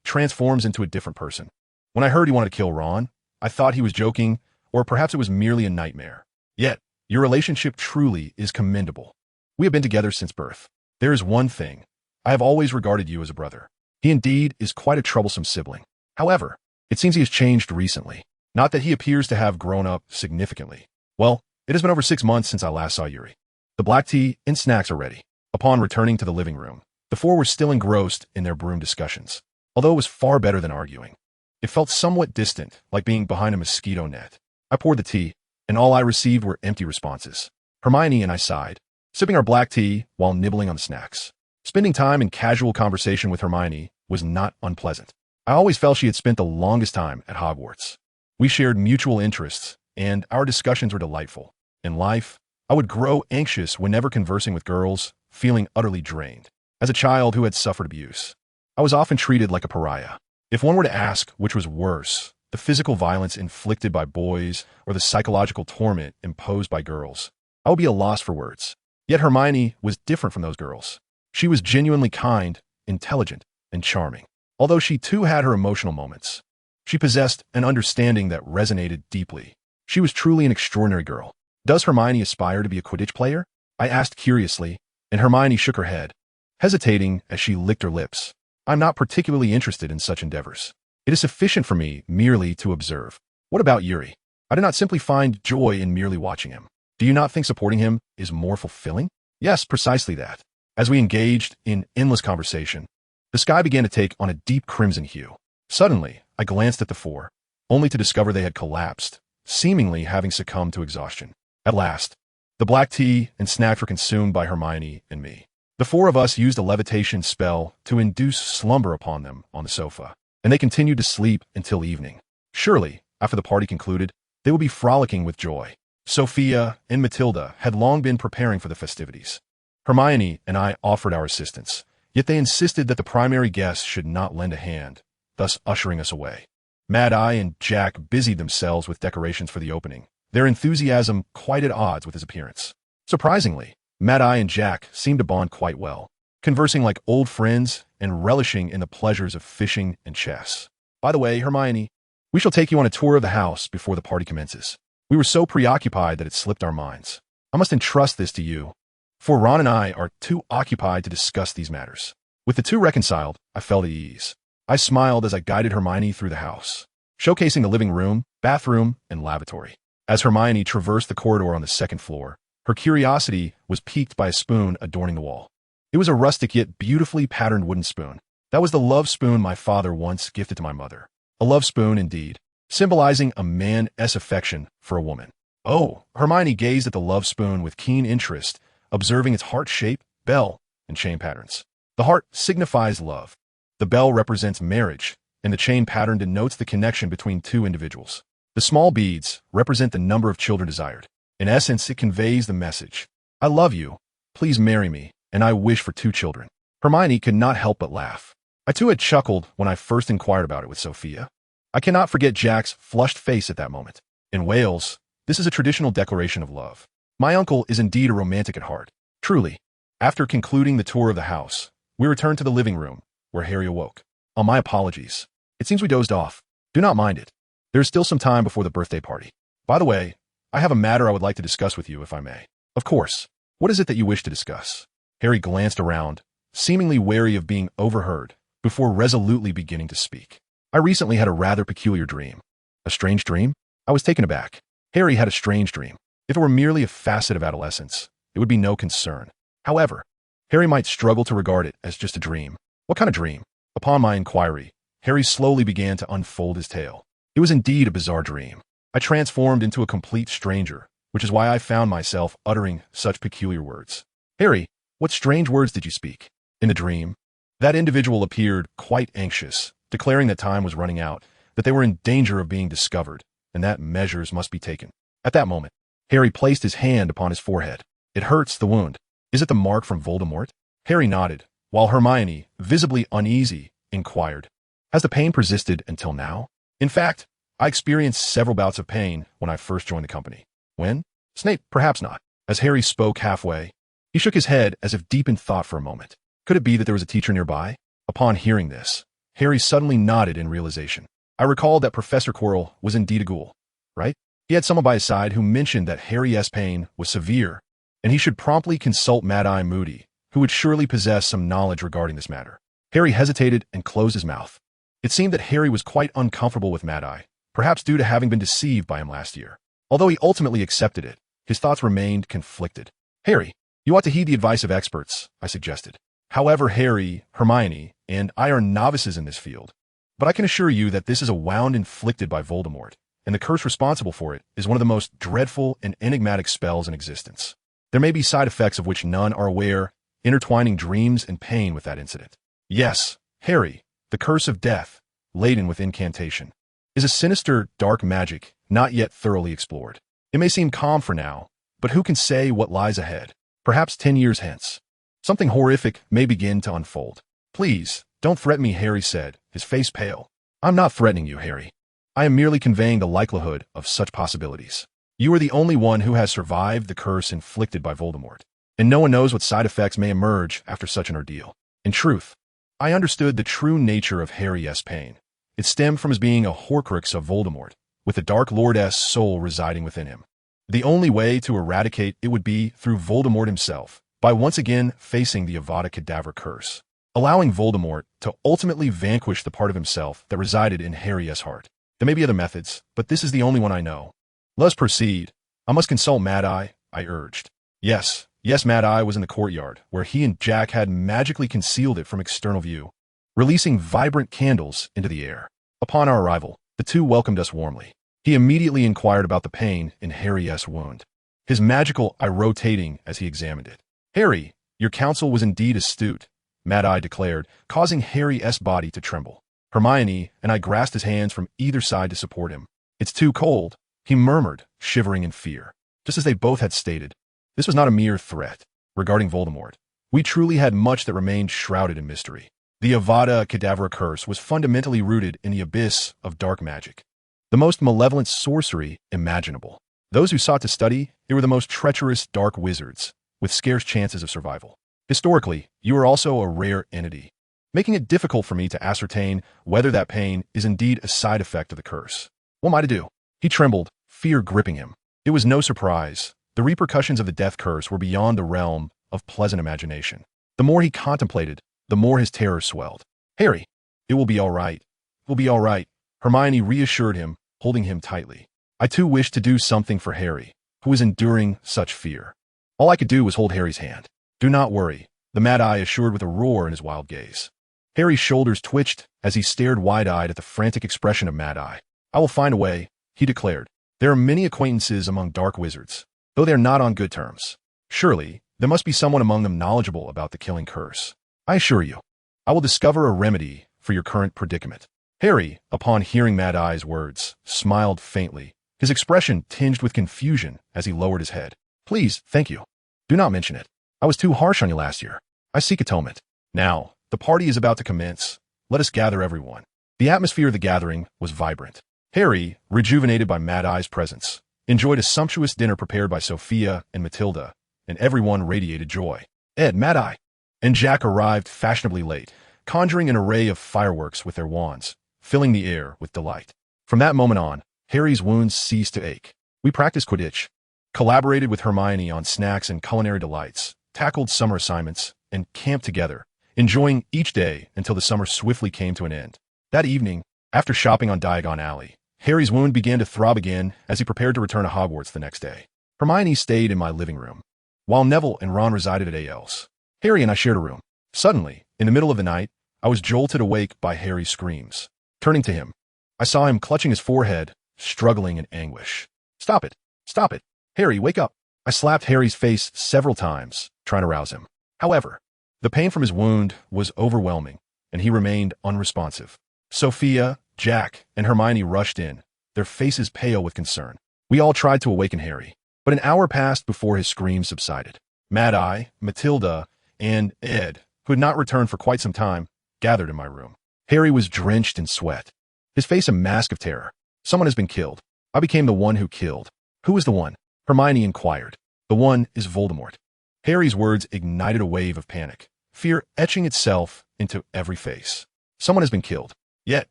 transforms into a different person. When I heard he wanted to kill Ron, I thought he was joking, or perhaps it was merely a nightmare. Yet, your relationship truly is commendable. We have been together since birth. There is one thing. I have always regarded you as a brother. He indeed is quite a troublesome sibling. However, it seems he has changed recently. Not that he appears to have grown up significantly. Well, it has been over 6 months since I last saw Yuri. The black tea and snacks are ready. Upon returning to the living room, the four were still engrossed in their broom discussions. Although it was far better than arguing, it felt somewhat distant, like being behind a mosquito net. I poured the tea, and all I received were empty responses. Hermione and I sighed, sipping our black tea while nibbling on the snacks. Spending time in casual conversation with Hermione was not unpleasant. I always felt she had spent the longest time at Hogwarts. We shared mutual interests, and our discussions were delightful. In life, I would grow anxious whenever conversing with girls, feeling utterly drained. As a child who had suffered abuse, I was often treated like a pariah. If one were to ask which was worse, the physical violence inflicted by boys or the psychological torment imposed by girls, I would be at a loss for words. Yet Hermione was different from those girls. She was genuinely kind, intelligent, and charming. Although she too had her emotional moments, she possessed an understanding that resonated deeply. She was truly an extraordinary girl. Does Hermione aspire to be a Quidditch player? I asked curiously, and Hermione shook her head, hesitating as she licked her lips. I'm not particularly interested in such endeavors. It is sufficient for me merely to observe. What about Yuri? I do not simply find joy in merely watching him. Do you not think supporting him is more fulfilling? Yes, precisely that. As we engaged in endless conversation, the sky began to take on a deep crimson hue. Suddenly, I glanced at the four, only to discover they had collapsed, seemingly having succumbed to exhaustion. At last, the black tea and snacks were consumed by Hermione and me. The four of us used a levitation spell to induce slumber upon them on the sofa, and they continued to sleep until evening. Surely, after the party concluded, they would be frolicking with joy. Sophia and Matilda had long been preparing for the festivities. Hermione and I offered our assistance, yet they insisted that the primary guests should not lend a hand, thus ushering us away. Mad-Eye and Jack busied themselves with decorations for the opening, their enthusiasm quite at odds with his appearance. Surprisingly, Mad-Eye and Jack seemed to bond quite well, conversing like old friends and relishing in the pleasures of fishing and chess. By the way, Hermione, we shall take you on a tour of the house before the party commences. We were so preoccupied that it slipped our minds. I must entrust this to you, for Ron and I are too occupied to discuss these matters. With the two reconciled, I felt at ease. I smiled as I guided Hermione through the house, showcasing the living room, bathroom, and lavatory. As Hermione traversed the corridor on the second floor, her curiosity was piqued by a spoon adorning the wall. It was a rustic yet beautifully patterned wooden spoon. That was the love spoon my father once gifted to my mother. A love spoon, indeed, symbolizing a man's affection for a woman. Oh, Hermione gazed at the love spoon with keen interest, observing its heart shape, bell, and chain patterns. The heart signifies love. The bell represents marriage, and the chain pattern denotes the connection between two individuals. The small beads represent the number of children desired. In essence, it conveys the message, I love you, please marry me, and I wish for 2 children. Hermione could not help but laugh. I too had chuckled when I first inquired about it with Sophia. I cannot forget Jack's flushed face at that moment. In Wales, this is a traditional declaration of love. My uncle is indeed a romantic at heart. Truly. After concluding the tour of the house, we returned to the living room, where Harry awoke. Oh, my apologies. It seems we dozed off. Do not mind it. There is still some time before the birthday party. By the way, I have a matter I would like to discuss with you, if I may. Of course. What is it that you wish to discuss? Harry glanced around, seemingly wary of being overheard, before resolutely beginning to speak. I recently had a rather peculiar dream. A strange dream? I was taken aback. Harry had a strange dream. If it were merely a facet of adolescence, it would be no concern. However, Harry might struggle to regard it as just a dream. What kind of dream? Upon my inquiry, Harry slowly began to unfold his tale. It was indeed a bizarre dream. I transformed into a complete stranger, which is why I found myself uttering such peculiar words. Harry, what strange words did you speak? In the dream, that individual appeared quite anxious, declaring that time was running out, that they were in danger of being discovered, and that measures must be taken. At that moment, Harry placed his hand upon his forehead. It hurts, the wound. Is it the mark from Voldemort? Harry nodded, while Hermione, visibly uneasy, inquired, has the pain persisted until now? In fact, I experienced several bouts of pain when I first joined the company. When? Snape, perhaps not. As Harry spoke halfway, he shook his head as if deep in thought for a moment. Could it be that there was a teacher nearby? Upon hearing this, Harry suddenly nodded in realization. I recalled that Professor Quirrell was indeed a ghoul, right? He had someone by his side who mentioned that Harry's pain was severe, and he should promptly consult Mad-Eye Moody, who would surely possess some knowledge regarding this matter. Harry hesitated and closed his mouth. It seemed that Harry was quite uncomfortable with Mad-Eye, perhaps due to having been deceived by him last year. Although he ultimately accepted it, his thoughts remained conflicted. Harry, you ought to heed the advice of experts, I suggested. However, Harry, Hermione, and I are novices in this field. But I can assure you that this is a wound inflicted by Voldemort, and the curse responsible for it is one of the most dreadful and enigmatic spells in existence. There may be side effects of which none are aware, intertwining dreams and pain with that incident. Yes, Harry, the curse of death, laden with incantation, is a sinister, dark magic not yet thoroughly explored. It may seem calm for now, but who can say what lies ahead? Perhaps 10 years hence, something horrific may begin to unfold. Please, don't threaten me, Harry said, his face pale. I'm not threatening you, Harry. I am merely conveying the likelihood of such possibilities. You are the only one who has survived the curse inflicted by Voldemort. and no one knows what side effects may emerge after such an ordeal. In truth, I understood the true nature of Harry's pain. It stemmed from his being a Horcrux of Voldemort, with the Dark Lord's soul residing within him. The only way to eradicate it would be through Voldemort himself, by once again facing the Avada Kedavra curse, allowing Voldemort to ultimately vanquish the part of himself that resided in Harry's heart. There may be other methods, but this is the only one I know. Let us proceed. I must consult Mad-Eye, I urged. Yes, Mad-Eye was in the courtyard, where he and Jack had magically concealed it from external view, releasing vibrant candles into the air. Upon our arrival, the two welcomed us warmly. He immediately inquired about the pain in Harry's wound, his magical eye rotating as he examined it. Harry, your counsel was indeed astute, Mad-Eye declared, causing Harry's body to tremble. Hermione and I grasped his hands from either side to support him. It's too cold, he murmured, shivering in fear. Just as they both had stated, this was not a mere threat. Regarding Voldemort, we truly had much that remained shrouded in mystery. The Avada Kedavra curse was fundamentally rooted in the abyss of dark magic, the most malevolent sorcery imaginable. Those who sought to study it were the most treacherous dark wizards, with scarce chances of survival. Historically, you are also a rare entity, making it difficult for me to ascertain whether that pain is indeed a side effect of the curse. What am I to do? He trembled, fear gripping him. It was no surprise. The repercussions of the death curse were beyond the realm of pleasant imagination. The more he contemplated, the more his terror swelled. Harry, it will be all right. It will be all right, Hermione reassured him, holding him tightly. I too wished to do something for Harry, who was enduring such fear. All I could do was hold Harry's hand. Do not worry, the Mad-Eye assured with a roar in his wild gaze. Harry's shoulders twitched as he stared wide-eyed at the frantic expression of Mad-Eye. I will find a way, he declared. There are many acquaintances among dark wizards, though they are not on good terms. Surely, there must be someone among them knowledgeable about the killing curse. I assure you, I will discover a remedy for your current predicament. Harry, upon hearing Mad-Eye's words, smiled faintly, his expression tinged with confusion as he lowered his head. Please, thank you. Do not mention it. I was too harsh on you last year. I seek atonement. Now, the party is about to commence. Let us gather everyone. The atmosphere of the gathering was vibrant. Harry, rejuvenated by Mad-Eye's presence, enjoyed a sumptuous dinner prepared by Sophia and Matilda, and everyone radiated joy. Ed, Mad-Eye, and Jack arrived fashionably late, conjuring an array of fireworks with their wands, filling the air with delight. From that moment on, Harry's wounds ceased to ache. We practiced Quidditch, collaborated with Hermione on snacks and culinary delights, tackled summer assignments, and camped together, enjoying each day until the summer swiftly came to an end. That evening, after shopping on Diagon Alley, Harry's wound began to throb again as he prepared to return to Hogwarts the next day. Hermione stayed in my living room, while Neville and Ron resided at A.L.'s. Harry and I shared a room. Suddenly, in the middle of the night, I was jolted awake by Harry's screams. Turning to him, I saw him clutching his forehead, struggling in anguish. Stop it! Stop it! Harry, wake up! I slapped Harry's face several times, trying to rouse him. However, the pain from his wound was overwhelming, and he remained unresponsive. Sophia, Jack, and Hermione rushed in, their faces pale with concern. We all tried to awaken Harry, but an hour passed before his screams subsided. Mad-Eye, Matilda, and Ed, who had not returned for quite some time, gathered in my room. Harry was drenched in sweat, his face a mask of terror. Someone has been killed. I became the one who killed. Who is the one? Hermione inquired. The one is Voldemort. Harry's words ignited a wave of panic, fear etching itself into every face. Someone has been killed. Yet,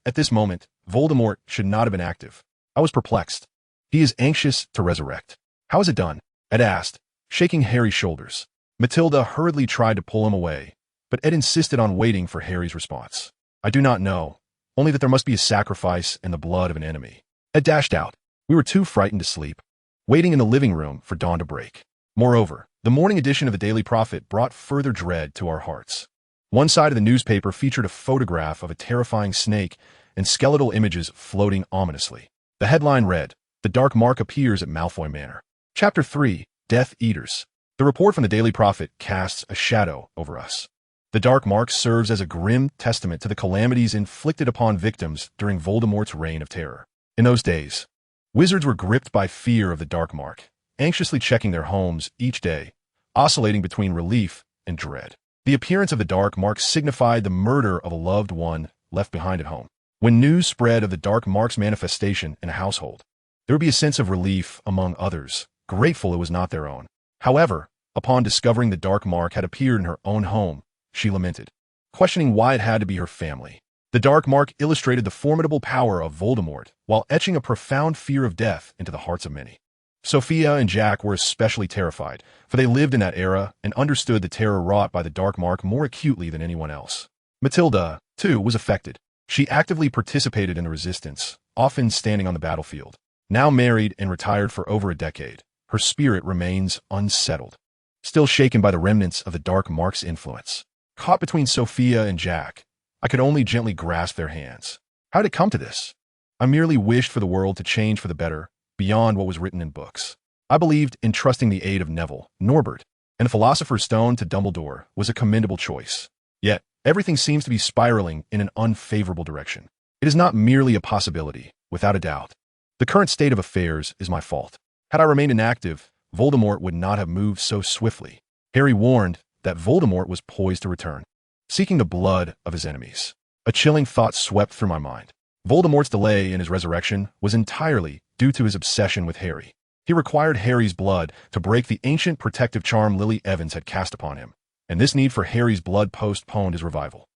at this moment, Voldemort should not have been active. I was perplexed. He is anxious to resurrect. How is it done? Ed asked, shaking Harry's shoulders. Matilda hurriedly tried to pull him away, but Ed insisted on waiting for Harry's response. I do not know, only that there must be a sacrifice in the blood of an enemy. Ed dashed out. We were too frightened to sleep, waiting in the living room for dawn to break. Moreover, the morning edition of the Daily Prophet brought further dread to our hearts. One side of the newspaper featured a photograph of a terrifying snake and skeletal images floating ominously. The headline read, "The Dark Mark appears at Malfoy Manor." Chapter 3, Death Eaters. The report from the Daily Prophet casts a shadow over us. The Dark Mark serves as a grim testament to the calamities inflicted upon victims during Voldemort's reign of terror. In those days, wizards were gripped by fear of the Dark Mark, anxiously checking their homes each day, oscillating between relief and dread. The appearance of the Dark Mark signified the murder of a loved one left behind at home. When news spread of the Dark Mark's manifestation in a household, there would be a sense of relief among others, grateful it was not their own. However, Upon discovering the dark mark had appeared in her own home, she lamented, questioning why it had to be her family. The dark mark illustrated the formidable power of Voldemort, while etching a profound fear of death into the hearts of many. Sophia and Jack were especially terrified, for they lived in that era and understood the terror wrought by the dark mark more acutely than anyone else. Matilda, too, was affected. She actively participated in the resistance, often standing on the battlefield. Now married and retired for over a decade, her spirit remains unsettled, still shaken by the remnants of the dark mark's influence. Caught between Sophia and Jack, I could only gently grasp their hands. How did it come to this? I merely wished for the world to change for the better, beyond what was written in books. I believed in trusting the aid of Neville, Norbert, and the Philosopher's Stone to Dumbledore was a commendable choice. Yet, everything seems to be spiraling in an unfavorable direction. It is not merely a possibility, without a doubt. The current state of affairs is my fault. Had I remained inactive, Voldemort would not have moved so swiftly. Harry warned that Voldemort was poised to return, seeking the blood of his enemies. A chilling thought swept through my mind. Voldemort's delay in his resurrection was entirely due to his obsession with Harry. He required Harry's blood to break the ancient protective charm Lily Evans had cast upon him, and this need for Harry's blood postponed his revival.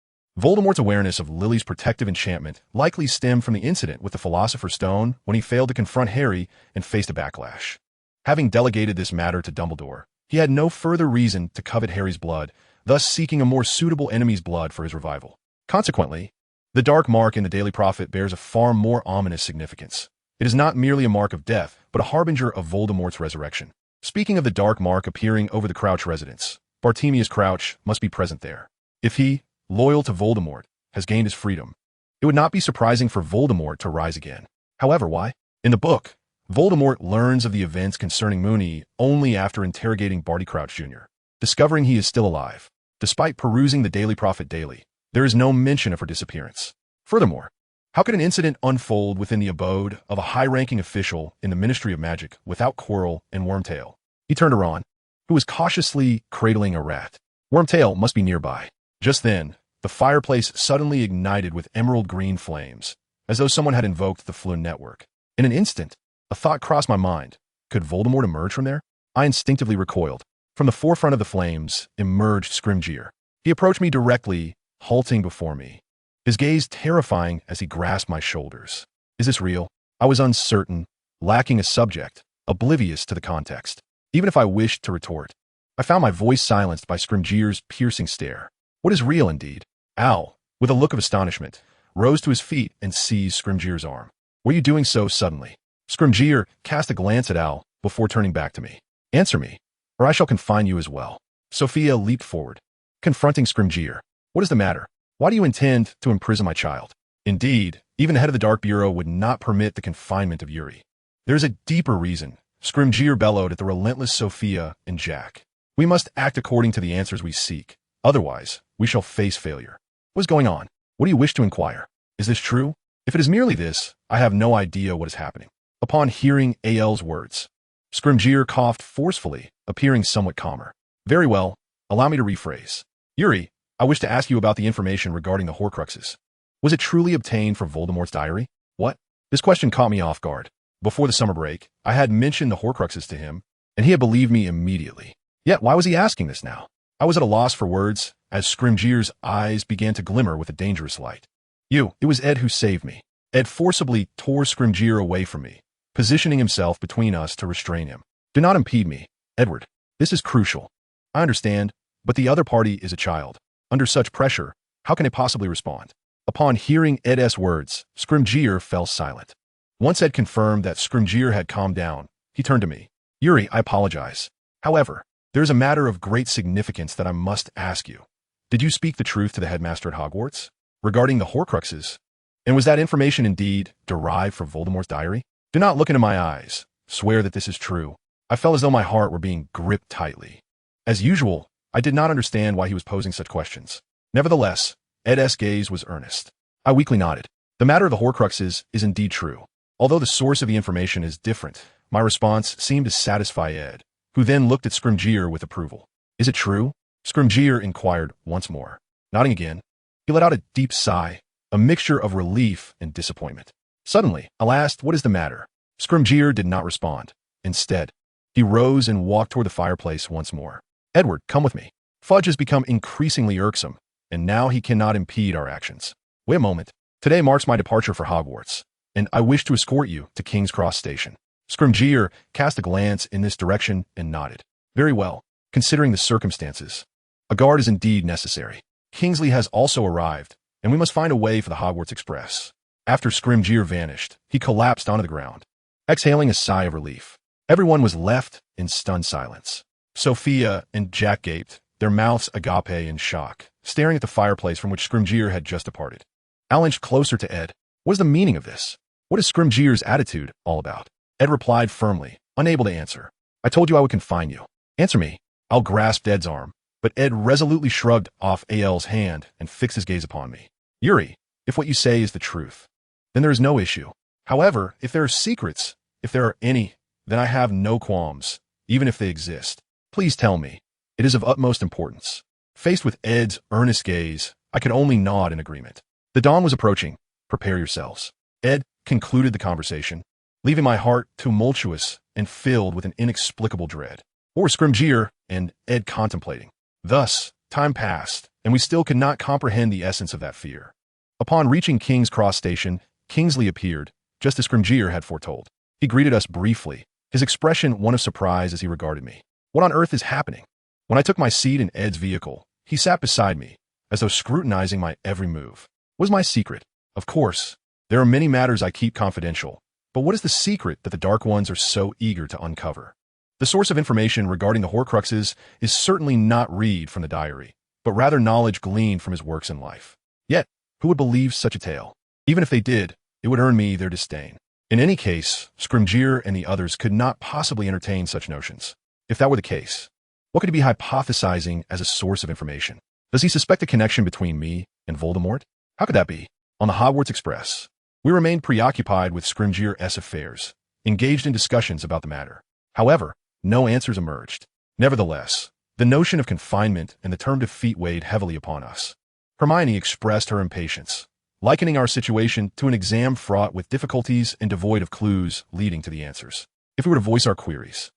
Voldemort's awareness of Lily's protective enchantment likely stemmed from the incident with the Philosopher's Stone when he failed to confront Harry and faced a backlash. Having delegated this matter to Dumbledore, he had no further reason to covet Harry's blood, thus seeking a more suitable enemy's blood for his revival. Consequently, the dark mark in the Daily Prophet bears a far more ominous significance. It is not merely a mark of death, but a harbinger of Voldemort's resurrection. Speaking of the dark mark appearing over the Crouch residence, Bartemius Crouch must be present there. If he, loyal to Voldemort, has gained his freedom, it would not be surprising for Voldemort to rise again. However, why? In the book, Voldemort learns of the events concerning Moony only after interrogating Barty Crouch Jr., discovering he is still alive. Despite perusing the Daily Prophet daily, there is no mention of her disappearance. Furthermore, how could an incident unfold within the abode of a high-ranking official in the Ministry of Magic without Quirrell and Wormtail? He turned to Ron, who was cautiously cradling a rat. Wormtail must be nearby. Just then, the fireplace suddenly ignited with emerald green flames, as though someone had invoked the Flynn network. In an instant, a thought crossed my mind. Could Voldemort emerge from there? I instinctively recoiled. From the forefront of the flames emerged Scrimgeour. He approached me directly, halting before me, his gaze terrifying as he grasped my shoulders. Is this real? I was uncertain, lacking a subject, oblivious to the context. Even if I wished to retort, I found my voice silenced by Scrimgeour's piercing stare. What is real indeed? Al, with a look of astonishment, rose to his feet and seized Scrimgeour's arm. Were you doing so suddenly? Scrimgeour cast a glance at Al before turning back to me. Answer me, or I shall confine you as well. Sophia leaped forward, confronting Scrimgeour. What is the matter? Why do you intend to imprison my child? Indeed, even the head of the Dark Bureau would not permit the confinement of Yuri. There is a deeper reason, Scrimgeour bellowed at the relentless Sophia and Jack. We must act according to the answers we seek. Otherwise, we shall face failure. What is going on? What do you wish to inquire? Is this true? If it is merely this, I have no idea what is happening. Upon hearing A.L.'s words, Scrimgeour coughed forcefully, appearing somewhat calmer. Very well, allow me to rephrase. Yuri, I wish to ask you about the information regarding the Horcruxes. Was it truly obtained from Voldemort's diary? What? This question caught me off guard. Before the summer break, I had mentioned the Horcruxes to him, and he had believed me immediately. Yet why was he asking this now? I was at a loss for words, as Scrimgeour's eyes began to glimmer with a dangerous light. It was Ed who saved me. Ed forcibly tore Scrimgeour away from me, positioning himself between us to restrain him. Do not impede me, Edward. This is crucial. I understand, but the other party is a child. Under such pressure, how can it possibly respond? Upon hearing Ed's words, Scrimgeour fell silent. Once Ed confirmed that Scrimgeour had calmed down, he turned to me. Yuri, I apologize. However, there is a matter of great significance that I must ask you. Did you speak the truth to the headmaster at Hogwarts regarding the Horcruxes? And was that information indeed derived from Voldemort's diary? Do not look into my eyes. Swear that this is true. I felt as though my heart were being gripped tightly. As usual, I did not understand why he was posing such questions. Nevertheless, Ed's gaze was earnest. I weakly nodded. The matter of the Horcruxes is indeed true. Although the source of the information is different, my response seemed to satisfy Ed, who then looked at Scrimgeour with approval. Is it true? Scrimgeour inquired once more. Nodding again, he let out a deep sigh, a mixture of relief and disappointment. Suddenly, I asked, what is the matter? Scrimgeour did not respond. Instead, He rose and walked toward the fireplace once more. Edward, come with me. Fudge has become increasingly irksome, and now he cannot impede our actions. Wait a moment. Today marks my departure for Hogwarts, and I wish to escort you to King's Cross Station. Scrimgeour cast a glance in this direction and nodded. Very well, considering the circumstances. A guard is indeed necessary. Kingsley has also arrived, and we must find a way for the Hogwarts Express. After Scrimgeour vanished, he collapsed onto the ground, exhaling a sigh of relief. Everyone was left in stunned silence. Sophia and Jack gaped, their mouths agape in shock, staring at the fireplace from which Scrimgeour had just departed. Al inched closer to Ed. What is the meaning of this? What is Scrimgeour's attitude all about? Ed replied firmly, unable to answer. I told you I would confine you. Answer me. Al grasped Ed's arm, but Ed resolutely shrugged off Al's hand and fixed his gaze upon me. Yuri, if what you say is the truth, then there is no issue. However, if there are secrets, if there are any, then I have no qualms, even if they exist. Please tell me. It is of utmost importance. Faced with Ed's earnest gaze, I could only nod in agreement. The dawn was approaching. Prepare yourselves. Ed concluded the conversation, leaving my heart tumultuous and filled with an inexplicable dread. What were Scrimgeour and Ed contemplating? Thus, time passed, and we still could not comprehend the essence of that fear. Upon reaching King's Cross Station, Kingsley appeared, just as Scrimgeour had foretold. He greeted us briefly, his expression one of surprise as he regarded me. What on earth is happening? When I took my seat in Ed's vehicle, he sat beside me, as though scrutinizing my every move. What was my secret? Of course, there are many matters I keep confidential, but what is the secret that the Dark Ones are so eager to uncover? The source of information regarding the Horcruxes is certainly not read from the diary, but rather knowledge gleaned from his works in life. Yet, who would believe such a tale? Even if they did, it would earn me their disdain. In any case, Scrimgeour and the others could not possibly entertain such notions. If that were the case, what could he be hypothesizing as a source of information? Does he suspect a connection between me and Voldemort? How could that be? On the Hogwarts Express, we remained preoccupied with Scrimgeour's affairs, engaged in discussions about the matter. However, no answers emerged. Nevertheless, the notion of confinement and the term defeat weighed heavily upon us. Hermione expressed her impatience, likening our situation to an exam fraught with difficulties and devoid of clues leading to the answers. If we were to voice our queries,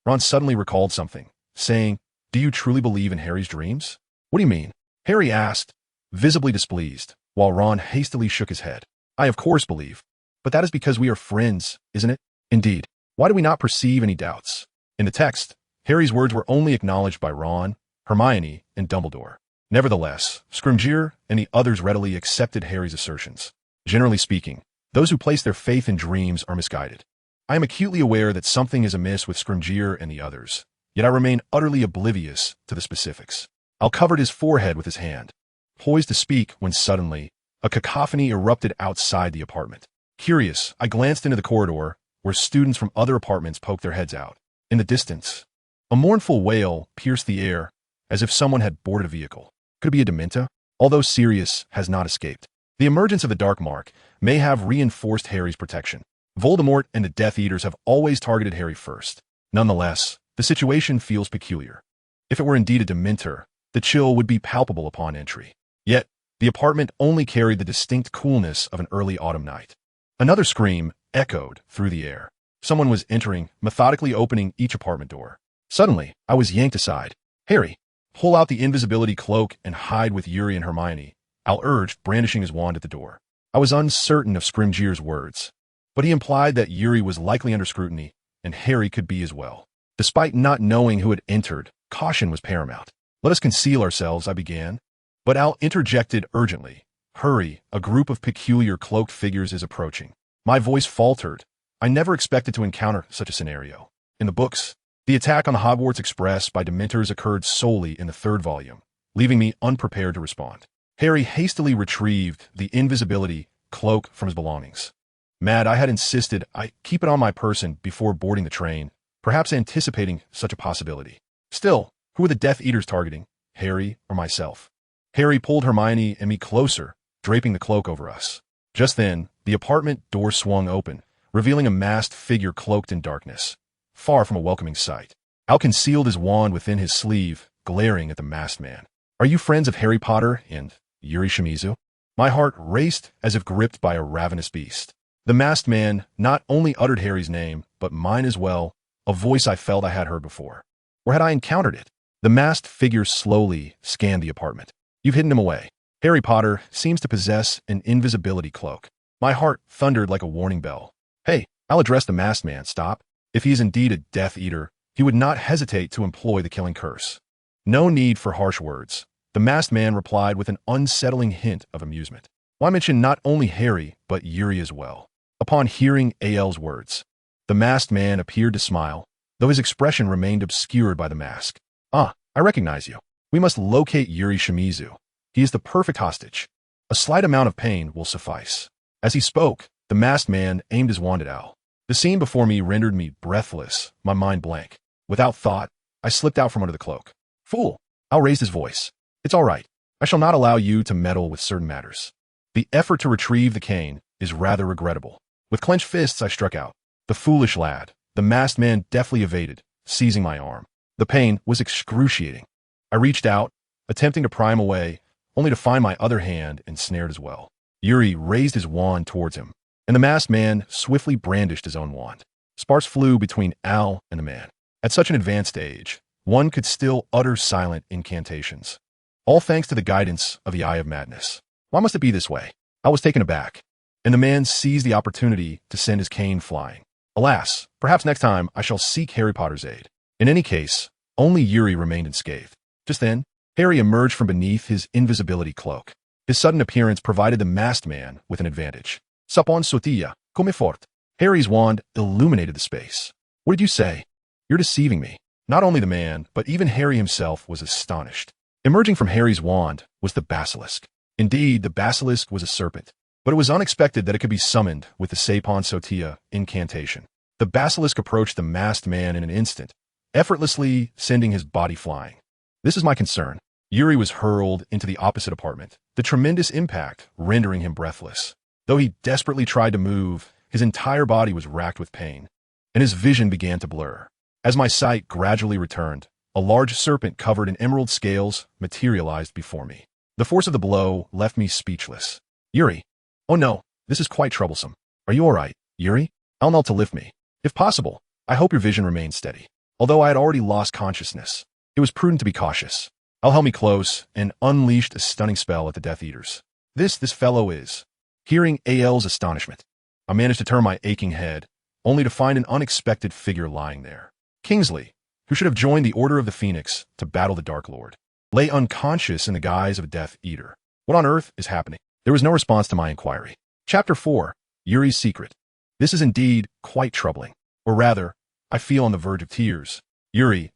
Ron suddenly recalled something, saying, "Do you truly believe in Harry's dreams?" "What do you mean?" Harry asked, visibly displeased, while Ron hastily shook his head. "I of course believe, but that is because we are friends, isn't it?" "Indeed. Why do we not perceive any doubts?" In the text, Harry's words were only acknowledged by Ron, Hermione, and Dumbledore. Nevertheless, Scrimgeour and the others readily accepted Harry's assertions. Generally speaking, those who place their faith in dreams are misguided. I am acutely aware that something is amiss with Scrimgeour and the others, yet I remain utterly oblivious to the specifics. Al covered his forehead with his hand, poised to speak when suddenly, a cacophony erupted outside the apartment. Curious, I glanced into the corridor, where students from other apartments poked their heads out. In the distance, a mournful wail pierced the air, as if someone had boarded a vehicle. Could it be a Dementor? Although Sirius has not escaped, the emergence of the Dark Mark may have reinforced Harry's protection. Voldemort and the Death Eaters have always targeted Harry first. Nonetheless, the situation feels peculiar. If it were indeed a Dementor, the chill would be palpable upon entry. Yet, the apartment only carried the distinct coolness of an early autumn night. Another scream echoed through the air. Someone was entering, methodically opening each apartment door. Suddenly, I was yanked aside. "Harry, pull out the invisibility cloak and hide with Yuri and Hermione," Al urged, brandishing his wand at the door. I was uncertain of Scrimgeour's words, but he implied that Yuri was likely under scrutiny, and Harry could be as well. Despite not knowing who had entered, caution was paramount. "Let us conceal ourselves," I began, but Al interjected urgently. "Hurry, a group of peculiar cloaked figures is approaching." My voice faltered. I never expected to encounter such a scenario. In the books, the attack on the Hogwarts Express by Dementors occurred solely in the third volume, leaving me unprepared to respond. Harry hastily retrieved the invisibility cloak from his belongings. Mad, I had insisted I keep it on my person before boarding the train, perhaps anticipating such a possibility. Still, who were the Death Eaters targeting, Harry or myself? Harry pulled Hermione and me closer, draping the cloak over us. Just then, the apartment door swung open, revealing a masked figure cloaked in darkness, far from a welcoming sight. Al concealed his wand within his sleeve, glaring at the masked man. "Are you friends of Harry Potter and Yuri Shimizu?" My heart raced as if gripped by a ravenous beast. The masked man not only uttered Harry's name, but mine as well, a voice I felt I had heard before. Or had I encountered it? The masked figure slowly scanned the apartment. You've hidden him away. Harry Potter seems to possess an invisibility cloak. My heart thundered like a warning bell. Hey, I'll address the masked man, stop. If he is indeed a Death Eater, he would not hesitate to employ the killing curse. No need for harsh words. The masked man replied with an unsettling hint of amusement. Why mention not only Harry, but Yuri as well? Upon hearing AL's words, the masked man appeared to smile, though his expression remained obscured by the mask. Ah, I recognize you. We must locate Yuri Shimizu. He is the perfect hostage. A slight amount of pain will suffice. As he spoke, the masked man aimed his wand at Al. The scene before me rendered me breathless, my mind blank. Without thought, I slipped out from under the cloak. Fool! Al raised his voice. It's all right. I shall not allow you to meddle with certain matters. The effort to retrieve the cane is rather regrettable. With clenched fists, I struck out. The foolish lad. The masked man deftly evaded, seizing my arm. The pain was excruciating. I reached out, attempting to pry him away, only to find my other hand ensnared as well. Yuri raised his wand towards him, and the masked man swiftly brandished his own wand. Sparks flew between Al and the man. At such an advanced age, one could still utter silent incantations. All thanks to the guidance of the Eye of Madness. Why must it be this way? I was taken aback, and the man seized the opportunity to send his cane flying. Alas, perhaps next time I shall seek Harry Potter's aid. In any case, only Yuri remained unscathed. Just then, Harry emerged from beneath his invisibility cloak. His sudden appearance provided the masked man with an advantage. Sapon sotilla, come fort. Harry's wand illuminated the space. What did you say? You're deceiving me. Not only the man, but even Harry himself was astonished. Emerging from Harry's wand was the basilisk. Indeed, the basilisk was a serpent, but it was unexpected that it could be summoned with the Sapon sotilla incantation. The basilisk approached the masked man in an instant, effortlessly sending his body flying. This is my concern. Yuri was hurled into the opposite apartment, the tremendous impact rendering him breathless. Though he desperately tried to move, his entire body was racked with pain, and his vision began to blur. As my sight gradually returned, a large serpent covered in emerald scales materialized before me. The force of the blow left me speechless. Yuri. Oh no, this is quite troublesome. Are you all right, Yuri? I'll knelt to lift me. If possible, I hope your vision remains steady. Although I had already lost consciousness, it was prudent to be cautious. Al held me close and unleashed a stunning spell at the Death Eaters. This fellow is. Hearing AL's astonishment, I managed to turn my aching head, only to find an unexpected figure lying there. Kingsley, who should have joined the Order of the Phoenix to battle the Dark Lord, lay unconscious in the guise of a Death Eater. What on earth is happening? There was no response to my inquiry. Chapter 4. Yuri's Secret. This is indeed quite troubling. Or rather, I feel on the verge of tears. Yuri,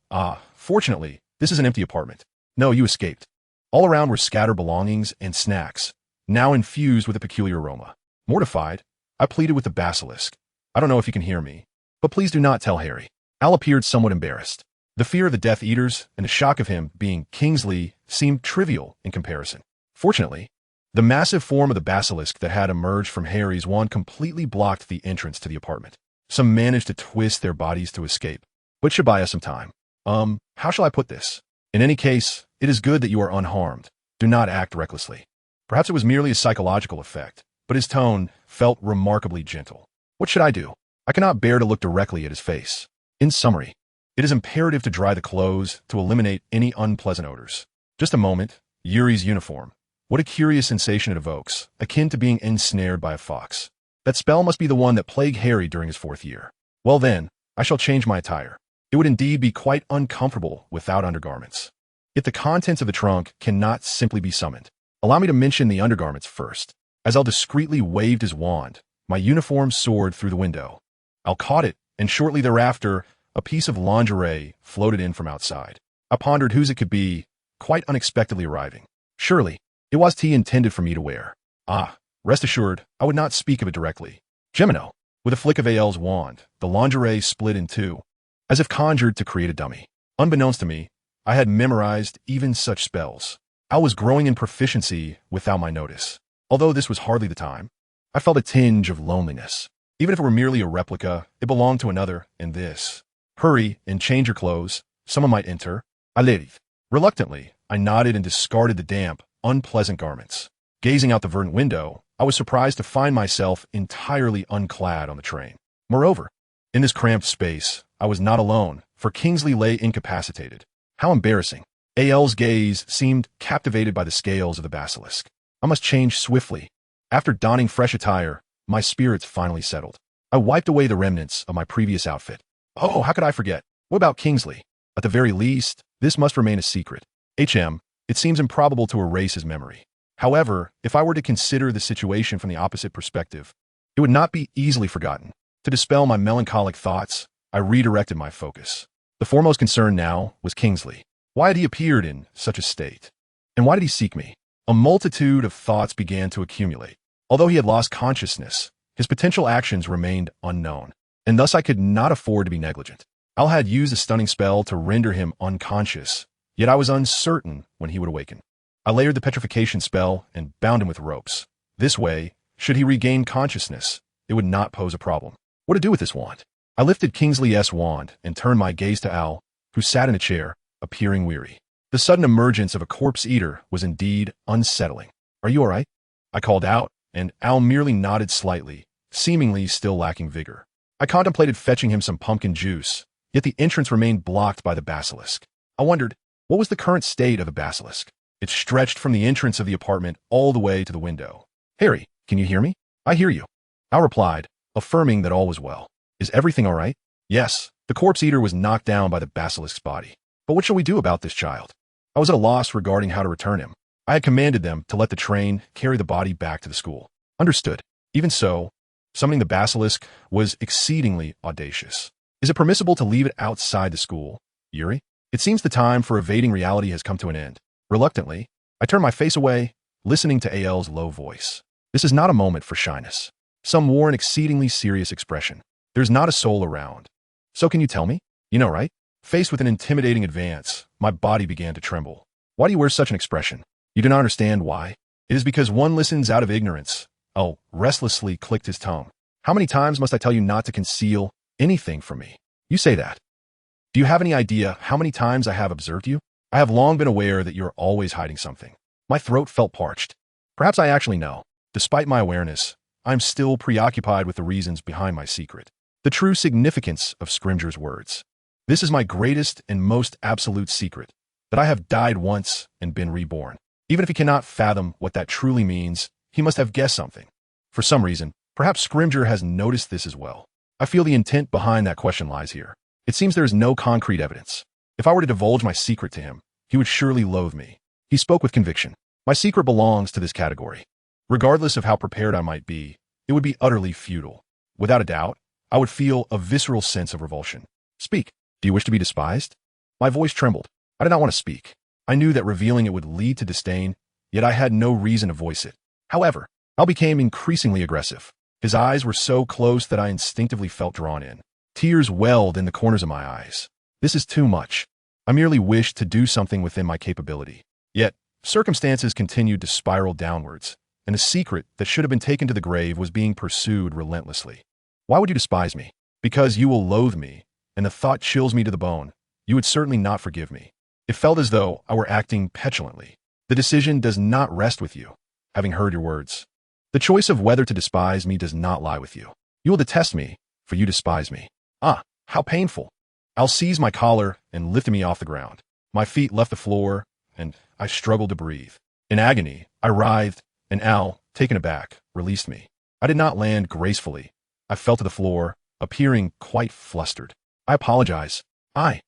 fortunately, this is an empty apartment. No, you escaped. All around were scattered belongings and snacks, now infused with a peculiar aroma. Mortified, I pleaded with the basilisk. I don't know if you can hear me, but please do not tell Harry. Al appeared somewhat embarrassed. The fear of the Death Eaters and the shock of him being Kingsley seemed trivial in comparison. Fortunately, the massive form of the basilisk that had emerged from Harry's wand completely blocked the entrance to the apartment. Some managed to twist their bodies to escape, which should buy us some time. How shall I put this? In any case, it is good that you are unharmed. Do not act recklessly. Perhaps it was merely a psychological effect, but his tone felt remarkably gentle. What should I do? I cannot bear to look directly at his face. In summary, it is imperative to dry the clothes to eliminate any unpleasant odors. Just a moment. Yuri's uniform. What a curious sensation it evokes, akin to being ensnared by a fox. That spell must be the one that plagued Harry during his 4th year. Well then, I shall change my attire. It would indeed be quite uncomfortable without undergarments. Yet the contents of the trunk cannot simply be summoned. Allow me to mention the undergarments first. As Al discreetly waved his wand, my uniform soared through the window. Al caught it, and shortly thereafter, a piece of lingerie floated in from outside. I pondered whose it could be, quite unexpectedly arriving. Surely, it was tea intended for me to wear. Rest assured, I would not speak of it directly. Gemino, with a flick of Al's wand, the lingerie split in two, as if conjured to create a dummy. Unbeknownst to me, I had memorized even such spells. Al was growing in proficiency without my notice. Although this was hardly the time, I felt a tinge of loneliness. Even if it were merely a replica, it belonged to another, and this. Hurry and change your clothes. Someone might enter. I leave. Reluctantly, I nodded and discarded the damp, unpleasant garments. Gazing out the verdant window, I was surprised to find myself entirely unclad on the train. Moreover, in this cramped space, I was not alone, for Kingsley lay incapacitated. How embarrassing. Al's gaze seemed captivated by the scales of the basilisk. I must change swiftly. After donning fresh attire, my spirits finally settled. I wiped away the remnants of my previous outfit. Oh, how could I forget? What about Kingsley? At the very least, this must remain a secret. It seems improbable to erase his memory. However, if I were to consider the situation from the opposite perspective, it would not be easily forgotten. To dispel my melancholic thoughts, I redirected my focus. The foremost concern now was Kingsley. Why had he appeared in such a state? And why did he seek me? A multitude of thoughts began to accumulate. Although he had lost consciousness, his potential actions remained unknown, and thus I could not afford to be negligent. Al had used a stunning spell to render him unconscious, yet I was uncertain when he would awaken. I layered the petrification spell and bound him with ropes. This way, should he regain consciousness, it would not pose a problem. What to do with this wand? I lifted Kingsley's wand and turned my gaze to Al, who sat in a chair, appearing weary. The sudden emergence of a corpse eater was indeed unsettling. Are you all right? I called out, and Al merely nodded slightly, seemingly still lacking vigor. I contemplated fetching him some pumpkin juice, yet the entrance remained blocked by the basilisk. I wondered, what was the current state of the basilisk? It stretched from the entrance of the apartment all the way to the window. Harry, can you hear me? I hear you. Al replied, affirming that all was well. Is everything all right? Yes, the corpse eater was knocked down by the basilisk's body. But what shall we do about this child? I was at a loss regarding how to return him. I had commanded them to let the train carry the body back to the school. Understood. Even so, summoning the basilisk was exceedingly audacious. Is it permissible to leave it outside the school, Yuri? It seems the time for evading reality has come to an end. Reluctantly, I turned my face away, listening to Al's low voice. This is not a moment for shyness. Some wore an exceedingly serious expression. There's not a soul around. So can you tell me? You know, right? Faced with an intimidating advance, my body began to tremble. Why do you wear such an expression? You do not understand why? It is because one listens out of ignorance. Oh, restlessly clicked his tongue. How many times must I tell you not to conceal anything from me? You say that. Do you have any idea how many times I have observed you? I have long been aware that you're always hiding something. My throat felt parched. Perhaps I actually know. Despite my awareness, I'm still preoccupied with the reasons behind my secret. The true significance of Scrimgeour's words. This is my greatest and most absolute secret, that I have died once and been reborn. Even if he cannot fathom what that truly means, he must have guessed something. For some reason, perhaps Scrimgeour has noticed this as well. I feel the intent behind that question lies here. It seems there is no concrete evidence. If I were to divulge my secret to him, he would surely loathe me. He spoke with conviction. My secret belongs to this category. Regardless of how prepared I might be, it would be utterly futile. Without a doubt, I would feel a visceral sense of revulsion. Speak. Do you wish to be despised? My voice trembled. I did not want to speak. I knew that revealing it would lead to disdain, yet I had no reason to voice it. However, Al became increasingly aggressive. His eyes were so close that I instinctively felt drawn in. Tears welled in the corners of my eyes. This is too much. I merely wished to do something within my capability. Yet, circumstances continued to spiral downwards, and a secret that should have been taken to the grave was being pursued relentlessly. Why would you despise me? Because you will loathe me, and the thought chills me to the bone. You would certainly not forgive me. It felt as though I were acting petulantly. The decision does not rest with you, having heard your words. The choice of whether to despise me does not lie with you. You will detest me, for you despise me. Ah, how painful. Al seized my collar and lifted me off the ground. My feet left the floor, and I struggled to breathe. In agony, I writhed, and Al, taken aback, released me. I did not land gracefully. I fell to the floor, appearing quite flustered. I apologize. I'm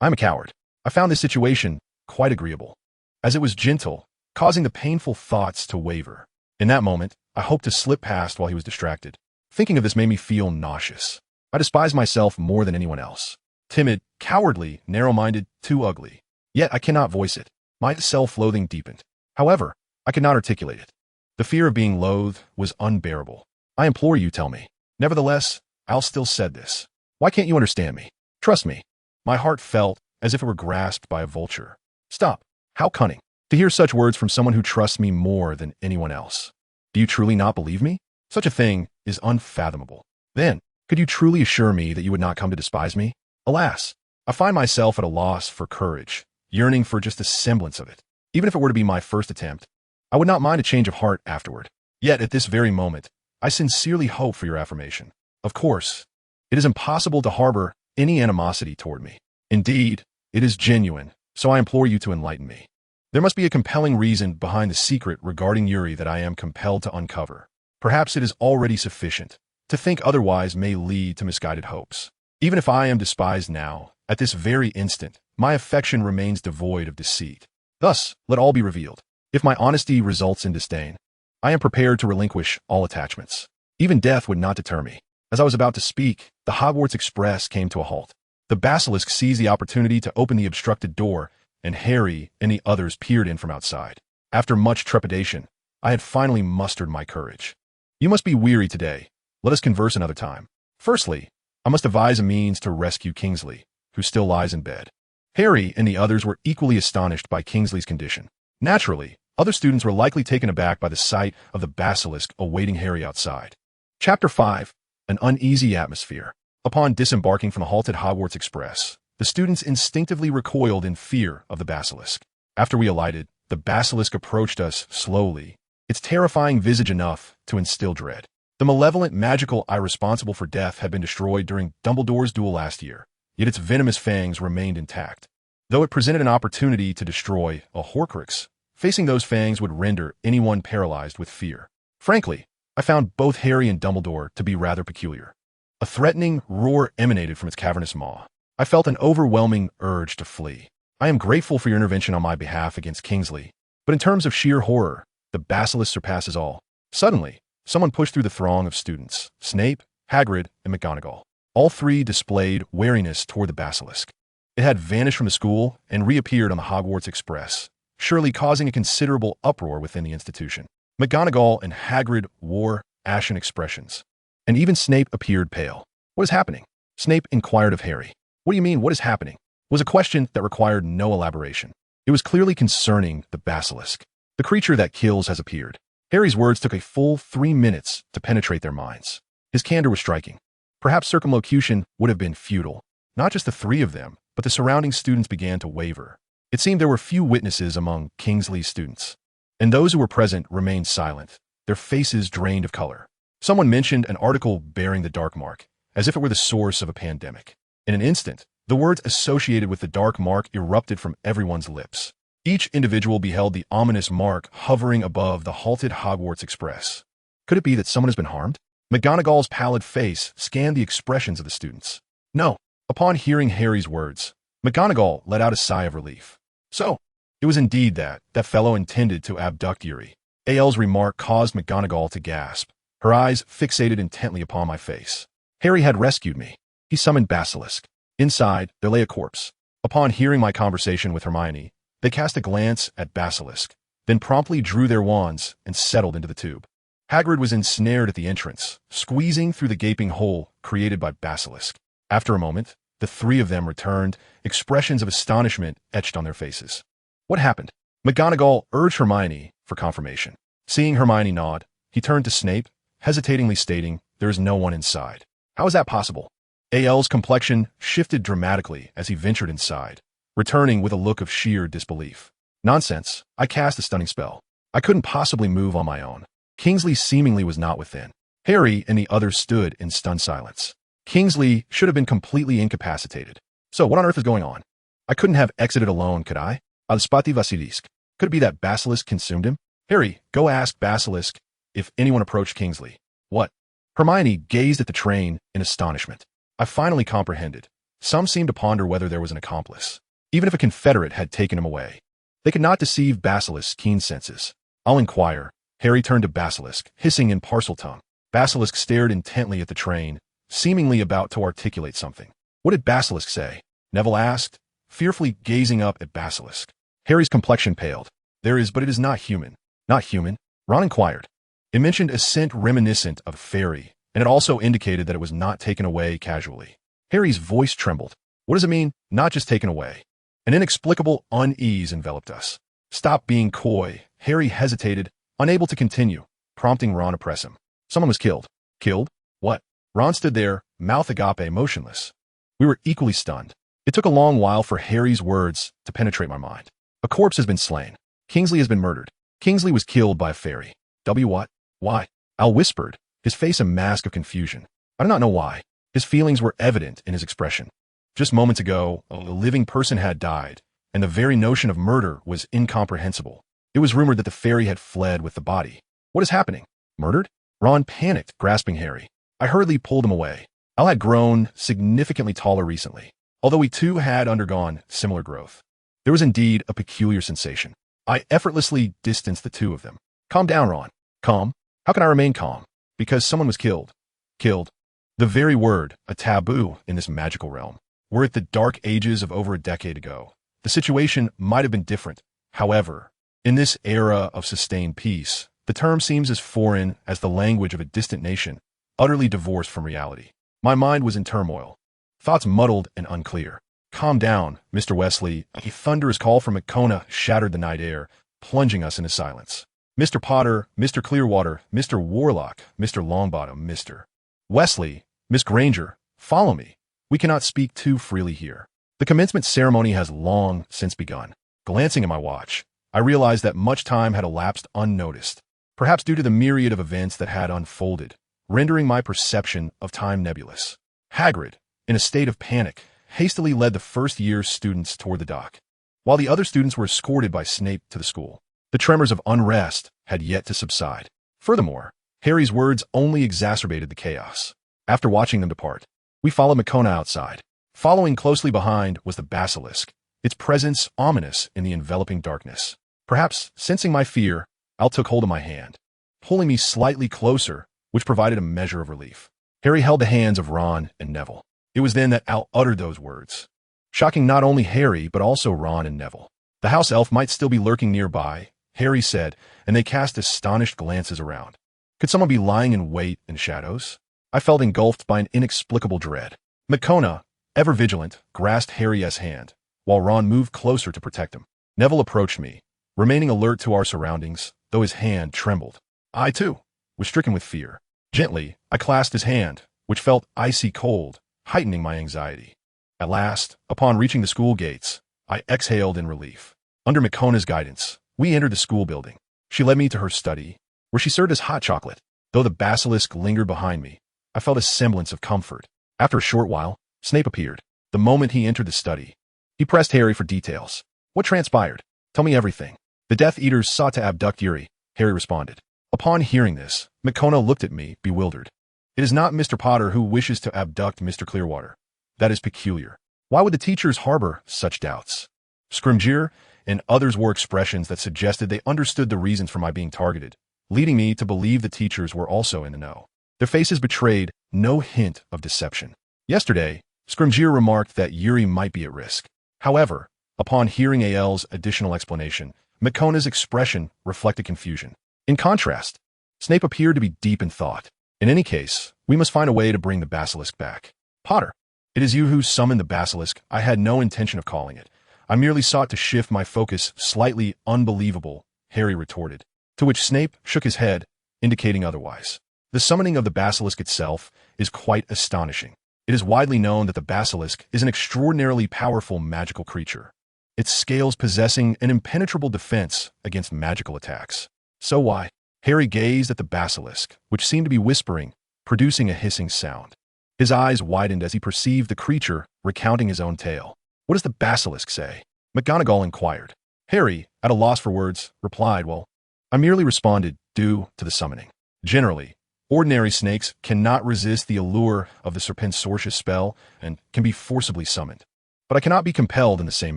a coward. I found this situation quite agreeable, as it was gentle, causing the painful thoughts to waver. In that moment, I hoped to slip past while he was distracted. Thinking of this made me feel nauseous. I despise myself more than anyone else. Timid, cowardly, narrow-minded, too ugly. Yet I cannot voice it. My self-loathing deepened. However, I could not articulate it. The fear of being loathed was unbearable. I implore you, tell me. Nevertheless, Al still said this. Why can't you understand me? Trust me. My heart felt as if it were grasped by a vulture. Stop. How cunning. To hear such words from someone who trusts me more than anyone else. Do you truly not believe me? Such a thing is unfathomable. Then, could you truly assure me that you would not come to despise me? Alas, I find myself at a loss for courage, yearning for just a semblance of it. Even if it were to be my first attempt, I would not mind a change of heart afterward. Yet at this very moment, I sincerely hope for your affirmation. Of course, it is impossible to harbor any animosity toward me. Indeed, it is genuine, so I implore you to enlighten me. There must be a compelling reason behind the secret regarding Yuri that I am compelled to uncover. Perhaps it is already sufficient. To think otherwise may lead to misguided hopes. Even if I am despised now, at this very instant, my affection remains devoid of deceit. Thus, let all be revealed. If my honesty results in disdain, I am prepared to relinquish all attachments. Even death would not deter me. As I was about to speak, the Hogwarts Express came to a halt. The basilisk seized the opportunity to open the obstructed door, and Harry and the others peered in from outside. After much trepidation, I had finally mustered my courage. You must be weary today. Let us converse another time. Firstly, I must devise a means to rescue Kingsley, who still lies in bed. Harry and the others were equally astonished by Kingsley's condition. Naturally, other students were likely taken aback by the sight of the basilisk awaiting Harry outside. Chapter 5. An Uneasy Atmosphere. Upon disembarking from the halted Hogwarts Express, the students instinctively recoiled in fear of the basilisk. After we alighted, the basilisk approached us slowly, its terrifying visage enough to instill dread. The malevolent magical eye responsible for death had been destroyed during Dumbledore's duel last year, yet its venomous fangs remained intact. Though it presented an opportunity to destroy a Horcrux, facing those fangs would render anyone paralyzed with fear. Frankly, I found both Harry and Dumbledore to be rather peculiar. A threatening roar emanated from its cavernous maw. I felt an overwhelming urge to flee. I am grateful for your intervention on my behalf against Kingsley, but in terms of sheer horror, the basilisk surpasses all. Suddenly, someone pushed through the throng of students, Snape, Hagrid, and McGonagall. All three displayed wariness toward the basilisk. It had vanished from the school and reappeared on the Hogwarts Express, surely causing a considerable uproar within the institution. McGonagall and Hagrid wore ashen expressions, and even Snape appeared pale. What is happening? Snape inquired of Harry. What do you mean, what is happening? Was a question that required no elaboration. It was clearly concerning the basilisk. The creature that kills has appeared. Harry's words took a full 3 minutes to penetrate their minds. His candor was striking. Perhaps circumlocution would have been futile. Not just the three of them, but the surrounding students began to waver. It seemed there were few witnesses among Kingsley's students, and those who were present remained silent, their faces drained of color. Someone mentioned an article bearing the dark mark, as if it were the source of a pandemic. In an instant, the words associated with the dark mark erupted from everyone's lips. Each individual beheld the ominous mark hovering above the halted Hogwarts Express. Could it be that someone has been harmed? McGonagall's pallid face scanned the expressions of the students. No. Upon hearing Harry's words, McGonagall let out a sigh of relief. So, it was indeed that fellow intended to abduct Yuri. A.L.'s remark caused McGonagall to gasp, her eyes fixated intently upon my face. Harry had rescued me. He summoned Basilisk. Inside, there lay a corpse. Upon hearing my conversation with Hermione, they cast a glance at Basilisk, then promptly drew their wands and settled into the tube. Hagrid was ensnared at the entrance, squeezing through the gaping hole created by Basilisk. After a moment, the three of them returned, expressions of astonishment etched on their faces. What happened? McGonagall urged Hermione for confirmation. Seeing Hermione nod, he turned to Snape, hesitatingly stating, "There is no one inside." How is that possible? A.L.'s complexion shifted dramatically as he ventured inside, returning with a look of sheer disbelief. Nonsense. I cast a stunning spell. I couldn't possibly move on my own. Kingsley seemingly was not within. Harry and the others stood in stunned silence. Kingsley should have been completely incapacitated. So what on earth is going on? I couldn't have exited alone, could I? Alspati Vasilisk. Could it be that Basilisk consumed him? Harry, go ask Basilisk if anyone approached Kingsley. What? Hermione gazed at the train in astonishment. I finally comprehended. Some seemed to ponder whether there was an accomplice, even if a Confederate had taken him away. They could not deceive Basilisk's keen senses. I'll inquire. Harry turned to Basilisk, hissing in Parseltongue. Basilisk stared intently at the train, seemingly about to articulate something. What did Basilisk say? Neville asked, fearfully gazing up at Basilisk. Harry's complexion paled. There is, but it is not human. Not human? Ron inquired. It mentioned a scent reminiscent of a fairy, and it also indicated that it was not taken away casually. Harry's voice trembled. What does it mean, not just taken away? An inexplicable unease enveloped us. Stop being coy. Harry hesitated, unable to continue, prompting Ron to press him. Someone was killed. Killed? What? Ron stood there, mouth agape, motionless. We were equally stunned. It took a long while for Harry's words to penetrate my mind. A corpse has been slain. Kingsley has been murdered. Kingsley was killed by a fairy. What? Why? Al whispered, his face a mask of confusion. I do not know why. His feelings were evident in his expression. Just moments ago, a living person had died, and the very notion of murder was incomprehensible. It was rumored that the fairy had fled with the body. What is happening? Murdered? Ron panicked, grasping Harry. I hurriedly pulled him away. Al had grown significantly taller recently, although we too had undergone similar growth. There was indeed a peculiar sensation. I effortlessly distanced the two of them. Calm down, Ron. Calm? How can I remain calm? Because someone was killed. Killed. The very word, a taboo in this magical realm. We're at the dark ages of over a decade ago. The situation might have been different. However, in this era of sustained peace, the term seems as foreign as the language of a distant nation, utterly divorced from reality. My mind was in turmoil, thoughts muddled and unclear. Calm down, Mr. Wesley. A thunderous call from McCona shattered the night air, plunging us into silence. Mr. Potter, Mr. Clearwater, Mr. Warlock, Mr. Longbottom, Mr. Wesley, Miss Granger, follow me. We cannot speak too freely here. The commencement ceremony has long since begun. Glancing at my watch, I realized that much time had elapsed unnoticed, perhaps due to the myriad of events that had unfolded, rendering my perception of time nebulous. Hagrid, in a state of panic, hastily led the first-year students toward the dock, while the other students were escorted by Snape to the school. The tremors of unrest had yet to subside. Furthermore, Harry's words only exacerbated the chaos. After watching them depart, we followed McCona outside. Following closely behind was the basilisk, its presence ominous in the enveloping darkness. Perhaps, sensing my fear, Al took hold of my hand, pulling me slightly closer, which provided a measure of relief. Harry held the hands of Ron and Neville. It was then that Al uttered those words, shocking not only Harry but also Ron and Neville. The house elf might still be lurking nearby, Harry said, and they cast astonished glances around. Could someone be lying in wait in shadows? I felt engulfed by an inexplicable dread. McCona, ever vigilant, grasped Harry's hand, while Ron moved closer to protect him. Neville approached me, remaining alert to our surroundings, though his hand trembled. I, too, was stricken with fear. Gently, I clasped his hand, which felt icy cold, heightening my anxiety. At last, upon reaching the school gates, I exhaled in relief. Under McCona's guidance, we entered the school building. She led me to her study, where she served us hot chocolate. Though the basilisk lingered behind me, I felt a semblance of comfort. After a short while, Snape appeared. The moment he entered the study, he pressed Harry for details. What transpired? Tell me everything. The Death Eaters sought to abduct Yuri, Harry responded. Upon hearing this, McCona looked at me, bewildered. It is not Mr. Potter who wishes to abduct Mr. Clearwater. That is peculiar. Why would the teachers harbor such doubts? Scrimgeour and others wore expressions that suggested they understood the reasons for my being targeted, leading me to believe the teachers were also in the know. Their faces betrayed no hint of deception. Yesterday, Scrimgeour remarked that Yuri might be at risk. However, upon hearing Al's additional explanation, McCona's expression reflected confusion. In contrast, Snape appeared to be deep in thought. In any case, we must find a way to bring the basilisk back. Potter, it is you who summoned the basilisk. I had no intention of calling it. I merely sought to shift my focus slightly. Unbelievable, Harry retorted, to which Snape shook his head, indicating otherwise. The summoning of the basilisk itself is quite astonishing. It is widely known that the basilisk is an extraordinarily powerful magical creature, its scales possessing an impenetrable defense against magical attacks. So why? Harry gazed at the basilisk, which seemed to be whispering, producing a hissing sound. His eyes widened as he perceived the creature recounting his own tale. What does the basilisk say? McGonagall inquired. Harry, at a loss for words, replied, well, I merely responded, due to the summoning. Generally, ordinary snakes cannot resist the allure of the Serpensortius spell and can be forcibly summoned. But I cannot be compelled in the same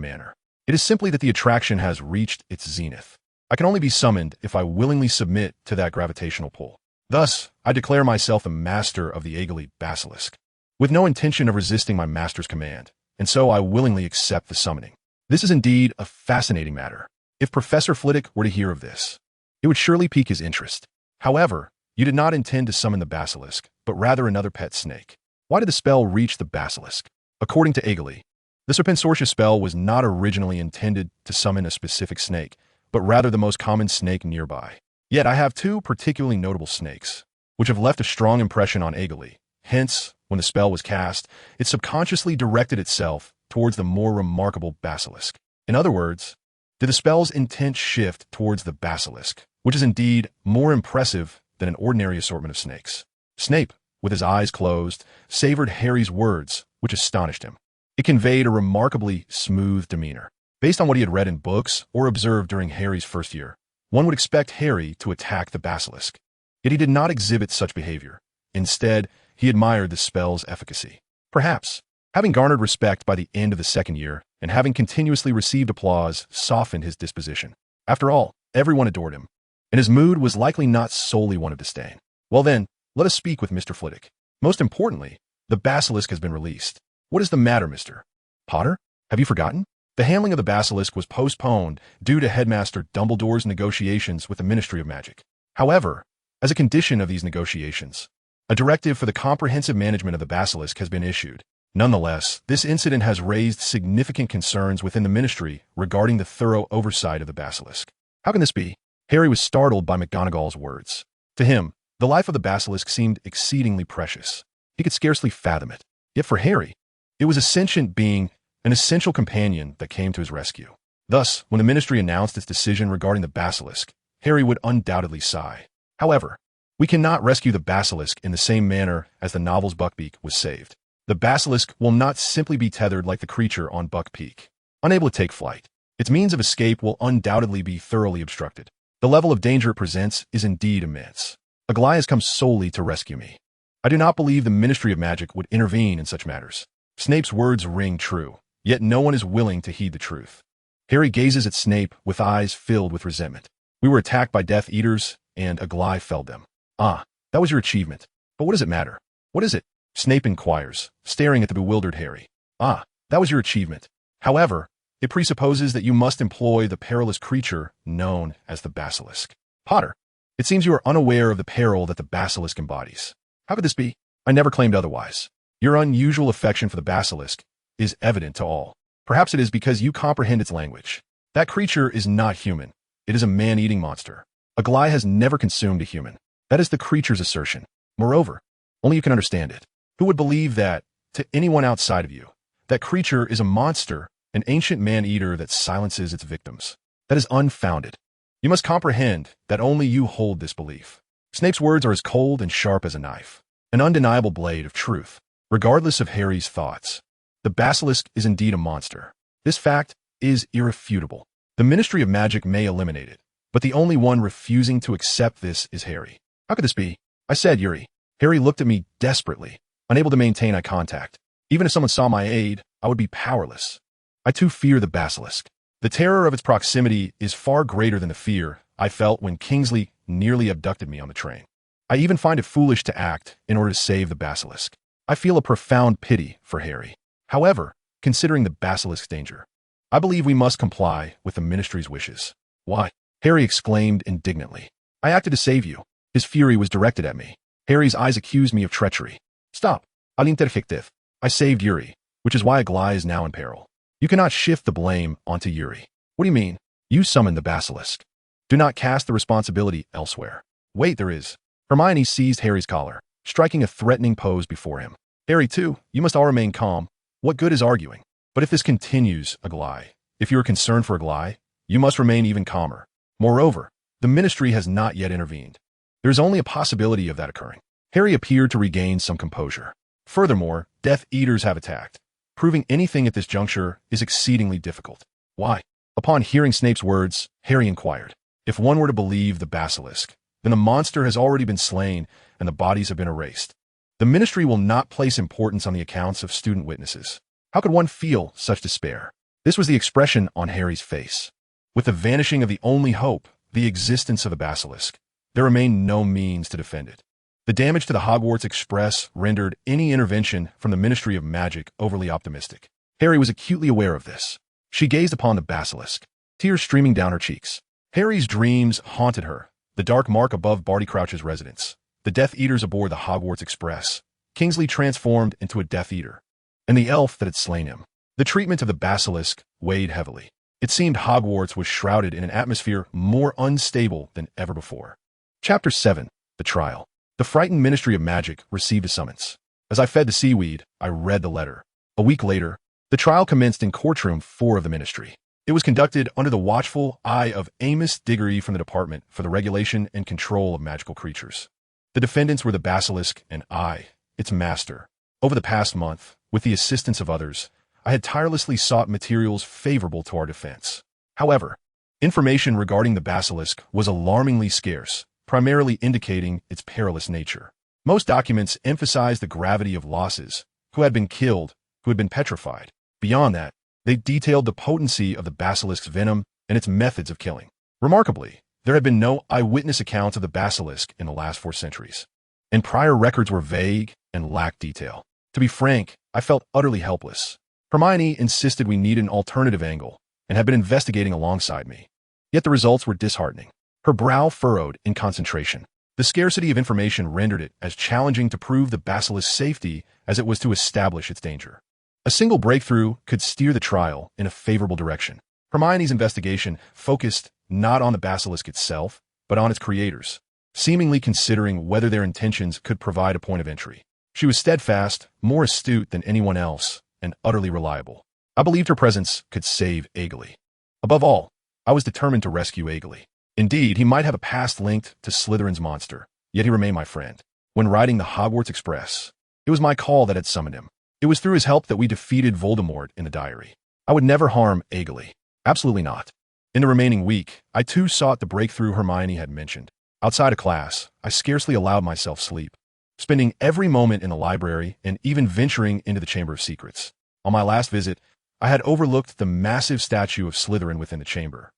manner. It is simply that the attraction has reached its zenith. I can only be summoned if I willingly submit to that gravitational pull. Thus, I declare myself the master of the Aegoli basilisk, with no intention of resisting my master's command, and so I willingly accept the summoning. This is indeed a fascinating matter. If Professor Flitwick were to hear of this, it would surely pique his interest. However, you did not intend to summon the basilisk, but rather another pet snake. Why did the spell reach the basilisk? According to Aegoli, the Serpensortius spell was not originally intended to summon a specific snake, but rather the most common snake nearby. Yet I have two particularly notable snakes, which have left a strong impression on Aegoli. Hence, when the spell was cast, it subconsciously directed itself towards the more remarkable basilisk. In other words, did the spell's intent shift towards the basilisk, which is indeed more impressive than an ordinary assortment of snakes. Snape, with his eyes closed, savored Harry's words, which astonished him. It conveyed a remarkably smooth demeanor. Based on what he had read in books or observed during Harry's first year, one would expect Harry to attack the basilisk. Yet he did not exhibit such behavior. Instead, he admired the spell's efficacy. Perhaps, having garnered respect by the end of the second year and having continuously received applause softened his disposition. After all, everyone adored him, and his mood was likely not solely one of disdain. Well then, let us speak with Mr. Flitwick. Most importantly, the basilisk has been released. What is the matter, Mr. Potter? Have you forgotten? The handling of the basilisk was postponed due to Headmaster Dumbledore's negotiations with the Ministry of Magic. However, as a condition of these negotiations, a directive for the comprehensive management of the basilisk has been issued. Nonetheless, this incident has raised significant concerns within the ministry regarding the thorough oversight of the basilisk. How can this be? Harry was startled by McGonagall's words. To him, the life of the basilisk seemed exceedingly precious. He could scarcely fathom it. Yet for Harry, it was a sentient being, an essential companion that came to his rescue. Thus, when the ministry announced its decision regarding the basilisk, Harry would undoubtedly sigh. However, we cannot rescue the basilisk in the same manner as the novel's Buckbeak was saved. The basilisk will not simply be tethered like the creature on Buckbeak, unable to take flight. Its means of escape will undoubtedly be thoroughly obstructed. The level of danger it presents is indeed immense. Aglaé has come solely to rescue me. I do not believe the Ministry of Magic would intervene in such matters. Snape's words ring true, yet no one is willing to heed the truth. Harry gazes at Snape with eyes filled with resentment. We were attacked by Death Eaters, and Aglaé felled them. Ah, that was your achievement. But what does it matter? What is it? Snape inquires, staring at the bewildered Harry. Ah, that was your achievement. However, it presupposes that you must employ the perilous creature known as the basilisk. Potter, it seems you are unaware of the peril that the basilisk embodies. How could this be? I never claimed otherwise. Your unusual affection for the basilisk is evident to all. Perhaps it is because you comprehend its language. That creature is not human. It is a man-eating monster. Aglaé has never consumed a human. That is the creature's assertion. Moreover, only you can understand it. Who would believe that, to anyone outside of you, that creature is a monster, an ancient man-eater that silences its victims? That is unfounded. You must comprehend that only you hold this belief. Snape's words are as cold and sharp as a knife, an undeniable blade of truth, regardless of Harry's thoughts. The basilisk is indeed a monster. This fact is irrefutable. The Ministry of Magic may eliminate it, but the only one refusing to accept this is Harry. How could this be? I said, Yuri. Harry looked at me desperately, unable to maintain eye contact. Even if someone saw my aid, I would be powerless. I too fear the basilisk. The terror of its proximity is far greater than the fear I felt when Kingsley nearly abducted me on the train. I even find it foolish to act in order to save the basilisk. I feel a profound pity for Harry. However, considering the basilisk's danger, I believe we must comply with the ministry's wishes. Why? Harry exclaimed indignantly. I acted to save you. His fury was directed at me. Harry's eyes accused me of treachery. Stop. Al interjective. I saved Yuri, which is why Aglaé is now in peril. You cannot shift the blame onto Yuri. What do you mean? You summoned the basilisk. Do not cast the responsibility elsewhere. Wait, there is. Hermione seized Harry's collar, striking a threatening pose before him. Harry, too, you must all remain calm. What good is arguing? But if this continues, Aglaé, if you are concerned for Aglaé, you must remain even calmer. Moreover, the ministry has not yet intervened. There is only a possibility of that occurring. Harry appeared to regain some composure. Furthermore, Death Eaters have attacked. Proving anything at this juncture is exceedingly difficult. Why? Upon hearing Snape's words, Harry inquired. If one were to believe the basilisk, then the monster has already been slain and the bodies have been erased. The ministry will not place importance on the accounts of student witnesses. How could one feel such despair? This was the expression on Harry's face. With the vanishing of the only hope, the existence of the basilisk, there remained no means to defend it. The damage to the Hogwarts Express rendered any intervention from the Ministry of Magic overly optimistic. Harry was acutely aware of this. She gazed upon the basilisk, tears streaming down her cheeks. Harry's dreams haunted her, the dark mark above Barty Crouch's residence, the Death Eaters aboard the Hogwarts Express, Kingsley transformed into a Death Eater, and the elf that had slain him. The treatment of the basilisk weighed heavily. It seemed Hogwarts was shrouded in an atmosphere more unstable than ever before. Chapter 7. The Trial. The frightened Ministry of Magic received a summons. As I fed the seaweed, I read the letter. A week later, the trial commenced in courtroom 4 of the ministry. It was conducted under the watchful eye of Amos Diggory from the Department for the Regulation and Control of Magical Creatures. The defendants were the basilisk and I, its master. Over the past month, with the assistance of others, I had tirelessly sought materials favorable to our defense. However, information regarding the basilisk was alarmingly scarce, primarily indicating its perilous nature. Most documents emphasized the gravity of losses, who had been killed, who had been petrified. Beyond that, they detailed the potency of the basilisk's venom and its methods of killing. Remarkably, there had been no eyewitness accounts of the basilisk in the last 4 centuries, and prior records were vague and lacked detail. To be frank, I felt utterly helpless. Hermione insisted we needed an alternative angle and had been investigating alongside me. Yet the results were disheartening. Her brow furrowed in concentration. The scarcity of information rendered it as challenging to prove the basilisk's safety as it was to establish its danger. A single breakthrough could steer the trial in a favorable direction. Hermione's investigation focused not on the basilisk itself, but on its creators, seemingly considering whether their intentions could provide a point of entry. She was steadfast, more astute than anyone else, and utterly reliable. I believed her presence could save Aegoli. Above all, I was determined to rescue Aegoli. Indeed, he might have a past linked to Slytherin's monster, yet he remained my friend. When riding the Hogwarts Express, it was my call that had summoned him. It was through his help that we defeated Voldemort in the diary. I would never harm Aegoli. Absolutely not. In the remaining week, I too sought the breakthrough Hermione had mentioned. Outside of class, I scarcely allowed myself sleep, spending every moment in the library and even venturing into the Chamber of Secrets. On my last visit, I had overlooked the massive statue of Slytherin within the chamber.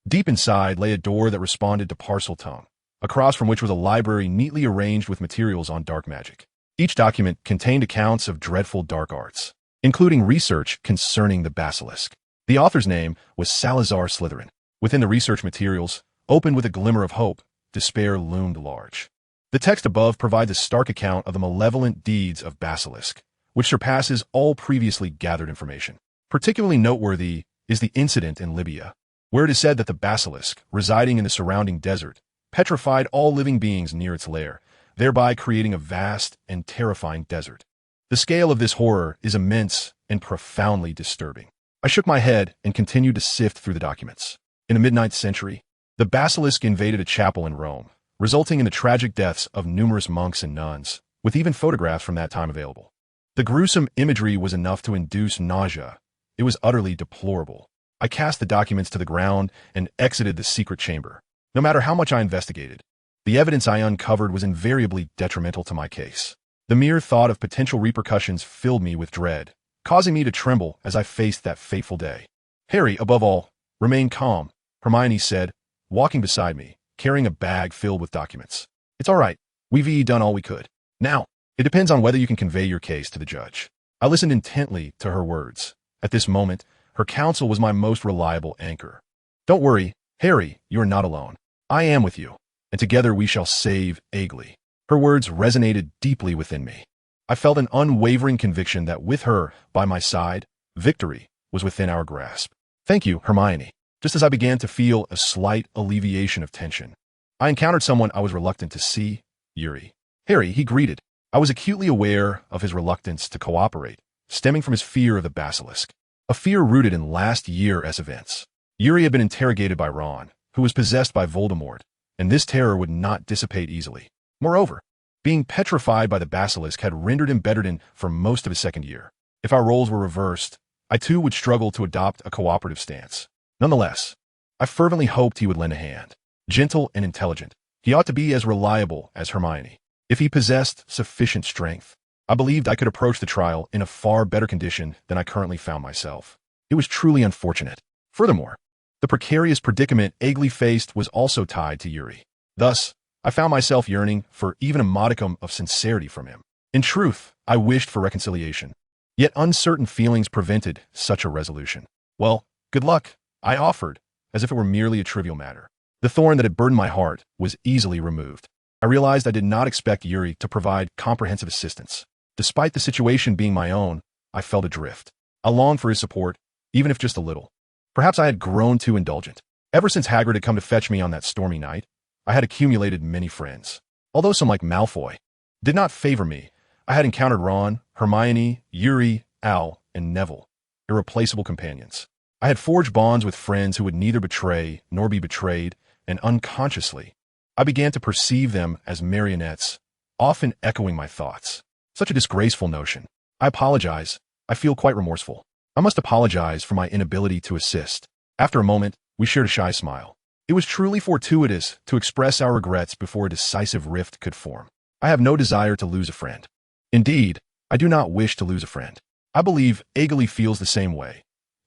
Deep inside lay a door that responded to Parseltongue, across from which was a library neatly arranged with materials on dark magic. Each document contained accounts of dreadful dark arts, including research concerning the basilisk. The author's name was Salazar Slytherin. Within the research materials, opened with a glimmer of hope, despair loomed large. The text above provides a stark account of the malevolent deeds of Basilisk, which surpasses all previously gathered information. Particularly noteworthy is the incident in Libya, where it is said that the basilisk, residing in the surrounding desert, petrified all living beings near its lair, thereby creating a vast and terrifying desert. The scale of this horror is immense and profoundly disturbing. I shook my head and continued to sift through the documents. In the mid-9th century, the basilisk invaded a chapel in Rome, resulting in the tragic deaths of numerous monks and nuns, with even photographs from that time available. The gruesome imagery was enough to induce nausea. It was utterly deplorable. I cast the documents to the ground and exited the secret chamber. No matter how much I investigated, the evidence I uncovered was invariably detrimental to my case. The mere thought of potential repercussions filled me with dread, causing me to tremble as I faced that fateful day. Harry, above all, remain calm, Hermione said, walking beside me, carrying a bag filled with documents. It's all right. We've done all we could. Now, it depends on whether you can convey your case to the judge. I listened intently to her words. At this moment, her counsel was my most reliable anchor. Don't worry, Harry, you are not alone. I am with you, and together we shall save Aegoli. Her words resonated deeply within me. I felt an unwavering conviction that with her by my side, victory was within our grasp. Thank you, Hermione. Just as I began to feel a slight alleviation of tension, I encountered someone I was reluctant to see, Yuri. Harry, he greeted. I was acutely aware of his reluctance to cooperate, stemming from his fear of the basilisk, a fear rooted in last year's events. Yuri had been interrogated by Ron, who was possessed by Voldemort, and this terror would not dissipate easily. Moreover, being petrified by the basilisk had rendered him bedridden for most of his second year. If our roles were reversed, I too would struggle to adopt a cooperative stance. Nonetheless, I fervently hoped he would lend a hand. Gentle and intelligent, he ought to be as reliable as Hermione. If he possessed sufficient strength, I believed I could approach the trial in a far better condition than I currently found myself. It was truly unfortunate. Furthermore, the precarious predicament Aegoli faced was also tied to Yuri. Thus, I found myself yearning for even a modicum of sincerity from him. In truth, I wished for reconciliation. Yet uncertain feelings prevented such a resolution. Well, good luck, I offered, as if it were merely a trivial matter. The thorn that had burdened my heart was easily removed. I realized I did not expect Yuri to provide comprehensive assistance. Despite the situation being my own, I felt adrift. I longed for his support, even if just a little. Perhaps I had grown too indulgent. Ever since Hagrid had come to fetch me on that stormy night, I had accumulated many friends. Although some like Malfoy did not favor me, I had encountered Ron, Hermione, Yuri, Al, and Neville, irreplaceable companions. I had forged bonds with friends who would neither betray nor be betrayed, and unconsciously, I began to perceive them as marionettes, often echoing my thoughts. Such a disgraceful notion. I apologize. I feel quite remorseful. I must apologize for my inability to assist. After a moment, we shared a shy smile. It was truly fortuitous to express our regrets before a decisive rift could form. I have no desire to lose a friend. Indeed, I do not wish to lose a friend. I believe Agali feels the same way.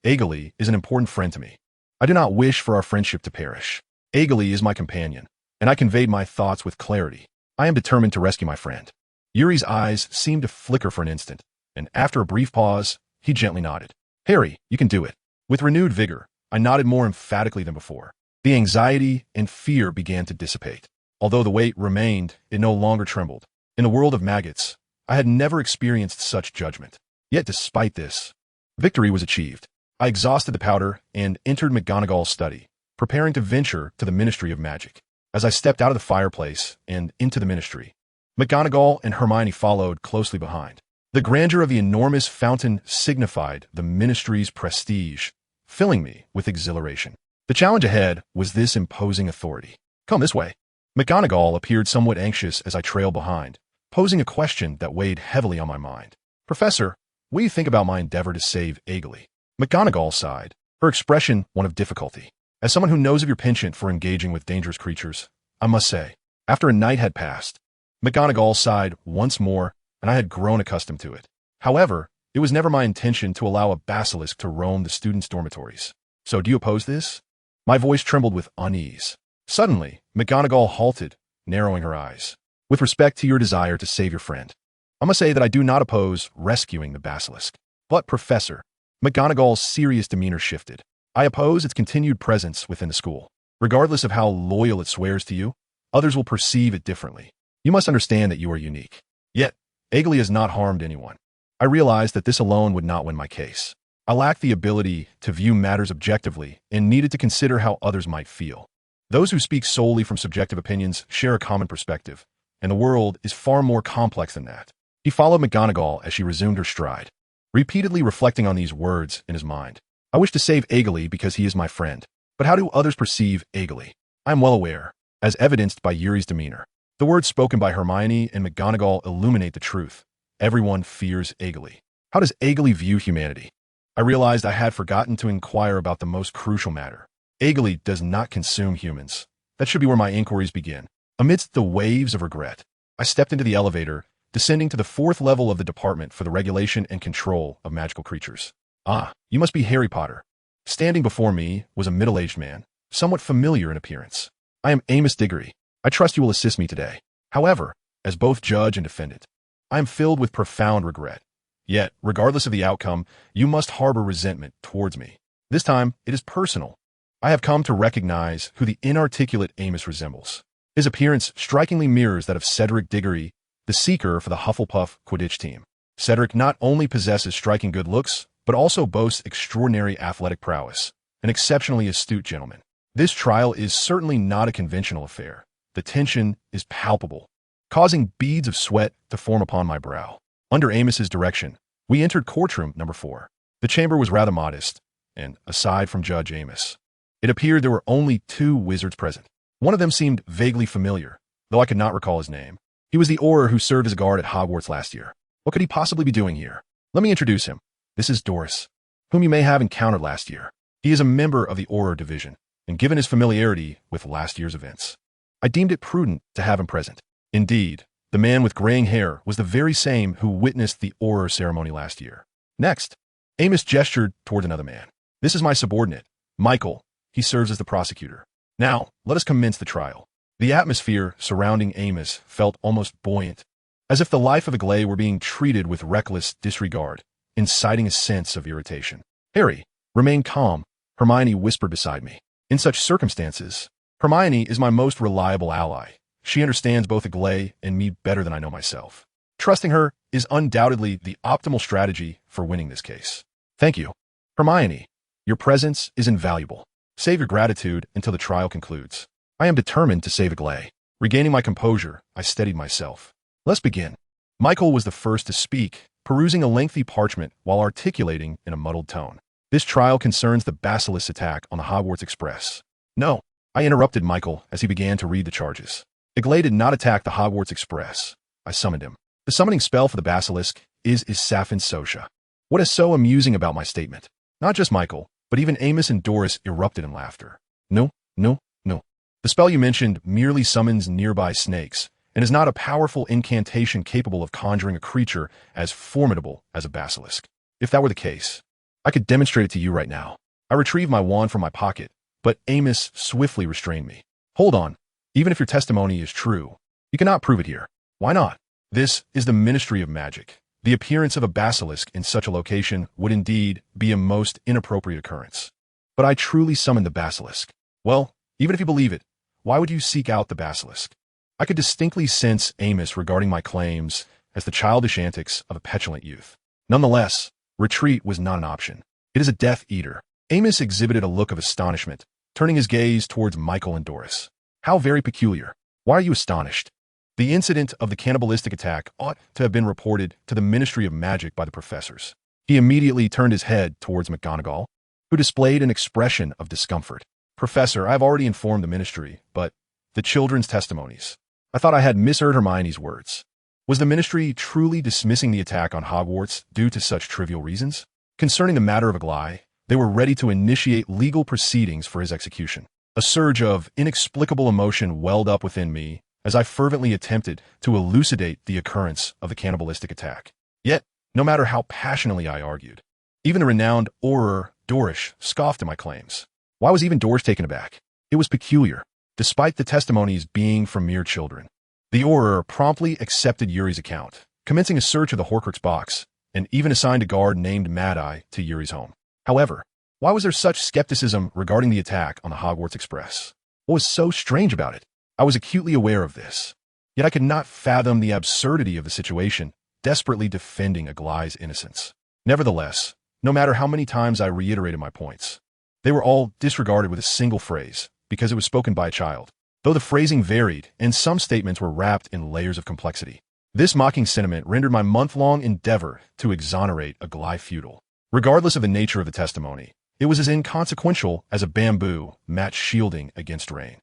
Agali is an important friend to me. I do not wish for our friendship to perish. Agali is my companion, and I conveyed my thoughts with clarity. I am determined to rescue my friend. Yuri's eyes seemed to flicker for an instant, and after a brief pause, he gently nodded. Harry, you can do it. With renewed vigor, I nodded more emphatically than before. The anxiety and fear began to dissipate. Although the weight remained, it no longer trembled. In the world of maggots, I had never experienced such judgment. Yet despite this, victory was achieved. I exhausted the powder and entered McGonagall's study, preparing to venture to the Ministry of Magic. As I stepped out of the fireplace and into the ministry, McGonagall and Hermione followed closely behind. The grandeur of the enormous fountain signified the ministry's prestige, filling me with exhilaration. The challenge ahead was this imposing authority. Come this way. McGonagall appeared somewhat anxious as I trailed behind, posing a question that weighed heavily on my mind. Professor, what do you think about my endeavor to save Agali? McGonagall sighed, her expression one of difficulty. As someone who knows of your penchant for engaging with dangerous creatures, I must say, after a night had passed, McGonagall sighed once more, and I had grown accustomed to it. However, it was never my intention to allow a basilisk to roam the students' dormitories. So do you oppose this? My voice trembled with unease. Suddenly, McGonagall halted, narrowing her eyes. With respect to your desire to save your friend, I must say that I do not oppose rescuing the basilisk. But, Professor, McGonagall's serious demeanor shifted. I oppose its continued presence within the school. Regardless of how loyal it swears to you, others will perceive it differently. You must understand that you are unique. Yet, Agali has not harmed anyone. I realized that this alone would not win my case. I lacked the ability to view matters objectively and needed to consider how others might feel. Those who speak solely from subjective opinions share a common perspective, and the world is far more complex than that. He followed McGonagall as she resumed her stride, repeatedly reflecting on these words in his mind. I wish to save Agali because he is my friend. But how do others perceive Agali? I am well aware, as evidenced by Yuri's demeanor. The words spoken by Hermione and McGonagall illuminate the truth. Everyone fears Agali. How does Agali view humanity? I realized I had forgotten to inquire about the most crucial matter. Agali does not consume humans. That should be where my inquiries begin. Amidst the waves of regret, I stepped into the elevator, descending to the 4th level of the Department for the Regulation and Control of Magical Creatures. Ah, you must be Harry Potter. Standing before me was a middle-aged man, somewhat familiar in appearance. I am Amos Diggory. I trust you will assist me today. However, as both judge and defendant, I am filled with profound regret. Yet, regardless of the outcome, you must harbor resentment towards me. This time, it is personal. I have come to recognize who the inarticulate Amos resembles. His appearance strikingly mirrors that of Cedric Diggory, the seeker for the Hufflepuff Quidditch team. Cedric not only possesses striking good looks, but also boasts extraordinary athletic prowess, an exceptionally astute gentleman. This trial is certainly not a conventional affair. The tension is palpable, causing beads of sweat to form upon my brow. Under Amos's direction, we entered courtroom number 4. The chamber was rather modest, and aside from Judge Amos, it appeared there were only 2 wizards present. One of them seemed vaguely familiar, though I could not recall his name. He was the Auror who served as a guard at Hogwarts last year. What could he possibly be doing here? Let me introduce him. This is Doris, whom you may have encountered last year. He is a member of the Auror Division, and given his familiarity with last year's events, I deemed it prudent to have him present. Indeed, the man with graying hair was the very same who witnessed the Auror ceremony last year. Next, Amos gestured toward another man. This is my subordinate, Michael. He serves as the prosecutor. Now, let us commence the trial. The atmosphere surrounding Amos felt almost buoyant, as if the life of Agali were being treated with reckless disregard, inciting a sense of irritation. Harry, remain calm, Hermione whispered beside me. In such circumstances, Hermione is my most reliable ally. She understands both Agali and me better than I know myself. Trusting her is undoubtedly the optimal strategy for winning this case. Thank you. Hermione, your presence is invaluable. Save your gratitude until the trial concludes. I am determined to save Agali. Regaining my composure, I steadied myself. Let's begin. Michael was the first to speak, perusing a lengthy parchment while articulating in a muddled tone. This trial concerns the basilisk's attack on the Hogwarts Express. No, I interrupted Michael as he began to read the charges. Agali did not attack the Hogwarts Express. I summoned him. The summoning spell for the basilisk is Isafin Sosha. What is so amusing about my statement? Not just Michael, but even Amos and Doris erupted in laughter. No, no, no. The spell you mentioned merely summons nearby snakes, and is not a powerful incantation capable of conjuring a creature as formidable as a basilisk. If that were the case, I could demonstrate it to you right now. I retrieved my wand from my pocket, but Amos swiftly restrained me. Hold on. Even if your testimony is true, you cannot prove it here. Why not? This is the Ministry of Magic. The appearance of a basilisk in such a location would indeed be a most inappropriate occurrence. But I truly summoned the basilisk. Well, even if you believe it, why would you seek out the basilisk? I could distinctly sense Amos regarding my claims as the childish antics of a petulant youth. Nonetheless, retreat was not an option. It is a Death Eater. Amos exhibited a look of astonishment, turning his gaze towards Michael and Doris. How very peculiar. Why are you astonished? The incident of the cannibalistic attack ought to have been reported to the Ministry of Magic by the professors. He immediately turned his head towards McGonagall, who displayed an expression of discomfort. Professor, I have already informed the Ministry, but the children's testimonies. I thought I had misheard Hermione's words. Was the Ministry truly dismissing the attack on Hogwarts due to such trivial reasons? Concerning the matter of Aglaé, they were ready to initiate legal proceedings for his execution. A surge of inexplicable emotion welled up within me as I fervently attempted to elucidate the occurrence of the cannibalistic attack. Yet, no matter how passionately I argued, even the renowned Auror Doris scoffed at my claims. Why was even Doris taken aback? It was peculiar. Despite the testimonies being from mere children, the Auror promptly accepted Yuri's account, commencing a search of the Horcrux box, and even assigned a guard named Mad-Eye to Yuri's home. However, why was there such skepticism regarding the attack on the Hogwarts Express? What was so strange about it? I was acutely aware of this, yet I could not fathom the absurdity of the situation, desperately defending Aglaé's innocence. Nevertheless, no matter how many times I reiterated my points, they were all disregarded with a single phrase, because it was spoken by a child. Though the phrasing varied, and some statements were wrapped in layers of complexity. This mocking sentiment rendered my month-long endeavor to exonerate Aglaé futile. Regardless of the nature of the testimony, it was as inconsequential as a bamboo match shielding against rain.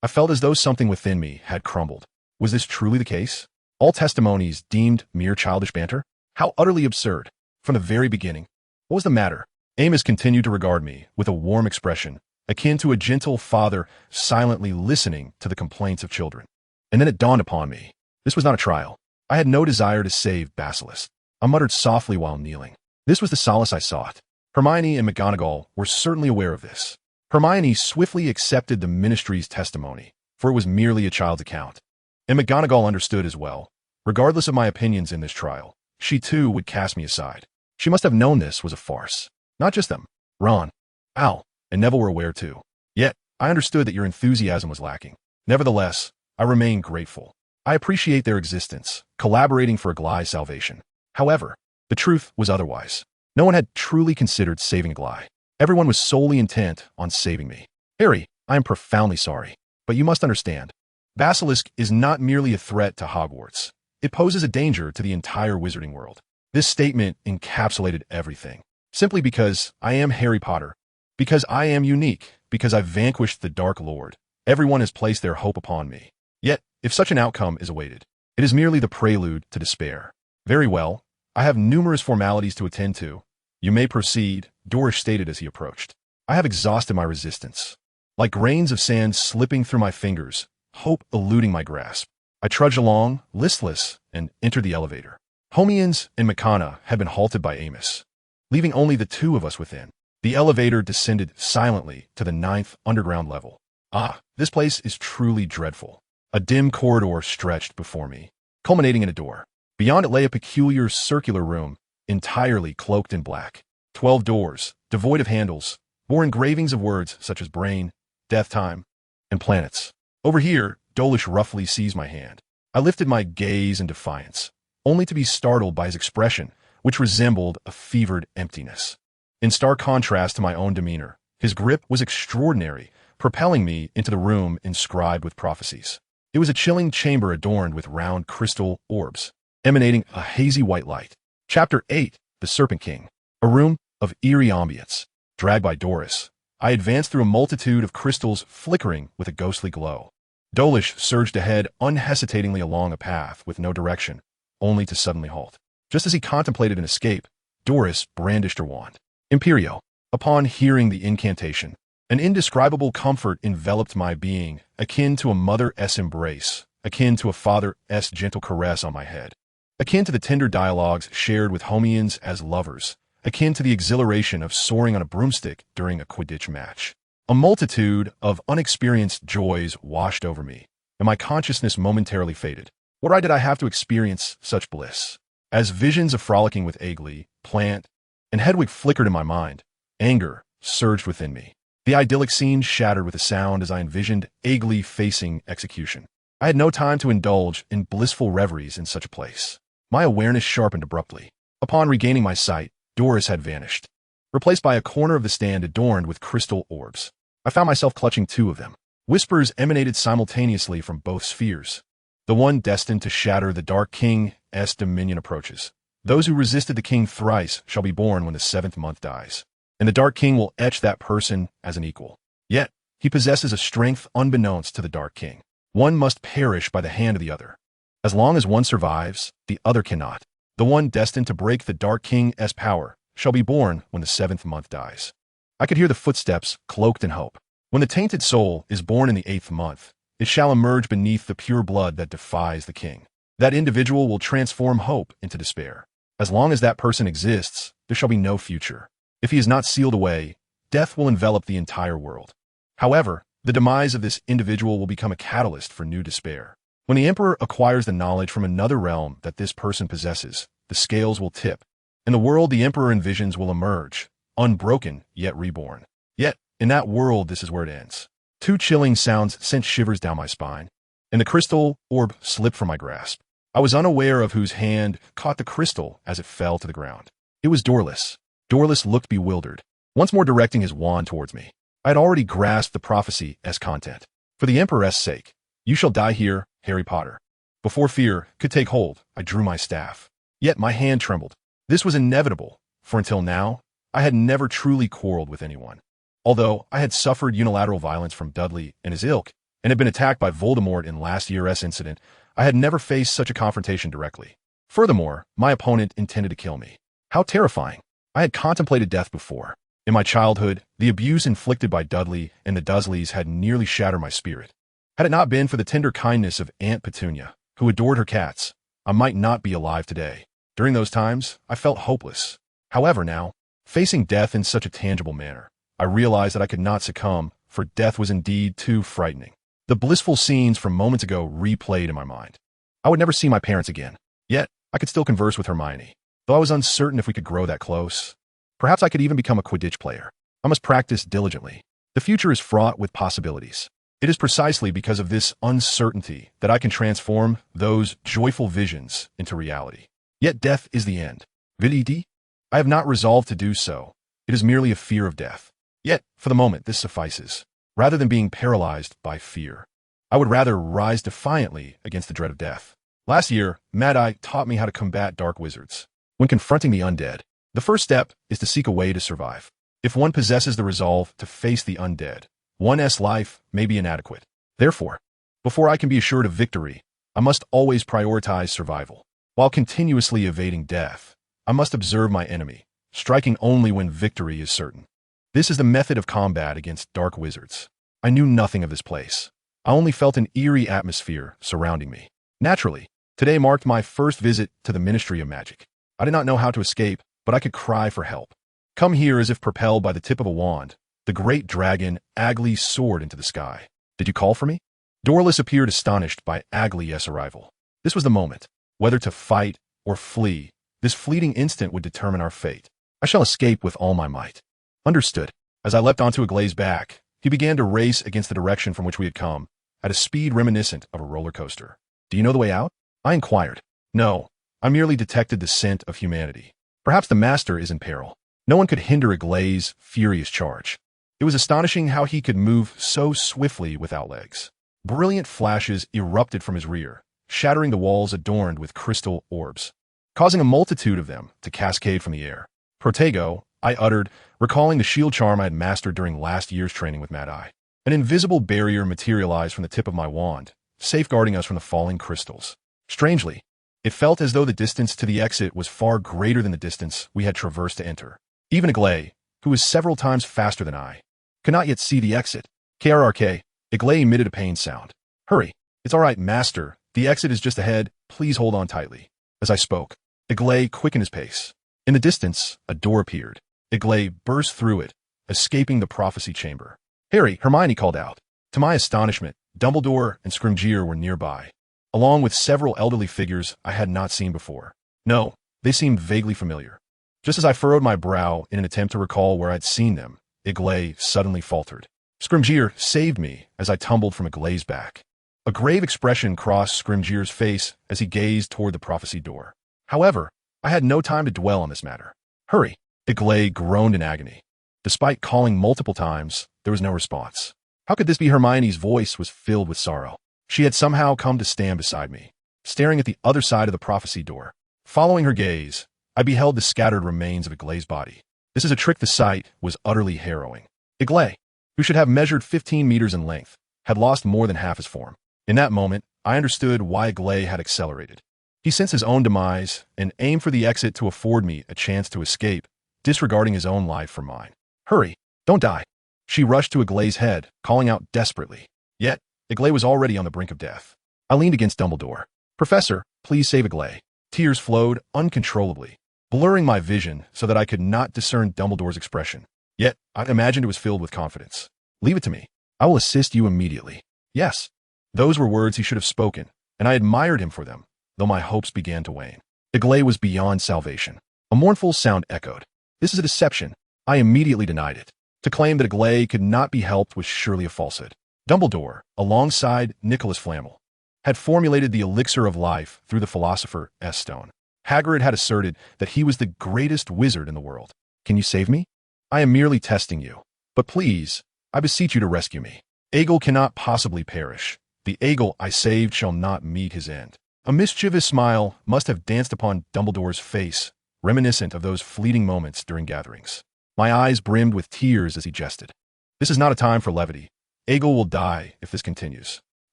I felt as though something within me had crumbled. Was this truly the case? All testimonies deemed mere childish banter? How utterly absurd. From the very beginning. What was the matter? Amos continued to regard me with a warm expression, akin to a gentle father silently listening to the complaints of children. And then it dawned upon me. This was not a trial. I had no desire to save Basilisk. I muttered softly while kneeling. This was the solace I sought. Hermione and McGonagall were certainly aware of this. Hermione swiftly accepted the Ministry's testimony, for it was merely a child's account. And McGonagall understood as well. Regardless of my opinions in this trial, she too would cast me aside. She must have known this was a farce. Not just them. Ron, Al, and Neville were aware too. Yet, I understood that your enthusiasm was lacking. Nevertheless, I remain grateful. I appreciate their existence, collaborating for Aglaé's salvation. However, the truth was otherwise. No one had truly considered saving Aglaé. Everyone was solely intent on saving me. Harry, I am profoundly sorry, but you must understand. Basilisk is not merely a threat to Hogwarts. It poses a danger to the entire wizarding world. This statement encapsulated everything. Simply because I am Harry Potter, because I am unique, because I've vanquished the Dark Lord, everyone has placed their hope upon me. Yet, if such an outcome is awaited, it is merely the prelude to despair. Very well, I have numerous formalities to attend to. You may proceed, Doris stated as he approached. I have exhausted my resistance. Like grains of sand slipping through my fingers, hope eluding my grasp. I trudged along, listless, and entered the elevator. Homians and McCona had been halted by Amos, leaving only the two of us within. The elevator descended silently to the 9th underground level. Ah, this place is truly dreadful. A dim corridor stretched before me, culminating in a door. Beyond it lay a peculiar circular room, entirely cloaked in black. 12 doors, devoid of handles, bore engravings of words such as brain, death time, and planets. Over here, Dolish roughly seized my hand. I lifted my gaze in defiance, only to be startled by his expression, which resembled a fevered emptiness. In stark contrast to my own demeanor, his grip was extraordinary, propelling me into the room inscribed with prophecies. It was a chilling chamber adorned with round crystal orbs, emanating a hazy white light. Chapter 8, The Serpent King. A room of eerie ambience. Dragged by Doris, I advanced through a multitude of crystals flickering with a ghostly glow. Dolish surged ahead unhesitatingly along a path with no direction, only to suddenly halt. Just as he contemplated an escape, Doris brandished her wand. Imperio. Upon hearing the incantation, an indescribable comfort enveloped my being, akin to a mother's embrace, akin to a father's gentle caress on my head, akin to the tender dialogues shared with Homians as lovers, akin to the exhilaration of soaring on a broomstick during a Quidditch match. A multitude of unexperienced joys washed over me, and my consciousness momentarily faded. What right did I have to experience such bliss? As visions of frolicking with Aeglee, Plant, and Hedwig flickered in my mind, anger surged within me. The idyllic scene shattered with a sound as I envisioned Aeglee facing execution. I had no time to indulge in blissful reveries in such a place. My awareness sharpened abruptly. Upon regaining my sight, Doris had vanished, replaced by a corner of the stand adorned with crystal orbs. I found myself clutching two of them. Whispers emanated simultaneously from both spheres. The one destined to shatter the Dark King's dominion approaches. Those who resisted the king thrice shall be born when the 7th month dies, and the Dark King will etch that person as an equal. Yet, he possesses a strength unbeknownst to the Dark King. One must perish by the hand of the other. As long as one survives, the other cannot. The one destined to break the Dark King's power shall be born when the 7th month dies. I could hear the footsteps cloaked in hope. When the tainted soul is born in the 8th month, it shall emerge beneath the pure blood that defies the king. That individual will transform hope into despair. As long as that person exists, there shall be no future. If he is not sealed away, death will envelop the entire world. However, the demise of this individual will become a catalyst for new despair. When the emperor acquires the knowledge from another realm that this person possesses, the scales will tip, and the world the emperor envisions will emerge, unbroken yet reborn. Yet, in that world, this is where it ends. Two chilling sounds sent shivers down my spine, and the crystal orb slipped from my grasp. I was unaware of whose hand caught the crystal as it fell to the ground. It was Dorless. Dorless looked bewildered, once more directing his wand towards me. I had already grasped the prophecy as content. For the Emperor's sake, you shall die here, Harry Potter. Before fear could take hold, I drew my staff. Yet my hand trembled. This was inevitable, for until now, I had never truly quarreled with anyone. Although I had suffered unilateral violence from Dudley and his ilk, and had been attacked by Voldemort in last year's incident, I had never faced such a confrontation directly. Furthermore, my opponent intended to kill me. How terrifying. I had contemplated death before. In my childhood, the abuse inflicted by Dudley and the Dursleys had nearly shattered my spirit. Had it not been for the tender kindness of Aunt Petunia, who adored her cats, I might not be alive today. During those times, I felt hopeless. However, now, facing death in such a tangible manner, I realized that I could not succumb, for death was indeed too frightening. The blissful scenes from moments ago replayed in my mind. I would never see my parents again. Yet, I could still converse with Hermione, though I was uncertain if we could grow that close. Perhaps I could even become a Quidditch player. I must practice diligently. The future is fraught with possibilities. It is precisely because of this uncertainty that I can transform those joyful visions into reality. Yet death is the end. Vidi? I have not resolved to do so. It is merely a fear of death. Yet, for the moment, this suffices. Rather than being paralyzed by fear, I would rather rise defiantly against the dread of death. Last year, Mad-Eye taught me how to combat dark wizards. When confronting the undead, the first step is to seek a way to survive. If one possesses the resolve to face the undead, one's life may be inadequate. Therefore, before I can be assured of victory, I must always prioritize survival. While continuously evading death, I must observe my enemy, striking only when victory is certain. This is the method of combat against dark wizards. I knew nothing of this place. I only felt an eerie atmosphere surrounding me. Naturally, today marked my first visit to the Ministry of Magic. I did not know how to escape, but I could cry for help. Come here as if propelled by the tip of a wand, the great dragon Aeglee soared into the sky. Did you call for me? Dorless appeared astonished by Aeglee's arrival. This was the moment. Whether to fight or flee, this fleeting instant would determine our fate. I shall escape with all my might. Understood. As I leapt onto Aeglee's back, he began to race against the direction from which we had come, at a speed reminiscent of a roller coaster. Do you know the way out? I inquired. No, I merely detected the scent of humanity. Perhaps the master is in peril. No one could hinder Aeglee's furious charge. It was astonishing how he could move so swiftly without legs. Brilliant flashes erupted from his rear, shattering the walls adorned with crystal orbs, causing a multitude of them to cascade from the air. Protego, I uttered, recalling the shield charm I had mastered during last year's training with Mad-Eye. An invisible barrier materialized from the tip of my wand, safeguarding us from the falling crystals. Strangely, It felt as though the distance to the exit was far greater than the distance we had traversed to enter. Even Iglay, who was several times faster than I, could not yet see the exit. KRRK, Iglay emitted a pained sound. Hurry. It's all right, master. The exit is just ahead. Please hold on tightly. As I spoke, Iglay quickened his pace. In the distance, a door appeared. Iglay burst through it, escaping the prophecy chamber. Harry, Hermione called out. To my astonishment, Dumbledore and Scrimgeour were nearby, along with several elderly figures I had not seen before. No, they seemed vaguely familiar. Just as I furrowed my brow in an attempt to recall where I'd seen them, Iglay suddenly faltered. Scrimgeour saved me as I tumbled from Iglay's back. A grave expression crossed Scrimgeour's face as he gazed toward the prophecy door. However, I had no time to dwell on this matter. Hurry! Iglay groaned in agony. Despite calling multiple times, there was no response. How could this be? Hermione's voice was filled with sorrow. She had somehow come to stand beside me, staring at the other side of the prophecy door. Following her gaze, I beheld the scattered remains of Iglay's body. This is a trick. The sight was utterly harrowing. Iglay, who should have measured 15 meters in length, had lost more than half his form. In that moment, I understood why Iglay had accelerated. He sensed his own demise and aimed for the exit to afford me a chance to escape, disregarding his own life for mine. Hurry, don't die. She rushed to Iglay's head, calling out desperately. Yet, Iglay was already on the brink of death. I leaned against Dumbledore. Professor, please save Iglay. Tears flowed uncontrollably, blurring my vision so that I could not discern Dumbledore's expression. Yet, I imagined it was filled with confidence. Leave it to me. I will assist you immediately. Yes. Those were words he should have spoken, and I admired him for them, though my hopes began to wane. Iglay was beyond salvation. A mournful sound echoed. This is a deception. I immediately denied it. To claim that Iglay could not be helped was surely a falsehood. Dumbledore, alongside Nicholas Flamel, had formulated the elixir of life through the Philosopher's Stone. Hagrid had asserted that he was the greatest wizard in the world. Can you save me? I am merely testing you. But please, I beseech you to rescue me. Aegle cannot possibly perish. The Aegle I saved shall not meet his end. A mischievous smile must have danced upon Dumbledore's face, reminiscent of those fleeting moments during gatherings. My eyes brimmed with tears as he jested. This is not a time for levity. Aegle will die if this continues.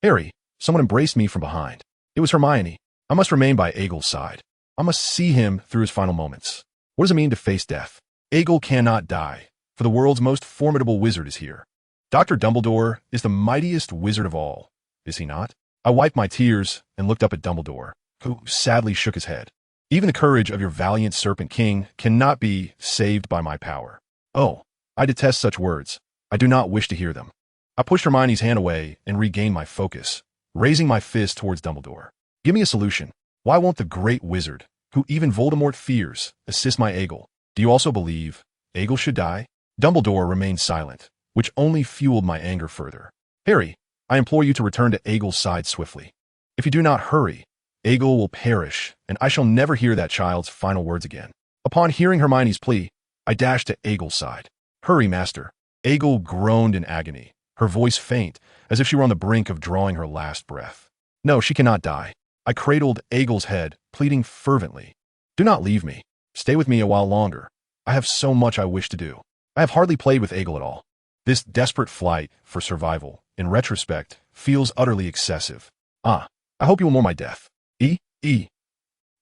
Harry, someone embraced me from behind. It was Hermione. I must remain by Aegle's side. I must see him through his final moments. What does it mean to face death? Aegle cannot die, for the world's most formidable wizard is here. Dr. Dumbledore is the mightiest wizard of all, is he not? I wiped my tears and looked up at Dumbledore, who sadly shook his head. Even the courage of your valiant Serpent King cannot be saved by my power. Oh, I detest such words. I do not wish to hear them. I pushed Hermione's hand away and regained my focus, raising my fist towards Dumbledore. Give me a solution. Why won't the great wizard, who even Voldemort fears, assist my Aegle? Do you also believe Aegle should die? Dumbledore remained silent, which only fueled my anger further. Harry, I implore you to return to Aegle's side swiftly. If you do not hurry, Aegle will perish, and I shall never hear that child's final words again. Upon hearing Hermione's plea, I dashed to Aegle's side. Hurry, master. Aegle groaned in agony, her voice faint, as if she were on the brink of drawing her last breath. No, she cannot die. I cradled Aegle's head, pleading fervently. Do not leave me. Stay with me a while longer. I have so much I wish to do. I have hardly played with Aegle at all. This desperate flight for survival, in retrospect, feels utterly excessive. I hope you will mourn my death.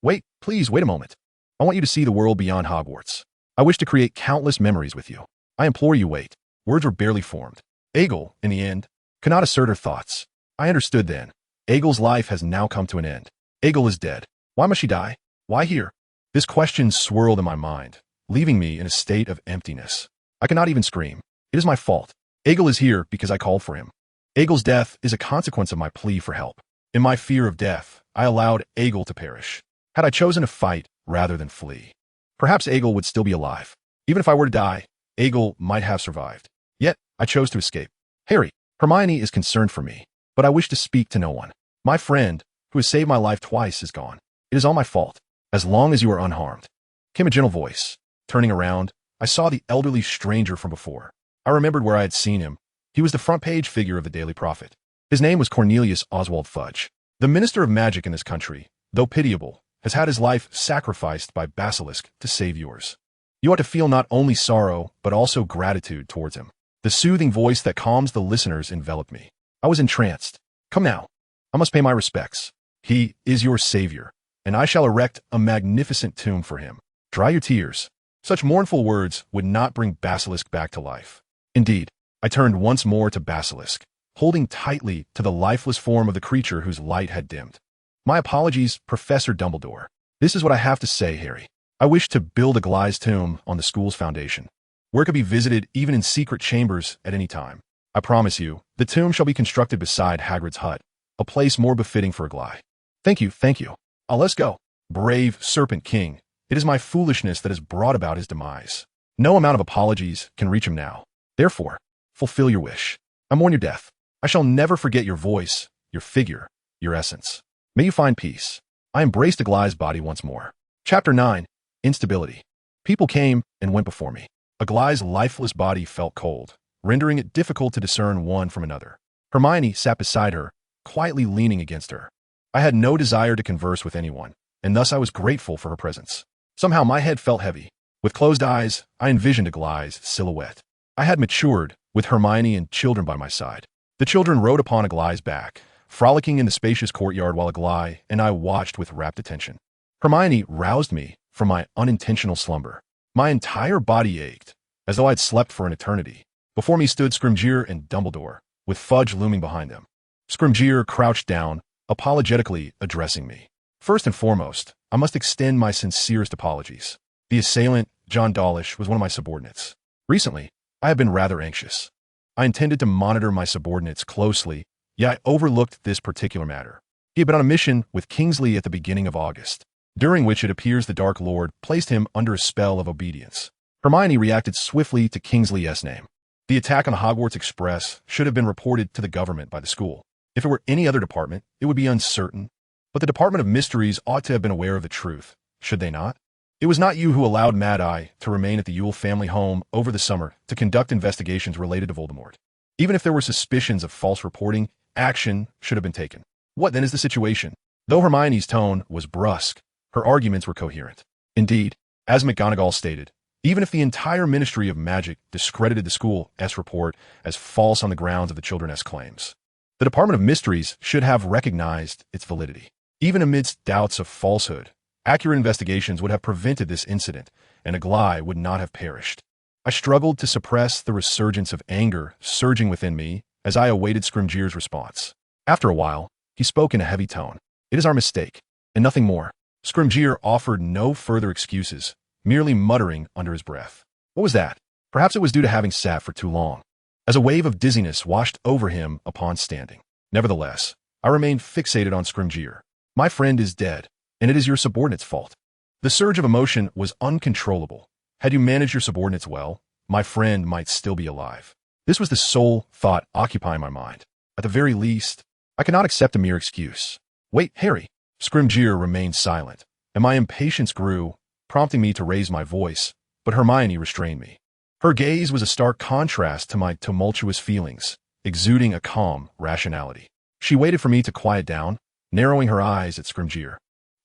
Wait, please, wait a moment. I want you to see the world beyond Hogwarts. I wish to create countless memories with you. I implore you, wait. Words were barely formed. Aegle, in the end, could not assert her thoughts. I understood then. Aegle's life has now come to an end. Aegle is dead. Why must she die? Why here? This question swirled in my mind, leaving me in a state of emptiness. I cannot even scream. It is my fault. Aegle is here because I called for him. Aegle's death is a consequence of my plea for help. In my fear of death, I allowed Aegle to perish. Had I chosen to fight rather than flee, perhaps Aegle would still be alive. Even if I were to die, Aegle might have survived. Yet, I chose to escape. Harry, Hermione is concerned for me, but I wish to speak to no one. My friend, who has saved my life twice, is gone. It is all my fault, as long as you are unharmed. Came a gentle voice. Turning around, I saw the elderly stranger from before. I remembered where I had seen him. He was the front-page figure of the Daily Prophet. His name was Cornelius Oswald Fudge. The minister of magic in this country, though pitiable, has had his life sacrificed by Basilisk to save yours. You ought to feel not only sorrow, but also gratitude towards him. The soothing voice that calms the listeners enveloped me. I was entranced. Come now. I must pay my respects. He is your savior. and I shall erect a magnificent tomb for him. Dry your tears. Such mournful words would not bring Basilisk back to life. Indeed, I turned once more to Basilisk, holding tightly to the lifeless form of the creature whose light had dimmed. My apologies, Professor Dumbledore. This is what I have to say, Harry. I wish to build a Gly's tomb on the school's foundation, where it could be visited even in secret chambers at any time. I promise you, the tomb shall be constructed beside Hagrid's hut, a place more befitting for a Gly. Thank you, thank you. Let's go. Brave Serpent King, it is my foolishness that has brought about his demise. No amount of apologies can reach him now. Therefore, fulfill your wish. I mourn your death. I shall never forget your voice, your figure, your essence. May you find peace. I embraced a Gly's body once more. Chapter 9. Instability. People came and went before me. A Gly's lifeless body felt cold, rendering it difficult to discern one from another. Hermione sat beside her, quietly leaning against her. I had no desire to converse with anyone, and thus I was grateful for her presence. Somehow my head felt heavy. With closed eyes, I envisioned a Gly's silhouette. I had matured, with Hermione and children by my side. The children rode upon a Gly's back, frolicking in the spacious courtyard while a Gly and I watched with rapt attention. Hermione roused me from my unintentional slumber. My entire body ached, as though I'd slept for an eternity. Before me stood Scrimgeour and Dumbledore, with Fudge looming behind them. Scrimgeour crouched down, apologetically addressing me. First and foremost, I must extend my sincerest apologies. The assailant, John Dawlish, was one of my subordinates. Recently, I have been rather anxious. I intended to monitor my subordinates closely, yet I overlooked this particular matter. He had been on a mission with Kingsley at the beginning of August, during which it appears the Dark Lord placed him under a spell of obedience. Hermione reacted swiftly to Kingsley's name. The attack on the Hogwarts Express should have been reported to the government by the school. If it were any other department, it would be uncertain. But the Department of Mysteries ought to have been aware of the truth, should they not? It was not you who allowed Mad-Eye to remain at the Yule family home over the summer to conduct investigations related to Voldemort. Even if there were suspicions of false reporting, action should have been taken. What then is the situation? Though Hermione's tone was brusque, her arguments were coherent. Indeed, as McGonagall stated, even if the entire Ministry of Magic discredited the school's report as false on the grounds of the children's claims, the Department of Mysteries should have recognized its validity. Even amidst doubts of falsehood, accurate investigations would have prevented this incident, and a Gly would not have perished. I struggled to suppress the resurgence of anger surging within me as I awaited Scrimgeour's response. After a while, he spoke in a heavy tone. It is our mistake, and nothing more. Scrimgeour offered no further excuses, merely muttering under his breath. What was that? Perhaps it was due to having sat for too long, as a wave of dizziness washed over him upon standing. Nevertheless, I remained fixated on Scrimgeour. My friend is dead, and it is your subordinate's fault. The surge of emotion was uncontrollable. Had you managed your subordinates well, my friend might still be alive. This was the sole thought occupying my mind. At the very least, I could not accept a mere excuse. Wait, Harry. Scrimgeour remained silent, and my impatience grew, prompting me to raise my voice, but Hermione restrained me. Her gaze was a stark contrast to my tumultuous feelings, exuding a calm rationality. She waited for me to quiet down, narrowing her eyes at Scrimgeour.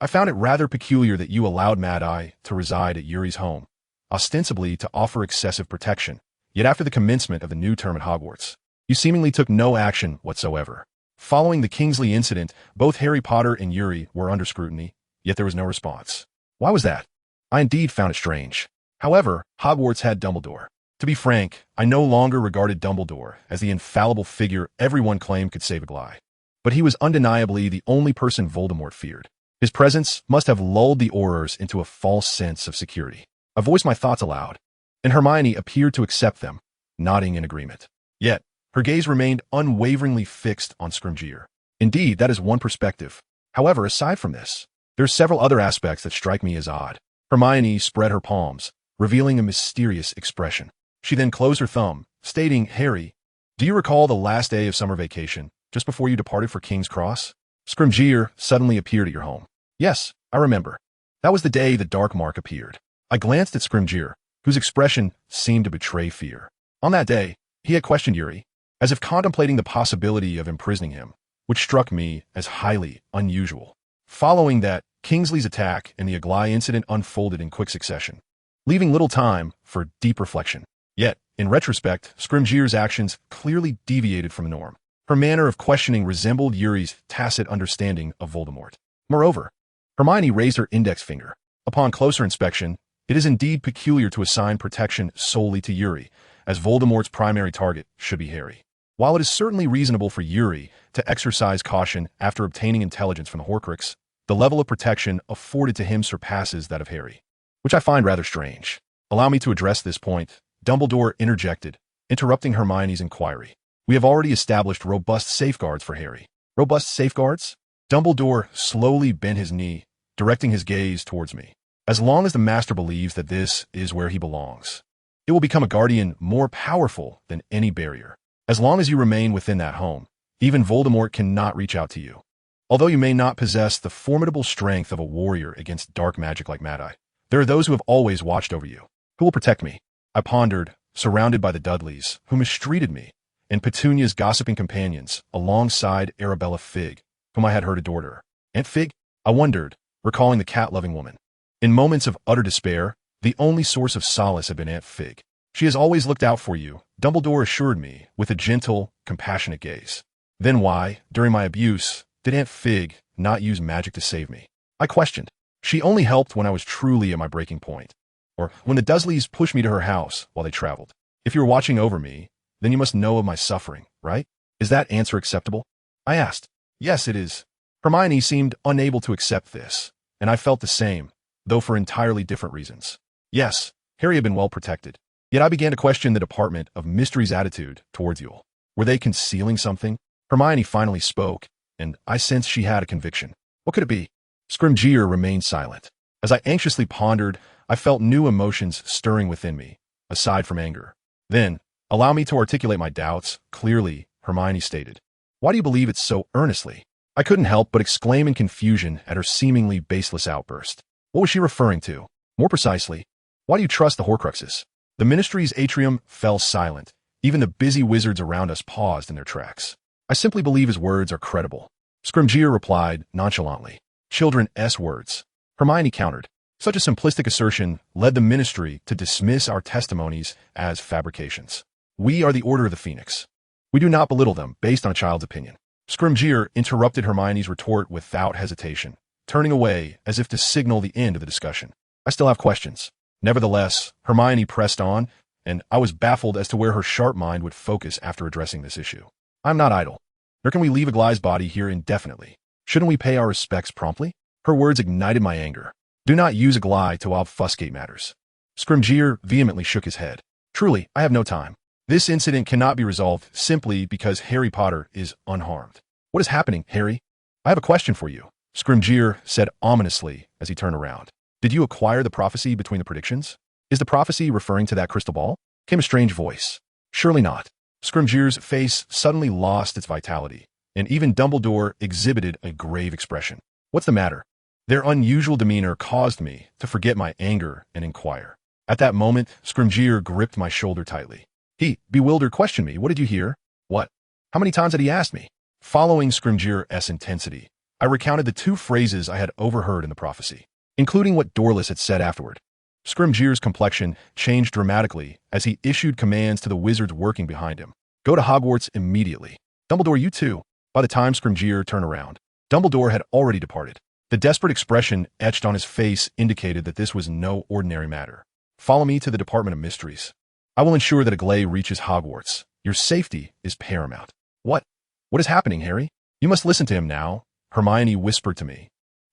I found it rather peculiar that you allowed Mad-Eye to reside at Yuri's home, ostensibly to offer excessive protection, yet after the commencement of the new term at Hogwarts, you seemingly took no action whatsoever. Following the Kingsley incident, both Harry Potter and Yuri were under scrutiny, yet there was no response. Why was that? I indeed found it strange. However, Hogwarts had Dumbledore. To be frank, I no longer regarded Dumbledore as the infallible figure everyone claimed could save a Gly. But he was undeniably the only person Voldemort feared. His presence must have lulled the Aurors into a false sense of security. I voiced my thoughts aloud, and Hermione appeared to accept them, nodding in agreement. Yet, her gaze remained unwaveringly fixed on Scrimgeour. Indeed, that is one perspective. However, aside from this, there are several other aspects that strike me as odd. Hermione spread her palms, revealing a mysterious expression. She then closed her thumb, stating, Harry, do you recall the last day of summer vacation, just before you departed for King's Cross? Scrimgeour suddenly appeared at your home. Yes, I remember. That was the day the dark mark appeared. I glanced at Scrimgeour, whose expression seemed to betray fear. On that day, he had questioned Yuri, as if contemplating the possibility of imprisoning him, which struck me as highly unusual. Following that, Kingsley's attack and the Aglaé incident unfolded in quick succession, leaving little time for deep reflection. Yet, in retrospect, Scrimgeour's actions clearly deviated from the norm. Her manner of questioning resembled Yuri's tacit understanding of Voldemort. Moreover, Hermione raised her index finger. Upon closer inspection, it is indeed peculiar to assign protection solely to Yuri, as Voldemort's primary target should be Harry. While it is certainly reasonable for Yuri to exercise caution after obtaining intelligence from the Horcrux, the level of protection afforded to him surpasses that of Harry, which I find rather strange. Allow me to address this point, Dumbledore interjected, interrupting Hermione's inquiry. We have already established robust safeguards for Harry. Robust safeguards? Dumbledore slowly bent his knee, directing his gaze towards me. As long as the Master believes that this is where he belongs, it will become a guardian more powerful than any barrier. As long as you remain within that home, even Voldemort cannot reach out to you. Although you may not possess the formidable strength of a warrior against dark magic like Mad-Eye, there are those who have always watched over you. Who will protect me? I pondered, surrounded by the Dudleys, who mistreated me, and Petunia's gossiping companions, alongside Arabella Fig, whom I had heard adored her. Aunt Fig? I wondered, recalling the cat-loving woman. In moments of utter despair, the only source of solace had been Aunt Fig. She has always looked out for you, Dumbledore assured me with a gentle, compassionate gaze. Then why, during my abuse, did Aunt Fig not use magic to save me? I questioned. She only helped when I was truly at my breaking point, or when the Dursleys pushed me to her house while they traveled. If you were watching over me, then you must know of my suffering, right? Is that answer acceptable? I asked. Yes, it is. Hermione seemed unable to accept this, and I felt the same, though for entirely different reasons. Yes, Harry had been well protected. Yet I began to question the Department of Mystery's attitude towards you all. Were they concealing something? Hermione finally spoke, and I sensed she had a conviction. What could it be? Scrimgeour remained silent. As I anxiously pondered, I felt new emotions stirring within me, aside from anger. Then, allow me to articulate my doubts, clearly, Hermione stated. Why do you believe it so earnestly? I couldn't help but exclaim in confusion at her seemingly baseless outburst. What was she referring to? More precisely, why do you trust the Horcruxes? The Ministry's atrium fell silent. Even the busy wizards around us paused in their tracks. I simply believe his words are credible. Scrimgeour replied nonchalantly. Children's words. Hermione countered. Such a simplistic assertion led the Ministry to dismiss our testimonies as fabrications. We are the Order of the Phoenix. We do not belittle them based on a child's opinion. Scrimgeour interrupted Hermione's retort without hesitation, turning away as if to signal the end of the discussion. I still have questions. Nevertheless, Hermione pressed on, and I was baffled as to where her sharp mind would focus after addressing this issue. I'm not idle. Nor can we leave Aglae's body here indefinitely. Shouldn't we pay our respects promptly? Her words ignited my anger. Do not use Aglae to obfuscate matters. Scrimgeour vehemently shook his head. Truly, I have no time. This incident cannot be resolved simply because Harry Potter is unharmed. What is happening, Harry? I have a question for you, Scrimgeour said ominously as he turned around. Did you acquire the prophecy between the predictions? Is the prophecy referring to that crystal ball? Came a strange voice. Surely not. Scrimgeour's face suddenly lost its vitality, and even Dumbledore exhibited a grave expression. What's the matter? Their unusual demeanor caused me to forget my anger and inquire. At that moment, Scrimgeour gripped my shoulder tightly. He, bewildered, questioned me. What did you hear? What? How many times had he asked me? Following Scrimgeour's intensity, I recounted the 2 phrases I had overheard in the prophecy, including what Dorlus had said afterward. Scrimgeour's complexion changed dramatically as he issued commands to the wizards working behind him. Go to Hogwarts immediately. Dumbledore, you too. By the time Scrimgeour turned around, Dumbledore had already departed. The desperate expression etched on his face indicated that this was no ordinary matter. Follow me to the Department of Mysteries. I will ensure that Aglae reaches Hogwarts. Your safety is paramount. What? What is happening, Harry? You must listen to him now, Hermione whispered to me,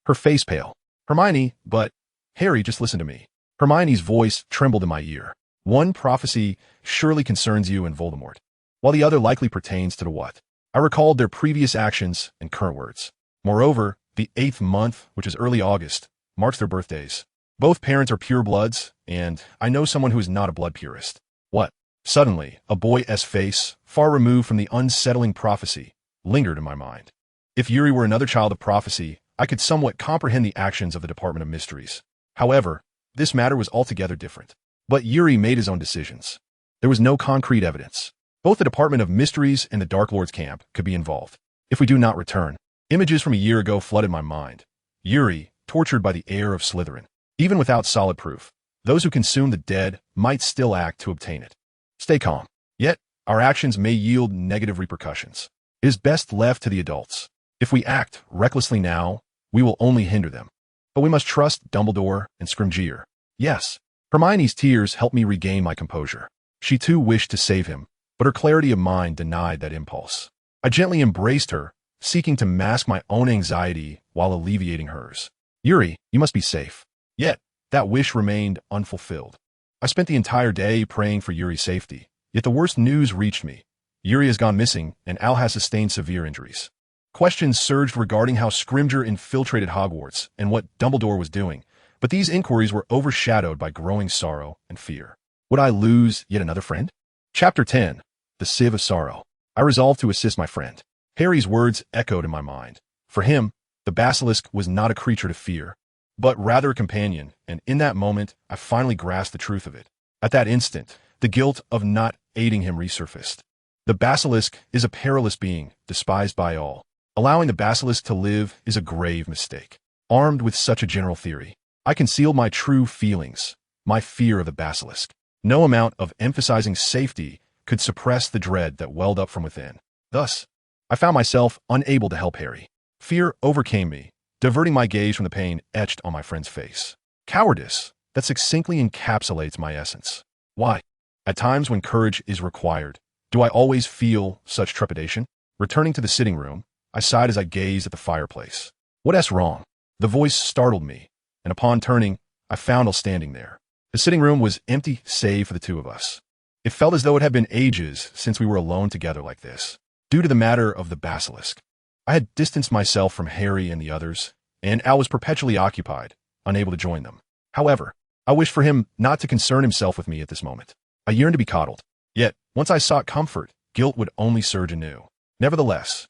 her face pale. Hermione, but... Harry, just listen to me. Hermione's voice trembled in my ear. One prophecy surely concerns you and Voldemort, while the other likely pertains to the what? I recalled their previous actions and current words. Moreover, the 8th month, which is early August, marks their birthdays. Both parents are purebloods, and I know someone who is not a blood purist. What? Suddenly, a boy's face, far removed from the unsettling prophecy, lingered in my mind. If Yuri were another child of prophecy, I could somewhat comprehend the actions of the Department of Mysteries. However, this matter was altogether different. But Yuri made his own decisions. There was no concrete evidence. Both the Department of Mysteries and the Dark Lord's camp could be involved. If we do not return, images from a year ago flooded my mind. Yuri, tortured by the heir of Slytherin. Even without solid proof, those who consume the dead might still act to obtain it. Stay calm. Yet, our actions may yield negative repercussions. It is best left to the adults. If we act recklessly now, we will only hinder them. But we must trust Dumbledore and Scrimgeour. Yes. Hermione's tears helped me regain my composure. She too wished to save him, but her clarity of mind denied that impulse. I gently embraced her, seeking to mask my own anxiety while alleviating hers. Yuri, you must be safe. Yet, that wish remained unfulfilled. I spent the entire day praying for Yuri's safety, yet the worst news reached me. Yuri has gone missing, and Al has sustained severe injuries. Questions surged regarding how Scrimgeour infiltrated Hogwarts and what Dumbledore was doing, but these inquiries were overshadowed by growing sorrow and fear. Would I lose yet another friend? Chapter 10. The Sieve of Sorrow. I resolved to assist my friend. Harry's words echoed in my mind. For him, the basilisk was not a creature to fear, but rather a companion, and in that moment, I finally grasped the truth of it. At that instant, the guilt of not aiding him resurfaced. The basilisk is a perilous being, despised by all. Allowing the basilisk to live is a grave mistake. Armed with such a general theory, I concealed my true feelings, my fear of the basilisk. No amount of emphasizing safety could suppress the dread that welled up from within. Thus, I found myself unable to help Harry. Fear overcame me, diverting my gaze from the pain etched on my friend's face. Cowardice, that succinctly encapsulates my essence. Why? At times when courage is required, do I always feel such trepidation? Returning to the sitting room, I sighed as I gazed at the fireplace. What's wrong? The voice startled me, and upon turning, I found Al standing there. The sitting room was empty save for the two of us. It felt as though it had been ages since we were alone together like this. Due to the matter of the basilisk, I had distanced myself from Harry and the others, and Al was perpetually occupied, unable to join them. However, I wished for him not to concern himself with me at this moment. I yearned to be coddled. Yet, once I sought comfort, guilt would only surge anew. Nevertheless,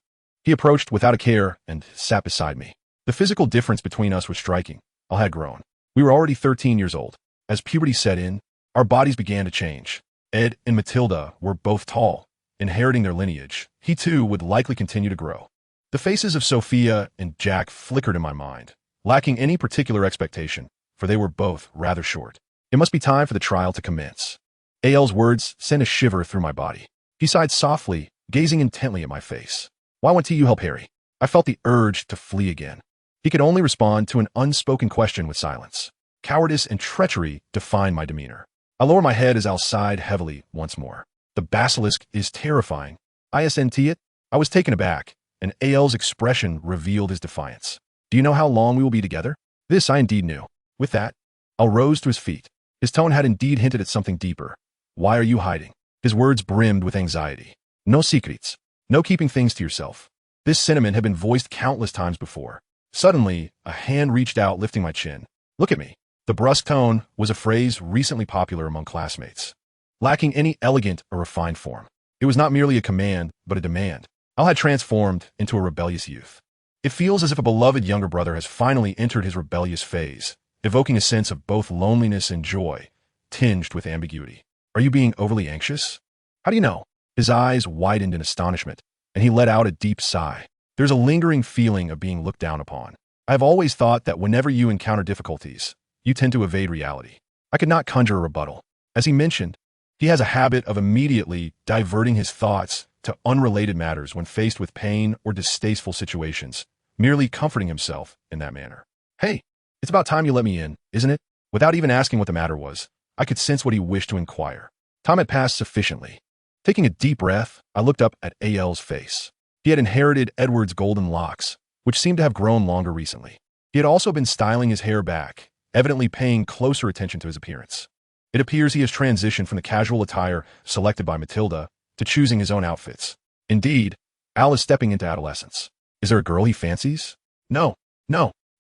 he approached without a care and sat beside me. The physical difference between us was striking. Al had grown. We were already 13 years old. As puberty set in, our bodies began to change. Ed and Matilda were both tall, inheriting their lineage. He too would likely continue to grow. The faces of Sophia and Jack flickered in my mind, lacking any particular expectation, for they were both rather short. It must be time for the trial to commence. A.L.'s words sent a shiver through my body. He sighed softly, gazing intently at my face. Why won't you help Harry? I felt the urge to flee again. He could only respond to an unspoken question with silence. Cowardice and treachery defined my demeanor. I lowered my head as Al sighed heavily once more. The basilisk is terrifying. Isn't it? I was taken aback, and A.L.'s expression revealed his defiance. Do you know how long we will be together? This I indeed knew. With that, Al rose to his feet. His tone had indeed hinted at something deeper. Why are you hiding? His words brimmed with anxiety. No secrets. No keeping things to yourself. This sentiment had been voiced countless times before. Suddenly, a hand reached out, lifting my chin. Look at me. The brusque tone was a phrase recently popular among classmates, lacking any elegant or refined form. It was not merely a command, but a demand. Al had transformed into a rebellious youth. It feels as if a beloved younger brother has finally entered his rebellious phase, evoking a sense of both loneliness and joy, tinged with ambiguity. Are you being overly anxious? How do you know? His eyes widened in astonishment, and he let out a deep sigh. There's a lingering feeling of being looked down upon. I have always thought that whenever you encounter difficulties, you tend to evade reality. I could not conjure a rebuttal. As he mentioned, he has a habit of immediately diverting his thoughts to unrelated matters when faced with pain or distasteful situations, merely comforting himself in that manner. Hey, it's about time you let me in, isn't it? Without even asking what the matter was, I could sense what he wished to inquire. Time had passed sufficiently. Taking a deep breath, I looked up at A.L.'s face. He had inherited Edward's golden locks, which seemed to have grown longer recently. He had also been styling his hair back, evidently paying closer attention to his appearance. It appears he has transitioned from the casual attire selected by Matilda to choosing his own outfits. Indeed, Al is stepping into adolescence. Is there a girl he fancies? No.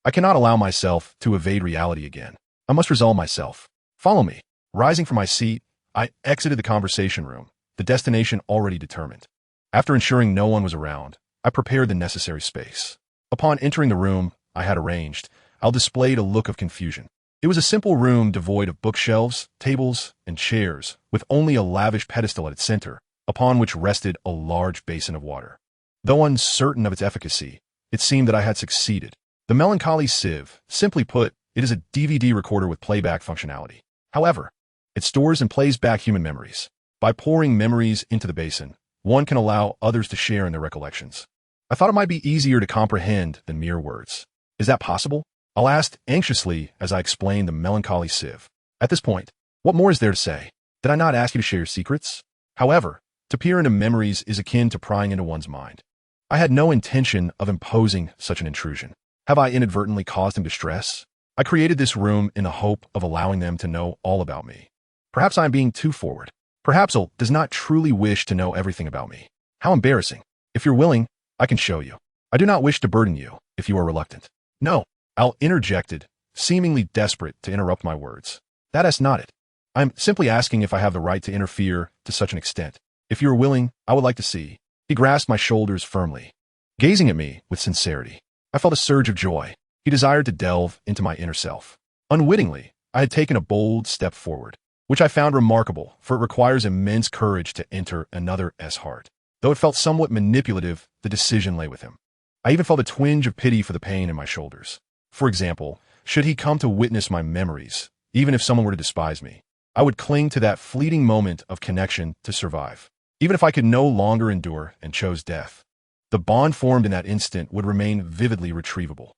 I cannot allow myself to evade reality again. I must resolve myself. Follow me. Rising from my seat, I exited the conversation room, the destination already determined. After ensuring no one was around, I prepared the necessary space. Upon entering the room I had arranged, Al displayed a look of confusion. It was a simple room devoid of bookshelves, tables, and chairs, with only a lavish pedestal at its center, upon which rested a large basin of water. Though uncertain of its efficacy, it seemed that I had succeeded. The melancholy sieve, simply put, it is a DVD recorder with playback functionality. However, it stores and plays back human memories. By pouring memories into the basin, one can allow others to share in their recollections. I thought it might be easier to comprehend than mere words. Is that possible? I'll asked anxiously as I explained the melancholy sieve. At this point, what more is there to say? Did I not ask you to share your secrets? However, to peer into memories is akin to prying into one's mind. I had no intention of imposing such an intrusion. Have I inadvertently caused him distress? I created this room in the hope of allowing them to know all about me. Perhaps I am being too forward. Perhaps Al does not truly wish to know everything about me. How embarrassing. If you're willing, I can show you. I do not wish to burden you, if you are reluctant. No, Al interjected, seemingly desperate to interrupt my words. That is not it. I'm simply asking if I have the right to interfere to such an extent. If you are willing, I would like to see. He grasped my shoulders firmly, gazing at me with sincerity. I felt a surge of joy. He desired to delve into my inner self. Unwittingly, I had taken a bold step forward, which I found remarkable, for it requires immense courage to enter another's heart. Though it felt somewhat manipulative, the decision lay with him. I even felt a twinge of pity for the pain in my shoulders. For example, should he come to witness my memories, even if someone were to despise me, I would cling to that fleeting moment of connection to survive. Even if I could no longer endure and chose death, the bond formed in that instant would remain vividly retrievable.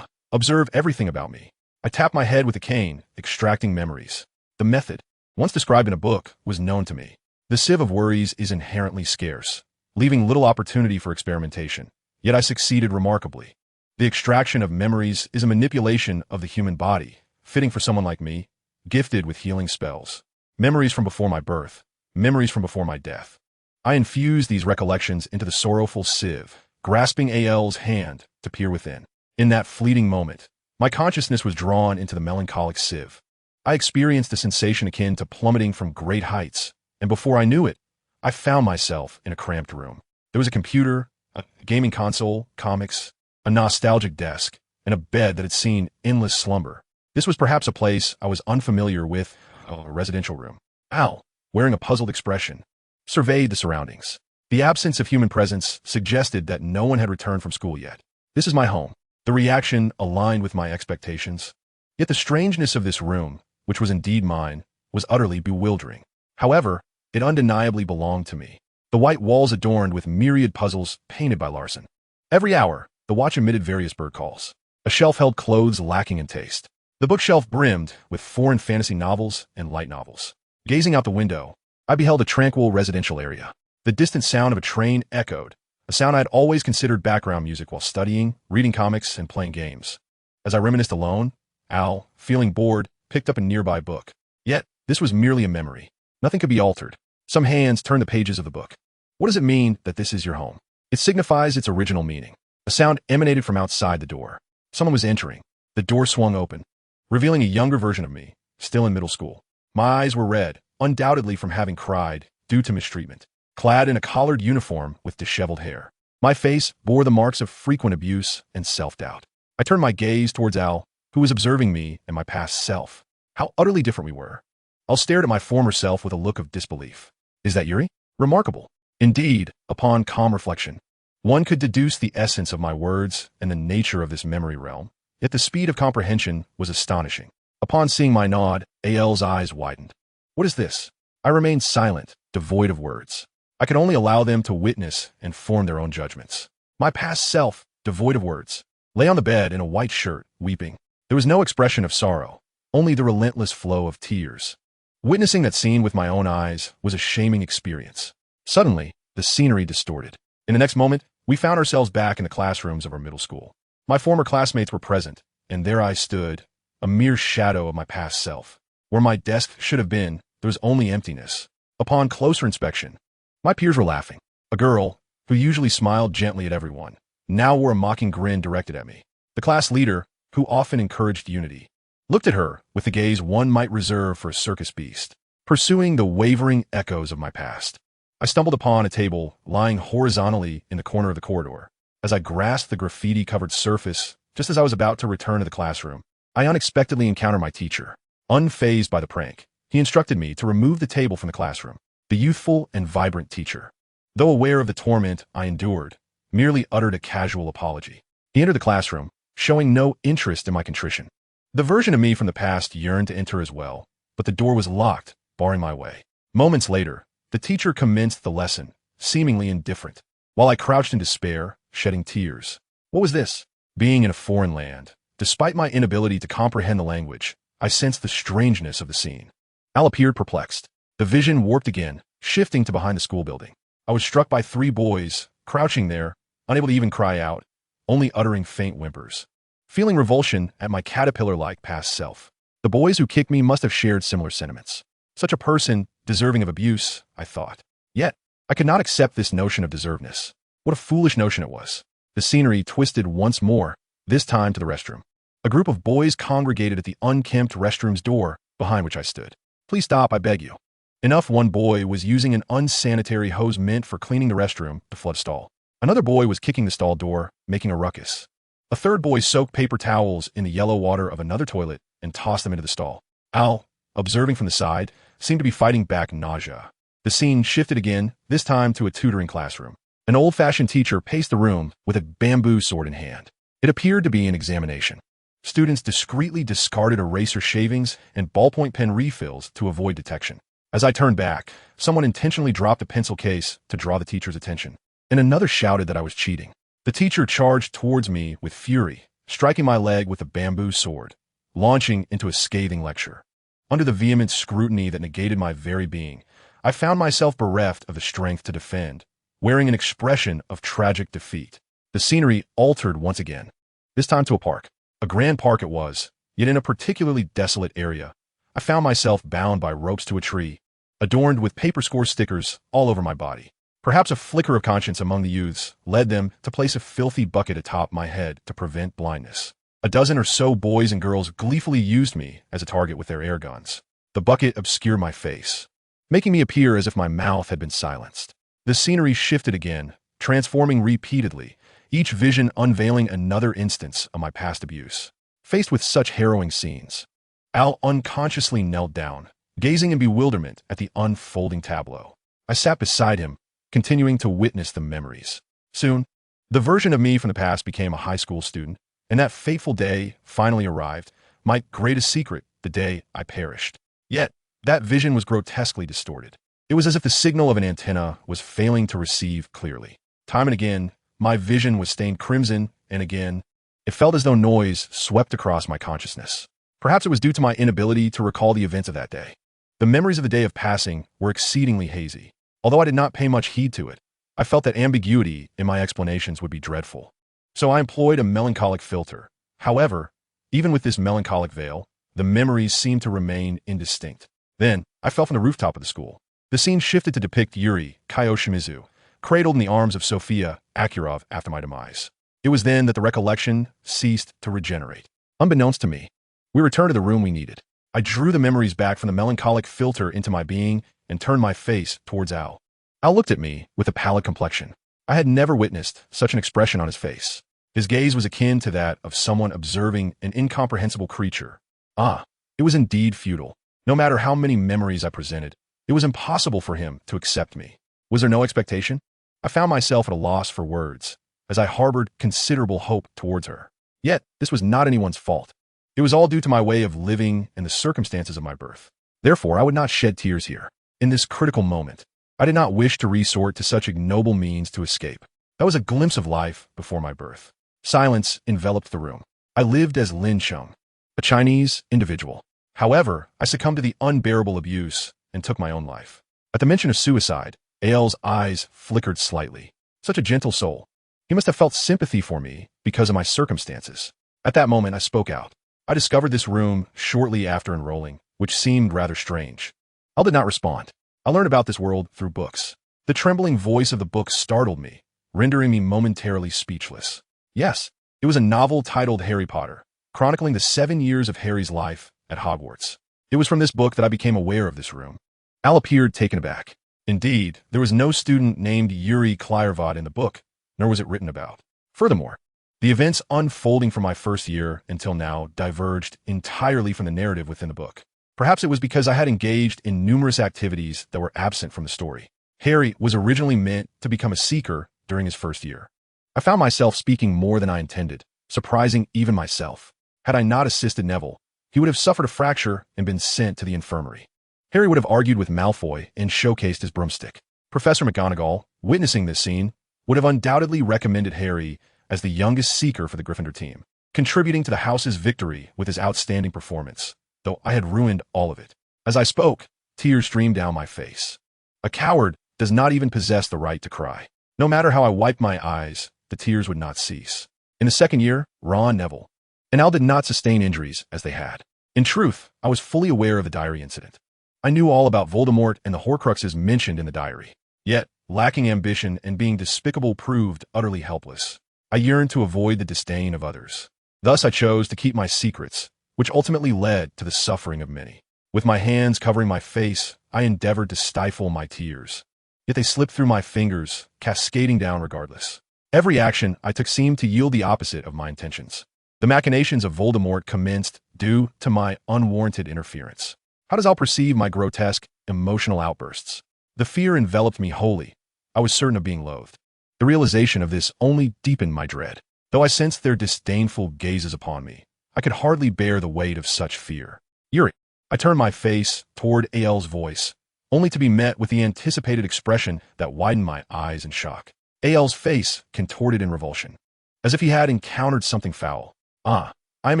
Observe everything about me. I tapped my head with a cane, extracting memories. The method, once described in a book, was known to me. The sieve of worries is inherently scarce, leaving little opportunity for experimentation. Yet I succeeded remarkably. The extraction of memories is a manipulation of the human body, fitting for someone like me, gifted with healing spells. Memories from before my birth, memories from before my death. I infused these recollections into the sorrowful sieve, grasping Al's hand to peer within. In that fleeting moment, my consciousness was drawn into the melancholic sieve. I experienced a sensation akin to plummeting from great heights, and before I knew it, I found myself in a cramped room. There was a computer, a gaming console, comics, a nostalgic desk, and a bed that had seen endless slumber. This was perhaps a place I was unfamiliar with, a residential room. Al, wearing a puzzled expression, surveyed the surroundings. The absence of human presence suggested that no one had returned from school yet. This is my home. The reaction aligned with my expectations. Yet the strangeness of this room, which was indeed mine, was utterly bewildering. However, it undeniably belonged to me. The white walls adorned with myriad puzzles painted by Larson. Every hour, the watch emitted various bird calls. A shelf held clothes lacking in taste. The bookshelf brimmed with foreign fantasy novels and light novels. Gazing out the window, I beheld a tranquil residential area. The distant sound of a train echoed, a sound I had always considered background music while studying, reading comics, and playing games. As I reminisced alone, Al, feeling bored, picked up a nearby book. Yet, this was merely a memory. Nothing could be altered. Some hands turned the pages of the book. What does it mean that this is your home? It signifies its original meaning. A sound emanated from outside the door. Someone was entering. The door swung open, revealing a younger version of me, still in middle school. My eyes were red, undoubtedly from having cried, due to mistreatment. Clad in a collared uniform with disheveled hair. My face bore the marks of frequent abuse and self-doubt. I turned my gaze towards Al, who was observing me and my past self. How utterly different we were. Al stared at my former self with a look of disbelief. Is that Yuri? Remarkable. Indeed, upon calm reflection, one could deduce the essence of my words and the nature of this memory realm, yet the speed of comprehension was astonishing. Upon seeing my nod, Al's eyes widened. What is this? I remained silent, devoid of words. I could only allow them to witness and form their own judgments. My past self, devoid of words, lay on the bed in a white shirt, weeping. There was no expression of sorrow, only the relentless flow of tears. Witnessing that scene with my own eyes was a shaming experience. Suddenly, the scenery distorted. In the next moment, we found ourselves back in the classrooms of our middle school. My former classmates were present, and there I stood, a mere shadow of my past self. Where my desk should have been, there was only emptiness. Upon closer inspection, my peers were laughing. A girl, who usually smiled gently at everyone, now wore a mocking grin directed at me. The class leader, who often encouraged unity, looked at her with the gaze one might reserve for a circus beast, pursuing the wavering echoes of my past. I stumbled upon a table lying horizontally in the corner of the corridor. As I grasped the graffiti-covered surface, just as I was about to return to the classroom, I unexpectedly encountered my teacher. Unfazed by the prank, he instructed me to remove the table from the classroom. The youthful and vibrant teacher, though aware of the torment I endured, merely uttered a casual apology. He entered the classroom, showing no interest in my contrition. The version of me from the past yearned to enter as well, but the door was locked, barring my way. Moments later, the teacher commenced the lesson, seemingly indifferent, while I crouched in despair, shedding tears. What was this? Being in a foreign land, Despite my inability to comprehend the language, I sensed the strangeness of the scene. Al appeared perplexed. The vision warped again, shifting to behind the school building. I was struck by 3 boys, crouching there, unable to even cry out, only uttering faint whimpers. Feeling revulsion at my caterpillar-like past self. The boys who kicked me must have shared similar sentiments. Such a person, deserving of abuse, I thought. Yet, I could not accept this notion of deservedness. What a foolish notion it was. The scenery twisted once more, this time to the restroom. A group of boys congregated at the unkempt restroom's door, behind which I stood. Please stop, I beg you. Enough. One boy was using an unsanitary hose meant for cleaning the restroom to flood a stall. Another boy was kicking the stall door, making a ruckus. A third boy soaked paper towels in the yellow water of another toilet and tossed them into the stall. Al, observing from the side, seemed to be fighting back nausea. The scene shifted again, this time to a tutoring classroom. An old-fashioned teacher paced the room with a bamboo sword in hand. It appeared to be an examination. Students discreetly discarded eraser shavings and ballpoint pen refills to avoid detection. As I turned back, someone intentionally dropped a pencil case to draw the teacher's attention, and another shouted that I was cheating. The teacher charged towards me with fury, striking my leg with a bamboo sword, launching into a scathing lecture. Under the vehement scrutiny that negated my very being, I found myself bereft of the strength to defend, wearing an expression of tragic defeat. The scenery altered once again, this time to a park. A grand park it was, yet in a particularly desolate area. I found myself bound by ropes to a tree, adorned with paper score stickers all over my body. Perhaps a flicker of conscience among the youths led them to place a filthy bucket atop my head to prevent blindness. A dozen or so boys and girls gleefully used me as a target with their air guns. The bucket obscured my face, making me appear as if my mouth had been silenced. The scenery shifted again, transforming repeatedly, each vision unveiling another instance of my past abuse. Faced with such harrowing scenes, Al unconsciously knelt down, gazing in bewilderment at the unfolding tableau. I sat beside him, continuing to witness the memories. Soon, the version of me from the past became a high school student, and that fateful day finally arrived, my greatest secret, the day I perished. Yet, that vision was grotesquely distorted. It was as if the signal of an antenna was failing to receive clearly. Time and again, my vision was stained crimson, and again, it felt as though noise swept across my consciousness. Perhaps it was due to my inability to recall the events of that day. The memories of the day of passing were exceedingly hazy. Although I did not pay much heed to it, I felt that ambiguity in my explanations would be dreadful. So I employed a melancholic filter. However, even with this melancholic veil, the memories seemed to remain indistinct. Then, I fell from the rooftop of the school. The scene shifted to depict Yuri Shimizu, cradled in the arms of Sofia Akurov after my demise. It was then that the recollection ceased to regenerate. Unbeknownst to me, we returned to the room we needed. I drew the memories back from the melancholic filter into my being and turned my face towards Al. Al looked at me with a pallid complexion. I had never witnessed such an expression on his face. His gaze was akin to that of someone observing an incomprehensible creature. It was indeed futile. No matter how many memories I presented, it was impossible for him to accept me. Was there no expectation? I found myself at a loss for words, as I harbored considerable hope towards her. Yet, this was not anyone's fault. It was all due to my way of living and the circumstances of my birth. Therefore, I would not shed tears here. In this critical moment, I did not wish to resort to such ignoble means to escape. That was a glimpse of life before my birth. Silence enveloped the room. I lived as Lin Cheng, a Chinese individual. However, I succumbed to the unbearable abuse and took my own life. At the mention of suicide, Al's eyes flickered slightly. Such a gentle soul. He must have felt sympathy for me because of my circumstances. At that moment, I spoke out. I discovered this room shortly after enrolling, which seemed rather strange. Al did not respond. I learned about this world through books. The trembling voice of the book startled me, rendering me momentarily speechless. Yes, it was a novel titled Harry Potter, chronicling the 7 years of Harry's life at Hogwarts. It was from this book that I became aware of this room. Al appeared taken aback. Indeed, there was no student named Yuri Shimizu in the book, nor was it written about. Furthermore, the events unfolding from my first year until now diverged entirely from the narrative within the book. Perhaps it was because I had engaged in numerous activities that were absent from the story. Harry was originally meant to become a seeker during his first year. I found myself speaking more than I intended, surprising even myself. Had I not assisted Neville, he would have suffered a fracture and been sent to the infirmary. Harry would have argued with Malfoy and showcased his broomstick. Professor McGonagall, witnessing this scene, would have undoubtedly recommended Harry as the youngest seeker for the Gryffindor team. contributing to the house's victory with his outstanding performance, though I had ruined all of it. As I spoke, tears streamed down my face. A coward does not even possess the right to cry. No matter how I wiped my eyes, the tears would not cease. In the second year, Ron, Neville, and Al did not sustain injuries as they had. In truth, I was fully aware of the diary incident. I knew all about Voldemort and the Horcruxes mentioned in the diary. Yet, lacking ambition and being despicable proved utterly helpless. I yearned to avoid the disdain of others. Thus I chose to keep my secrets, which ultimately led to the suffering of many. With my hands covering my face, I endeavored to stifle my tears. Yet they slipped through my fingers, cascading down regardless. Every action I took seemed to yield the opposite of my intentions. The machinations of Voldemort commenced due to my unwarranted interference. How does Al perceive my grotesque, emotional outbursts? The fear enveloped me wholly. I was certain of being loathed. The realization of this only deepened my dread. Though I sensed their disdainful gazes upon me, I could hardly bear the weight of such fear. Yuri. I turned my face toward Al's voice, only to be met with the anticipated expression that widened my eyes in shock. Al's face contorted in revulsion, as if he had encountered something foul. I am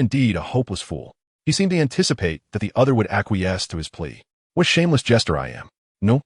indeed a hopeless fool. He seemed to anticipate that the other would acquiesce to his plea. What shameless jester I am. No.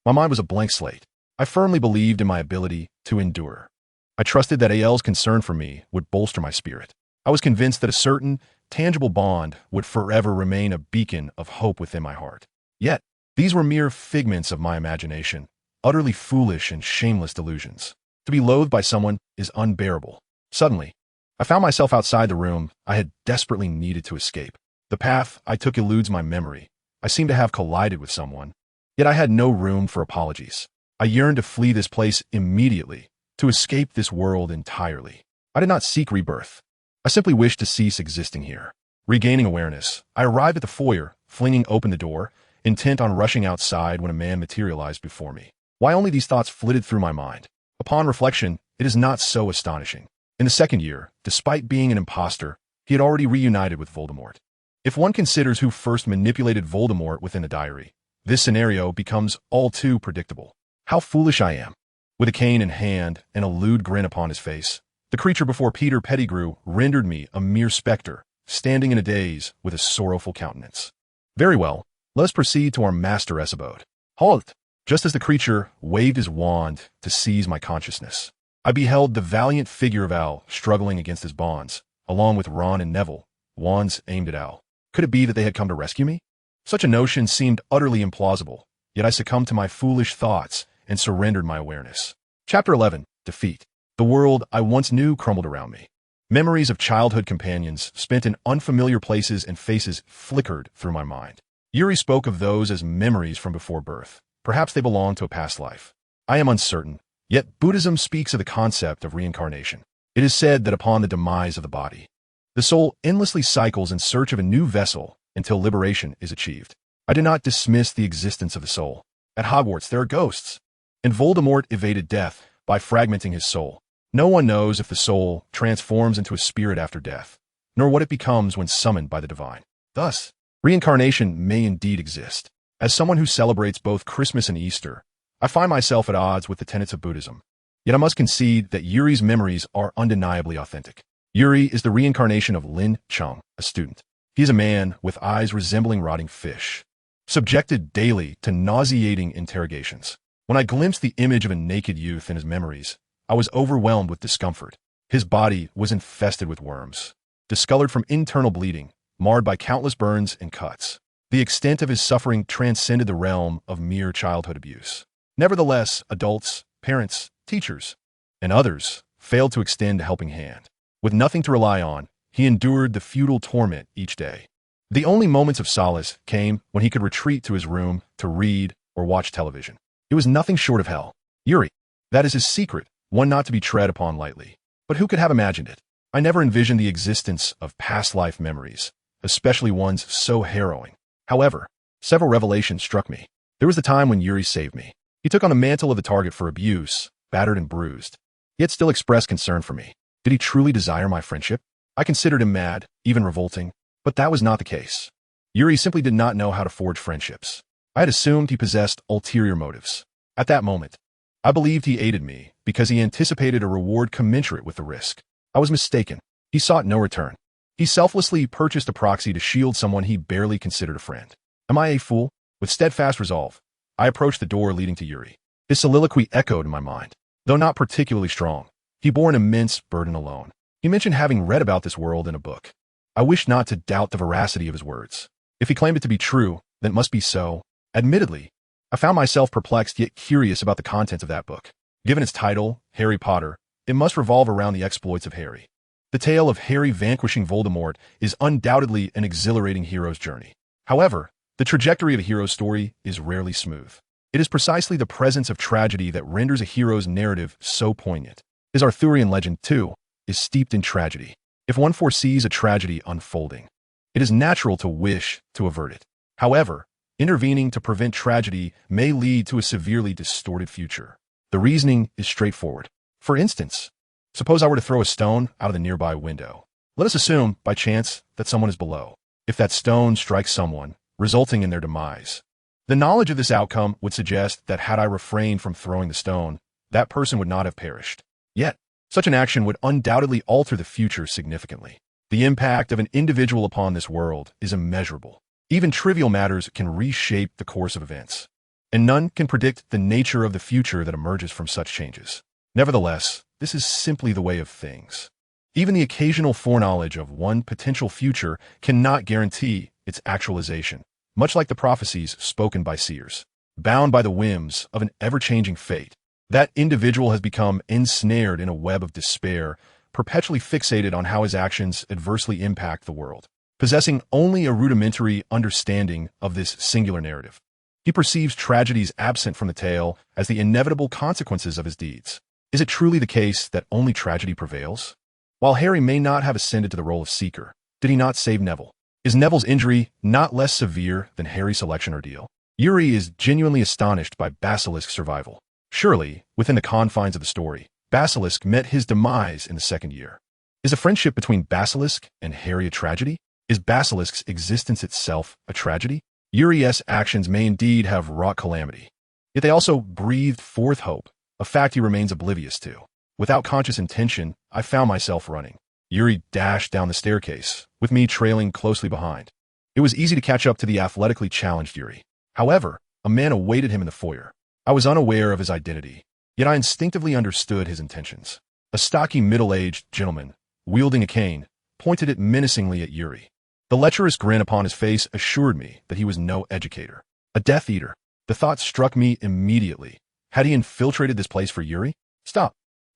My mind was a blank slate. I firmly believed in my ability to endure. I trusted that Al's concern for me would bolster my spirit. I was convinced that a certain, tangible bond would forever remain a beacon of hope within my heart. Yet, these were mere figments of my imagination, utterly foolish and shameless delusions. To be loathed by someone is unbearable. Suddenly, I found myself outside the room I had desperately needed to escape. The path I took eludes my memory. I seem to have collided with someone. Yet I had no room for apologies. I yearned to flee this place immediately, to escape this world entirely. I did not seek rebirth. I simply wished to cease existing here. Regaining awareness, I arrived at the foyer, flinging open the door, intent on rushing outside when a man materialized before me. Why only these thoughts flitted through my mind? Upon reflection, it is not so astonishing. In the second year, despite being an imposter, he had already reunited with Voldemort. If one considers who first manipulated Voldemort within the diary, this scenario becomes all too predictable. How foolish I am. With a cane in hand and a lewd grin upon his face, the creature before Peter Pettigrew rendered me a mere specter, standing in a daze with a sorrowful countenance. Very well, let us proceed to our master's abode. Halt! Just as the creature waved his wand to seize my consciousness, I beheld the valiant figure of Al struggling against his bonds, along with Ron and Neville, wands aimed at Al. Could it be that they had come to rescue me? Such a notion seemed utterly implausible, yet I succumbed to my foolish thoughts and surrendered my awareness. Chapter 11. Defeat. The world I once knew crumbled around me. Memories of childhood companions spent in unfamiliar places and faces flickered through my mind. Yuri spoke of those as memories from before birth. Perhaps they belong to a past life. I am uncertain, yet Buddhism speaks of the concept of reincarnation. It is said that upon the demise of the body, the soul endlessly cycles in search of a new vessel until liberation is achieved. I did not dismiss the existence of the soul. At Hogwarts there are ghosts, and Voldemort evaded death by fragmenting his soul. No one knows if the soul transforms into a spirit after death, nor what it becomes when summoned by the divine. Thus, reincarnation may indeed exist. As someone who celebrates both Christmas and Easter, I find myself at odds with the tenets of Buddhism. Yet I must concede that Yuri's memories are undeniably authentic. Yuri is the reincarnation of Lin Cheng, a student. He is a man with eyes resembling rotting fish, subjected daily to nauseating interrogations. When I glimpsed the image of a naked youth in his memories, I was overwhelmed with discomfort. His body was infested with worms, discolored from internal bleeding, marred by countless burns and cuts. The extent of his suffering transcended the realm of mere childhood abuse. Nevertheless, adults, parents, teachers, and others failed to extend a helping hand. With nothing to rely on, he endured the futile torment each day. The only moments of solace came when he could retreat to his room to read or watch television. It was nothing short of hell. Yuri, that is his secret, one not to be tread upon lightly. But who could have imagined it? I never envisioned the existence of past life memories, especially ones so harrowing. However, several revelations struck me. There was the time when Yuri saved me. He took on the mantle of the target for abuse, battered and bruised, yet still expressed concern for me. Did he truly desire my friendship? I considered him mad, even revolting, but that was not the case. Yuri simply did not know how to forge friendships. I had assumed he possessed ulterior motives. At that moment, I believed he aided me because he anticipated a reward commensurate with the risk. I was mistaken. He sought no return. He selflessly purchased a proxy to shield someone he barely considered a friend. Am I a fool? With steadfast resolve, I approached the door leading to Yuri. His soliloquy echoed in my mind. Though not particularly strong, he bore an immense burden alone. He mentioned having read about this world in a book. I wished not to doubt the veracity of his words. If he claimed it to be true, then it must be so. Admittedly, I found myself perplexed yet curious about the contents of that book. Given its title, Harry Potter, it must revolve around the exploits of Harry. The tale of Harry vanquishing Voldemort is undoubtedly an exhilarating hero's journey. However, the trajectory of a hero's story is rarely smooth. It is precisely the presence of tragedy that renders a hero's narrative so poignant. His Arthurian legend, too, is steeped in tragedy. If one foresees a tragedy unfolding, it is natural to wish to avert it. However, intervening to prevent tragedy may lead to a severely distorted future. The reasoning is straightforward. For instance, suppose I were to throw a stone out of the nearby window. Let us assume, by chance, that someone is below. If that stone strikes someone, resulting in their demise, the knowledge of this outcome would suggest that had I refrained from throwing the stone, that person would not have perished. Yet, such an action would undoubtedly alter the future significantly. The impact of an individual upon this world is immeasurable. Even trivial matters can reshape the course of events, and none can predict the nature of the future that emerges from such changes. Nevertheless, this is simply the way of things. Even the occasional foreknowledge of one potential future cannot guarantee its actualization, much like the prophecies spoken by seers. Bound by the whims of an ever-changing fate, that individual has become ensnared in a web of despair, perpetually fixated on how his actions adversely impact the world. Possessing only a rudimentary understanding of this singular narrative, he perceives tragedies absent from the tale as the inevitable consequences of his deeds. Is it truly the case that only tragedy prevails? While Harry may not have ascended to the role of Seeker, did he not save Neville? Is Neville's injury not less severe than Harry's selection ordeal? Yuri is genuinely astonished by Basilisk's survival. Surely, within the confines of the story, Basilisk met his demise in the second year. Is the friendship between Basilisk and Harry a tragedy? Is Basilisk's existence itself a tragedy? Yuri's actions may indeed have wrought calamity, yet they also breathed forth hope, a fact he remains oblivious to. Without conscious intention, I found myself running. Yuri dashed down the staircase, with me trailing closely behind. It was easy to catch up to the athletically challenged Yuri. However, a man awaited him in the foyer. I was unaware of his identity, yet I instinctively understood his intentions. A stocky middle-aged gentleman, wielding a cane, pointed it menacingly at Yuri. The lecherous grin upon his face assured me that he was no educator. A Death Eater. The thought struck me immediately. Had he infiltrated this place for Yuri? Stop.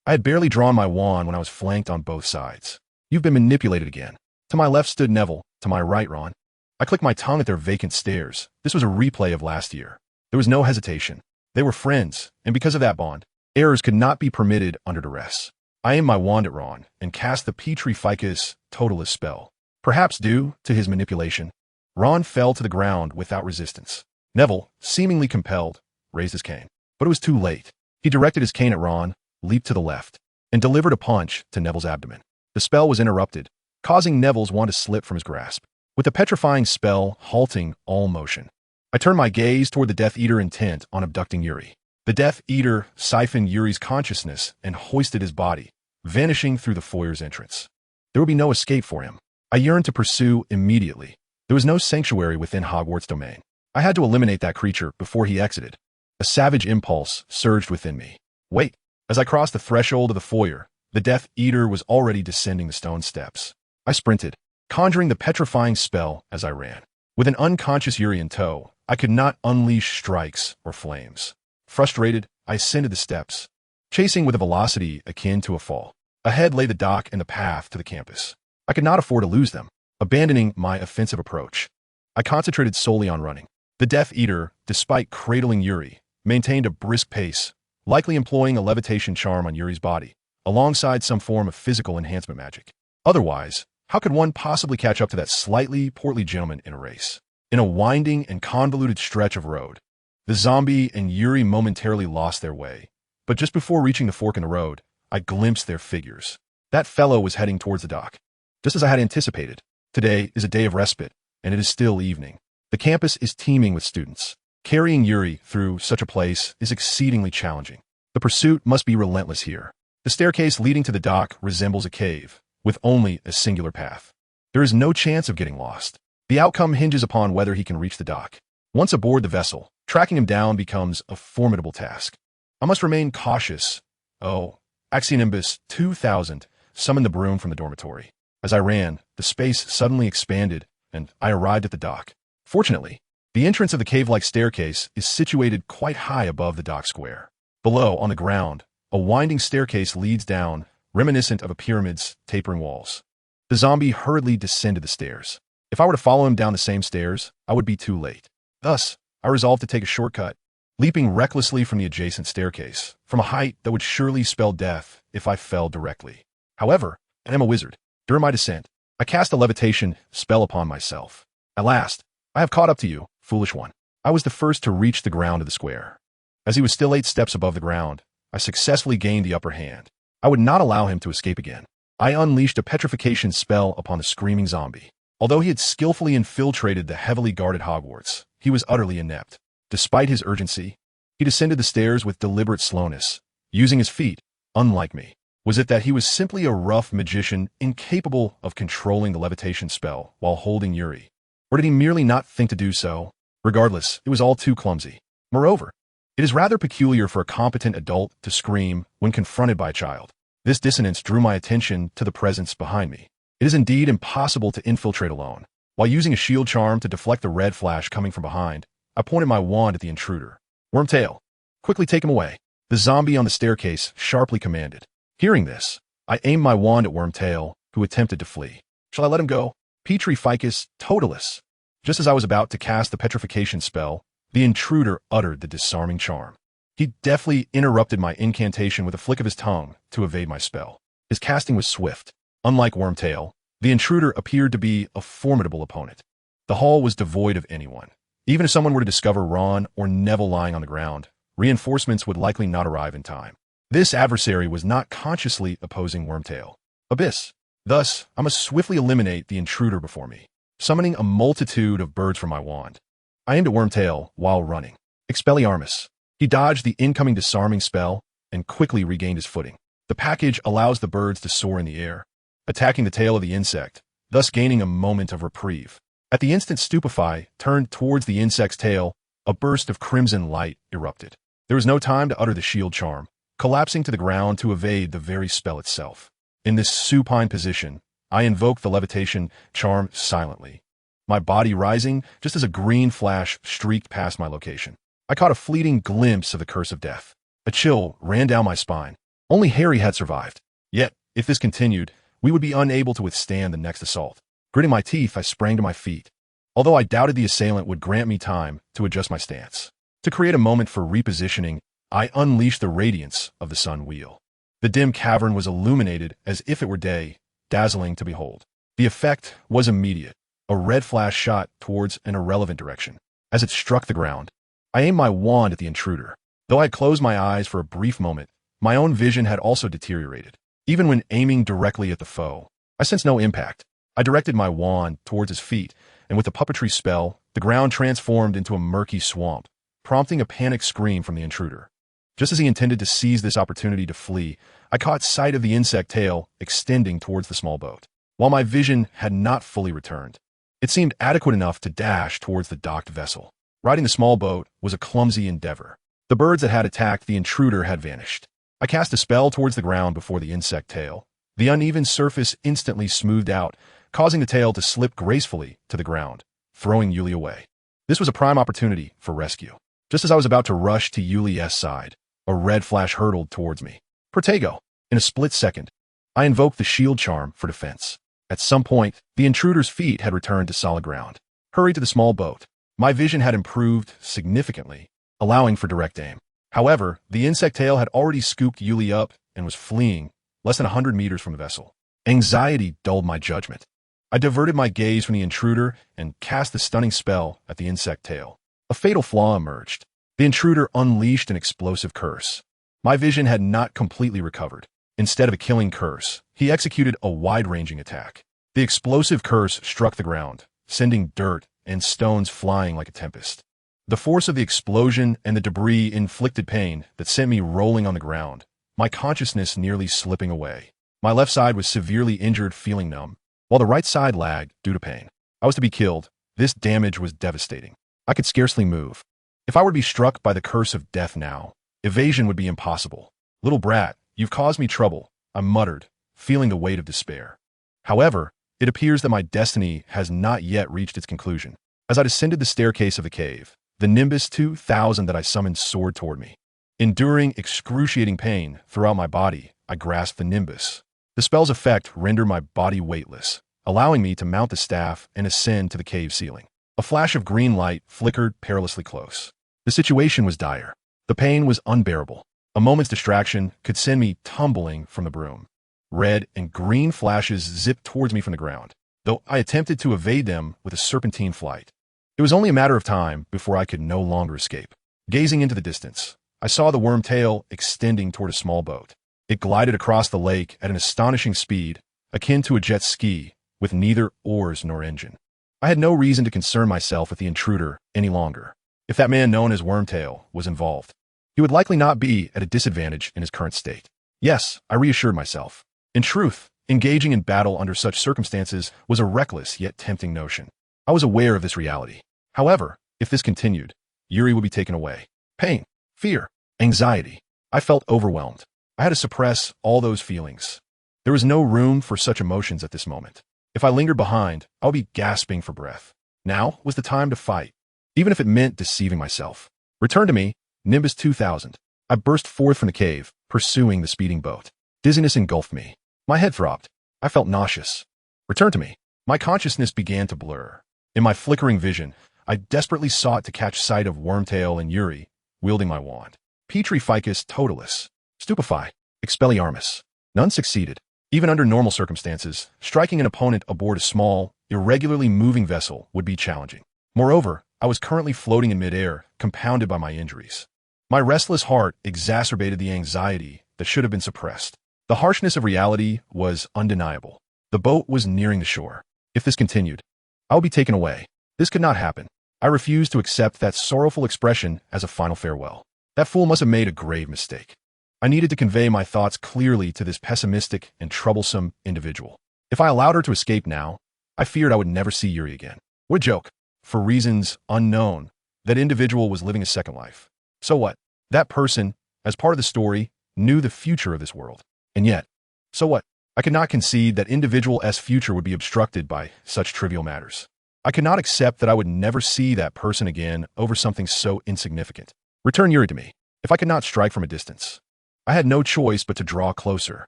I had barely drawn my wand when I was flanked on both sides. You've been manipulated again. To my left stood Neville, to my right, Ron. I clicked my tongue at their vacant stares. This was a replay of last year. There was no hesitation. They were friends, and because of that bond, errors could not be permitted under duress. I aimed my wand at Ron and cast the Petri Ficus Totalis spell. Perhaps due to his manipulation, Ron fell to the ground without resistance. Neville, seemingly compelled, raised his cane. But it was too late. He directed his cane at Ron, leaped to the left, and delivered a punch to Neville's abdomen. The spell was interrupted, causing Neville's wand to slip from his grasp, with the petrifying spell halting all motion. I turned my gaze toward the Death Eater intent on abducting Yuri. The Death Eater siphoned Yuri's consciousness and hoisted his body, vanishing through the foyer's entrance. There would be no escape for him. I yearned to pursue immediately. There was no sanctuary within Hogwarts' domain. I had to eliminate that creature before he exited. A savage impulse surged within me. Wait. As I crossed the threshold of the foyer, the Death Eater was already descending the stone steps. I sprinted, conjuring the petrifying spell as I ran. With an unconscious Yuri in tow, I could not unleash strikes or flames. Frustrated, I ascended the steps, chasing with a velocity akin to a fall. Ahead lay the dock and the path to the campus. I could not afford to lose them. Abandoning my offensive approach, I concentrated solely on running. The Death Eater, despite cradling Yuri, maintained a brisk pace, likely employing a levitation charm on Yuri's body, alongside some form of physical enhancement magic. Otherwise, how could one possibly catch up to that slightly portly gentleman in a race? In a winding and convoluted stretch of road, the zombie and Yuri momentarily lost their way, but just before reaching the fork in the road, I glimpsed their figures. That fellow was heading towards the dock. Just as I had anticipated, today is a day of respite, and it is still evening. The campus is teeming with students. Carrying Yuri through such a place is exceedingly challenging. The pursuit must be relentless here. The staircase leading to the dock resembles a cave, with only a singular path. There is no chance of getting lost. The outcome hinges upon whether he can reach the dock. Once aboard the vessel, tracking him down becomes a formidable task. I must remain cautious. Oh, Axionimbus 2000 summoned the broom from the dormitory. As I ran, the space suddenly expanded, and I arrived at the dock. Fortunately, the entrance of the cave-like staircase is situated quite high above the dock square. Below, on the ground, a winding staircase leads down, reminiscent of a pyramid's tapering walls. The zombie hurriedly descended the stairs. If I were to follow him down the same stairs, I would be too late. Thus, I resolved to take a shortcut, leaping recklessly from the adjacent staircase, from a height that would surely spell death if I fell directly. However, I am a wizard. During my descent, I cast a levitation spell upon myself. At last, I have caught up to you, foolish one. I was the first to reach the ground of the square. As he was still 8 steps above the ground, I successfully gained the upper hand. I would not allow him to escape again. I unleashed a petrification spell upon the screaming zombie. Although he had skillfully infiltrated the heavily guarded Hogwarts, he was utterly inept. Despite his urgency, he descended the stairs with deliberate slowness, using his feet, unlike me. Was it that he was simply a rough magician incapable of controlling the levitation spell while holding Yuri? Or did he merely not think to do so? Regardless, it was all too clumsy. Moreover, it is rather peculiar for a competent adult to scream when confronted by a child. This dissonance drew my attention to the presence behind me. It is indeed impossible to infiltrate alone. While using a shield charm to deflect the red flash coming from behind, I pointed my wand at the intruder. Wormtail, quickly take him away, the zombie on the staircase sharply commanded. Hearing this, I aimed my wand at Wormtail, who attempted to flee. Shall I let him go? Petri Ficus Totalis. Just as I was about to cast the petrification spell, the intruder uttered the disarming charm. He deftly interrupted my incantation with a flick of his tongue to evade my spell. His casting was swift. Unlike Wormtail, the intruder appeared to be a formidable opponent. The hall was devoid of anyone. Even if someone were to discover Ron or Neville lying on the ground, reinforcements would likely not arrive in time. This adversary was not consciously opposing Wormtail. Abyss. Thus, I must swiftly eliminate the intruder before me, summoning a multitude of birds from my wand. I aimed at Wormtail while running. Expelliarmus. He dodged the incoming disarming spell and quickly regained his footing. The package allows the birds to soar in the air, attacking the tail of the insect, thus gaining a moment of reprieve. At the instant Stupefy turned towards the insect's tail, a burst of crimson light erupted. There was no time to utter the shield charm, collapsing to the ground to evade the very spell itself. In this supine position, I invoked the levitation charm silently, my body rising just as a green flash streaked past my location. I caught a fleeting glimpse of the curse of death. A chill ran down my spine. Only Harry had survived. Yet, if this continued, we would be unable to withstand the next assault. Gritting my teeth, I sprang to my feet, although I doubted the assailant would grant me time to adjust my stance. To create a moment for repositioning, I unleashed the radiance of the sun wheel. The dim cavern was illuminated as if it were day, dazzling to behold. The effect was immediate. A red flash shot towards an irrelevant direction. As it struck the ground, I aimed my wand at the intruder. Though I closed my eyes for a brief moment, my own vision had also deteriorated. Even when aiming directly at the foe, I sensed no impact. I directed my wand towards his feet, and with the puppetry spell, the ground transformed into a murky swamp, prompting a panicked scream from the intruder. Just as he intended to seize this opportunity to flee, I caught sight of the insect tail extending towards the small boat. While my vision had not fully returned, it seemed adequate enough to dash towards the docked vessel. Riding the small boat was a clumsy endeavor. The birds that had attacked the intruder had vanished. I cast a spell towards the ground before the insect tail. The uneven surface instantly smoothed out, causing the tail to slip gracefully to the ground, throwing Yuli away. This was a prime opportunity for rescue. Just as I was about to rush to Yuli's side, a red flash hurtled towards me. Protego! In a split second, I invoked the shield charm for defense. At some point, the intruder's feet had returned to solid ground. Hurried to the small boat. My vision had improved significantly, allowing for direct aim. However, the insect tail had already scooped Yuli up and was fleeing less than 100 meters from the vessel. Anxiety dulled my judgment. I diverted my gaze from the intruder and cast the stunning spell at the insect tail. A fatal flaw emerged. The intruder unleashed an explosive curse. My vision had not completely recovered. Instead of a killing curse, he executed a wide-ranging attack. The explosive curse struck the ground, sending dirt and stones flying like a tempest. The force of the explosion and the debris inflicted pain that sent me rolling on the ground, my consciousness nearly slipping away. My left side was severely injured, feeling numb, while the right side lagged due to pain. I was to be killed. This damage was devastating. I could scarcely move. If I were to be struck by the curse of death now, evasion would be impossible. "Little brat, you've caused me trouble," I muttered, feeling the weight of despair. However, it appears that my destiny has not yet reached its conclusion. As I descended the staircase of the cave, the Nimbus 2000 that I summoned soared toward me. Enduring excruciating pain throughout my body, I grasped the Nimbus. The spell's effect rendered my body weightless, allowing me to mount the staff and ascend to the cave ceiling. A flash of green light flickered perilously close. The situation was dire. The pain was unbearable. A moment's distraction could send me tumbling from the broom. Red and green flashes zipped towards me from the ground, though I attempted to evade them with a serpentine flight. It was only a matter of time before I could no longer escape. Gazing into the distance, I saw the worm tail extending toward a small boat. It glided across the lake at an astonishing speed, akin to a jet ski, with neither oars nor engine. I had no reason to concern myself with the intruder any longer. If that man known as Wormtail was involved, he would likely not be at a disadvantage in his current state. Yes, I reassured myself. In truth, engaging in battle under such circumstances was a reckless yet tempting notion. I was aware of this reality. However, if this continued, Yuri would be taken away. Pain, fear, anxiety. I felt overwhelmed. I had to suppress all those feelings. There was no room for such emotions at this moment. If I lingered behind, I would be gasping for breath. Now was the time to fight, even if it meant deceiving myself. Return to me, Nimbus 2000. I burst forth from the cave, pursuing the speeding boat. Dizziness engulfed me. My head throbbed. I felt nauseous. Return to me. My consciousness began to blur. In my flickering vision, I desperately sought to catch sight of Wormtail and Yuri, wielding my wand. Petrificus totalis. Stupefy. Expelliarmus. None succeeded. Even under normal circumstances, striking an opponent aboard a small, irregularly moving vessel would be challenging. Moreover, I was currently floating in midair, compounded by my injuries. My restless heart exacerbated the anxiety that should have been suppressed. The harshness of reality was undeniable. The boat was nearing the shore. If this continued, I would be taken away. This could not happen. I refused to accept that sorrowful expression as a final farewell. That fool must have made a grave mistake. I needed to convey my thoughts clearly to this pessimistic and troublesome individual. If I allowed her to escape now, I feared I would never see Yuri again. What a joke. For reasons unknown, that individual was living a second life. So what? That person, as part of the story, knew the future of this world. And yet, so what? I could not concede that individual-s future would be obstructed by such trivial matters. I could not accept that I would never see that person again over something so insignificant. Return Yuri to me. If I could not strike from a distance, I had no choice but to draw closer.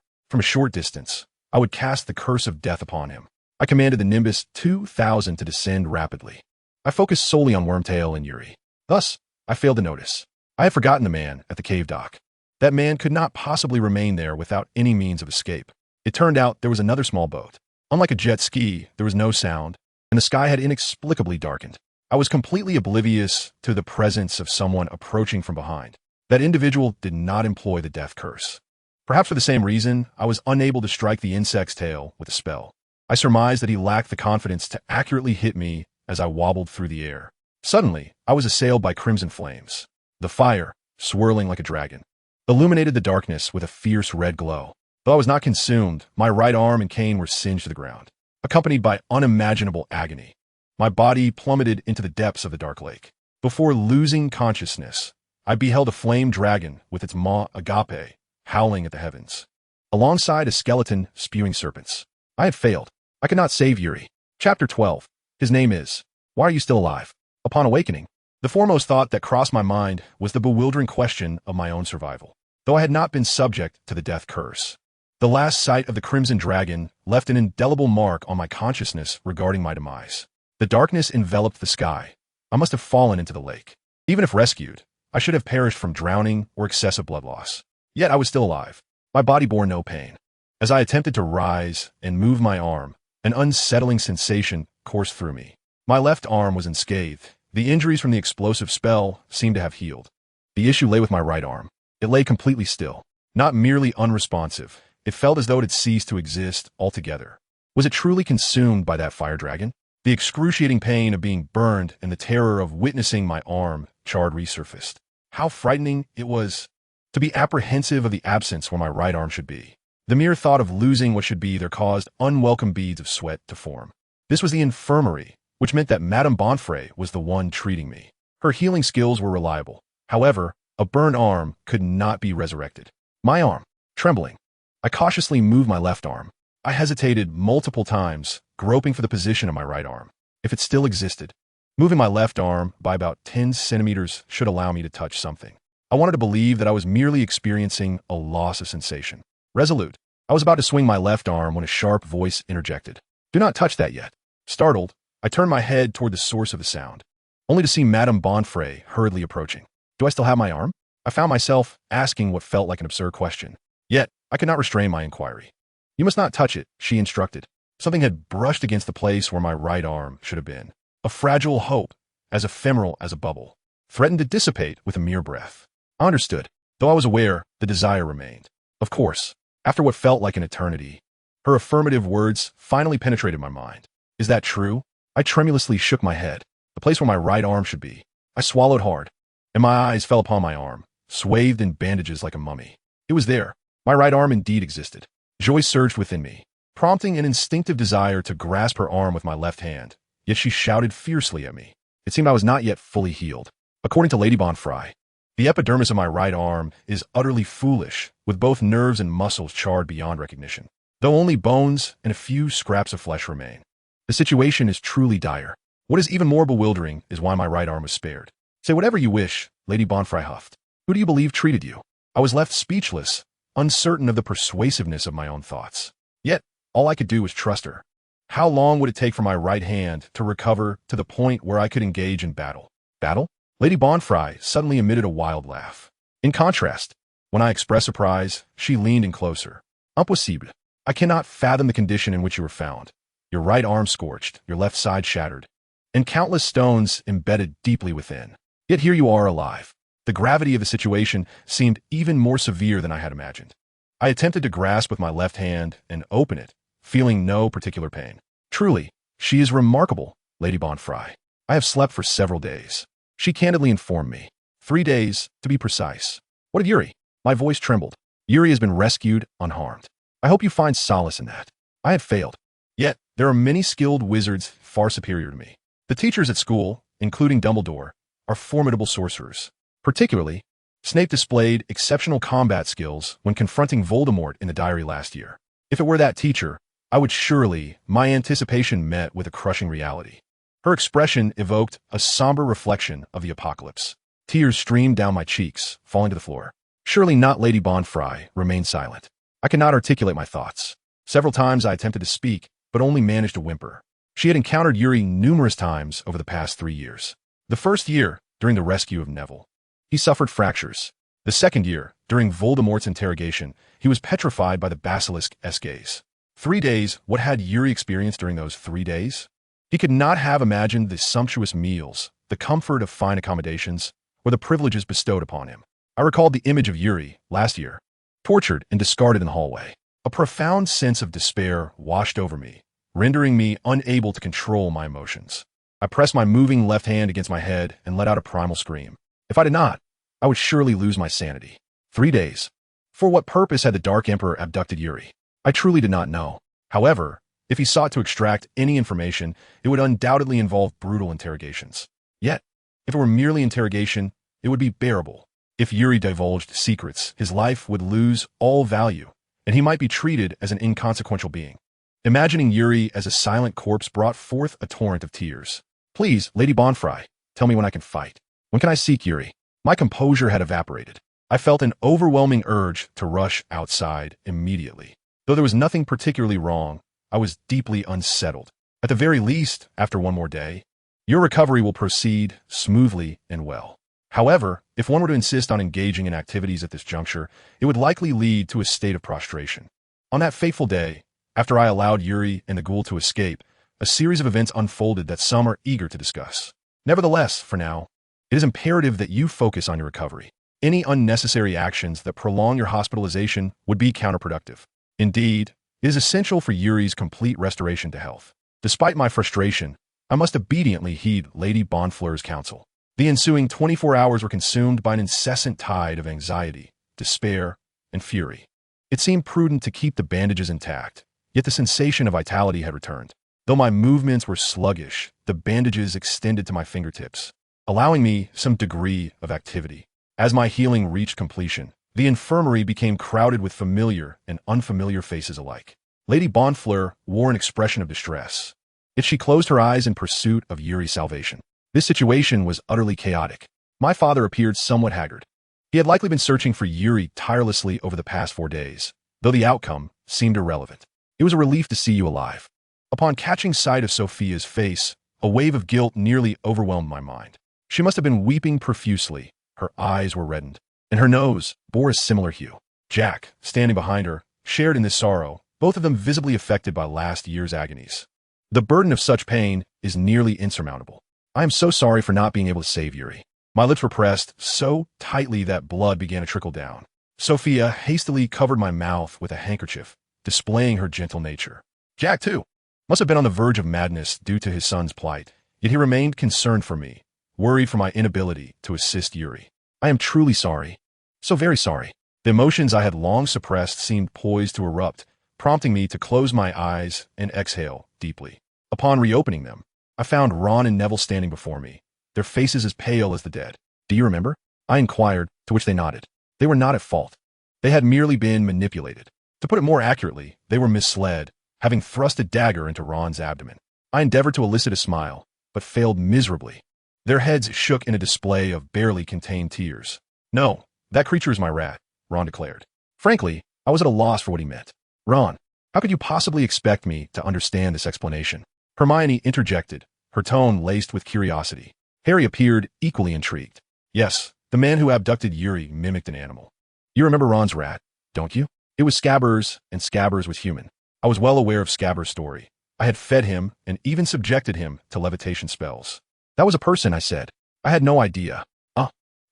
From a short distance, I would cast the curse of death upon him. I commanded the Nimbus 2000 to descend rapidly. I focused solely on Wormtail and Yuri. Thus, I failed to notice. I had forgotten the man at the cave dock. That man could not possibly remain there without any means of escape. It turned out there was another small boat. Unlike a jet ski, there was no sound, and the sky had inexplicably darkened. I was completely oblivious to the presence of someone approaching from behind. That individual did not employ the death curse. Perhaps for the same reason, I was unable to strike the insect's tail with a spell. I surmised that he lacked the confidence to accurately hit me as I wobbled through the air. Suddenly, I was assailed by crimson flames. The fire, swirling like a dragon, illuminated the darkness with a fierce red glow. Though I was not consumed, my right arm and cane were singed to the ground, accompanied by unimaginable agony. My body plummeted into the depths of the dark lake. Before losing consciousness, I beheld a flame dragon with its maw agape howling at the heavens, alongside a skeleton spewing serpents. I had failed. I could not save Yuri. Chapter 12. His name is, why are you still alive? Upon awakening, the foremost thought that crossed my mind was the bewildering question of my own survival. Though I had not been subject to the death curse, the last sight of the crimson dragon left an indelible mark on my consciousness regarding my demise. The darkness enveloped the sky. I must have fallen into the lake. Even if rescued, I should have perished from drowning or excessive blood loss. Yet I was still alive. My body bore no pain. As I attempted to rise and move my arm, an unsettling sensation coursed through me. My left arm was unscathed. The injuries from the explosive spell seemed to have healed. The issue lay with my right arm. It lay completely still, not merely unresponsive. It felt as though it had ceased to exist altogether. Was it truly consumed by that fire dragon? The excruciating pain of being burned and the terror of witnessing my arm charred resurfaced. How frightening it was. to be apprehensive of the absence where my right arm should be. The mere thought of losing what should be there caused unwelcome beads of sweat to form. This was the infirmary, which meant that Madame Bonfrey was the one treating me. Her healing skills were reliable. However, a burned arm could not be resurrected. My arm, trembling. I cautiously moved my left arm. I hesitated multiple times, groping for the position of my right arm, if it still existed. Moving my left arm by about 10 centimeters should allow me to touch something. I wanted to believe that I was merely experiencing a loss of sensation. Resolute, I was about to swing my left arm when a sharp voice interjected. "Do not touch that yet." Startled, I turned my head toward the source of the sound, only to see Madame Bonfrey hurriedly approaching. "Do I still have my arm?" I found myself asking what felt like an absurd question. Yet, I could not restrain my inquiry. "You must not touch it," she instructed. Something had brushed against the place where my right arm should have been. A fragile hope, as ephemeral as a bubble, threatened to dissipate with a mere breath. I understood. Though I was aware, the desire remained. Of course, after what felt like an eternity, her affirmative words finally penetrated my mind. "Is that true?" I tremulously shook my head. The place where my right arm should be. I swallowed hard, and my eyes fell upon my arm, swathed in bandages like a mummy. It was there. My right arm indeed existed. Joy surged within me, prompting an instinctive desire to grasp her arm with my left hand, yet she shouted fiercely at me. It seemed I was not yet fully healed. According to Lady Bonfrey, the epidermis of my right arm is utterly foolish, with both nerves and muscles charred beyond recognition, though only bones and a few scraps of flesh remain. The situation is truly dire. What is even more bewildering is why my right arm was spared. "Say whatever you wish," Lady Bonfrey huffed. "Who do you believe treated you?" I was left speechless, uncertain of the persuasiveness of my own thoughts. Yet, all I could do was trust her. How long would it take for my right hand to recover to the point where I could engage in battle? Battle? Lady Bonfrey suddenly emitted a wild laugh. In contrast, when I expressed surprise, she leaned in closer. "Impossible. I cannot fathom the condition in which you were found. Your right arm scorched, your left side shattered, and countless stones embedded deeply within. Yet here you are alive." The gravity of the situation seemed even more severe than I had imagined. I attempted to grasp with my left hand and open it, feeling no particular pain. "Truly, she is remarkable, Lady Bonfrey. I have slept for several days." She candidly informed me. 3 days, to be precise. "What of Yuri?" My voice trembled. "Yuri has been rescued unharmed. I hope you find solace in that." I had failed. Yet, there are many skilled wizards far superior to me. The teachers at school, including Dumbledore, are formidable sorcerers. Particularly, Snape displayed exceptional combat skills when confronting Voldemort in the diary last year. If it were that teacher, I would surely, my anticipation met with a crushing reality. Her expression evoked a somber reflection of the apocalypse. Tears streamed down my cheeks, falling to the floor. Surely not. Lady Bonfrey remained silent. I could not articulate my thoughts. Several times I attempted to speak, but only managed to whimper. She had encountered Yuri numerous times over the past 3 years. The first year, during the rescue of Neville, he suffered fractures. The second year, during Voldemort's interrogation, he was petrified by the basilisk-esque gaze. 3 days, what had Yuri experienced during those 3 days? He could not have imagined the sumptuous meals, the comfort of fine accommodations, or the privileges bestowed upon him. I recalled the image of Yuri, last year, tortured and discarded in the hallway. A profound sense of despair washed over me, rendering me unable to control my emotions. I pressed my moving left hand against my head and let out a primal scream. If I did not, I would surely lose my sanity. 3 days. For what purpose had the Dark Emperor abducted Yuri? I truly did not know. However, if he sought to extract any information, it would undoubtedly involve brutal interrogations. Yet, if it were merely interrogation, it would be bearable. If Yuri divulged secrets, his life would lose all value, and he might be treated as an inconsequential being. Imagining Yuri as a silent corpse brought forth a torrent of tears. "Please, Lady Bonfrey, tell me when I can fight. When can I seek Yuri?" My composure had evaporated. I felt an overwhelming urge to rush outside immediately. Though there was nothing particularly wrong, I was deeply unsettled. At the very least, after one more day, your recovery will proceed smoothly and well. However, if one were to insist on engaging in activities at this juncture, it would likely lead to a state of prostration. On that fateful day, after I allowed Yuri and the ghoul to escape, a series of events unfolded that some are eager to discuss. Nevertheless, for now, it is imperative that you focus on your recovery. Any unnecessary actions that prolong your hospitalization would be counterproductive. Indeed, it is essential for Yuri's complete restoration to health. Despite my frustration, I must obediently heed Lady Bonfleur's counsel. The ensuing 24 hours were consumed by an incessant tide of anxiety, despair, and fury. It seemed prudent to keep the bandages intact, yet the sensation of vitality had returned. Though my movements were sluggish, the bandages extended to my fingertips, allowing me some degree of activity. As my healing reached completion, the infirmary became crowded with familiar and unfamiliar faces alike. Lady Bonfleur wore an expression of distress, yet she closed her eyes in pursuit of Yuri's salvation. This situation was utterly chaotic. My father appeared somewhat haggard. He had likely been searching for Yuri tirelessly over the past 4 days, though the outcome seemed irrelevant. It was a relief to see you alive. Upon catching sight of Sophia's face, a wave of guilt nearly overwhelmed my mind. She must have been weeping profusely. Her eyes were reddened, and her nose bore a similar hue. Jack, standing behind her, shared in this sorrow, both of them visibly affected by last year's agonies. The burden of such pain is nearly insurmountable. I am so sorry for not being able to save Yuri. My lips were pressed so tightly that blood began to trickle down. Sophia hastily covered my mouth with a handkerchief, displaying her gentle nature. Jack, too, must have been on the verge of madness due to his son's plight, yet he remained concerned for me, worried for my inability to assist Yuri. I am truly sorry. So very sorry. The emotions I had long suppressed seemed poised to erupt, prompting me to close my eyes and exhale deeply. Upon reopening them, I found Ron and Neville standing before me, their faces as pale as the dead. Do you remember? I inquired, to which they nodded. They were not at fault. They had merely been manipulated. To put it more accurately, they were misled, having thrust a dagger into Ron's abdomen. I endeavored to elicit a smile, but failed miserably. Their heads shook in a display of barely contained tears. No, that creature is my rat, Ron declared. Frankly, I was at a loss for what he meant. Ron, how could you possibly expect me to understand this explanation? Hermione interjected, her tone laced with curiosity. Harry appeared equally intrigued. Yes, the man who abducted Yuri mimicked an animal. You remember Ron's rat, don't you? It was Scabbers, and Scabbers was human. I was well aware of Scabbers' story. I had fed him and even subjected him to levitation spells. That was a person, I said. I had no idea.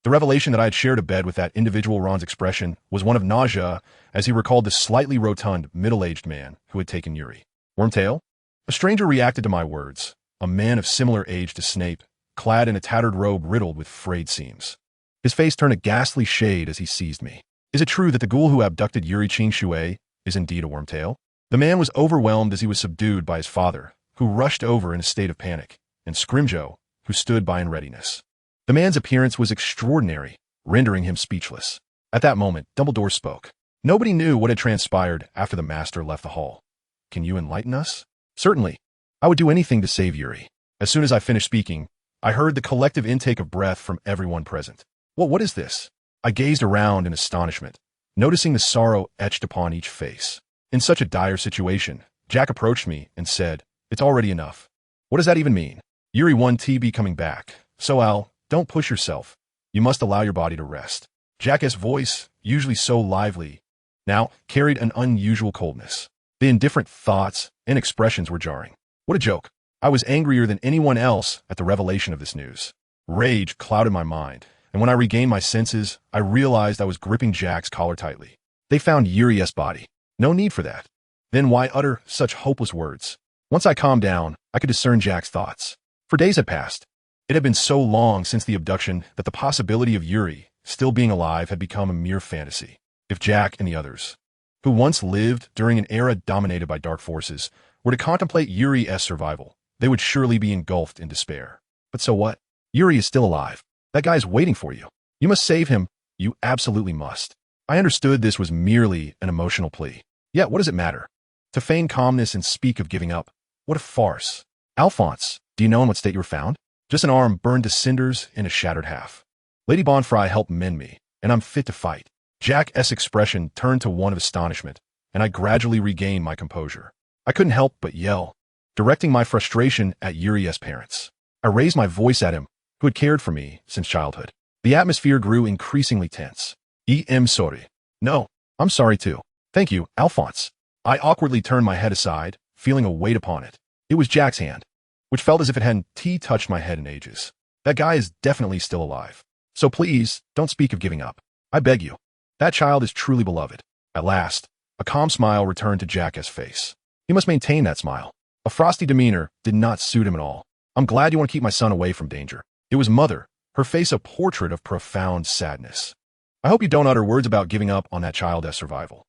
The revelation that I had shared a bed with that individual Ron's expression was one of nausea as he recalled the slightly rotund, middle-aged man who had taken Yuri. Wormtail? A stranger reacted to my words, a man of similar age to Snape, clad in a tattered robe riddled with frayed seams. His face turned a ghastly shade as he seized me. Is it true that the ghoul who abducted Yuri Qingxue is indeed a Wormtail? The man was overwhelmed as he was subdued by his father, who rushed over in a state of panic, and Scrimgeour, who stood by in readiness. The man's appearance was extraordinary, rendering him speechless. At that moment, Dumbledore spoke. Nobody knew what had transpired after the master left the hall. Can you enlighten us? Certainly. I would do anything to save Yuri. As soon as I finished speaking, I heard the collective intake of breath from everyone present. Well, what is this? I gazed around in astonishment, noticing the sorrow etched upon each face. In such a dire situation, Jack approached me and said, It's already enough. What does that even mean? Yuri won TB coming back. So Al, don't push yourself. You must allow your body to rest. Jack's voice, usually so lively, now carried an unusual coldness. The indifferent thoughts and expressions were jarring. What a joke. I was angrier than anyone else at the revelation of this news. Rage clouded my mind, and when I regained my senses, I realized I was gripping Jack's collar tightly. They found Yuri's body. No need for that. Then why utter such hopeless words? Once I calmed down, I could discern Jack's thoughts. For days had passed. It had been so long since the abduction that the possibility of Yuri still being alive had become a mere fantasy. If Jack and the others, who once lived during an era dominated by dark forces, were to contemplate Yuri's survival, they would surely be engulfed in despair. But so what? Yuri is still alive. That guy's waiting for you. You must save him. You absolutely must. I understood this was merely an emotional plea. Yet what does it matter? To feign calmness and speak of giving up. What a farce. Alphonse, do you know in what state you were found? Just an arm burned to cinders in a shattered half. Lady Bonfry helped mend me, and I'm fit to fight. Jack's expression turned to one of astonishment, and I gradually regained my composure. I couldn't help but yell, directing my frustration at Yuri's parents. I raised my voice at him, who had cared for me since childhood. The atmosphere grew increasingly tense. Sorry. No, I'm sorry too. Thank you, Alphonse. I awkwardly turned my head aside, feeling a weight upon it. It was Jack's hand, which felt as if it hadn't touched my head in ages. That guy is definitely still alive. So please, don't speak of giving up. I beg you. That child is truly beloved. At last, a calm smile returned to Jack's face. He must maintain that smile. A frosty demeanor did not suit him at all. I'm glad you want to keep my son away from danger. It was Mother, her face a portrait of profound sadness. I hope you don't utter words about giving up on that child as survival.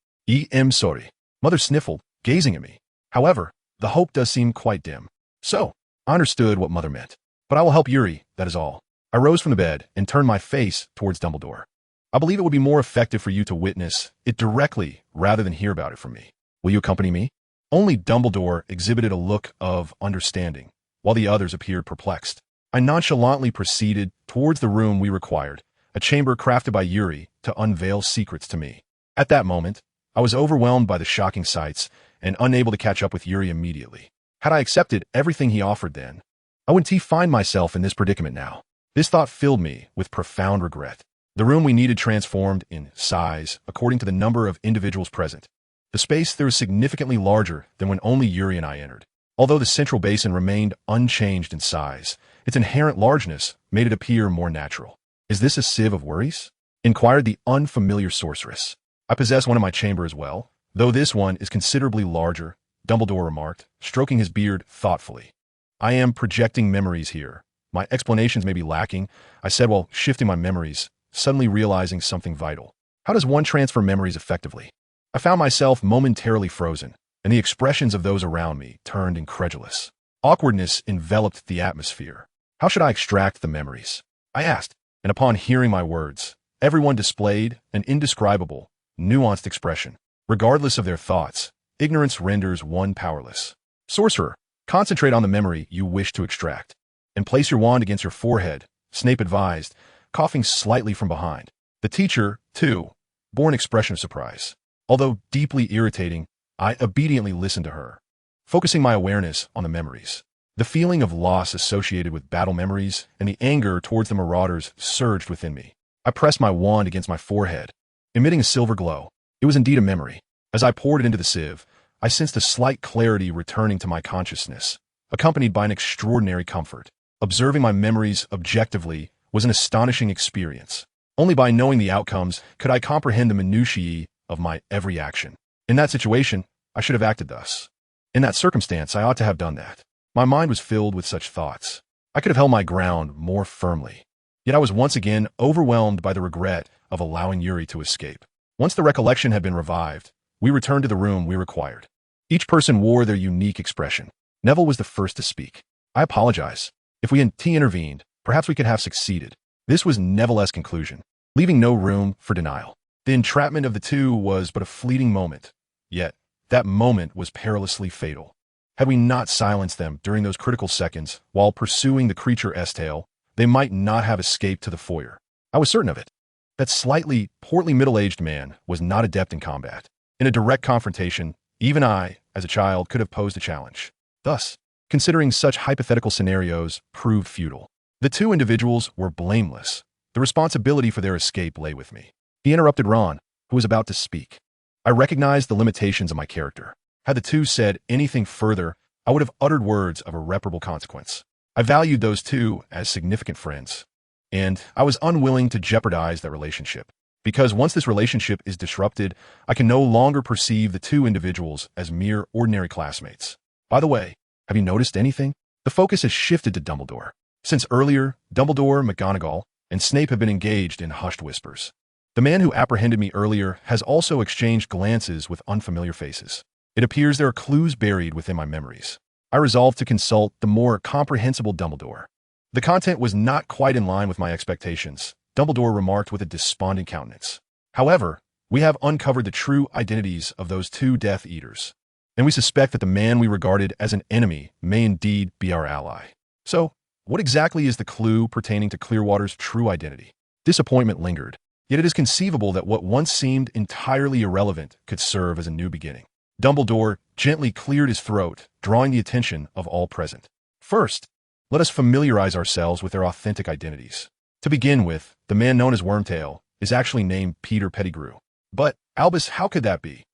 I'm sorry. Mother sniffled, gazing at me. However, the hope does seem quite dim. So, I understood what Mother meant. But I will help Yuri, that is all. I rose from the bed and turned my face towards Dumbledore. I believe it would be more effective for you to witness it directly rather than hear about it from me. Will you accompany me? Only Dumbledore exhibited a look of understanding, while the others appeared perplexed. I nonchalantly proceeded towards the room we required, a chamber crafted by Yuri to unveil secrets to me. At that moment, I was overwhelmed by the shocking sights and unable to catch up with Yuri immediately. Had I accepted everything he offered then, I wouldn't find myself in this predicament now. This thought filled me with profound regret. The room we needed transformed in size according to the number of individuals present. The space there was significantly larger than when only Yuri and I entered. Although the central basin remained unchanged in size, its inherent largeness made it appear more natural. Is this a sieve of worries? Inquired the unfamiliar sorceress. I possess one in my chamber as well, though this one is considerably larger, Dumbledore remarked, stroking his beard thoughtfully. I am projecting memories here. My explanations may be lacking, I said while shifting my memories, suddenly realizing something vital. How does one transfer memories effectively? I found myself momentarily frozen, and the expressions of those around me turned incredulous. Awkwardness enveloped the atmosphere. How should I extract the memories? I asked, and upon hearing my words, everyone displayed an indescribable, nuanced expression. Regardless of their thoughts, ignorance renders one powerless. Sorcerer, concentrate on the memory you wish to extract, and place your wand against your forehead, Snape advised, coughing slightly from behind. The teacher, too, bore an expression of surprise. Although deeply irritating, I obediently listened to her, focusing my awareness on the memories. The feeling of loss associated with battle memories and the anger towards the marauders surged within me. I pressed my wand against my forehead, emitting a silver glow. It was indeed a memory. As I poured it into the sieve, I sensed a slight clarity returning to my consciousness, accompanied by an extraordinary comfort. Observing my memories objectively was an astonishing experience. Only by knowing the outcomes could I comprehend the minutiae of my every action. In that situation, I should have acted thus. In that circumstance, I ought to have done that. My mind was filled with such thoughts. I could have held my ground more firmly. Yet I was once again overwhelmed by the regret of allowing Yuri to escape. Once the recollection had been revived, we returned to the room we required. Each person wore their unique expression. Neville was the first to speak. I apologize. If we had intervened, perhaps we could have succeeded. This was Neville's conclusion, leaving no room for denial. The entrapment of the two was but a fleeting moment, yet that moment was perilously fatal. Had we not silenced them during those critical seconds while pursuing the creature S-tail, they might not have escaped to the foyer. I was certain of it. That slightly, portly middle-aged man was not adept in combat. In a direct confrontation, even I, as a child, could have posed a challenge. Thus, considering such hypothetical scenarios proved futile. The two individuals were blameless. The responsibility for their escape lay with me. He interrupted Ron, who was about to speak. I recognized the limitations of my character. Had the two said anything further, I would have uttered words of irreparable consequence. I valued those two as significant friends, and I was unwilling to jeopardize that relationship. Because once this relationship is disrupted, I can no longer perceive the two individuals as mere ordinary classmates. By the way, have you noticed anything? The focus has shifted to Dumbledore. Since earlier, Dumbledore, McGonagall, and Snape have been engaged in hushed whispers. The man who apprehended me earlier has also exchanged glances with unfamiliar faces. It appears there are clues buried within my memories. I resolved to consult the more comprehensible Dumbledore. The content was not quite in line with my expectations, Dumbledore remarked with a despondent countenance. However, we have uncovered the true identities of those two Death Eaters, and we suspect that the man we regarded as an enemy may indeed be our ally. So, what exactly is the clue pertaining to Clearwater's true identity? Disappointment lingered, yet it is conceivable that what once seemed entirely irrelevant could serve as a new beginning. Dumbledore gently cleared his throat, drawing the attention of all present. First, let us familiarize ourselves with their authentic identities. To begin with, the man known as Wormtail is actually named Peter Pettigrew. But, Albus, how could that be?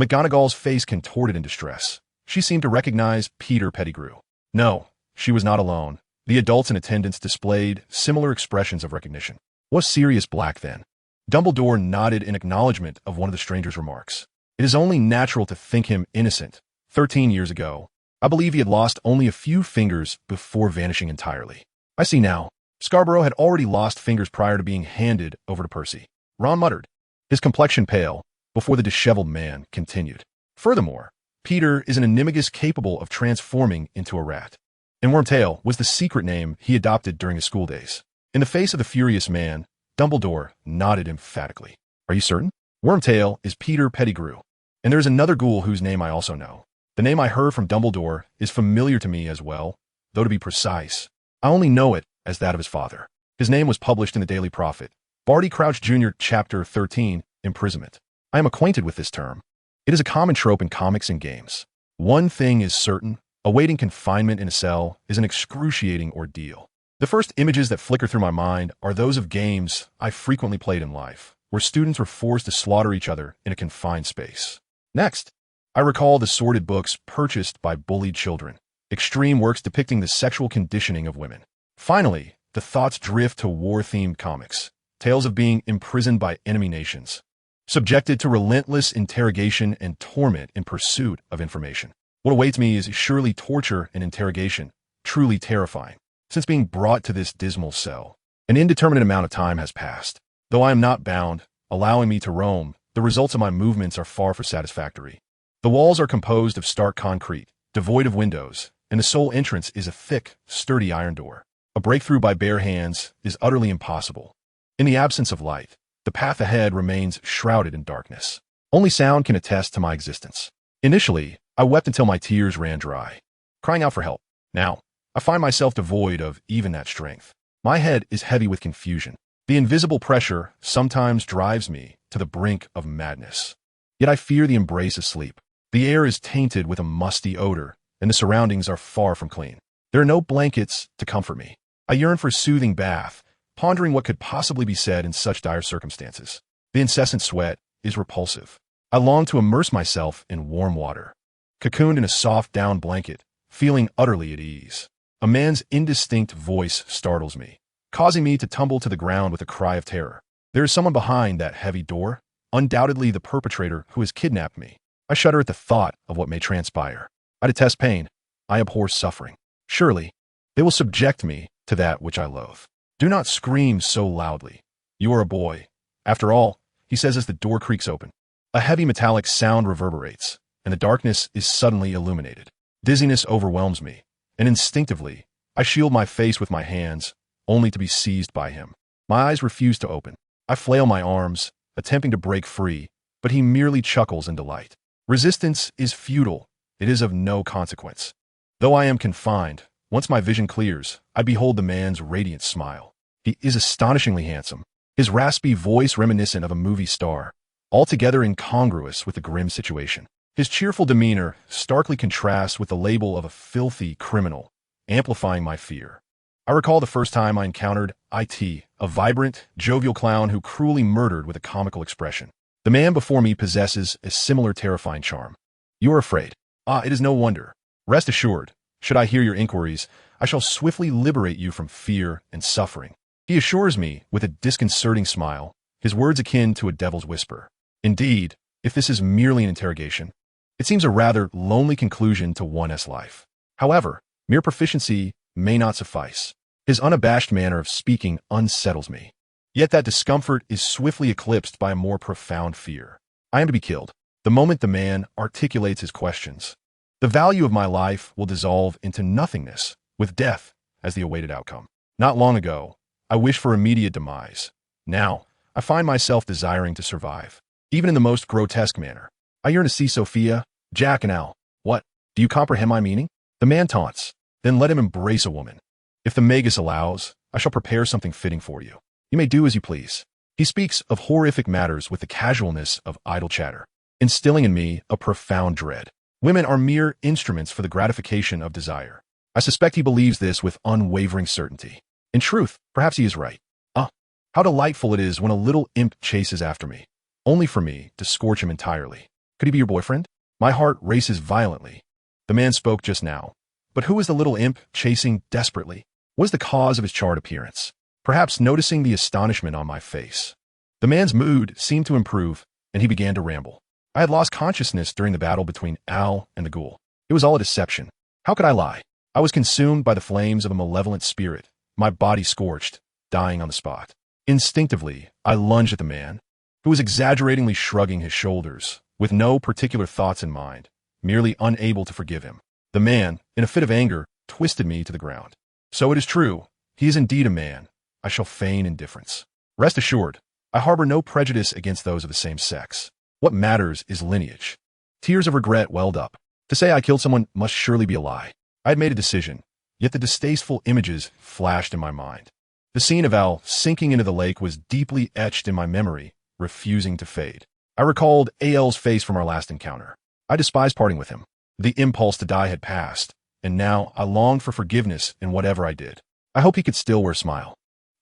McGonagall's face contorted in distress. She seemed to recognize Peter Pettigrew. No, she was not alone. The adults in attendance displayed similar expressions of recognition. Was Sirius Black then? Dumbledore nodded in acknowledgement of one of the stranger's remarks. It is only natural to think him innocent. 13 years ago, I believe he had lost only a few fingers before vanishing entirely. I see now. Scarborough had already lost fingers prior to being handed over to Percy. Ron muttered, his complexion pale, before the disheveled man continued. Furthermore, Peter is an animagus capable of transforming into a rat. And Wormtail was the secret name he adopted during his school days. In the face of the furious man, Dumbledore nodded emphatically. Are you certain? Wormtail is Peter Pettigrew. And there is another ghoul whose name I also know. The name I heard from Dumbledore is familiar to me as well, though to be precise, I only know it as that of his father. His name was published in the Daily Prophet, Barty Crouch Jr., Chapter 13, Imprisonment. I am acquainted with this term. It is a common trope in comics and games. One thing is certain, awaiting confinement in a cell is an excruciating ordeal. The first images that flicker through my mind are those of games I frequently played in life, where students were forced to slaughter each other in a confined space. Next, I recall the sordid books purchased by bullied children, extreme works depicting the sexual conditioning of women. Finally, the thoughts drift to war-themed comics, tales of being imprisoned by enemy nations, subjected to relentless interrogation and torment in pursuit of information. What awaits me is surely torture and interrogation, truly terrifying. Since being brought to this dismal cell, an indeterminate amount of time has passed. Though I am not bound, allowing me to roam, the results of my movements are far from satisfactory. The walls are composed of stark concrete, devoid of windows, and the sole entrance is a thick, sturdy iron door. A breakthrough by bare hands is utterly impossible. In the absence of light, the path ahead remains shrouded in darkness. Only sound can attest to my existence. Initially, I wept until my tears ran dry, crying out for help. Now, I find myself devoid of even that strength. My head is heavy with confusion. The invisible pressure sometimes drives me to the brink of madness. Yet I fear the embrace of sleep. The air is tainted with a musty odor, and the surroundings are far from clean. There are no blankets to comfort me. I yearn for a soothing bath, pondering what could possibly be said in such dire circumstances. The incessant sweat is repulsive. I long to immerse myself in warm water, cocooned in a soft down blanket, feeling utterly at ease. A man's indistinct voice startles me, causing me to tumble to the ground with a cry of terror. There is someone behind that heavy door, undoubtedly the perpetrator who has kidnapped me. I shudder at the thought of what may transpire. I detest pain. I abhor suffering. Surely, they will subject me to that which I loathe. Do not scream so loudly. You are a boy. After all, he says as the door creaks open. A heavy metallic sound reverberates, and the darkness is suddenly illuminated. Dizziness overwhelms me, and instinctively, I shield my face with my hands, only to be seized by him. My eyes refuse to open. I flail my arms, attempting to break free, but he merely chuckles in delight. Resistance is futile. It is of no consequence. Though I am confined, once my vision clears, I behold the man's radiant smile. He is astonishingly handsome, his raspy voice reminiscent of a movie star, altogether incongruous with the grim situation. His cheerful demeanor starkly contrasts with the label of a filthy criminal, amplifying my fear. I recall the first time I encountered IT, a vibrant, jovial clown who cruelly murdered with a comical expression. The man before me possesses a similar terrifying charm. You are afraid. Ah, it is no wonder. Rest assured, should I hear your inquiries, I shall swiftly liberate you from fear and suffering. He assures me with a disconcerting smile, his words akin to a devil's whisper. Indeed, if this is merely an interrogation, it seems a rather lonely conclusion to one's life. However, mere proficiency may not suffice. His unabashed manner of speaking unsettles me. Yet that discomfort is swiftly eclipsed by a more profound fear. I am to be killed. The moment the man articulates his questions, the value of my life will dissolve into nothingness, with death as the awaited outcome. Not long ago, I wished for immediate demise. Now, I find myself desiring to survive, even in the most grotesque manner. I yearn to see Sophia, Jack, and Al. What? Do you comprehend my meaning? The man taunts. Then let him embrace a woman. If the Magus allows, I shall prepare something fitting for you. You may do as you please. He speaks of horrific matters with the casualness of idle chatter, instilling in me a profound dread. Women are mere instruments for the gratification of desire. I suspect he believes this with unwavering certainty. In truth, perhaps he is right. Ah, how delightful it is when a little imp chases after me, only for me to scorch him entirely. Could he be your boyfriend? My heart races violently. The man spoke just now. But who was the little imp chasing desperately? What was the cause of his charred appearance? Perhaps noticing the astonishment on my face. The man's mood seemed to improve, and he began to ramble. I had lost consciousness during the battle between Al and the ghoul. It was all a deception. How could I lie? I was consumed by the flames of a malevolent spirit, my body scorched, dying on the spot. Instinctively, I lunged at the man, who was exaggeratingly shrugging his shoulders, with no particular thoughts in mind, merely unable to forgive him. The man, in a fit of anger, twisted me to the ground. So it is true. He is indeed a man. I shall feign indifference. Rest assured, I harbor no prejudice against those of the same sex. What matters is lineage. Tears of regret welled up. To say I killed someone must surely be a lie. I had made a decision, yet the distasteful images flashed in my mind. The scene of Al sinking into the lake was deeply etched in my memory, refusing to fade. I recalled Al's face from our last encounter. I despised parting with him. The impulse to die had passed, and now I longed for forgiveness in whatever I did. I hope he could still wear a smile.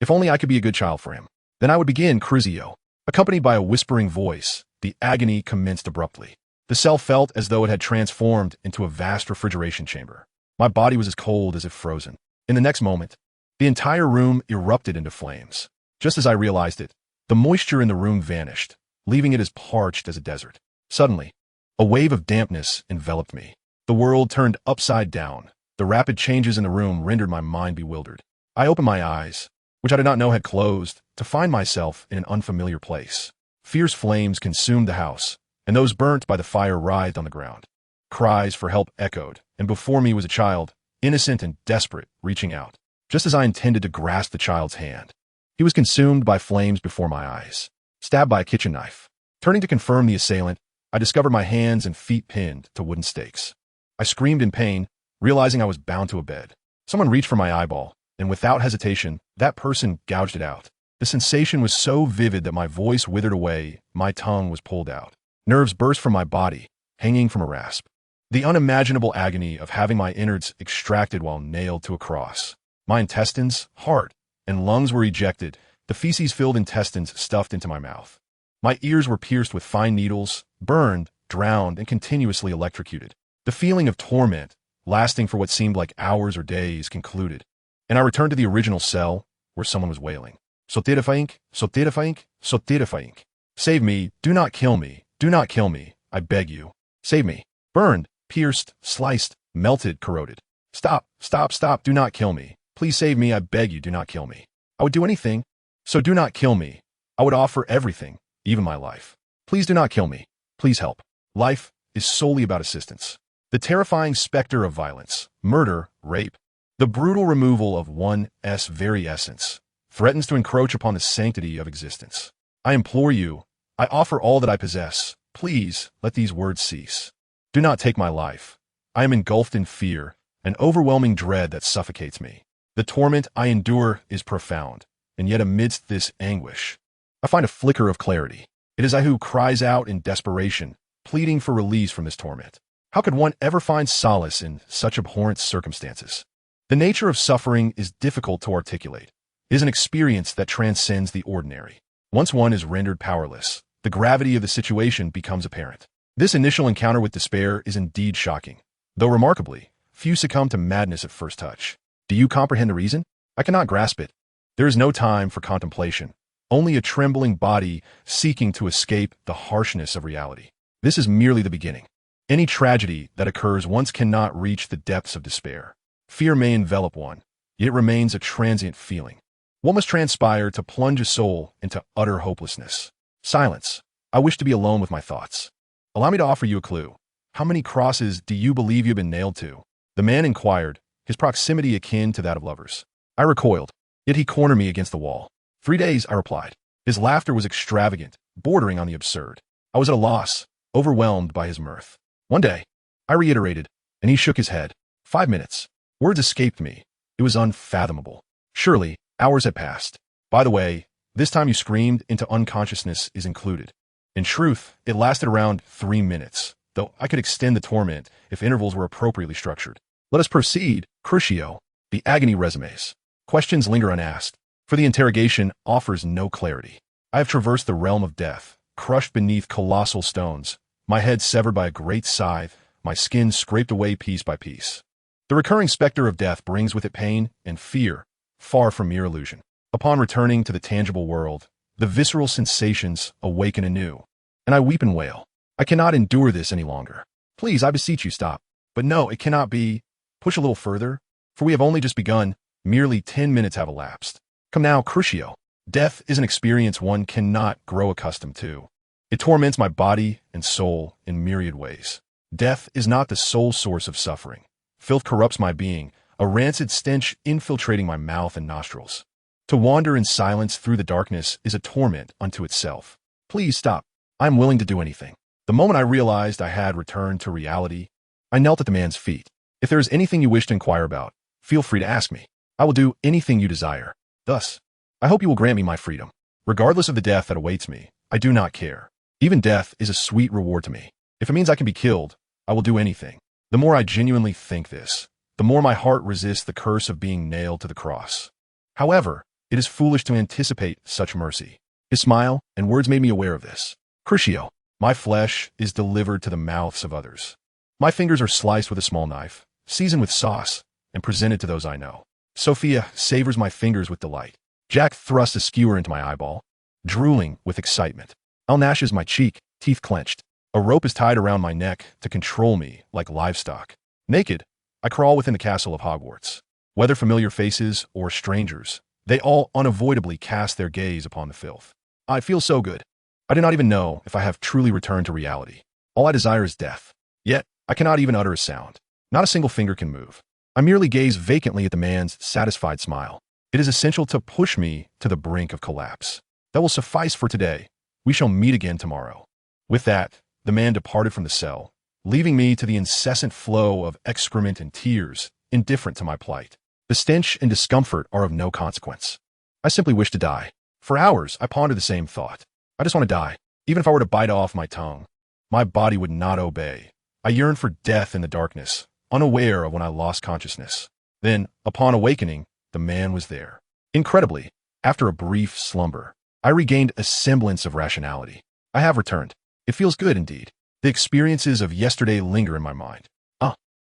If only I could be a good child for him. Then I would begin Crucio. Accompanied by a whispering voice, the agony commenced abruptly. The cell felt as though it had transformed into a vast refrigeration chamber. My body was as cold as if frozen. In the next moment, the entire room erupted into flames. Just as I realized it, the moisture in the room vanished, leaving it as parched as a desert. Suddenly, a wave of dampness enveloped me. The world turned upside down. The rapid changes in the room rendered my mind bewildered. I opened my eyes, which I did not know had closed, to find myself in an unfamiliar place. Fierce flames consumed the house, and those burnt by the fire writhed on the ground. Cries for help echoed, and before me was a child, innocent and desperate, reaching out. Just as I intended to grasp the child's hand, he was consumed by flames before my eyes, stabbed by a kitchen knife. Turning to confirm the assailant, I discovered my hands and feet pinned to wooden stakes. I screamed in pain, realizing I was bound to a bed. Someone reached for my eyeball, and without hesitation, that person gouged it out. The sensation was so vivid that my voice withered away, my tongue was pulled out. Nerves burst from my body, hanging from a rasp. The unimaginable agony of having my innards extracted while nailed to a cross. My intestines, heart, and lungs were ejected, the feces-filled intestines stuffed into my mouth. My ears were pierced with fine needles, burned, drowned, and continuously electrocuted. The feeling of torment, lasting for what seemed like hours or days, concluded, and I returned to the original cell, where someone was wailing. So terrifying, so terrifying, so terrifying. Save me, do not kill me, do not kill me, I beg you. Save me. Burned, pierced, sliced, melted, corroded. Stop, stop, stop, do not kill me. Please save me, I beg you, do not kill me. I would do anything, so do not kill me. I would offer everything, even my life. Please do not kill me. Please help. Life is solely about assistance. The terrifying specter of violence, murder, rape, the brutal removal of one's very essence, threatens to encroach upon the sanctity of existence. I implore you, I offer all that I possess. Please let these words cease. Do not take my life. I am engulfed in fear, an overwhelming dread that suffocates me. The torment I endure is profound, and yet amidst this anguish, I find a flicker of clarity. It is I who cries out in desperation, pleading for release from this torment. How could one ever find solace in such abhorrent circumstances? The nature of suffering is difficult to articulate. It is an experience that transcends the ordinary. Once one is rendered powerless, the gravity of the situation becomes apparent. This initial encounter with despair is indeed shocking, though remarkably, few succumb to madness at first touch. Do you comprehend the reason? I cannot grasp it. There is no time for contemplation, only a trembling body seeking to escape the harshness of reality. This is merely the beginning. Any tragedy that occurs once cannot reach the depths of despair. Fear may envelop one, yet it remains a transient feeling. What must transpire to plunge a soul into utter hopelessness? Silence. I wish to be alone with my thoughts. Allow me to offer you a clue. How many crosses do you believe you've been nailed to? The man inquired, his proximity akin to that of lovers. I recoiled, yet he cornered me against the wall. 3 days, I replied. His laughter was extravagant, bordering on the absurd. I was at a loss, overwhelmed by his mirth. 1 day, I reiterated, and he shook his head. 5 minutes. Words escaped me. It was unfathomable. Surely, hours had passed. By the way, this time you screamed into unconsciousness is included. In truth, it lasted around 3 minutes, though I could extend the torment if intervals were appropriately structured. Let us proceed, Crucio. The agony resumes. Questions linger unasked, for the interrogation offers no clarity. I have traversed the realm of death, crushed beneath colossal stones, my head severed by a great scythe, my skin scraped away piece by piece. The recurring specter of death brings with it pain and fear, far from mere illusion. Upon returning to the tangible world, the visceral sensations awaken anew, and I weep and wail. I cannot endure this any longer. Please, I beseech you, stop. But no, it cannot be. Push a little further, for we have only just begun. Merely 10 minutes have elapsed. Come now, Crucio. Death is an experience one cannot grow accustomed to. It torments my body and soul in myriad ways. Death is not the sole source of suffering. Filth corrupts my being, a rancid stench infiltrating my mouth and nostrils. To wander in silence through the darkness is a torment unto itself. Please stop. I am willing to do anything. The moment I realized I had returned to reality, I knelt at the man's feet. If there is anything you wish to inquire about, feel free to ask me. I will do anything you desire. Thus, I hope you will grant me my freedom. Regardless of the death that awaits me, I do not care. Even death is a sweet reward to me. If it means I can be killed, I will do anything. The more I genuinely think this, the more my heart resists the curse of being nailed to the cross. However, it is foolish to anticipate such mercy. His smile and words made me aware of this. Crucio, my flesh is delivered to the mouths of others. My fingers are sliced with a small knife, seasoned with sauce, and presented to those I know. Sophia savors my fingers with delight. Jack thrusts a skewer into my eyeball, drooling with excitement. Al gnashes my cheek, teeth clenched. A rope is tied around my neck to control me like livestock. Naked, I crawl within the castle of Hogwarts. Whether familiar faces or strangers, they all unavoidably cast their gaze upon the filth. I feel so good. I do not even know if I have truly returned to reality. All I desire is death. Yet, I cannot even utter a sound. Not a single finger can move. I merely gaze vacantly at the man's satisfied smile. It is essential to push me to the brink of collapse. That will suffice for today. We shall meet again tomorrow. With that, the man departed from the cell, leaving me to the incessant flow of excrement and tears, indifferent to my plight. The stench and discomfort are of no consequence. I simply wish to die. For hours, I pondered the same thought. I just want to die. Even if I were to bite off my tongue, my body would not obey. I yearned for death in the darkness, unaware of when I lost consciousness. Then, upon awakening, the man was there. Incredibly, after a brief slumber, I regained a semblance of rationality. I have returned. It feels good indeed. The experiences of yesterday linger in my mind.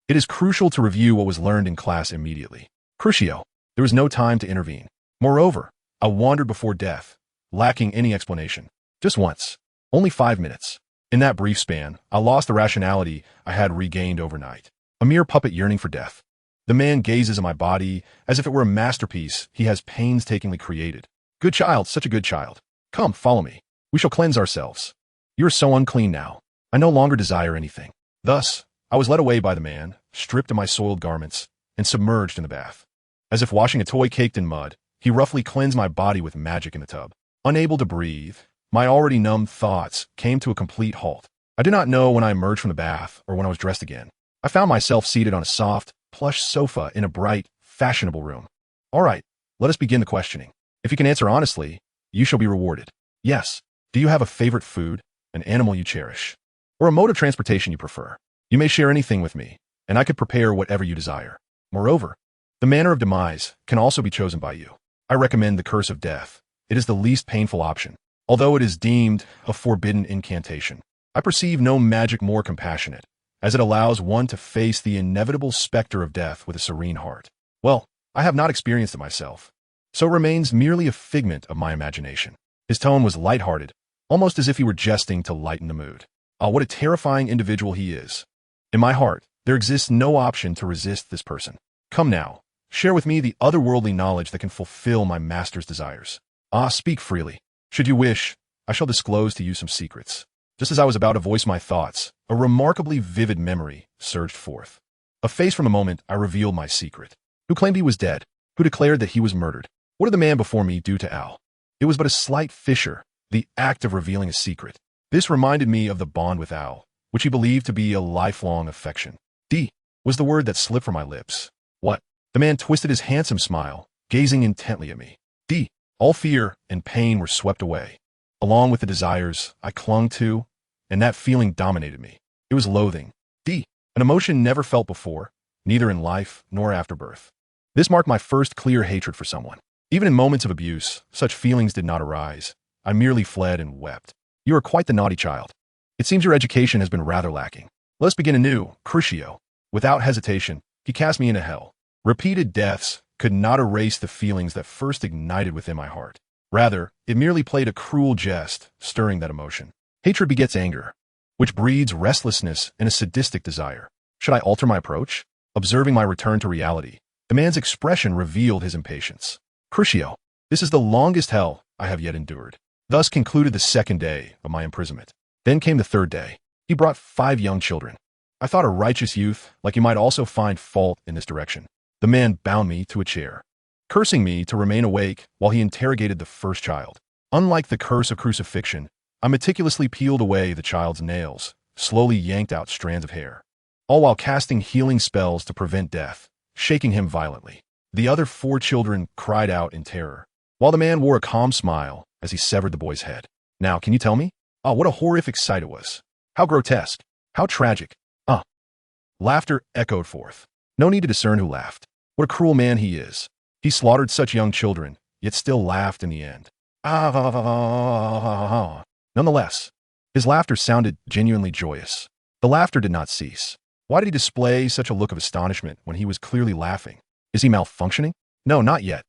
It is crucial to review what was learned in class immediately. Crucio, there was no time to intervene. Moreover, I wandered before death, lacking any explanation. Just once. Only 5 minutes. In that brief span, I lost the rationality I had regained overnight. A mere puppet yearning for death. The man gazes at my body as if it were a masterpiece he has painstakingly created. Good child, such a good child. Come, follow me. We shall cleanse ourselves. You are so unclean now. I no longer desire anything. Thus, I was led away by the man, stripped of my soiled garments, and submerged in the bath. As if washing a toy caked in mud, he roughly cleansed my body with magic in the tub. Unable to breathe, my already numb thoughts came to a complete halt. I did not know when I emerged from the bath or when I was dressed again. I found myself seated on a soft, plush sofa in a bright, fashionable room. All right, let us begin the questioning. If you can answer honestly, you shall be rewarded. Yes. Do you have a favorite food, an animal you cherish, or a mode of transportation you prefer? You may share anything with me, and I could prepare whatever you desire. Moreover, the manner of demise can also be chosen by you. I recommend the curse of death. It is the least painful option, although it is deemed a forbidden incantation. I perceive no magic more compassionate, as it allows one to face the inevitable specter of death with a serene heart. Well, I have not experienced it myself, so it remains merely a figment of my imagination. His tone was lighthearted, almost as if he were jesting to lighten the mood. What a terrifying individual he is. In my heart, there exists no option to resist this person. Come now, share with me the otherworldly knowledge that can fulfill my master's desires. Speak freely. Should you wish, I shall disclose to you some secrets. Just as I was about to voice my thoughts, a remarkably vivid memory surged forth. A face from a moment, I revealed my secret. Who claimed he was dead? Who declared that he was murdered? What did the man before me do to Al? It was but a slight fissure, the act of revealing a secret. This reminded me of the bond with Al, which he believed to be a lifelong affection. D was the word that slipped from my lips. What? The man twisted his handsome smile, gazing intently at me. D. All fear and pain were swept away, along with the desires I clung to, and that feeling dominated me. It was loathing. D. An emotion never felt before, neither in life nor after birth. This marked my first clear hatred for someone. Even in moments of abuse, such feelings did not arise. I merely fled and wept. You are quite the naughty child. It seems your education has been rather lacking. Let us begin anew, Crucio. Without hesitation, he cast me into hell. Repeated deaths could not erase the feelings that first ignited within my heart. Rather, it merely played a cruel jest, stirring that emotion. Hatred begets anger, which breeds restlessness and a sadistic desire. Should I alter my approach? Observing my return to reality, the man's expression revealed his impatience. Crucio, This is the longest hell I have yet endured. Thus concluded the second day of my imprisonment. Then came the third day. He brought 5 young children. I thought a righteous youth, like you, might also find fault in this direction. The man bound me to a chair, cursing me to remain awake while he interrogated the first child. Unlike the curse of crucifixion, I meticulously peeled away the child's nails, slowly yanked out strands of hair, all while casting healing spells to prevent death, shaking him violently. The other 4 children cried out in terror, while the man wore a calm smile as he severed the boy's head. Now, can you tell me? Oh, what a horrific sight it was. How grotesque. How tragic. Laughter echoed forth. No need to discern who laughed. What a cruel man he is. He slaughtered such young children, yet still laughed in the end. Nonetheless, his laughter sounded genuinely joyous. The laughter did not cease. Why did he display such a look of astonishment when he was clearly laughing? Is he malfunctioning? No, not yet.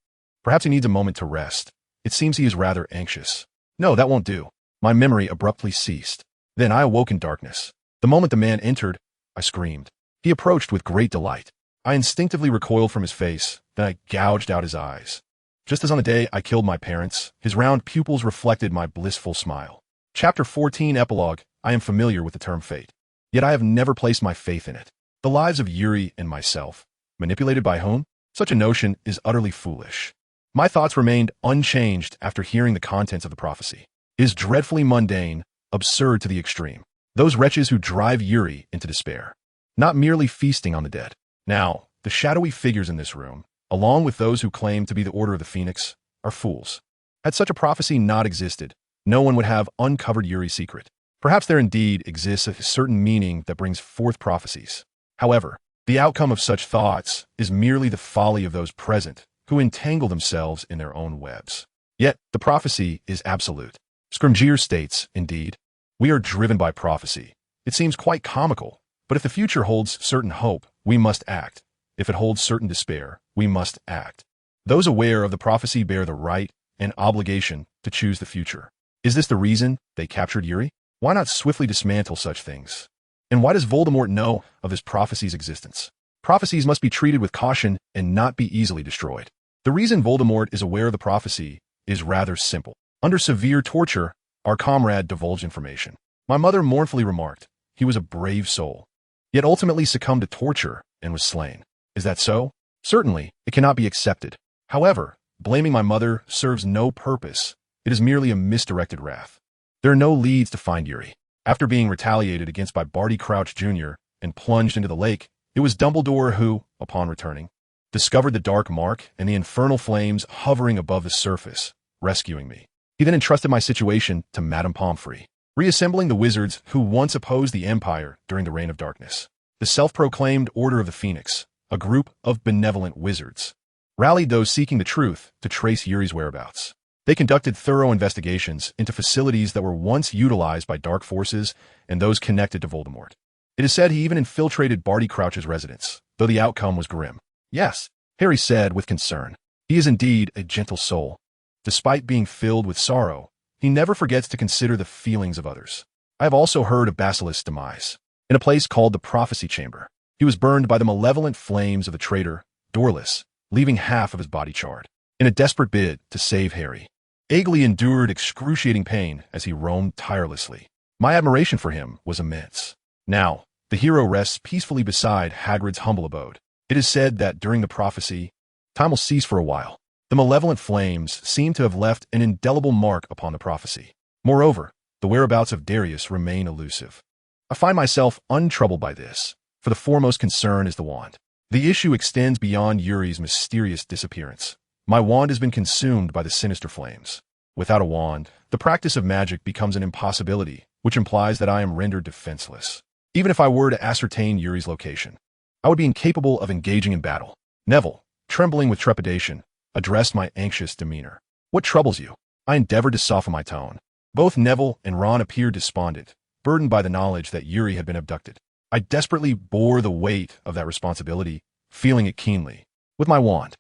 Perhaps he needs a moment to rest. It seems he is rather anxious. No, that won't do. My memory abruptly ceased. Then I awoke in darkness. The moment the man entered, I screamed. He approached with great delight. I instinctively recoiled from his face, then I gouged out his eyes. Just as on the day I killed my parents, his round pupils reflected my blissful smile. Chapter 14 Epilogue. I am familiar with the term fate, yet I have never placed my faith in it. The lives of Yuri and myself, manipulated by whom? Such a notion is utterly foolish. My thoughts remained unchanged after hearing the contents of the prophecy. It is dreadfully mundane, absurd to the extreme. Those wretches who drive Yuri into despair, not merely feasting on the dead. Now, the shadowy figures in this room, along with those who claim to be the Order of the Phoenix, are fools. Had such a prophecy not existed, no one would have uncovered Yuri's secret. Perhaps there indeed exists a certain meaning that brings forth prophecies. However, the outcome of such thoughts is merely the folly of those present who entangle themselves in their own webs. Yet, the prophecy is absolute. Scrimgeour states, indeed, we are driven by prophecy. It seems quite comical, but if the future holds certain hope, we must act. If it holds certain despair, we must act. Those aware of the prophecy bear the right and obligation to choose the future. Is this the reason they captured Yuri? Why not swiftly dismantle such things? And why does Voldemort know of this prophecy's existence? Prophecies must be treated with caution and not be easily destroyed. The reason Voldemort is aware of the prophecy is rather simple. Under severe torture, our comrade divulged information. My mother mournfully remarked, he was a brave soul, yet ultimately succumbed to torture and was slain. Is that so? Certainly, it cannot be accepted. However, blaming my mother serves no purpose. It is merely a misdirected wrath. There are no leads to find Yuri. After being retaliated against by Barty Crouch Jr. and plunged into the lake, it was Dumbledore who, upon returning, discovered the dark mark and the infernal flames hovering above the surface, rescuing me. He then entrusted my situation to Madame Pomfrey, reassembling the wizards who once opposed the Empire during the Reign of Darkness. The self-proclaimed Order of the Phoenix, a group of benevolent wizards, rallied those seeking the truth to trace Yuri's whereabouts. They conducted thorough investigations into facilities that were once utilized by dark forces and those connected to Voldemort. It is said he even infiltrated Barty Crouch's residence, though the outcome was grim. Yes, Harry said with concern. He is indeed a gentle soul. Despite being filled with sorrow, he never forgets to consider the feelings of others. I have also heard of Basilisk's demise. In a place called the Prophecy Chamber, he was burned by the malevolent flames of the traitor, Dorlus, leaving half of his body charred. In a desperate bid to save Harry, Agley endured excruciating pain as he roamed tirelessly. My admiration for him was immense. Now, the hero rests peacefully beside Hagrid's humble abode. It is said that during the prophecy, time will cease for a while. The malevolent flames seem to have left an indelible mark upon the prophecy. Moreover, the whereabouts of Darius remain elusive. I find myself untroubled by this, for the foremost concern is the wand. The issue extends beyond Yuri's mysterious disappearance. My wand has been consumed by the sinister flames. Without a wand, the practice of magic becomes an impossibility, which implies that I am rendered defenseless. Even if I were to ascertain Yuri's location, I would be incapable of engaging in battle. Neville, trembling with trepidation, addressed my anxious demeanor. What troubles you? I endeavored to soften my tone. Both Neville and Ron appeared despondent, burdened by the knowledge that Yuri had been abducted. I desperately bore the weight of that responsibility, feeling it keenly. With my wand,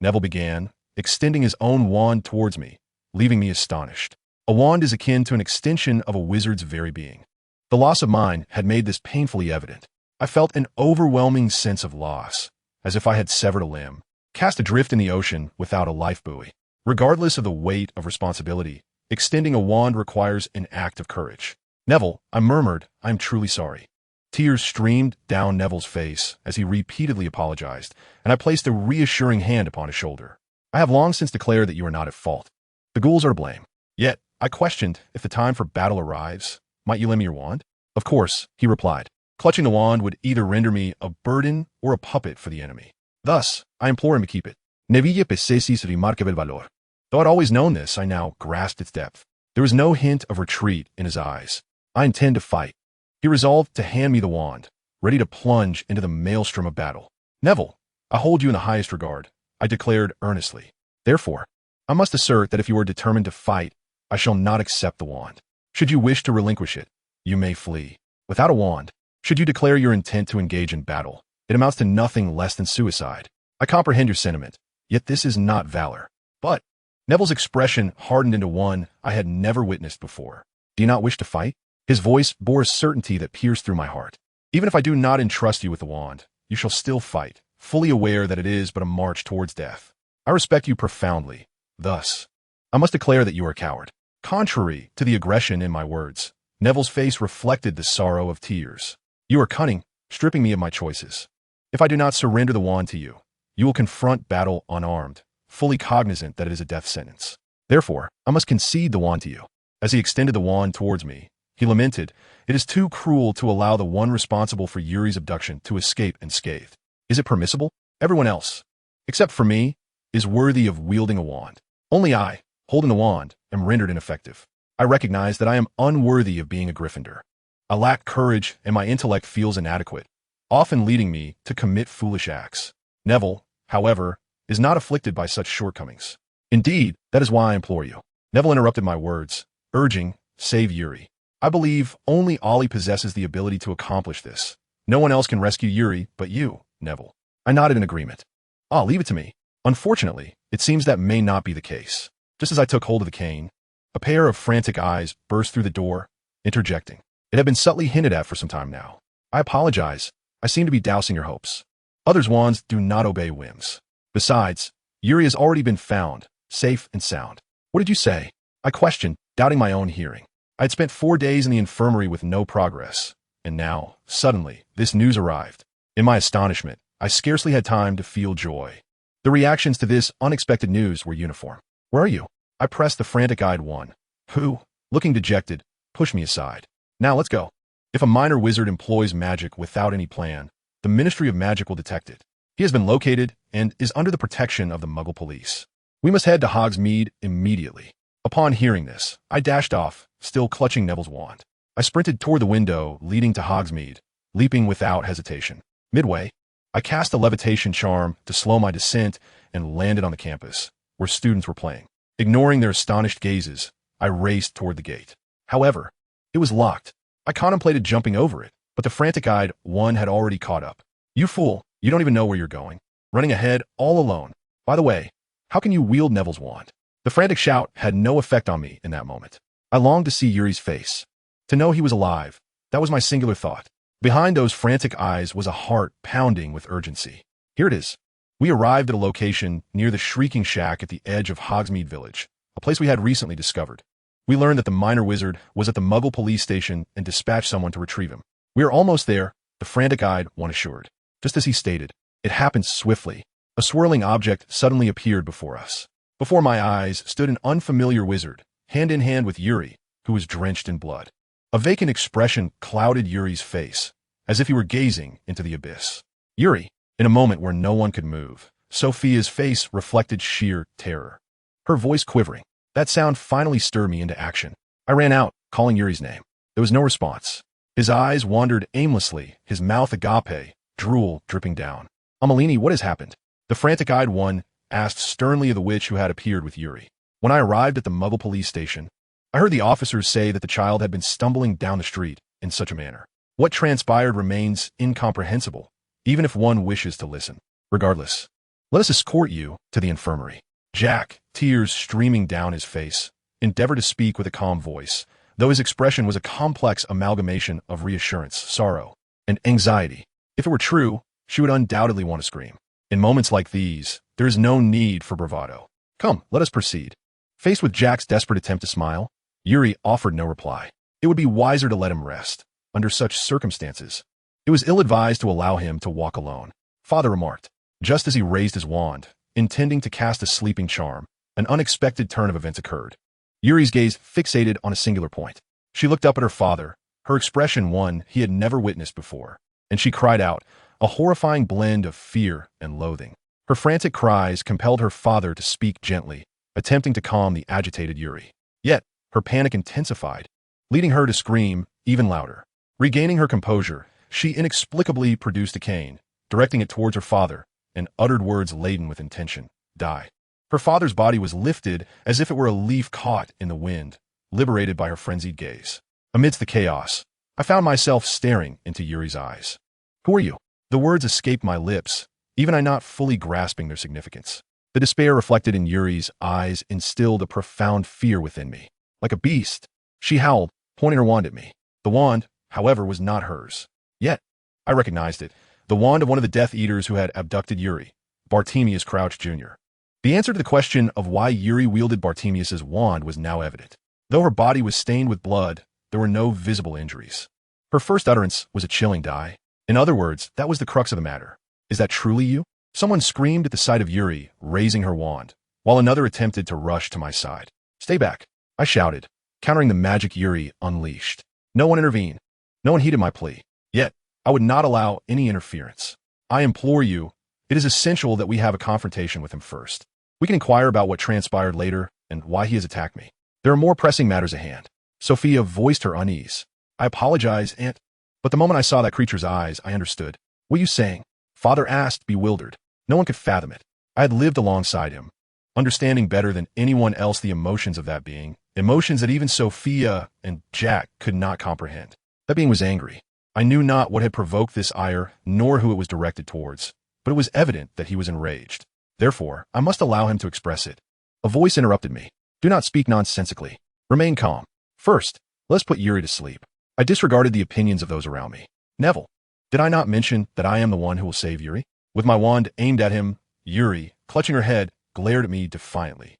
Neville began, extending his own wand towards me, leaving me astonished. A wand is akin to an extension of a wizard's very being. The loss of mine had made this painfully evident. I felt an overwhelming sense of loss, as if I had severed a limb, cast adrift in the ocean without a life buoy. Regardless of the weight of responsibility, extending a wand requires an act of courage. Neville, I murmured, I am truly sorry. Tears streamed down Neville's face as he repeatedly apologized, and I placed a reassuring hand upon his shoulder. I have long since declared that you are not at fault. The ghouls are to blame. Yet, I questioned, if the time for battle arrives, might you lend me your wand? Of course, he replied. Clutching the wand would either render me a burden or a puppet for the enemy. Thus, I implore him to keep it. Neville possessis remarkable valor. Though I'd always known this, I now grasped its depth. There was no hint of retreat in his eyes. I intend to fight. He resolved to hand me the wand, ready to plunge into the maelstrom of battle. Neville, I hold you in the highest regard, I declared earnestly. Therefore, I must assert that if you are determined to fight, I shall not accept the wand. Should you wish to relinquish it, you may flee. Without a wand, should you declare your intent to engage in battle, it amounts to nothing less than suicide. I comprehend your sentiment, yet this is not valor. But Neville's expression hardened into one I had never witnessed before. Do you not wish to fight? His voice bore a certainty that pierced through my heart. Even if I do not entrust you with the wand, you shall still fight, fully aware that it is but a march towards death. I respect you profoundly. Thus, I must declare that you are a coward. Contrary to the aggression in my words, Neville's face reflected the sorrow of tears. You are cunning, stripping me of my choices. If I do not surrender the wand to you, you will confront battle unarmed, fully cognizant that it is a death sentence. Therefore, I must concede the wand to you. As he extended the wand towards me, he lamented, it is too cruel to allow the one responsible for Yuri's abduction to escape unscathed. Is it permissible? Everyone else, except for me, is worthy of wielding a wand. Only I, holding the wand, am rendered ineffective. I recognize that I am unworthy of being a Gryffindor. I lack courage and my intellect feels inadequate, often leading me to commit foolish acts. Neville, however, is not afflicted by such shortcomings. Indeed, that is why I implore you. Neville interrupted my words, urging, save Yuri. I believe only Ollie possesses the ability to accomplish this. No one else can rescue Yuri but you, Neville. I nodded in agreement. Leave it to me. Unfortunately, it seems that may not be the case. Just as I took hold of the cane, a pair of frantic eyes burst through the door, interjecting. It had been subtly hinted at for some time now. I apologize. I seem to be dousing your hopes. Others' wands do not obey whims. Besides, Yuri has already been found, safe and sound. What did you say? I questioned, doubting my own hearing. I had spent 4 days in the infirmary with no progress, and now, suddenly, this news arrived. In my astonishment, I scarcely had time to feel joy. The reactions to this unexpected news were uniform. Where are you? I pressed the frantic-eyed one, who, looking dejected, pushed me aside. Now let's go. If a minor wizard employs magic without any plan, the Ministry of Magic will detect it. He has been located and is under the protection of the Muggle police. We must head to Hogsmeade immediately. Upon hearing this, I dashed off, still clutching Neville's wand. I sprinted toward the window leading to Hogsmeade, leaping without hesitation. Midway, I cast a levitation charm to slow my descent and landed on the campus, where students were playing. Ignoring their astonished gazes, I raced toward the gate. However, it was locked. I contemplated jumping over it, but the frantic-eyed one had already caught up. You fool, you don't even know where you're going. Running ahead, all alone. By the way, how can you wield Neville's wand? The frantic shout had no effect on me in that moment. I longed to see Yuri's face. To know he was alive, that was my singular thought. Behind those frantic eyes was a heart pounding with urgency. Here it is. We arrived at a location near the Shrieking Shack at the edge of Hogsmeade Village, a place we had recently discovered. We learned that the minor wizard was at the Muggle police station and dispatched someone to retrieve him. We are almost there, the frantic-eyed one assured. Just as he stated, it happened swiftly. A swirling object suddenly appeared before us. Before my eyes stood an unfamiliar wizard, hand in hand with Yuri, who was drenched in blood. A vacant expression clouded Yuri's face, as if he were gazing into the abyss. Yuri, in a moment where no one could move, Sophia's face reflected sheer terror. Her voice quivering. That sound finally stirred me into action. I ran out, calling Yuri's name. There was no response. His eyes wandered aimlessly, his mouth agape, drool dripping down. Amalini, what has happened? The frantic-eyed one asked sternly of the witch who had appeared with Yuri. When I arrived at the Muggle police station, I heard the officers say that the child had been stumbling down the street in such a manner. What transpired remains incomprehensible, even if one wishes to listen. Regardless, let us escort you to the infirmary. Jack, tears streaming down his face, endeavored to speak with a calm voice, though his expression was a complex amalgamation of reassurance, sorrow, and anxiety. If it were true, she would undoubtedly want to scream. In moments like these, there is no need for bravado. Come, let us proceed. Faced with Jack's desperate attempt to smile, Yuri offered no reply. It would be wiser to let him rest. Under such circumstances, it was ill-advised to allow him to walk alone. Father remarked, just as he raised his wand, intending to cast a sleeping charm. An unexpected turn of events occurred. Yuri's gaze fixated on a singular point. She looked up at her father, her expression one he had never witnessed before, and she cried out, a horrifying blend of fear and loathing. Her frantic cries compelled her father to speak gently, attempting to calm the agitated Yuri. Yet, her panic intensified, leading her to scream even louder. Regaining her composure, she inexplicably produced a cane, directing it towards her father, and uttered words laden with intention. Die. Her father's body was lifted as if it were a leaf caught in the wind, liberated by her frenzied gaze. Amidst the chaos, I found myself staring into Yuri's eyes. Who are you? The words escaped my lips, even I not fully grasping their significance. The despair reflected in Yuri's eyes instilled a profound fear within me. Like a beast, she howled, pointing her wand at me. The wand, however, was not hers. Yet, I recognized it, the wand of one of the Death Eaters who had abducted Yuri, Bartemius Crouch Jr. The answer to the question of why Yuri wielded Bartemius's wand was now evident. Though her body was stained with blood, there were no visible injuries. Her first utterance was a chilling die. In other words, that was the crux of the matter. Is that truly you? Someone screamed at the sight of Yuri, raising her wand, while another attempted to rush to my side. Stay back, I shouted, countering the magic Yuri unleashed. No one intervened. No one heeded my plea. Yet, I would not allow any interference. I implore you, it is essential that we have a confrontation with him first. We can inquire about what transpired later and why he has attacked me. There are more pressing matters at hand. Sophia voiced her unease. I apologize, Aunt. But the moment I saw that creature's eyes, I understood. What are you saying? Father asked, bewildered. No one could fathom it. I had lived alongside him, understanding better than anyone else the emotions of that being, emotions that even Sophia and Jack could not comprehend. That being was angry. I knew not what had provoked this ire, nor who it was directed towards, but it was evident that he was enraged. Therefore, I must allow him to express it. A voice interrupted me. Do not speak nonsensically. Remain calm. First, let's put Yuri to sleep. I disregarded the opinions of those around me. Neville, did I not mention that I am the one who will save Yuri? With my wand aimed at him, Yuri, clutching her head, glared at me defiantly.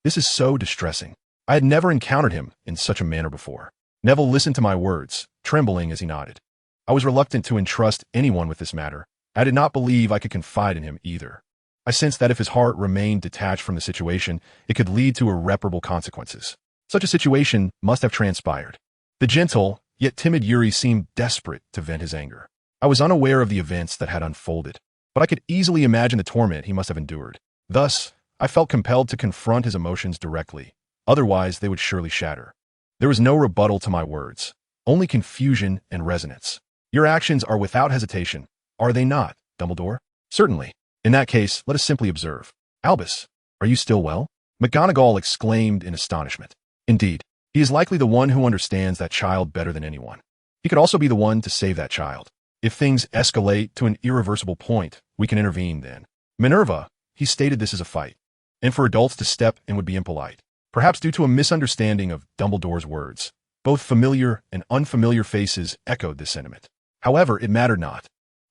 This is so distressing. I had never encountered him in such a manner before. Neville listened to my words, trembling as he nodded. I was reluctant to entrust anyone with this matter. I did not believe I could confide in him either. I sensed that if his heart remained detached from the situation, it could lead to irreparable consequences. Such a situation must have transpired. The gentle, yet timid Yuri seemed desperate to vent his anger. I was unaware of the events that had unfolded, but I could easily imagine the torment he must have endured. Thus, I felt compelled to confront his emotions directly. Otherwise, they would surely shatter. There was no rebuttal to my words, only confusion and resonance. Your actions are without hesitation, are they not, Dumbledore? Certainly. In that case, let us simply observe. Albus, are you still well? McGonagall exclaimed in astonishment. Indeed, he is likely the one who understands that child better than anyone. He could also be the one to save that child. If things escalate to an irreversible point, we can intervene then. Minerva, he stated this is a fight, and for adults to step in would be impolite. Perhaps due to a misunderstanding of Dumbledore's words, both familiar and unfamiliar faces echoed this sentiment. However, it mattered not.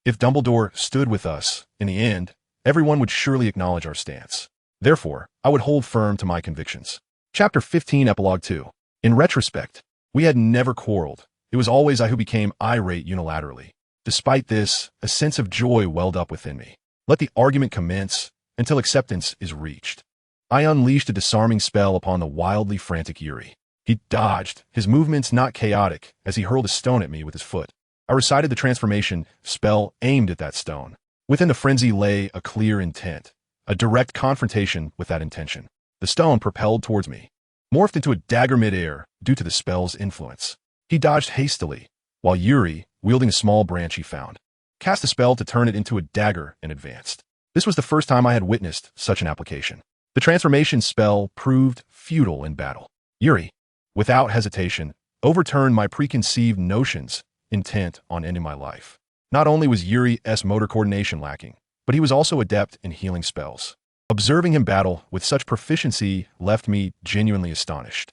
If Dumbledore stood with us, in the end, everyone would surely acknowledge our stance. Therefore, I would hold firm to my convictions. Chapter 15, Epilogue 2. In retrospect, we had never quarreled. It was always I who became irate unilaterally. Despite this, a sense of joy welled up within me. Let the argument commence until acceptance is reached. I unleashed a disarming spell upon the wildly frantic Yuri. He dodged, his movements not chaotic, as he hurled a stone at me with his foot. I recited the transformation spell aimed at that stone. Within the frenzy lay a clear intent, a direct confrontation with that intention. The stone propelled towards me, morphed into a dagger midair due to the spell's influence. He dodged hastily, while Yuri, wielding a small branch he found, cast a spell to turn it into a dagger and advanced. This was the first time I had witnessed such an application. The transformation spell proved futile in battle. Yuri, without hesitation, overturned my preconceived notions intent on ending my life. Not only was Yuri's motor coordination lacking, but he was also adept in healing spells. Observing him battle with such proficiency left me genuinely astonished.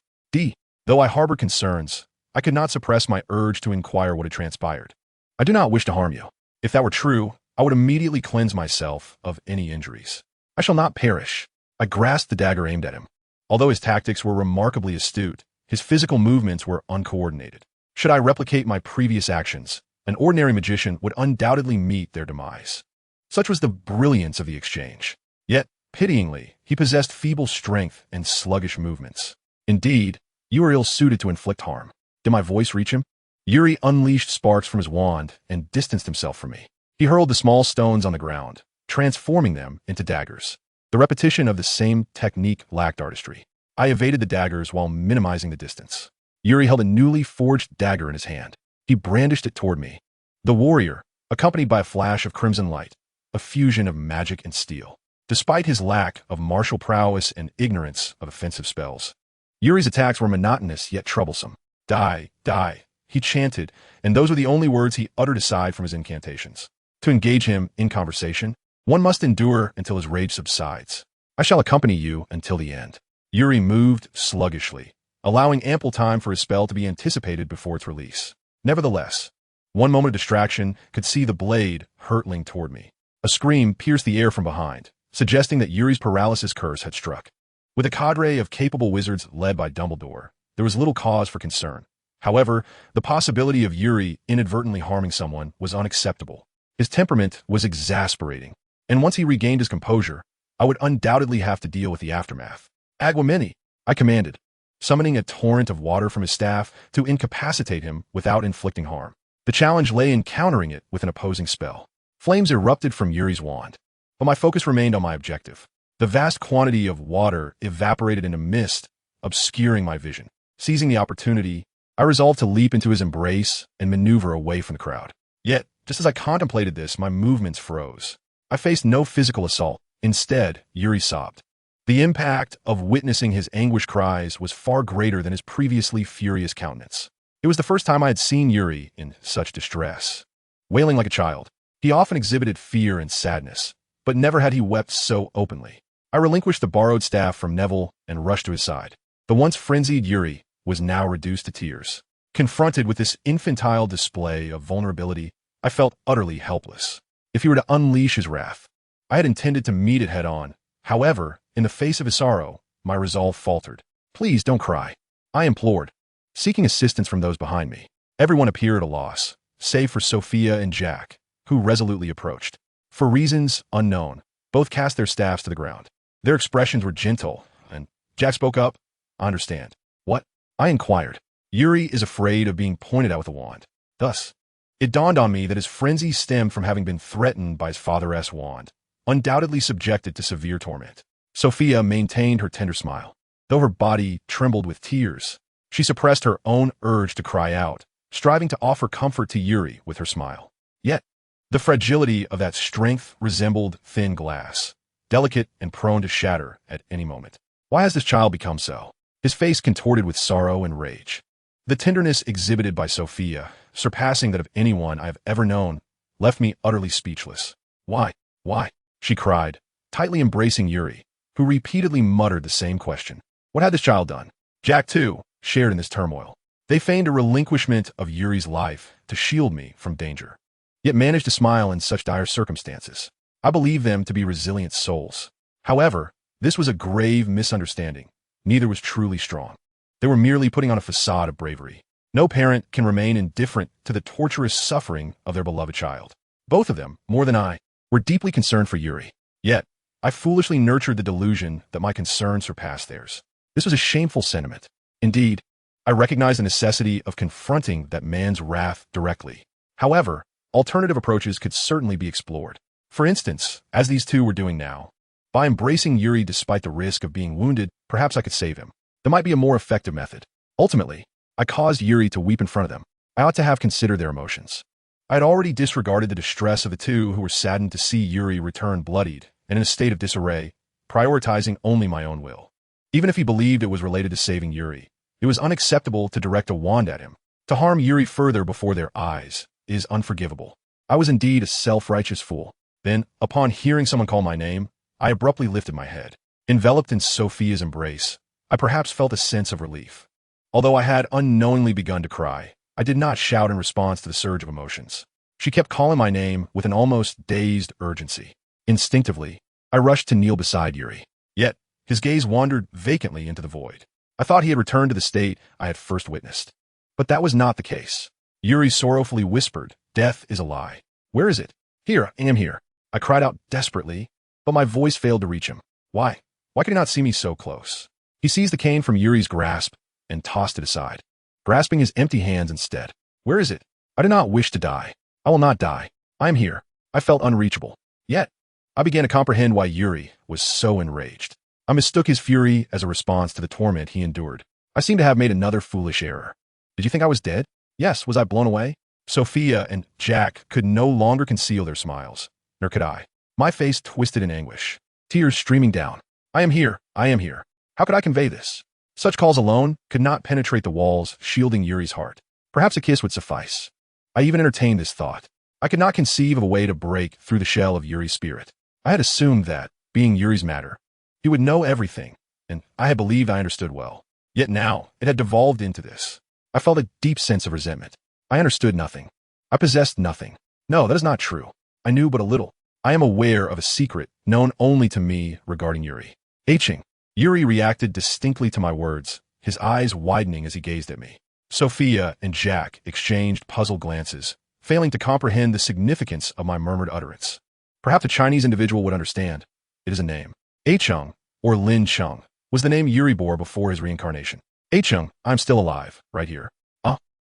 Though I harbored concerns, I could not suppress my urge to inquire what had transpired. I do not wish to harm you. If that were true, I would immediately cleanse myself of any injuries. I shall not perish. I grasped the dagger aimed at him. Although his tactics were remarkably astute, his physical movements were uncoordinated. Should I replicate my previous actions, an ordinary magician would undoubtedly meet their demise. Such was the brilliance of the exchange. Yet, pityingly, he possessed feeble strength and sluggish movements. Indeed, you were ill-suited to inflict harm. Did my voice reach him? Yuri unleashed sparks from his wand and distanced himself from me. He hurled the small stones on the ground, transforming them into daggers. The repetition of the same technique lacked artistry. I evaded the daggers while minimizing the distance. Yuri held a newly forged dagger in his hand. He brandished it toward me. The warrior, accompanied by a flash of crimson light, a fusion of magic and steel. Despite his lack of martial prowess and ignorance of offensive spells, Yuri's attacks were monotonous yet troublesome. Die, die, he chanted, and those were the only words he uttered aside from his incantations. To engage him in conversation, one must endure until his rage subsides. I shall accompany you until the end. Yuri moved sluggishly, allowing ample time for his spell to be anticipated before its release. Nevertheless, one moment of distraction could see the blade hurtling toward me. A scream pierced the air from behind, suggesting that Yuri's paralysis curse had struck. With a cadre of capable wizards led by Dumbledore, there was little cause for concern. However, the possibility of Yuri inadvertently harming someone was unacceptable. His temperament was exasperating, and once he regained his composure, I would undoubtedly have to deal with the aftermath. Aguamini, I commanded, summoning a torrent of water from his staff to incapacitate him without inflicting harm. The challenge lay in countering it with an opposing spell. Flames erupted from Yuri's wand, but my focus remained on my objective. The vast quantity of water evaporated into mist, obscuring my vision. Seizing the opportunity, I resolved to leap into his embrace and maneuver away from the crowd. Yet, just as I contemplated this, my movements froze. I faced no physical assault. Instead, Yuri sobbed. The impact of witnessing his anguished cries was far greater than his previously furious countenance. It was the first time I had seen Yuri in such distress. Wailing like a child, he often exhibited fear and sadness, but never had he wept so openly. I relinquished the borrowed staff from Neville and rushed to his side. The once frenzied Yuri was now reduced to tears. Confronted with this infantile display of vulnerability, I felt utterly helpless. If he were to unleash his wrath, I had intended to meet it head-on. However, in the face of his sorrow, my resolve faltered. Please don't cry, I implored, seeking assistance from those behind me. Everyone appeared at a loss, save for Sophia and Jack, who resolutely approached. For reasons unknown, both cast their staffs to the ground. Their expressions were gentle, and Jack spoke up. I understand. What? I inquired. Yuri is afraid of being pointed at with a wand. Thus, it dawned on me that his frenzy stemmed from having been threatened by his father's wand, undoubtedly subjected to severe torment. Sophia maintained her tender smile. Though her body trembled with tears, she suppressed her own urge to cry out, striving to offer comfort to Yuri with her smile. Yet, the fragility of that strength resembled thin glass, delicate and prone to shatter at any moment. Why has this child become so? His face contorted with sorrow and rage. The tenderness exhibited by Sophia, surpassing that of anyone I have ever known, left me utterly speechless. Why? Why? She cried, tightly embracing Yuri, who repeatedly muttered the same question. What had this child done? Jack, too, shared in this turmoil. They feigned a relinquishment of Yuri's life to shield me from danger, yet managed to smile in such dire circumstances. I believe them to be resilient souls. However, this was a grave misunderstanding. Neither was truly strong. They were merely putting on a facade of bravery. No parent can remain indifferent to the torturous suffering of their beloved child. Both of them, more than I, were deeply concerned for Yuri. Yet, I foolishly nurtured the delusion that my concern surpassed theirs. This was a shameful sentiment. Indeed, I recognized the necessity of confronting that man's wrath directly. However, alternative approaches could certainly be explored. For instance, as these two were doing now, by embracing Yuri despite the risk of being wounded, perhaps I could save him. There might be a more effective method. Ultimately, I caused Yuri to weep in front of them. I ought to have considered their emotions. I had already disregarded the distress of the two who were saddened to see Yuri return bloodied and in a state of disarray, prioritizing only my own will. Even if he believed it was related to saving Yuri, it was unacceptable to direct a wand at him. To harm Yuri further before their eyes is unforgivable. I was indeed a self-righteous fool. Then, upon hearing someone call my name, I abruptly lifted my head. Enveloped in Sophia's embrace, I perhaps felt a sense of relief. Although I had unknowingly begun to cry, I did not shout in response to the surge of emotions. She kept calling my name with an almost dazed urgency. Instinctively, I rushed to kneel beside Yuri. Yet, His gaze wandered vacantly into the void. I thought he had returned to the state I had first witnessed. But that was not the case. Yuri sorrowfully whispered, "Death is a lie." "Where is it?" "Here, I am here." I cried out desperately, but my voice failed to reach him. Why? Why could he not see me so close? He seized the cane from Yuri's grasp and tossed it aside, grasping his empty hands instead. "Where is it?" "I do not wish to die. I will not die. I am here." I felt unreachable. Yet, I began to comprehend why Yuri was so enraged. I mistook his fury as a response to the torment he endured. I seemed to have made another foolish error. Did you think I was dead? Yes. Was I blown away? Sophia and Jack could no longer conceal their smiles, nor could I. My face twisted in anguish, tears streaming down. "I am here. I am here." How could I convey this? Such calls alone could not penetrate the walls shielding Yuri's heart. Perhaps a kiss would suffice. I even entertained this thought. I could not conceive of a way to break through the shell of Yuri's spirit. I had assumed that, being Yuri's matter, he would know everything, and I had believed I understood well. Yet now, it had devolved into this. I felt a deep sense of resentment. I understood nothing. I possessed nothing. No, that is not true. I knew but a little. I am aware of a secret known only to me regarding Yuri. Aching. Yuri reacted distinctly to my words, his eyes widening as he gazed at me. Sophia and Jack exchanged puzzled glances, failing to comprehend the significance of my murmured utterance. Perhaps a Chinese individual would understand. It is a name. Cheng, or Lin Cheng, was the name Yuri bore before his reincarnation. Cheng, I'm still alive, right here.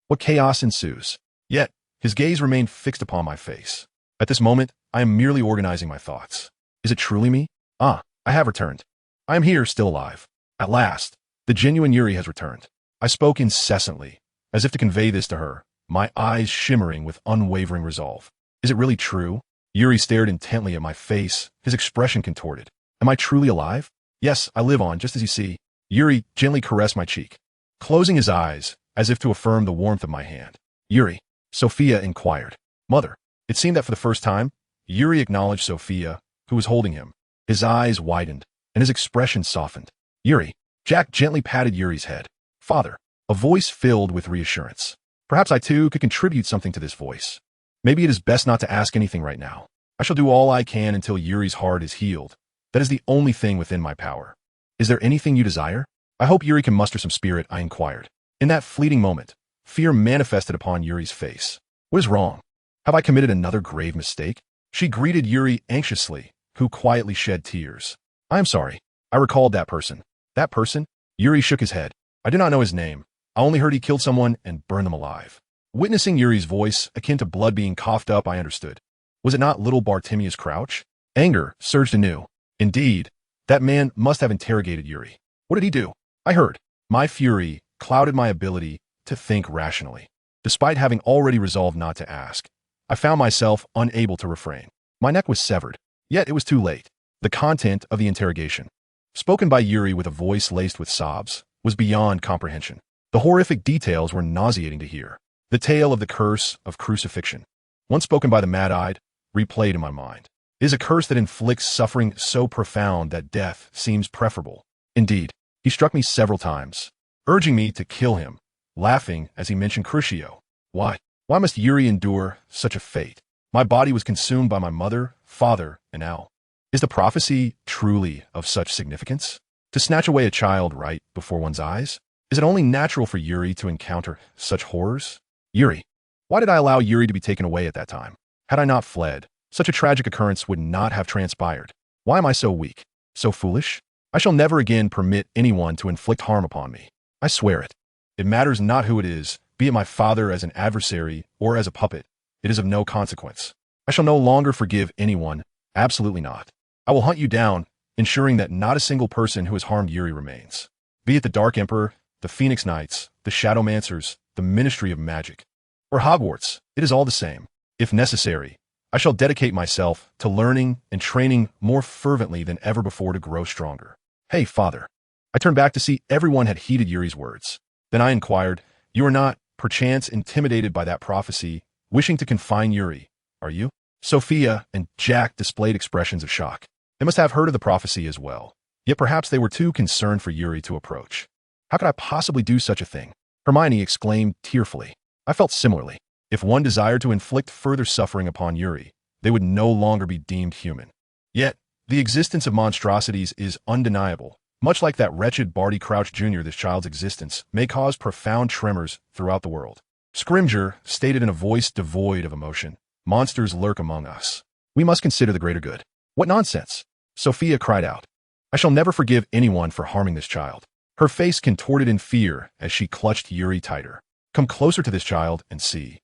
What chaos ensues. Yet, his gaze remained fixed upon my face. At this moment, I am merely organizing my thoughts. Is it truly me? I have returned. I am here, still alive. At last, the genuine Yuri has returned. I spoke incessantly, as if to convey this to her, my eyes shimmering with unwavering resolve. Is it really true? Yuri stared intently at my face, his expression contorted. Am I truly alive? Yes, I live on, just as you see. Yuri gently caressed my cheek, closing his eyes, as if to affirm the warmth of my hand. Yuri, Sophia inquired. Mother. It seemed that for the first time, Yuri acknowledged Sophia, who was holding him. His eyes widened, and his expression softened. Yuri. Jack gently patted Yuri's head. Father. A voice filled with reassurance. Perhaps I too could contribute something to this voice. Maybe it is best not to ask anything right now. I shall do all I can until Yuri's heart is healed. That is the only thing within my power. Is there anything you desire? I hope Yuri can muster some spirit, I inquired. In that fleeting moment, fear manifested upon Yuri's face. What is wrong? Have I committed another grave mistake? She greeted Yuri anxiously, who quietly shed tears. I am sorry. I recalled that person. That person? Yuri shook his head. I do not know his name. I only heard he killed someone and burned them alive. Witnessing Yuri's voice, akin to blood being coughed up, I understood. Was it not little Bartimius Crouch? Anger surged anew. Indeed, that man must have interrogated Yuri. What did he do? I heard. My fury clouded my ability to think rationally. Despite having already resolved not to ask, I found myself unable to refrain. My neck was severed, yet it was too late. The content of the interrogation, spoken by Yuri with a voice laced with sobs, was beyond comprehension. The horrific details were nauseating to hear. The tale of the curse of crucifixion, once spoken by the mad-eyed, replayed in my mind. It is a curse that inflicts suffering so profound that death seems preferable. Indeed, he struck me several times, urging me to kill him, laughing as he mentioned Crucio. Why must Yuri endure such a fate? My body was consumed by my mother, father, and Al. Is the prophecy truly of such significance? To snatch away a child right before one's eyes? Is it only natural for Yuri to encounter such horrors? Yuri. Why did I allow Yuri to be taken away at that time? Had I not fled, such a tragic occurrence would not have transpired. Why am I so weak? So foolish? I shall never again permit anyone to inflict harm upon me. I swear it. It matters not who it is, be it my father as an adversary or as a puppet. It is of no consequence. I shall no longer forgive anyone, absolutely not. I will hunt you down, ensuring that not a single person who has harmed Yuri remains. Be it the Dark Emperor, the Phoenix Knights, the Shadowmancers, the Ministry of Magic, or Hogwarts, it is all the same. If necessary, I shall dedicate myself to learning and training more fervently than ever before to grow stronger. Hey, father. I turned back to see everyone had heeded Yuri's words. Then I inquired, you are not, perchance, intimidated by that prophecy, wishing to confine Yuri, are you? Sophia and Jack displayed expressions of shock. They must have heard of the prophecy as well. Yet perhaps they were too concerned for Yuri to approach. How could I possibly do such a thing? Hermione exclaimed tearfully. I felt similarly. If one desired to inflict further suffering upon Yuri, they would no longer be deemed human. Yet, the existence of monstrosities is undeniable, Much like that wretched Barty Crouch Jr., this child's existence may cause profound tremors throughout the world. Scrimgeour stated in a voice devoid of emotion, "Monsters lurk among us. We must consider the greater good." "What nonsense!" Sophia cried out. "I shall never forgive anyone for harming this child." Her face contorted in fear as she clutched Yuri tighter. "Come closer to this child and see."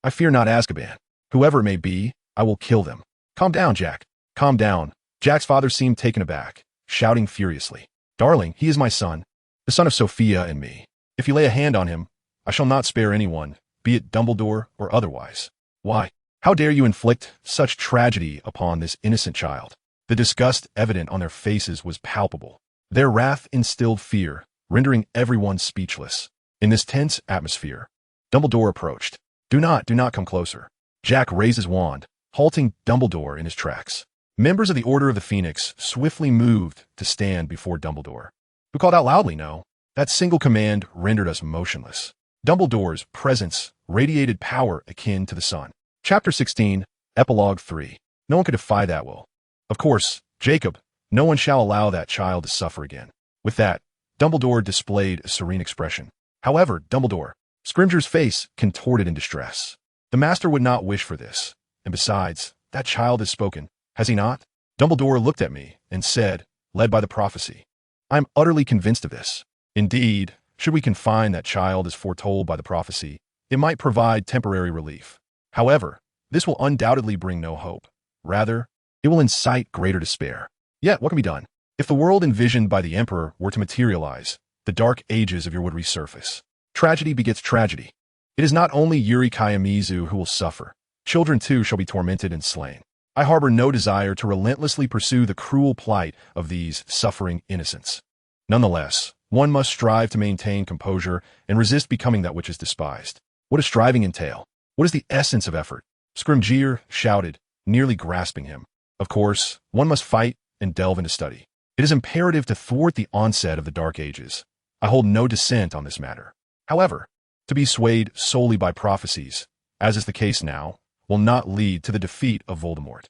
I fear not Azkaban. Whoever it may be, I will kill them." "Calm down, Jack. Calm down." Jack's father seemed taken aback, shouting furiously. "Darling, he is my son, the son of Sophia and me. If you lay a hand on him, I shall not spare anyone, be it Dumbledore or otherwise." "Why? How dare you inflict such tragedy upon this innocent child?" The disgust evident on their faces was palpable. Their wrath instilled fear, rendering everyone speechless. In this tense atmosphere, Dumbledore approached. Do not come closer." Jack raised his wand, halting Dumbledore in his tracks. Members of the Order of the Phoenix swiftly moved to stand before Dumbledore, who called out loudly, "No." That single command rendered us motionless. Dumbledore's presence radiated power akin to the sun. Chapter 16, Epilogue 3. No one could defy that will. "Of course, Jacob, no one shall allow that child to suffer again." With that, Dumbledore displayed a serene expression. "However, Dumbledore," Scrimgeour's face contorted in distress. "The Master would not wish for this. And besides, that child has spoken, has he not?" Dumbledore looked at me and said, led by the prophecy, "I am utterly convinced of this. Indeed, should we confine that child as foretold by the prophecy, it might provide temporary relief. However, this will undoubtedly bring no hope. Rather, it will incite greater despair. Yet, what can be done? If the world envisioned by the Emperor were to materialize, the dark ages of your would resurface. Tragedy begets tragedy. It is not only Yuri Shimizu who will suffer. Children too shall be tormented and slain. I harbor no desire to relentlessly pursue the cruel plight of these suffering innocents. Nonetheless, one must strive to maintain composure and resist becoming that which is despised. What does striving entail? What is the essence of effort?" Scrimgeour shouted, nearly grasping him. "Of course, one must fight and delve into study. It is imperative to thwart the onset of the Dark Ages. I hold no dissent on this matter. However, to be swayed solely by prophecies, as is the case now, will not lead to the defeat of Voldemort.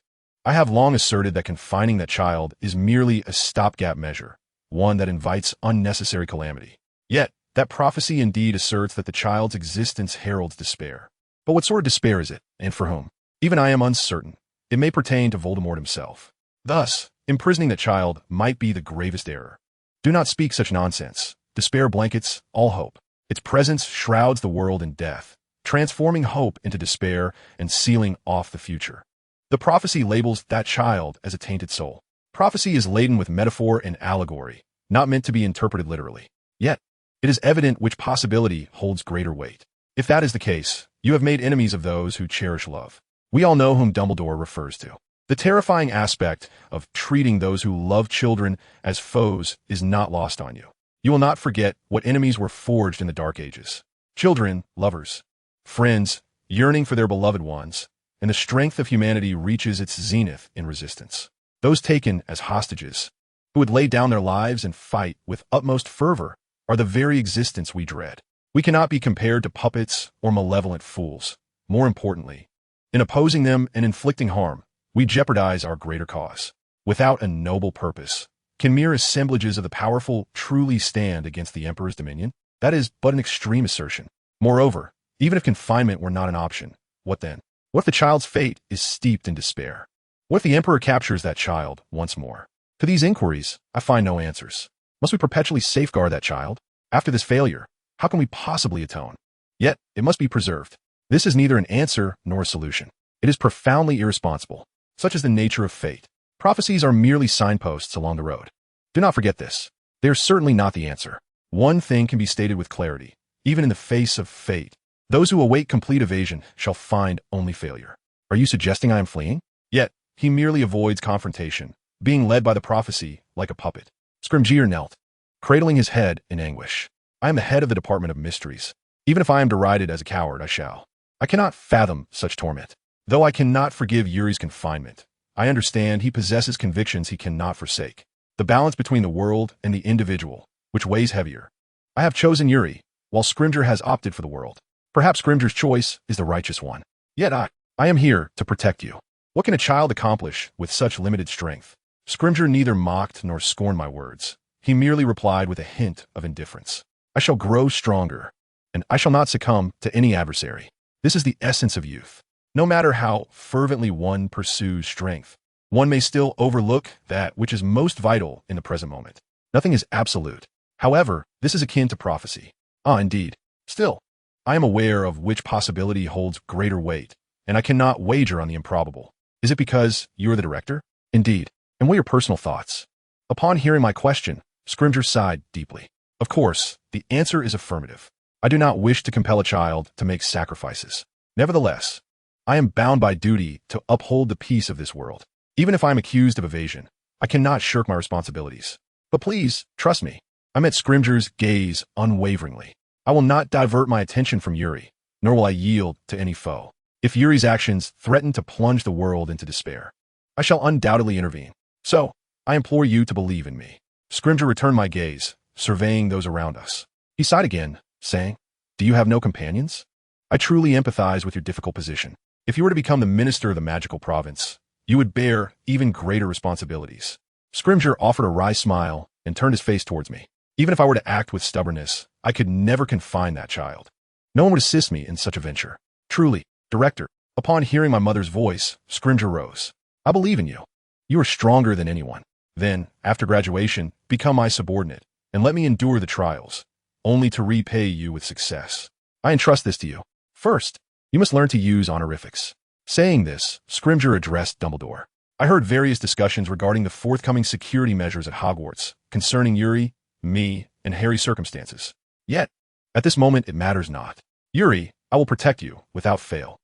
I have long asserted that confining that child is merely a stopgap measure, one that invites unnecessary calamity. Yet, that prophecy indeed asserts that the child's existence heralds despair. But what sort of despair is it, and for whom? Even I am uncertain. It may pertain to Voldemort himself. Thus, imprisoning that child might be the gravest error. Do not speak such nonsense. Despair blankets all hope. Its presence shrouds the world in death, transforming hope into despair and sealing off the future. The prophecy labels that child as a tainted soul. Prophecy is laden with metaphor and allegory, not meant to be interpreted literally. Yet, it is evident which possibility holds greater weight. If that is the case, you have made enemies of those who cherish love. We all know whom Dumbledore refers to. The terrifying aspect of treating those who love children as foes is not lost on you. You will not forget what enemies were forged in the Dark Ages. Children, lovers, friends, yearning for their beloved ones, and the strength of humanity reaches its zenith in resistance. Those taken as hostages, who would lay down their lives and fight with utmost fervor, are the very existence we dread. We cannot be compared to puppets or malevolent fools. More importantly, in opposing them and inflicting harm, we jeopardize our greater cause. Without a noble purpose, can mere assemblages of the powerful truly stand against the Emperor's dominion? That is but an extreme assertion. Moreover, even if confinement were not an option, what then? What if the child's fate is steeped in despair? What if the Emperor captures that child once more? To these inquiries, I find no answers. Must we perpetually safeguard that child? After this failure, how can we possibly atone? Yet, it must be preserved. This is neither an answer nor a solution. It is profoundly irresponsible. Such is the nature of fate. Prophecies are merely signposts along the road. Do not forget this. They are certainly not the answer. One thing can be stated with clarity, even in the face of fate. Those who await complete evasion shall find only failure. Are you suggesting I am fleeing? Yet, he merely avoids confrontation, being led by the prophecy like a puppet. Scrimgeour knelt, cradling his head in anguish. I am the head of the Department of Mysteries. Even if I am derided as a coward, I shall. I cannot fathom such torment. Though I cannot forgive Yuri's confinement, I understand he possesses convictions he cannot forsake. The balance between the world and the individual, which weighs heavier. I have chosen Yuri, while Scrimgeour has opted for the world. Perhaps Scrimgeour's choice is the righteous one. Yet I am here to protect you. What can a child accomplish with such limited strength? Scrimgeour neither mocked nor scorned my words. he merely replied with a hint of indifference. I shall grow stronger, and I shall not succumb to any adversary. This is the essence of youth. No matter how fervently one pursues strength, one may still overlook that which is most vital in the present moment. Nothing is absolute. However, this is akin to prophecy. Indeed. Still, I am aware of which possibility holds greater weight, and I cannot wager on the improbable. Is it because you are the director? Indeed. And what are your personal thoughts? Upon hearing my question, Scrimger sighed deeply. Of course, the answer is affirmative. I do not wish to compel a child to make sacrifices. Nevertheless, I am bound by duty to uphold the peace of this world. Even if I am accused of evasion, I cannot shirk my responsibilities. But please, trust me. I met Scrimger's gaze unwaveringly. I will not divert my attention from Yuri, nor will I yield to any foe. If Yuri's actions threaten to plunge the world into despair, I shall undoubtedly intervene. So, I implore you to believe in me. Scrimger returned my gaze, surveying those around us. He sighed again, saying, Do you have no companions? I truly empathize with your difficult position. If you were to become the minister of the magical province, you would bear even greater responsibilities. Scrimger offered a wry smile and turned his face towards me. Even if I were to act with stubbornness, I could never confine that child. No one would assist me in such a venture. Truly, Director. Upon hearing my mother's voice, Scrimger rose. I believe in you. You are stronger than anyone. Then, after graduation, become my subordinate, and let me endure the trials, only to repay you with success. I entrust this to you. First, you must learn to use honorifics. Saying this, Scrimger addressed Dumbledore. I heard various discussions regarding the forthcoming security measures at Hogwarts concerning Yuri, me, and Harry's circumstances. Yet, at this moment it matters not. Yuri, I will protect you, without fail.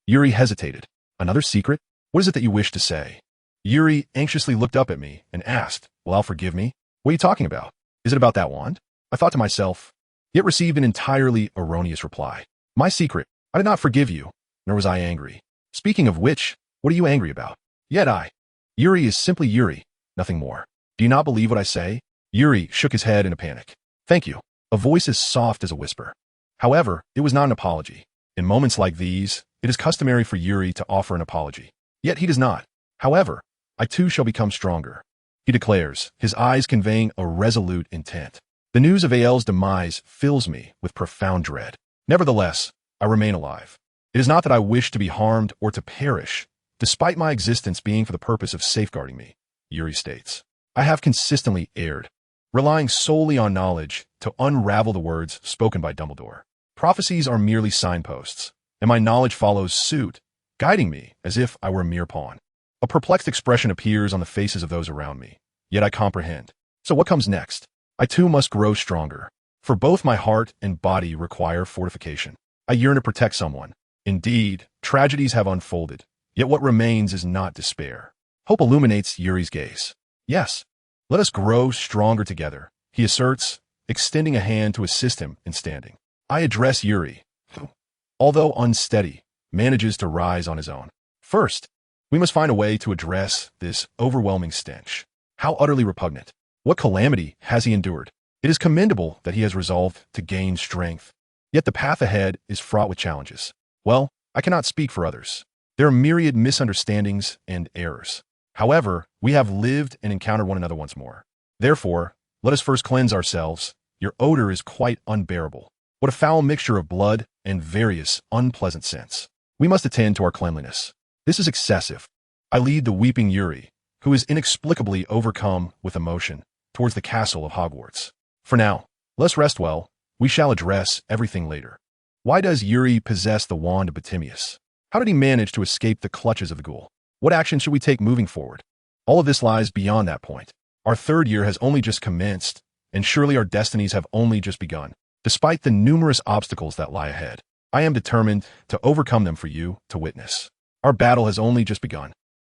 Yuri hesitated. Another secret? What is it that you wish to say? Yuri anxiously looked up at me and asked, Will Al forgive me? What are you talking about? Is it about that wand? I thought to myself, yet received an entirely erroneous reply. My secret, I did not forgive you, nor was I angry. Speaking of which, what are you angry about? Yuri is simply Yuri, nothing more. Do you not believe what I say? Yuri shook his head in a panic. Thank you. A voice as soft as a whisper. However, it was not an apology. In moments like these, it is customary for Yuri to offer an apology. Yet he does not. However, I too shall become stronger. He declares, his eyes conveying a resolute intent. The news of Ael's demise fills me with profound dread. Nevertheless, I remain alive. It is not that I wish to be harmed or to perish, despite my existence being for the purpose of safeguarding me, Yuri states. I have consistently erred, relying solely on knowledge to unravel the words spoken by Dumbledore. Prophecies are merely signposts, and my knowledge follows suit, guiding me as if I were a mere pawn. A perplexed expression appears on the faces of those around me, yet I comprehend. So what comes next? I too must grow stronger, for both my heart and body require fortification. I yearn to protect someone. Indeed, tragedies have unfolded, yet what remains is not despair. Hope illuminates Yuri's gaze. Yes, let us grow stronger together, he asserts, extending a hand to assist him in standing. I address Yuri, who, although unsteady, manages to rise on his own. First, we must find a way to address this overwhelming stench. How utterly repugnant. What calamity has he endured? It is commendable that he has resolved to gain strength. Yet the path ahead is fraught with challenges. Well, I cannot speak for others. There are myriad misunderstandings and errors. However, we have lived and encountered one another once more. Therefore, let us first cleanse ourselves. Your odor is quite unbearable. What a foul mixture of blood and various unpleasant scents. We must attend to our cleanliness. This is excessive. I lead the weeping Yuri, who is inexplicably overcome with emotion, towards the castle of Hogwarts. For now, let's rest well. We shall address everything later. Why does Yuri possess the wand of Batimius? How did he manage to escape the clutches of the ghoul? What action should we take moving forward? All of this lies beyond that point. Our third year has only just commenced, and surely our destinies have only just begun. Despite the numerous obstacles that lie ahead, I am determined to overcome them for you to witness. Our battle has only just begun.